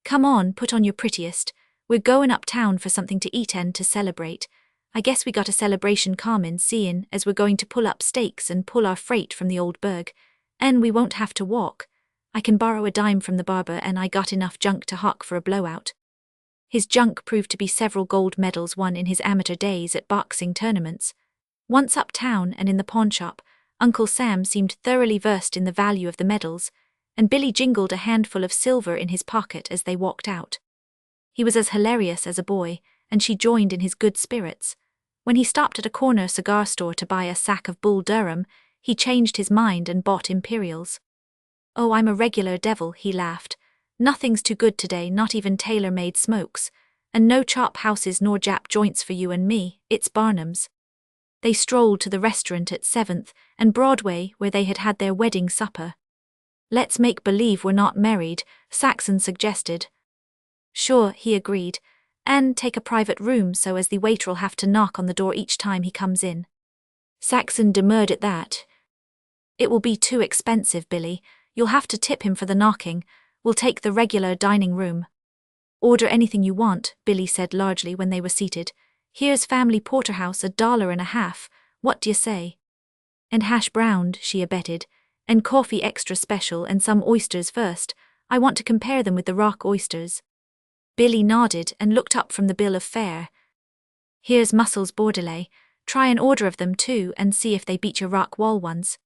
Come on, put on your prettiest. We're goin' uptown for something to eat and to celebrate. I guess we got a celebration common, seein' as we're going to pull up stakes and pull our freight from the old burg. And we won't have to walk. I can borrow a dime from the barber, and I got enough junk to hock for a blowout. His junk proved to be several gold medals won in his amateur days at boxing tournaments. Once uptown and in the pawnshop, Uncle Sam seemed thoroughly versed in the value of the medals, and Billy jingled a handful of silver in his pocket as they walked out. He was as hilarious as a boy, and she joined in his good spirits. When he stopped at a corner cigar store to buy a sack of Bull Durham, he changed his mind and bought Imperials. Oh, I'm a regular devil, he laughed. Nothing's too good today, not even tailor-made smokes, and no chop houses nor Jap joints for you and me, it's Barnum's. They strolled to the restaurant at 7th and Broadway where they had had their wedding supper. Let's make believe we're not married, Saxon suggested. Sure, he agreed, and take a private room so as the waiter'll have to knock on the door each time he comes in. Saxon demurred at that. It will be too expensive, Billy. You'll have to tip him for the knocking. We'll take the regular dining room. Order anything you want, Billy said largely when they were seated. Here's family porterhouse, $1.50. What d'ye say? And hash browned, she abetted, and coffee extra special and some oysters first. I want to compare them with the rock oysters. Billy nodded and looked up from the bill of fare. Here's mussels bordelais. Try an order of them too and see if they beat your rock wall ones.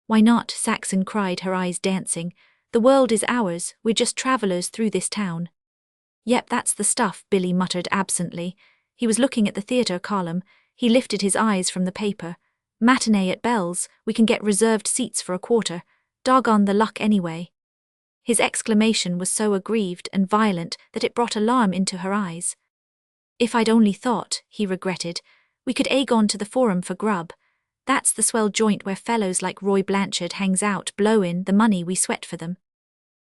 Why not? Saxon cried, her eyes dancing. The world is ours, we're just travellers through this town. Yep, that's the stuff, Billy muttered absently. He was looking at the theatre column. He lifted his eyes from the paper. Matinee at Bell's, we can get reserved seats for a quarter. Doggone the luck anyway. His exclamation was so aggrieved and violent that it brought alarm into her eyes. If I'd only thought, he regretted, we could egg on to the Forum for grub. That's the swell joint where fellows like Roy Blanchard hangs out, blow in the money we sweat for them.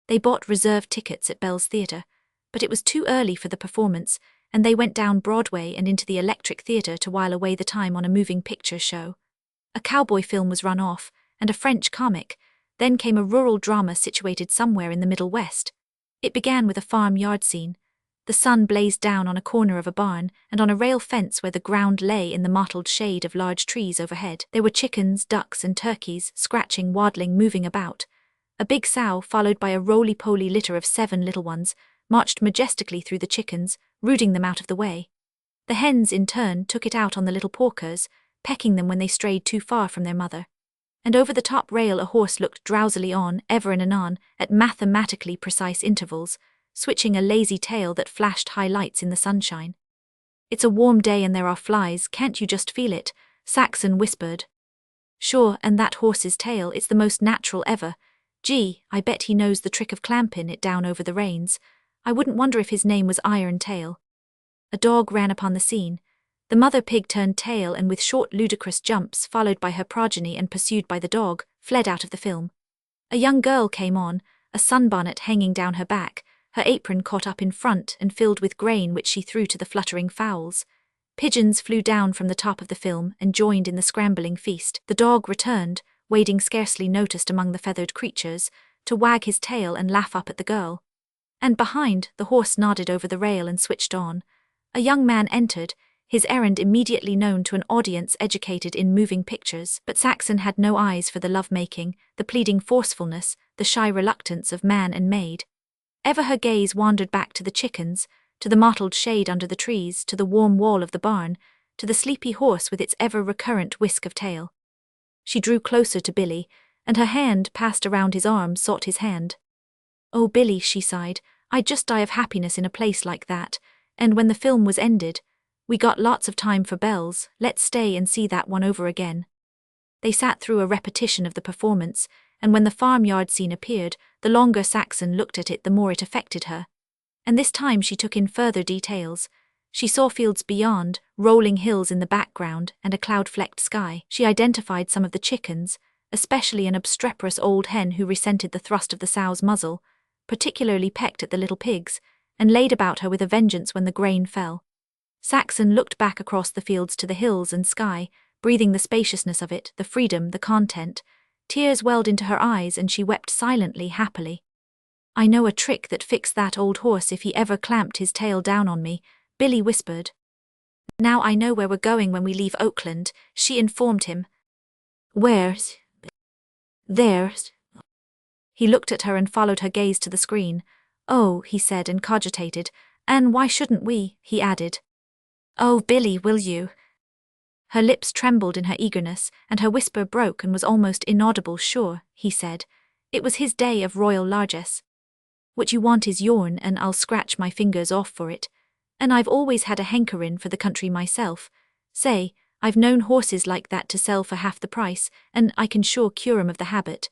They bought reserved tickets at Bell's Theatre, but it was too early for the performance, and they went down Broadway and into the Electric Theatre to while away the time on a moving picture show. A cowboy film was run off, and a French comic. Then came a rural drama situated somewhere in the Middle West. It began with a farm-yard scene. The sun blazed down on a corner of a barn, and on a rail fence where the ground lay in the mottled shade of large trees overhead. There were chickens, ducks, and turkeys, scratching, waddling, moving about. A big sow, followed by a roly-poly litter of 7 little ones, marched majestically through the chickens, rooting them out of the way. The hens, in turn, took it out on the little porkers, pecking them when they strayed too far from their mother. And over the top rail a horse looked drowsily on, ever and anon, at mathematically precise intervals, switching a lazy tail that flashed high lights in the sunshine. "It's a warm day and there are flies, can't you just feel it?" Saxon whispered. "Sure, and that horse's tail, it's the most natural ever. Gee, I bet he knows the trick of clampin' it down over the reins. I wouldn't wonder if his name was Iron Tail." A dog ran upon the scene. The mother pig turned tail and with short ludicrous jumps, followed by her progeny and pursued by the dog, fled out of the film. A young girl came on, a sunbonnet hanging down her back, her apron caught up in front and filled with grain which she threw to the fluttering fowls. Pigeons flew down from the top of the film and joined in the scrambling feast. The dog returned, wading scarcely noticed among the feathered creatures, to wag his tail and laugh up at the girl. And behind, the horse nodded over the rail and switched on. A young man entered, his errand immediately known to an audience educated in moving pictures, but Saxon had no eyes for the love-making, the pleading forcefulness, the shy reluctance of man and maid. Ever her gaze wandered back to the chickens, to the mottled shade under the trees, to the warm wall of the barn, to the sleepy horse with its ever-recurrent whisk of tail. She drew closer to Billy, and her hand, passed around his arm, sought his hand. "Oh, Billy," she sighed, "I'd just die of happiness in a place like that, and when the film was ended, we got lots of time for bells, let's stay and see that one over again." They sat through a repetition of the performance, and when the farmyard scene appeared, the longer Saxon looked at it the more it affected her. And this time she took in further details. She saw fields beyond, rolling hills in the background, and a cloud-flecked sky. She identified some of the chickens, especially an obstreperous old hen who resented the thrust of the sow's muzzle, particularly pecked at the little pigs, and laid about her with a vengeance when the grain fell. Saxon looked back across the fields to the hills and sky, breathing the spaciousness of it, the freedom, the content. Tears welled into her eyes and she wept silently, happily. "I know a trick that fixed that old horse if he ever clamped his tail down on me," Billy whispered. "Now I know where we're going when we leave Oakland," she informed him. "Where's?" "There's." He looked at her and followed her gaze to the screen. "Oh," he said and cogitated. "And why shouldn't we?" he added. "Oh, Billy, will you?" Her lips trembled in her eagerness, and her whisper broke and was almost inaudible. "Sure," he said. It was his day of royal largesse. "What you want is yourn, and I'll scratch my fingers off for it. And I've always had a hankerin' for the country myself. Say, I've known horses like that to sell for half the price, and I can sure cure 'em of the habit."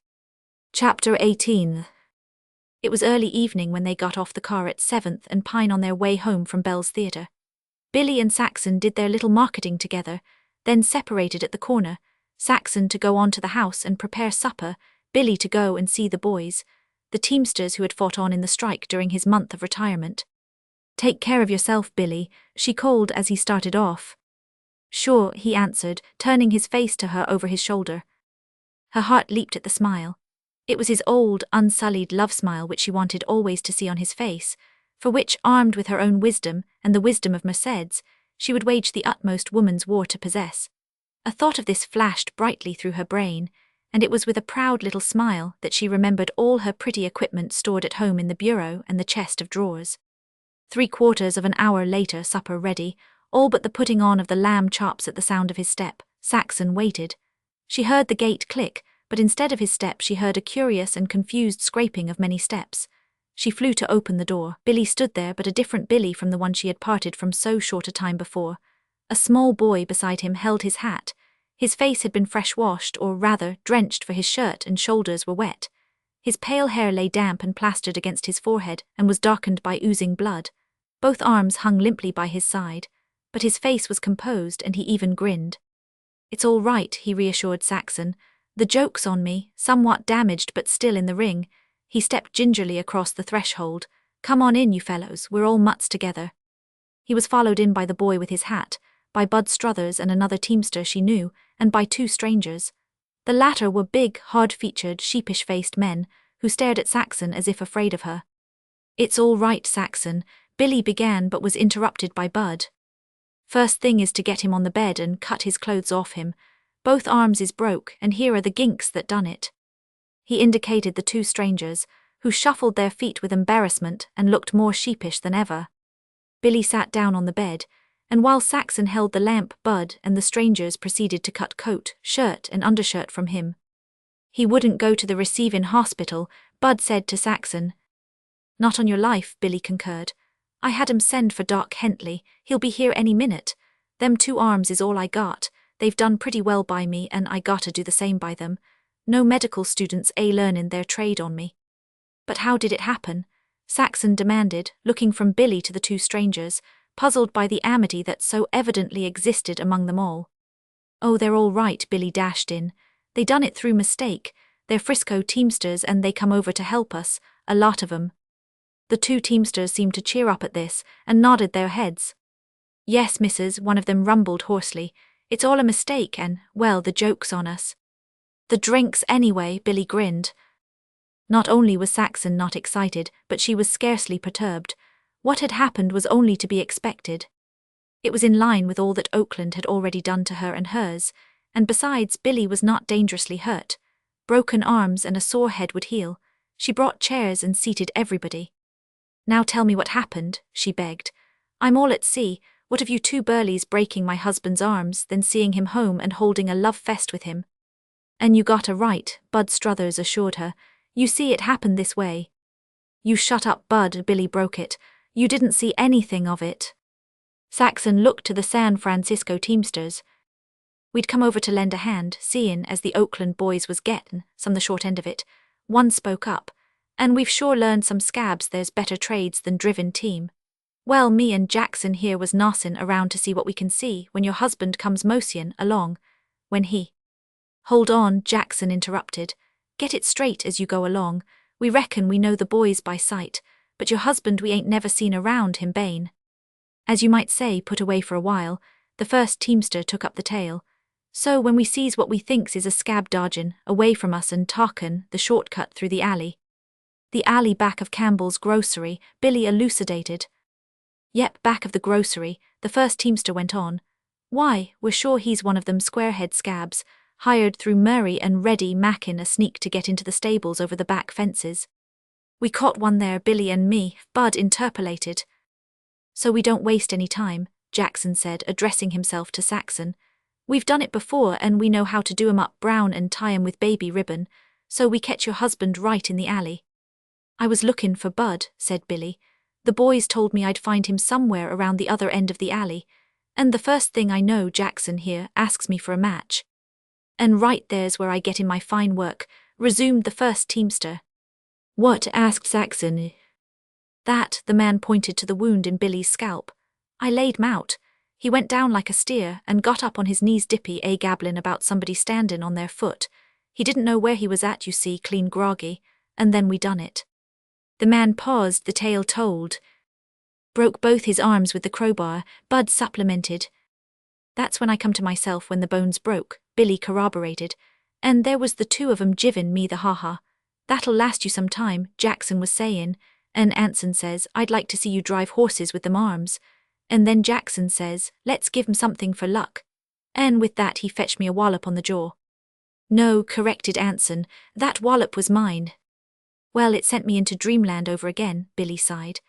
Chapter 18. It was early evening when they got off the car at 7th and Pine on their way home from Bell's Theatre. Billy and Saxon did their little marketing together, then separated at the corner, Saxon to go on to the house and prepare supper, Billy to go and see the boys, the teamsters who had fought on in the strike during his month of retirement. "Take care of yourself, Billy," she called as he started off. "Sure," he answered, turning his face to her over his shoulder. Her heart leaped at the smile. It was his old, unsullied love smile which she wanted always to see on his face, for which, armed with her own wisdom and the wisdom of Mercedes, she would wage the utmost woman's war to possess. A thought of this flashed brightly through her brain, and it was with a proud little smile that she remembered all her pretty equipment stored at home in the bureau and the chest of drawers. 3/4 of an hour later, supper ready, all but the putting on of the lamb chops at the sound of his step, Saxon waited. She heard the gate click, but instead of his step she heard a curious and confused scraping of many steps. She flew to open the door. Billy stood there, but a different Billy from the one she had parted from so short a time before. A small boy beside him held his hat. His face had been fresh washed, or rather, drenched, for his shirt and shoulders were wet. His pale hair lay damp and plastered against his forehead and was darkened by oozing blood. Both arms hung limply by his side, but his face was composed and he even grinned. "It's all right," he reassured Saxon. "The joke's on me, somewhat damaged but still in the ring." He stepped gingerly across the threshold. "Come on in, you fellows, we're all mutts together." He was followed in by the boy with his hat, by Bud Struthers and another teamster she knew, and by two strangers. The latter were big, hard-featured, sheepish-faced men, who stared at Saxon as if afraid of her. "It's all right, Saxon," Billy began but was interrupted by Bud. "First thing is to get him on the bed and cut his clothes off him. Both arms is broke, and here are the ginks that done it." He indicated the two strangers, who shuffled their feet with embarrassment and looked more sheepish than ever. Billy sat down on the bed, and while Saxon held the lamp, Bud and the strangers proceeded to cut coat, shirt and undershirt from him. "He wouldn't go to the receivin' hospital," Bud said to Saxon. "Not on your life," Billy concurred. "I had 'em send for Doc Hentley, he'll be here any minute. Them two arms is all I got, they've done pretty well by me and I gotta do the same by them. No medical students learnin' their trade on me." "But how did it happen?" Saxon demanded, looking from Billy to the two strangers, puzzled by the amity that so evidently existed among them all. "Oh, they're all right," Billy dashed in. "They done it through mistake. They're Frisco teamsters and they come over to help us, a lot of 'em." The two teamsters seemed to cheer up at this and nodded their heads. "Yes, missus," one of them rumbled hoarsely. "It's all a mistake and, well, the joke's on us." "The drinks anyway," Billy grinned. Not only was Saxon not excited, but she was scarcely perturbed. What had happened was only to be expected. It was in line with all that Oakland had already done to her and hers, and besides, Billy was not dangerously hurt. Broken arms and a sore head would heal. She brought chairs and seated everybody. "Now tell me what happened," she begged. "I'm all at sea. What of you two burleys breaking my husband's arms, then seeing him home and holding a love fest with him?" "And you got a right," Bud Struthers assured her. "You see, it happened this way." "You shut up, Bud," Billy broke it. "You didn't see anything of it." Saxon looked to the San Francisco teamsters. "We'd come over to lend a hand, seein' as the Oakland boys was gettin' some the short end of it." One spoke up. "And we've sure learned some scabs there's better trades than driven team. Well, me and Jackson here was nossin' around to see what we can see when your husband comes mosyin' along. When he—" "Hold on," Jackson interrupted. "Get it straight as you go along. We reckon we know the boys by sight, but your husband we ain't never seen around him bane." "As you might say, put away for a while," the first teamster took up the tale. "So when we sees what we thinks is a scab dodgin' away from us and talkin' the shortcut through the alley." "The alley back of Campbell's grocery," Billy elucidated. "Yep, back of the grocery," the first teamster went on. "Why, we're sure he's one of them squarehead scabs, hired through Murray and Reddy Mackin a sneak to get into the stables over the back fences." "We caught one there, Billy and me," Bud interpolated. "So we don't waste any time," Jackson said, addressing himself to Saxon. "We've done it before and we know how to do 'em up brown and tie 'em with baby ribbon, so we catch your husband right in the alley." "I was lookin' for Bud," said Billy. "The boys told me I'd find him somewhere around the other end of the alley, and the first thing I know Jackson here asks me for a match." "And right there's where I get in my fine work," resumed the first teamster. "What?" asked Saxon. "That," the man pointed to the wound in Billy's scalp. "I laid 'm out. He went down like a steer and got up on his knees dippy gabblin' about somebody standin' on their foot. He didn't know where he was at, you see, clean groggy, and then we done it." The man paused, the tale told. "Broke both his arms with the crowbar," Bud supplemented. "That's when I come to myself when the bones broke," Billy corroborated. "And there was the two of 'em jivin' me the ha-ha. That'll last you some time," Jackson was sayin', and Anson says, "I'd like to see you drive horses with them arms." And then Jackson says, "Let's give 'em something for luck." And with that he fetched me a wallop on the jaw. "No," corrected Anson, "that wallop was mine." "Well, it sent me into dreamland over again," Billy sighed.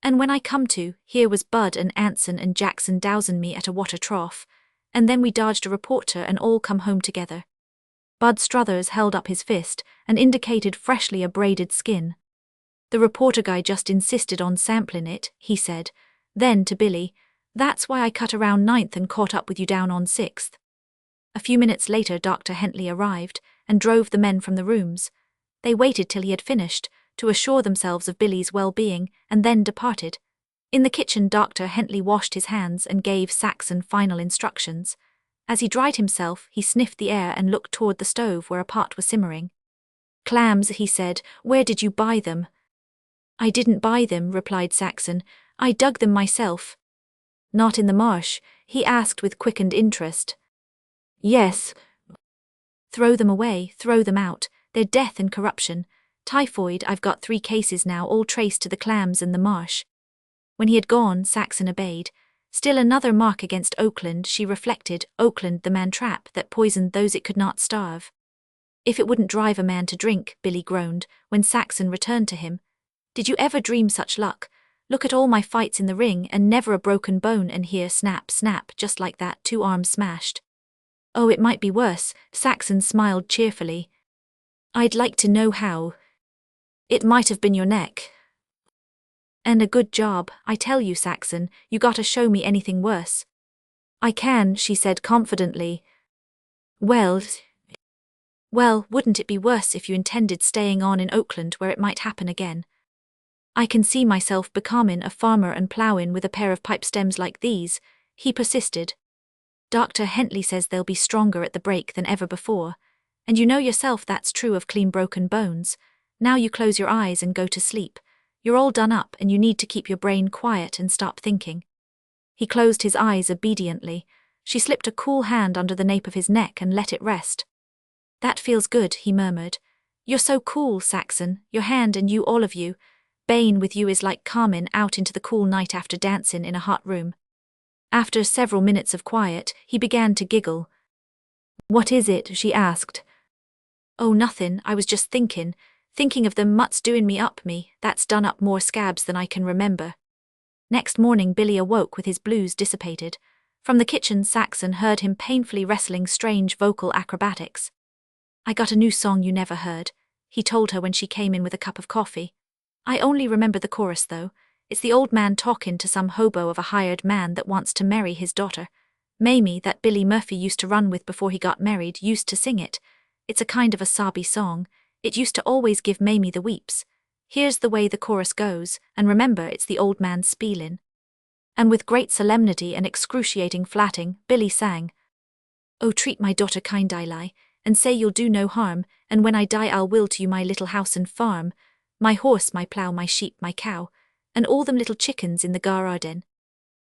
"And when I come to, here was Bud and Anson and Jackson dowsin' me at a water trough. And then we dodged a reporter and all come home together." Bud Struthers held up his fist and indicated freshly abraded skin. "The reporter guy just insisted on samplin' it," he said. Then to Billy, "That's why I cut around 9th and caught up with you down on 6th. A few minutes later Dr. Hentley arrived and drove the men from the rooms. They waited till he had finished, to assure themselves of Billy's well-being, and then departed. In the kitchen, Dr. Hentley washed his hands and gave Saxon final instructions. As he dried himself, he sniffed the air and looked toward the stove where a pot was simmering. "Clams," he said. "Where did you buy them?" "I didn't buy them," replied Saxon. "I dug them myself." "Not in the marsh?" he asked with quickened interest. "Yes." "Throw them away, throw them out. They're death and corruption. Typhoid, I've got 3 cases now, all traced to the clams in the marsh." When he had gone, Saxon obeyed. Still another mark against Oakland, she reflected. Oakland, the man-trap that poisoned those it could not starve. "If it wouldn't drive a man to drink," Billy groaned, when Saxon returned to him. "Did you ever dream such luck? Look at all my fights in the ring, and never a broken bone, and here, snap, snap, just like that, 2 arms smashed." "Oh, it might be worse," Saxon smiled cheerfully. "I'd like to know how." "It might have been your neck." "And a good job, I tell you, Saxon, you gotta show me anything worse." "I can," she said confidently. Well, wouldn't it be worse if you intended staying on in Oakland where it might happen again?" "I can see myself becomin' a farmer and plowin' with a pair of pipe stems like these," he persisted. "Dr. Hentley says they'll be stronger at the break than ever before. And you know yourself that's true of clean broken bones. Now you close your eyes and go to sleep. You're all done up and you need to keep your brain quiet and stop thinking." He closed his eyes obediently. She slipped a cool hand under the nape of his neck and let it rest. "That feels good," he murmured. "You're so cool, Saxon, your hand and you, all of you. Bane with you is like Carmen out into the cool night after dancing in a hot room." After several minutes of quiet, he began to giggle. "What is it?" she asked. "Oh, nothin', I was just thinking of them mutts doing me up me, that's done up more scabs than I can remember." Next morning Billy awoke with his blues dissipated. From the kitchen, Saxon heard him painfully wrestling strange vocal acrobatics. "I got a new song you never heard," he told her when she came in with a cup of coffee. "I only remember the chorus though. It's the old man talkin' to some hobo of a hired man that wants to marry his daughter. Mamie, that Billy Murphy used to run with before he got married, used to sing it. It's a kind of a sobby song. It used to always give Mamie the weeps. Here's the way the chorus goes, and remember it's the old man spielin'." And with great solemnity and excruciating flatting, Billy sang. "Oh, treat my daughter kind, I lie, and say you'll do no harm, and when I die I'll will to you my little house and farm, my horse, my plough, my sheep, my cow, and all them little chickens in the garden."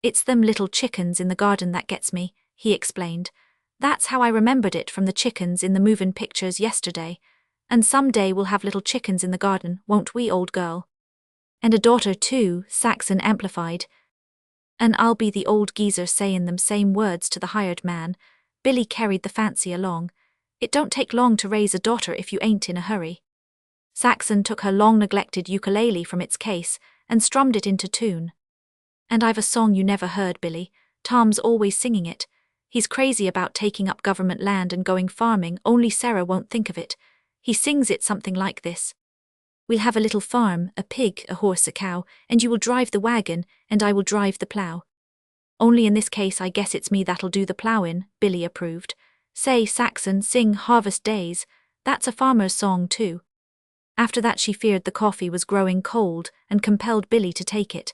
"It's them little chickens in the garden that gets me," he explained. "That's how I remembered it from the chickens in the movin' pictures yesterday. And some day we'll have little chickens in the garden, won't we, old girl?" "And a daughter too," Saxon amplified. "And I'll be the old geezer sayin' them same words to the hired man." Billy carried the fancy along. "It don't take long to raise a daughter if you ain't in a hurry." Saxon took her long-neglected ukulele from its case and strummed it into tune. "And I've a song you never heard, Billy. Tom's always singing it. He's crazy about taking up government land and going farming, only Sarah won't think of it. He sings it something like this. We'll have a little farm, a pig, a horse, a cow, and you will drive the wagon, and I will drive the plough." "Only in this case I guess it's me that'll do the ploughing," Billy approved. "Say, Saxon, sing Harvest Days. That's a farmer's song too." After that she feared the coffee was growing cold and compelled Billy to take it.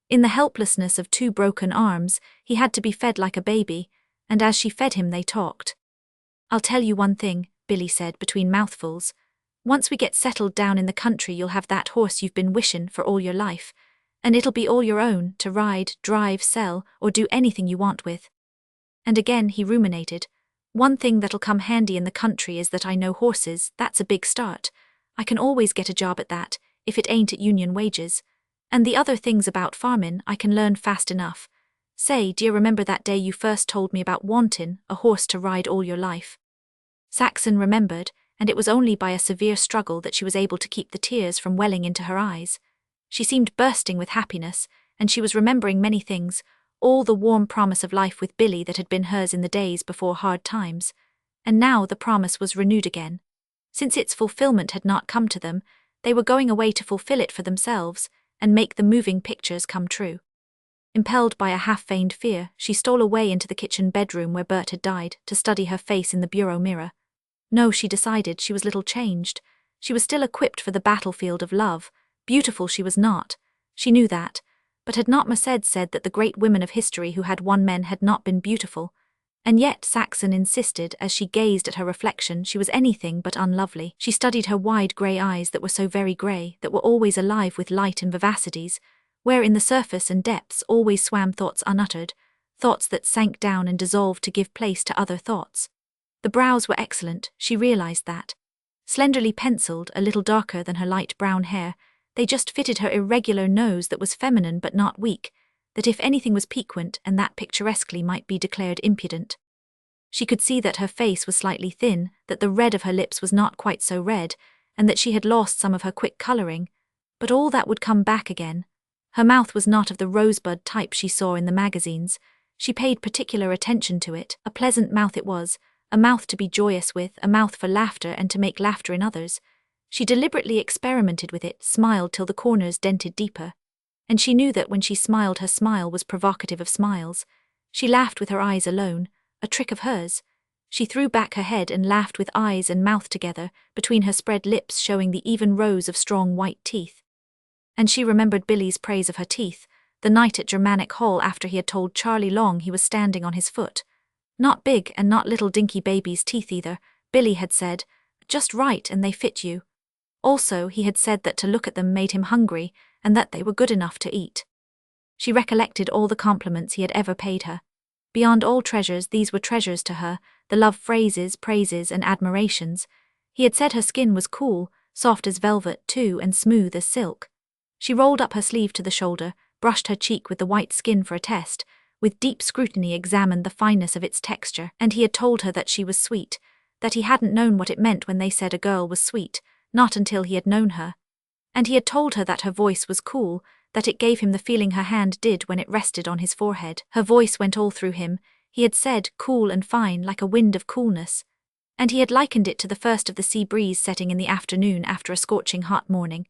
In the helplessness of 2 broken arms, he had to be fed like a baby, and as she fed him they talked. "I'll tell you one thing," Billy said between mouthfuls. "Once we get settled down in the country you'll have that horse you've been wishin' for all your life, and it'll be all your own, to ride, drive, sell, or do anything you want with." And again he ruminated. "One thing that'll come handy in the country is that I know horses. That's a big start. I can always get a job at that, if it ain't at union wages. And the other things about farmin' I can learn fast enough. Say, do you remember that day you first told me about wantin' a horse to ride all your life?" Saxon remembered, and it was only by a severe struggle that she was able to keep the tears from welling into her eyes. She seemed bursting with happiness, and she was remembering many things, all the warm promise of life with Billy that had been hers in the days before hard times. And now the promise was renewed again. Since its fulfillment had not come to them, they were going away to fulfill it for themselves, and make the moving pictures come true. Impelled by a half-feigned fear, she stole away into the kitchen bedroom where Bert had died, to study her face in the bureau mirror. No, she decided, she was little changed. She was still equipped for the battlefield of love. Beautiful she was not. She knew that. But had not Merced said that the great women of history who had won men had not been beautiful? And yet Saxon insisted, as she gazed at her reflection, she was anything but unlovely. She studied her wide grey eyes that were so very grey, that were always alive with light and vivacities, where in the surface and depths always swam thoughts unuttered, thoughts that sank down and dissolved to give place to other thoughts. The brows were excellent, she realized that. Slenderly penciled, a little darker than her light brown hair, they just fitted her irregular nose that was feminine but not weak, that if anything was piquant and that picturesquely might be declared impudent. She could see that her face was slightly thin, that the red of her lips was not quite so red, and that she had lost some of her quick colouring, but all that would come back again. Her mouth was not of the rosebud type she saw in the magazines. She paid particular attention to it. A pleasant mouth it was, a mouth to be joyous with, a mouth for laughter and to make laughter in others. She deliberately experimented with it, smiled till the corners dented deeper. And she knew that when she smiled her smile was provocative of smiles. She laughed with her eyes alone, a trick of hers. She threw back her head and laughed with eyes and mouth together, between her spread lips showing the even rows of strong white teeth. And she remembered Billy's praise of her teeth, the night at Germanic Hall after he had told Charlie Long he was standing on his foot. Not big and not little dinky baby's teeth either, Billy had said, just right and they fit you. Also, he had said that to look at them made him hungry, and that they were good enough to eat. She recollected all the compliments he had ever paid her. Beyond all treasures, these were treasures to her, the love phrases, praises, and admirations. He had said her skin was cool, soft as velvet too, and smooth as silk. She rolled up her sleeve to the shoulder, brushed her cheek with the white skin for a test, with deep scrutiny examined the fineness of its texture, and he had told her that she was sweet, that he hadn't known what it meant when they said a girl was sweet, not until he had known her. And he had told her that her voice was cool, that it gave him the feeling her hand did when it rested on his forehead. Her voice went all through him, he had said, cool and fine like a wind of coolness. And he had likened it to the first of the sea breeze setting in the afternoon after a scorching hot morning.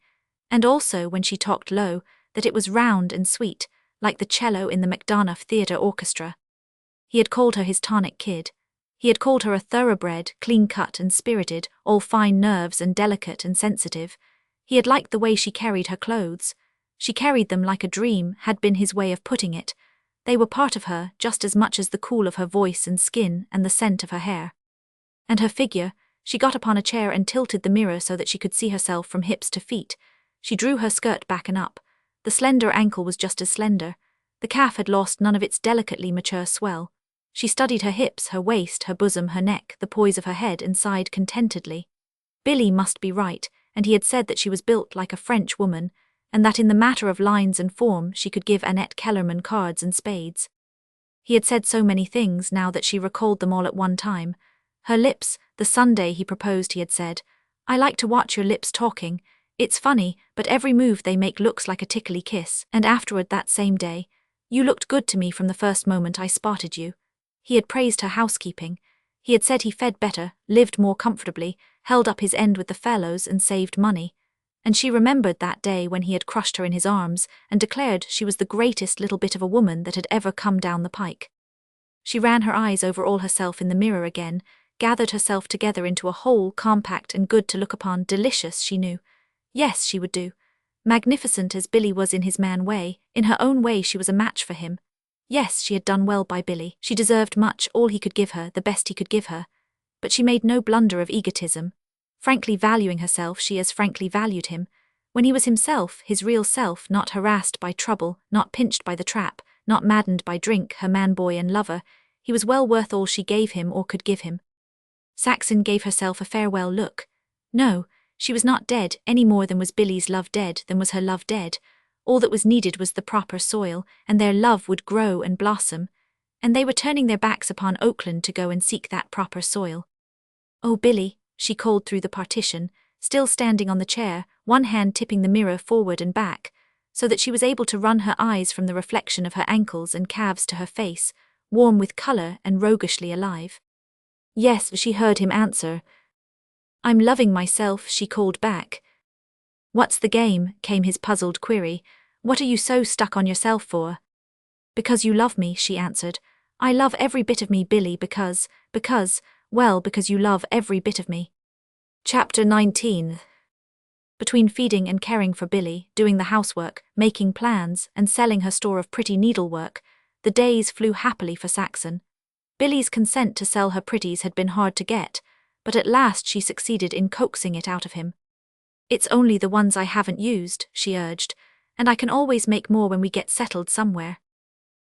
And also, when she talked low, that it was round and sweet, like the cello in the Macdonough Theatre Orchestra. He had called her his tonic kid. He had called her a thoroughbred, clean-cut and spirited, all fine nerves and delicate and sensitive. He had liked the way she carried her clothes. She carried them like a dream, had been his way of putting it. They were part of her, just as much as the cool of her voice and skin and the scent of her hair. And her figure, she got upon a chair and tilted the mirror so that she could see herself from hips to feet. She drew her skirt back and up. The slender ankle was just as slender. The calf had lost none of its delicately mature swell. She studied her hips, her waist, her bosom, her neck, the poise of her head, and sighed contentedly. Billy must be right, and he had said that she was built like a French woman, and that in the matter of lines and form she could give Annette Kellerman cards and spades. He had said so many things now that she recalled them all at one time. Her lips, the Sunday he proposed he had said, I like to watch your lips talking. It's funny, but every move they make looks like a tickly kiss. And afterward that same day, you looked good to me from the first moment I spotted you. He had praised her housekeeping. He had said he fed better, lived more comfortably, held up his end with the fellows and saved money. And she remembered that day when he had crushed her in his arms and declared she was the greatest little bit of a woman that had ever come down the pike. She ran her eyes over all herself in the mirror again, gathered herself together into a whole, compact and good to look upon, delicious, she knew. Yes, she would do. Magnificent as Billy was in his man way, in her own way she was a match for him. Yes, she had done well by Billy. She deserved much, all he could give her, the best he could give her. But she made no blunder of egotism. Frankly valuing herself, she as frankly valued him. When he was himself, his real self, not harassed by trouble, not pinched by the trap, not maddened by drink, her man-boy and lover, he was well worth all she gave him or could give him. Saxon gave herself a farewell look. No, she was not dead, any more than was Billy's love dead, than was her love dead. All that was needed was the proper soil, and their love would grow and blossom. And they were turning their backs upon Oakland to go and seek that proper soil. Oh, Billy, she called through the partition, still standing on the chair, one hand tipping the mirror forward and back, so that she was able to run her eyes from the reflection of her ankles and calves to her face, warm with colour and roguishly alive. Yes, she heard him answer. I'm loving myself, she called back. What's the game, came his puzzled query. What are you so stuck on yourself for? Because you love me, she answered. I love every bit of me, Billy, because you love every bit of me. Chapter 19. Between feeding and caring for Billy, doing the housework, making plans, and selling her store of pretty needlework, the days flew happily for Saxon. Billy's consent to sell her pretties had been hard to get, but at last she succeeded in coaxing it out of him. "It's only the ones I haven't used," she urged, "and I can always make more when we get settled somewhere."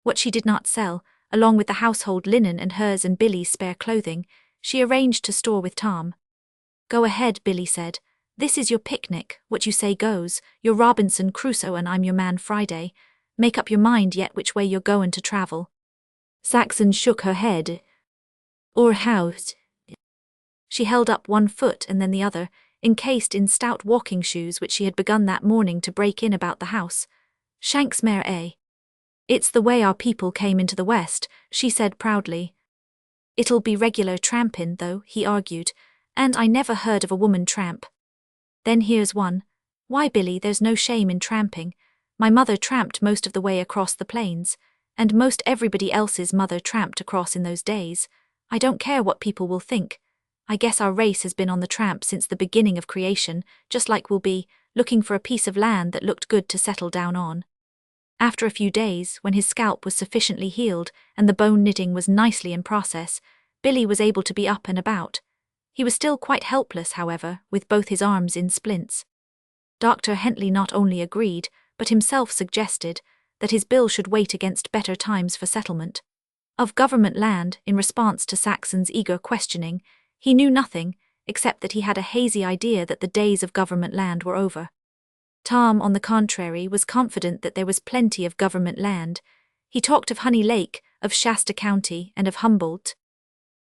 What she did not sell, along with the household linen and hers and Billy's spare clothing, she arranged to store with Tom. "Go ahead," Billy said. "This is your picnic, what you say goes, you're Robinson Crusoe and I'm your man Friday. Make up your mind yet which way you're goin' to travel." Saxon shook her head. "Or house." She held up one foot and then the other, encased in stout walking shoes which she had begun that morning to break in about the house. "Shanksmere, eh?" "It's the way our people came into the West," she said proudly. "It'll be regular trampin', though," he argued, "and I never heard of a woman tramp." "Then here's one." "Why, Billy, there's no shame in tramping. My mother tramped most of the way across the plains, and most everybody else's mother tramped across in those days. I don't care what people will think. I guess our race has been on the tramp since the beginning of creation, just like we'll be, looking for a piece of land that looked good to settle down on." After a few days, when his scalp was sufficiently healed and the bone knitting was nicely in process, Billy was able to be up and about. He was still quite helpless, however, with both his arms in splints. Dr. Hentley not only agreed, but himself suggested, that his bill should wait against better times for settlement. Of government land, in response to Saxon's eager questioning, he knew nothing, except that he had a hazy idea that the days of government land were over. Tom, on the contrary, was confident that there was plenty of government land. He talked of Honey Lake, of Shasta County, and of Humboldt.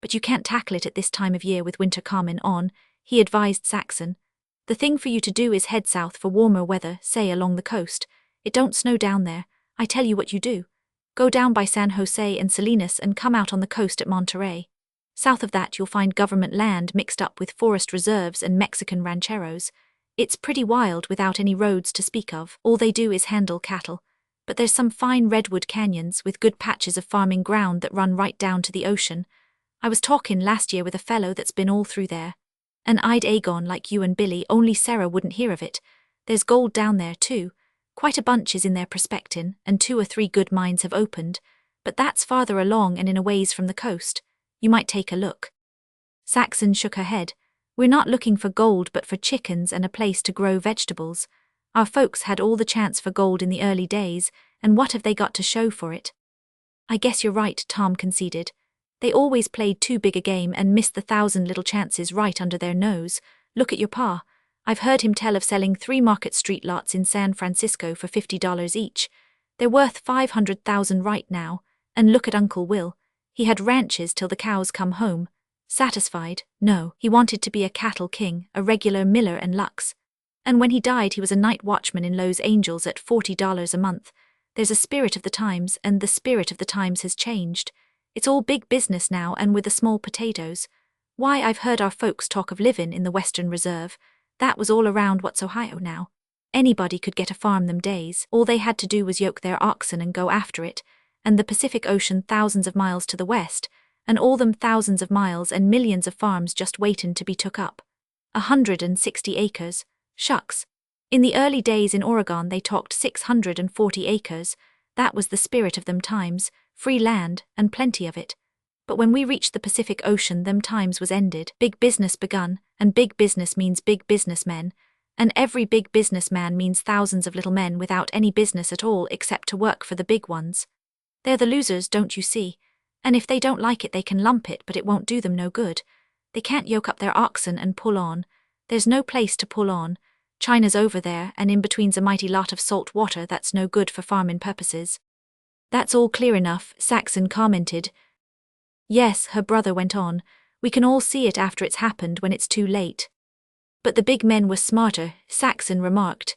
"But you can't tackle it at this time of year with winter comin' on," he advised Saxon. "The thing for you to do is head south for warmer weather, say along the coast. It don't snow down there. I tell you what you do. Go down by San Jose and Salinas and come out on the coast at Monterey. South of that you'll find government land mixed up with forest reserves and Mexican rancheros. It's pretty wild without any roads to speak of. All they do is handle cattle. But there's some fine redwood canyons with good patches of farming ground that run right down to the ocean. I was talkin' last year with a fellow that's been all through there. An eyed Agon like you and Billy, only Sarah wouldn't hear of it. There's gold down there too. Quite a bunch is in there prospectin', and 2 or 3 good mines have opened. But that's farther along and in a ways from the coast. You might take a look." Saxon shook her head. "We're not looking for gold but for chickens and a place to grow vegetables. Our folks had all the chance for gold in the early days, and what have they got to show for it?" "I guess you're right," Tom conceded. "They always played too big a game and missed the 1,000 little chances right under their nose. Look at your pa. I've heard him tell of selling 3 Market Street lots in San Francisco for $50 each. They're worth $500,000 right now, and look at Uncle Will. He had ranches till the cows come home. Satisfied? No, he wanted to be a cattle king, a regular Miller and Lux. And when he died he was a night watchman in Los Angeles at $40 a month. There's a spirit of the times, and the spirit of the times has changed. It's all big business now and with the small potatoes. Why, I've heard our folks talk of livin' in the Western Reserve. That was all around what's Ohio now. Anybody could get a farm them days. All they had to do was yoke their oxen and go after it. And the Pacific Ocean thousands of miles to the west, and all them thousands of miles and millions of farms just waitin' to be took up. 160 acres. Shucks. In the early days in Oregon they talked 640 acres. That was the spirit of them times, free land, and plenty of it. But when we reached the Pacific Ocean them times was ended. Big business begun, and big business means big businessmen, and every big businessman means thousands of little men without any business at all except to work for the big ones. They're the losers, don't you see? And if they don't like it they can lump it, but it won't do them no good. They can't yoke up their oxen and pull on. There's no place to pull on. China's over there, and in between's a mighty lot of salt water that's no good for farmin' purposes." "That's all clear enough," Saxon commented. "Yes," her brother went on, "we can all see it after it's happened when it's too late." "But the big men were smarter," Saxon remarked.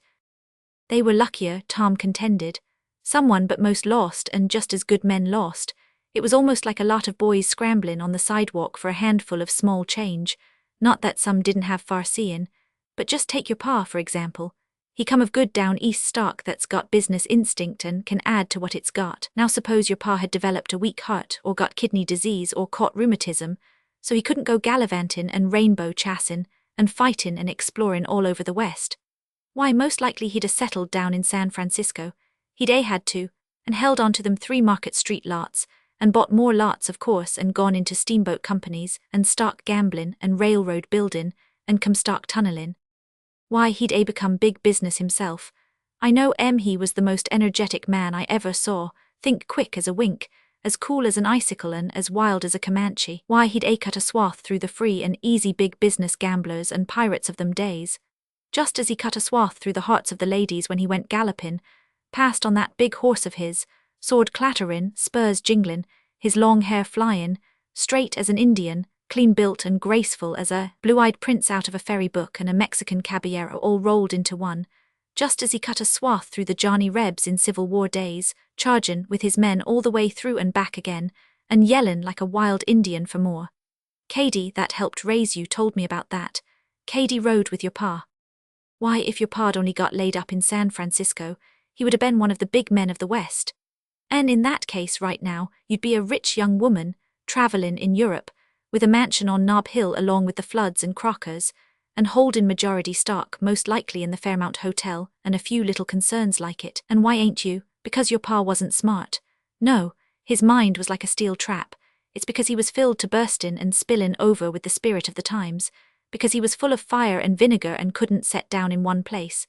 "They were luckier," Tom contended. "Someone but most lost, and just as good men lost. It was almost like a lot of boys scramblin' on the sidewalk for a handful of small change. Not that some didn't have far seein', but just take your pa, for example. He come of good down east stock that's got business instinct and can add to what it's got. Now suppose your pa had developed a weak heart or got kidney disease or caught rheumatism, so he couldn't go gallivantin' and rainbow chassin' and fightin' and explorin' all over the West. Why, most likely he'd a settled down in San Francisco. He'd a had to, and held on to them 3 Market Street lots, and bought more lots of course and gone into steamboat companies, and stock gamblin', and railroad buildin', and come stock tunnelin'. Why, he'd a become big business himself. I know he was the most energetic man I ever saw, think quick as a wink, as cool as an icicle and as wild as a Comanche. Why, he'd a cut a swath through the free and easy big business gamblers and pirates of them days. Just as he cut a swath through the hearts of the ladies when he went gallopin', past on that big horse of his, sword clatterin', spurs jinglin', his long hair flyin', straight as an Indian, clean built and graceful as a blue-eyed prince out of a fairy book and a Mexican caballero all rolled into one. Just as he cut a swath through the Johnny Rebs in Civil War days, chargin' with his men all the way through and back again, and yellin' like a wild Indian for more. Cady, that helped raise you, told me about that. Cady rode with your pa. Why, if your pa'd only got laid up in San Francisco, he would have been one of the big men of the West. And in that case right now, you'd be a rich young woman, travelin' in Europe, with a mansion on Nob Hill along with the Floods and Crockers, and holdin' majority stock most likely in the Fairmount Hotel, and a few little concerns like it. And why ain't you? Because your pa wasn't smart. No, his mind was like a steel trap. It's because he was filled to burstin' and spillin' over with the spirit of the times, because he was full of fire and vinegar and couldn't set down in one place.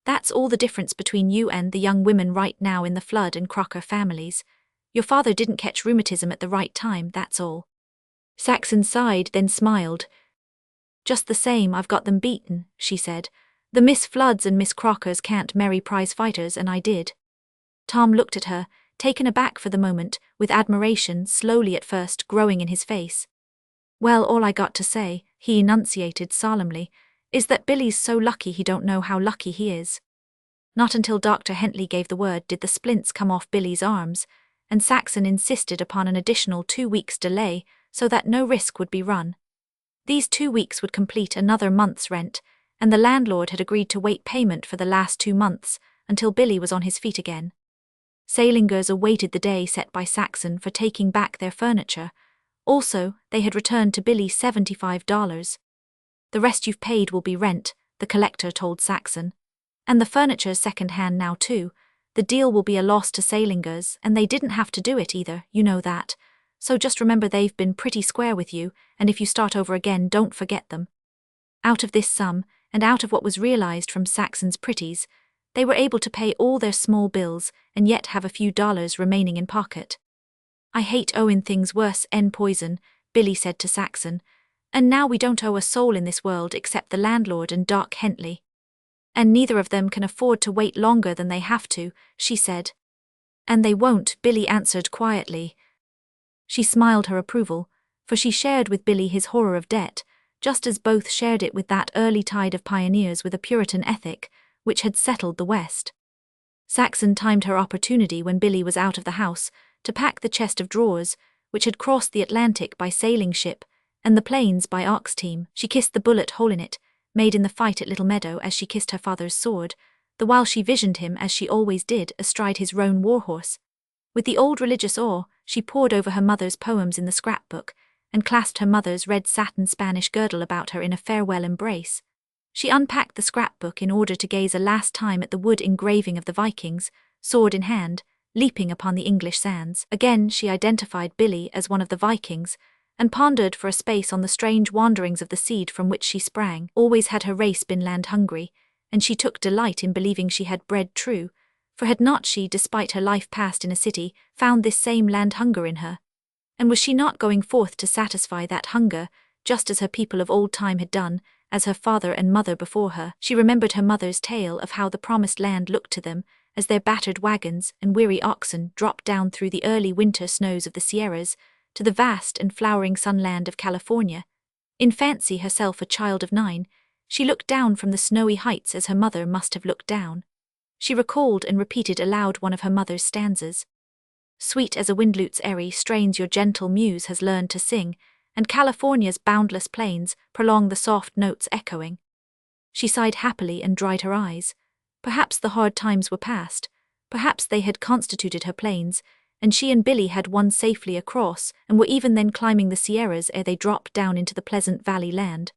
That's all the difference between you and the young women right now in the Flood and Crocker families. Your father didn't catch rheumatism at the right time, that's all. Saxon sighed, then smiled. Just the same, I've got them beaten, she said. The Miss Floods and Miss Crockers can't marry prize fighters, and I did. Tom looked at her, taken aback for the moment, with admiration slowly at first growing in his face. Well, all I got to say, he enunciated solemnly, is that Billy's so lucky he don't know how lucky he is. Not until Dr. Hentley gave the word did the splints come off Billy's arms, and Saxon insisted upon an additional 2 weeks' delay so that no risk would be run. These 2 weeks would complete another month's rent, and the landlord had agreed to wait payment for the last 2 months until Billy was on his feet again. Sailingers awaited the day set by Saxon for taking back their furniture. Also, they had returned to Billy $75. The rest you've paid will be rent, the collector told Saxon. And the furniture's second-hand now too. The deal will be a loss to Sailingers, and they didn't have to do it either, you know that. So just remember they've been pretty square with you, and if you start over again, don't forget them. Out of this sum, and out of what was realized from Saxon's pretties, they were able to pay all their small bills and yet have a few dollars remaining in pocket. I hate owing things worse en poison, Billy said to Saxon, and now we don't owe a soul in this world except the landlord and Doc Hentley. And neither of them can afford to wait longer than they have to, she said. And they won't, Billy answered quietly. She smiled her approval, for she shared with Billy his horror of debt, just as both shared it with that early tide of pioneers with a Puritan ethic, which had settled the West. Saxon timed her opportunity when Billy was out of the house to pack the chest of drawers, which had crossed the Atlantic by sailing ship, and the plains by ox team. She kissed the bullet hole in it, made in the fight at Little Meadow as she kissed her father's sword, the while she visioned him as she always did astride his roan warhorse. With the old religious awe, she pored over her mother's poems in the scrapbook, and clasped her mother's red satin Spanish girdle about her in a farewell embrace. She unpacked the scrapbook in order to gaze a last time at the wood engraving of the Vikings, sword in hand, leaping upon the English sands. Again she identified Billy as one of the Vikings, and pondered for a space on the strange wanderings of the seed from which she sprang. Always had her race been land-hungry, and she took delight in believing she had bred true, for had not she, despite her life passed in a city, found this same land-hunger in her? And was she not going forth to satisfy that hunger, just as her people of old time had done, as her father and mother before her? She remembered her mother's tale of how the promised land looked to them, as their battered wagons and weary oxen dropped down through the early winter snows of the Sierras, to the vast and flowering sunland of California. In fancy, herself a child of 9, she looked down from the snowy heights as her mother must have looked down. She recalled and repeated aloud one of her mother's stanzas. Sweet as a windlute's airy strains your gentle muse has learned to sing, and California's boundless plains prolong the soft notes echoing. She sighed happily and dried her eyes. Perhaps the hard times were past, perhaps they had constituted her plains, and she and Billy had won safely across and were even then climbing the Sierras ere they dropped down into the pleasant valley land.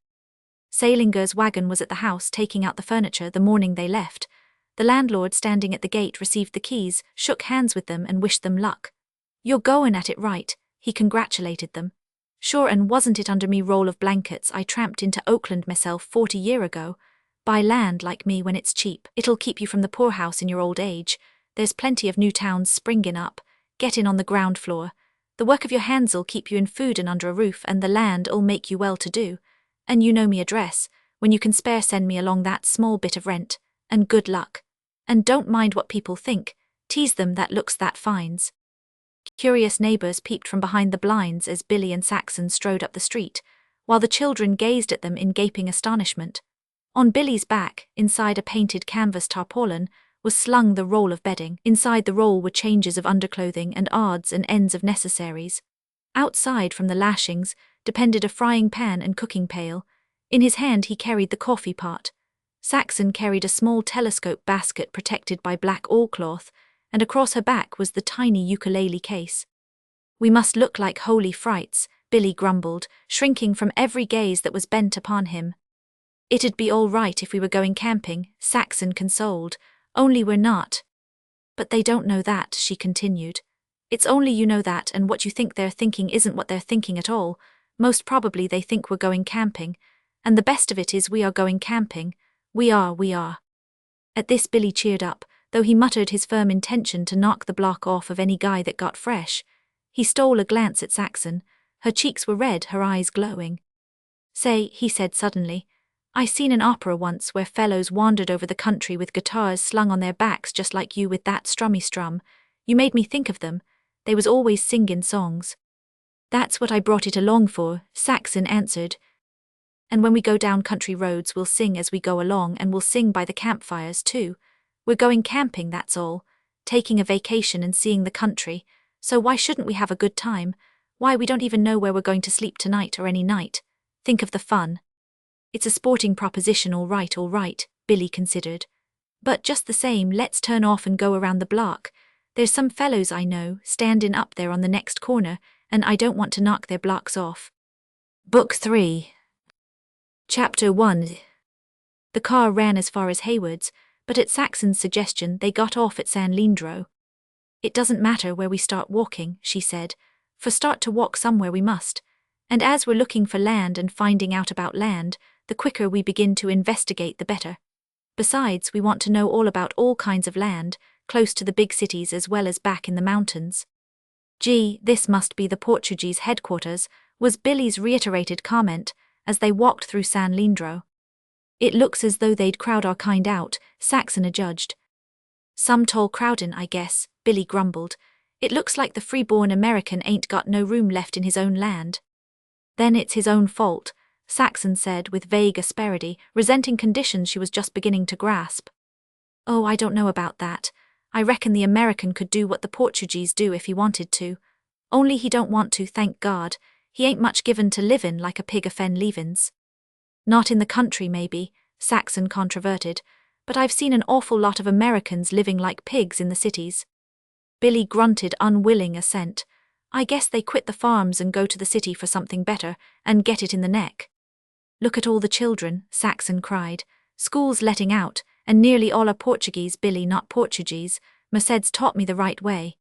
Salinger's wagon was at the house taking out the furniture the morning they left. The landlord standing at the gate received the keys, shook hands with them and wished them luck. "You're goin' at it right," he congratulated them. "Sure, and wasn't it under me roll of blankets I tramped into Oakland myself 40 year ago? Buy land like me when it's cheap. It'll keep you from the poorhouse in your old age. There's plenty of new towns springin' up. Get in on the ground floor. The work of your hands'll keep you in food and under a roof, and the land'll make you well-to-do. And you know me address. When you can spare, send me along that small bit of rent. And good luck. And don't mind what people think. Tease them that looks that fines." Curious neighbors peeped from behind the blinds as Billy and Saxon strode up the street, while the children gazed at them in gaping astonishment. On Billy's back, inside a painted canvas tarpaulin, was slung the roll of bedding. Inside the roll were changes of underclothing and odds and ends of necessaries. Outside from the lashings depended a frying pan and cooking pail. In his hand he carried the coffee pot. Saxon carried a small telescope basket protected by black oilcloth, and across her back was the tiny ukulele case. "We must look like holy frights," Billy grumbled, shrinking from every gaze that was bent upon him. "It'd be all right if we were going camping," Saxon consoled, "only we're not." "But they don't know that," she continued. "It's only you know that, and what you think they're thinking isn't what they're thinking at all. Most probably they think we're going camping. And the best of it is we are going camping. We are. At this Billy cheered up, though he muttered his firm intention to knock the block off of any guy that got fresh. He stole a glance at Saxon. Her cheeks were red, her eyes glowing. "Say," he said suddenly, "I seen an opera once where fellows wandered over the country with guitars slung on their backs just like you with that strummy strum. You made me think of them. They was always singin' songs." "That's what I brought it along for," Saxon answered. "And when we go down country roads we'll sing as we go along, and we'll sing by the campfires too. We're going camping, that's all. Taking a vacation and seeing the country. So why shouldn't we have a good time? Why, we don't even know where we're going to sleep tonight or any night. Think of the fun." "It's a sporting proposition, all right," Billy considered. "But just the same, let's turn off and go around the block. There's some fellows I know, standin' up there on the next corner, and I don't want to knock their blocks off." Book 3. Chapter 1. The car ran as far as Hayward's, but at Saxon's suggestion they got off at San Leandro. "It doesn't matter where we start walking," she said, "for start to walk somewhere we must. And as we're looking for land and finding out about land, the quicker we begin to investigate the better. Besides, we want to know all about all kinds of land, close to the big cities as well as back in the mountains." "Gee, this must be the Portuguese headquarters," was Billy's reiterated comment as they walked through San Leandro. "It looks as though they'd crowd our kind out," Saxon adjudged. "Some tall crowdin', I guess," Billy grumbled. "It looks like the free-born American ain't got no room left in his own land." "Then it's his own fault," Saxon said with vague asperity, resenting conditions she was just beginning to grasp. "Oh, I don't know about that. I reckon the American could do what the Portuguese do if he wanted to. Only he don't want to, thank God. He ain't much given to livin' like a pig o' fen leavin's." "Not in the country, maybe," Saxon controverted, "but I've seen an awful lot of Americans living like pigs in the cities." Billy grunted unwilling assent. "I guess they quit the farms and go to the city for something better, and get it in the neck." "Look at all the children," Saxon cried. "School's letting out, and nearly all are Portuguese, Billy, not Portuguese. Merced's taught me the right way."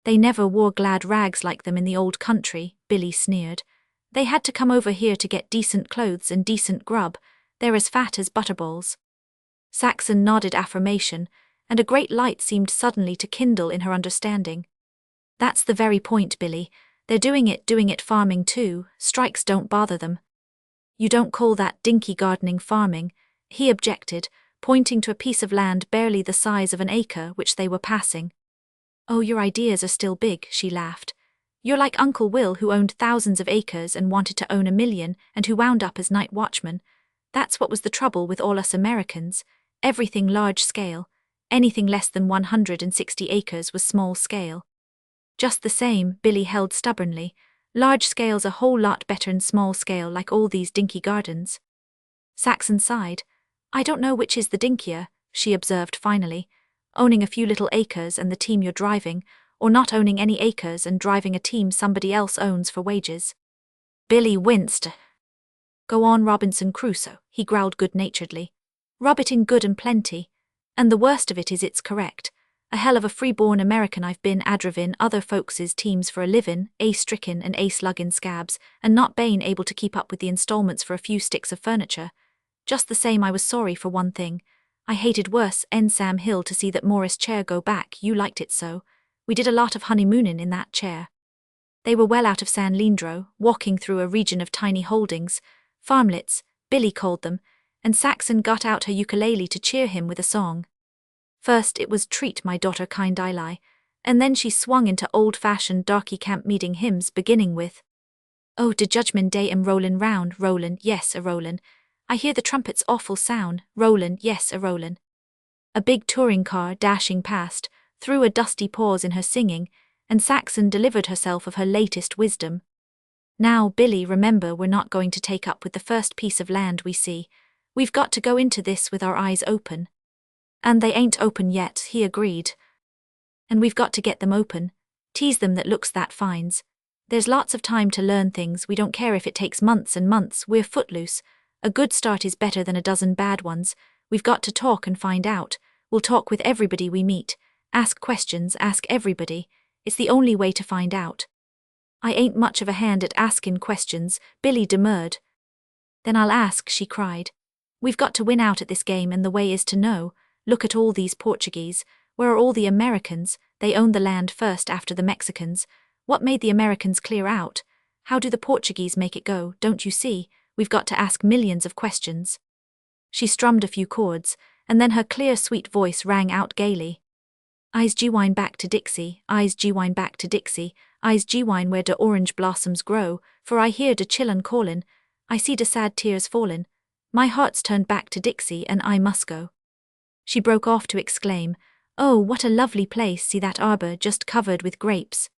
"They never wore glad rags like them in the old country," Billy sneered. "They had to come over here to get decent clothes and decent grub. They're as fat as butterballs." Saxon nodded affirmation, and a great light seemed suddenly to kindle in her understanding. "That's the very point, Billy. They're doing it farming too. Strikes don't bother them." "You don't call that dinky gardening farming," he objected, pointing to a piece of land barely the size of an acre which they were passing. "Oh, your ideas are still big," she laughed. "You're like Uncle Will, who owned thousands of acres and wanted to own 1,000,000 and who wound up as night watchman. That's what was the trouble with all us Americans. Everything large scale. Anything less than 160 acres was small scale." "Just the same," Billy held stubbornly, "large scale's a whole lot better'n small scale like all these dinky gardens." Saxon sighed. "I don't know which is the dinkier," she observed finally, "owning a few little acres and the team you're driving, or not owning any acres and driving a team somebody else owns for wages." Billy winced. Go on, Robinson Crusoe, he growled good-naturedly. Rub it in good and plenty. And the worst of it is it's correct. A hell of a free-born American I've been adravin other folks' teams for a livin', stricken and sluggin' scabs, and not bane able to keep up with the installments for a few sticks of furniture. Just the same I was sorry for one thing. I hated worse Sam Hill to see that Morris chair go back, you liked it so. We did a lot of honeymoonin' in that chair. They were well out of San Leandro, walking through a region of tiny holdings, farmlets, Billy called them, and Saxon got out her ukulele to cheer him with a song. First it was Treat My Daughter Kind I Lie, and then she swung into old-fashioned darky camp meeting hymns beginning with Oh, de Judgment Day am rollin' round, rollin', yes, a-rollin'. I hear the trumpet's awful sound, rollin', yes, a-rollin'. A big touring car dashing past, threw a dusty pause in her singing, and Saxon delivered herself of her latest wisdom. Now, Billy, remember we're not going to take up with the first piece of land we see. We've got to go into this with our eyes open. And they ain't open yet, he agreed. And we've got to get them open. Tease them that looks that fines. There's lots of time to learn things, we don't care if it takes months and months, we're footloose. A good start is better than a dozen bad ones. We've got to talk and find out. We'll talk with everybody we meet. Ask questions, ask everybody. It's the only way to find out. I ain't much of a hand at askin' questions, Billy demurred. Then I'll ask, she cried. We've got to win out at this game and the way is to know. Look at all these Portuguese. Where are all the Americans? They owned the land first after the Mexicans. What made the Americans clear out? How do the Portuguese make it go? Don't you see? We've got to ask millions of questions. She strummed a few chords, and then her clear, sweet voice rang out gaily. I's G-wine back to Dixie, I's G-wine back to Dixie, I's G-wine where de orange blossoms grow, for I hear de chillun callin', I see de sad tears fallin'. My heart's turned back to Dixie and I must go. She broke off to exclaim, Oh, what a lovely place, see that arbor just covered with grapes.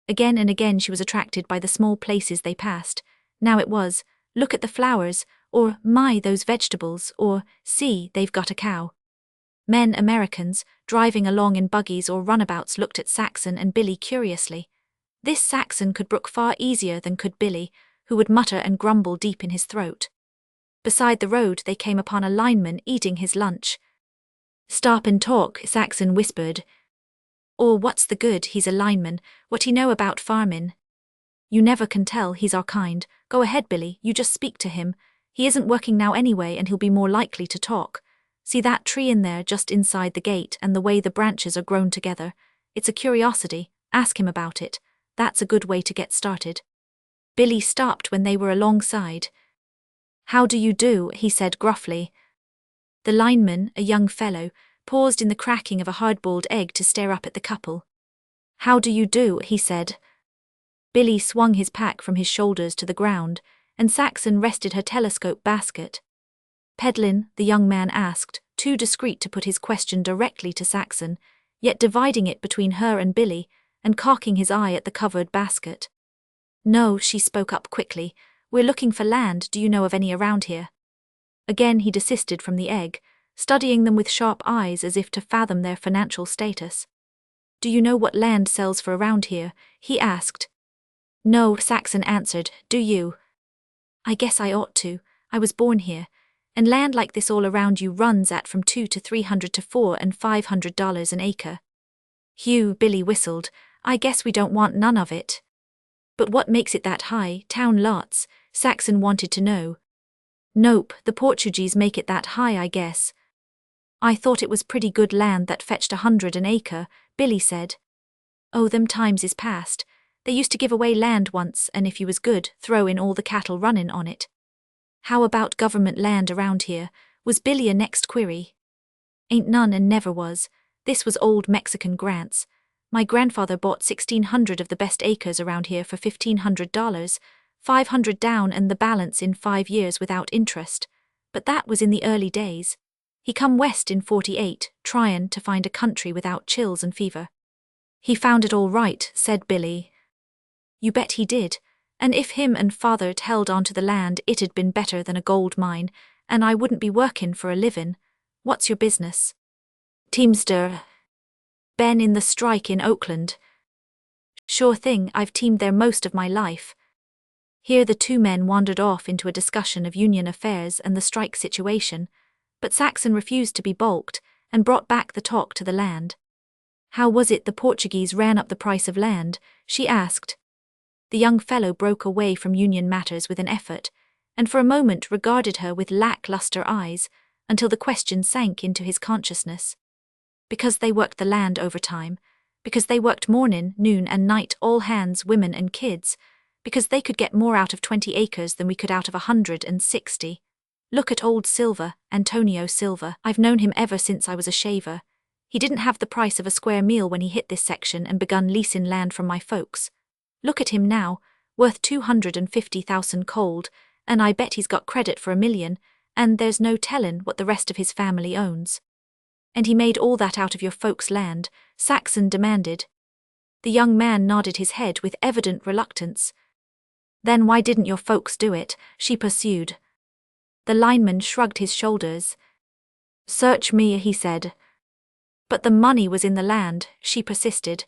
Again and again she was attracted by the small places they passed. Now it was, look at the flowers, or, my, those vegetables, or, see, they've got a cow. Men, Americans, driving along in buggies or runabouts looked at Saxon and Billy curiously. This Saxon could brook far easier than could Billy, who would mutter and grumble deep in his throat. Beside the road they came upon a lineman eating his lunch. Stop and talk, Saxon whispered. Or what's the good, he's a lineman, what he know about farmin'? You never can tell, he's our kind. Go ahead, Billy, you just speak to him. He isn't working now anyway and he'll be more likely to talk. See that tree in there just inside the gate and the way the branches are grown together? It's a curiosity, ask him about it. That's a good way to get started. Billy stopped when they were alongside. How do you do, he said gruffly. The lineman, a young fellow, paused in the cracking of a hard-boiled egg to stare up at the couple. How do you do, he said. Billy swung his pack from his shoulders to the ground, and Saxon rested her telescope basket. Peddlin', the young man asked, too discreet to put his question directly to Saxon, yet dividing it between her and Billy, and cocking his eye at the covered basket. No, she spoke up quickly, we're looking for land, do you know of any around here? Again he desisted from the egg, studying them with sharp eyes as if to fathom their financial status. Do you know what land sells for around here? He asked. No, Saxon answered, do you? I guess I ought to, I was born here, and land like this all around you runs at from $200 to $300 to $400 and $500 an acre. Hugh, Billy whistled, I guess we don't want none of it. But what makes it that high, town lots? Saxon wanted to know. Nope, the Portuguese make it that high, I guess. I thought it was pretty good land that fetched $100 an acre, Billy said. Oh, them times is past. They used to give away land once, and if you was good, throw in all the cattle runnin' on it. How about government land around here? Was Billy a next query. Ain't none and never was. This was old Mexican grants. My grandfather bought 1,600 of the best acres around here for $1,500, 500 down and the balance in 5 years without interest. But that was in the early days. He come west in 48, tryin' to find a country without chills and fever. He found it all right, said Billy. You bet he did. And if him and father'd held on to the land it'd been better than a gold mine, and I wouldn't be workin' for a livin'. What's your business? Teamster. Been in the strike in Oakland. Sure thing, I've teamed there most of my life. Here the two men wandered off into a discussion of union affairs and the strike situation, but Saxon refused to be balked and brought back the talk to the land. How was it the Portuguese ran up the price of land, she asked. The young fellow broke away from union matters with an effort, and for a moment regarded her with lackluster eyes, until the question sank into his consciousness. Because they worked the land overtime, because they worked morning, noon and night, all hands, women and kids, because they could get more out of 20 acres than we could out of 160. Look at old Silva, Antonio Silva. I've known him ever since I was a shaver. He didn't have the price of a square meal when he hit this section and begun leasing land from my folks. Look at him now, worth 250,000 cold, and I bet he's got credit for $1 million, and there's no tellin' what the rest of his family owns. And he made all that out of your folks' land, Saxon demanded. The young man nodded his head with evident reluctance. Then why didn't your folks do it, she pursued. The lineman shrugged his shoulders. Search me, he said. But the money was in the land, she persisted.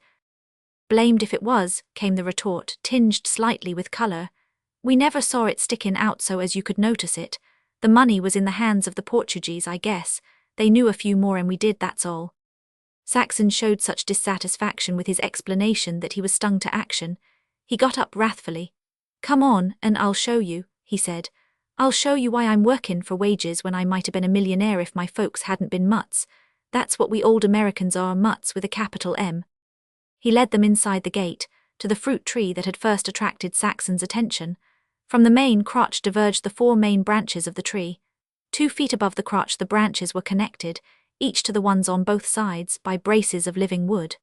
Blamed if it was, came the retort, tinged slightly with colour. We never saw it sticking out so as you could notice it. The money was in the hands of the Portuguese, I guess. They knew a few more and we did, that's all. Saxon showed such dissatisfaction with his explanation that he was stung to action. He got up wrathfully. Come on, and I'll show you, he said. I'll show you why I'm working for wages when I might have been a millionaire if my folks hadn't been mutts. That's what we old Americans are, mutts with a capital M. He led them inside the gate, to the fruit tree that had first attracted Saxon's attention. From the main crotch diverged the 4 main branches of the tree. 2 feet above the crotch the branches were connected, each to the ones on both sides, by braces of living wood.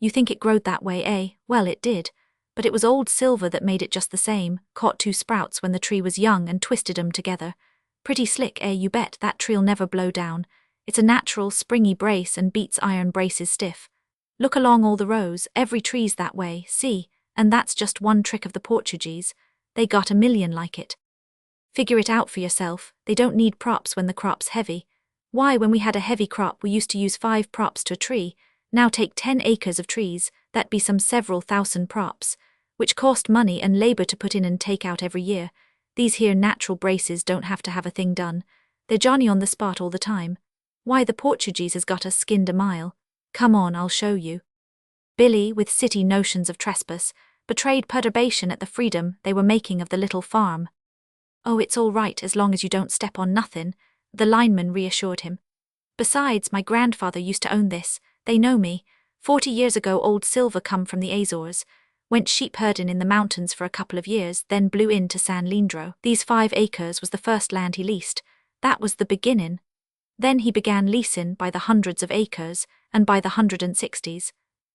You think it growed that way, eh? Well, it did. But it was old Silver that made it just the same, caught 2 sprouts when the tree was young and twisted 'em together. Pretty slick, eh? You bet that tree'll never blow down. It's a natural, springy brace and beats iron braces stiff. Look along all the rows, every tree's that way, see, and that's just one trick of the Portuguese. They got 1 million like it. Figure it out for yourself, they don't need props when the crop's heavy. Why, when we had a heavy crop we used to use 5 props to a tree. Now take 10 acres of trees, that'd be some several thousand props, which cost money and labour to put in and take out every year. These here natural braces don't have to have a thing done. They're Johnny on the spot all the time. Why, the Portuguese has got us skinned a mile. Come on, I'll show you. Billy, with city notions of trespass, betrayed perturbation at the freedom they were making of the little farm. Oh, it's all right as long as you don't step on nothin', the lineman reassured him. Besides, my grandfather used to own this. They know me. 40 years ago old Silver come from the Azores, went sheep herding in the mountains for a couple of years, then blew into San Leandro. These 5 acres was the first land he leased. That was the beginnin'. Then he began leasing by the hundreds of acres, and by the 160s.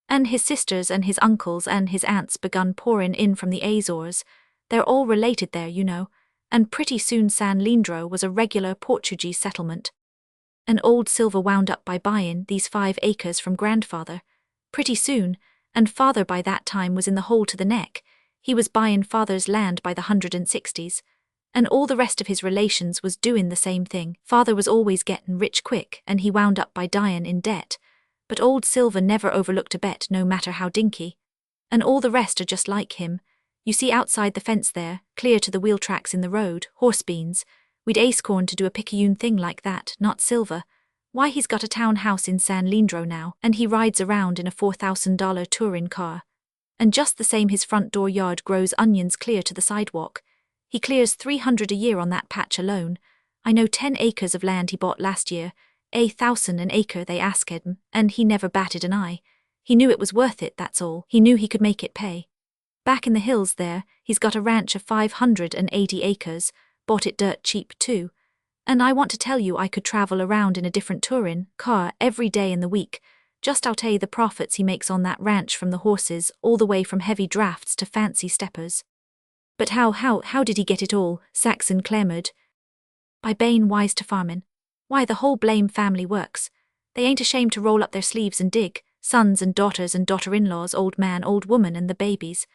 And his sisters and his uncles and his aunts begun pouring in from the Azores. They're all related there, you know, and pretty soon San Leandro was a regular Portuguese settlement. And old Silver wound up by buying these 5 acres from grandfather. Pretty soon, and father by that time was in the hole to the neck, he was buying father's land by the 160s. And all the rest of his relations was doing the same thing. Father was always getting rich quick, and he wound up by dying in debt. But old Silver never overlooked a bet, no matter how dinky. And all the rest are just like him. You see outside the fence there, clear to the wheel tracks in the road, horse beans. We'd acorn to do a picayune thing like that, not Silver. Why, he's got a town house in San Leandro now, and he rides around in a $4,000 touring car. And just the same his front door yard grows onions clear to the sidewalk. He clears 300 a year on that patch alone. I know 10 acres of land he bought last year, 1,000 an acre they asked him, and he never batted an eye. He knew it was worth it, that's all. He knew he could make it pay. Back in the hills there, he's got a ranch of 580 acres, bought it dirt cheap too. And I want to tell you I could travel around in a different touring car every day in the week. Just I'll tell you the profits he makes on that ranch, from the horses all the way from heavy drafts to fancy steppers. But how did he get it all? Saxon clamoured. By bein' wise to farmin'. Why, the whole blame family works. They ain't ashamed to roll up their sleeves and dig, sons and daughter-in-laws, old man, old woman, and the babies.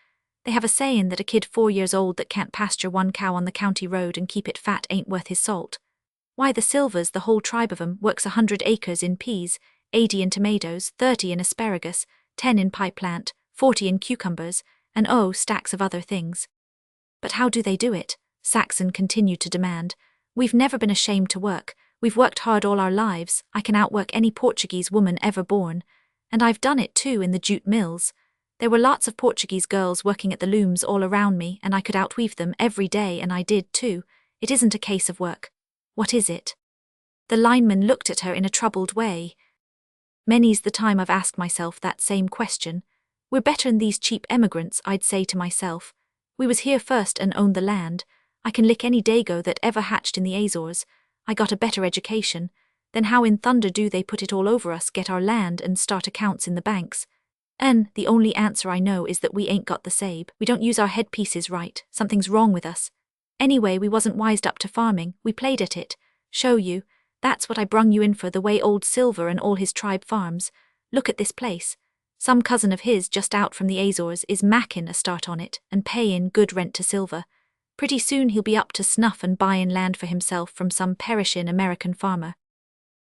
They have a sayin' that a kid 4 years old that can't pasture 1 cow on the county road and keep it fat ain't worth his salt. Why, the Silvers, the whole tribe of 'em, works 100 acres in peas, 80 in tomatoes, 30 in asparagus, 10 in pie plant, 40 in cucumbers, and stacks of other things. But how do they do it? Saxon continued to demand. We've never been ashamed to work. We've worked hard all our lives. I can outwork any Portuguese woman ever born. And I've done it too in the jute mills. There were lots of Portuguese girls working at the looms all around me, and I could outweave them every day, and I did too. It isn't a case of work. What is it? The lineman looked at her in a troubled way. Many's the time I've asked myself that same question. We're better'n these cheap emigrants, I'd say to myself. We was here first and owned the land. I can lick any dago that ever hatched in the Azores. I got a better education. Then how in thunder do they put it all over us, get our land and start accounts in the banks? And the only answer I know is that we ain't got the sabe. We don't use our headpieces right. Something's wrong with us. Anyway, we wasn't wised up to farming. We played at it. Show you. That's what I brung you in for, the way old Silver and all his tribe farms. Look at this place. Some cousin of his just out from the Azores is mackin' a start on it and payin' good rent to Silver. Pretty soon he'll be up to snuff and buyin' land for himself from some perishin' American farmer.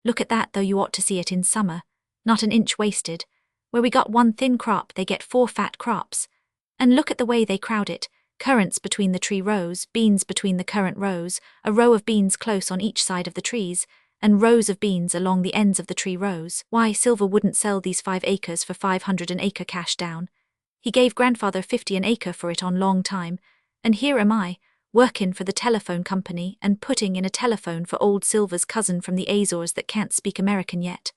Look at that though, you ought to see it in summer. Not an inch wasted. Where we got one thin crop they get 4 fat crops. And look at the way they crowd it. Currants between the tree rows, beans between the currant rows, a row of beans close on each side of the trees, and rows of beans along the ends of the tree rows. Why, Silver wouldn't sell these 5 acres for 500 an acre cash down. He gave grandfather 50 an acre for it on long time, and here am I, workin' for the telephone company and putting in a telephone for old Silver's cousin from the Azores that can't speak American yet.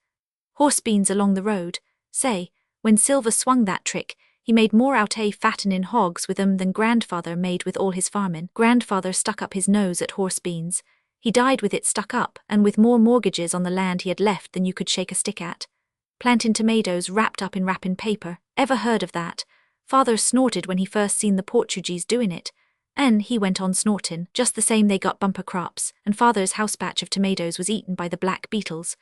Horse beans along the road. Say, when Silver swung that trick, he made more out fattenin' hogs with 'em than grandfather made with all his farmin'. Grandfather stuck up his nose at horse beans. He died with it stuck up and with more mortgages on the land he had left than you could shake a stick at. Plantin' tomatoes wrapped up in wrappin' paper. Ever heard of that? Father snorted when he first seen the Portuguese doin' it. And he went on snortin'. Just the same they got bumper crops, and father's house batch of tomatoes was eaten by the black beetles.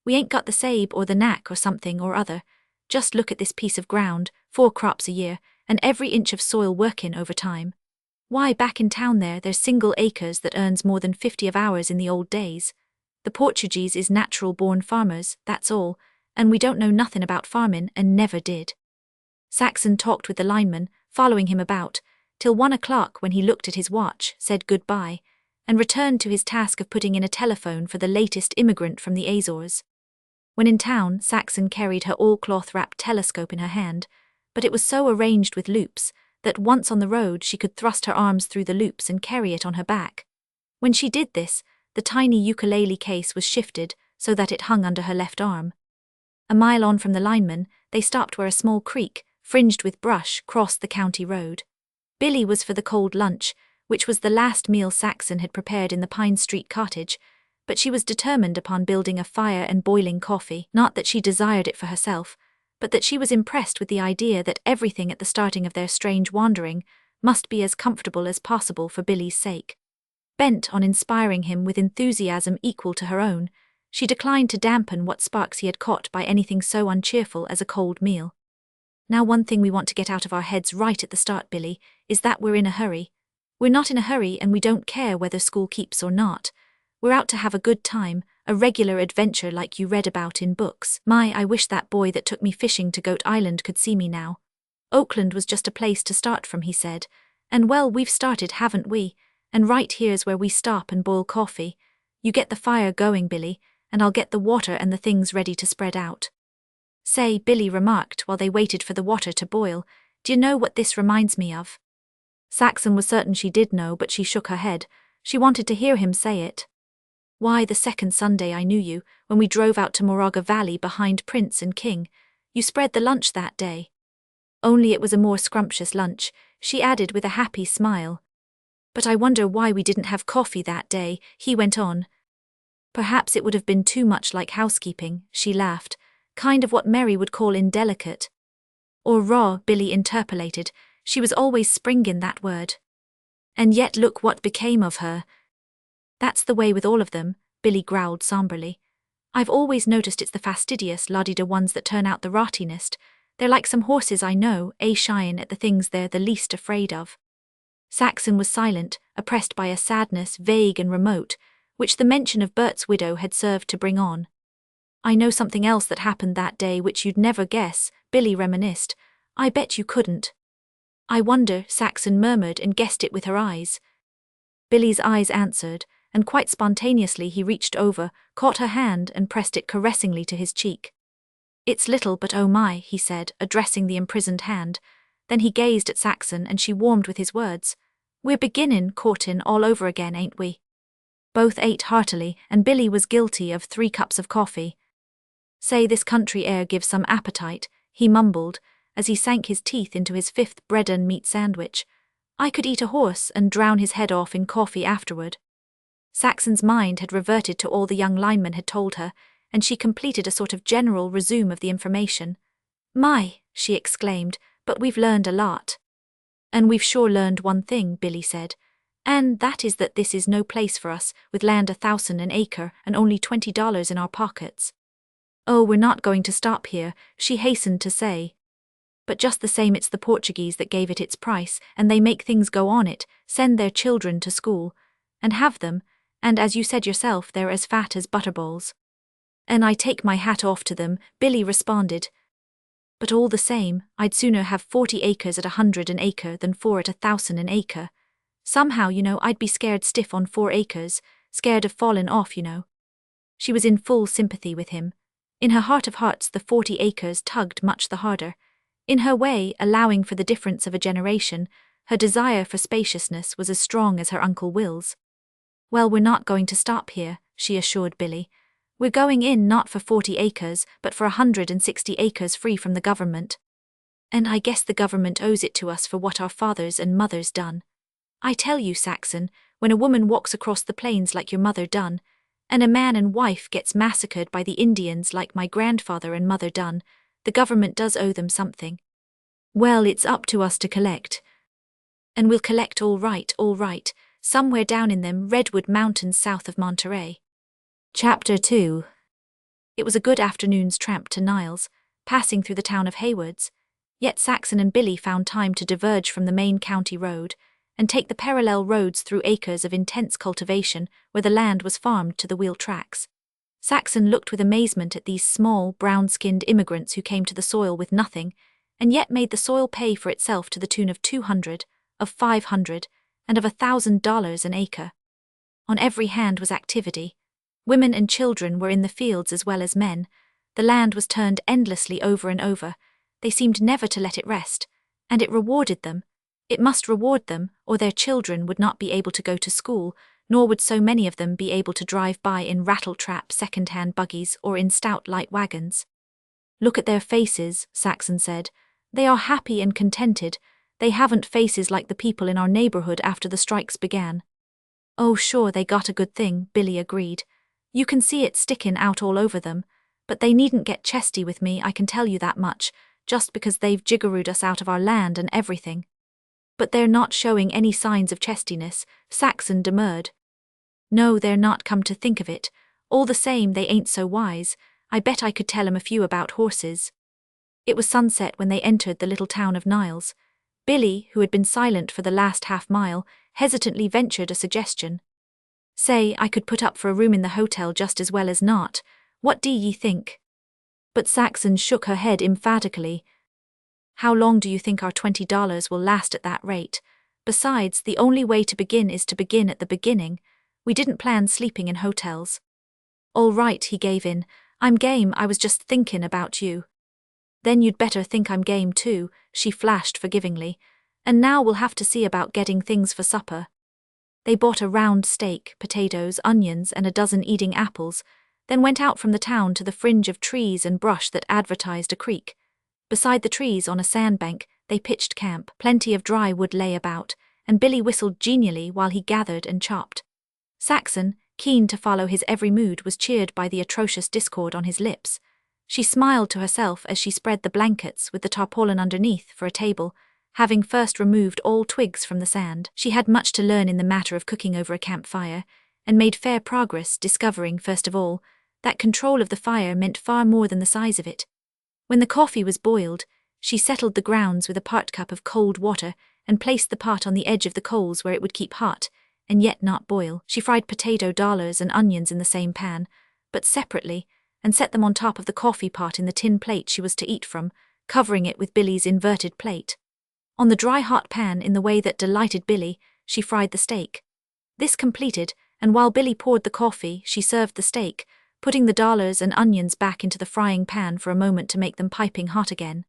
We ain't got the sabe or the knack or something or other. Just look at this piece of ground, 4 crops a year, and every inch of soil workin' over time. Why, back in town there's single acres that earns more than 50 of ours in the old days. The Portuguese is natural-born farmers, that's all, and we don't know nothin' about farmin' and never did. Saxon talked with the lineman, following him about, till 1 o'clock when he looked at his watch, said goodbye, and returned to his task of putting in a telephone for the latest immigrant from the Azores. When in town, Saxon carried her all-cloth-wrapped telescope in her hand, but it was so arranged with loops that once on the road she could thrust her arms through the loops and carry it on her back. When she did this, the tiny ukulele case was shifted so that it hung under her left arm. A mile on from the lineman, they stopped where a small creek, fringed with brush, crossed the county road. Billy was for the cold lunch, which was the last meal Saxon had prepared in the Pine Street cottage, but she was determined upon building a fire and boiling coffee. Not that she desired it for herself, but that she was impressed with the idea that everything at the starting of their strange wandering must be as comfortable as possible for Billy's sake. Bent on inspiring him with enthusiasm equal to her own, she declined to dampen what sparks he had caught by anything so uncheerful as a cold meal. Now, one thing we want to get out of our heads right at the start, Billy, is that we're in a hurry. We're not in a hurry and we don't care whether school keeps or not. We're out to have a good time, a regular adventure like you read about in books. My, I wish that boy that took me fishing to Goat Island could see me now. Oakland was just a place to start from, he said. And well, we've started, haven't we? And right here's where we stop and boil coffee. You get the fire going, Billy, and I'll get the water and the things ready to spread out. Say, Billy remarked while they waited for the water to boil, do you know what this reminds me of? Saxon was certain she did know, but she shook her head. She wanted to hear him say it. Why, the second Sunday I knew you, when we drove out to Moraga Valley behind Prince and King. You spread the lunch that day. Only it was a more scrumptious lunch, she added with a happy smile. But I wonder why we didn't have coffee that day, he went on. Perhaps it would have been too much like housekeeping, she laughed, kind of what Mary would call indelicate. Or raw, Billy interpolated, she was always springin' that word. And yet look what became of her. That's the way with all of them, Billy growled somberly. I've always noticed it's the fastidious, la-di-da ones that turn out the rottinest. They're like some horses I know, shyin' at the things they're the least afraid of. Saxon was silent, oppressed by a sadness vague and remote, which the mention of Bert's widow had served to bring on. I know something else that happened that day which you'd never guess, Billy reminisced. I bet you couldn't. I wonder, Saxon murmured and guessed it with her eyes. Billy's eyes answered, and quite spontaneously he reached over, caught her hand and pressed it caressingly to his cheek. It's little, but oh my, he said, addressing the imprisoned hand. Then he gazed at Saxon and she warmed with his words. We're beginnin' courtin' all over again, ain't we? Both ate heartily, and Billy was guilty of 3 cups of coffee. Say, this country air gives some appetite, he mumbled, as he sank his teeth into his 5th bread and meat sandwich. I could eat a horse and drown his head off in coffee afterward. Saxon's mind had reverted to all the young lineman had told her, and she completed a sort of general resume of the information. My, she exclaimed, but we've learned a lot. And we've sure learned one thing, Billy said. And that is that this is no place for us, with land 1,000 an acre and only $20 in our pockets. Oh, we're not going to stop here, she hastened to say. But just the same, it's the Portuguese that gave it its price, and they make things go on it, send their children to school, and have them, and as you said yourself, they're as fat as butterballs. And I take my hat off to them, Billy responded. But all the same, I'd sooner have 40 acres at 100 an acre than 4 at 1,000 an acre. Somehow, I'd be scared stiff on 4 acres, scared of falling off, She was in full sympathy with him. In her heart of hearts, the 40 acres tugged much the harder. In her way, allowing for the difference of a generation, her desire for spaciousness was as strong as her Uncle Will's. Well, we're not going to stop here, she assured Billy. We're going in not for 40 acres, but for 160 acres free from the government. And I guess the government owes it to us for what our fathers and mothers done. I tell you, Saxon, when a woman walks across the plains like your mother done, and a man and wife gets massacred by the Indians like my grandfather and mother done, the government does owe them something. Well, it's up to us to collect. And we'll collect all right, somewhere down in them redwood mountains south of Monterey. Chapter 2. It was a good afternoon's tramp to Niles, passing through the town of Haywards, yet Saxon and Billy found time to diverge from the main county road and take the parallel roads through acres of intense cultivation where the land was farmed to the wheel tracks. Saxon looked with amazement at these small, brown-skinned immigrants who came to the soil with nothing, and yet made the soil pay for itself to the tune of 200, of 500, and of $1,000 an acre. On every hand was activity. Women and children were in the fields as well as men. The land was turned endlessly over and over. They seemed never to let it rest, and it rewarded them. It must reward them, or their children would not be able to go to school, nor would so many of them be able to drive by in rattle-trap second-hand buggies or in stout light wagons. Look at their faces, Saxon said. They are happy and contented. They haven't faces like the people in our neighborhood after the strikes began. Oh, sure, they got a good thing, Billy agreed. You can see it stickin' out all over them, but they needn't get chesty with me, I can tell you that much, just because they've jiggerooed us out of our land and everything. But they're not showing any signs of chestiness, Saxon demurred. No, they're not, come to think of it. All the same, they ain't so wise. I bet I could tell 'em a few about horses. It was sunset when they entered the little town of Niles. Billy, who had been silent for the last half-mile, hesitantly ventured a suggestion. Say, I could put up for a room in the hotel just as well as not. What do ye think? But Saxon shook her head emphatically. How long do you think our $20 will last at that rate? Besides, the only way to begin is to begin at the beginning. We didn't plan sleeping in hotels. All right, he gave in. I'm game, I was just thinkin' about you. Then you'd better think I'm game too, she flashed forgivingly. And now we'll have to see about getting things for supper. They bought a round steak, potatoes, onions, and a dozen eating apples, then went out from the town to the fringe of trees and brush that advertised a creek. Beside the trees on a sandbank, they pitched camp. Plenty of dry wood lay about, and Billy whistled genially while he gathered and chopped. Saxon, keen to follow his every mood, was cheered by the atrocious discord on his lips. She smiled to herself as she spread the blankets with the tarpaulin underneath for a table, having first removed all twigs from the sand. She had much to learn in the matter of cooking over a campfire, and made fair progress, discovering, first of all, that control of the fire meant far more than the size of it. When the coffee was boiled, she settled the grounds with a part cup of cold water and placed the pot on the edge of the coals where it would keep hot, and yet not boil. She fried potato dollars and onions in the same pan, but separately, and set them on top of the coffee pot in the tin plate she was to eat from, covering it with Billy's inverted plate. On the dry hot pan in the way that delighted Billy, she fried the steak. This completed, and while Billy poured the coffee, she served the steak, putting the dollars and onions back into the frying pan for a moment to make them piping hot again.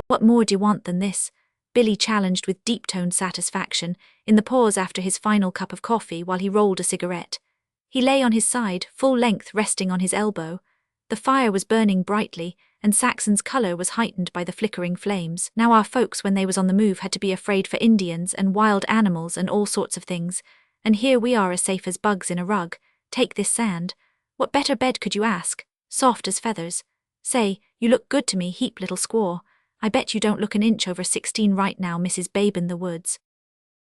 "What more do you want than this?" Billy challenged with deep-toned satisfaction, in the pause after his final cup of coffee while he rolled a cigarette. He lay on his side, full length resting on his elbow. The fire was burning brightly, and Saxon's color was heightened by the flickering flames. Now our folks when they was on the move had to be afraid for Indians and wild animals and all sorts of things, and here we are as safe as bugs in a rug. Take this sand. What better bed could you ask? Soft as feathers. Say, you look good to me, heap little squaw. I bet you don't look an inch over 16 right now, Mrs. Babe in the woods.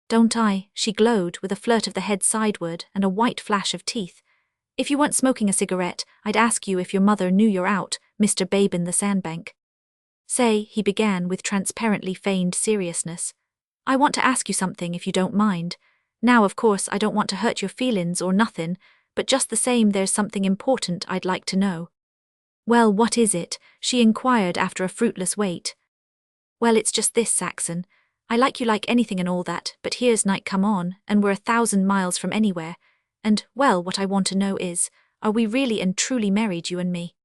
Don't I? She glowed, with a flirt of the head sideward and a white flash of teeth. If you weren't smoking a cigarette, I'd ask you if your mother knew you're out, Mr. Babe in the sandbank. Say, he began with transparently feigned seriousness. I want to ask you something if you don't mind. Now, of course, I don't want to hurt your feelings or nothing, but just the same there's something important I'd like to know. Well, what is it? She inquired after a fruitless wait. Well, it's just this, Saxon. I like you like anything and all that, but here's night come on, and we're 1,000 miles from anywhere. And, well, what I want to know is, are we really and truly married, you and me?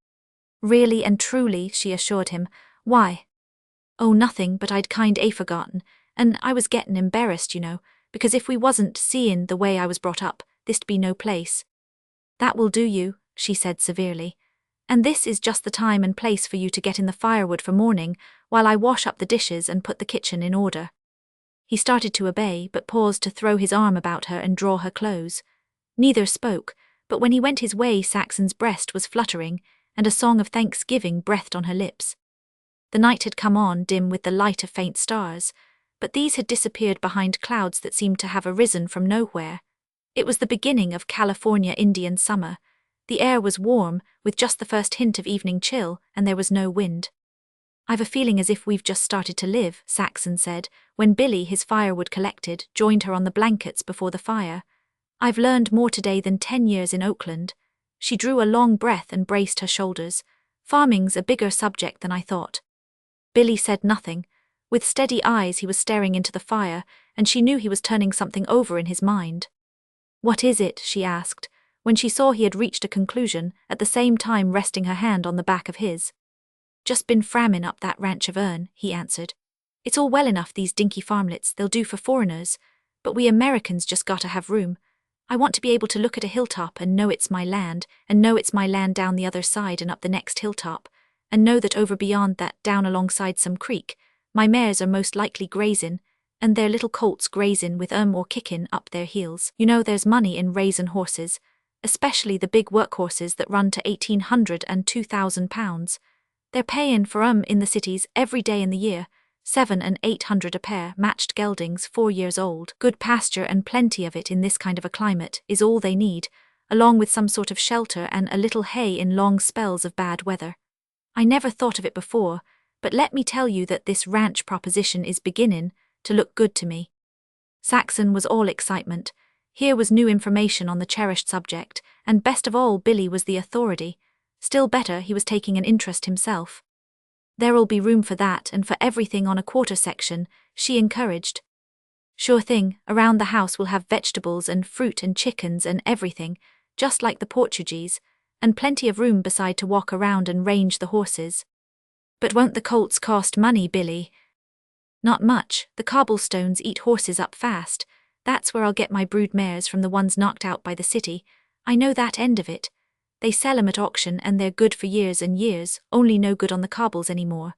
Really and truly, she assured him. Why? Oh, nothing, but I'd kind forgotten, and I was gettin' embarrassed, you know, because if we wasn't seein' the way I was brought up, this'd be no place. That will do you, she said severely. And this is just the time and place for you to get in the firewood for morning, while I wash up the dishes and put the kitchen in order. He started to obey, but paused to throw his arm about her and draw her close. Neither spoke, but when he went his way Saxon's breast was fluttering, and a song of thanksgiving breathed on her lips. The night had come on dim with the light of faint stars, but these had disappeared behind clouds that seemed to have arisen from nowhere. It was the beginning of California Indian summer. The air was warm, with just the first hint of evening chill, and there was no wind. I've a feeling as if we've just started to live, Saxon said, when Billy, his firewood collected, joined her on the blankets before the fire. I've learned more today than 10 years in Oakland. She drew a long breath and braced her shoulders. Farming's a bigger subject than I thought. Billy said nothing. With steady eyes he was staring into the fire, and she knew he was turning something over in his mind. What is it? She asked, when she saw he had reached a conclusion, at the same time resting her hand on the back of his. Just been frammin' up that ranch of Ern, he answered. It's all well enough, these dinky farmlets, they'll do for foreigners, but we Americans just gotta have room. I want to be able to look at a hilltop and know it's my land, and know it's my land down the other side and up the next hilltop, and know that over beyond that, down alongside some creek, my mares are most likely grazin', and their little colts grazin' with or kickin' up their heels. You know there's money in raisin' horses, especially the big workhorses that run to 1,800 and 2,000 pounds. They're payin' for in the cities every day in the year, 700 and 800 a pair, matched geldings 4 years old. Good pasture and plenty of it in this kind of a climate is all they need, along with some sort of shelter and a little hay in long spells of bad weather. I never thought of it before, but let me tell you that this ranch proposition is beginnin' to look good to me. Saxon was all excitement. Here was new information on the cherished subject, and best of all, Billy was the authority. Still better, he was taking an interest himself. There'll be room for that and for everything on a quarter section, she encouraged. Sure thing, around the house we'll have vegetables and fruit and chickens and everything, just like the Portuguese, and plenty of room beside to walk around and range the horses. But won't the colts cost money, Billy? Not much, the cobblestones eat horses up fast. That's where I'll get my brood mares from, the ones knocked out by the city. I know that end of it. They sell 'em at auction and they're good for years and years, only no good on the cobbles anymore.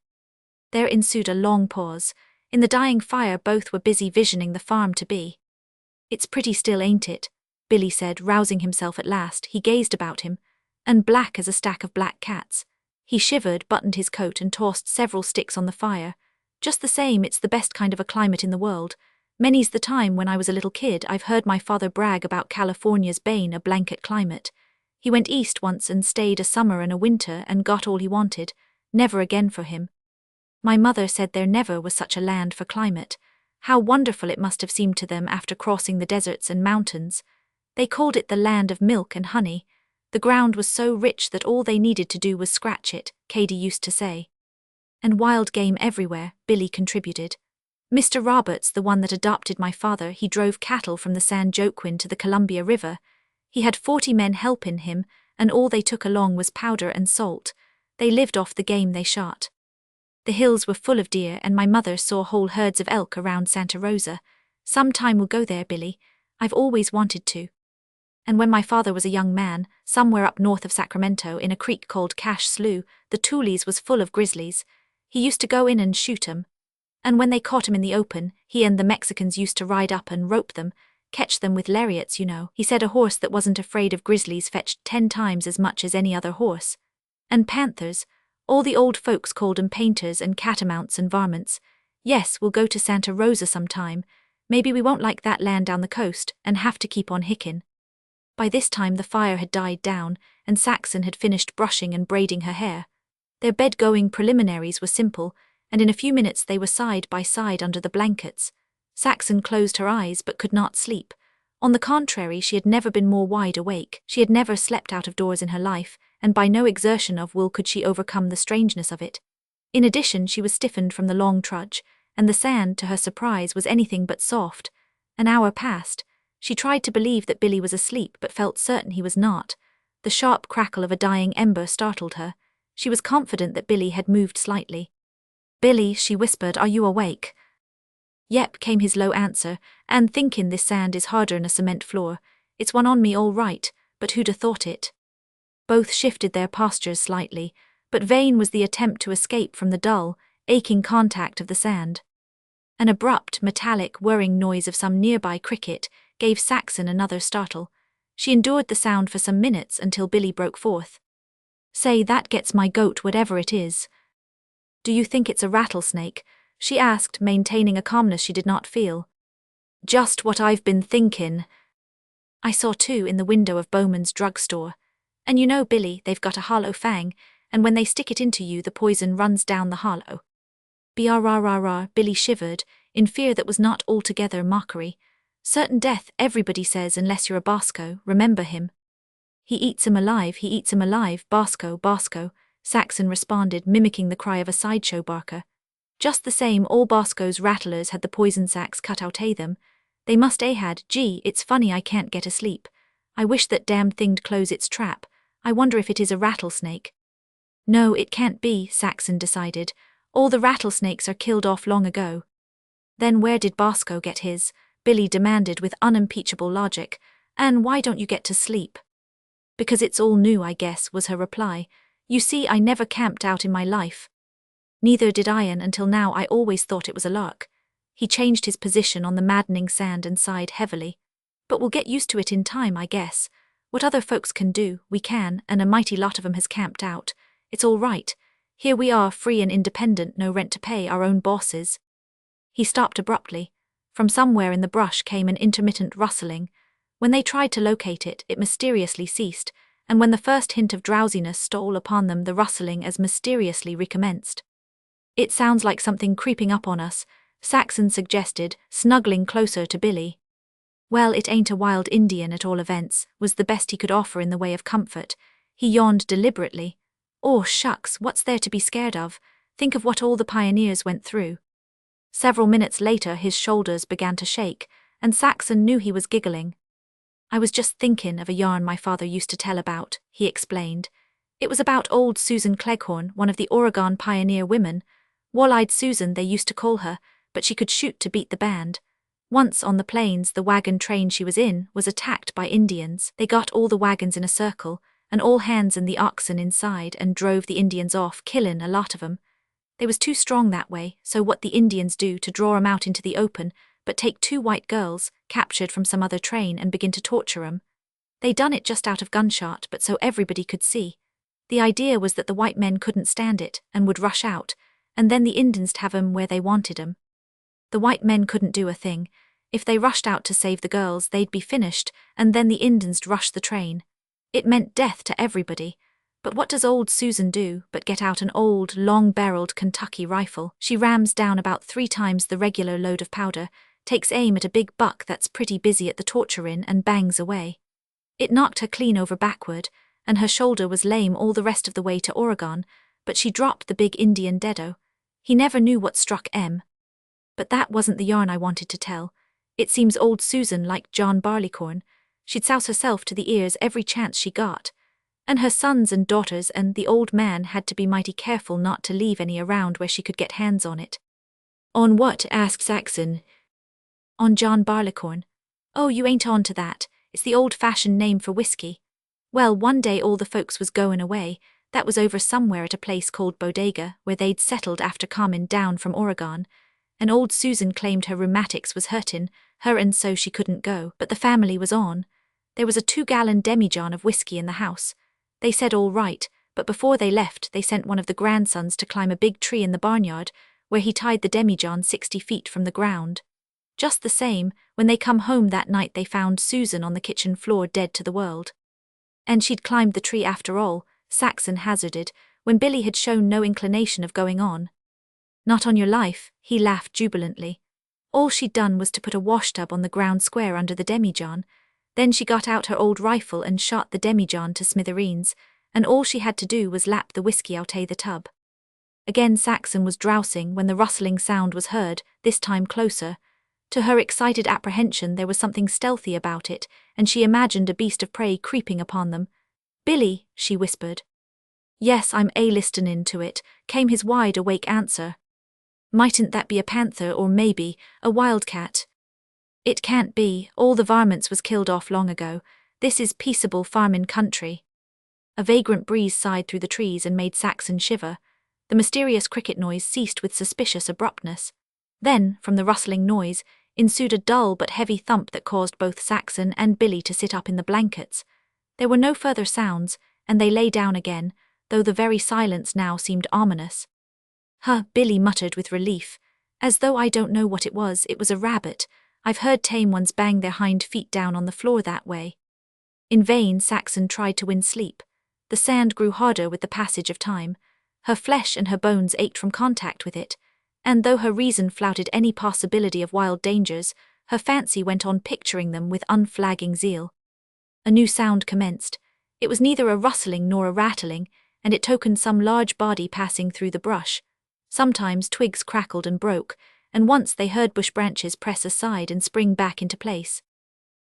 There ensued a long pause. In the dying fire both were busy visioning the farm to be. It's pretty still, ain't it? Billy said, rousing himself at last. He gazed about him, and black as a stack of black cats. He shivered, buttoned his coat and tossed several sticks on the fire. Just the same, it's the best kind of a climate in the world. Many's the time when I was a little kid I've heard my father brag about California's bane a blanket climate. He went east once and stayed a summer and a winter and got all he wanted, never again for him. My mother said there never was such a land for climate. How wonderful it must have seemed to them after crossing the deserts and mountains. They called it the land of milk and honey. The ground was so rich that all they needed to do was scratch it, Katie used to say. And wild game everywhere, Billy contributed. Mr. Roberts, the one that adopted my father, he drove cattle from the San Joaquin to the Columbia River. He had 40 men helping him, and all they took along was powder and salt. They lived off the game they shot. The hills were full of deer, and my mother saw whole herds of elk around Santa Rosa. Sometime we'll go there, Billy. I've always wanted to. And when my father was a young man, somewhere up north of Sacramento in a creek called Cache Slough, the Tules was full of grizzlies. He used to go in and shoot 'em. And when they caught 'em in the open, he and the Mexicans used to ride up and rope them, catch them with lariats, you know. He said a horse that wasn't afraid of grizzlies fetched 10 times as much as any other horse. And panthers, all the old folks called 'em painters and catamounts and varmints. Yes, we'll go to Santa Rosa sometime. Maybe we won't like that land down the coast and have to keep on hickin'. By this time the fire had died down, and Saxon had finished brushing and braiding her hair. Their bed-going preliminaries were simple, and in a few minutes they were side by side under the blankets. Saxon closed her eyes but could not sleep. On the contrary, she had never been more wide awake. She had never slept out of doors in her life, and by no exertion of will could she overcome the strangeness of it. In addition, she was stiffened from the long trudge, and the sand, to her surprise, was anything but soft. An hour passed. She tried to believe that Billy was asleep but felt certain he was not. The sharp crackle of a dying ember startled her. She was confident that Billy had moved slightly. "Billy," she whispered, "are you awake?" "Yep," came his low answer, "and thinkin' this sand is harder'n a cement floor. It's one on me all right, but who'd 'a thought it?" Both shifted their postures slightly, but vain was the attempt to escape from the dull, aching contact of the sand. An abrupt, metallic, whirring noise of some nearby cricket gave Saxon another startle. She endured the sound for some minutes until Billy broke forth. "Say, that gets my goat, whatever it is." "Do you think it's a rattlesnake?" she asked, maintaining a calmness she did not feel. "Just what I've been thinkin'. I saw 2 in the window of Bowman's drugstore. And you know, Billy, they've got a hollow fang, and when they stick it into you the poison runs down the hollow." Brrrr, Billy shivered, in fear that was not altogether mockery. "Certain death, everybody says, unless you're a Bosco, remember him." "He eats 'em alive, he eats 'em alive, Bosco, Bosco," Saxon responded, mimicking the cry of a sideshow barker. "Just the same, all Bosco's rattlers had the poison sacks cut out them. They must had. Gee, it's funny I can't get asleep. I wish that damned thing'd close its trap. I wonder if it is a rattlesnake." "No, it can't be," Saxon decided. "All the rattlesnakes are killed off long ago." "Then where did Bosco get his?" Billy demanded with unimpeachable logic. "And why don't you get to sleep?" "Because it's all new, I guess," was her reply. "You see, I never camped out in my life." "Neither did Ian until now. I always thought it was a lark." He changed his position on the maddening sand and sighed heavily. "But we'll get used to it in time, I guess. What other folks can do, we can, and a mighty lot of 'em has camped out. It's all right. Here we are, free and independent, no rent to pay, our own bosses." He stopped abruptly. From somewhere in the brush came an intermittent rustling. When they tried to locate it, it mysteriously ceased, and when the first hint of drowsiness stole upon them, the rustling as mysteriously recommenced. "It sounds like something creeping up on us," Saxon suggested, snuggling closer to Billy. "Well, it ain't a wild Indian at all events," was the best he could offer in the way of comfort. He yawned deliberately. "Oh, shucks, what's there to be scared of? Think of what all the pioneers went through." Several minutes later his shoulders began to shake, and Saxon knew he was giggling. "I was just thinkin' of a yarn my father used to tell about," he explained. "It was about old Susan Cleghorn, one of the Oregon pioneer women. Wall-eyed Susan, they used to call her, but she could shoot to beat the band. Once on the plains, the wagon train she was in was attacked by Indians. They got all the wagons in a circle, and all hands and the oxen inside, and drove the Indians off, killin' a lot of 'em. They was too strong that way, so what the Indians do to draw 'em out into the open, but take 2 white girls, captured from some other train, and begin to torture 'em. They done it just out of gunshot, but so everybody could see. The idea was that the white men couldn't stand it, and would rush out, and then the Indians 'd have 'em where they wanted 'em. The white men couldn't do a thing. If they rushed out to save the girls, they'd be finished, and then the Indians 'd rush the train. It meant death to everybody. But what does old Susan do but get out an old, long-barreled Kentucky rifle? She rams down about 3 times the regular load of powder, takes aim at a big buck that's pretty busy at the torturin', and bangs away. It knocked her clean over backward, and her shoulder was lame all the rest of the way to Oregon, but she dropped the big Indian deado. He never knew what struck M. But that wasn't the yarn I wanted to tell. It seems old Susan liked John Barleycorn. She'd souse herself to the ears every chance she got. And her sons and daughters and the old man had to be mighty careful not to leave any around where she could get hands on it. On what? Asked Saxon. On John Barleycorn. Oh, you ain't on to that. It's the old-fashioned name for whiskey. Well, one day all the folks was goin' away. That was over somewhere at a place called Bodega, where they'd settled after comin' down from Oregon. And old Susan claimed her rheumatics was hurtin' her and so she couldn't go, but the family was on. There was a 2-gallon demijohn of whiskey in the house. They said all right, but before they left they sent one of the grandsons to climb a big tree in the barnyard, where he tied the demijohn 60 feet from the ground. Just the same, when they come home that night they found Susan on the kitchen floor dead to the world. And she'd climbed the tree after all, Saxon hazarded, when Billy had shown no inclination of going on. Not on your life, he laughed jubilantly. All she'd done was to put a washtub on the ground square under the demijohn. Then she got out her old rifle and shot the demijohn to smithereens, and all she had to do was lap the whiskey out the tub. Again Saxon was drowsing when the rustling sound was heard, this time closer. To her excited apprehension there was something stealthy about it, and she imagined a beast of prey creeping upon them. "Billy," she whispered. "Yes, I'm a-listenin' into it," came his wide-awake answer. "Mightn't that be a panther or maybe a wildcat?" "It can't be, all the varmints was killed off long ago. This is peaceable farmin' country." A vagrant breeze sighed through the trees and made Saxon shiver. The mysterious cricket noise ceased with suspicious abruptness. Then, from the rustling noise, ensued a dull but heavy thump that caused both Saxon and Billy to sit up in the blankets. There were no further sounds, and they lay down again, though the very silence now seemed ominous. "Huh," Billy muttered with relief. "As though I don't know what it was a rabbit. I've heard tame ones bang their hind feet down on the floor that way." In vain Saxon tried to win sleep. The sand grew harder with the passage of time. Her flesh and her bones ached from contact with it, and though her reason flouted any possibility of wild dangers, her fancy went on picturing them with unflagging zeal. A new sound commenced. It was neither a rustling nor a rattling, and it tokened some large body passing through the brush. Sometimes twigs crackled and broke, and once they heard bush branches press aside and spring back into place.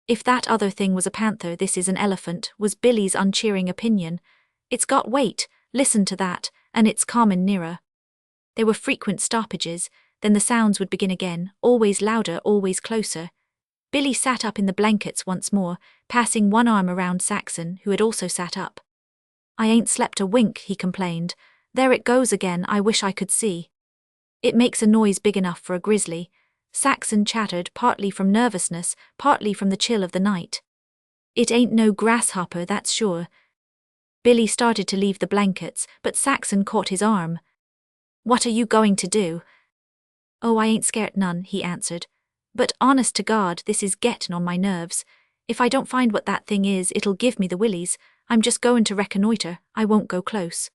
"If that other thing was a panther, this is an elephant," was Billy's uncheering opinion. "It's got weight, listen to that, and it's comin' nearer." There were frequent stoppages, then the sounds would begin again, always louder, always closer. Billy sat up in the blankets once more, passing one arm around Saxon, who had also sat up. "I ain't slept a wink," he complained. "There it goes again, I wish I could see." "It makes a noise big enough for a grizzly," Saxon chattered, partly from nervousness, partly from the chill of the night. "It ain't no grasshopper, that's sure." Billy started to leave the blankets, but Saxon caught his arm. "What are you going to do?" "Oh, I ain't scared none," he answered. "But honest to God, this is gettin' on my nerves. If I don't find what that thing is, it'll give me the willies. I'm just goin' to reconnoiter, I won't go close."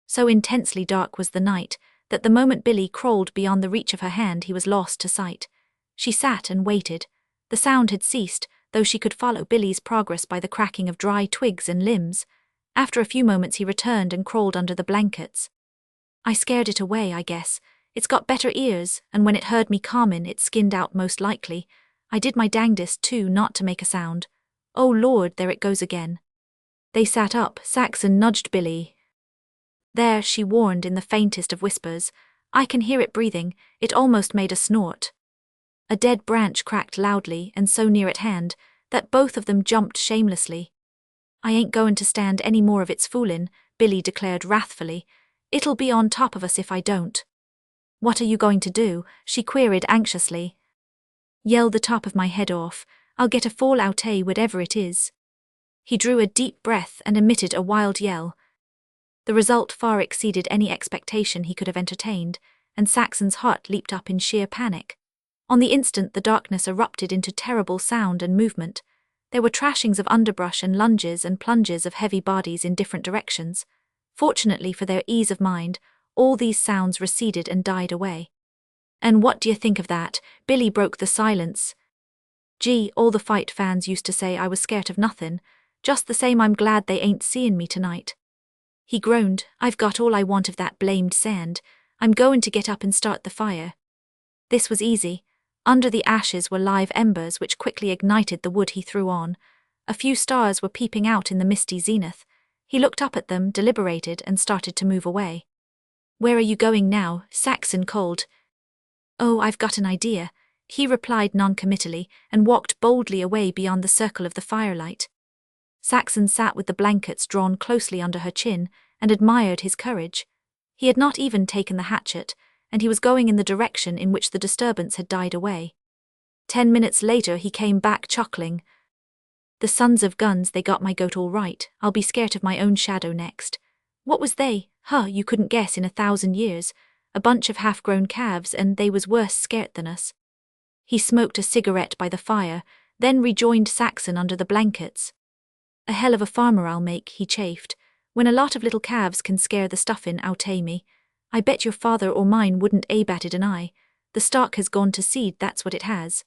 So intensely dark was the night, that the moment Billy crawled beyond the reach of her hand he was lost to sight. She sat and waited. The sound had ceased, though she could follow Billy's progress by the cracking of dry twigs and limbs. After a few moments he returned and crawled under the blankets. "I scared it away, I guess. It's got better ears, and when it heard me comin', it skinned out most likely. I did my dangdest, too, not to make a sound. Oh Lord, there it goes again." They sat up. Saxon nudged Billy. "There," she warned in the faintest of whispers. "I can hear it breathing. It almost made a snort." A dead branch cracked loudly and so near at hand that both of them jumped shamelessly. "I ain't goin' to stand any more of its foolin'," Billy declared wrathfully. "It'll be on top of us if I don't." "What are you going to do?" she queried anxiously. "Yell the top of my head off. I'll get a fall out whatever it is." He drew a deep breath and emitted a wild yell. The result far exceeded any expectation he could have entertained, and Saxon's heart leaped up in sheer panic. On the instant the darkness erupted into terrible sound and movement. There were trashings of underbrush and lunges and plunges of heavy bodies in different directions. Fortunately for their ease of mind, all these sounds receded and died away. "And what do you think of that?" Billy broke the silence. "Gee, all the fight fans used to say I was scared of nothin'. Just the same I'm glad they ain't seein' me tonight." He groaned. "I've got all I want of that blamed sand. I'm goin' to get up and start the fire." This was easy. Under the ashes were live embers which quickly ignited the wood he threw on. A few stars were peeping out in the misty zenith. He looked up at them, deliberated, and started to move away. "Where are you going now?" Saxon called. "Oh, I've got an idea," he replied noncommittally, and walked boldly away beyond the circle of the firelight. Saxon sat with the blankets drawn closely under her chin and admired his courage. He had not even taken the hatchet, and he was going in the direction in which the disturbance had died away. 10 minutes later he came back chuckling. "The sons of guns, they got my goat all right. I'll be scared of my own shadow next." "What was they?" You couldn't guess in 1,000 years. A bunch of half-grown calves, and they was worse scared than us. He smoked a cigarette by the fire, then rejoined Saxon under the blankets. "A hell of a farmer I'll make," he chafed. "When a lot of little calves can scare the stuffin' out o' me. I bet your father or mine wouldn't a batted an eye. The stock has gone to seed, that's what it has."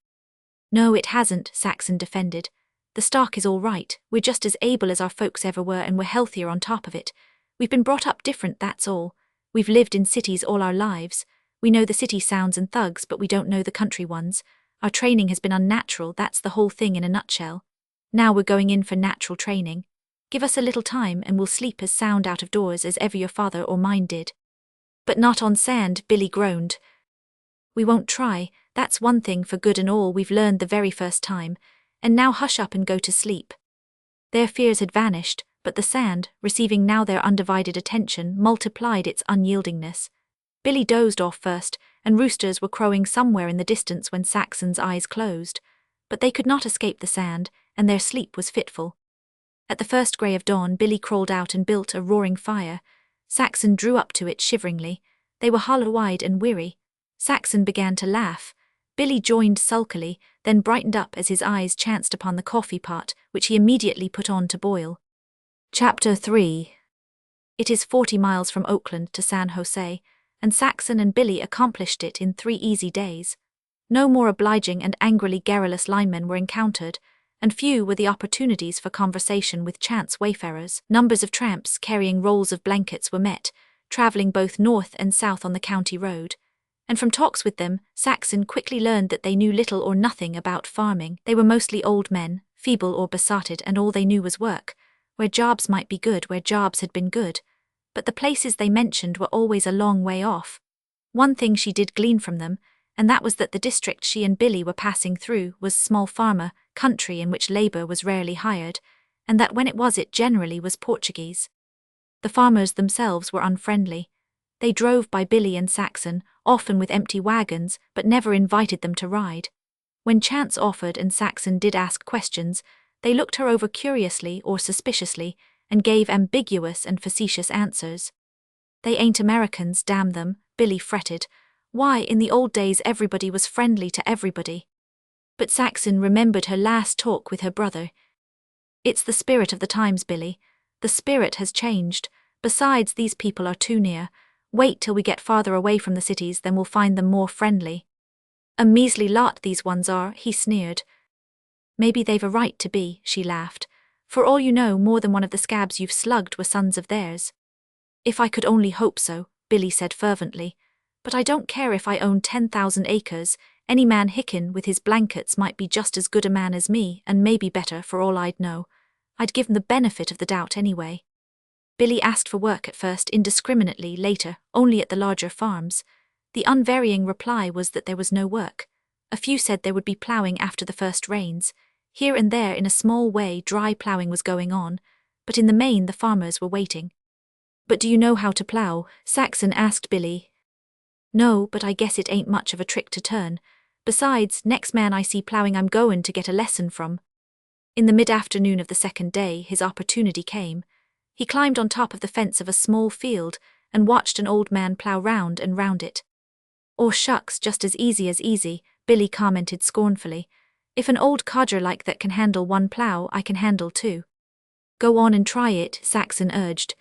"No, it hasn't," Saxon defended. "The stock is all right. We're just as able as our folks ever were, and we're healthier on top of it. We've been brought up different, that's all. We've lived in cities all our lives. We know the city sounds and thugs, but we don't know the country ones. Our training has been unnatural, that's the whole thing in a nutshell. Now we're going in for natural training. Give us a little time and we'll sleep as sound out of doors as ever your father or mine did." "But not on sand," Billy groaned. "We won't try. That's one thing for good and all we've learned the very first time. And now hush up and go to sleep." Their fears had vanished, but the sand, receiving now their undivided attention, multiplied its unyieldingness. Billy dozed off first, and roosters were crowing somewhere in the distance when Saxon's eyes closed. But they could not escape the sand, and their sleep was fitful. At the first grey of dawn, Billy crawled out and built a roaring fire. Saxon drew up to it shiveringly. They were hollow-eyed and weary. Saxon began to laugh. Billy joined sulkily, then brightened up as his eyes chanced upon the coffee pot, which he immediately put on to boil. Chapter 3. It is 40 miles from Oakland to San Jose, and Saxon and Billy accomplished it in 3 easy days. No more obliging and angrily garrulous linemen were encountered, and few were the opportunities for conversation with chance wayfarers. Numbers of tramps carrying rolls of blankets were met, traveling both north and south on the county road. And from talks with them, Saxon quickly learned that they knew little or nothing about farming. They were mostly old men, feeble or besotted, and all they knew was work. Where jobs might be good, where jobs had been good. But the places they mentioned were always a long way off. One thing she did glean from them, and that was that the district she and Billy were passing through was small farmer country in which labour was rarely hired, and that when it was, it generally was Portuguese. The farmers themselves were unfriendly. They drove by Billy and Saxon, often with empty wagons, but never invited them to ride. When chance offered and Saxon did ask questions, they looked her over curiously or suspiciously, and gave ambiguous and facetious answers. "They ain't Americans, damn them," Billy fretted. "Why, in the old days everybody was friendly to everybody." But Saxon remembered her last talk with her brother. "It's the spirit of the times, Billy. The spirit has changed. Besides, these people are too near. Wait till we get farther away from the cities, then we'll find them more friendly." "A measly lot these ones are," he sneered. "Maybe they've a right to be," she laughed. "For all you know, more than one of the scabs you've slugged were sons of theirs." "If I could only hope so," Billy said fervently. "But I don't care if I own 10,000 acres. Any man hickin' with his blankets might be just as good a man as me, and maybe better for all I'd know. I'd give him the benefit of the doubt anyway." Billy asked for work at first indiscriminately, later only at the larger farms. The unvarying reply was that there was no work. A few said there would be ploughing after the first rains. Here and there in a small way dry ploughing was going on, but in the main the farmers were waiting. "But do you know how to plough?" Saxon asked Billy. "No, but I guess it ain't much of a trick to turn. Besides, next man I see ploughing I'm goin' to get a lesson from." In the mid-afternoon of the second day his opportunity came. He climbed on top of the fence of a small field and watched an old man plough round and round it. "Oh shucks, just as easy," Billy commented scornfully. "If an old codger like that can handle one plough, I can handle 2. "Go on and try it," Saxon urged.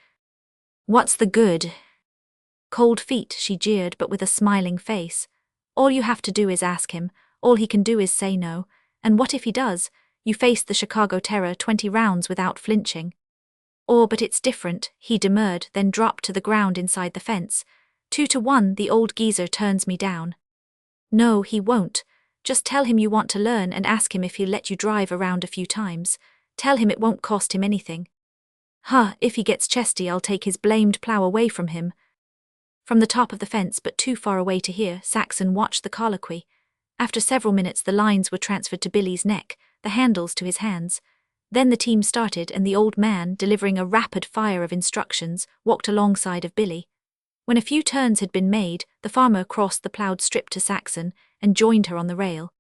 "What's the good?" "Cold feet," she jeered, but with a smiling face. "All you have to do is ask him. All he can do is say no. And what if he does? You faced the Chicago Terror 20 rounds without flinching." "Oh, but it's different," he demurred, then dropped to the ground inside the fence. 2 to 1, the old geezer turns me down." No, he won't. Just tell him you want to learn and ask him if he'll let you drive around a few times. Tell him it won't cost him anything. Huh, if he gets chesty I'll take his blamed plough away from him. From the top of the fence but too far away to hear, Saxon watched the colloquy. After several minutes the lines were transferred to Billy's neck, the handles to his hands. Then the team started and the old man, delivering a rapid fire of instructions, walked alongside of Billy. When a few turns had been made, the farmer crossed the ploughed strip to Saxon and joined her on the rail.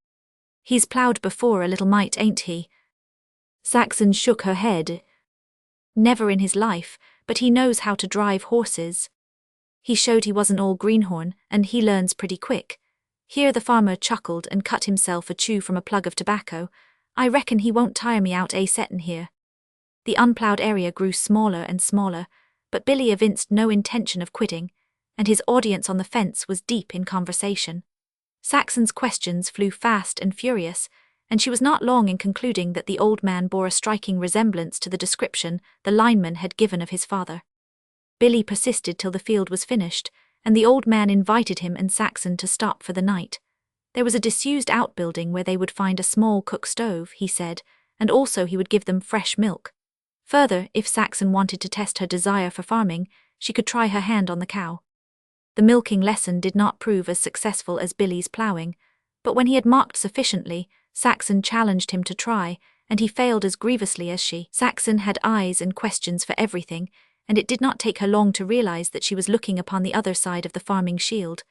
He's ploughed before a little mite, ain't he? Saxon shook her head. Never in his life, but he knows how to drive horses. He showed he wasn't all greenhorn, and he learns pretty quick. Here the farmer chuckled and cut himself a chew from a plug of tobacco. I reckon he won't tire me out settin' here. The unploughed area grew smaller and smaller, but Billy evinced no intention of quitting, and his audience on the fence was deep in conversation. Saxon's questions flew fast and furious, and she was not long in concluding that the old man bore a striking resemblance to the description the lineman had given of his father. Billy persisted till the field was finished, and the old man invited him and Saxon to stop for the night. There was a disused outbuilding where they would find a small cook stove, he said, and also he would give them fresh milk. Further, if Saxon wanted to test her desire for farming, she could try her hand on the cow. The milking lesson did not prove as successful as Billy's ploughing, but when he had mocked sufficiently, Saxon challenged him to try, and he failed as grievously as she. Saxon had eyes and questions for everything, and it did not take her long to realize that she was looking upon the other side of the farming shield.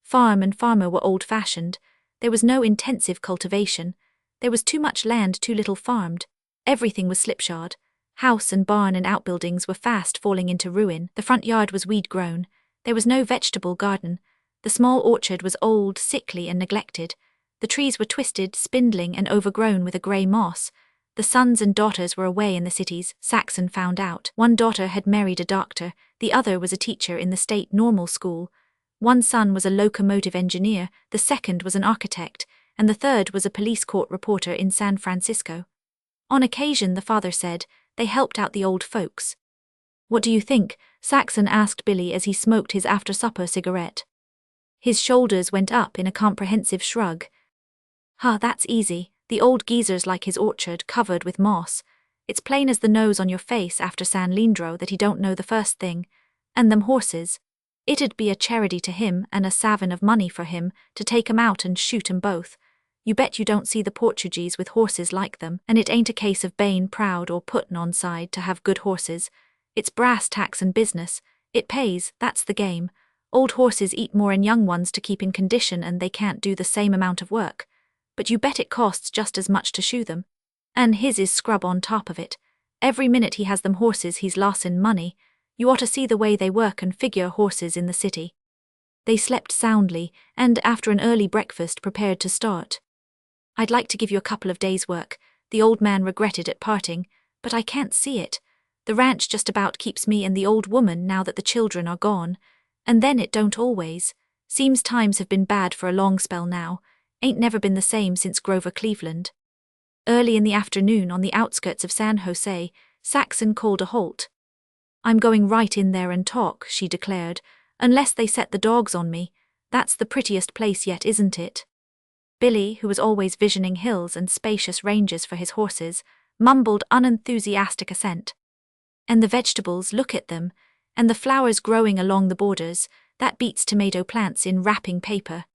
Farm and farmer were old-fashioned. There was no intensive cultivation. There was too much land too little farmed. Everything was slipshod. House and barn and outbuildings were fast falling into ruin. The front yard was weed-grown. There was no vegetable garden. The small orchard was old, sickly, and neglected. The trees were twisted, spindling, and overgrown with a grey moss. The sons and daughters were away in the cities, Saxon found out. One daughter had married a doctor, the other was a teacher in the state normal school. One son was a locomotive engineer, the second was an architect, and the third was a police court reporter in San Francisco. On occasion, the father said, they helped out the old folks. What do you think? Saxon asked Billy as he smoked his after-supper cigarette. His shoulders went up in a comprehensive shrug. That's easy. The old geezer's like his orchard covered with moss. It's plain as the nose on your face after San Leandro that he don't know the first thing. And them horses. It'd be a charity to him and a savin of money for him to take 'em out and shoot 'em both. You bet you don't see the Portuguese with horses like them, and it ain't a case of bein' proud or puttin' on side to have good horses. It's brass tacks and business. It pays, that's the game. Old horses eat more'n young ones to keep in condition and they can't do the same amount of work. But you bet it costs just as much to shoe them. And his is scrub on top of it. Every minute he has them horses he's lossin' money. You ought to see the way they work and figure horses in the city. They slept soundly, and after an early breakfast prepared to start. I'd like to give you a couple of days' work, the old man regretted at parting, but I can't see it. The ranch just about keeps me and the old woman now that the children are gone. And then it don't always. Seems times have been bad for a long spell now. Ain't never been the same since Grover Cleveland. Early in the afternoon on the outskirts of San Jose, Saxon called a halt. I'm going right in there and talk, she declared, unless they set the dogs on me. That's the prettiest place yet, isn't it? Billy, who was always visioning hills and spacious ranges for his horses, mumbled unenthusiastic assent. And the vegetables, look at them, and the flowers growing along the borders, that beats tomato plants in wrapping paper.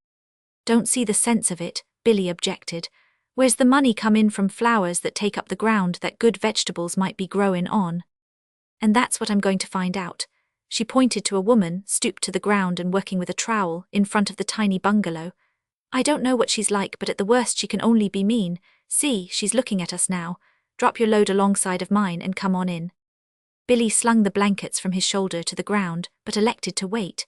Don't see the sense of it, Billy objected. Where's the money come in from flowers that take up the ground that good vegetables might be growin' on? And that's what I'm going to find out. She pointed to a woman, stooped to the ground and working with a trowel, in front of the tiny bungalow. I don't know what she's like, but at the worst she can only be mean. See, she's looking at us now. Drop your load alongside of mine and come on in. Billy slung the blankets from his shoulder to the ground, but elected to wait.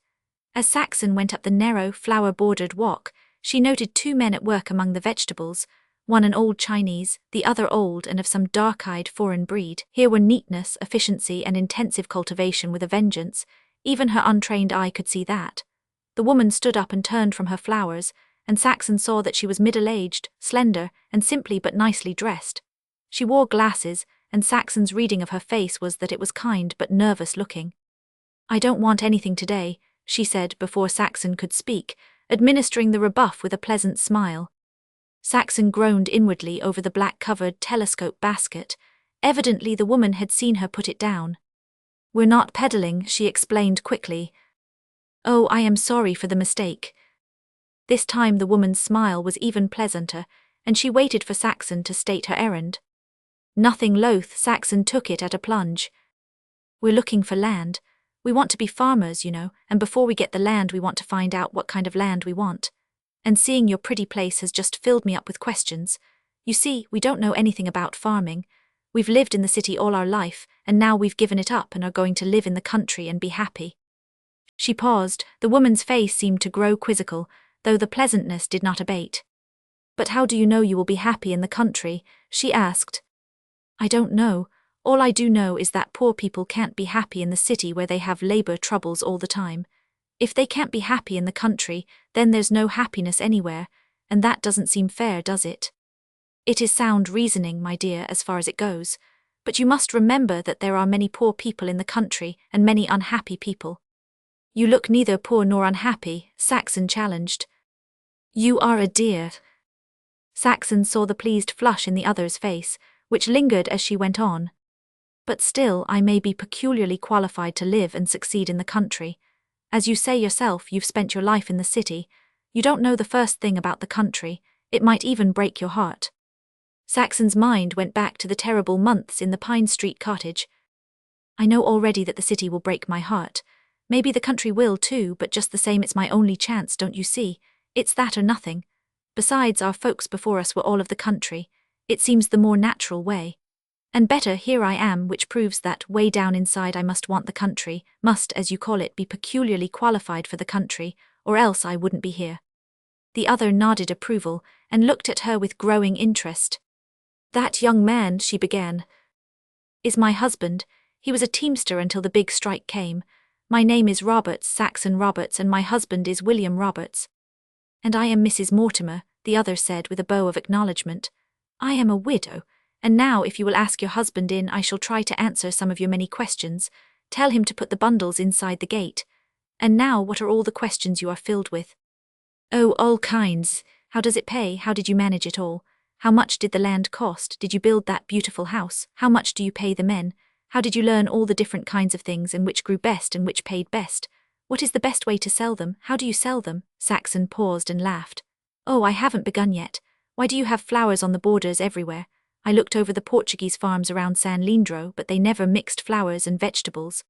As Saxon went up the narrow, flower-bordered walk, she noted two men at work among the vegetables, one an old Chinese, the other old and of some dark-eyed foreign breed. Here were neatness, efficiency, and intensive cultivation with a vengeance. Even her untrained eye could see that. The woman stood up and turned from her flowers, and Saxon saw that she was middle-aged, slender, and simply but nicely dressed. She wore glasses, and Saxon's reading of her face was that it was kind but nervous-looking. I don't want anything today, she said before Saxon could speak, administering the rebuff with a pleasant smile. Saxon groaned inwardly over the black-covered telescope basket. Evidently the woman had seen her put it down. "We're not peddling," she explained quickly. "Oh, I am sorry for the mistake." This time the woman's smile was even pleasanter, and she waited for Saxon to state her errand. Nothing loath, Saxon took it at a plunge. "We're looking for land. We want to be farmers, and before we get the land we want to find out what kind of land we want. And seeing your pretty place has just filled me up with questions. You see, we don't know anything about farming. We've lived in the city all our life, and now we've given it up and are going to live in the country and be happy." She paused. The woman's face seemed to grow quizzical, though the pleasantness did not abate. "But how do you know you will be happy in the country?" she asked. "I don't know. All I do know is that poor people can't be happy in the city where they have labor troubles all the time. If they can't be happy in the country, then there's no happiness anywhere, and that doesn't seem fair, does it? It is sound reasoning, my dear, as far as it goes, but you must remember that there are many poor people in the country and many unhappy people." "You look neither poor nor unhappy," Saxon challenged. "You are a dear." Saxon saw the pleased flush in the other's face, which lingered as she went on. "But still, I may be peculiarly qualified to live and succeed in the country. As you say yourself, you've spent your life in the city. You don't know the first thing about the country. It might even break your heart." Saxon's mind went back to the terrible months in the Pine Street cottage. "I know already that the city will break my heart. Maybe the country will too, but just the same it's my only chance, don't you see? It's that or nothing. Besides, our folks before us were all of the country. It seems the more natural way. And better, here I am, which proves that, way down inside, I must want the country, must, as you call it, be peculiarly qualified for the country, or else I wouldn't be here." The other nodded approval, and looked at her with growing interest. "That young man," she began, "is my husband. He was a teamster until the big strike came. My name is Roberts, Saxon Roberts, and my husband is William Roberts." "And I am Mrs. Mortimer," the other said with a bow of acknowledgement. "I am a widow. And now, if you will ask your husband in, I shall try to answer some of your many questions. Tell him to put the bundles inside the gate. And now, what are all the questions you are filled with?" "Oh, all kinds. How does it pay? How did you manage it all? How much did the land cost? Did you build that beautiful house? How much do you pay the men? How did you learn all the different kinds of things and which grew best and which paid best? What is the best way to sell them? How do you sell them?" Saxon paused and laughed. "Oh, I haven't begun yet. Why do you have flowers on the borders everywhere? I looked over the Portuguese farms around San Leandro, but they never mixed flowers and vegetables."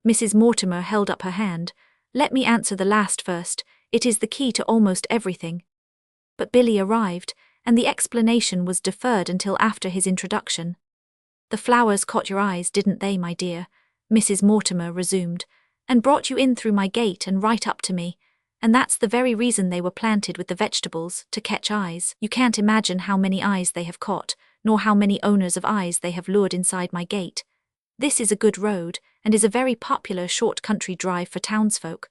Mrs. Mortimer held up her hand. "Let me answer the last first. It is the key to almost everything." But Billy arrived, and the explanation was deferred until after his introduction. "The flowers caught your eyes, didn't they, my dear?" Mrs. Mortimer resumed, "and brought you in through my gate and right up to me. And that's the very reason they were planted with the vegetables, to catch eyes. You can't imagine how many eyes they have caught, nor how many owners of eyes they have lured inside my gate. This is a good road, and is a very popular short country drive for townsfolk.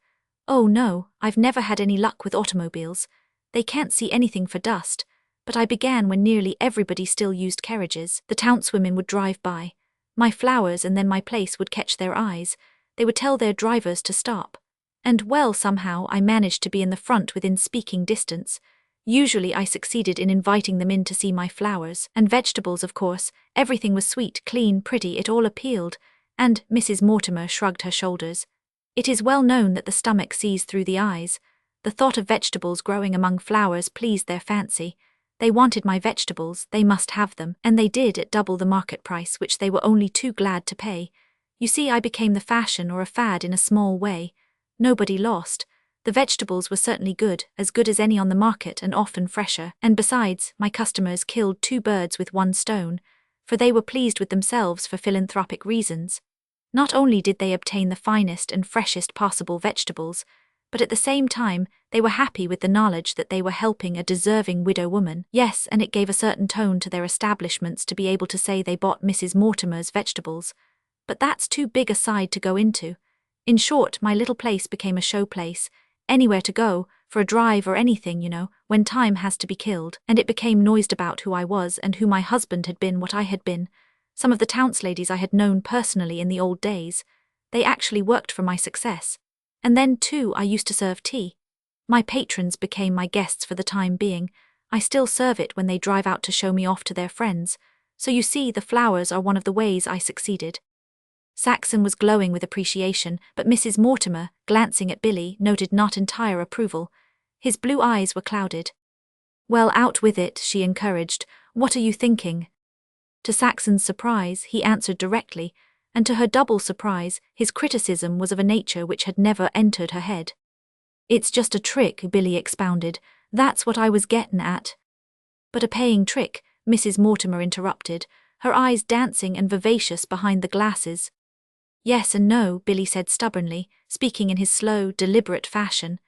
Oh no, I've never had any luck with automobiles. They can't see anything for dust, but I began when nearly everybody still used carriages. The townswomen would drive by. My flowers and then my place would catch their eyes. They would tell their drivers to stop. And well, somehow I managed to be in the front within speaking distance. Usually I succeeded in inviting them in to see my flowers, and vegetables, of course. Everything was sweet, clean, pretty, it all appealed. And," Mrs. Mortimer shrugged her shoulders, "it is well known that the stomach sees through the eyes. The thought of vegetables growing among flowers pleased their fancy. They wanted my vegetables, they must have them, and they did at double the market price, which they were only too glad to pay. You see, I became the fashion or a fad in a small way. Nobody lost. The vegetables were certainly good as any on the market and often fresher, and besides, my customers killed 2 birds with 1 stone, for they were pleased with themselves for philanthropic reasons. Not only did they obtain the finest and freshest possible vegetables, but at the same time, they were happy with the knowledge that they were helping a deserving widow woman. Yes, and it gave a certain tone to their establishments to be able to say they bought Mrs. Mortimer's vegetables. But that's too big a side to go into. In short, my little place became a show place, anywhere to go, for a drive or anything, when time has to be killed, and it became noised about who I was and who my husband had been, what I had been. Some of the townsladies I had known personally in the old days. They actually worked for my success. And then, too, I used to serve tea. My patrons became my guests for the time being. I still serve it when they drive out to show me off to their friends. So you see, the flowers are one of the ways I succeeded. Saxon was glowing with appreciation, but Mrs. Mortimer, glancing at Billy, noted not entire approval. His blue eyes were clouded. Well, out with it, she encouraged. What are you thinking? To Saxon's surprise, he answered directly, and to her double surprise, his criticism was of a nature which had never entered her head. It's just a trick, Billy expounded. That's what I was gettin' at. But a paying trick, Mrs. Mortimer interrupted, her eyes dancing and vivacious behind the glasses. Yes and no, Billy said stubbornly, speaking in his slow, deliberate fashion.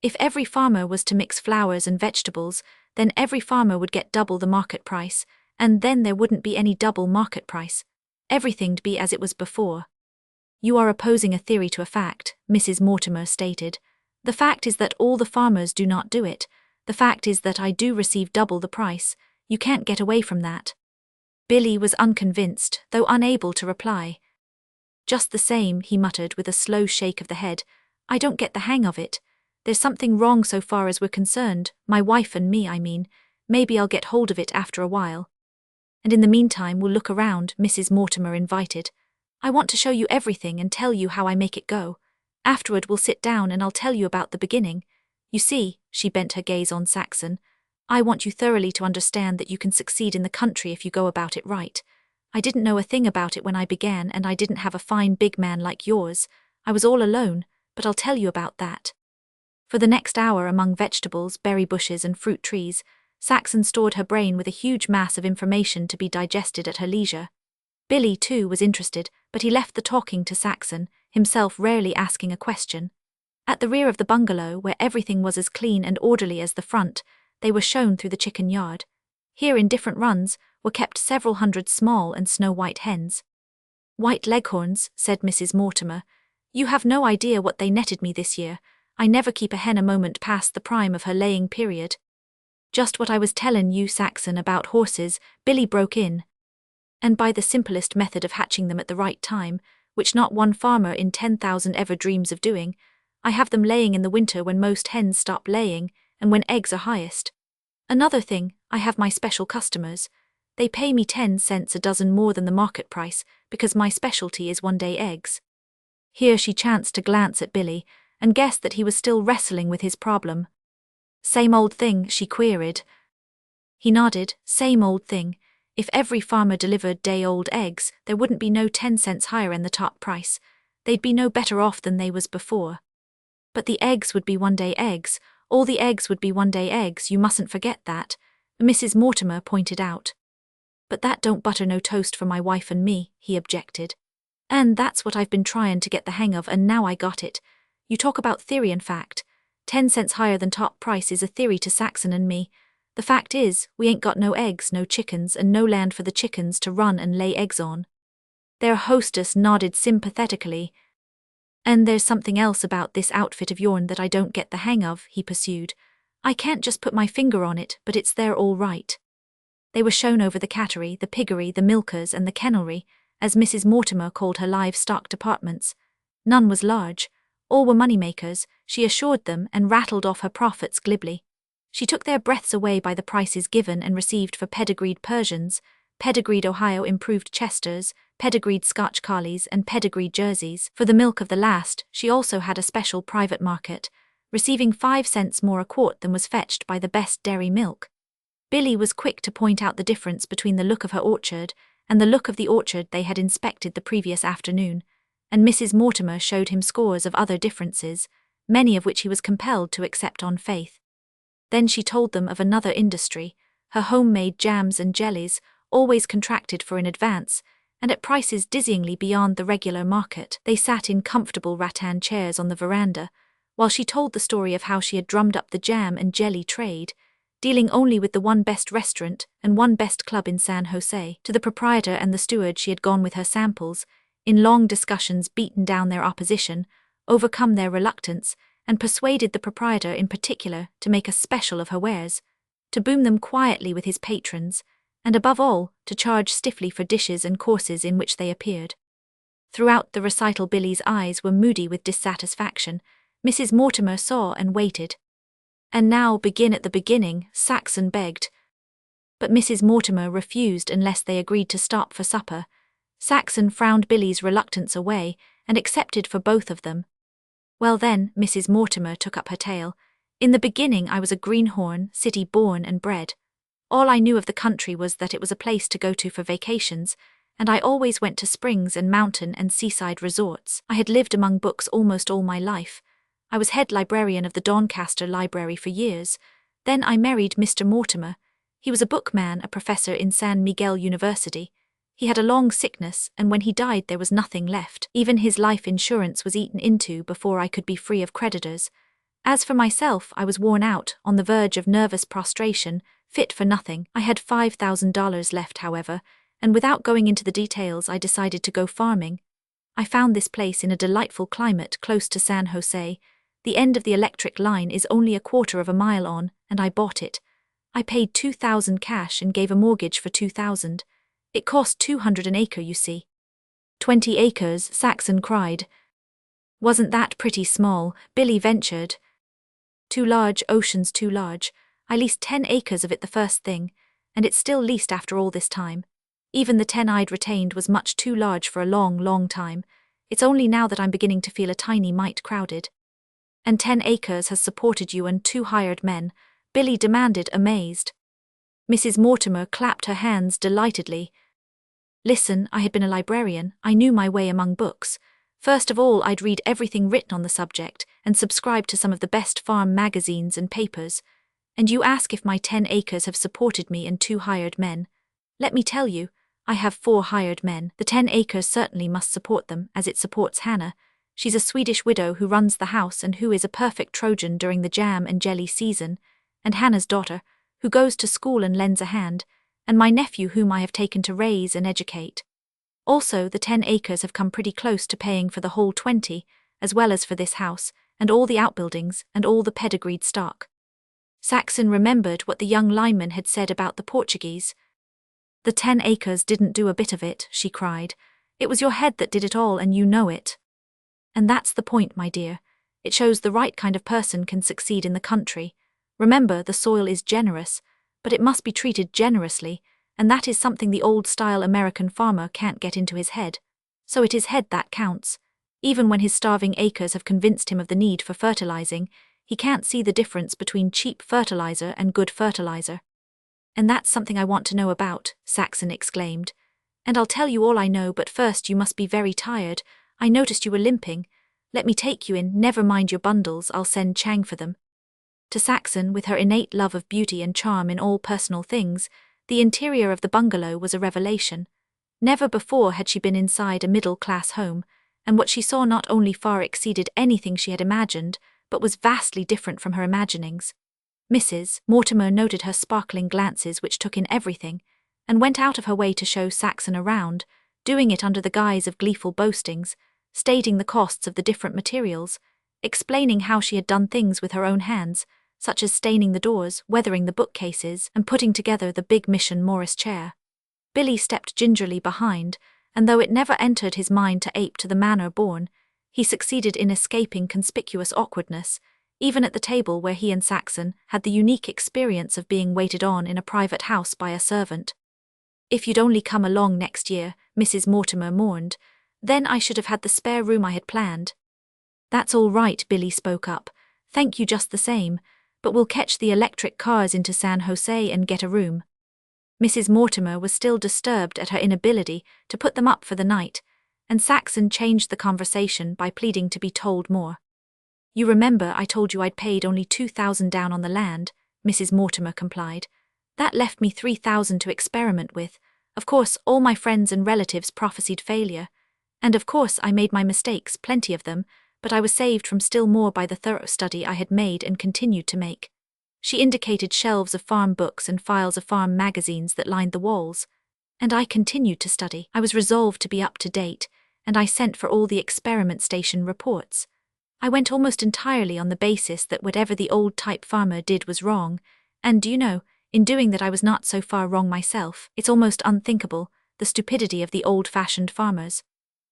If every farmer was to mix flowers and vegetables, then every farmer would get double the market price, and then there wouldn't be any double market price. Everything'd be as it was before. You are opposing a theory to a fact, Mrs. Mortimer stated. The fact is that all the farmers do not do it. The fact is that I do receive double the price. You can't get away from that. Billy was unconvinced, though unable to reply. Just the same, he muttered with a slow shake of the head, I don't get the hang of it. There's something wrong so far as we're concerned, my wife and me, I mean. Maybe I'll get hold of it after a while. And in the meantime we'll look around, Mrs. Mortimer invited. I want to show you everything and tell you how I make it go. Afterward we'll sit down and I'll tell you about the beginning. You see, she bent her gaze on Saxon, I want you thoroughly to understand that you can succeed in the country if you go about it right. I didn't know a thing about it when I began, and I didn't have a fine big man like yours. I was all alone, but I'll tell you about that. For the next hour, among vegetables, berry bushes and fruit trees, Saxon stored her brain with a huge mass of information to be digested at her leisure. Billy, too, was interested, but he left the talking to Saxon, himself rarely asking a question. At the rear of the bungalow, where everything was as clean and orderly as the front, they were shown through the chicken yard. Here, in different runs, were kept several hundred small and snow-white hens. White leghorns, said Mrs. Mortimer. You have no idea what they netted me this year. I never keep a hen a moment past the prime of her laying period. Just what I was tellin' you, Saxon, about horses, Billy broke in. And by the simplest method of hatching them at the right time, which not one farmer in 10,000 ever dreams of doing, I have them laying in the winter when most hens stop laying, and when eggs are highest. Another thing, I have my special customers. They pay me 10 cents a dozen more than the market price, because my specialty is one-day eggs. Here she chanced to glance at Billy, and guessed that he was still wrestling with his problem. Same old thing, she queried. He nodded, same old thing. If every farmer delivered day-old eggs, there wouldn't be no 10 cents higher in the top price. They'd be no better off than they was before. But the eggs would be one-day eggs. All the eggs would be one-day eggs, you mustn't forget that, Mrs. Mortimer pointed out. But that don't butter no toast for my wife and me, he objected. And that's what I've been tryin' to get the hang of, and now I got it. You talk about theory and fact. 10 cents higher than top price is a theory to Saxon and me. The fact is, we ain't got no eggs, no chickens, and no land for the chickens to run and lay eggs on. Their hostess nodded sympathetically. And there's something else about this outfit of yourn that I don't get the hang of, he pursued. I can't just put my finger on it, but it's there all right. They were shown over the cattery, the piggery, the milkers, and the kennelry, as Mrs. Mortimer called her livestock departments. None was large. All were money-makers, she assured them, and rattled off her profits glibly. She took their breaths away by the prices given and received for pedigreed Persians, pedigreed Ohio improved Chesters, pedigreed Scotch collies, and pedigreed Jerseys. For the milk of the last, she also had a special private market, receiving 5 cents more a quart than was fetched by the best dairy milk. Billy was quick to point out the difference between the look of her orchard and the look of the orchard they had inspected the previous afternoon, and Mrs. Mortimer showed him scores of other differences, many of which he was compelled to accept on faith. Then she told them of another industry, her homemade jams and jellies, always contracted for in advance, and at prices dizzyingly beyond the regular market. They sat in comfortable rattan chairs on the veranda, while she told the story of how she had drummed up the jam and jelly trade, dealing only with the one best restaurant and one best club in San Jose. To the proprietor and the steward she had gone with her samples, in long discussions beaten down their opposition, overcome their reluctance, and persuaded the proprietor in particular to make a special of her wares, to boom them quietly with his patrons, and above all, to charge stiffly for dishes and courses in which they appeared. Throughout the recital Billy's eyes were moody with dissatisfaction. Mrs. Mortimer saw and waited. And now begin at the beginning, Saxon begged. But Mrs. Mortimer refused unless they agreed to stop for supper. Saxon frowned Billy's reluctance away and accepted for both of them. Well then, Mrs. Mortimer took up her tale. In the beginning I was a greenhorn, city-born and bred. All I knew of the country was that it was a place to go to for vacations, and I always went to springs and mountain and seaside resorts. I had lived among books almost all my life. I was head librarian of the Doncaster Library for years. Then I married Mr. Mortimer. He was a bookman, a professor in San Miguel University. He had a long sickness, and when he died there was nothing left. Even his life insurance was eaten into before I could be free of creditors. As for myself, I was worn out, on the verge of nervous prostration, fit for nothing. I had $5,000 left, however, and without going into the details I decided to go farming. I found this place in a delightful climate close to San Jose. The end of the electric line is only a quarter of a mile on, and I bought it. I paid $2,000 cash and gave a mortgage for $2,000. It cost 200 an acre, you see. 20 acres, Saxon cried. Wasn't that pretty small? Billy ventured. Too large, ocean's too large. I leased 10 acres of it the first thing, and it's still leased after all this time. Even the 10 I'd retained was much too large for a long, long time. It's only now that I'm beginning to feel a tiny mite crowded. And 10 acres has supported you and 2 hired men? Billy demanded, amazed. Mrs. Mortimer clapped her hands delightedly. Listen, I had been a librarian, I knew my way among books. First of all, I'd read everything written on the subject and subscribe to some of the best farm magazines and papers. And you ask if my 10 acres have supported me and 2 hired men. Let me tell you, I have 4 hired men. The 10 acres certainly must support them, as it supports Hannah. She's a Swedish widow who runs the house and who is a perfect Trojan during the jam and jelly season, and Hannah's daughter, who goes to school and lends a hand, and my nephew whom I have taken to raise and educate. Also, the 10 acres have come pretty close to paying for the whole 20, as well as for this house, and all the outbuildings, and all the pedigreed stock. Saxon remembered what the young lineman had said about the Portuguese. The 10 acres didn't do a bit of it, she cried. It was your head that did it all, and you know it. And that's the point, my dear. It shows the right kind of person can succeed in the country. Remember, the soil is generous, but it must be treated generously, and that is something the old-style American farmer can't get into his head. So it is head that counts. Even when his starving acres have convinced him of the need for fertilizing, he can't see the difference between cheap fertilizer and good fertilizer. And that's something I want to know about, Saxon exclaimed. And I'll tell you all I know, but first you must be very tired. I noticed you were limping. Let me take you in, never mind your bundles, I'll send Chang for them. To Saxon, with her innate love of beauty and charm in all personal things, the interior of the bungalow was a revelation. Never before had she been inside a middle-class home, and what she saw not only far exceeded anything she had imagined, but was vastly different from her imaginings. Mrs. Mortimer noted her sparkling glances which took in everything, and went out of her way to show Saxon around, doing it under the guise of gleeful boastings, stating the costs of the different materials, explaining how she had done things with her own hands, such as staining the doors, weathering the bookcases, and putting together the big Mission Morris chair. Billy stepped gingerly behind, and though it never entered his mind to ape to the manner born, he succeeded in escaping conspicuous awkwardness, even at the table where he and Saxon had the unique experience of being waited on in a private house by a servant. If you'd only come along next year, Mrs. Mortimer mourned, then I should have had the spare room I had planned. That's all right, Billy spoke up. Thank you just the same, but we'll catch the electric cars into San Jose and get a room. Mrs. Mortimer was still disturbed at her inability to put them up for the night, and Saxon changed the conversation by pleading to be told more. You remember I told you I'd paid only $2,000 down on the land, Mrs. Mortimer complied. That left me $3,000 to experiment with. Of course, all my friends and relatives prophesied failure. And of course I made my mistakes, plenty of them, but I was saved from still more by the thorough study I had made and continued to make. She indicated shelves of farm books and files of farm magazines that lined the walls. And I continued to study. I was resolved to be up to date, and I sent for all the experiment station reports. I went almost entirely on the basis that whatever the old-type farmer did was wrong, and do you know, in doing that I was not so far wrong myself. It's almost unthinkable, the stupidity of the old-fashioned farmers.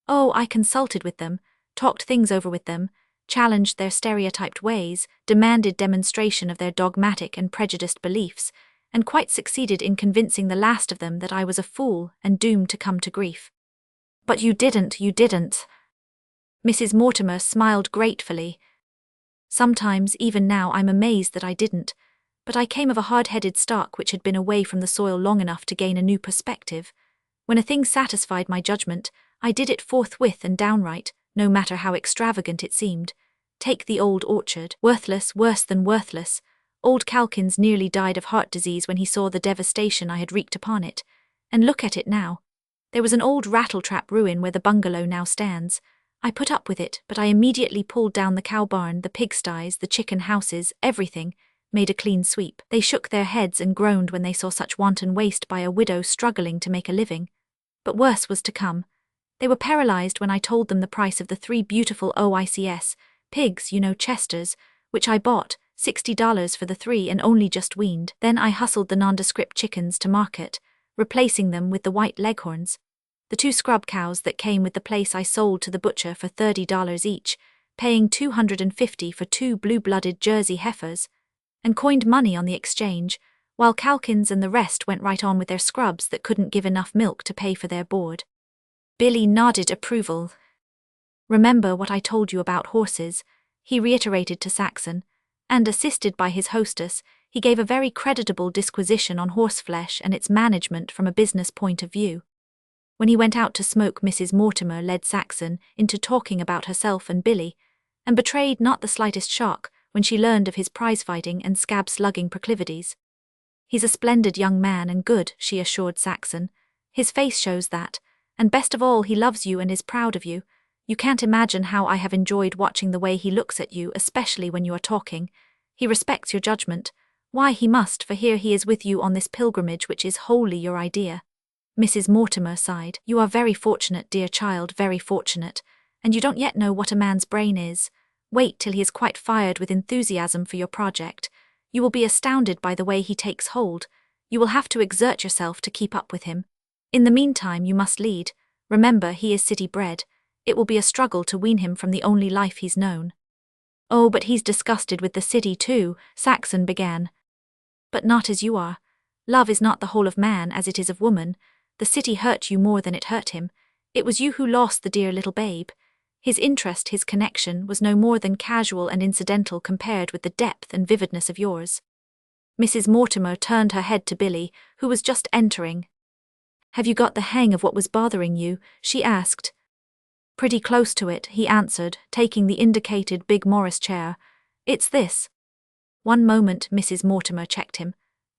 Oh, I consulted with them, talked things over with them, challenged their stereotyped ways, demanded demonstration of their dogmatic and prejudiced beliefs, and quite succeeded in convincing the last of them that I was a fool and doomed to come to grief. "But you didn't. Mrs. Mortimer smiled gratefully. "Sometimes, even now, I'm amazed that I didn't, but I came of a hard-headed stock which had been away from the soil long enough to gain a new perspective. When a thing satisfied my judgment, I did it forthwith and downright, no matter how extravagant it seemed. Take the old orchard. Worthless, worse than worthless. Old Calkins nearly died of heart disease when he saw the devastation I had wreaked upon it. And look at it now. There was an old rattletrap ruin where the bungalow now stands. I put up with it, but I immediately pulled down the cow barn, the pigsties, the chicken houses, everything, made a clean sweep. They shook their heads and groaned when they saw such wanton waste by a widow struggling to make a living. But worse was to come. They were paralyzed when I told them the price of the 3 beautiful OICS pigs, Chesters, which I bought, $60 for the 3 and only just weaned. Then I hustled the nondescript chickens to market, replacing them with the white leghorns. The 2 scrub cows that came with the place I sold to the butcher for $30 each, paying $250 for 2 blue-blooded Jersey heifers, and coined money on the exchange, while Calkins and the rest went right on with their scrubs that couldn't give enough milk to pay for their board. Billy nodded approval. "Remember what I told you about horses," he reiterated to Saxon, and, assisted by his hostess, he gave a very creditable disquisition on horseflesh and its management from a business point of view. When he went out to smoke, Mrs. Mortimer led Saxon into talking about herself and Billy, and betrayed not the slightest shock when she learned of his prize-fighting and scab-slugging proclivities. "He's a splendid young man and good," she assured Saxon. "His face shows that, and best of all, he loves you and is proud of you. You can't imagine how I have enjoyed watching the way he looks at you, especially when you are talking. He respects your judgment. Why, he must, for here he is with you on this pilgrimage which is wholly your idea." Mrs. Mortimer sighed. "You are very fortunate, dear child, very fortunate, and you don't yet know what a man's brain is. Wait till he is quite fired with enthusiasm for your project. You will be astounded by the way he takes hold. You will have to exert yourself to keep up with him. In the meantime, you must lead. Remember, he is city-bred. It will be a struggle to wean him from the only life he's known." "Oh, but he's disgusted with the city too," Saxon began. "But not as you are. Love is not the whole of man as it is of woman. The city hurt you more than it hurt him. It was you who lost the dear little babe. His interest, his connection, was no more than casual and incidental compared with the depth and vividness of yours." Mrs. Mortimer turned her head to Billy, who was just entering. "Have you got the hang of what was bothering you?" she asked. "Pretty close to it," he answered, taking the indicated big Morris chair. "It's this." "One moment," Mrs. Mortimer checked him.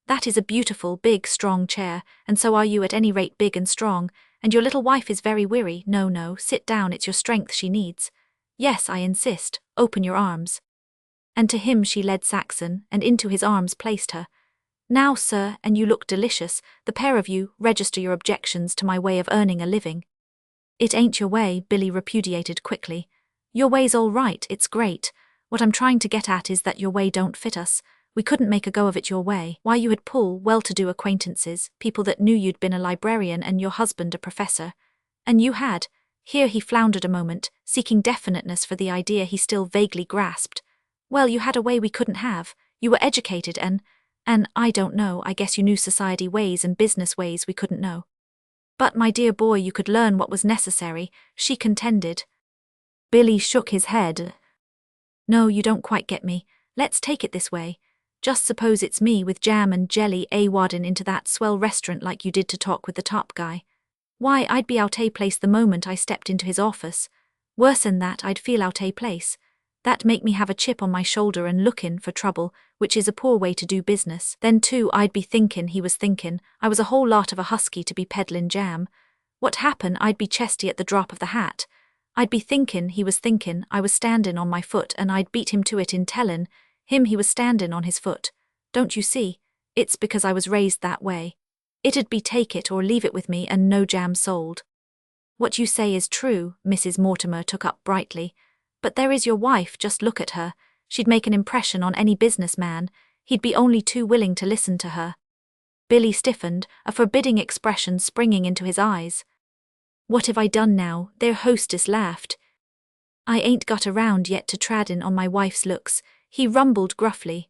"That is a beautiful, big, strong chair, and so are you, at any rate big and strong, and your little wife is very weary. No, sit down, it's your strength she needs. Yes, I insist, open your arms." And to him she led Saxon, and into his arms placed her. "Now, sir, and you look delicious, the pair of you, register your objections to my way of earning a living." "It ain't your way," Billy repudiated quickly. "Your way's all right, it's great. What I'm trying to get at is that your way don't fit us. We couldn't make a go of it your way. Why, you had pull, well-to-do acquaintances, people that knew you'd been a librarian and your husband a professor. And you had—" here he floundered a moment, seeking definiteness for the idea he still vaguely grasped. "Well, you had a way we couldn't have. You were educated and I don't know, I guess you knew society ways and business ways we couldn't know." "But, my dear boy, you could learn what was necessary," she contended. Billy shook his head. "No, you don't quite get me. Let's take it this way. Just suppose it's me with jam and jelly waddin' into that swell restaurant like you did to talk with the top guy. Why, I'd be out place the moment I stepped into his office. Worse'n that, I'd feel out place. That make me have a chip on my shoulder and lookin' for trouble, which is a poor way to do business. Then too, I'd be thinkin' he was thinkin' I was a whole lot of a husky to be peddlin' jam. What happen, I'd be chesty at the drop of the hat. I'd be thinkin' he was thinkin' I was standin' on my foot, and I'd beat him to it in tellin' him he was standin' on his foot. Don't you see? It's because I was raised that way. It'd be take it or leave it with me and no jam sold." "What you say is true," Mrs. Mortimer took up brightly. "But there is your wife, just look at her. She'd make an impression on any businessman. He'd be only too willing to listen to her." Billy stiffened, a forbidding expression springing into his eyes. "What have I done now?" Their hostess laughed. I ain't got around yet to traddin' on my wife's looks, he rumbled gruffly.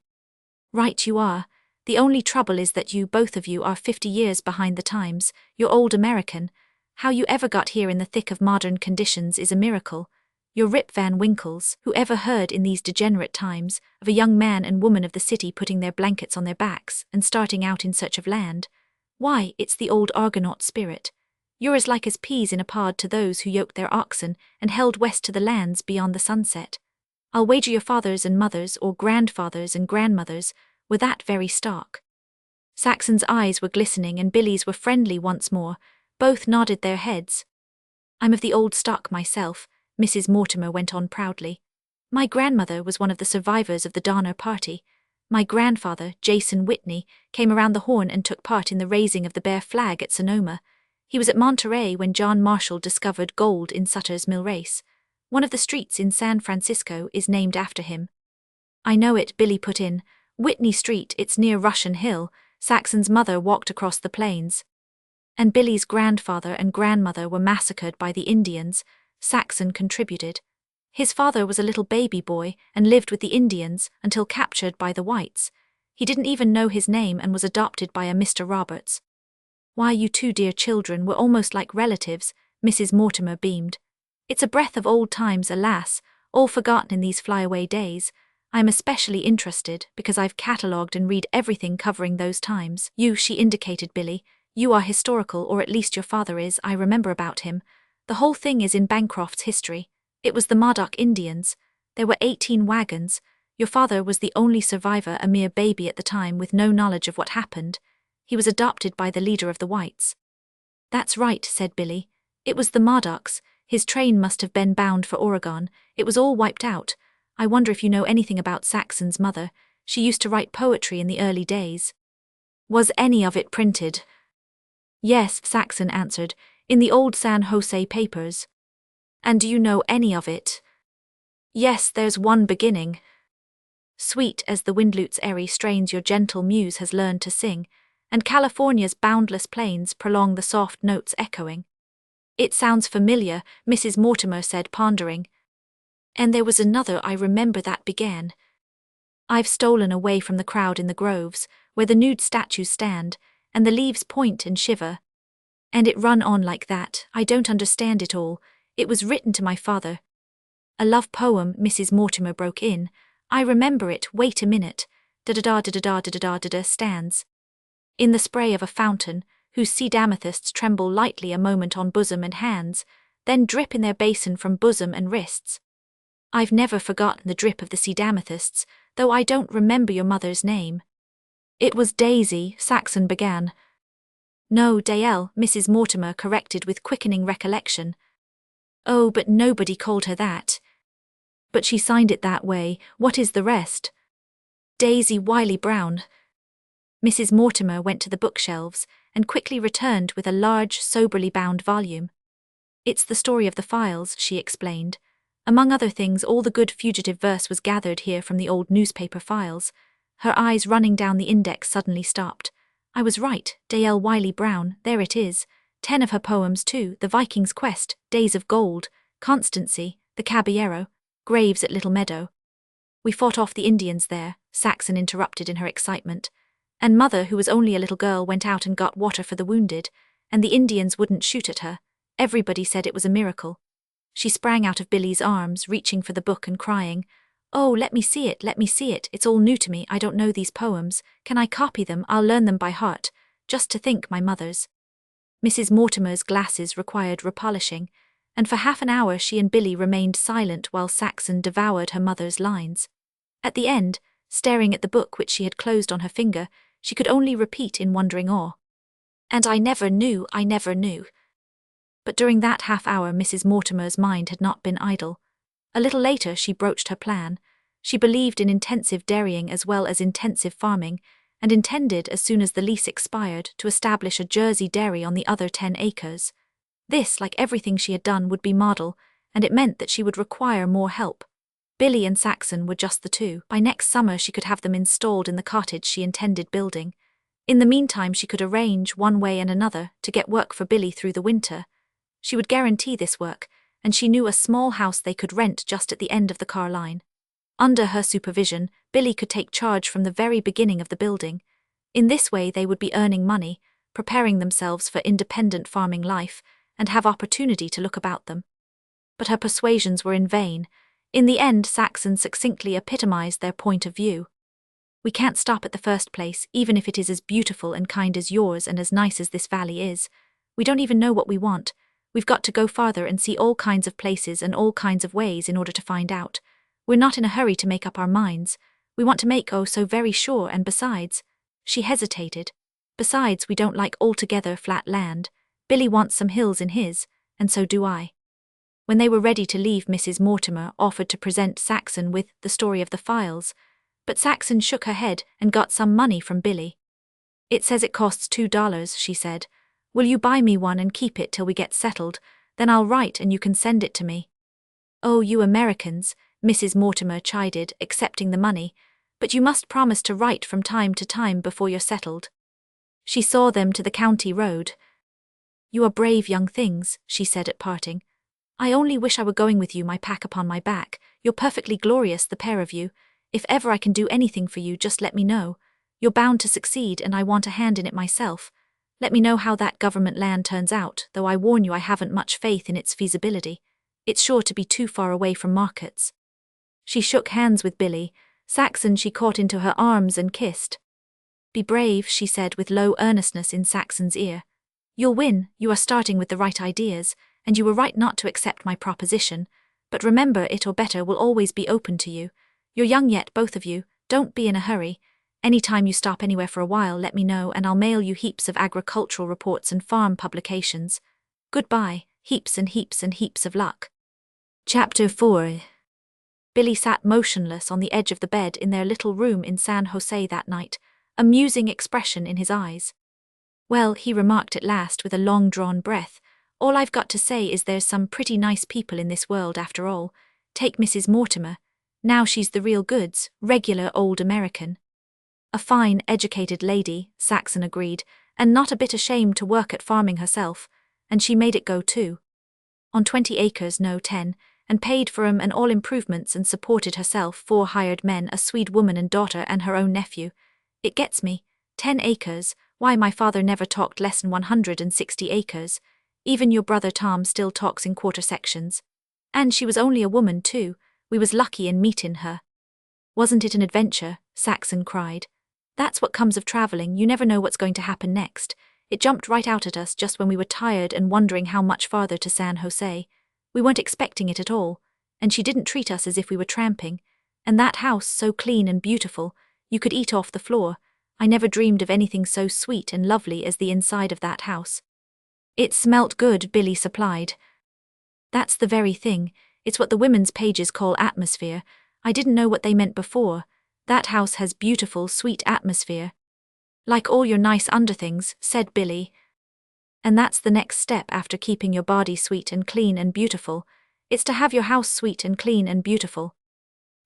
Right you are. The only trouble is that you, both of you, are 50 years behind the times. You're old American. How you ever got here in the thick of modern conditions is a miracle. You're Rip Van Winkles. Who ever heard in these degenerate times of a young man and woman of the city putting their blankets on their backs and starting out in search of land? Why, it's the old Argonaut spirit. You're as like as peas in a pod to those who yoked their oxen and held west to the lands beyond the sunset. I'll wager your fathers and mothers, or grandfathers and grandmothers, were that very stock. Saxon's eyes were glistening and Billy's were friendly once more. Both nodded their heads. I'm of the old stock myself, Mrs. Mortimer went on proudly. My grandmother was one of the survivors of the Donner Party. My grandfather, Jason Whitney, came around the Horn and took part in the raising of the Bear Flag at Sonoma. He was at Monterey when John Marshall discovered gold in Sutter's Mill Race. One of the streets in San Francisco is named after him. I know it, Billy put in. Whitney Street, it's near Russian Hill. Saxon's mother walked across the plains. And Billy's grandfather and grandmother were massacred by the Indians, Saxon contributed. His father was a little baby boy and lived with the Indians until captured by the whites. He didn't even know his name and was adopted by a Mr. Roberts. Why, you two dear children were almost like relatives, Mrs. Mortimer beamed. It's a breath of old times, alas, all forgotten in these flyaway days. I'm especially interested because I've catalogued and read everything covering those times. You, she indicated Billy. You are historical, or at least your father is. I remember about him. The whole thing is in Bancroft's history. It was the Modoc Indians. There were 18 wagons. Your father was the only survivor, a mere baby at the time with no knowledge of what happened. He was adopted by the leader of the whites. That's right, said Billy. It was the Modocs. His train must have been bound for Oregon. It was all wiped out. I wonder if you know anything about Saxon's mother. She used to write poetry in the early days. Was any of it printed? Yes, Saxon answered, in the old San Jose papers. And do you know any of it? Yes, there's one beginning. Sweet as the windlute's airy strains your gentle muse has learned to sing, and California's boundless plains prolong the soft notes echoing. It sounds familiar, Mrs. Mortimer said, pondering. And there was another I remember that began. I've stolen away from the crowd in the groves, where the nude statues stand, and the leaves point and shiver. And it run on like that. I don't understand it all. It was written to my father. A love poem, Mrs. Mortimer broke in. I remember it, wait a minute. Da-da-da-da-da-da-da-da-da stands. In the spray of a fountain, whose seed amethysts tremble lightly a moment on bosom and hands, then drip in their basin from bosom and wrists. I've never forgotten the drip of the seed amethysts, though I don't remember your mother's name. It was Daisy, Saxon began. No, Dale, Mrs. Mortimer corrected with quickening recollection. Oh, but nobody called her that. But she signed it that way. What is the rest? Daisy Wiley Brown. Mrs. Mortimer went to the bookshelves and quickly returned with a large, soberly bound volume. It's the story of the files, she explained. Among other things, all the good fugitive verse was gathered here from the old newspaper files. Her eyes running down the index suddenly stopped. I was right, Dale Wiley Brown, there it is. 10 of her poems too, The Viking's Quest, Days of Gold, Constancy, The Caballero, Graves at Little Meadow. We fought off the Indians there, Saxon interrupted in her excitement. And Mother, who was only a little girl, went out and got water for the wounded, and the Indians wouldn't shoot at her. Everybody said it was a miracle. She sprang out of Billy's arms, reaching for the book and crying, Oh, let me see it, it's all new to me, I don't know these poems, can I copy them, I'll learn them by heart, just to think my mother's. Mrs. Mortimer's glasses required repolishing, and for half an hour she and Billy remained silent while Saxon devoured her mother's lines. At the end, staring at the book which she had closed on her finger, she could only repeat in wondering awe. And I never knew. But during that half hour Mrs. Mortimer's mind had not been idle. A little later she broached her plan. She believed in intensive dairying as well as intensive farming, and intended, as soon as the lease expired, to establish a Jersey dairy on the other 10 acres. This, like everything she had done, would be model, and it meant that she would require more help. Billy and Saxon were just the two. By next summer she could have them installed in the cottage she intended building. In the meantime she could arrange, one way and another, to get work for Billy through the winter. She would guarantee this work, and she knew a small house they could rent just at the end of the car line. Under her supervision, Billy could take charge from the very beginning of the building. In this way they would be earning money, preparing themselves for independent farming life, and have opportunity to look about them. But her persuasions were in vain. In the end, Saxon succinctly epitomized their point of view. We can't stop at the first place, even if it is as beautiful and kind as yours and as nice as this valley is. We don't even know what we want. We've got to go farther and see all kinds of places and all kinds of ways in order to find out. We're not in a hurry to make up our minds. We want to make so very sure, and besides, she hesitated. Besides, we don't like altogether flat land. Billy wants some hills in his, and so do I. When they were ready to leave, Mrs. Mortimer offered to present Saxon with the story of the files, but Saxon shook her head and got some money from Billy. It says it costs $2, she said. Will you buy me one and keep it till we get settled? Then I'll write and you can send it to me. Oh, you Americans, Mrs. Mortimer chided, accepting the money, but you must promise to write from time to time before you're settled. She saw them to the county road. You are brave young things, she said at parting. I only wish I were going with you, my pack upon my back. You're perfectly glorious, the pair of you. If ever I can do anything for you, just let me know. You're bound to succeed, and I want a hand in it myself. Let me know how that government land turns out, though I warn you I haven't much faith in its feasibility. It's sure to be too far away from markets. She shook hands with Billy. Saxon she caught into her arms and kissed. Be brave, she said with low earnestness in Saxon's ear. You'll win, you are starting with the right ideas, and you were right not to accept my proposition, but remember it or better will always be open to you. You're young yet, both of you, don't be in a hurry. Any time you stop anywhere for a while, let me know and I'll mail you heaps of agricultural reports and farm publications. Goodbye, heaps and heaps and heaps of luck. Chapter 4. Billy sat motionless on the edge of the bed in their little room in San Jose that night, a musing expression in his eyes. Well, he remarked at last with a long-drawn breath, all I've got to say is there's some pretty nice people in this world after all. Take Mrs. Mortimer. Now she's the real goods, regular old American. A fine, educated lady, Saxon agreed, and not a bit ashamed to work at farming herself, and she made it go too. On 20 acres, no 10, and paid for 'em and all improvements and supported herself, 4 hired men, a Swede woman and daughter and her own nephew. It gets me. 10 acres, why my father never talked less'n 160 acres. Even your brother Tom still talks in quarter sections. And she was only a woman too, we was lucky in meetin' her. Wasn't it an adventure? Saxon cried. That's what comes of traveling, you never know what's going to happen next. It jumped right out at us just when we were tired and wondering how much farther to San Jose. We weren't expecting it at all, and she didn't treat us as if we were tramping. And that house, so clean and beautiful, you could eat off the floor. I never dreamed of anything so sweet and lovely as the inside of that house. It smelt good, Billy supplied. That's the very thing, it's what the women's pages call atmosphere. I didn't know what they meant before. That house has beautiful, sweet atmosphere. Like all your nice underthings, said Billy. And that's the next step after keeping your body sweet and clean and beautiful. It's to have your house sweet and clean and beautiful.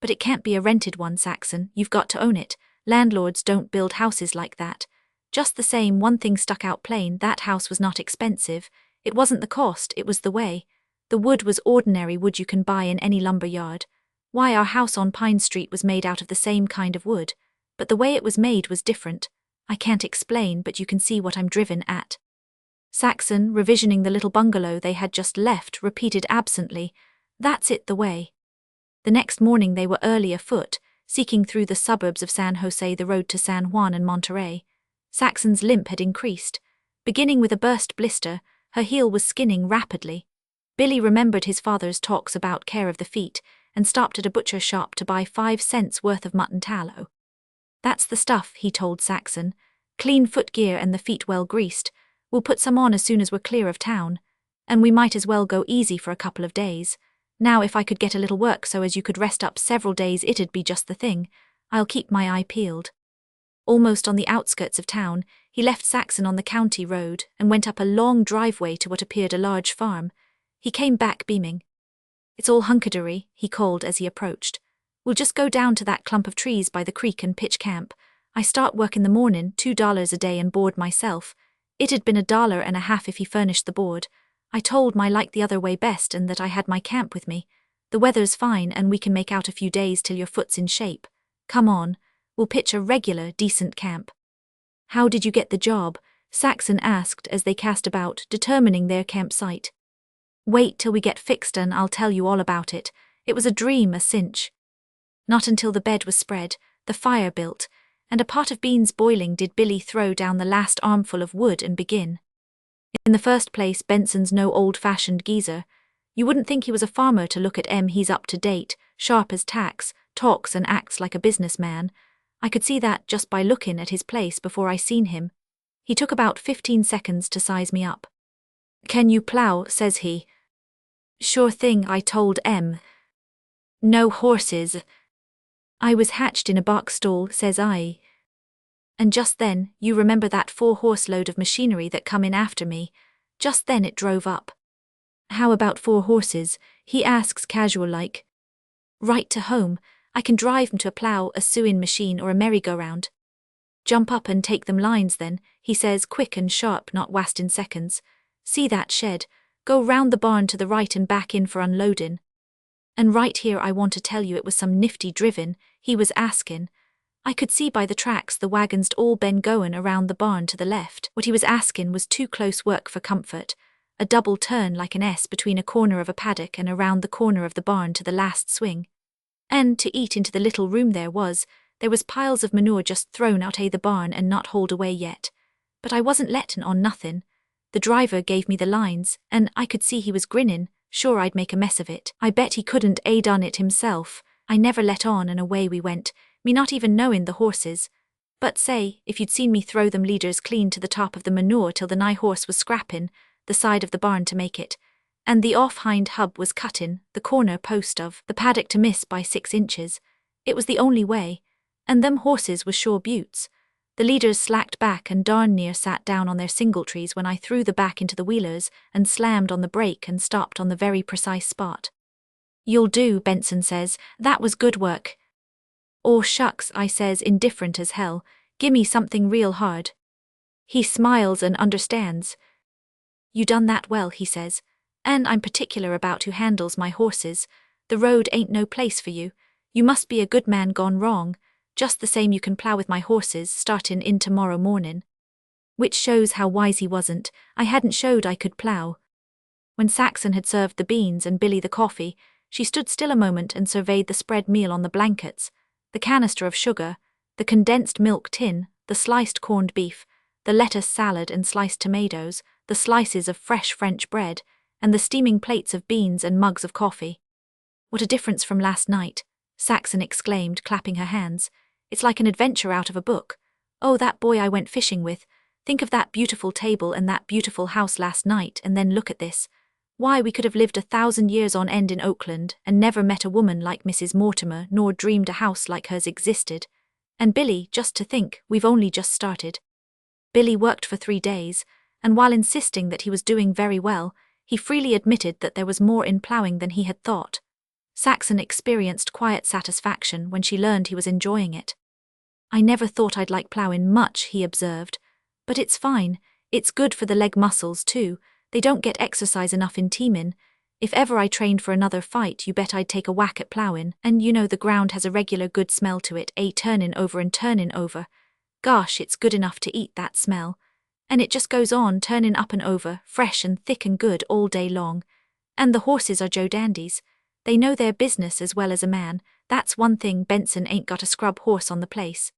But it can't be a rented one, Saxon, you've got to own it. Landlords don't build houses like that. Just the same, one thing stuck out plain, that house was not expensive. It wasn't the cost, it was the way. The wood was ordinary wood you can buy in any lumber yard. Why, our house on Pine Street was made out of the same kind of wood, but the way it was made was different. I can't explain, but you can see what I'm driven at. Saxon, revisioning the little bungalow they had just left, repeated absently, that's it, the way. The next morning they were early afoot, seeking through the suburbs of San Jose the road to San Juan and Monterey. Saxon's limp had increased. Beginning with a burst blister, her heel was skinning rapidly. Billy remembered his father's talks about care of the feet, and stopped at a butcher's shop to buy 5 cents worth of mutton tallow. That's the stuff, he told Saxon. Clean footgear and the feet well greased. We'll put some on as soon as we're clear of town. And we might as well go easy for a couple of days. Now if I could get a little work so as you could rest up several days, it'd be just the thing. I'll keep my eye peeled. Almost on the outskirts of town, he left Saxon on the county road and went up a long driveway to what appeared a large farm. He came back beaming. It's all hunkadory, he called as he approached. We'll just go down to that clump of trees by the creek and pitch camp. I start work in the morning, $2 a day and board myself. It'd been $1.50 if he furnished the board. I told my like the other way best and that I had my camp with me. The weather's fine and we can make out a few days till your foot's in shape. Come on, we'll pitch a regular, decent camp. How did you get the job? Saxon asked as they cast about, determining their campsite. Wait till we get fixed and I'll tell you all about it. It was a dream, a cinch. Not until the bed was spread, the fire built, and a pot of beans boiling did Billy throw down the last armful of wood and begin. In the first place, Benson's no old-fashioned geezer. You wouldn't think he was a farmer to look at he's up to date, sharp as tacks, talks and acts like a businessman. I could see that just by looking at his place before I seen him. He took about 15 seconds to size me up. Can you plow, says he. Sure thing, I told em. No horses. I was hatched in a bark stall, says I. And just then, you remember that 4-horse load of machinery that come in after me? Just then it drove up. How about 4 horses? He asks casual-like. Right to home, I can drive 'em to a plough, a sewing machine or a merry-go-round. Jump up and take them lines then, he says quick and sharp, not wasting seconds. See that shed? Go round the barn to the right and back in for unloading. And right here I want to tell you it was some nifty drivin', he was askin'. I could see by the tracks the wagon'd all been goin' around the barn to the left. What he was askin' was too close work for comfort. A double turn like an S between a corner of a paddock and around the corner of the barn to the last swing. And to eat into the little room there was piles of manure just thrown out the barn and not hauled away yet. But I wasn't lettin' on nothin'. The driver gave me the lines, and I could see he was grinnin', sure I'd make a mess of it. I bet he couldn't done it himself. I never let on and away we went, me not even knowin' the horses. But say, if you'd seen me throw them leaders clean to the top of the manure till the nigh horse was scrappin' the side of the barn to make it, and the off-hind hub was cuttin' the corner post of the paddock to miss by 6 inches. It was the only way, and them horses was sure buttes. The leaders slacked back and darn near sat down on their singletrees when I threw the back into the wheelers and slammed on the brake and stopped on the very precise spot. You'll do, Benson says, that was good work. Or shucks, I says, indifferent as hell, gimme something real hard. He smiles and understands. You done that well, he says, and I'm particular about who handles my horses. The road ain't no place for you. You must be a good man gone wrong. Just the same you can plough with my horses startin' in tomorrow mornin'. Which shows how wise he wasn't. I hadn't showed I could plough. When Saxon had served the beans and Billy the coffee, she stood still a moment and surveyed the spread meal on the blankets, the canister of sugar, the condensed milk tin, the sliced corned beef, the lettuce salad and sliced tomatoes, the slices of fresh French bread, and the steaming plates of beans and mugs of coffee. What a difference from last night, Saxon exclaimed, clapping her hands. It's like an adventure out of a book. Oh, that boy I went fishing with. Think of that beautiful table and that beautiful house last night, and then look at this. Why, we could have lived 1,000 years on end in Oakland and never met a woman like Mrs. Mortimer nor dreamed a house like hers existed. And Billy, just to think, we've only just started. Billy worked for 3 days, and while insisting that he was doing very well, he freely admitted that there was more in ploughing than he had thought. Saxon experienced quiet satisfaction when she learned he was enjoying it. I never thought I'd like ploughing much, he observed. But it's fine, it's good for the leg muscles too, they don't get exercise enough in teamin'. If ever I trained for another fight you bet I'd take a whack at ploughing, and you know the ground has a regular good smell to it, turnin' over and turnin' over. Gosh, it's good enough to eat that smell. And it just goes on turnin' up and over, fresh and thick and good all day long. And the horses are Joe dandies. They know their business as well as a man. That's one thing, Benson ain't got a scrub horse on the place.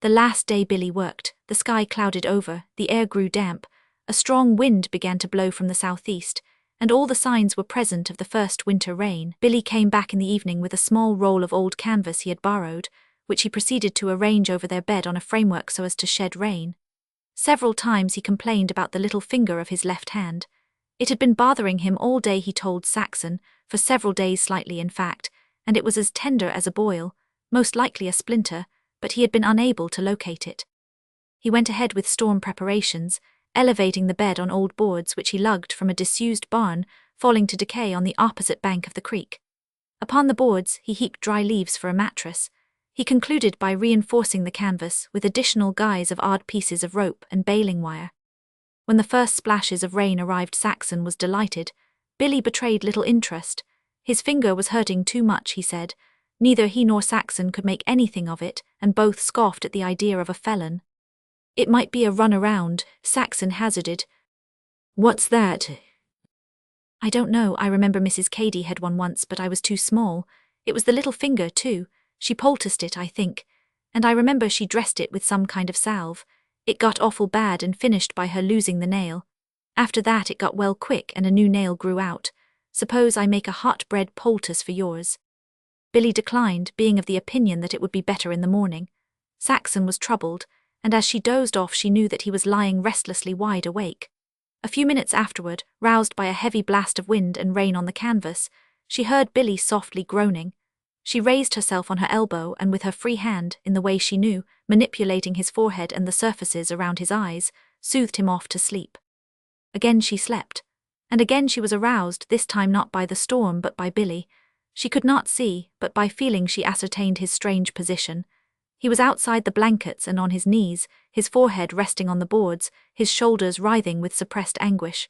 The last day Billy worked, the sky clouded over, the air grew damp, a strong wind began to blow from the southeast, and all the signs were present of the first winter rain. Billy came back in the evening with a small roll of old canvas he had borrowed, which he proceeded to arrange over their bed on a framework so as to shed rain. Several times he complained about the little finger of his left hand. It had been bothering him all day, he told Saxon, for several days slightly in fact, and it was as tender as a boil, most likely a splinter, but he had been unable to locate it. He went ahead with storm preparations, elevating the bed on old boards which he lugged from a disused barn, falling to decay on the opposite bank of the creek. Upon the boards he heaped dry leaves for a mattress. He concluded by reinforcing the canvas with additional guys of odd pieces of rope and baling wire. When the first splashes of rain arrived, Saxon was delighted. Billy betrayed little interest. His finger was hurting too much, he said. Neither he nor Saxon could make anything of it, and both scoffed at the idea of a felon. It might be a run-around, Saxon hazarded. What's that? I don't know. I remember Mrs. Cady had one once, but I was too small. It was the little finger, too. She poulticed it, I think. And I remember she dressed it with some kind of salve. It got awful bad and finished by her losing the nail. After that it got well quick and a new nail grew out. Suppose I make a hot bread poultice for yours. Billy declined, being of the opinion that it would be better in the morning. Saxon was troubled, and as she dozed off she knew that he was lying restlessly wide awake. A few minutes afterward, roused by a heavy blast of wind and rain on the canvas, she heard Billy softly groaning. She raised herself on her elbow and with her free hand, in the way she knew, manipulating his forehead and the surfaces around his eyes, soothed him off to sleep. Again she slept. And again she was aroused, this time not by the storm but by Billy. She could not see, but by feeling she ascertained his strange position. He was outside the blankets and on his knees, his forehead resting on the boards, his shoulders writhing with suppressed anguish.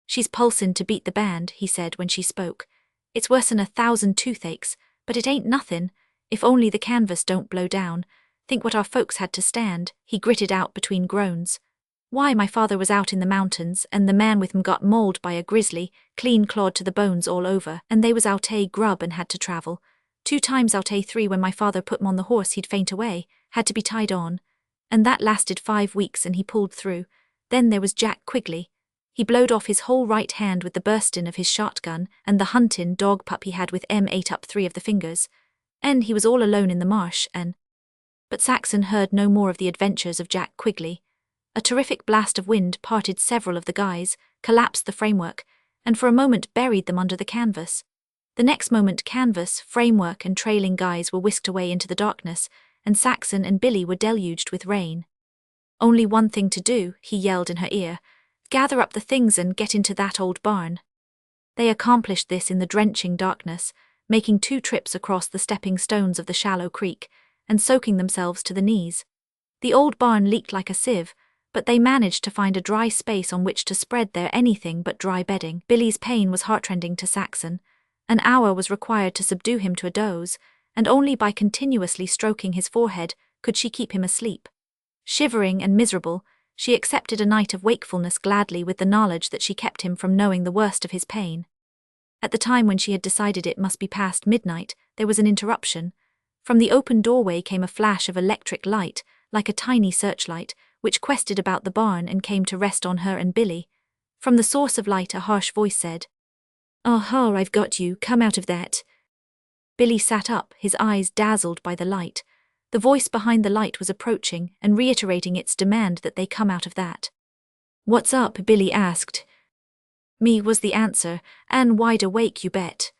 She's pulsin' to beat the band, he said when she spoke. It's worse'n 1,000 toothaches, but it ain't nothin', if only the canvas don't blow down. Think what our folks had to stand, he gritted out between groans. Why, my father was out in the mountains, and the man with him got mauled by a grizzly, clean clawed to the bones all over, and they was out'ay grub and had to travel. 2 times out'ay 3 when my father put him on the horse he'd faint away, had to be tied on. And that lasted 5 weeks and he pulled through. Then there was Jack Quigley. He blowed off his whole right hand with the burstin' of his shotgun, and the huntin' dog pup he had with ate up 3 of the fingers. And he was all alone in the marsh, and... But Saxon heard no more of the adventures of Jack Quigley. A terrific blast of wind parted several of the guys, collapsed the framework, and for a moment buried them under the canvas. The next moment canvas, framework and trailing guys were whisked away into the darkness, and Saxon and Billy were deluged with rain. Only one thing to do, he yelled in her ear. Gather up the things and get into that old barn. They accomplished this in the drenching darkness, making 2 trips across the stepping stones of the shallow creek, and soaking themselves to the knees. The old barn leaked like a sieve, but they managed to find a dry space on which to spread their anything but dry bedding. Billy's pain was heartrending to Saxon. An hour was required to subdue him to a doze, and only by continuously stroking his forehead could she keep him asleep. Shivering and miserable, she accepted a night of wakefulness gladly with the knowledge that she kept him from knowing the worst of his pain. At the time when she had decided it must be past midnight, there was an interruption. From the open doorway came a flash of electric light, like a tiny searchlight, which quested about the barn and came to rest on her and Billy. From the source of light a harsh voice said, "Aha, I've got you, come out of that." Billy sat up, his eyes dazzled by the light. The voice behind the light was approaching and reiterating its demand that they come out of that. "What's up?" Billy asked. "Me," was the answer, "and wide awake, you bet."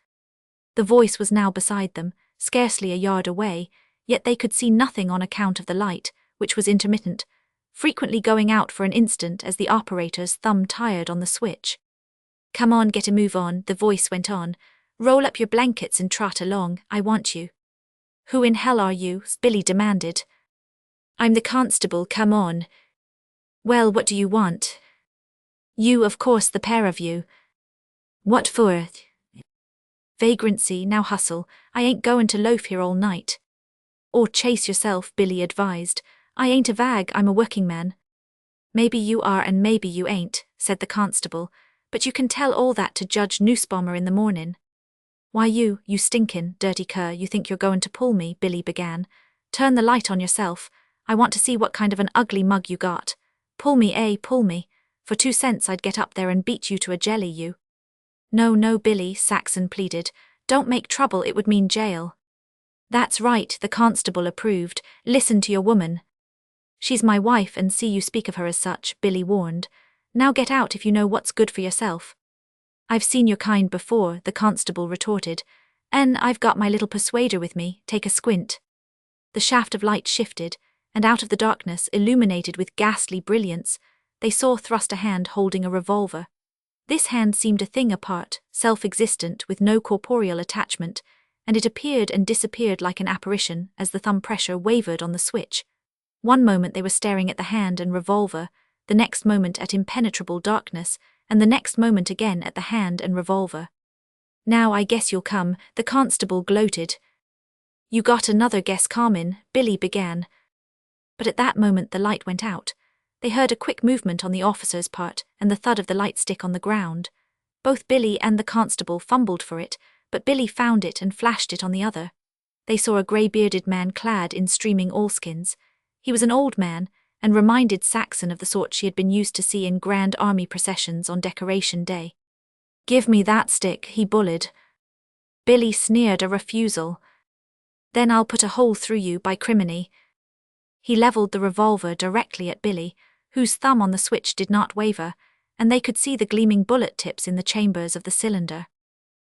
The voice was now beside them, scarcely a yard away, yet they could see nothing on account of the light, which was intermittent, frequently going out for an instant as the operator's thumb tired on the switch. "Come on, get a move on," the voice went on. "Roll up your blankets and trot along, I want you." "Who in hell are you?" Billy demanded. "I'm the constable, come on." "Well, what do you want?" "You, of course, the pair of you." "What for?" "Vagrancy, now hustle, I ain't goin' to loaf here all night." "Or chase yourself," Billy advised. "I ain't a vag, I'm a working man." "Maybe you are and maybe you ain't," said the constable, "but you can tell all that to Judge Noosebomber in the mornin'." "Why you stinkin', dirty cur, you think you're goin' to pull me," Billy began. "Turn the light on yourself. I want to see what kind of an ugly mug you got. Pull me, pull me. For 2 cents I'd get up there and beat you to a jelly, you." No, Billy," Saxon pleaded. "Don't make trouble, it would mean jail." "That's right," the constable approved. "Listen to your woman." "She's my wife and see you speak of her as such," Billy warned. "Now get out if you know what's good for yourself." "I've seen your kind before," the constable retorted. "And I've got my little persuader with me, take a squint." The shaft of light shifted, and out of the darkness, illuminated with ghastly brilliance, they saw thrust a hand holding a revolver. This hand seemed a thing apart, self-existent, with no corporeal attachment, and it appeared and disappeared like an apparition as the thumb pressure wavered on the switch. One moment they were staring at the hand and revolver, the next moment at impenetrable darkness, and the next moment again at the hand and revolver. "Now I guess you'll come," the constable gloated. "You got another guess, Carmen," Billy began. But at that moment the light went out. They heard a quick movement on the officer's part and the thud of the light stick on the ground. Both Billy and the constable fumbled for it, but Billy found it and flashed it on the other. They saw a grey-bearded man clad in streaming oilskins. He was an old man, and reminded Saxon of the sort she had been used to see in grand army processions on Decoration Day. "Give me that stick," he bullied. Billy sneered a refusal. "Then I'll put a hole through you by criminy." He levelled the revolver directly at Billy, whose thumb on the switch did not waver, and they could see the gleaming bullet tips in the chambers of the cylinder.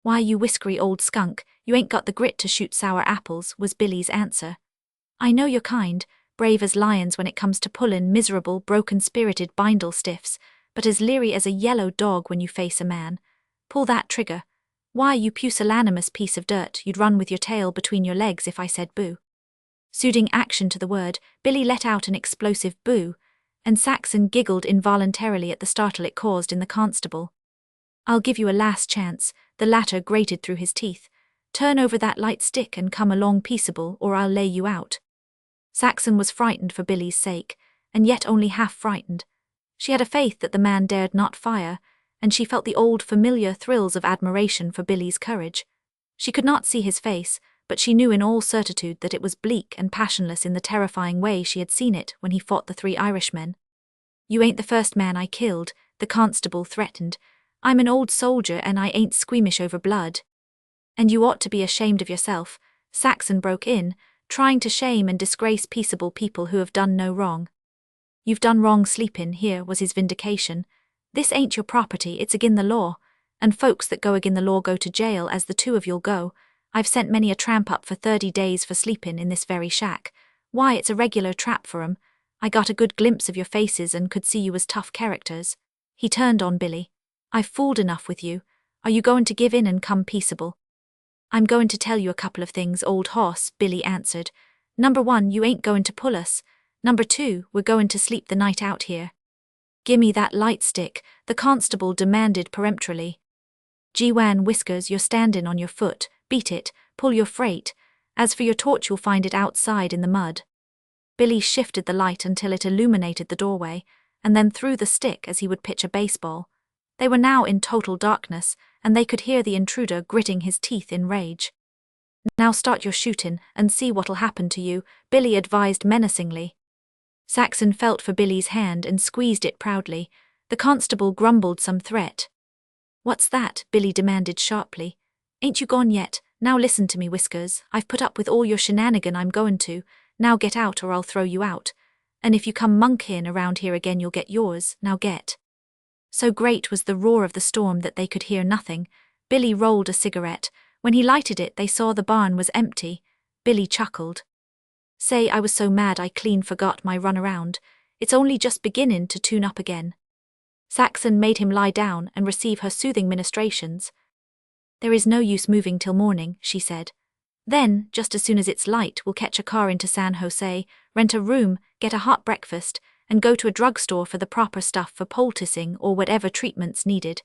"Why, you whiskery old skunk, you ain't got the grit to shoot sour apples," was Billy's answer. "I know you're kind, brave as lions when it comes to pullin' miserable, broken-spirited bindle stiffs, but as leery as a yellow dog when you face a man. Pull that trigger. Why, you pusillanimous piece of dirt, you'd run with your tail between your legs if I said boo." Suiting action to the word, Billy let out an explosive boo, and Saxon giggled involuntarily at the startle it caused in the constable. "I'll give you a last chance," the latter grated through his teeth. "Turn over that light stick and come along peaceable, or I'll lay you out." Saxon was frightened for Billy's sake, and yet only half frightened. She had a faith that the man dared not fire, and she felt the old familiar thrills of admiration for Billy's courage. She could not see his face, but she knew in all certitude that it was bleak and passionless in the terrifying way she had seen it when he fought the 3 Irishmen. "You ain't the first man I killed," the constable threatened. "I'm an old soldier and I ain't squeamish over blood." "And you ought to be ashamed of yourself," Saxon broke in, trying to shame and disgrace peaceable people who have done no wrong. "You've done wrong sleepin' here," was his vindication. "This ain't your property, it's agin the law, and folks that go agin the law go to jail, as the two of you'll go. I've sent many a tramp up for 30 days for sleepin' in this very shack. Why, it's a regular trap for 'em. I got a good glimpse of your faces and could see you was tough characters." He turned on Billy. "I've fooled enough with you. Are you goin' to give in and come peaceable?" "I'm going to tell you a couple of things, old hoss," Billy answered. "Number 1, you ain't going to pull us. Number 2, we're going to sleep the night out here." "Gimme that light stick," the constable demanded peremptorily. "Gee-wan Whiskers, you're standin' on your foot. Beat it, pull your freight. As for your torch, you'll find it outside in the mud." Billy shifted the light until it illuminated the doorway, and then threw the stick as he would pitch a baseball. They were now in total darkness, and they could hear the intruder gritting his teeth in rage. "Now start your shootin' and see what'll happen to you," Billy advised menacingly. Saxon felt for Billy's hand and squeezed it proudly. The constable grumbled some threat. "What's that?" Billy demanded sharply. "Ain't you gone yet? Now listen to me, Whiskers. I've put up with all your shenanigan, I'm going to. Now get out or I'll throw you out. And if you come monkeyin' around here again, you'll get yours. Now get." So great was the roar of the storm that they could hear nothing. Billy rolled a cigarette. When he lighted it, they saw the barn was empty. Billy chuckled. "Say, I was so mad I clean forgot my runaround. It's only just beginnin' to tune up again." Saxon made him lie down and receive her soothing ministrations. "There is no use moving till morning," she said. "Then, just as soon as it's light, we'll catch a car into San Jose, rent a room, get a hot breakfast, and go to a drugstore for the proper stuff for poulticing or whatever treatment's needed."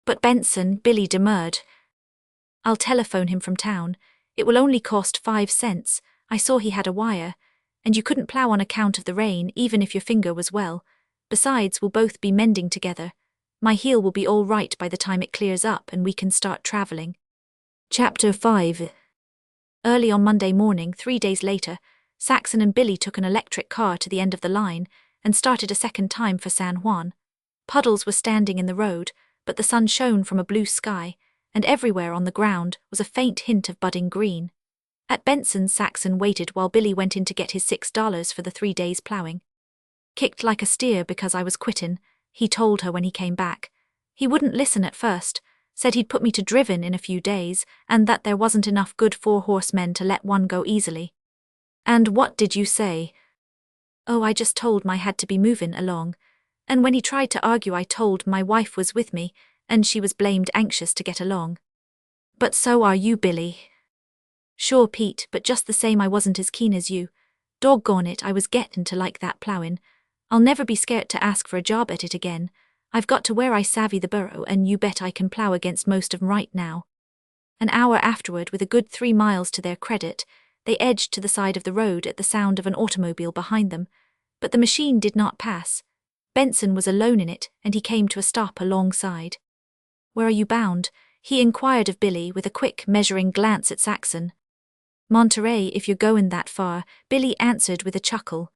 "But Benson," Billy demurred. "I'll telephone him from town. It will only cost 5 cents. I saw he had a wire. And you couldn't plow on account of the rain, even if your finger was well. Besides, we'll both be mending together. My heel will be all right by the time it clears up and we can start traveling." Chapter 5. Early on Monday morning, 3 days later, Saxon and Billy took an electric car to the end of the line and started a second time for San Juan. Puddles were standing in the road, but the sun shone from a blue sky, and everywhere on the ground was a faint hint of budding green. At Benson's, Saxon waited while Billy went in to get his $6 for the 3 days plowing. "Kicked like a steer because I was quittin'," he told her when he came back. "He wouldn't listen at first, said he'd put me to driven in a few days, and that there wasn't enough good 4-horsemen to let one go easily." "And what did you say?" "Oh, I just told him I had to be movin' along. And when he tried to argue, I told my wife was with me, and she was blamed anxious to get along." "But so are you, Billy." "Sure, Pete, but just the same I wasn't as keen as you. Doggone it, I was gettin' to like that plowin'. I'll never be scared to ask for a job at it again. I've got to where I savvy the burrow, and you bet I can plow against most of 'em right now." An hour afterward, with a good 3 miles to their credit, they edged to the side of the road at the sound of an automobile behind them, but the machine did not pass. Benson was alone in it, and he came to a stop alongside. "Where are you bound?" he inquired of Billy with a quick, measuring glance at Saxon. "Monterey, if you're goin' that far," Billy answered with a chuckle.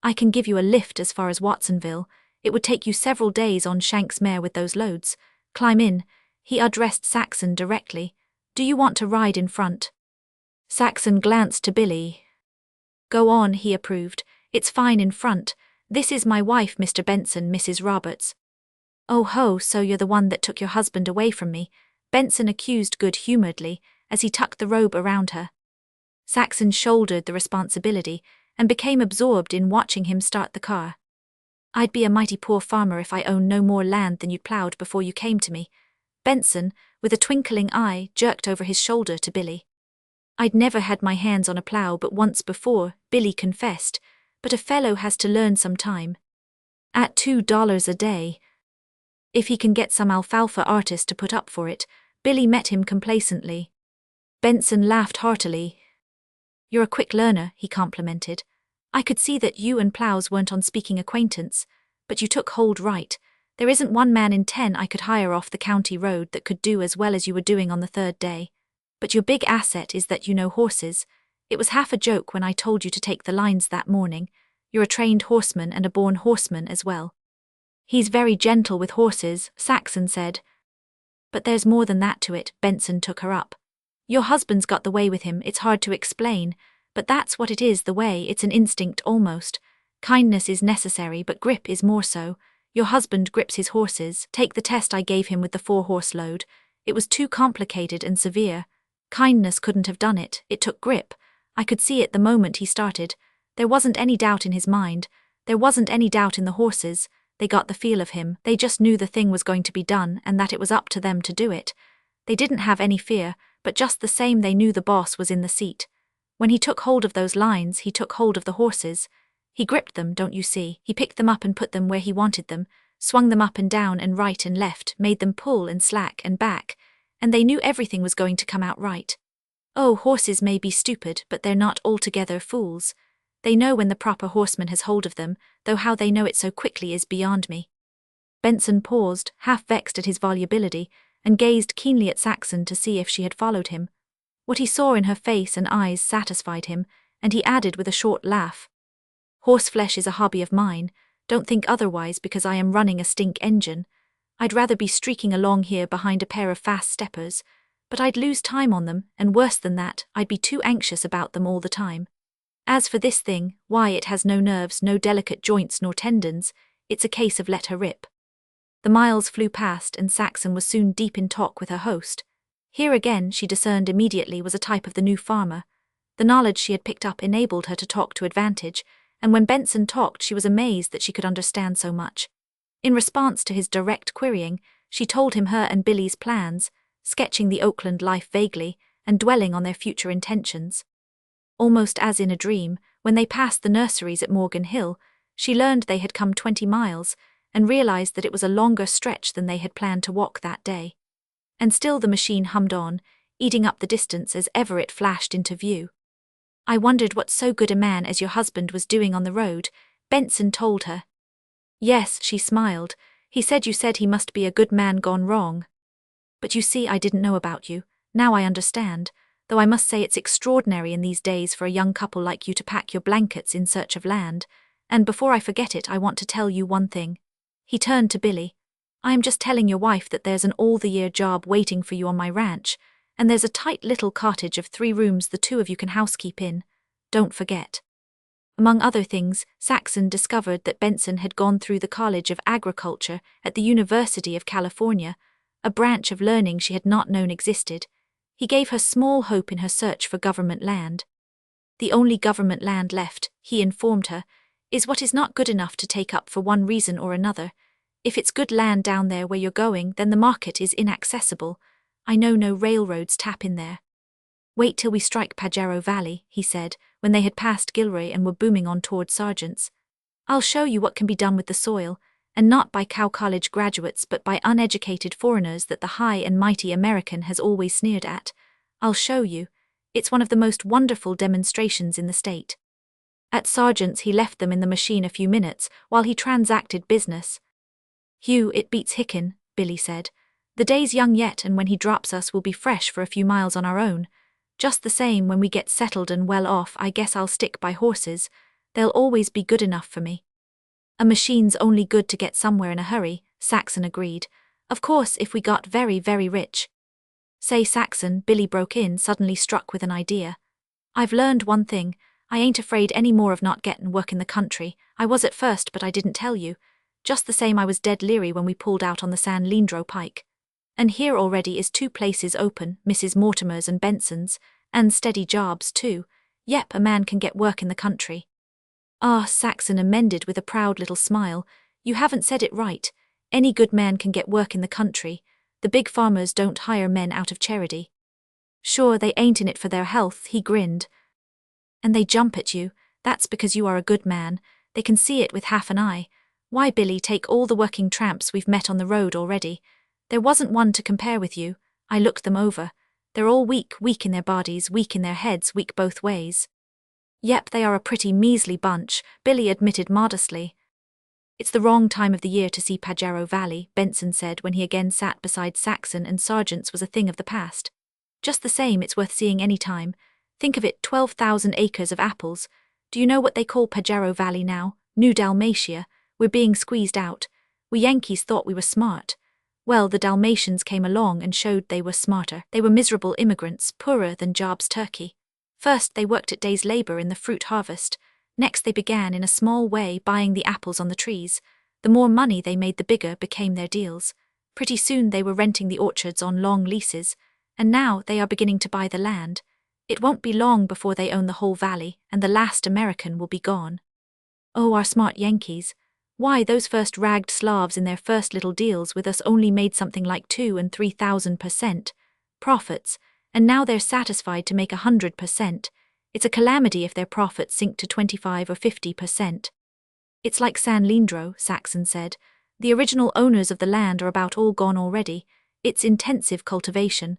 "I can give you a lift as far as Watsonville. It would take you several days on Shank's mare with those loads. Climb in." He addressed Saxon directly. "Do you want to ride in front?" Saxon glanced to Billy. "Go on," he approved. "It's fine in front. This is my wife, Mr. Benson, Mrs. Roberts." "Oh ho, so you're the one that took your husband away from me," Benson accused good-humoredly, as he tucked the robe around her. Saxon shouldered the responsibility, and became absorbed in watching him start the car. "I'd be a mighty poor farmer if I owned no more land than you'd plowed before you came to me." Benson, with a twinkling eye, jerked over his shoulder to Billy. "I'd never had my hands on a plow but once before," Billy confessed, "but a fellow has to learn some time. At $2 a day. If he can get some alfalfa artist to put up for it." Billy met him complacently. Benson laughed heartily. "You're a quick learner," he complimented. "I could see that you and plows weren't on speaking acquaintance, but you took hold right. There isn't 1 man in 10 I could hire off the county road that could do as well as you were doing on the 3rd day. But your big asset is that you know horses. It was half a joke when I told you to take the lines that morning. You're a trained horseman and a born horseman as well." "He's very gentle with horses," Saxon said. "But there's more than that to it," Benson took her up. "Your husband's got the way with him. It's hard to explain, but that's what it is, the way. It's an instinct almost. Kindness is necessary, but grip is more so. Your husband grips his horses. Take the test I gave him with the 4-horse load. It was too complicated and severe. Kindness couldn't have done it. It took grip. I could see it the moment he started. There wasn't any doubt in his mind. There wasn't any doubt in the horses. They got the feel of him. They just knew the thing was going to be done and that it was up to them to do it. They didn't have any fear, but just the same they knew the boss was in the seat. When he took hold of those lines, he took hold of the horses. He gripped them, don't you see? He picked them up and put them where he wanted them, swung them up and down and right and left, made them pull and slack and back, and they knew everything was going to come out right. Oh, horses may be stupid, but they're not altogether fools. They know when the proper horseman has hold of them, though how they know it so quickly is beyond me." Benson paused, half vexed at his volubility, and gazed keenly at Saxon to see if she had followed him. What he saw in her face and eyes satisfied him, and he added with a short laugh, "Horseflesh is a hobby of mine. Don't think otherwise because I am running a stink engine. I'd rather be streaking along here behind a pair of fast steppers, but I'd lose time on them, and worse than that, I'd be too anxious about them all the time. As for this thing, why, it has no nerves, no delicate joints nor tendons. It's a case of let her rip." The miles flew past, and Saxon was soon deep in talk with her host. Here again, she discerned immediately, was a type of the new farmer. The knowledge she had picked up enabled her to talk to advantage, and when Benson talked she was amazed that she could understand so much. In response to his direct querying, she told him her and Billy's plans, sketching the Oakland life vaguely, and dwelling on their future intentions. Almost as in a dream, when they passed the nurseries at Morgan Hill, she learned they had come 20 miles, and realized that it was a longer stretch than they had planned to walk that day. And still the machine hummed on, eating up the distance as ever it flashed into view. "I wondered what so good a man as your husband was doing on the road," Benson told her. "Yes," she smiled. "He said you said he must be a good man gone wrong. But you see, I didn't know about you. Now I understand, though I must say it's extraordinary in these days for a young couple like you to pack your blankets in search of land. And before I forget it, I want to tell you one thing." He turned to Billy. "I am just telling your wife that there's an all-the-year job waiting for you on my ranch, and there's a tight little cottage of 3 rooms the 2 of you can housekeep in. Don't forget." Among other things, Saxon discovered that Benson had gone through the College of Agriculture at the University of California, a branch of learning she had not known existed. He gave her small hope in her search for government land. "The only government land left," he informed her, "is what is not good enough to take up for one reason or another. If it's good land down there where you're going, then the market is inaccessible. I know no railroads tap in there." "Wait till we strike Pajaro Valley," he said, when they had passed Gilroy and were booming on toward Sargent's. I'll show you what can be done with the soil, and not by cow college graduates but by uneducated foreigners that the high and mighty American has always sneered at. I'll show you. It's one of the most wonderful demonstrations in the state. At Sargent's he left them in the machine a few minutes while he transacted business. Hugh, it beats Hicken, Billy said. The day's young yet, and when he drops us we'll be fresh for a few miles on our own. Just the same, when we get settled and well off, I guess I'll stick by horses. They'll always be good enough for me. A machine's only good to get somewhere in a hurry, Saxon agreed. Of course, if we got very, very rich. Say, Saxon, Billy broke in, suddenly struck with an idea. I've learned one thing. I ain't afraid any more of not gettin' work in the country. I was at first, but I didn't tell you. Just the same, I was dead leery when we pulled out on the San Leandro pike. And here already is 2 places open, Mrs. Mortimer's and Benson's, and steady jobs too. Yep, a man can get work in the country. Ah, Saxon amended with a proud little smile, you haven't said it right. Any good man can get work in the country. The big farmers don't hire men out of charity. Sure, they ain't in it for their health, he grinned. And they jump at you. That's because you are a good man. They can see it with half an eye. Why, Billy, take all the working tramps we've met on the road already. There wasn't one to compare with you. I looked them over. They're all weak in their bodies, weak in their heads, weak both ways. Yep, they are a pretty measly bunch, Billy admitted modestly. It's the wrong time of the year to see Pajaro Valley, Benson said when he again sat beside Saxon, and Sargent's was a thing of the past. Just the same, it's worth seeing any time. Think of it, 12,000 acres of apples. Do you know what they call Pajaro Valley now? New Dalmatia. We're being squeezed out. We Yankees thought we were smart. Well, the Dalmatians came along and showed they were smarter. They were miserable immigrants, poorer than Job's turkey. First, they worked at day's labor in the fruit harvest. Next, they began in a small way buying the apples on the trees. The more money they made, the bigger became their deals. Pretty soon they were renting the orchards on long leases. And now they are beginning to buy the land. It won't be long before they own the whole valley, and the last American will be gone. Oh, our smart Yankees. Why, those first ragged Slavs in their first little deals with us only made something like 2,000 and 3,000% profits, and now they're satisfied to make 100%. It's a calamity if their profits sink to 25 or 50%. It's like San Leandro, Saxon said. The original owners of the land are about all gone already. It's intensive cultivation.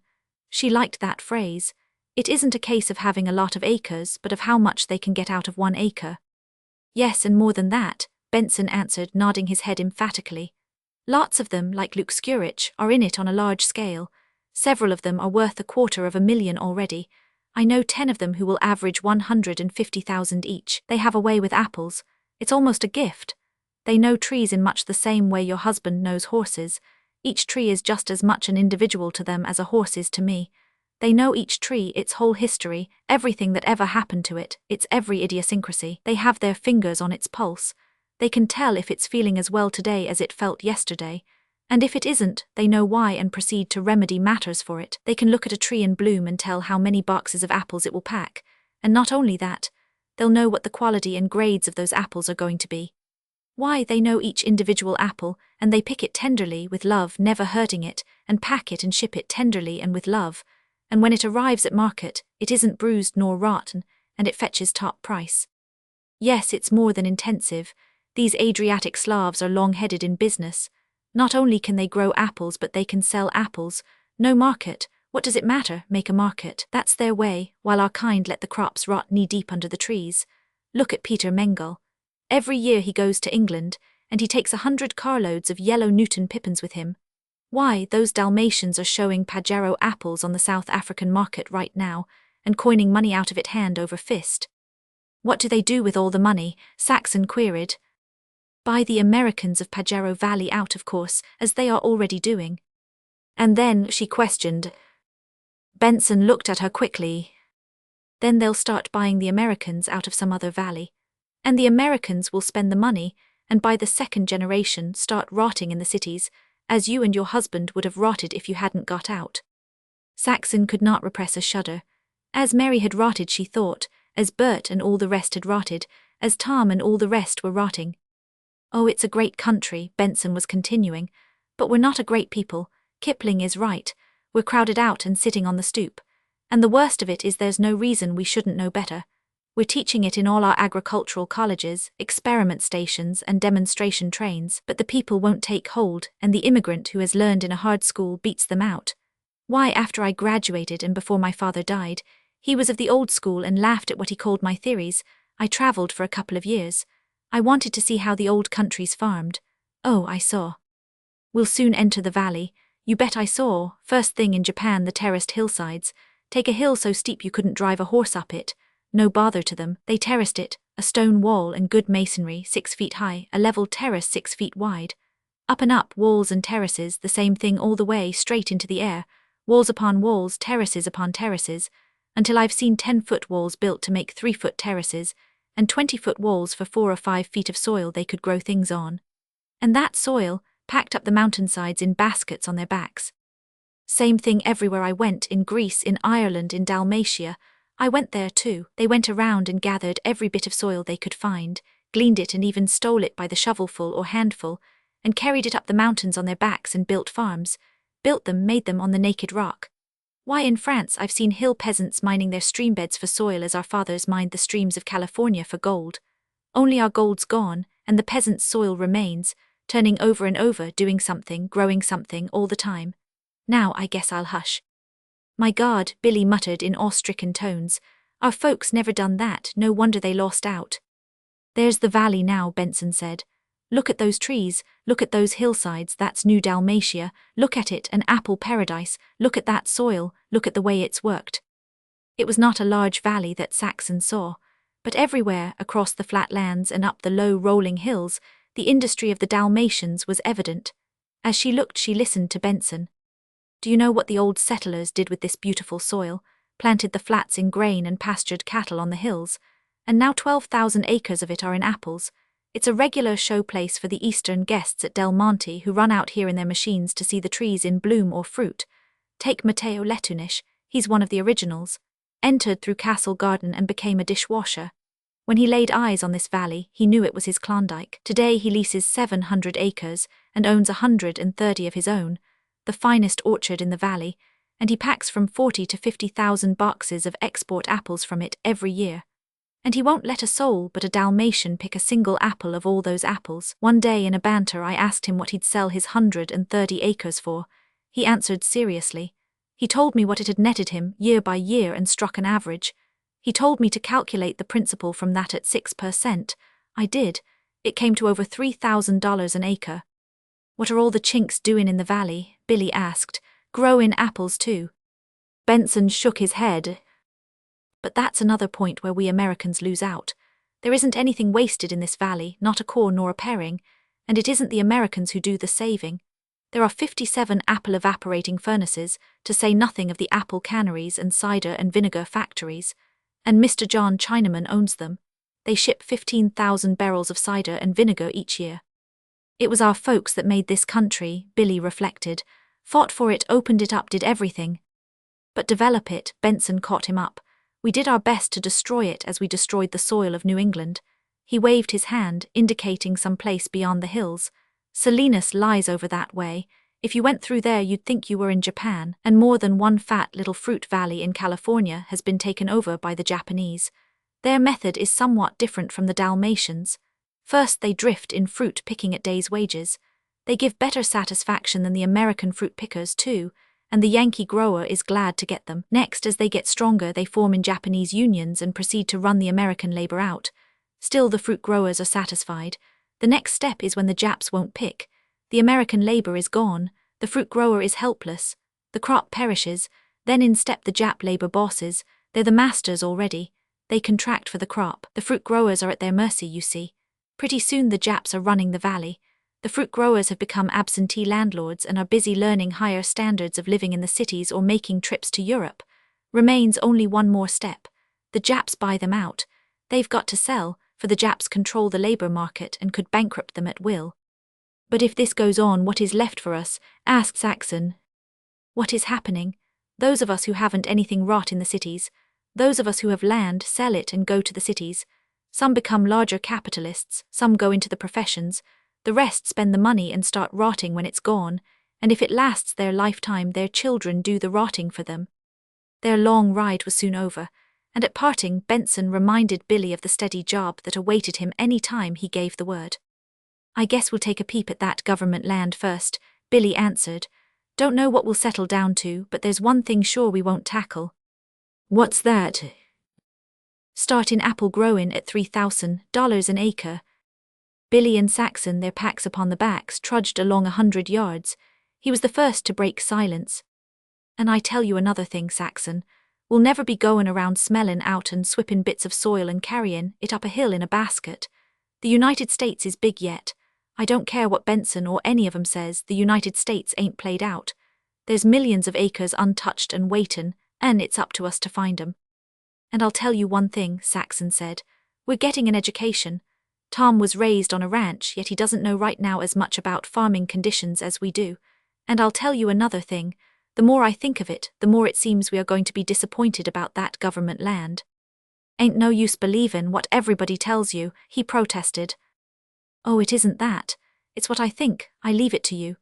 She liked that phrase. It isn't a case of having a lot of acres, but of how much they can get out of 1 acre. Yes, and more than that, Benson answered, nodding his head emphatically. Lots of them, like Luke Skurich, are in it on a large scale. Several of them are worth $250,000 already. I know 10 of them who will average $150,000 each. They have a way with apples. It's almost a gift. They know trees in much the same way your husband knows horses. Each tree is just as much an individual to them as a horse is to me. They know each tree, its whole history, everything that ever happened to it, its every idiosyncrasy. They have their fingers on its pulse. They can tell if it's feeling as well today as it felt yesterday. And if it isn't, they know why and proceed to remedy matters for it. They can look at a tree in bloom and tell how many boxes of apples it will pack. And not only that, they'll know what the quality and grades of those apples are going to be. Why, they know each individual apple, and they pick it tenderly with love, never hurting it, and pack it and ship it tenderly and with love. And when it arrives at market, it isn't bruised nor rotten, and it fetches top price. Yes, it's more than intensive. These Adriatic Slavs are long-headed in business. Not only can they grow apples, but they can sell apples. No market. What does it matter? Make a market. That's their way, while our kind let the crops rot knee-deep under the trees. Look at Peter Mengel. Every year he goes to England, and he takes 100 carloads of yellow Newton pippins with him. Why, those Dalmatians are showing Pajaro apples on the South African market right now, and coining money out of it hand over fist. What do they do with all the money? Saxon queried. Buy the Americans of Pajaro Valley out, of course, as they are already doing. And then, she questioned. Benson looked at her quickly. Then they'll start buying the Americans out of some other valley. And the Americans will spend the money, and by the second generation start rotting in the cities, as you and your husband would have rotted if you hadn't got out. Saxon could not repress a shudder. As Mary had rotted, she thought, as Bert and all the rest had rotted, as Tom and all the rest were rotting. Oh, it's a great country, Benson was continuing, but we're not a great people. Kipling is right. We're crowded out and sitting on the stoop. And the worst of it is there's no reason we shouldn't know better. We're teaching it in all our agricultural colleges, experiment stations, and demonstration trains, but the people won't take hold, and the immigrant who has learned in a hard school beats them out. Why, after I graduated and before my father died, he was of the old school and laughed at what he called my theories. I traveled for a couple of years. I wanted to see how the old countries farmed. Oh, I saw. We'll soon enter the valley. You bet I saw. First thing in Japan, the terraced hillsides. Take a hill so steep you couldn't drive a horse up it. No bother to them, they terraced it, a stone wall and good masonry 6 feet high, a level terrace 6 feet wide. Up and up, walls and terraces, the same thing all the way straight into the air, walls upon walls, terraces upon terraces, until I've seen 10-foot walls built to make 3-foot terraces, and 20-foot walls for 4 or 5 feet of soil they could grow things on. And that soil, packed up the mountainsides in baskets on their backs. Same thing everywhere I went, in Greece, in Ireland, in Dalmatia. I went there too. They went around and gathered every bit of soil they could find, gleaned it and even stole it by the shovelful or handful, and carried it up the mountains on their backs and built farms, built them, made them on the naked rock. Why, in France I've seen hill peasants mining their streambeds for soil as our fathers mined the streams of California for gold. Only our gold's gone, and the peasant's soil remains, turning over and over, doing something, growing something all the time. Now I guess I'll hush. My God, Billy muttered in awe-stricken tones. Our folks never done that, no wonder they lost out. There's the valley now, Benson said. Look at those trees, look at those hillsides, that's New Dalmatia, look at it, an apple paradise, look at that soil, look at the way it's worked. It was not a large valley that Saxon saw, but everywhere, across the flat lands and up the low rolling hills, the industry of the Dalmatians was evident. As she looked, she listened to Benson. Do you know what the old settlers did with this beautiful soil? Planted the flats in grain and pastured cattle on the hills, and now 12,000 acres of it are in apples. It's a regular show place for the Eastern guests at Del Monte who run out here in their machines to see the trees in bloom or fruit. Take Matteo Letunish, he's one of the originals. Entered through Castle Garden and became a dishwasher. When he laid eyes on this valley, he knew it was his Klondike. Today he leases 700 acres and owns 130 of his own, the finest orchard in the valley, and he packs from 40 to 50,000 boxes of export apples from it every year. And he won't let a soul but a Dalmatian pick a single apple of all those apples. One day in a banter I asked him what he'd sell his 130 acres for. He answered seriously. He told me what it had netted him year by year and struck an average. He told me to calculate the principal from that at 6%. I did. It came to over $3,000 an acre. What are all the chinks doing in the valley? Billy asked. Growing apples too. Benson shook his head. But that's another point where we Americans lose out. There isn't anything wasted in this valley, not a core nor a paring, and it isn't the Americans who do the saving. There are 57 apple evaporating furnaces, to say nothing of the apple canneries and cider and vinegar factories, and Mr. John Chinaman owns them. They ship 15,000 barrels of cider and vinegar each year. It was our folks that made this country, Billy reflected, fought for it, opened it up, did everything. But develop it, Benson caught him up. We did our best to destroy it as we destroyed the soil of New England. He waved his hand, indicating some place beyond the hills. Salinas lies over that way. If you went through there you'd think you were in Japan, and more than one fat little fruit valley in California has been taken over by the Japanese. Their method is somewhat different from the Dalmatians. First they drift in fruit picking at day's wages. They give better satisfaction than the American fruit pickers too, and the Yankee grower is glad to get them. Next, as they get stronger, they form in Japanese unions and proceed to run the American labor out. Still the fruit growers are satisfied. The next step is when the Japs won't pick. The American labor is gone, the fruit grower is helpless, the crop perishes, then in step the Jap labor bosses. They're the masters already. They contract for the crop. The fruit growers are at their mercy, you see. Pretty soon the Japs are running the valley. The fruit growers have become absentee landlords and are busy learning higher standards of living in the cities or making trips to Europe. Remains only one more step. The Japs buy them out. They've got to sell, for the Japs control the labor market and could bankrupt them at will. But if this goes on, what is left for us? Asked Saxon. What is happening? Those of us who haven't anything rot in the cities. Those of us who have land sell it and go to the cities. Some become larger capitalists, some go into the professions. The rest spend the money and start rotting when it's gone, and if it lasts their lifetime, their children do the rotting for them. Their long ride was soon over, and at parting Benson reminded Billy of the steady job that awaited him any time he gave the word. "I guess we'll take a peep at that government land first," Billy answered. "Don't know what we'll settle down to, but there's one thing sure we won't tackle." "What's that?" "Start in apple growing at $3,000 an acre." Billy and Saxon, their packs upon the backs, trudged along 100 yards. He was the first to break silence. "And I tell you another thing, Saxon. We'll never be goin' around smellin' out and swippin' bits of soil and carryin' it up a hill in a basket. The United States is big yet. I don't care what Benson or any of 'em says, the United States ain't played out. There's millions of acres untouched and waitin', and it's up to us to find 'em." "And I'll tell you one thing," Saxon said. "We're getting an education. Tom was raised on a ranch, yet he doesn't know right now as much about farming conditions as we do. And I'll tell you another thing. The more I think of it, the more it seems we are going to be disappointed about that government land." "Ain't no use believin' what everybody tells you," he protested. "Oh, it isn't that. It's what I think. I leave it to you.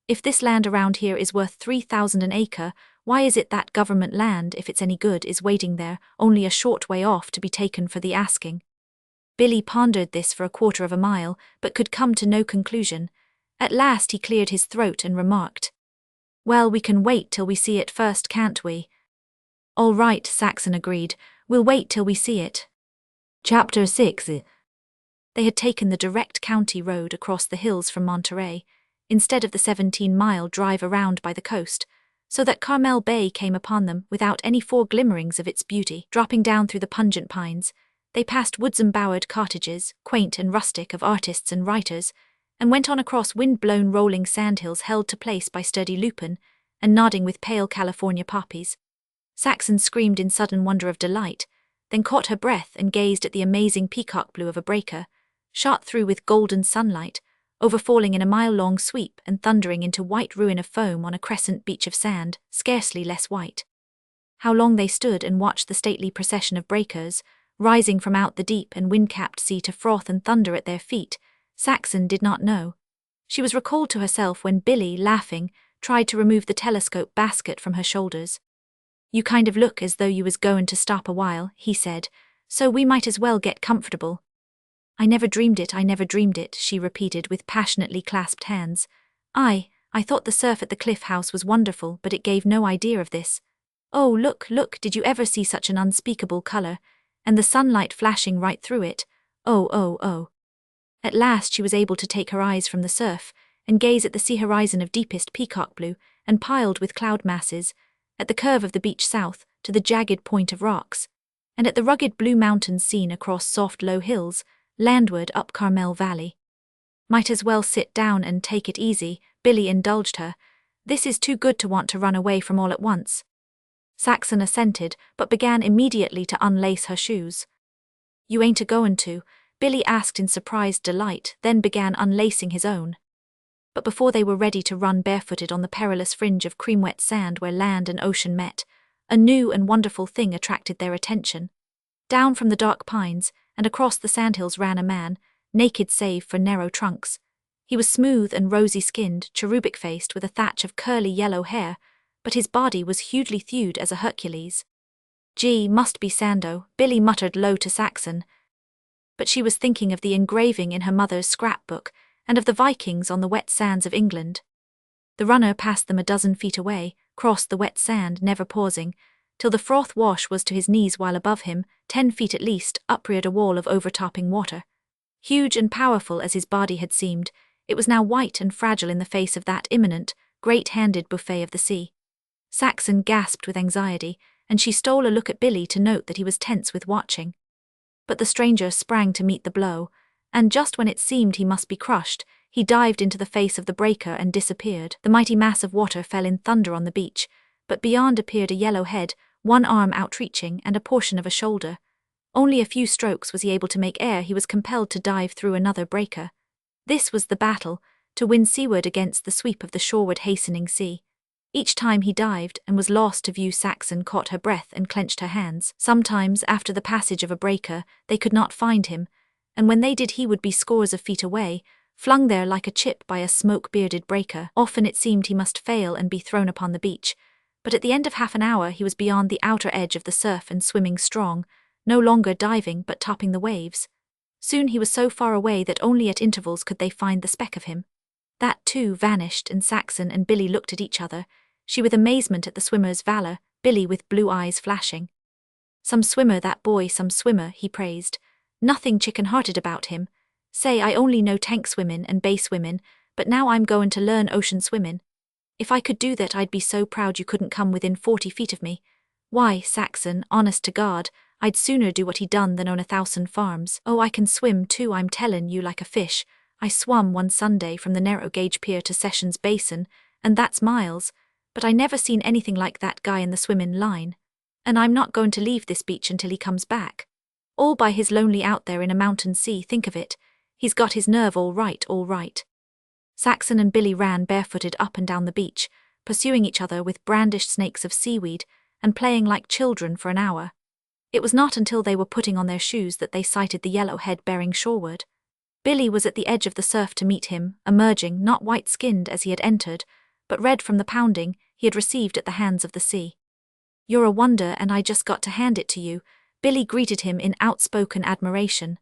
If this land around here is worth $3,000 an acre, why is it that government land, if it's any good, is waiting there, only a short way off to be taken for the asking?" Billy pondered this for a quarter of a mile, but could come to no conclusion. At last he cleared his throat and remarked, "Well, we can wait till we see it first, can't we?" "All right," Saxon agreed. "We'll wait till we see it." Chapter 6. They had taken the direct county road across the hills from Monterey, instead of the 17-mile drive around by the coast, so that Carmel Bay came upon them without any foreglimmerings of its beauty. Dropping down through the pungent pines, they passed woods-embowered cottages, quaint and rustic of artists and writers, and went on across wind-blown rolling sandhills held to place by sturdy lupin and nodding with pale California poppies. Saxon screamed in sudden wonder of delight, then caught her breath and gazed at the amazing peacock blue of a breaker, shot through with golden sunlight, overfalling in a mile-long sweep and thundering into white ruin of foam on a crescent beach of sand, scarcely less white. How long they stood and watched the stately procession of breakers, rising from out the deep and wind-capped sea to froth and thunder at their feet, Saxon did not know. She was recalled to herself when Billy, laughing, tried to remove the telescope basket from her shoulders. "You kind of look as though you was goin' to stop a while," he said, "so we might as well get comfortable." I never dreamed it," she repeated with passionately clasped hands. I thought the surf at the Cliff House was wonderful, but it gave no idea of this. Oh, look, did you ever see such an unspeakable color? And the sunlight flashing right through it. Oh. At last she was able to take her eyes from the surf and gaze at the sea horizon of deepest peacock blue and piled with cloud masses, at the curve of the beach south to the jagged point of rocks, and at the rugged blue mountains seen across soft low hills, landward up Carmel Valley. "Might as well sit down and take it easy," Billy indulged her. "This is too good to want to run away from all at once." Saxon assented, but began immediately to unlace her shoes. "You ain't a-goin' to?" Billy asked in surprised delight, then began unlacing his own. But before they were ready to run barefooted on the perilous fringe of cream-wet sand where land and ocean met, a new and wonderful thing attracted their attention. Down from the dark pines and across the sandhills ran a man, naked save for narrow trunks. He was smooth and rosy-skinned, cherubic-faced with a thatch of curly yellow hair, but his body was hugely thewed as a Hercules. "Gee, must be Sando," Billy muttered low to Saxon. But she was thinking of the engraving in her mother's scrapbook and of the Vikings on the wet sands of England. The runner passed them a dozen feet away, crossed the wet sand, never pausing, till the froth wash was to his knees, while above him, 10 feet at least, upreared a wall of overtopping water. Huge and powerful as his body had seemed, it was now white and fragile in the face of that imminent, great-handed buffet of the sea. Saxon gasped with anxiety, and she stole a look at Billy to note that he was tense with watching. But the stranger sprang to meet the blow, and just when it seemed he must be crushed, he dived into the face of the breaker and disappeared. The mighty mass of water fell in thunder on the beach, but beyond appeared a yellow head, one arm outreaching and a portion of a shoulder. Only a few strokes was he able to make ere he was compelled to dive through another breaker. This was the battle, to win seaward against the sweep of the shoreward hastening sea. Each time he dived and was lost to view, Saxon caught her breath and clenched her hands. Sometimes, after the passage of a breaker, they could not find him, and when they did he would be scores of feet away, flung there like a chip by a smoke-bearded breaker. Often it seemed he must fail and be thrown upon the beach, But at the end of half an hour he was beyond the outer edge of the surf and swimming strong, no longer diving but topping the waves. Soon he was so far away that only at intervals could they find the speck of him. That too vanished, and Saxon and Billy looked at each other, she with amazement at the swimmer's valor, Billy with blue eyes flashing. Some swimmer, that boy, some swimmer, he praised. Nothing chicken-hearted about him. Say, I only know tank swimmin' and bay swimmin', but now I'm goin' to learn ocean swimmin'. If I could do that, I'd be so proud you couldn't come within 40 feet of me. Why, Saxon, honest to God, I'd sooner do what he done than own 1,000 farms. Oh, I can swim too, I'm tellin' you, like a fish. I swum one Sunday from the narrow gauge pier to Sessions Basin, and that's miles, but I never seen anything like that guy in the swimmin' line. And I'm not going to leave this beach until he comes back. All by his lonely out there in a mountain sea, think of it. He's got his nerve all right, all right. Saxon and Billy ran barefooted up and down the beach, pursuing each other with brandished snakes of seaweed, and playing like children for an hour. It was not until they were putting on their shoes that they sighted the yellow head bearing shoreward. Billy was at the edge of the surf to meet him, emerging not white-skinned as he had entered, but red from the pounding he had received at the hands of the sea. You're a wonder, and I just got to hand it to you, Billy greeted him in outspoken admiration.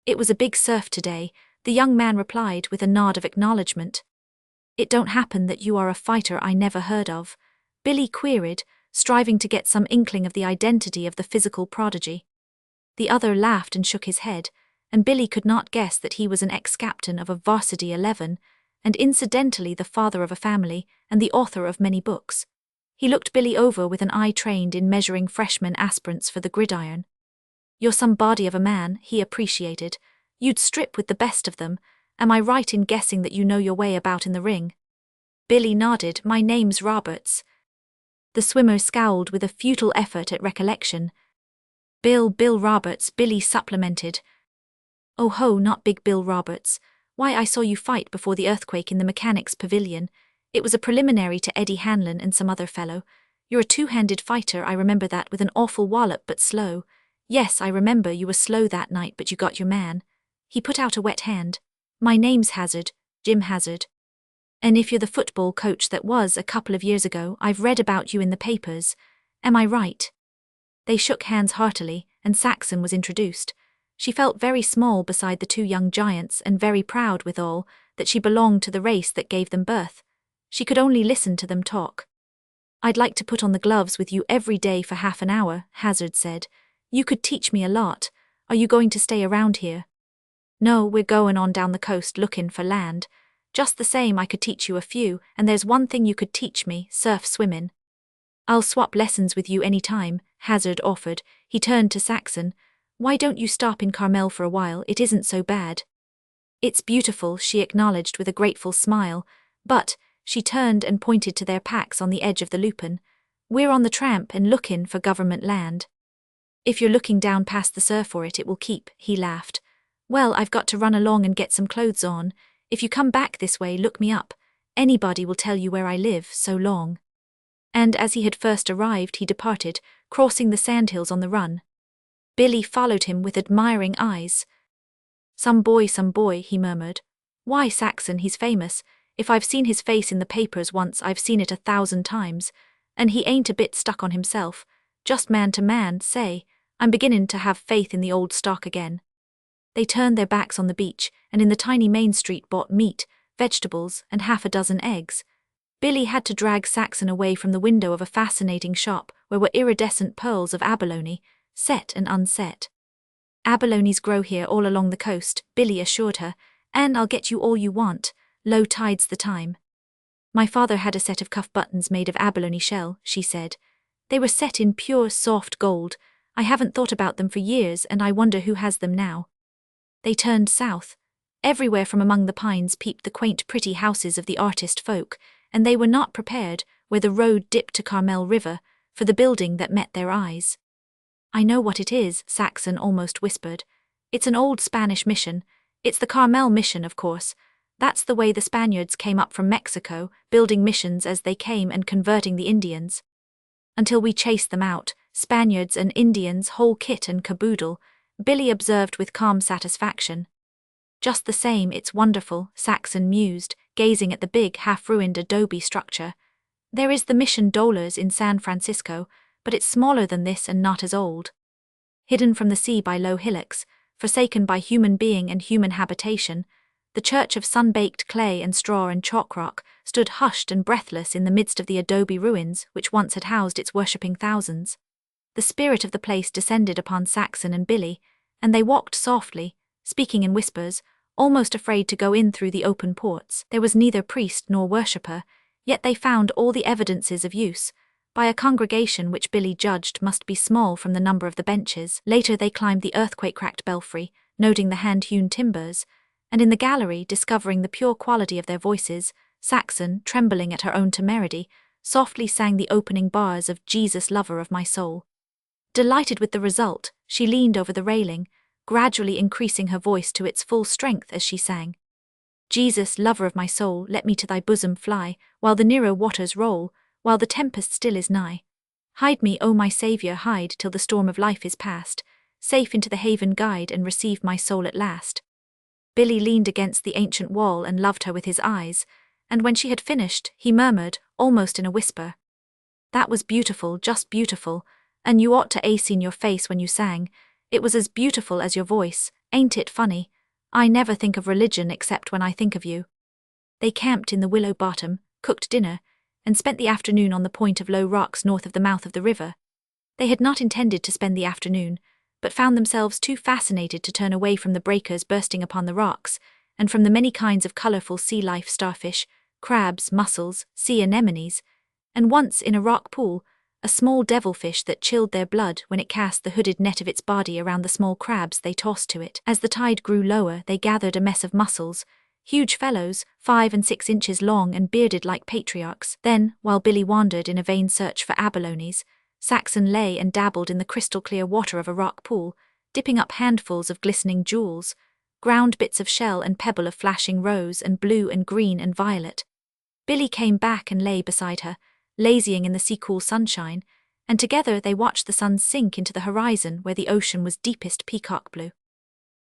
It was a big surf today, the young man replied with a nod of acknowledgement. It don't happen that you are a fighter I never heard of, Billy queried, striving to get some inkling of the identity of the physical prodigy. The other laughed and shook his head, and Billy could not guess that he was an ex-captain of a varsity 11, and incidentally the father of a family and the author of many books. He looked Billy over with an eye trained in measuring freshman aspirants for the gridiron. You're some body of a man, he appreciated. You'd strip with the best of them. Am I right in guessing that you know your way about in the ring? Billy nodded. My name's Roberts. The swimmer scowled with a futile effort at recollection. Bill Roberts, Billy supplemented. Oh ho, not Big Bill Roberts. Why, I saw you fight before the earthquake in the mechanics' pavilion. It was a preliminary to Eddie Hanlon and some other fellow. You're a two-handed fighter, I remember that, with an awful wallop but slow. Yes, I remember you were slow that night, but you got your man. He put out a wet hand. My name's Hazard, Jim Hazard. And if you're the football coach that was a couple of years ago, I've read about you in the papers. Am I right? They shook hands heartily, and Saxon was introduced. She felt very small beside the two young giants and very proud withal that she belonged to the race that gave them birth. She could only listen to them talk. I'd like to put on the gloves with you every day for half an hour, Hazard said. You could teach me a lot. Are you going to stay around here? No, we're going on down the coast looking for land. Just the same, I could teach you a few, and there's one thing you could teach me, surf swimmin'. I'll swap lessons with you any time, Hazard offered. He turned to Saxon. Why don't you stop in Carmel for a while? It isn't so bad. It's beautiful, she acknowledged with a grateful smile, but she turned and pointed to their packs on the edge of the Lupin. We're on the tramp and lookin' for government land. If you're looking down past the surf for it, it will keep, he laughed. Well, I've got to run along and get some clothes on. If you come back this way, look me up. Anybody will tell you where I live, so long. And as he had first arrived, he departed, crossing the sandhills on the run. Billy followed him with admiring eyes. Some boy, he murmured. Why, Saxon, he's famous. If I've seen his face in the papers once, I've seen it 1,000 times. And he ain't a bit stuck on himself. Just man to man, say. I'm beginnin' to have faith in the old stock again. They turned their backs on the beach, and in the tiny main street bought meat, vegetables, and half a dozen eggs. Billy had to drag Saxon away from the window of a fascinating shop where were iridescent pearls of abalone, set and unset. Abalones grow here all along the coast, Billy assured her, and I'll get you all you want. Low tide's the time. My father had a set of cuff buttons made of abalone shell, she said. They were set in pure, soft gold. I haven't thought about them for years, and I wonder who has them now. They turned south. Everywhere from among the pines peeped the quaint, pretty houses of the artist folk, and they were not prepared, where the road dipped to Carmel River, for the building that met their eyes. I know what it is, Saxon almost whispered. It's an old Spanish mission. It's the Carmel mission, of course. That's the way the Spaniards came up from Mexico, building missions as they came and converting the Indians. Until we chased them out, Spaniards and Indians, whole kit and caboodle, Billy observed with calm satisfaction. Just the same, it's wonderful, Saxon mused, gazing at the big, half-ruined adobe structure. There is the Mission Dollars in San Francisco, but it's smaller than this and not as old. Hidden from the sea by low hillocks, forsaken by human being and human habitation, the church of sun-baked clay and straw and chalk rock stood hushed and breathless in the midst of the adobe ruins which once had housed its worshipping thousands. The spirit of the place descended upon Saxon and Billy, and they walked softly, speaking in whispers, almost afraid to go in through the open ports. There was neither priest nor worshipper, yet they found all the evidences of use, by a congregation which Billy judged must be small from the number of the benches. Later they climbed the earthquake-cracked belfry, noting the hand-hewn timbers, and in the gallery, discovering the pure quality of their voices, Saxon, trembling at her own temerity, softly sang the opening bars of Jesus, Lover of My Soul. Delighted with the result, she leaned over the railing, gradually increasing her voice to its full strength as she sang. Jesus, lover of my soul, let me to thy bosom fly, while the nearer waters roll, while the tempest still is nigh. Hide me, O my Saviour, hide till the storm of life is past, safe into the haven guide and receive my soul at last. Billy leaned against the ancient wall and loved her with his eyes, and when she had finished, he murmured, almost in a whisper, "That was beautiful, just beautiful, and you ought to a seen your face when you sang. It was as beautiful as your voice, ain't it funny? I never think of religion except when I think of you." They camped in the willow bottom, cooked dinner, and spent the afternoon on the point of low rocks north of the mouth of the river. They had not intended to spend the afternoon, but found themselves too fascinated to turn away from the breakers bursting upon the rocks, and from the many kinds of colorful sea life, starfish, crabs, mussels, sea anemones, and once in a rock pool, a small devilfish that chilled their blood when it cast the hooded net of its body around the small crabs they tossed to it. As the tide grew lower, they gathered a mess of mussels, huge fellows, 5 and 6 inches long and bearded like patriarchs. Then, while Billy wandered in a vain search for abalones, Saxon lay and dabbled in the crystal-clear water of a rock pool, dipping up handfuls of glistening jewels, ground bits of shell and pebble of flashing rose and blue and green and violet. Billy came back and lay beside her, lazying in the sea-cool sunshine, and together they watched the sun sink into the horizon where the ocean was deepest peacock blue.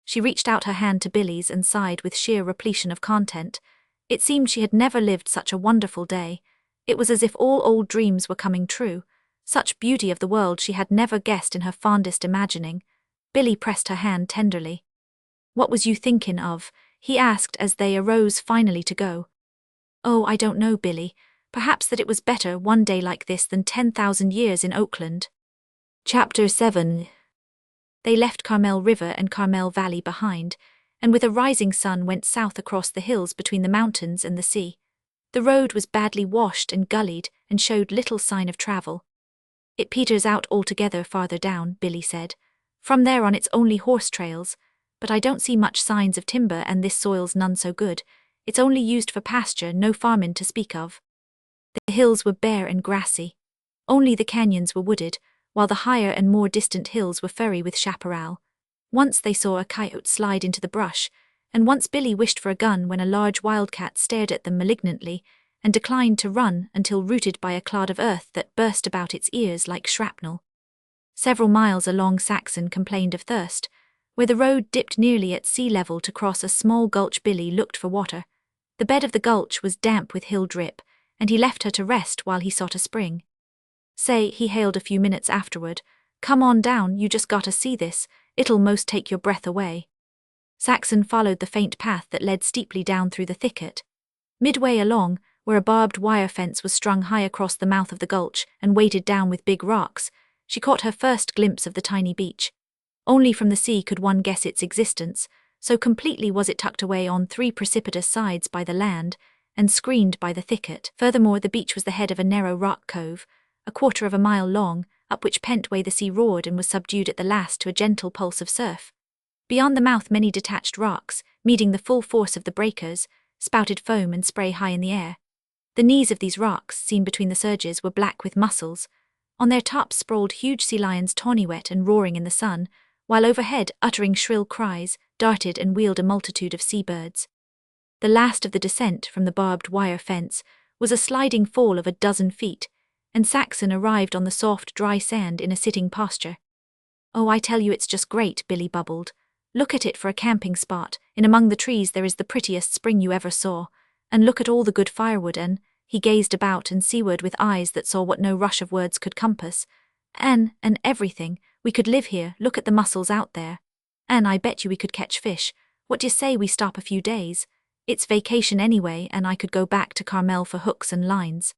She reached out her hand to Billy's and sighed with sheer repletion of content. It seemed she had never lived such a wonderful day. It was as if all old dreams were coming true. Such beauty of the world she had never guessed in her fondest imagining. Billy pressed her hand tenderly. "What was you thinkin' of?" he asked as they arose finally to go. "Oh, I don't know, Billy. Perhaps that it was better one day like this than 10,000 years in Oakland." Chapter 7. They left Carmel River and Carmel Valley behind, and with a rising sun went south across the hills between the mountains and the sea. The road was badly washed and gullied and showed little sign of travel. "It peters out altogether farther down," Billy said. "From there on it's only horse trails, but I don't see much signs of timber and this soil's none so good. It's only used for pasture, no farmin' to speak of." The hills were bare and grassy. Only the canyons were wooded, while the higher and more distant hills were furry with chaparral. Once they saw a coyote slide into the brush, and once Billy wished for a gun when a large wildcat stared at them malignantly and declined to run until rooted by a clod of earth that burst about its ears like shrapnel. Several miles along Saxon complained of thirst. Where the road dipped nearly at sea level to cross a small gulch, Billy looked for water. The bed of the gulch was damp with hill drip, and he left her to rest while he sought a spring. "Say," he hailed a few minutes afterward, "come on down, you just gotta see this, it'll most take your breath away." Saxon followed the faint path that led steeply down through the thicket. Midway along, where a barbed wire fence was strung high across the mouth of the gulch and weighted down with big rocks, she caught her first glimpse of the tiny beach. Only from the sea could one guess its existence, so completely was it tucked away on 3 precipitous sides by the land and screened by the thicket. Furthermore, the beach was the head of a narrow rock cove, a 1/4 of a mile long, up which pent-way the sea roared and was subdued at the last to a gentle pulse of surf. Beyond the mouth many detached rocks, meeting the full force of the breakers, spouted foam and spray high in the air. The knees of these rocks, seen between the surges, were black with mussels. On their tops sprawled huge sea lions, tawny wet and roaring in the sun, while overhead, uttering shrill cries, darted and wheeled a multitude of seabirds. The last of the descent from the barbed wire fence was a sliding fall of a dozen feet, and Saxon arrived on the soft, dry sand in a sitting posture. "Oh, I tell you it's just great," Billy bubbled. "Look at it for a camping spot. In among the trees there is the prettiest spring you ever saw. And look at all the good firewood and," He gazed about and seaward with eyes that saw what no rush of words could compass. And everything. We could live here, look at the mussels out there. And I bet you we could catch fish. What d'you say we stop a few days? It's vacation anyway, and I could go back to Carmel for hooks and lines.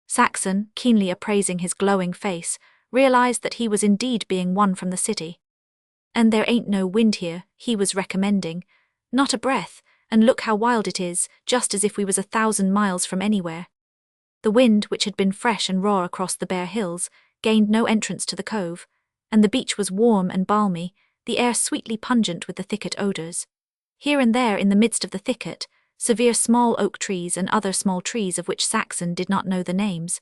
Saxon, keenly appraising his glowing face, realized that he was indeed being won from the city. And there ain't no wind here, he was recommending. Not a breath, and look how wild it is, just as if we was 1,000 miles from anywhere. The wind, which had been fresh and raw across the bare hills, gained no entrance to the cove, and the beach was warm and balmy, the air sweetly pungent with the thicket odors. Here and there in the midst of the thicket, severe small oak trees and other small trees of which Saxon did not know the names.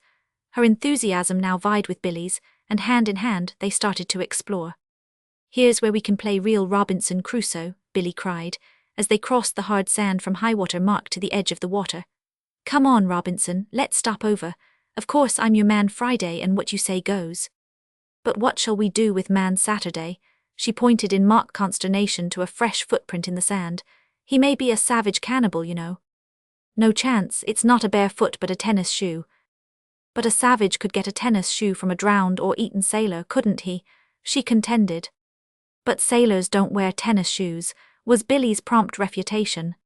Her enthusiasm now vied with Billy's, and hand in hand they started to explore. Here's where we can play real Robinson Crusoe, Billy cried, as they crossed the hard sand from high-water mark to the edge of the water. Come on, Robinson, let's stop over. Of course I'm your man Friday and what you say goes. But what shall we do with man Saturday? She pointed in mock consternation to a fresh footprint in the sand. He may be a savage cannibal, you know. No chance, it's not a bare foot but a tennis shoe. But a savage could get a tennis shoe from a drowned or eaten sailor, couldn't he? She contended. But sailors don't wear tennis shoes, was Billy's prompt refutation.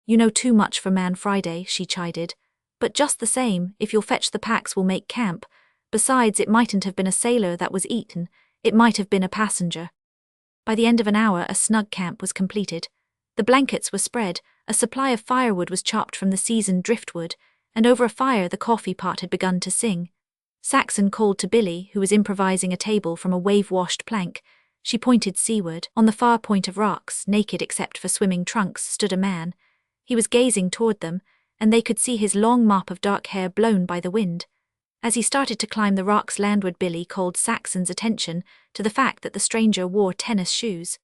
You know too much for man Friday, she chided. But just the same, if you'll fetch the packs we'll make camp. Besides, it mightn't have been a sailor that was eaten, it might have been a passenger. By the end of an hour a snug camp was completed. The blankets were spread, a supply of firewood was chopped from the seasoned driftwood, and over a fire the coffee pot had begun to sing. Saxon called to Billy, who was improvising a table from a wave-washed plank. She pointed seaward. On the far point of rocks, naked except for swimming trunks, stood a man. He was gazing toward them, and they could see his long mop of dark hair blown by the wind. As he started to climb the rocks landward, Billy called Saxon's attention to the fact that the stranger wore tennis shoes.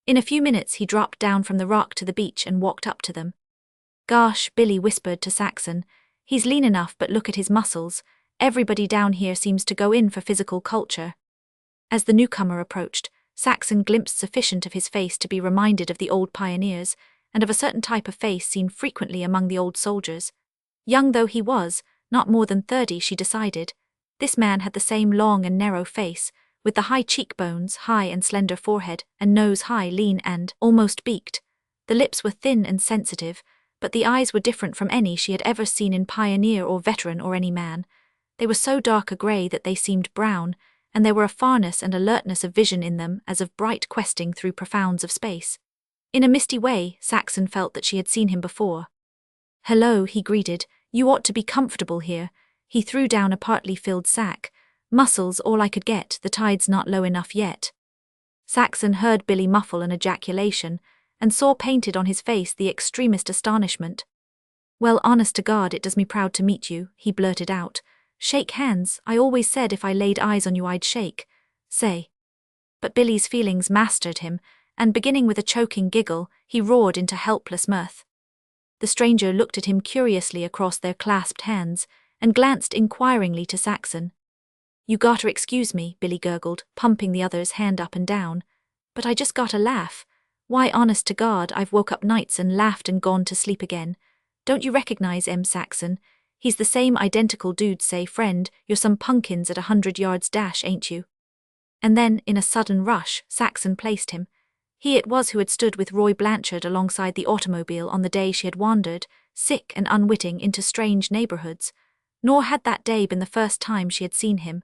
In a few minutes he dropped down from the rock to the beach and walked up to them. Gosh, Billy whispered to Saxon, he's lean enough, but look at his muscles. Everybody down here seems to go in for physical culture. As the newcomer approached, Saxon glimpsed sufficient of his face to be reminded of the old pioneers, and of a certain type of face seen frequently among the old soldiers. Young though he was, not more than 30, she decided, this man had the same long and narrow face, with the high cheekbones, high and slender forehead, and nose high, lean and almost beaked. The lips were thin and sensitive, but the eyes were different from any she had ever seen in pioneer or veteran or any man. They were so dark a grey that they seemed brown, and there were a farness and alertness of vision in them as of bright questing through profounds of space. In a misty way, Saxon felt that she had seen him before. Hello, he greeted, you ought to be comfortable here. He threw down a partly filled sack. Mussels, all I could get, the tide's not low enough yet. Saxon heard Billy muffle an ejaculation, and saw painted on his face the extremest astonishment. Well, honest to God, it does me proud to meet you, he blurted out. Shake hands, I always said if I laid eyes on you I'd shake. Say. But Billy's feelings mastered him, and beginning with a choking giggle, he roared into helpless mirth. The stranger looked at him curiously across their clasped hands, and glanced inquiringly to Saxon. You gotta excuse me, Billy gurgled, pumping the other's hand up and down. But I just gotta laugh. Why, honest to God, I've woke up nights and laughed and gone to sleep again. Don't you recognize Saxon? He's the same identical dude, say, friend, you're some pumpkins at 100 yards dash, ain't you? And then, in a sudden rush, Saxon placed him. He it was who had stood with Roy Blanchard alongside the automobile on the day she had wandered, sick and unwitting, into strange neighborhoods. Nor had that day been the first time she had seen him.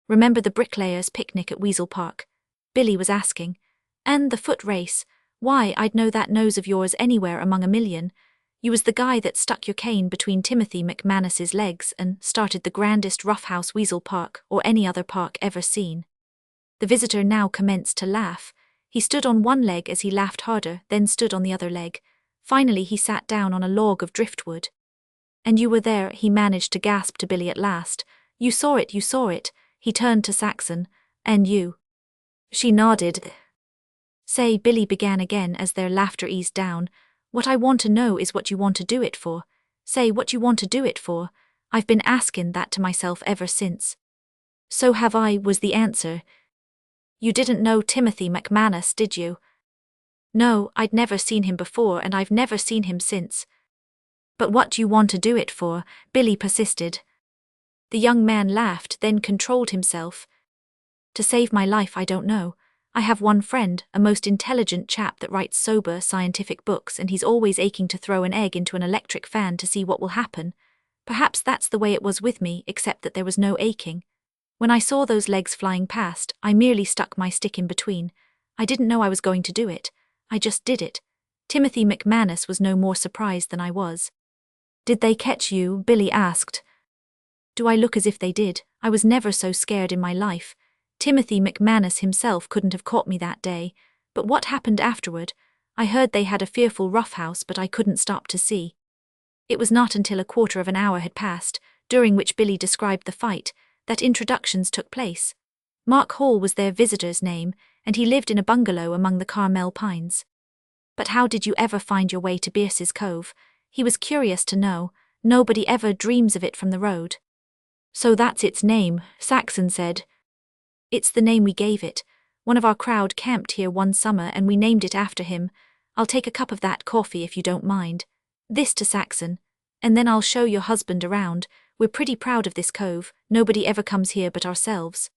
Remember the bricklayers' picnic at Weasel Park? Billy was asking. And the foot race? Why, I'd know that nose of yours anywhere among a million. You was the guy that stuck your cane between Timothy McManus's legs and started the grandest roughhouse Weasel Park or any other park ever seen. The visitor now commenced to laugh. He stood on one leg as he laughed harder, then stood on the other leg. Finally he sat down on a log of driftwood. And you were there, he managed to gasp to Billy at last. You saw it, you saw it. He turned to Saxon. And you? She nodded. Say, Billy began again as their laughter eased down. What I want to know is what you want to do it for. Say what you want to do it for. I've been askin' that to myself ever since. So have I, was the answer. You didn't know Timothy McManus, did you? No, I'd never seen him before and I've never seen him since. But what do you want to do it for? Billy persisted. The young man laughed, then controlled himself. To save my life, I don't know. I have one friend, a most intelligent chap that writes sober, scientific books, and he's always aching to throw an egg into an electric fan to see what will happen. Perhaps that's the way it was with me, except that there was no aching. When I saw those legs flying past, I merely stuck my stick in between. I didn't know I was going to do it. I just did it. Timothy McManus was no more surprised than I was. Did they catch you? Billy asked. Do I look as if they did? I was never so scared in my life. Timothy McManus himself couldn't have caught me that day. But what happened afterward? I heard they had a fearful roughhouse, but I couldn't stop to see. It was not until a quarter of an hour had passed, during which Billy described the fight, that introductions took place. Mark Hall was their visitor's name, and he lived in a bungalow among the Carmel Pines. But how did you ever find your way to Bierce's Cove? He was curious to know. Nobody ever dreams of it from the road. So that's its name, Saxon said. It's the name we gave it. One of our crowd camped here one summer and we named it after him. I'll take a cup of that coffee if you don't mind. This to Saxon. And then I'll show your husband around. We're pretty proud of this cove. Nobody ever comes here but ourselves.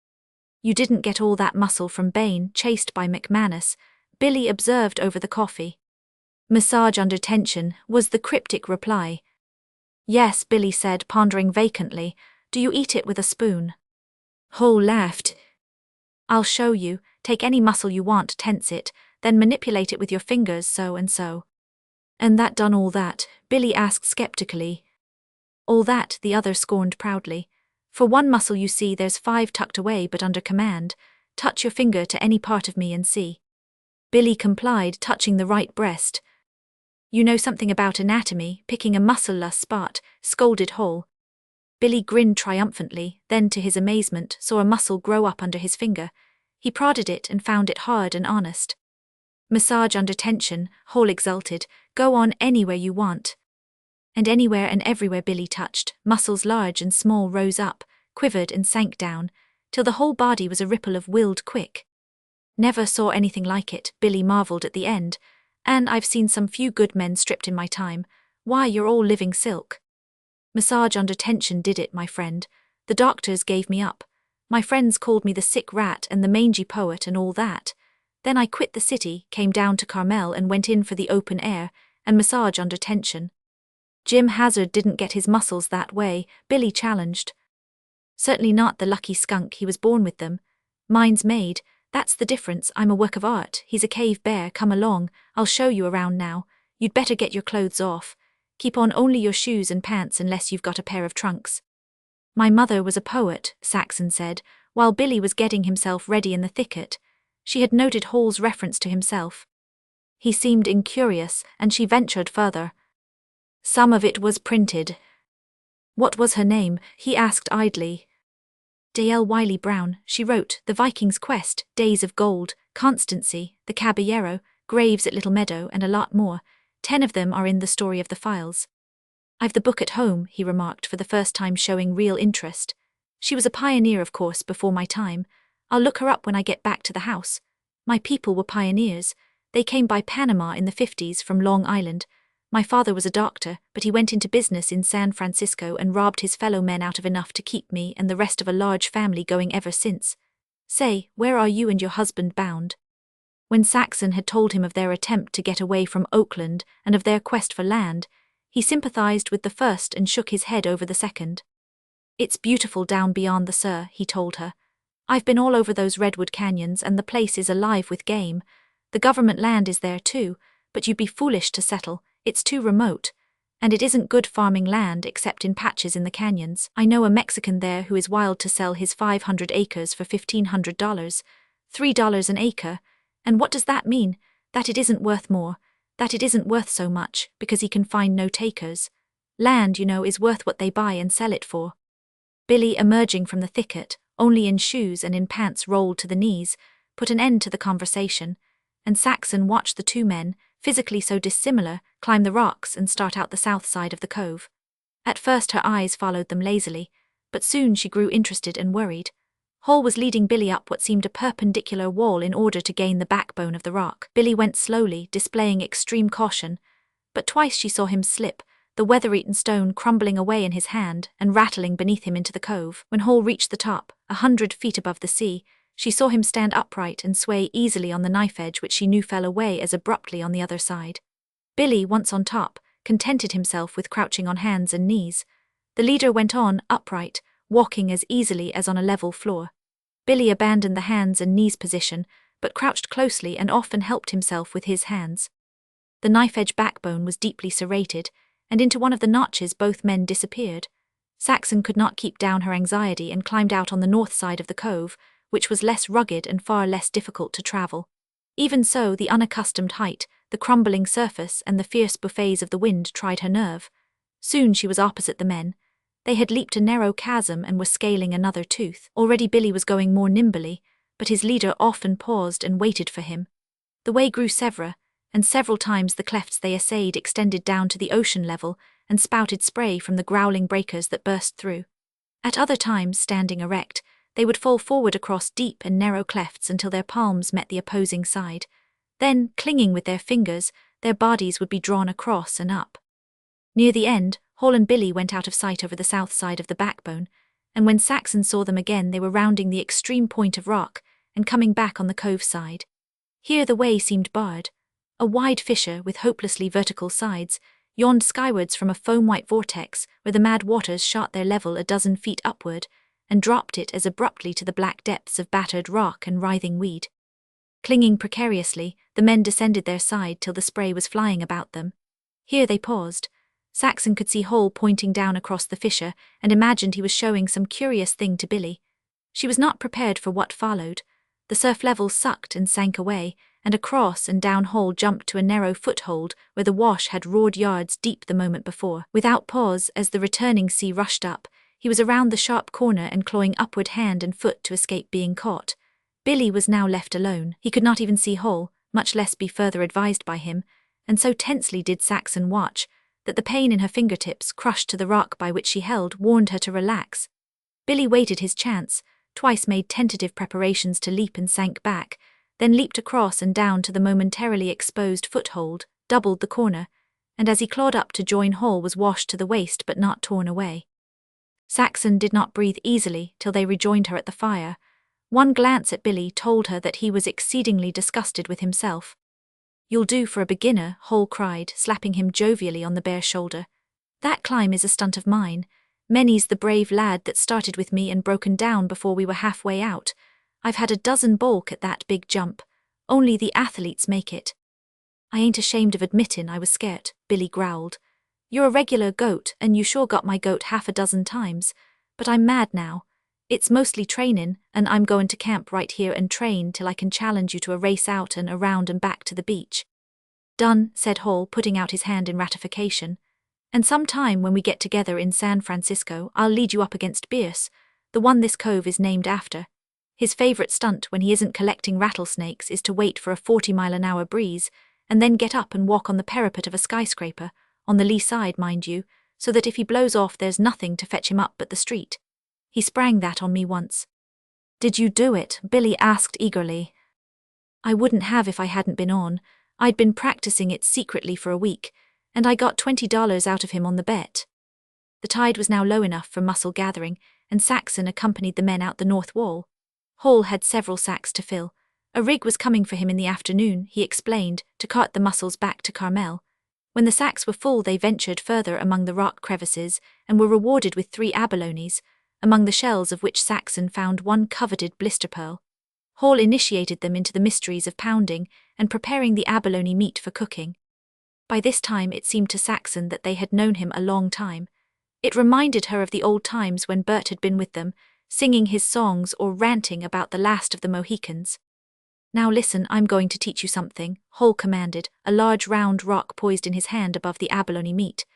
You didn't get all that muscle from Bain, chased by McManus, Billy observed over the coffee. Massage under tension, was the cryptic reply. Yes, Billy said, pondering vacantly. Do you eat it with a spoon? Hall laughed. I'll show you. Take any muscle you want, tense it, then manipulate it with your fingers so and so. And that done all that? Billy asked skeptically. All that, the other scorned proudly. For one muscle you see there's 5 tucked away but under command. Touch your finger to any part of me and see. Billy complied, touching the right breast. You know something about anatomy, picking a muscle-less spot, scolded Hall. Billy grinned triumphantly, then to his amazement saw a muscle grow up under his finger. He prodded it and found it hard and honest. Massage under tension, Hall exulted. Go on anywhere you want. And anywhere and everywhere Billy touched, muscles large and small rose up, quivered and sank down, till the whole body was a ripple of willed quick. Never saw anything like it, Billy marveled at the end. And I've seen some few good men stripped in my time. Why, you're all living silk. Massage under tension did it, my friend. The doctors gave me up. My friends called me the sick rat and the mangy poet and all that. Then I quit the city, came down to Carmel and went in for the open air, and massage under tension. Jim Hazard didn't get his muscles that way, Billy challenged. Certainly not the lucky skunk, he was born with them. Mine's made, that's the difference. I'm a work of art, he's a cave bear. Come along, I'll show you around now. You'd better get your clothes off. Keep on only your shoes and pants unless you've got a pair of trunks. My mother was a poet, Saxon said, while Billy was getting himself ready in the thicket. She had noted Hall's reference to himself. He seemed incurious, and she ventured further. Some of it was printed. What was her name? He asked idly. Dale Wiley Brown, she wrote, The Viking's Quest, Days of Gold, Constancy, The Caballero, Graves at Little Meadow, and a lot more. 10 of them are in the story of the files. I've the book at home, he remarked for the first time showing real interest. She was a pioneer, of course, before my time. I'll look her up when I get back to the house. My people were pioneers. They came by Panama in the 50s from Long Island. My father was a doctor, but he went into business in San Francisco and robbed his fellow men out of enough to keep me and the rest of a large family going ever since. Say, where are you and your husband bound? When Saxon had told him of their attempt to get away from Oakland and of their quest for land, he sympathized with the first and shook his head over the second. It's beautiful down beyond the Sur, he told her. I've been all over those redwood canyons and the place is alive with game. The government land is there too, but you'd be foolish to settle, it's too remote. And it isn't good farming land except in patches in the canyons. I know a Mexican there who is wild to sell his 500 acres for $1,500, $3 an acre. And what does that mean? That it isn't worth more, that it isn't worth so much, because he can find no takers. Land, you know, is worth what they buy and sell it for. Billy, emerging from the thicket, only in shoes and in pants rolled to the knees, put an end to the conversation, and Saxon watched the 2 men, physically so dissimilar, climb the rocks and start out the south side of the cove. At first her eyes followed them lazily, but soon she grew interested and worried. Hall was leading Billy up what seemed a perpendicular wall in order to gain the backbone of the rock. Billy went slowly, displaying extreme caution, but twice she saw him slip, the weather-eaten stone crumbling away in his hand and rattling beneath him into the cove. When Hall reached the top, 100 feet above the sea, she saw him stand upright and sway easily on the knife edge, which she knew fell away as abruptly on the other side. Billy, once on top, contented himself with crouching on hands and knees. The leader went on, upright, walking as easily as on a level floor. Billy abandoned the hands and knees position, but crouched closely and often helped himself with his hands. The knife-edge backbone was deeply serrated, and into one of the notches both men disappeared. Saxon could not keep down her anxiety and climbed out on the north side of the cove, which was less rugged and far less difficult to travel. Even so, the unaccustomed height, the crumbling surface, and the fierce buffets of the wind tried her nerve. Soon she was opposite the men. They had leaped a narrow chasm and were scaling another tooth. Already Billy was going more nimbly, but his leader often paused and waited for him. The way grew severer, and several times the clefts they essayed extended down to the ocean level and spouted spray from the growling breakers that burst through. At other times, standing erect, they would fall forward across deep and narrow clefts until their palms met the opposing side. Then, clinging with their fingers, their bodies would be drawn across and up. Near the end, Hall and Billy went out of sight over the south side of the backbone, and when Saxon saw them again they were rounding the extreme point of rock and coming back on the cove side. Here the way seemed barred. A wide fissure with hopelessly vertical sides yawned skywards from a foam-white vortex where the mad waters shot their level a dozen feet upward and dropped it as abruptly to the black depths of battered rock and writhing weed. Clinging precariously, the men descended their side till the spray was flying about them. Here they paused. Saxon could see Hall pointing down across the fissure and imagined he was showing some curious thing to Billy. She was not prepared for what followed. The surf level sucked and sank away, and across and down Hall jumped to a narrow foothold where the wash had roared yards deep the moment before. Without pause, as the returning sea rushed up, he was around the sharp corner and clawing upward hand and foot to escape being caught. Billy was now left alone. He could not even see Hall, much less be further advised by him, and so tensely did Saxon watch, that the pain in her fingertips, crushed to the rock by which she held, warned her to relax. Billy waited his chance, twice made tentative preparations to leap and sank back, then leaped across and down to the momentarily exposed foothold, doubled the corner, and as he clawed up to join Hall was washed to the waist but not torn away. Saxon did not breathe easily till they rejoined her at the fire. One glance at Billy told her that he was exceedingly disgusted with himself. "You'll do for a beginner," Hall cried, slapping him jovially on the bare shoulder. "That climb is a stunt of mine. Many's the brave lad that started with me and broken down before we were halfway out. I've had a dozen balk at that big jump. Only the athletes make it." "I ain't ashamed of admittin' I was scairt," Billy growled. "You're a regular goat, and you sure got my goat half a dozen times. But I'm mad now. It's mostly trainin', and I'm goin' to camp right here and train till I can challenge you to a race out and around and back to the beach." "Done," said Hall, putting out his hand in ratification. "And some time when we get together in San Francisco, I'll lead you up against Bierce, the one this cove is named after. His favorite stunt when he isn't collecting rattlesnakes is to wait for a 40-mile-an-hour breeze and then get up and walk on the parapet of a skyscraper, on the lee side, mind you, so that if he blows off there's nothing to fetch him up but the street. He sprang that on me once." "Did you do it?" Billy asked eagerly. "I wouldn't have if I hadn't been on. I'd been practicing it secretly for a week, and I got $20 out of him on the bet." The tide was now low enough for muscle gathering, and Saxon accompanied the men out the north wall. Hall had several sacks to fill. A rig was coming for him in the afternoon, he explained, to cart the mussels back to Carmel. When the sacks were full they ventured further among the rock crevices and were rewarded with 3 abalones, among the shells of which Saxon found one coveted blister pearl. Hall initiated them into the mysteries of pounding and preparing the abalone meat for cooking. By this time it seemed to Saxon that they had known him a long time. It reminded her of the old times when Bert had been with them, singing his songs or ranting about the last of the Mohicans. "Now listen, I'm going to teach you something," Hall commanded, a large round rock poised in his hand above the abalone meat.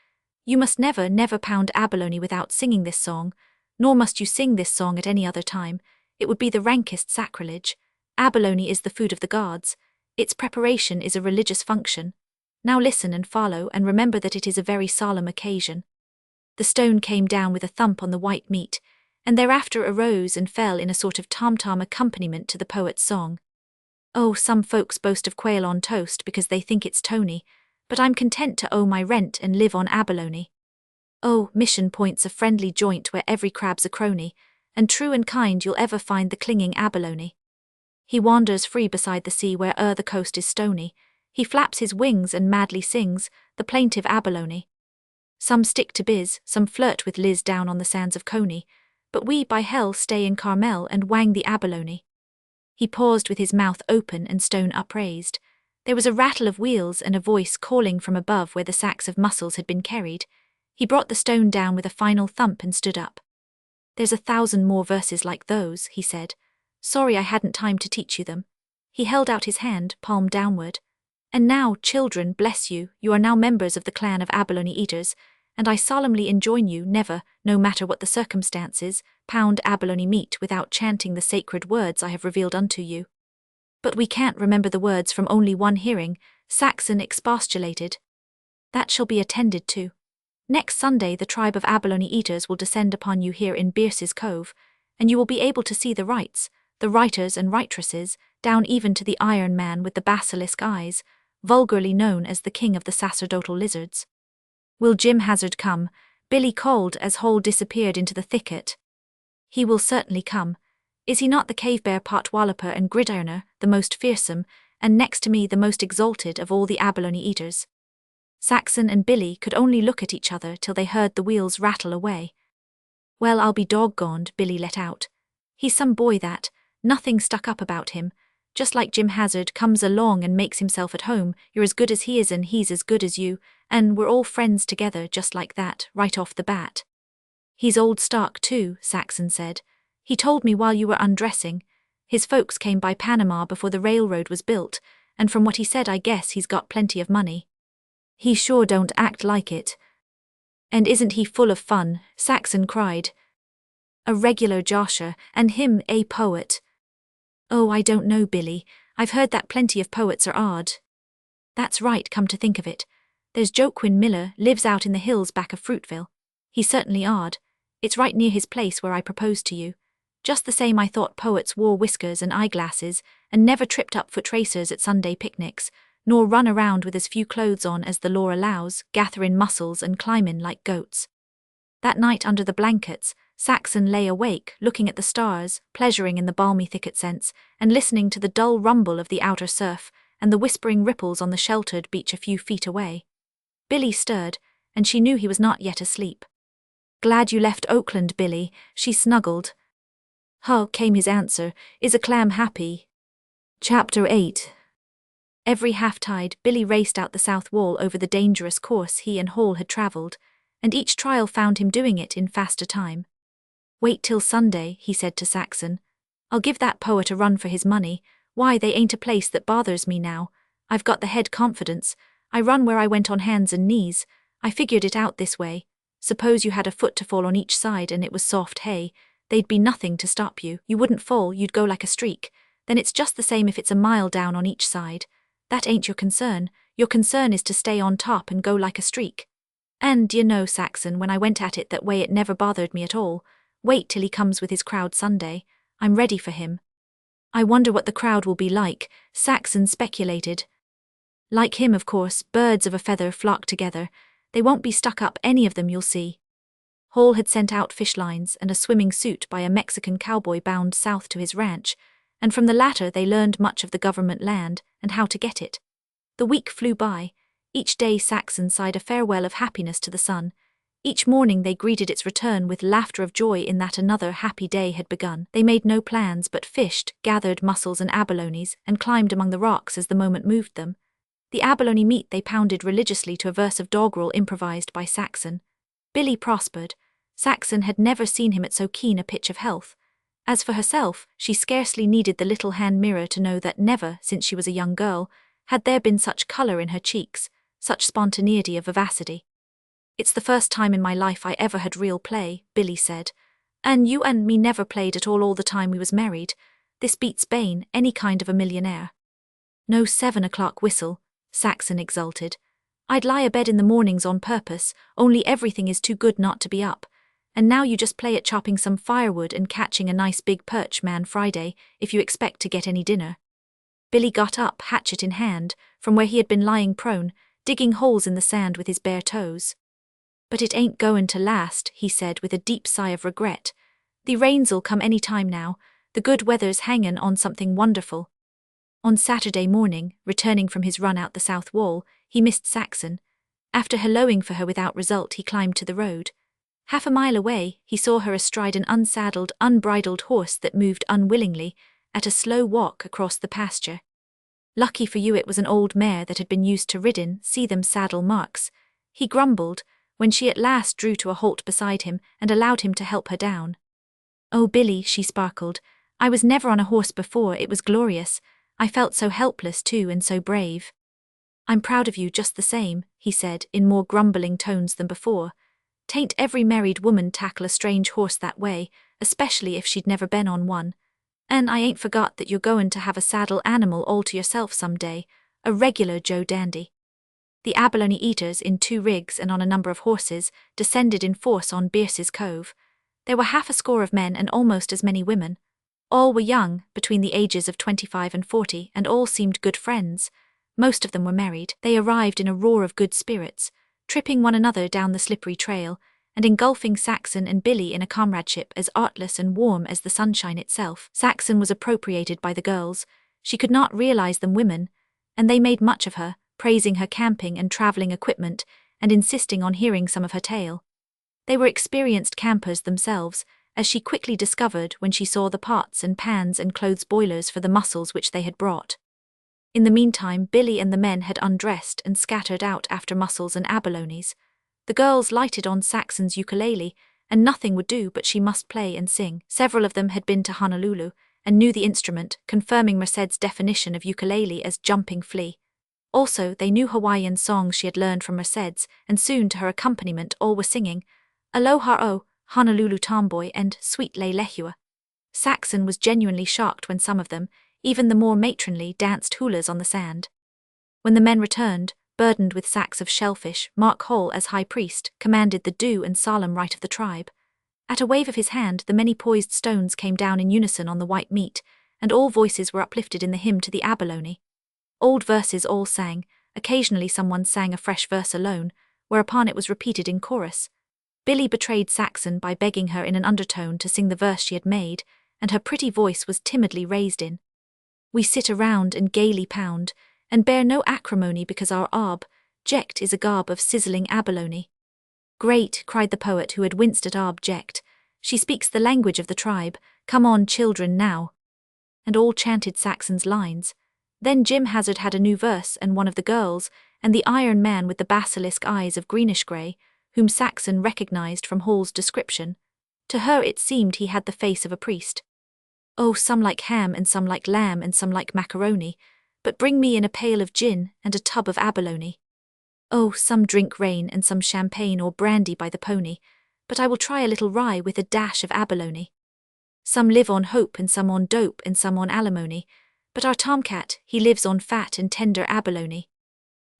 "You must never pound abalone without singing this song, nor must you sing this song at any other time. It would be the rankest sacrilege. Abalone is the food of the gods. Its preparation is a religious function. Now listen and follow, and remember that it is a very solemn occasion." The stone came down with a thump on the white meat, and thereafter arose and fell in a sort of tom-tom accompaniment to the poet's song. "Oh, some folks boast of quail on toast because they think it's Tony, but I'm content to owe my rent and live on abalone." Oh, mission point's a friendly joint where every crab's a crony, and true and kind you'll ever find the clinging abalone. He wanders free beside the sea where the coast is stony. He flaps his wings and madly sings, the plaintive abalone. Some stick to Biz, some flirt with Liz down on the sands of Coney, but we by hell stay in Carmel and wang the abalone. He paused with his mouth open and stone upraised. There was a rattle of wheels and a voice calling from above where the sacks of mussels had been carried. He brought the stone down with a final thump and stood up. There's 1,000 more verses like those, he said. Sorry I hadn't time to teach you them. He held out his hand, palm downward. And now, children, bless you, you are now members of the clan of abalone eaters, and I solemnly enjoin you never, no matter what the circumstances, pound abalone meat without chanting the sacred words I have revealed unto you. But we can't remember the words from only one hearing, Saxon expostulated. That shall be attended to. Next Sunday the tribe of abalone eaters will descend upon you here in Bierce's Cove, and you will be able to see the rights, the writers and writresses, down even to the Iron Man with the basilisk eyes, vulgarly known as the king of the sacerdotal lizards. Will Jim Hazard come? Billy called as Hole disappeared into the thicket. He will certainly come. Is he not the cave-bear pot-walloper and gridironer, the most fearsome, and next to me the most exalted of all the abalone eaters? Saxon and Billy could only look at each other till they heard the wheels rattle away. Well, I'll be doggoned, Billy let out. He's some boy that, nothing stuck up about him. Just like Jim Hazard comes along and makes himself at home, you're as good as he is and he's as good as you, and we're all friends together just like that, right off the bat. He's old Stark too, Saxon said. He told me while you were undressing. His folks came by Panama before the railroad was built, and from what he said I guess he's got plenty of money. He sure don't act like it. And isn't he full of fun, Saxon cried. A regular josher, and him a poet. Oh, I don't know, Billy. I've heard that plenty of poets are odd. That's right, come to think of it. There's Joaquin Miller, lives out in the hills back of Fruitville. He's certainly odd. It's right near his place where I proposed to you. Just the same I thought poets wore whiskers and eyeglasses, and never tripped up foot racers at Sunday picnics, nor run around with as few clothes on as the law allows, gathering mussels and climbing like goats. That night under the blankets, Saxon lay awake, looking at the stars, pleasuring in the balmy thicket scents, and listening to the dull rumble of the outer surf, and the whispering ripples on the sheltered beach a few feet away. Billy stirred, and she knew he was not yet asleep. Glad you left Oakland, Billy, she snuggled. Huh, came his answer, is a clam happy? Chapter 8. Every half-tide, Billy raced out the south wall over the dangerous course he and Hall had travelled, and each trial found him doing it in faster time. Wait till Sunday, he said to Saxon. I'll give that poet a run for his money. Why, they ain't a place that bothers me now. I've got the head confidence. I run where I went on hands and knees. I figured it out this way. Suppose you had a foot to fall on each side and it was soft hay. They'd be nothing to stop you. You wouldn't fall, you'd go like a streak. Then it's just the same if it's a mile down on each side. That ain't your concern. Your concern is to stay on top and go like a streak. And, you know, Saxon, when I went at it that way it never bothered me at all. Wait till he comes with his crowd Sunday. I'm ready for him. I wonder what the crowd will be like, Saxon speculated. Like him, of course, birds of a feather flock together. They won't be stuck up, any of them, you'll see. Hall had sent out fish lines and a swimming suit by a Mexican cowboy bound south to his ranch, and from the latter they learned much of the government land and how to get it. The week flew by. Each day Saxon sighed a farewell of happiness to the sun. Each morning they greeted its return with laughter of joy in that another happy day had begun. They made no plans but fished, gathered mussels and abalones, and climbed among the rocks as the moment moved them. The abalone meat they pounded religiously to a verse of doggerel improvised by Saxon. Billy prospered. Saxon had never seen him at so keen a pitch of health. As for herself, she scarcely needed the little hand mirror to know that never, since she was a young girl, had there been such colour in her cheeks, such spontaneity of vivacity. It's the first time in my life I ever had real play, Billy said. And you and me never played at all the time we was married. This beats Bane, any kind of a millionaire. No 7 o'clock whistle, Saxon exulted. I'd lie abed in the mornings on purpose, only everything is too good not to be up. And now you just play at chopping some firewood and catching a nice big perch man Friday, if you expect to get any dinner. Billy got up, hatchet in hand, from where he had been lying prone, digging holes in the sand with his bare toes. "But it ain't goin' to last," he said with a deep sigh of regret. "The rains'll come any time now. The good weather's hangin' on something wonderful." On Saturday morning, returning from his run out the south wall, he missed Saxon. After helloing for her without result, he climbed to the road. Half a mile away, he saw her astride an unsaddled, unbridled horse that moved unwillingly, at a slow walk across the pasture. "Lucky for you it was an old mare that had been used to ridden, see them saddle marks," he grumbled, when she at last drew to a halt beside him and allowed him to help her down. "Oh, Billy," she sparkled, "I was never on a horse before, it was glorious. I felt so helpless too and so brave." "I'm proud of you just the same," he said in more grumbling tones than before. "'Tain't every married woman tackle a strange horse that way, especially if she'd never been on one. An' I ain't forgot that you're goin' to have a saddle animal all to yourself some day, a regular Joe Dandy." The abalone eaters, in 2 rigs and on a number of horses, descended in force on Bierce's Cove. There were half a score of men and almost as many women. All were young, between the ages of 25 and 40, and all seemed good friends. Most of them were married. They arrived in a roar of good spirits, tripping one another down the slippery trail, and engulfing Saxon and Billy in a comradeship as artless and warm as the sunshine itself. Saxon was appropriated by the girls. She could not realize them women, and they made much of her, praising her camping and traveling equipment, and insisting on hearing some of her tale. They were experienced campers themselves, as she quickly discovered when she saw the pots and pans and clothes boilers for the mussels which they had brought. In the meantime, Billy and the men had undressed and scattered out after mussels and abalones. The girls lighted on Saxon's ukulele, and nothing would do but she must play and sing. Several of them had been to Honolulu, and knew the instrument, confirming Merced's definition of ukulele as jumping flea. Also, they knew Hawaiian songs she had learned from Merced's, and soon to her accompaniment all were singing Aloha O, Honolulu Tomboy, and Sweet Lei Lehua. Saxon was genuinely shocked when some of them, even the more matronly, danced hulas on the sand. When the men returned, burdened with sacks of shellfish, Mark Hall, as high priest, commanded the due and solemn rite of the tribe. At a wave of his hand, the many poised stones came down in unison on the white meat, and all voices were uplifted in the hymn to the abalone. Old verses all sang, occasionally someone sang a fresh verse alone, whereupon it was repeated in chorus. Billy betrayed Saxon by begging her in an undertone to sing the verse she had made, and her pretty voice was timidly raised in. "We sit around and gaily pound, and bear no acrimony because our object is a gob of sizzling abalone." "Great," cried the poet who had winced at object. "She speaks the language of the tribe. Come on, children, now." And all chanted Saxon's lines. Then Jim Hazard had a new verse, and one of the girls, and the iron man with the basilisk eyes of greenish-grey, whom Saxon recognized from Hall's description. To her it seemed he had the face of a priest. "Oh, some like ham and some like lamb and some like macaroni, but bring me in a pail of gin and a tub of abalone. Oh, some drink rain and some champagne or brandy by the pony, but I will try a little rye with a dash of abalone. Some live on hope and some on dope and some on alimony, but our tomcat, he lives on fat and tender abalone."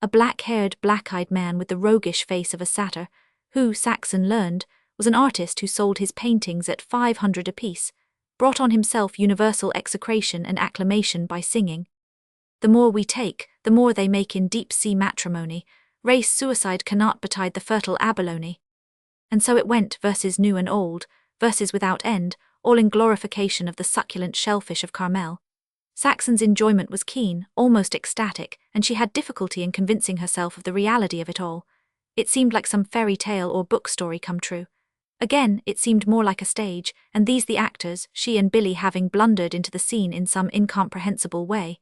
A black-haired, black-eyed man with the roguish face of a satyr, who, Saxon learned, was an artist who sold his paintings at 500 apiece, brought on himself universal execration and acclamation by singing. "The more we take, the more they make in deep-sea matrimony. Race suicide cannot betide the fertile abalone." And so it went, verses new and old, verses without end, all in glorification of the succulent shellfish of Carmel. Saxon's enjoyment was keen, almost ecstatic, and she had difficulty in convincing herself of the reality of it all. It seemed like some fairy tale or book story come true. Again, it seemed more like a stage, and these the actors, she and Billy having blundered into the scene in some incomprehensible way.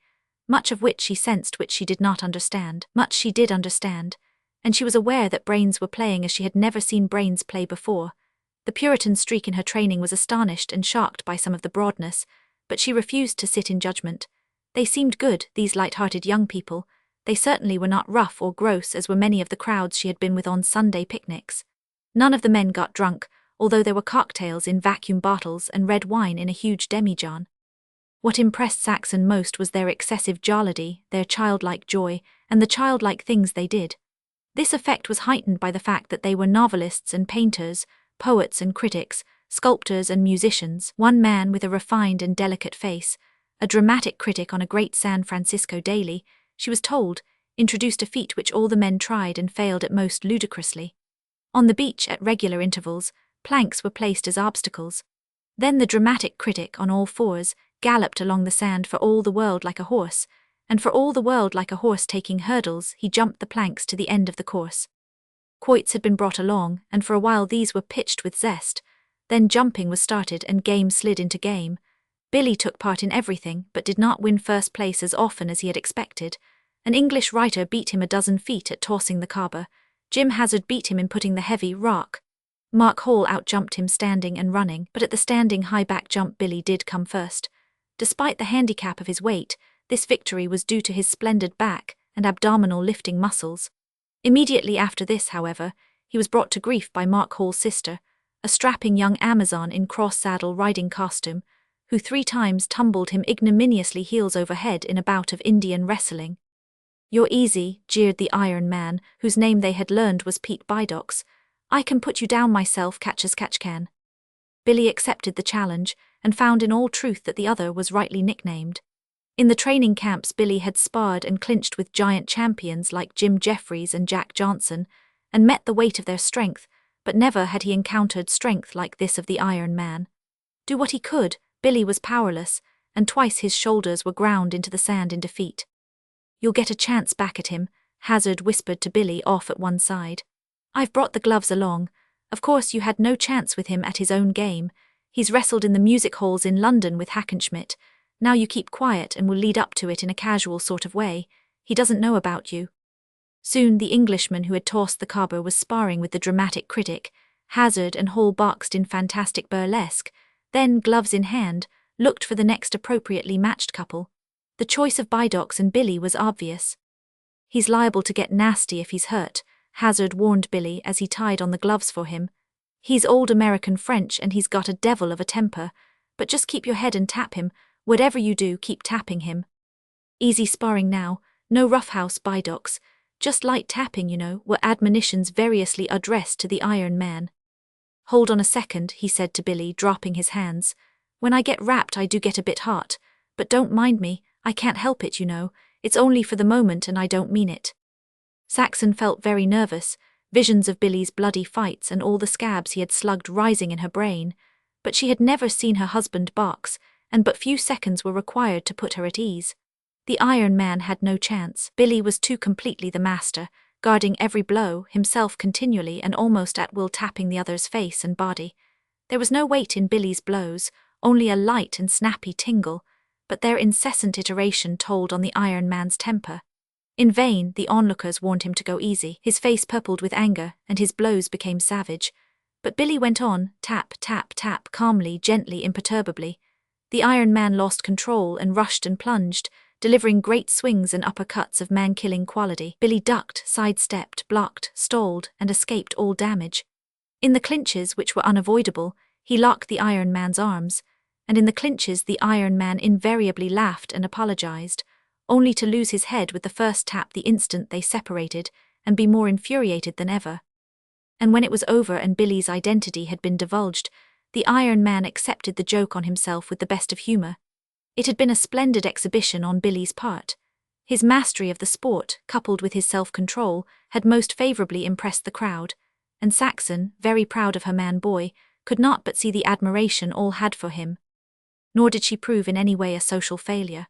Much of which she sensed, which she did not understand. Much she did understand, and she was aware that brains were playing as she had never seen brains play before. The Puritan streak in her training was astonished and shocked by some of the broadness, but she refused to sit in judgment. They seemed good, these light-hearted young people. They certainly were not rough or gross as were many of the crowds she had been with on Sunday picnics. None of the men got drunk, although there were cocktails in vacuum bottles and red wine in a huge demijohn. What impressed Saxon most was their excessive jollity, their childlike joy, and the childlike things they did. This effect was heightened by the fact that they were novelists and painters, poets and critics, sculptors and musicians. One man with a refined and delicate face, a dramatic critic on a great San Francisco daily, she was told, introduced a feat which all the men tried and failed at most ludicrously. On the beach, at regular intervals, planks were placed as obstacles. Then the dramatic critic, on all fours, galloped along the sand for all the world like a horse, and for all the world like a horse taking hurdles, he jumped the planks to the end of the course. Quoits had been brought along, and for a while these were pitched with zest. Then jumping was started and game slid into game. Billy took part in everything, but did not win first place as often as he had expected. An English writer beat him a dozen feet at tossing the carver. Jim Hazard beat him in putting the heavy rock. Mark Hall outjumped him standing and running, but at the standing high back jump Billy did come first. Despite the handicap of his weight, this victory was due to his splendid back and abdominal lifting muscles. Immediately after this, however, he was brought to grief by Mark Hall's sister, a strapping young Amazon in cross-saddle riding costume, who 3 times tumbled him ignominiously heels over head in a bout of Indian wrestling. "You're easy," jeered the Iron Man, whose name they had learned was Pete Bidox. "I can put you down myself, catch as catch can." Billy accepted the challenge, and found in all truth that the other was rightly nicknamed. In the training camps Billy had sparred and clinched with giant champions like Jim Jeffries and Jack Johnson, and met the weight of their strength, but never had he encountered strength like this of the Iron Man. Do what he could, Billy was powerless, and twice his shoulders were ground into the sand in defeat. "You'll get a chance back at him," Hazard whispered to Billy off at one side. "I've brought the gloves along. Of course you had no chance with him at his own game. He's wrestled in the music halls in London with Hackenschmidt. Now you keep quiet and we'll lead up to it in a casual sort of way. He doesn't know about you." Soon the Englishman who had tossed the carver was sparring with the dramatic critic. Hazard and Hall boxed in fantastic burlesque, then, gloves in hand, looked for the next appropriately matched couple. The choice of Bidox and Billy was obvious. "He's liable to get nasty if he's hurt," Hazard warned Billy as he tied on the gloves for him. "He's old American French and he's got a devil of a temper, but just keep your head and tap him. Whatever you do, keep tapping him. Easy sparring now, no roughhouse, Bidox. Just light tapping, you know," were admonitions variously addressed to the Iron Man. "Hold on a second," he said to Billy, dropping his hands. "When I get rapped I do get a bit hot, but don't mind me, I can't help it, you know. It's only for the moment and I don't mean it." Saxon felt very nervous, visions of Billy's bloody fights and all the scabs he had slugged rising in her brain, but she had never seen her husband box, and but few seconds were required to put her at ease. The Iron Man had no chance. Billy was too completely the master, guarding every blow, himself continually and almost at will tapping the other's face and body. There was no weight in Billy's blows, only a light and snappy tingle, but their incessant iteration told on the Iron Man's temper. In vain, the onlookers warned him to go easy. His face purpled with anger, and his blows became savage. But Billy went on, tap, tap, tap, calmly, gently, imperturbably. The Iron Man lost control and rushed and plunged, delivering great swings and uppercuts of man-killing quality. Billy ducked, sidestepped, blocked, stalled, and escaped all damage. In the clinches, which were unavoidable, he locked the Iron Man's arms, and in the clinches the Iron Man invariably laughed and apologized, only to lose his head with the first tap the instant they separated and be more infuriated than ever. And when it was over and Billy's identity had been divulged, the Iron Man accepted the joke on himself with the best of humor. It had been a splendid exhibition on Billy's part. His mastery of the sport, coupled with his self-control, had most favorably impressed the crowd, and Saxon, very proud of her man-boy, could not but see the admiration all had for him. Nor did she prove in any way a social failure.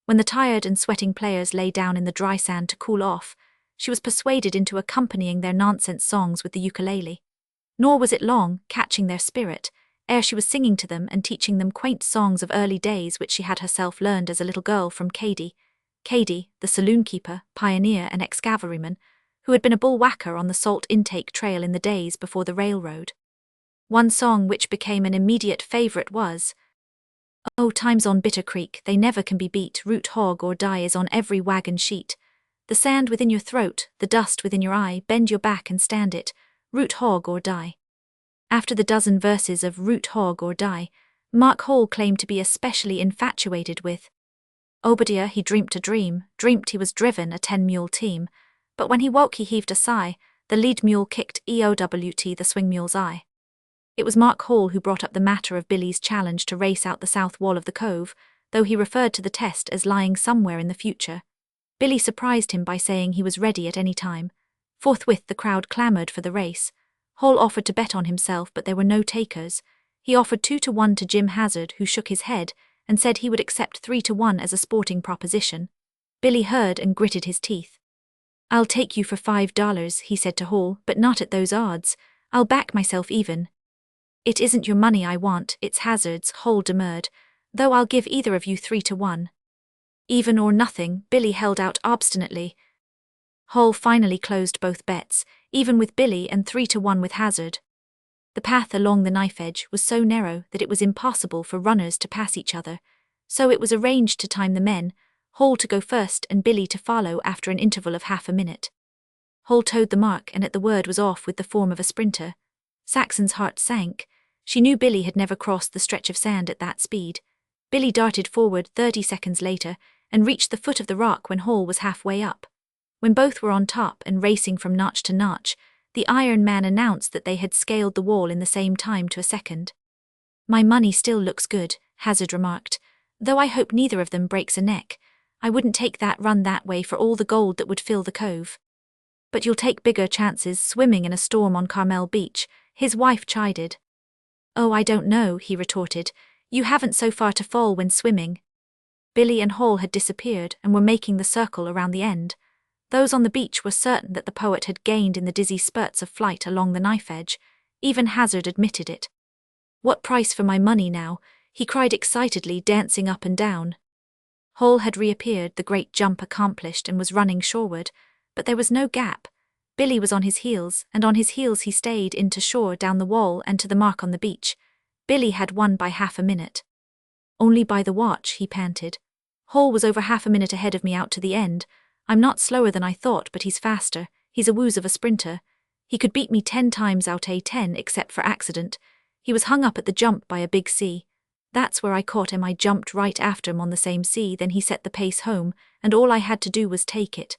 When the tired and sweating players lay down in the dry sand to cool off, she was persuaded into accompanying their nonsense songs with the ukulele. Nor was it long, catching their spirit, ere she was singing to them and teaching them quaint songs of early days which she had herself learned as a little girl from Cady, the saloon-keeper, pioneer and ex-cavalryman, who had been a bull-whacker on the Salt Intake Trail in the days before the railroad. One song which became an immediate favorite was, "Oh, times on Bitter Creek, they never can be beat, root hog or die is on every wagon sheet. The sand within your throat, the dust within your eye, bend your back and stand it, root hog or die." After the dozen verses of Root Hog or Die, Mark Hall claimed to be especially infatuated with Obadiah. He dreamt a dream, dreamt he was driven a 10-mule team, but when he woke he heaved a sigh, the lead mule kicked EOWT the swing mule's eye. It was Mark Hall who brought up the matter of Billy's challenge to race out the south wall of the cove, though he referred to the test as lying somewhere in the future. Billy surprised him by saying he was ready at any time. Forthwith the crowd clamoured for the race. Hall offered to bet on himself, but there were no takers. He offered 2-1 to Jim Hazard, who shook his head and said he would accept 3-1 as a sporting proposition. Billy heard and gritted his teeth. "I'll take you for $5, he said to Hall, "but not at those odds. I'll back myself even." "It isn't your money I want, it's Hazard's," Hall demurred, "though I'll give either of you 3-1. "Even or nothing," Billy held out obstinately. Hall finally closed both bets, even with Billy and 3-1 with Hazard. The path along the knife edge was so narrow that it was impossible for runners to pass each other, so it was arranged to time the men, Hall to go first and Billy to follow after an interval of half a minute. Hall toed the mark and at the word was off with the form of a sprinter. Saxon's heart sank. She knew Billy had never crossed the stretch of sand at that speed. Billy darted forward 30 seconds later and reached the foot of the rock when Hall was halfway up. When both were on top and racing from notch to notch, the Iron Man announced that they had scaled the wall in the same time to a second. "My money still looks good," Hazard remarked, "though I hope neither of them breaks a neck. I wouldn't take that run that way for all the gold that would fill the cove." "But you'll take bigger chances swimming in a storm on Carmel Beach," his wife chided. "Oh, I don't know," he retorted. "You haven't so far to fall when swimming." Billy and Hall had disappeared and were making the circle around the end. Those on the beach were certain that the poet had gained in the dizzy spurts of flight along the knife edge. Even Hazard admitted it. "What price for my money now?" he cried excitedly, dancing up and down. Hall had reappeared, the great jump accomplished, and was running shoreward, but there was no gap. Billy was on his heels, and on his heels he stayed in to shore, down the wall and to the mark on the beach. Billy had won by half a minute. "Only by the watch," he panted. "Hall was over half a minute ahead of me out to the end. I'm not slower than I thought, but he's faster. He's a wooz of a sprinter. He could beat me 10 times out of 10 except for accident. He was hung up at the jump by a big sea. That's where I caught him. I jumped right after him on the same sea, then he set the pace home, and all I had to do was take it."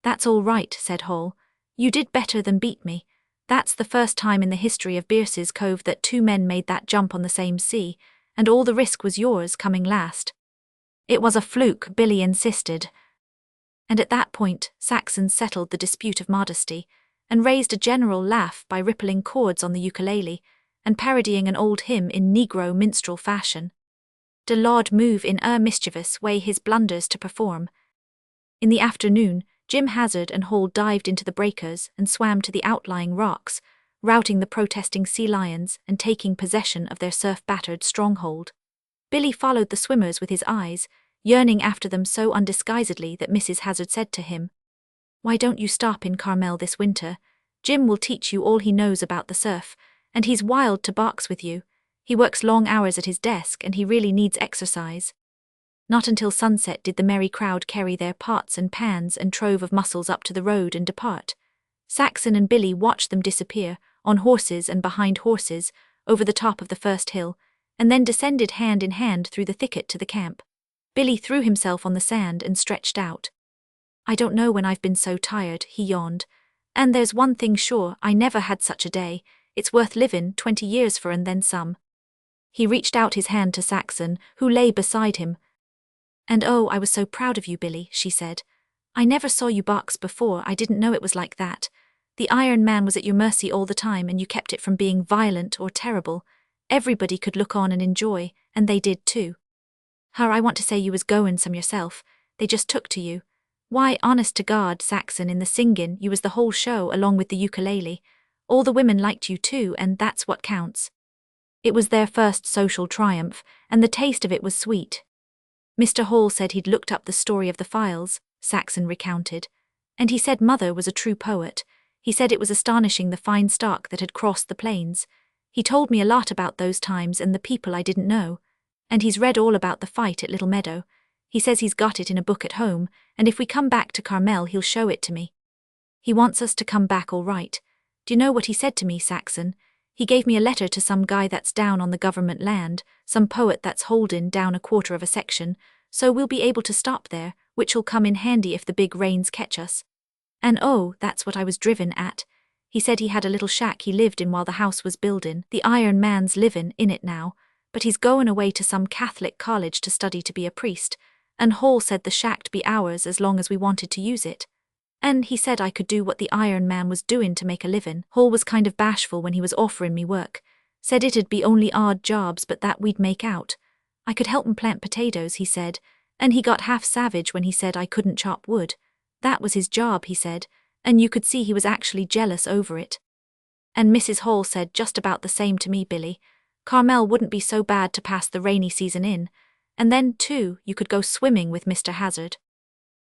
"That's all right," said Hall. "You did better than beat me. That's the first time in the history of Bierce's Cove that 2 men made that jump on the same sea, and all the risk was yours coming last." "It was a fluke," Billy insisted. And at that point, Saxon settled the dispute of modesty, and raised a general laugh by rippling chords on the ukulele, and parodying an old hymn in Negro minstrel fashion. "De Lord move in mischievous way his blunders to perform." In the afternoon, Jim Hazard and Hall dived into the breakers and swam to the outlying rocks, routing the protesting sea lions and taking possession of their surf-battered stronghold. Billy followed the swimmers with his eyes, yearning after them so undisguisedly that Mrs. Hazard said to him, "Why don't you stop in Carmel this winter? Jim will teach you all he knows about the surf, and he's wild to box with you. He works long hours at his desk and he really needs exercise." Not until sunset did the merry crowd carry their pots and pans and trove of mussels up to the road and depart. Saxon and Billy watched them disappear, on horses and behind horses, over the top of the first hill, and then descended hand in hand through the thicket to the camp. Billy threw himself on the sand and stretched out. "I don't know when I've been so tired," he yawned. "And there's one thing sure, I never had such a day. It's worth livin' 20 years for and then some." He reached out his hand to Saxon, who lay beside him. "And oh, I was so proud of you, Billy," she said. "I never saw you box before. I didn't know it was like that. The Iron Man was at your mercy all the time and you kept it from being violent or terrible. Everybody could look on and enjoy, and they did too. I want to say you was goin' some yourself. They just took to you. Why, honest to God, Saxon, in the singin', you was the whole show along with the ukulele. All the women liked you too, and that's what counts." It was their first social triumph, and the taste of it was sweet. "Mr. Hall said he'd looked up the story of the files," Saxon recounted, "and he said Mother was a true poet. He said it was astonishing the fine stock that had crossed the plains. He told me a lot about those times and the people I didn't know. And he's read all about the fight at Little Meadow. He says he's got it in a book at home, and if we come back to Carmel he'll show it to me. He wants us to come back all right. Do you know what he said to me, Saxon? He gave me a letter to some guy that's down on the government land, some poet that's holdin' down a quarter of a section, so we'll be able to stop there, which'll come in handy if the big rains catch us. And oh, that's what I was driven at. He said he had a little shack he lived in while the house was buildin'. The Iron Man's livin' in it now, but he's goin' away to some Catholic college to study to be a priest, and Hall said the shack'd be ours as long as we wanted to use it. And he said I could do what the Iron Man was doing to make a living. Hall was kind of bashful when he was offering me work. Said it'd be only odd jobs but that we'd make out. I could help him plant potatoes, he said, and he got half savage when he said I couldn't chop wood. That was his job, he said, and you could see he was actually jealous over it. And Mrs. Hall said just about the same to me, Billy. Carmel wouldn't be so bad to pass the rainy season in, and then, too, you could go swimming with Mr. Hazard.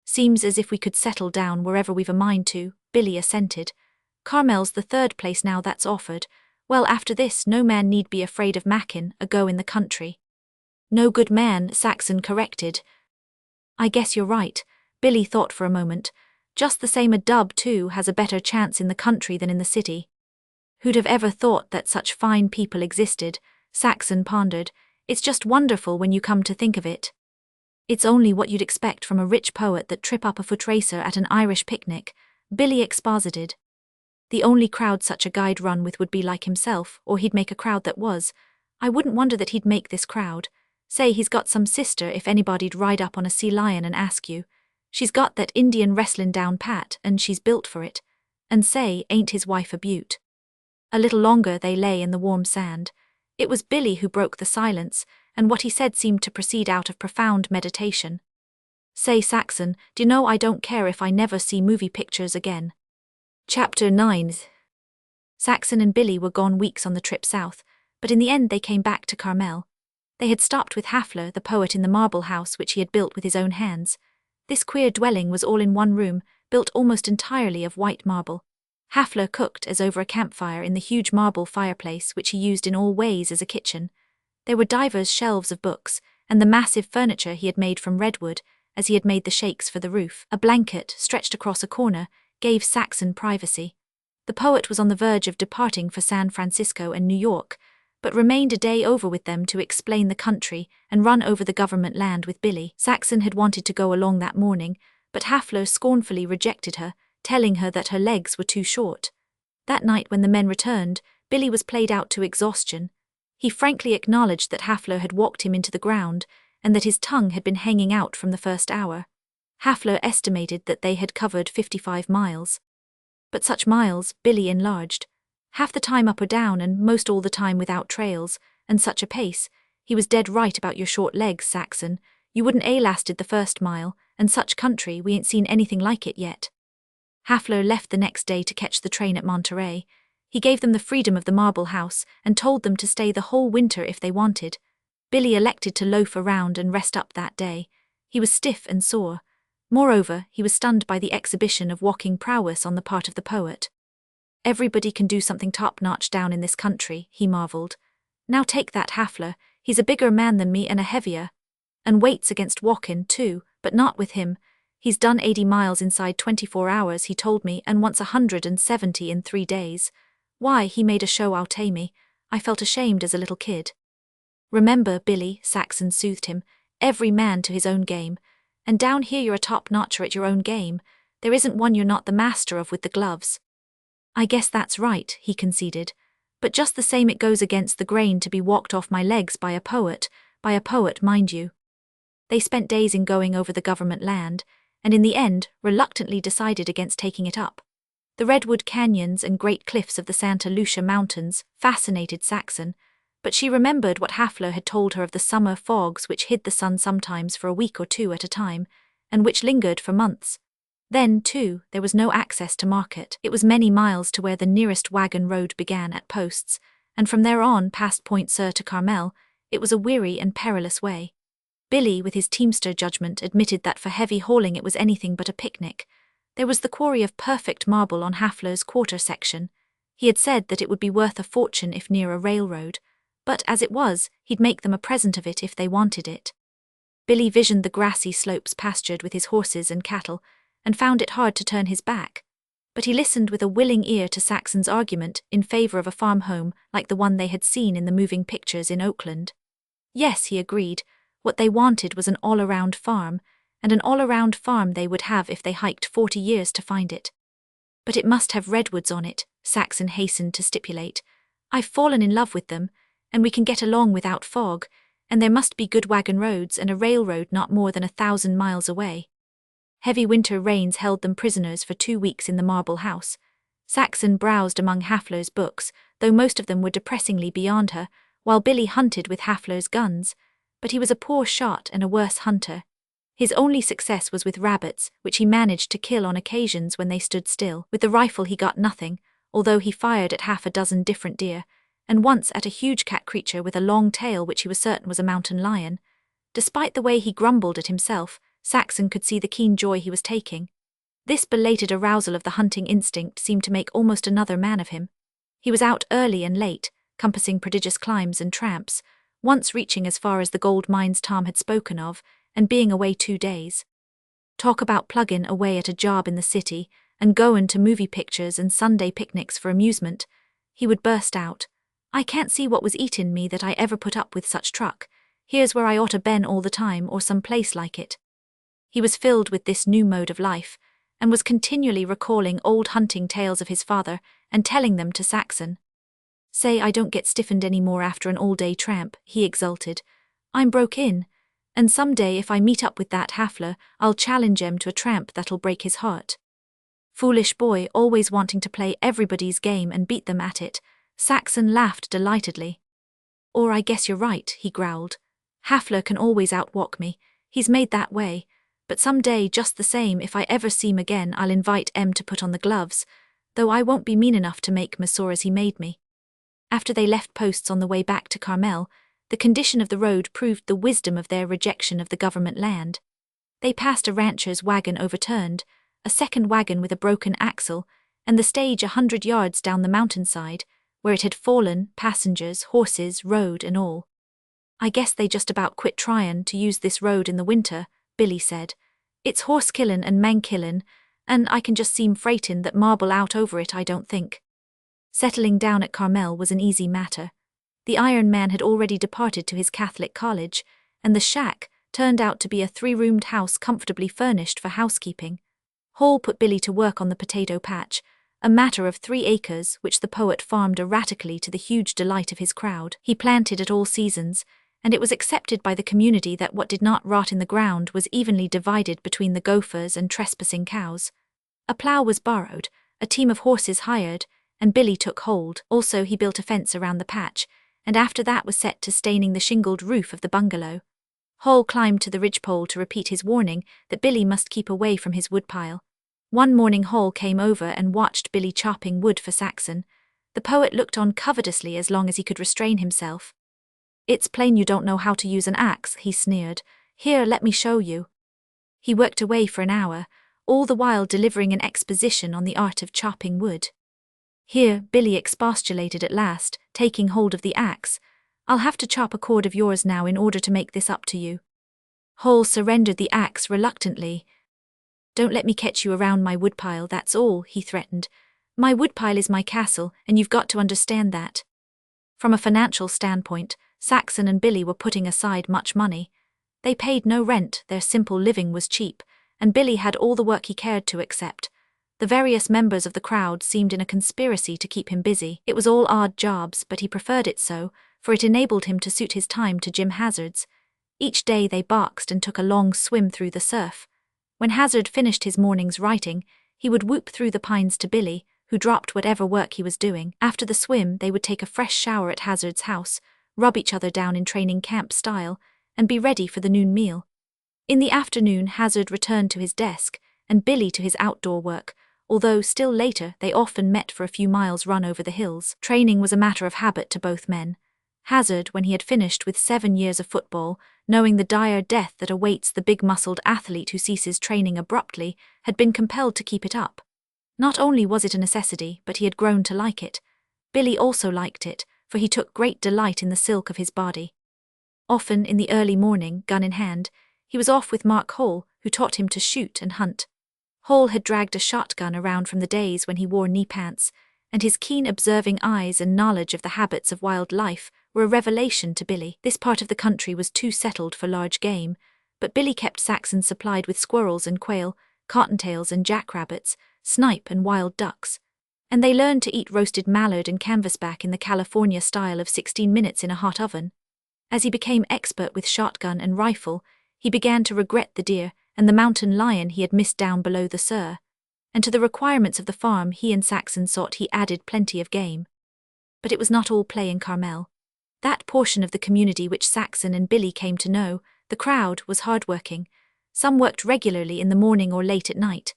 Seems as if we could settle down wherever we've a mind to, Billy assented. Carmel's the third place now that's offered. Well, after this no man need be afraid of mackin' a go in the country. No good man, Saxon corrected. I guess you're right, Billy thought for a moment. Just the same a dub, too, has a better chance in the country than in the city. Who'd have ever thought that such fine people existed, Saxon pondered. It's just wonderful when you come to think of it. It's only what you'd expect from a rich poet that trip up a foot racer at an Irish picnic, Billy exposited. The only crowd such a guy'd run with would be like himself, or he'd make a crowd that was. I wouldn't wonder that he'd make this crowd. Say he's got some sister if anybody'd ride up on a sea lion and ask you. She's got that Indian wrestling down pat, and she's built for it. And say, ain't his wife a beaut? A little longer they lay in the warm sand. It was Billy who broke the silence, and what he said seemed to proceed out of profound meditation. Say, Saxon, d'you know I don't care if I never see movie pictures again. Chapter 9. Saxon and Billy were gone weeks on the trip south, but in the end they came back to Carmel. They had stopped with Hafler, the poet, in the marble house which he had built with his own hands. This queer dwelling was all in one room, built almost entirely of white marble. Hafler cooked as over a campfire in the huge marble fireplace which he used in all ways as a kitchen. There were divers shelves of books, and the massive furniture he had made from redwood, as he had made the shakes for the roof. A blanket, stretched across a corner, gave Saxon privacy. The poet was on the verge of departing for San Francisco and New York, but remained a day over with them to explain the country and run over the government land with Billy. Saxon had wanted to go along that morning, but Hafler scornfully rejected her, telling her that her legs were too short. That night when the men returned, Billy was played out to exhaustion. He frankly acknowledged that Hafler had walked him into the ground, and that his tongue had been hanging out from the first hour. Hafler estimated that they had covered 55 miles. But such miles, Billy enlarged. Half the time up or down and most all the time without trails, and such a pace. He was dead right about your short legs, Saxon. You wouldn't lasted the first mile, and such country we ain't seen anything like it yet. Hafler left the next day to catch the train at Monterey. He gave them the freedom of the marble house and told them to stay the whole winter if they wanted. Billy elected to loaf around and rest up that day. He was stiff and sore. Moreover, he was stunned by the exhibition of walking prowess on the part of the poet. Everybody can do something top-notch down in this country, he marveled. Now take that Hafler, he's a bigger man than me and a heavier. And weights against walkin', too, but not with him. He's done 80 miles inside 24 hours, he told me, and once 170 in 3 days. Why, he made a show out of me. I felt ashamed as a little kid. Remember, Billy, Saxon soothed him, every man to his own game. And down here you're a top-notcher at your own game. There isn't one you're not the master of with the gloves. I guess that's right, he conceded. But just the same it goes against the grain to be walked off my legs by a poet, mind you. They spent days in going over the government land, and in the end reluctantly decided against taking it up. The redwood canyons and great cliffs of the Santa Lucia Mountains fascinated Saxon, but she remembered what Hafler had told her of the summer fogs which hid the sun sometimes for a week or two at a time, and which lingered for months. Then, too, there was no access to market. It was many miles to where the nearest wagon road began at posts, and from there on past Point Sur to Carmel, it was a weary and perilous way. Billy, with his teamster judgment, admitted that for heavy hauling it was anything but a picnic. There was the quarry of perfect marble on Hafler's quarter section. He had said that it would be worth a fortune if near a railroad, but as it was, he'd make them a present of it if they wanted it. Billy visioned the grassy slopes pastured with his horses and cattle, and found it hard to turn his back. But he listened with a willing ear to Saxon's argument in favor of a farm home like the one they had seen in the moving pictures in Oakland. Yes, he agreed, what they wanted was an all-around farm, and an all-around farm they would have if they hiked 40 years to find it. But it must have redwoods on it, Saxon hastened to stipulate. I've fallen in love with them, and we can get along without fog, and there must be good wagon roads and a railroad not more than 1,000 miles away. Heavy winter rains held them prisoners for 2 weeks in the marble house. Saxon browsed among Hafler's books, though most of them were depressingly beyond her, while Billy hunted with Hafler's guns. But he was a poor shot and a worse hunter. His only success was with rabbits, which he managed to kill on occasions when they stood still. With the rifle he got nothing, although he fired at 6 different deer, and once at a huge cat creature with a long tail which he was certain was a mountain lion. Despite the way he grumbled at himself, Saxon could see the keen joy he was taking. This belated arousal of the hunting instinct seemed to make almost another man of him. He was out early and late, compassing prodigious climbs and tramps, once reaching as far as the gold mines Tom had spoken of, and being away 2 days. Talk about plugging away at a job in the city, and goin' to movie pictures and Sunday picnics for amusement. He would burst out, "I can't see what was eatin' me that I ever put up with such truck. Here's where I oughta been all the time or some place like it." He was filled with this new mode of life, and was continually recalling old hunting tales of his father and telling them to Saxon. "Say I don't get stiffened any more after an all-day tramp," he exulted. "I'm broke in, and some day if I meet up with that Hafler, I'll challenge him to a tramp that'll break his heart." Foolish boy, always wanting to play everybody's game and beat them at it, Saxon laughed delightedly. "Or I guess you're right," he growled. "Hafler can always outwalk me, he's made that way, but some day just the same if I ever see him again I'll invite em to put on the gloves, though I won't be mean enough to make me sore as he made me." After they left posts on the way back to Carmel, the condition of the road proved the wisdom of their rejection of the government land. They passed a rancher's wagon overturned, a second wagon with a broken axle, and the stage 100 yards down the mountainside, where it had fallen, passengers, horses, road and all. "I guess they just about quit tryin' to use this road in the winter," Billy said. "It's horse killin' and man killin', and I can just seem freightin' that marble out over it I don't think." Settling down at Carmel was an easy matter. The Iron Man had already departed to his Catholic college, and the shack turned out to be a 3-roomed house comfortably furnished for housekeeping. Hall put Billy to work on the potato patch, a matter of 3 acres which the poet farmed erratically to the huge delight of his crowd. He planted at all seasons, and it was accepted by the community that what did not rot in the ground was evenly divided between the gophers and trespassing cows. A plow was borrowed, a team of horses hired, and Billy took hold. Also he built a fence around the patch, and after that was set to staining the shingled roof of the bungalow. Hall climbed to the ridgepole to repeat his warning that Billy must keep away from his woodpile. One morning Hall came over and watched Billy chopping wood for Saxon. The poet looked on covetously as long as he could restrain himself. "It's plain you don't know how to use an axe," he sneered. "Here, let me show you." He worked away for an hour, all the while delivering an exposition on the art of chopping wood. "Here," Billy expostulated at last, taking hold of the axe, "I'll have to chop a cord of yours now in order to make this up to you." Hall surrendered the axe reluctantly. "Don't let me catch you around my woodpile, that's all," he threatened. "My woodpile is my castle, and you've got to understand that." From a financial standpoint, Saxon and Billy were putting aside much money. They paid no rent, their simple living was cheap, and Billy had all the work he cared to accept. The various members of the crowd seemed in a conspiracy to keep him busy. It was all odd jobs, but he preferred it so, for it enabled him to suit his time to Jim Hazard's. Each day they boxed and took a long swim through the surf. When Hazard finished his morning's writing, he would whoop through the pines to Billy, who dropped whatever work he was doing. After the swim, they would take a fresh shower at Hazard's house, rub each other down in training camp style, and be ready for the noon meal. In the afternoon, Hazard returned to his desk, and Billy to his outdoor work, although still later they often met for a few miles run over the hills. Training was a matter of habit to both men. Hazard, when he had finished with 7 years of football, knowing the dire death that awaits the big-muscled athlete who ceases training abruptly, had been compelled to keep it up. Not only was it a necessity, but he had grown to like it. Billy also liked it, for he took great delight in the silk of his body. Often, in the early morning, gun in hand, he was off with Mark Hall, who taught him to shoot and hunt. Hall had dragged a shotgun around from the days when he wore knee pants, and his keen observing eyes and knowledge of the habits of wild life were a revelation to Billy. This part of the country was too settled for large game, but Billy kept Saxon supplied with squirrels and quail, cottontails and jackrabbits, snipe and wild ducks. And they learned to eat roasted mallard and canvasback in the California style of 16 minutes in a hot oven. As he became expert with shotgun and rifle, he began to regret the deer and the mountain lion he had missed down below the Sur. And to the requirements of the farm he and Saxon sought he added plenty of game. But it was not all play in Carmel. That portion of the community which Saxon and Billy came to know, the crowd, was hardworking. Some worked regularly in the morning or late at night.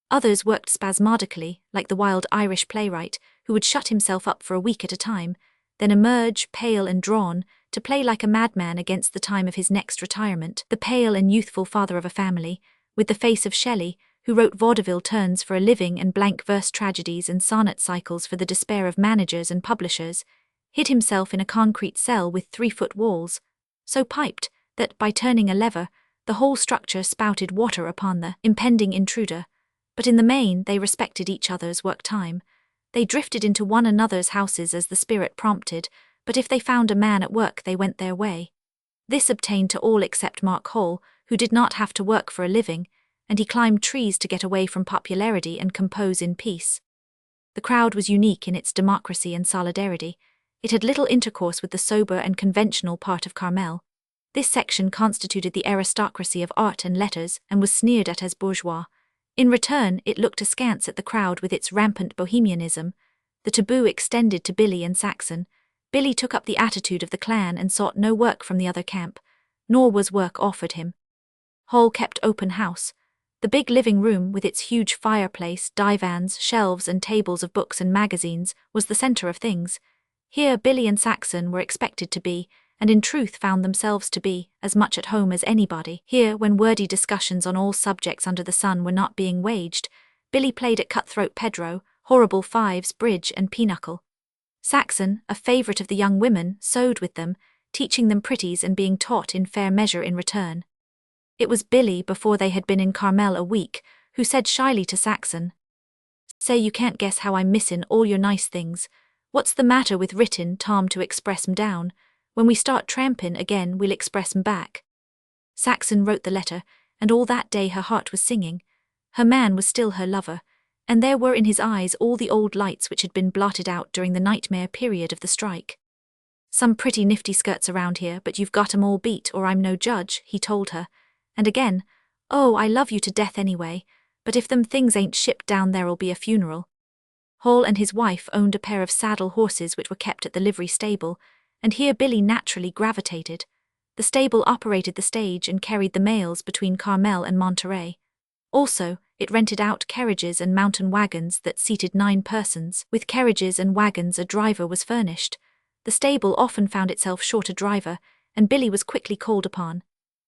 Others worked spasmodically, like the wild Irish playwright, who would shut himself up for a week at a time, then emerge, pale and drawn, to play like a madman against the time of his next retirement, the pale and youthful father of a family, with the face of Shelley, who wrote vaudeville turns for a living and blank verse tragedies and sonnet cycles for the despair of managers and publishers, hid himself in a concrete cell with 3-foot walls, so piped that, by turning a lever, the whole structure spouted water upon the impending intruder. But in the main they respected each other's work time. They drifted into one another's houses as the spirit prompted, but if they found a man at work they went their way. This obtained to all except Mark Hall, who did not have to work for a living, and he climbed trees to get away from popularity and compose in peace. The crowd was unique in its democracy and solidarity. It had little intercourse with the sober and conventional part of Carmel. This section constituted the aristocracy of art and letters and was sneered at as bourgeois. In return, it looked askance at the crowd with its rampant bohemianism. The taboo extended to Billy and Saxon. Billy took up the attitude of the clan and sought no work from the other camp, nor was work offered him. Hall kept open house. The big living room, with its huge fireplace, divans, shelves and tables of books and magazines, was the center of things. Here Billy and Saxon were expected to be, and in truth found themselves to be, as much at home as anybody. Here, when wordy discussions on all subjects under the sun were not being waged, Billy played at cutthroat Pedro, horrible fives, bridge and pinochle. Saxon, a favorite of the young women, sewed with them, teaching them pretties and being taught in fair measure in return. It was Billy, before they had been in Carmel a week, who said shyly to Saxon, "Say you can't guess how I'm missin' all your nice things. What's the matter with written, Tom, to express 'em down? When we start trampin' again we'll express 'em back." Saxon wrote the letter, and all that day her heart was singing. Her man was still her lover, and there were in his eyes all the old lights which had been blotted out during the nightmare period of the strike. "Some pretty nifty skirts around here, but you've got 'em all beat or I'm no judge," he told her. And again, "Oh, I love you to death anyway, but if them things ain't shipped down there'll be a funeral." Hall and his wife owned a pair of saddle horses which were kept at the livery stable, and here Billy naturally gravitated. The stable operated the stage and carried the mails between Carmel and Monterey. Also, it rented out carriages and mountain wagons that seated 9 persons. With carriages and wagons a driver was furnished. The stable often found itself short a driver, and Billy was quickly called upon.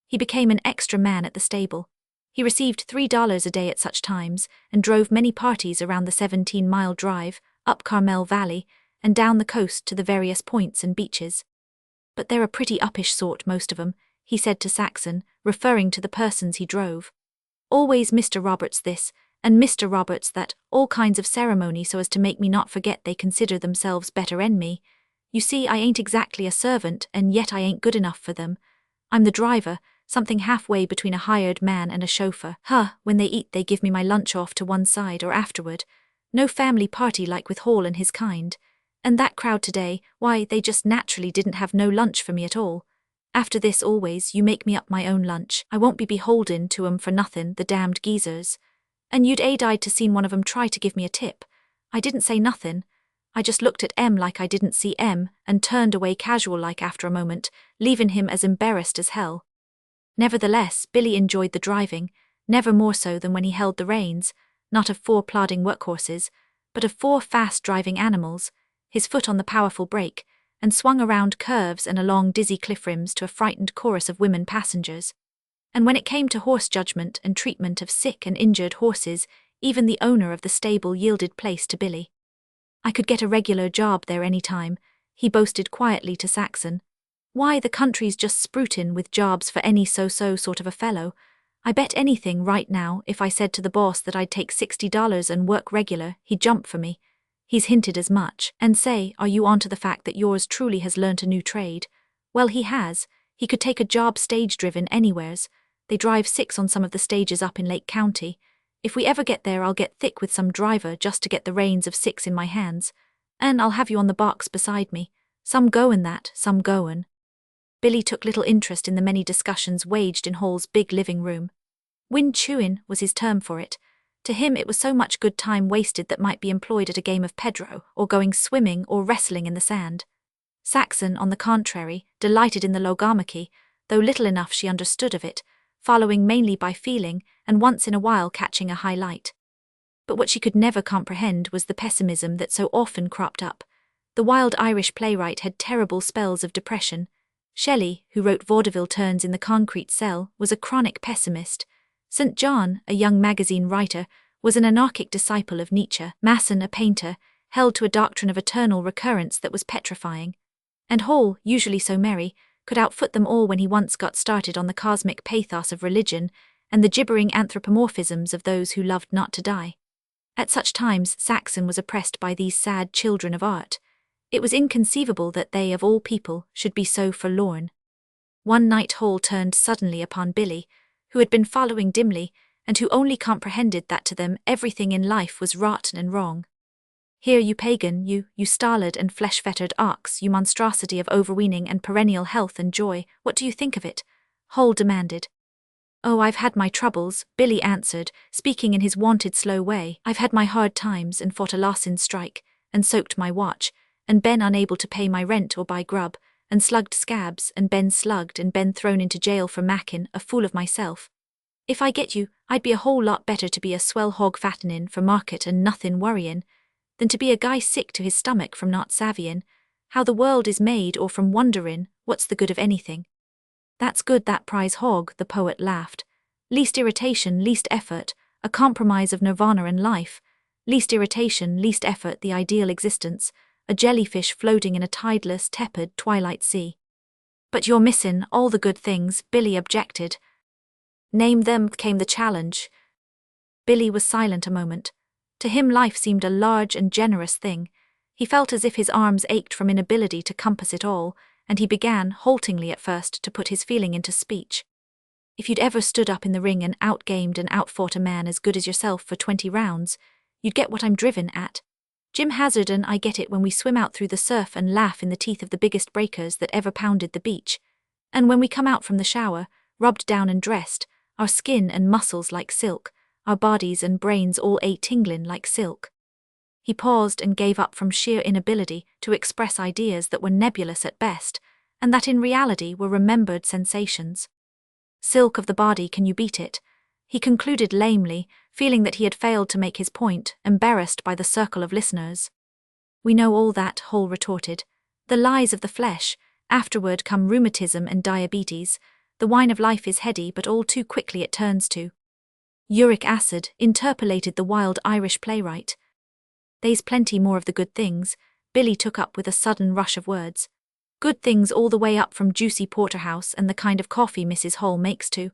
He became an extra man at the stable. He received $3 a day at such times, and drove many parties around the 17-mile drive, up Carmel Valley, and down the coast to the various points and beaches. "But they're a pretty uppish sort, most of 'em," he said to Saxon, referring to the persons he drove. "Always Mr. Roberts this, and Mr. Roberts that, all kinds of ceremony so as to make me not forget they consider themselves better 'en me. You see, I ain't exactly a servant, and yet I ain't good enough for them. I'm the driver, something halfway between a hired man and a chauffeur. When they eat they give me my lunch off to one side or afterward. No family party like with Hall and his kind. And that crowd today, why, they just naturally didn't have no lunch for me at all. After this always you make me up my own lunch. I won't be beholden to 'em for nothin', the damned geezers. And you'd died to seen one of 'em try to give me a tip. I didn't say nothin'. I just looked at M like I didn't see M, and turned away casual like after a moment, leavin' him as embarrassed as hell." Nevertheless, Billy enjoyed the driving, never more so than when he held the reins, not of 4 plodding workhorses, but of 4 fast-driving animals, his foot on the powerful brake, and swung around curves and along dizzy cliff rims to a frightened chorus of women passengers. And when it came to horse judgment and treatment of sick and injured horses, even the owner of the stable yielded place to Billy. "I could get a regular job there any time," he boasted quietly to Saxon. "Why, the country's just sproutin' with jobs for any so-so sort of a fellow. I bet anything right now, if I said to the boss that I'd take $60 and work regular, he'd jump for me. He's hinted as much. And say, are you onto the fact that yours truly has learnt a new trade? Well, he has. He could take a job stage-driven anywheres. They drive 6 on some of the stages up in Lake County. If we ever get there I'll get thick with some driver just to get the reins of 6 in my hands. And I'll have you on the box beside me. Some goin' that, some goin'." Billy took little interest in the many discussions waged in Hall's big living room. Wind chewin' was his term for it. To him it was so much good time wasted that might be employed at a game of Pedro, or going swimming or wrestling in the sand. Saxon, on the contrary, delighted in the logomachy, though little enough she understood of it, following mainly by feeling, and once in a while catching a high light. But what she could never comprehend was the pessimism that so often cropped up. The wild Irish playwright had terrible spells of depression. Shelley, who wrote vaudeville turns in the concrete cell, was a chronic pessimist. St. John, a young magazine writer, was an anarchic disciple of Nietzsche. Masson, a painter, held to a doctrine of eternal recurrence that was petrifying. And Hall, usually so merry, could outfoot them all when he once got started on the cosmic pathos of religion and the gibbering anthropomorphisms of those who loved not to die. At such times Saxon was oppressed by these sad children of art. It was inconceivable that they, of all people, should be so forlorn. One night Hall turned suddenly upon Billy, who had been following dimly, and who only comprehended that to them everything in life was rotten and wrong. "Here, you pagan, you stolid and flesh-fettered ox, you monstrosity of overweening and perennial health and joy, what do you think of it?" Hall demanded. "Oh, I've had my troubles," Billy answered, speaking in his wonted slow way. "I've had my hard times, and fought a loss in strike, and soaked my watch, and been unable to pay my rent or buy grub, and slugged scabs, and been slugged and been thrown into jail for mackin', a fool of myself. If I get you, I'd be a whole lot better to be a swell hog fattenin' for market and nothin' worryin', than to be a guy sick to his stomach from not savvyin' how the world is made or from wonderin' what's the good of anything." "That's good, that prize hog," the poet laughed. "Least irritation, least effort, a compromise of nirvana and life. Least irritation, least effort, the ideal existence, a jellyfish floating in a tideless, tepid twilight sea." "But you're missin' all the good things," Billy objected. "Name them," came the challenge. Billy was silent a moment. To him life seemed a large and generous thing. He felt as if his arms ached from inability to compass it all, and he began, haltingly at first, to put his feeling into speech. "If you'd ever stood up in the ring and outgamed and outfought a man as good as yourself for 20 rounds, you'd get what I'm driven at. Jim Hazard and I get it when we swim out through the surf and laugh in the teeth of the biggest breakers that ever pounded the beach. And when we come out from the shower, rubbed down and dressed, our skin and muscles like silk, our bodies and brains all tinglin' like silk." He paused and gave up from sheer inability to express ideas that were nebulous at best, and that in reality were remembered sensations. "Silk of the body, can you beat it?" he concluded lamely, feeling that he had failed to make his point, embarrassed by the circle of listeners. "We know all that," Hall retorted. "The lies of the flesh, afterward come rheumatism and diabetes. The wine of life is heady, but all too quickly it turns to uric acid," interpolated the wild Irish playwright. "They's plenty more of the good things," Billy took up with a sudden rush of words. "Good things all the way up from juicy porterhouse and the kind of coffee Mrs. Hall makes to—"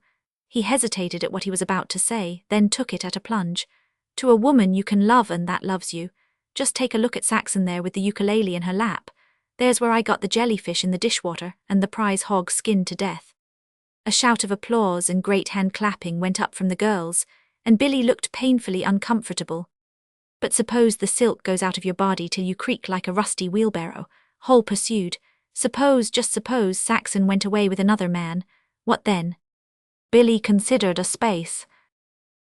He hesitated at what he was about to say, then took it at a plunge. "To a woman you can love and that loves you. Just take a look at Saxon there with the ukulele in her lap. There's where I got the jellyfish in the dishwater and the prize hog skinned to death." A shout of applause and great hand-clapping went up from the girls, and Billy looked painfully uncomfortable. "But suppose the silk goes out of your body till you creak like a rusty wheelbarrow," Hall pursued. "Suppose, just suppose, Saxon went away with another man. What then?" Billy considered a space.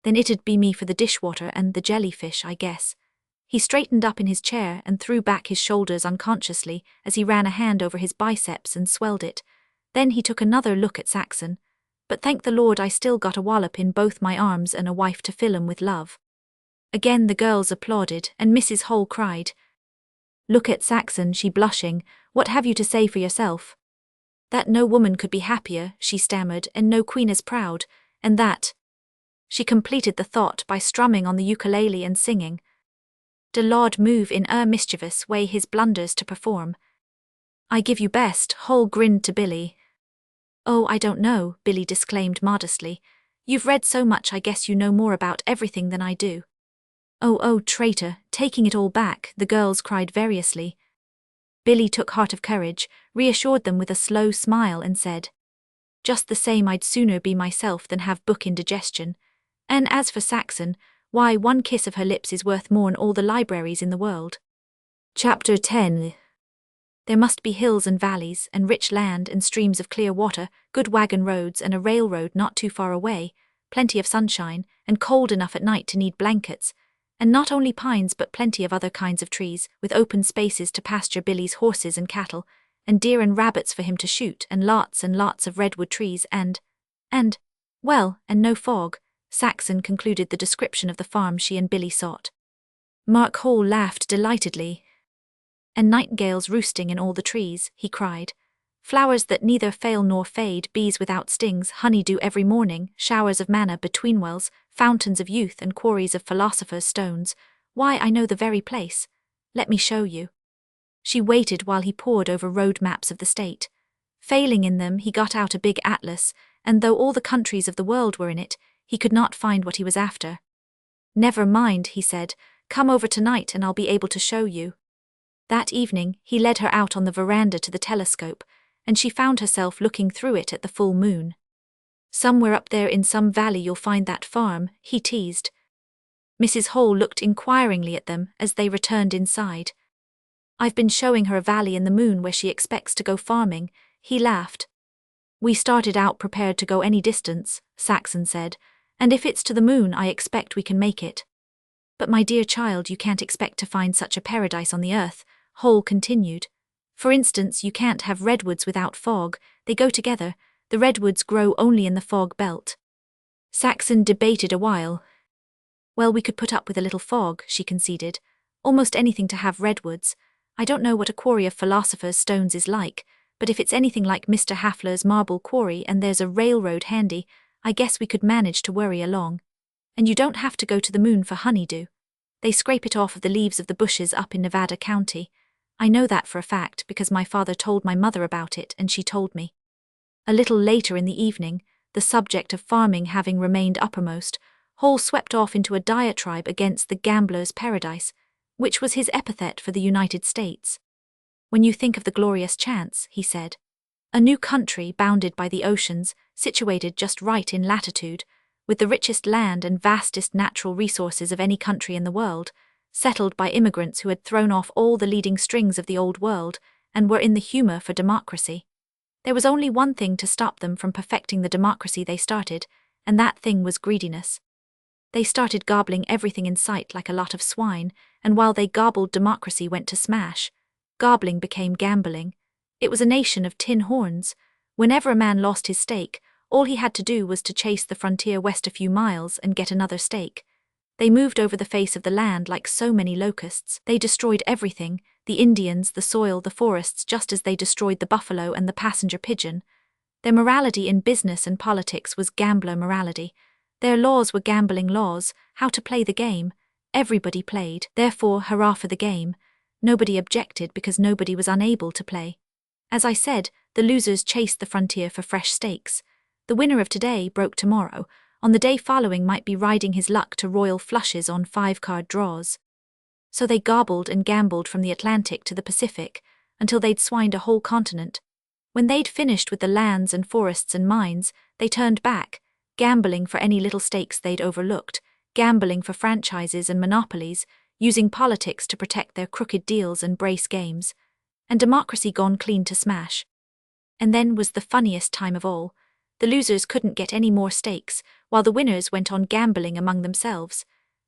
"Then it'd be me for the dishwater and the jellyfish, I guess." He straightened up in his chair and threw back his shoulders unconsciously as he ran a hand over his biceps and swelled it. Then he took another look at Saxon. "But thank the Lord I still got a wallop in both my arms and a wife to fill 'em with love." Again the girls applauded, and Mrs. Hall cried, "Look at Saxon, she blushing, what have you to say for yourself?" "That no woman could be happier," she stammered, "and no queen as proud, and that—" She completed the thought by strumming on the ukulele and singing. "De Lord move in mischievous way his blunders to perform." "I give you best," Hall grinned to Billy. "Oh, I don't know," Billy disclaimed modestly. "You've read so much I guess you know more about everything than I do." Oh, traitor, taking it all back," the girls cried variously. Billy took heart of courage, reassured them with a slow smile and said, "Just the same I'd sooner be myself than have book indigestion. And as for Saxon, why, one kiss of her lips is worth more'n all the libraries in the world." Chapter 10. There must be hills and valleys, and rich land and streams of clear water, good wagon roads and a railroad not too far away, plenty of sunshine, and cold enough at night to need blankets. And not only pines but plenty of other kinds of trees, with open spaces to pasture Billy's horses and cattle, and deer and rabbits for him to shoot, and lots of redwood trees and, well, and no fog. Saxon concluded the description of the farm she and Billy sought. Mark Hall laughed delightedly. And nightingales roosting in all the trees, he cried. Flowers that neither fail nor fade, bees without stings, honey-dew every morning, showers of manna between wells, fountains of youth and quarries of philosophers' stones. Why, I know the very place. Let me show you. She waited while he pored over road maps of the state. Failing in them, he got out a big atlas, and though all the countries of the world were in it, he could not find what he was after. Never mind, he said, come over tonight and I'll be able to show you. That evening, he led her out on the veranda to the telescope, and she found herself looking through it at the full moon. Somewhere up there in some valley you'll find that farm, he teased. Mrs. Hall looked inquiringly at them as they returned inside. I've been showing her a valley in the moon where she expects to go farming, he laughed. We started out prepared to go any distance, Saxon said, and if it's to the moon I expect we can make it. But my dear child, you can't expect to find such a paradise on the earth, Hall continued. For instance, you can't have redwoods without fog, they go together, the redwoods grow only in the fog belt. Saxon debated a while. Well, we could put up with a little fog, she conceded. Almost anything to have redwoods. I don't know what a quarry of philosophers' stones is like, but if it's anything like Mr. Hafler's marble quarry and there's a railroad handy, I guess we could manage to worry along. And you don't have to go to the moon for honeydew. They scrape it off of the leaves of the bushes up in Nevada County. I know that for a fact because my father told my mother about it and she told me. A little later in the evening, the subject of farming having remained uppermost, Hall swept off into a diatribe against the gambler's paradise, which was his epithet for the United States. When you think of the glorious chance, he said. A new country bounded by the oceans, situated just right in latitude, with the richest land and vastest natural resources of any country in the world, settled by immigrants who had thrown off all the leading strings of the old world and were in the humor for democracy. There was only one thing to stop them from perfecting the democracy they started, and that thing was greediness. They started gobbling everything in sight like a lot of swine, and while they gobbled, democracy went to smash. Gobbling became gambling. It was a nation of tin horns. Whenever a man lost his stake, all he had to do was to chase the frontier west a few miles and get another stake. They moved over the face of the land like so many locusts. They destroyed everything, the Indians, the soil, the forests, just as they destroyed the buffalo and the passenger pigeon. Their morality in business and politics was gambler morality. Their laws were gambling laws, how to play the game. Everybody played, therefore hurrah for the game. Nobody objected because nobody was unable to play. As I said, the losers chased the frontier for fresh stakes. The winner of today broke tomorrow. On the day following might be riding his luck to royal flushes on 5-card draws. So they gobbled and gambled from the Atlantic to the Pacific, until they'd swined a whole continent. When they'd finished with the lands and forests and mines, they turned back, gambling for any little stakes they'd overlooked, gambling for franchises and monopolies, using politics to protect their crooked deals and brace games. And democracy gone clean to smash. And then was the funniest time of all. The losers couldn't get any more stakes, while the winners went on gambling among themselves.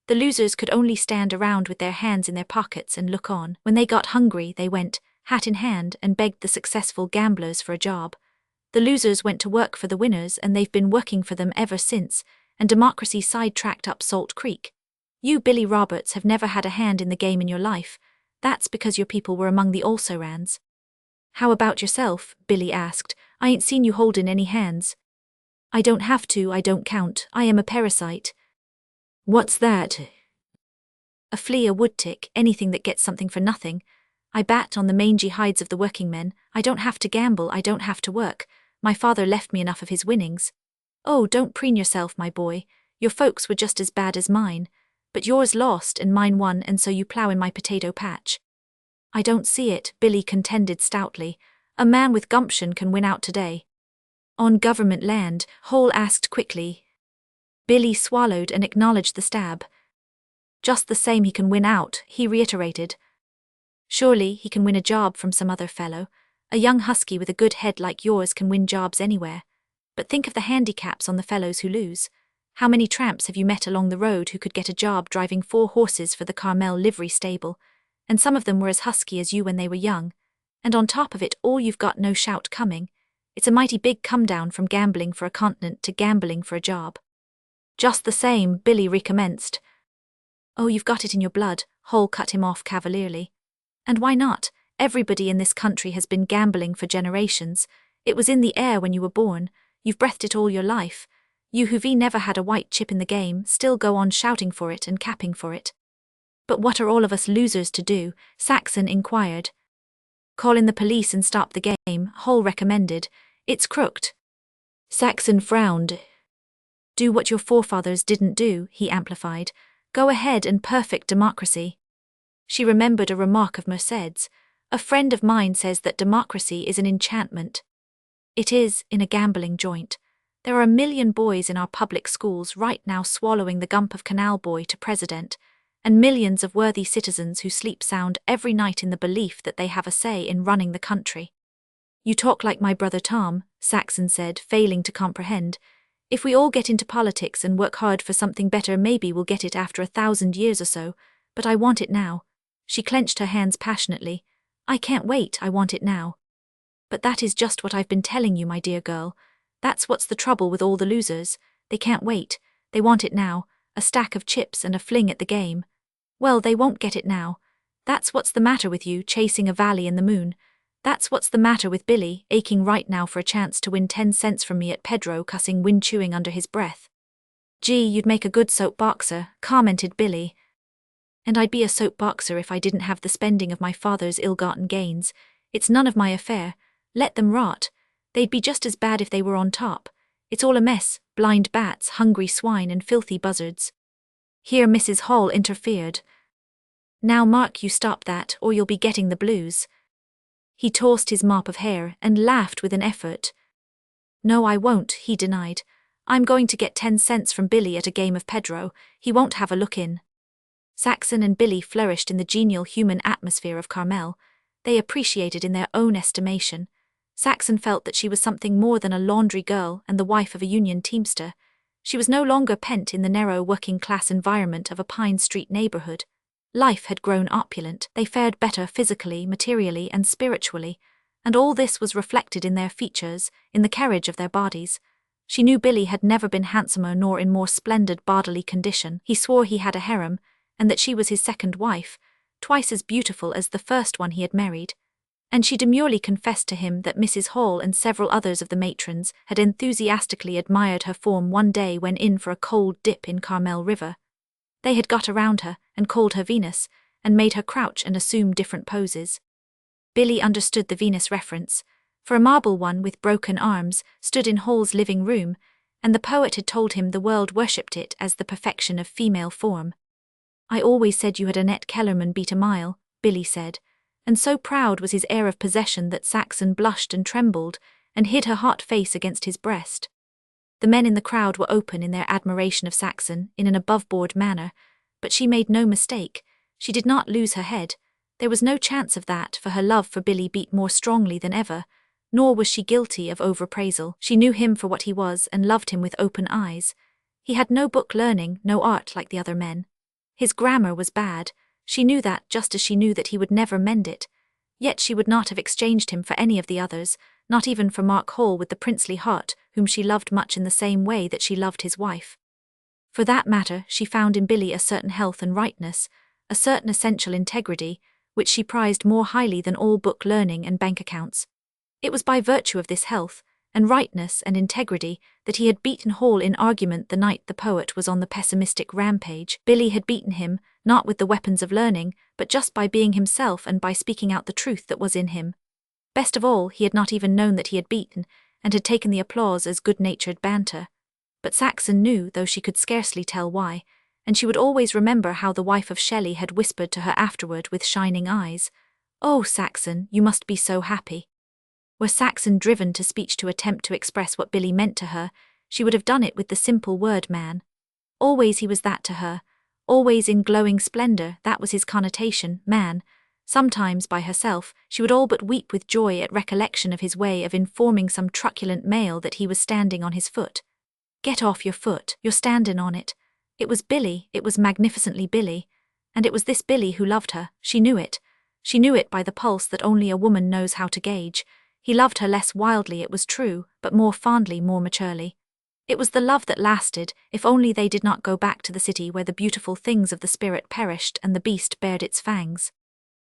The losers could only stand around with their hands in their pockets and look on. When they got hungry, they went, hat in hand, and begged the successful gamblers for a job. The losers went to work for the winners, and they've been working for them ever since, and democracy sidetracked up Salt Creek. You, Billy Roberts, have never had a hand in the game in your life. That's because your people were among the also-rans. How about yourself? Billy asked. I ain't seen you holdin' any hands. I don't have to, I don't count, I am a parasite. What's that? A flea, a wood tick, anything that gets something for nothing. I bat on the mangy hides of the working men. I don't have to gamble, I don't have to work. My father left me enough of his winnings. Oh, don't preen yourself, my boy. Your folks were just as bad as mine. But yours lost and mine won, and so you plow in my potato patch. I don't see it, Billy contended stoutly. A man with gumption can win out today. On government land, Hall asked quickly. Billy swallowed and acknowledged the stab. Just the same he can win out, he reiterated. Surely he can win a job from some other fellow. A young husky with a good head like yours can win jobs anywhere. But think of the handicaps on the fellows who lose. How many tramps have you met along the road who could get a job driving 4 horses for the Carmel livery stable, and some of them were as husky as you when they were young, and on top of it all you've got no shout coming. It's a mighty big come down from gambling for a continent to gambling for a job. Just the same, Billy recommenced. Oh, you've got it in your blood, Hall cut him off cavalierly. And why not? Everybody in this country has been gambling for generations. It was in the air when you were born. You've breathed it all your life. You who've never had a white chip in the game still go on shouting for it and capping for it. But what are all of us losers to do? Saxon inquired. Call in the police and stop the game, Hall recommended. It's crooked. Saxon frowned. Do what your forefathers didn't do, he amplified. Go ahead and perfect democracy. She remembered a remark of Merced's. A friend of mine says that democracy is an enchantment. It is, in a gambling joint. There are 1 million boys in our public schools right now swallowing the gump of Canal Boy to president, and millions of worthy citizens who sleep sound every night in the belief that they have a say in running the country. You talk like my brother Tom, Saxon said, failing to comprehend. If we all get into politics and work hard for something better, maybe we'll get it after 1,000 years or so, but I want it now. She clenched her hands passionately. I can't wait, I want it now. But that is just what I've been telling you, my dear girl. That's what's the trouble with all the losers. They can't wait. They want it now, a stack of chips and a fling at the game. Well, they won't get it now. That's what's the matter with you, chasing a valley in the moon. That's what's the matter with Billy, aching right now for a chance to win 10 cents from me at Pedro, cussing wind chewing under his breath. Gee, you'd make a good soapboxer, commented Billy. And I'd be a soapboxer if I didn't have the spending of my father's ill-gotten gains. It's none of my affair. Let them rot. They'd be just as bad if they were on top. It's all a mess, blind bats, hungry swine and filthy buzzards. Here Mrs. Hall interfered. Now Mark, you stop that, or you'll be getting the blues. He tossed his mop of hair and laughed with an effort. No, I won't, he denied. I'm going to get 10 cents from Billy at a game of Pedro. He won't have a look in. Saxon and Billy flourished in the genial human atmosphere of Carmel. They appreciated in their own estimation. Saxon felt that she was something more than a laundry girl and the wife of a union teamster. She was no longer pent in the narrow working-class environment of a Pine Street neighborhood. Life had grown opulent, they fared better physically, materially, and spiritually, and all this was reflected in their features, in the carriage of their bodies. She knew Billy had never been handsomer nor in more splendid bodily condition. He swore he had a harem, and that she was his second wife, twice as beautiful as the first one he had married. And she demurely confessed to him that Mrs. Hall and several others of the matrons had enthusiastically admired her form one day when in for a cold dip in Carmel River. They had got around her and called her Venus, and made her crouch and assume different poses. Billy understood the Venus reference, for a marble one with broken arms stood in Hall's living room, and the poet had told him the world worshipped it as the perfection of female form. I always said you had Annette Kellerman beat a mile, Billy said, and so proud was his air of possession that Saxon blushed and trembled and hid her hot face against his breast. The men in the crowd were open in their admiration of Saxon in an above-board manner, but she made no mistake. She did not lose her head. There was no chance of that, for her love for Billy beat more strongly than ever, nor was she guilty of overpraisal. She knew him for what he was and loved him with open eyes. He had no book learning, no art like the other men. His grammar was bad. She knew that just as she knew that he would never mend it. Yet she would not have exchanged him for any of the others, not even for Mark Hall with the princely heart, whom she loved much in the same way that she loved his wife. For that matter, she found in Billy a certain health and rightness, a certain essential integrity, which she prized more highly than all book learning and bank accounts. It was by virtue of this health, and rightness and integrity, that he had beaten Hall in argument the night the poet was on the pessimistic rampage. Billy had beaten him, not with the weapons of learning, but just by being himself and by speaking out the truth that was in him. Best of all, he had not even known that he had beaten, and had taken the applause as good-natured banter. But Saxon knew, though she could scarcely tell why, and she would always remember how the wife of Shelley had whispered to her afterward with shining eyes, "Oh, Saxon, you must be so happy." Were Saxon driven to speech to attempt to express what Billy meant to her, she would have done it with the simple word man. Always he was that to her, always in glowing splendor, that was his connotation, man. Sometimes, by herself, she would all but weep with joy at recollection of his way of informing some truculent male that he was standing on his foot. Get off your foot, you're standing on it. It was Billy, it was magnificently Billy. And it was this Billy who loved her, she knew it. She knew it by the pulse that only a woman knows how to gauge. He loved her less wildly, it was true, but more fondly, more maturely. It was the love that lasted, if only they did not go back to the city where the beautiful things of the spirit perished and the beast bared its fangs.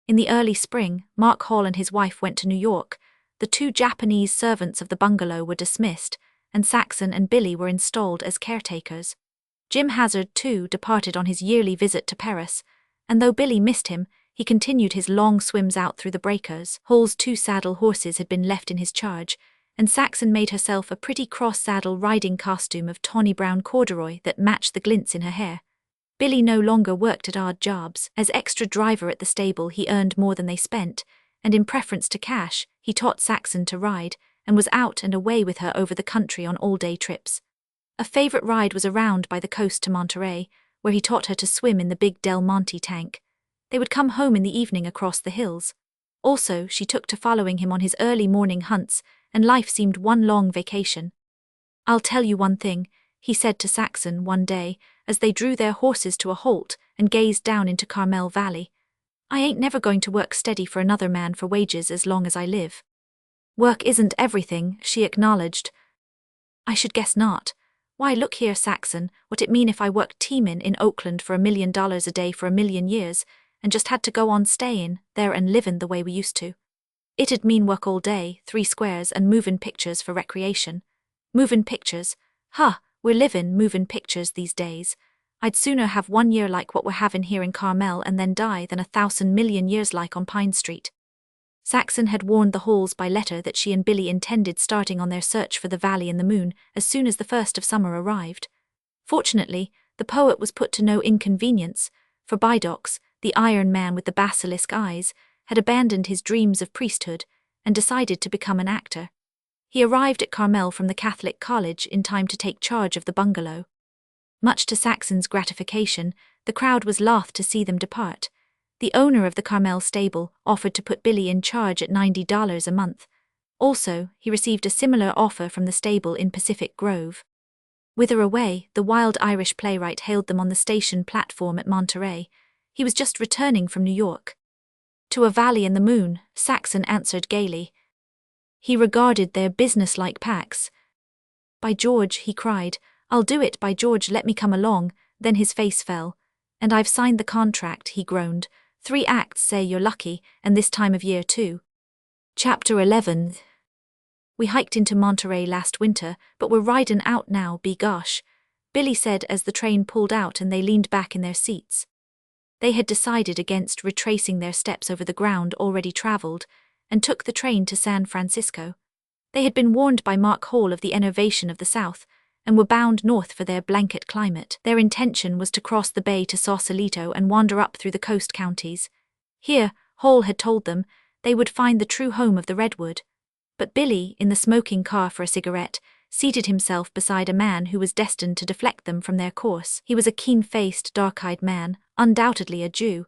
In the early spring, Mark Hall and his wife went to New York. The 2 Japanese servants of the bungalow were dismissed, and Saxon and Billy were installed as caretakers. Jim Hazard, too, departed on his yearly visit to Paris, and though Billy missed him, he continued his long swims out through the breakers. Hall's 2 saddle horses had been left in his charge, and Saxon made herself a pretty cross-saddle riding costume of tawny brown corduroy that matched the glints in her hair. Billy no longer worked at odd jobs. As extra driver at the stable, he earned more than they spent, and in preference to cash, he taught Saxon to ride, and was out and away with her over the country on all-day trips. A favorite ride was around by the coast to Monterey, where he taught her to swim in the big Del Monte tank. They would come home in the evening across the hills. Also, she took to following him on his early morning hunts, and life seemed one long vacation. "I'll tell you one thing," he said to Saxon one day, as they drew their horses to a halt and gazed down into Carmel Valley. "I ain't never going to work steady for another man for wages as long as I live." "Work isn't everything," she acknowledged. "I should guess not. Why, look here, Saxon, what it mean if I worked teamin' in Oakland for $1 million a day for 1,000,000 years, and just had to go on stayin' there and livin' the way we used to? It'd mean work all day, 3 squares, and movin' pictures for recreation. Movin' pictures? Huh, we're livin' movin' pictures these days. I'd sooner have 1 year like what we're havin' here in Carmel and then die than 1,000 million years like on Pine Street." Saxon had warned the Halls by letter that she and Billy intended starting on their search for the Valley and the Moon as soon as the first of summer arrived. Fortunately, the poet was put to no inconvenience, for Bidox, the Iron Man with the basilisk eyes, had abandoned his dreams of priesthood and decided to become an actor. He arrived at Carmel from the Catholic college in time to take charge of the bungalow. Much to Saxon's gratification, the crowd was loath to see them depart. The owner of the Carmel stable offered to put Billy in charge at $90 a month. Also, he received a similar offer from the stable in Pacific Grove. Whither away, the wild Irish playwright hailed them on the station platform at Monterey. He was just returning from New York. "To a Valley and the Moon," Saxon answered gaily. He regarded their business-like packs. "By George," he cried, "I'll do it, by George, let me come along." Then his face fell. "And I've signed the contract," he groaned. 3 acts say you're lucky, and this time of year too. Chapter 11. "We hiked into Monterey last winter, but we're ridin' out now, be gosh," Billy said as the train pulled out and they leaned back in their seats. They had decided against retracing their steps over the ground already traveled, and took the train to San Francisco. They had been warned by Mark Hall of the enervation of the South, and were bound north for their blanket climate. Their intention was to cross the bay to Sausalito and wander up through the coast counties. Here, Hall had told them, they would find the true home of the redwood. But Billy, in the smoking car for a cigarette, seated himself beside a man who was destined to deflect them from their course. He was a keen-faced, dark-eyed man, undoubtedly a Jew.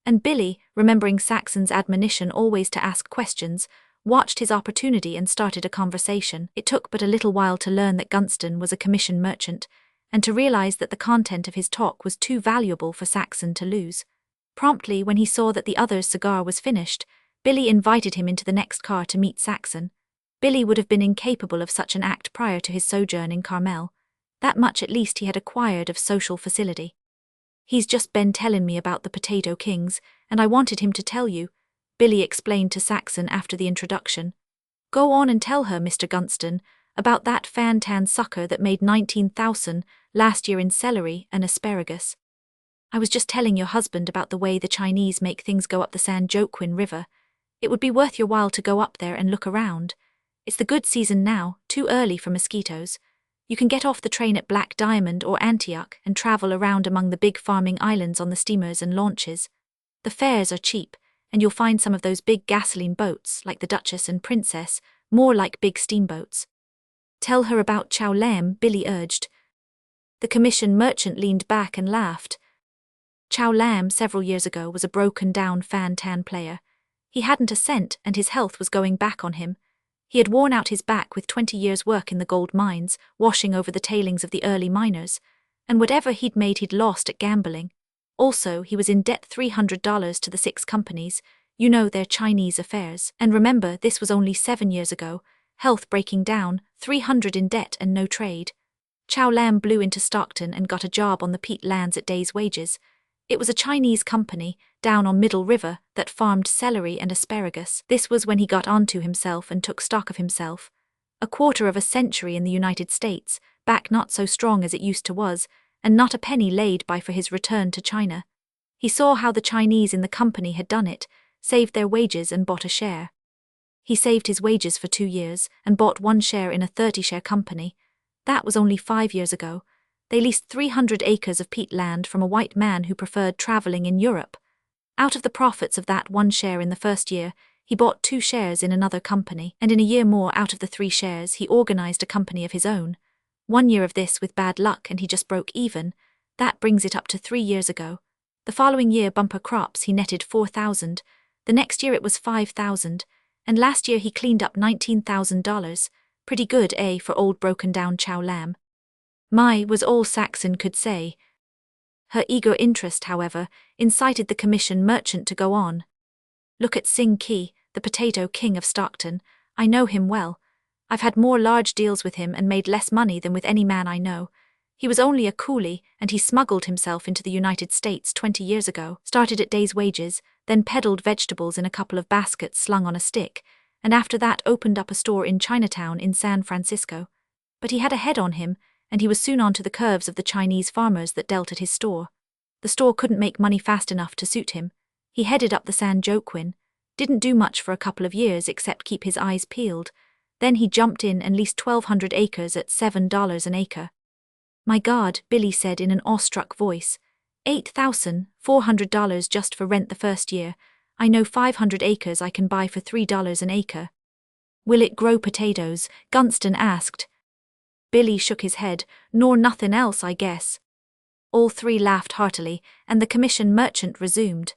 And Billy, remembering Saxon's admonition always to ask questions, watched his opportunity and started a conversation. It took but a little while to learn that Gunston was a commission merchant, and to realize that the content of his talk was too valuable for Saxon to lose. Promptly, when he saw that the other's cigar was finished, Billy invited him into the next car to meet Saxon. Billy would have been incapable of such an act prior to his sojourn in Carmel. That much at least he had acquired of social facility. "He's just been tellin' me about the Potato Kings, and I wanted him to tell you," Billy explained to Saxon after the introduction. "Go on and tell her, Mr. Gunston, about that fan-tan sucker that made 19,000 last year in celery and asparagus." "I was just telling your husband about the way the Chinese make things go up the San Joaquin River. It would be worth your while to go up there and look around. It's the good season now, too early for mosquitoes. You can get off the train at Black Diamond or Antioch and travel around among the big farming islands on the steamers and launches. The fares are cheap, and you'll find some of those big gasoline boats, like the Duchess and Princess, more like big steamboats." "Tell her about Chow Lam," Billy urged. The commission merchant leaned back and laughed. Chow Lam, several years ago, was a broken-down fan-tan player. He hadn't a cent, and his health was going back on him. He had worn out his back with 20 years' work in the gold mines, washing over the tailings of the early miners, and whatever he'd made he'd lost at gambling. Also, he was in debt $300 to the 6 companies, you know, their Chinese affairs. And remember, this was only 7 years ago, health breaking down, 300 in debt and no trade. Chow Lam blew into Stockton and got a job on the peat lands at day's wages. It was a Chinese company, down on Middle River, that farmed celery and asparagus. This was when he got onto himself and took stock of himself. A quarter of a century in the United States, back not so strong as it used to was, and not a penny laid by for his return to China. He saw how the Chinese in the company had done it, saved their wages and bought a share. He saved his wages for 2 years and bought 1 share in a 30-share company. That was only 5 years ago. They leased 300 acres of peat land from a white man who preferred traveling in Europe. Out of the profits of that 1 share in the first year, he bought 2 shares in another company, and in a year more out of the 3 shares he organized a company of his own. 1 year of this with bad luck and he just broke even. That brings it up to 3 years ago. The following year, bumper crops, he netted $4,000. The next year it was $5,000, and last year he cleaned up $19,000. Pretty good, eh, for old broken down Chow Lam? My, was all Saxon could say. Her eager interest, however, incited the commission merchant to go on. Look at Sing Ki, the potato king of Stockton. I know him well. I've had more large deals with him and made less money than with any man I know. He was only a coolie, and he smuggled himself into the United States 20 years ago, started at day's wages, then peddled vegetables in a couple of baskets slung on a stick, and after that opened up a store in Chinatown in San Francisco. But he had a head on him, and he was soon on to the curves of the Chinese farmers that dealt at his store. The store couldn't make money fast enough to suit him. He headed up the San Joaquin, didn't do much for a couple of years except keep his eyes peeled. Then he jumped in and leased 1,200 acres at $7 an acre. My God, Billy said in an awestruck voice. $8,400 just for rent the first year. I know 500 acres I can buy for $3 an acre. Will it grow potatoes? Gunston asked. Billy shook his head. Nor nothing else, I guess. All 3 laughed heartily, and the commission merchant resumed.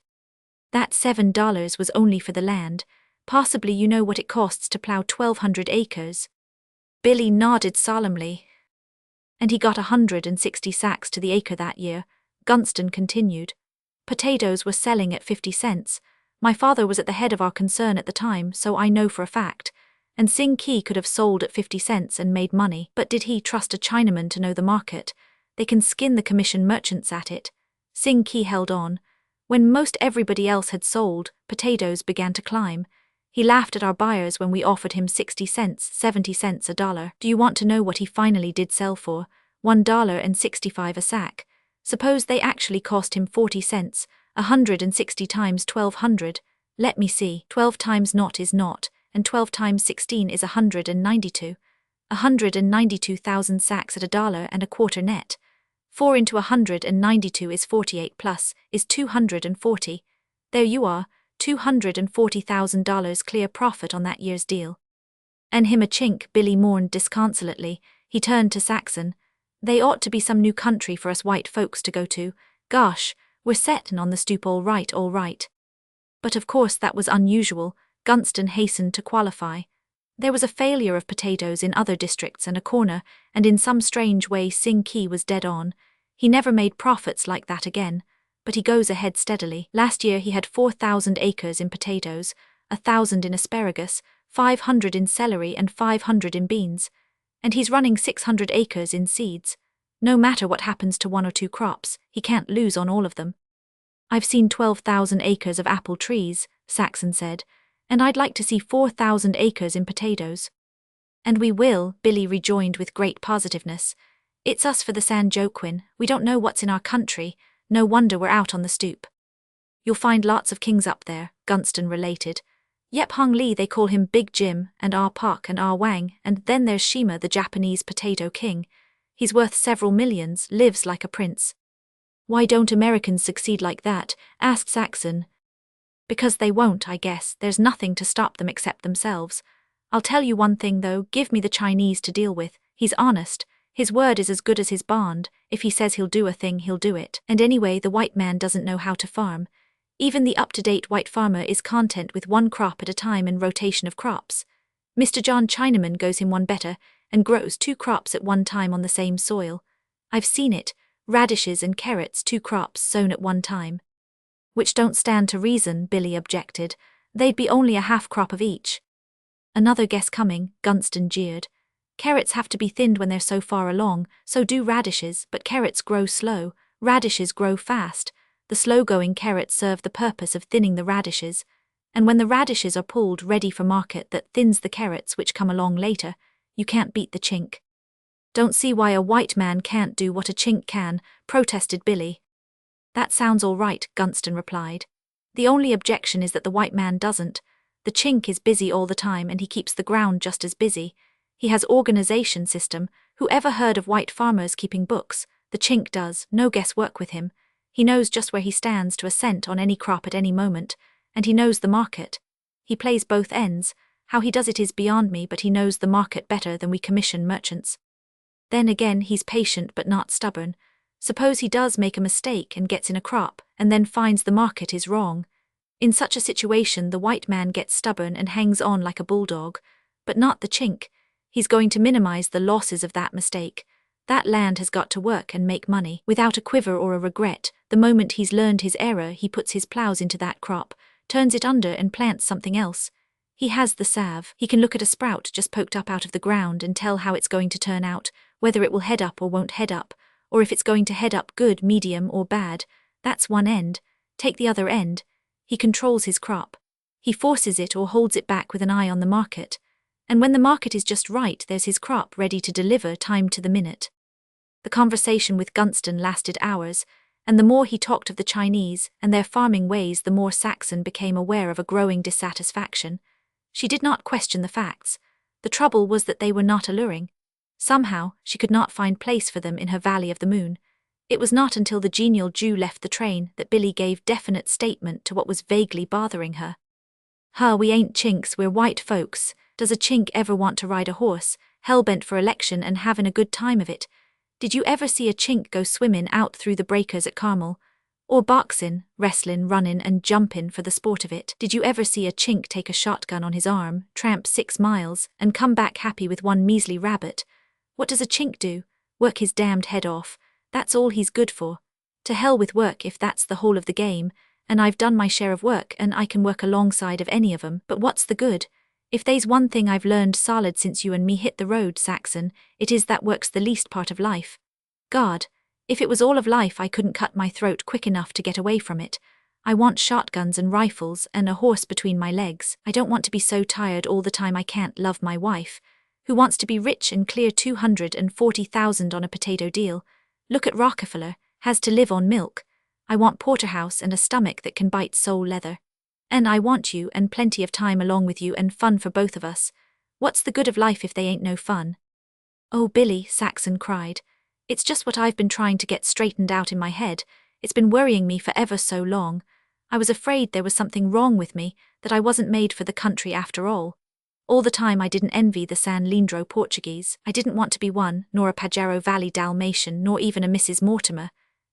That $7 was only for the land. Possibly you know what it costs to plow 1,200 acres. Billy nodded solemnly. And he got 160 sacks to the acre that year. Gunston continued. Potatoes were selling at 50 cents. My father was at the head of our concern at the time, so I know for a fact. And Sing Ki could have sold at 50 cents and made money, but did he trust a Chinaman to know the market? They can skin the commission merchants at it. Sing Ki held on. When most everybody else had sold, potatoes began to climb. He laughed at our buyers when we offered him 60 cents, 70 cents a dollar. Do you want to know what he finally did sell for? $1.65 a sack. Suppose they actually cost him 40 cents, 160 times 1,200. Let me see, 12 times naught is naught, and 12 times 16 is 192. 192,000 sacks at $1.25 net. 4 into 192 is 48 plus, is 240. There you are, $240,000 clear profit on that year's deal. And him a chink, Billy mourned disconsolately. He turned to Saxon. They ought to be some new country for us white folks to go to. Gosh, we're settin' on the stoop all right, all right. But of course that was unusual. Gunston hastened to qualify. There was a failure of potatoes in other districts and a corner, and in some strange way Sing Ki was dead on. He never made profits like that again, but he goes ahead steadily. Last year he had 4,000 acres in potatoes, 1,000 in asparagus, 500 in celery and 500 in beans. And he's running 600 acres in seeds. No matter what happens to 1 or 2 crops, he can't lose on all of them. I've seen 12,000 acres of apple trees, Saxon said, and I'd like to see 4,000 acres in potatoes. And we will, Billy rejoined with great positiveness. It's us for the San Joaquin. We don't know what's in our country. No wonder we're out on the stoop. You'll find lots of kings up there, Gunston related. Yep, Hung Lee, they call him Big Jim, and Ah Pak and Ah Wang, and then there's Shima, the Japanese potato king. He's worth several millions, lives like a prince. Why don't Americans succeed like that? Asked Saxon. Because they won't, I guess. There's nothing to stop them except themselves. I'll tell you one thing though, give me the Chinese to deal with. He's honest. His word is as good as his bond. If he says he'll do a thing, he'll do it. And anyway, the white man doesn't know how to farm. Even the up-to-date white farmer is content with 1 crop at a time and rotation of crops. Mr. John Chinaman goes him one better and grows 2 crops at one time on the same soil. I've seen it, radishes and carrots, 2 crops sown at one time. Which don't stand to reason, Billy objected. They'd be only a half crop of each. Another guess coming, Gunston jeered. Carrots have to be thinned when they're so far along, so do radishes, but carrots grow slow, radishes grow fast. The slow-going carrots serve the purpose of thinning the radishes, and when the radishes are pulled ready for market, that thins the carrots which come along later. You can't beat the chink. Don't see why a white man can't do what a chink can, protested Billy. That sounds all right, Gunston replied. The only objection is that the white man doesn't. The chink is busy all the time and he keeps the ground just as busy. He has organization system. Who ever heard of white farmers keeping books? The chink does, no guesswork with him. He knows just where he stands to a cent on any crop at any moment, and he knows the market. He plays both ends. How he does it is beyond me, but he knows the market better than we commission merchants. Then again, he's patient but not stubborn. Suppose he does make a mistake and gets in a crop, and then finds the market is wrong. In such a situation, the white man gets stubborn and hangs on like a bulldog, but not the chink. He's going to minimize the losses of that mistake. That land has got to work and make money without a quiver or a regret. The moment he's learned his error, he puts his plows into that crop, turns it under and plants something else. He has the salve. He can look at a sprout just poked up out of the ground and tell how it's going to turn out, whether it will head up or won't head up, or if it's going to head up good, medium, or bad. That's one end. Take the other end. He controls his crop. He forces it or holds it back with an eye on the market. And when the market is just right, there's his crop ready to deliver, time to the minute. The conversation with Gunston lasted hours, and the more he talked of the Chinese and their farming ways, the more Saxon became aware of a growing dissatisfaction. She did not question the facts. The trouble was that they were not alluring. Somehow, she could not find place for them in her Valley of the Moon. It was not until the genial Jew left the train that Billy gave definite statement to what was vaguely bothering her. We ain't chinks, we're white folks. Does a chink ever want to ride a horse, hell-bent for election and having a good time of it? Did you ever see a chink go swimming out through the breakers at Carmel? Or boxin', wrestlin', runnin' and jumpin' for the sport of it? Did you ever see a chink take a shotgun on his arm, tramp 6 miles, and come back happy with one measly rabbit? What does a chink do? Work his damned head off. That's all he's good for. To hell with work if that's the whole of the game, and I've done my share of work and I can work alongside of any of 'em, but what's the good? If they's one thing I've learned solid since you and me hit the road, Saxon, it is that work's the least part of life. God, if it was all of life I couldn't cut my throat quick enough to get away from it. I want shotguns and rifles and a horse between my legs. I don't want to be so tired all the time I can't love my wife, who wants to be rich and clear 240,000 on a potato deal. Look at Rockefeller, has to live on milk. I want porterhouse and a stomach that can bite sole leather. And I want you and plenty of time along with you and fun for both of us. What's the good of life if they ain't no fun? Oh, Billy, Saxon cried. It's just what I've been trying to get straightened out in my head. It's been worrying me for ever so long. I was afraid there was something wrong with me, that I wasn't made for the country after all. All the time I didn't envy the San Leandro Portuguese. I didn't want to be one, nor a Pajaro Valley Dalmatian, nor even a Mrs. Mortimer.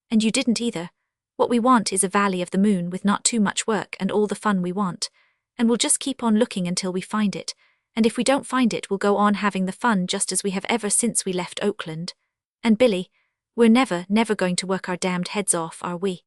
And you didn't either. What we want is a Valley of the Moon with not too much work and all the fun we want. And we'll just keep on looking until we find it. And if we don't find it, we'll go on having the fun just as we have ever since we left Oakland. And Billy, we're never going to work our damned heads off, are we?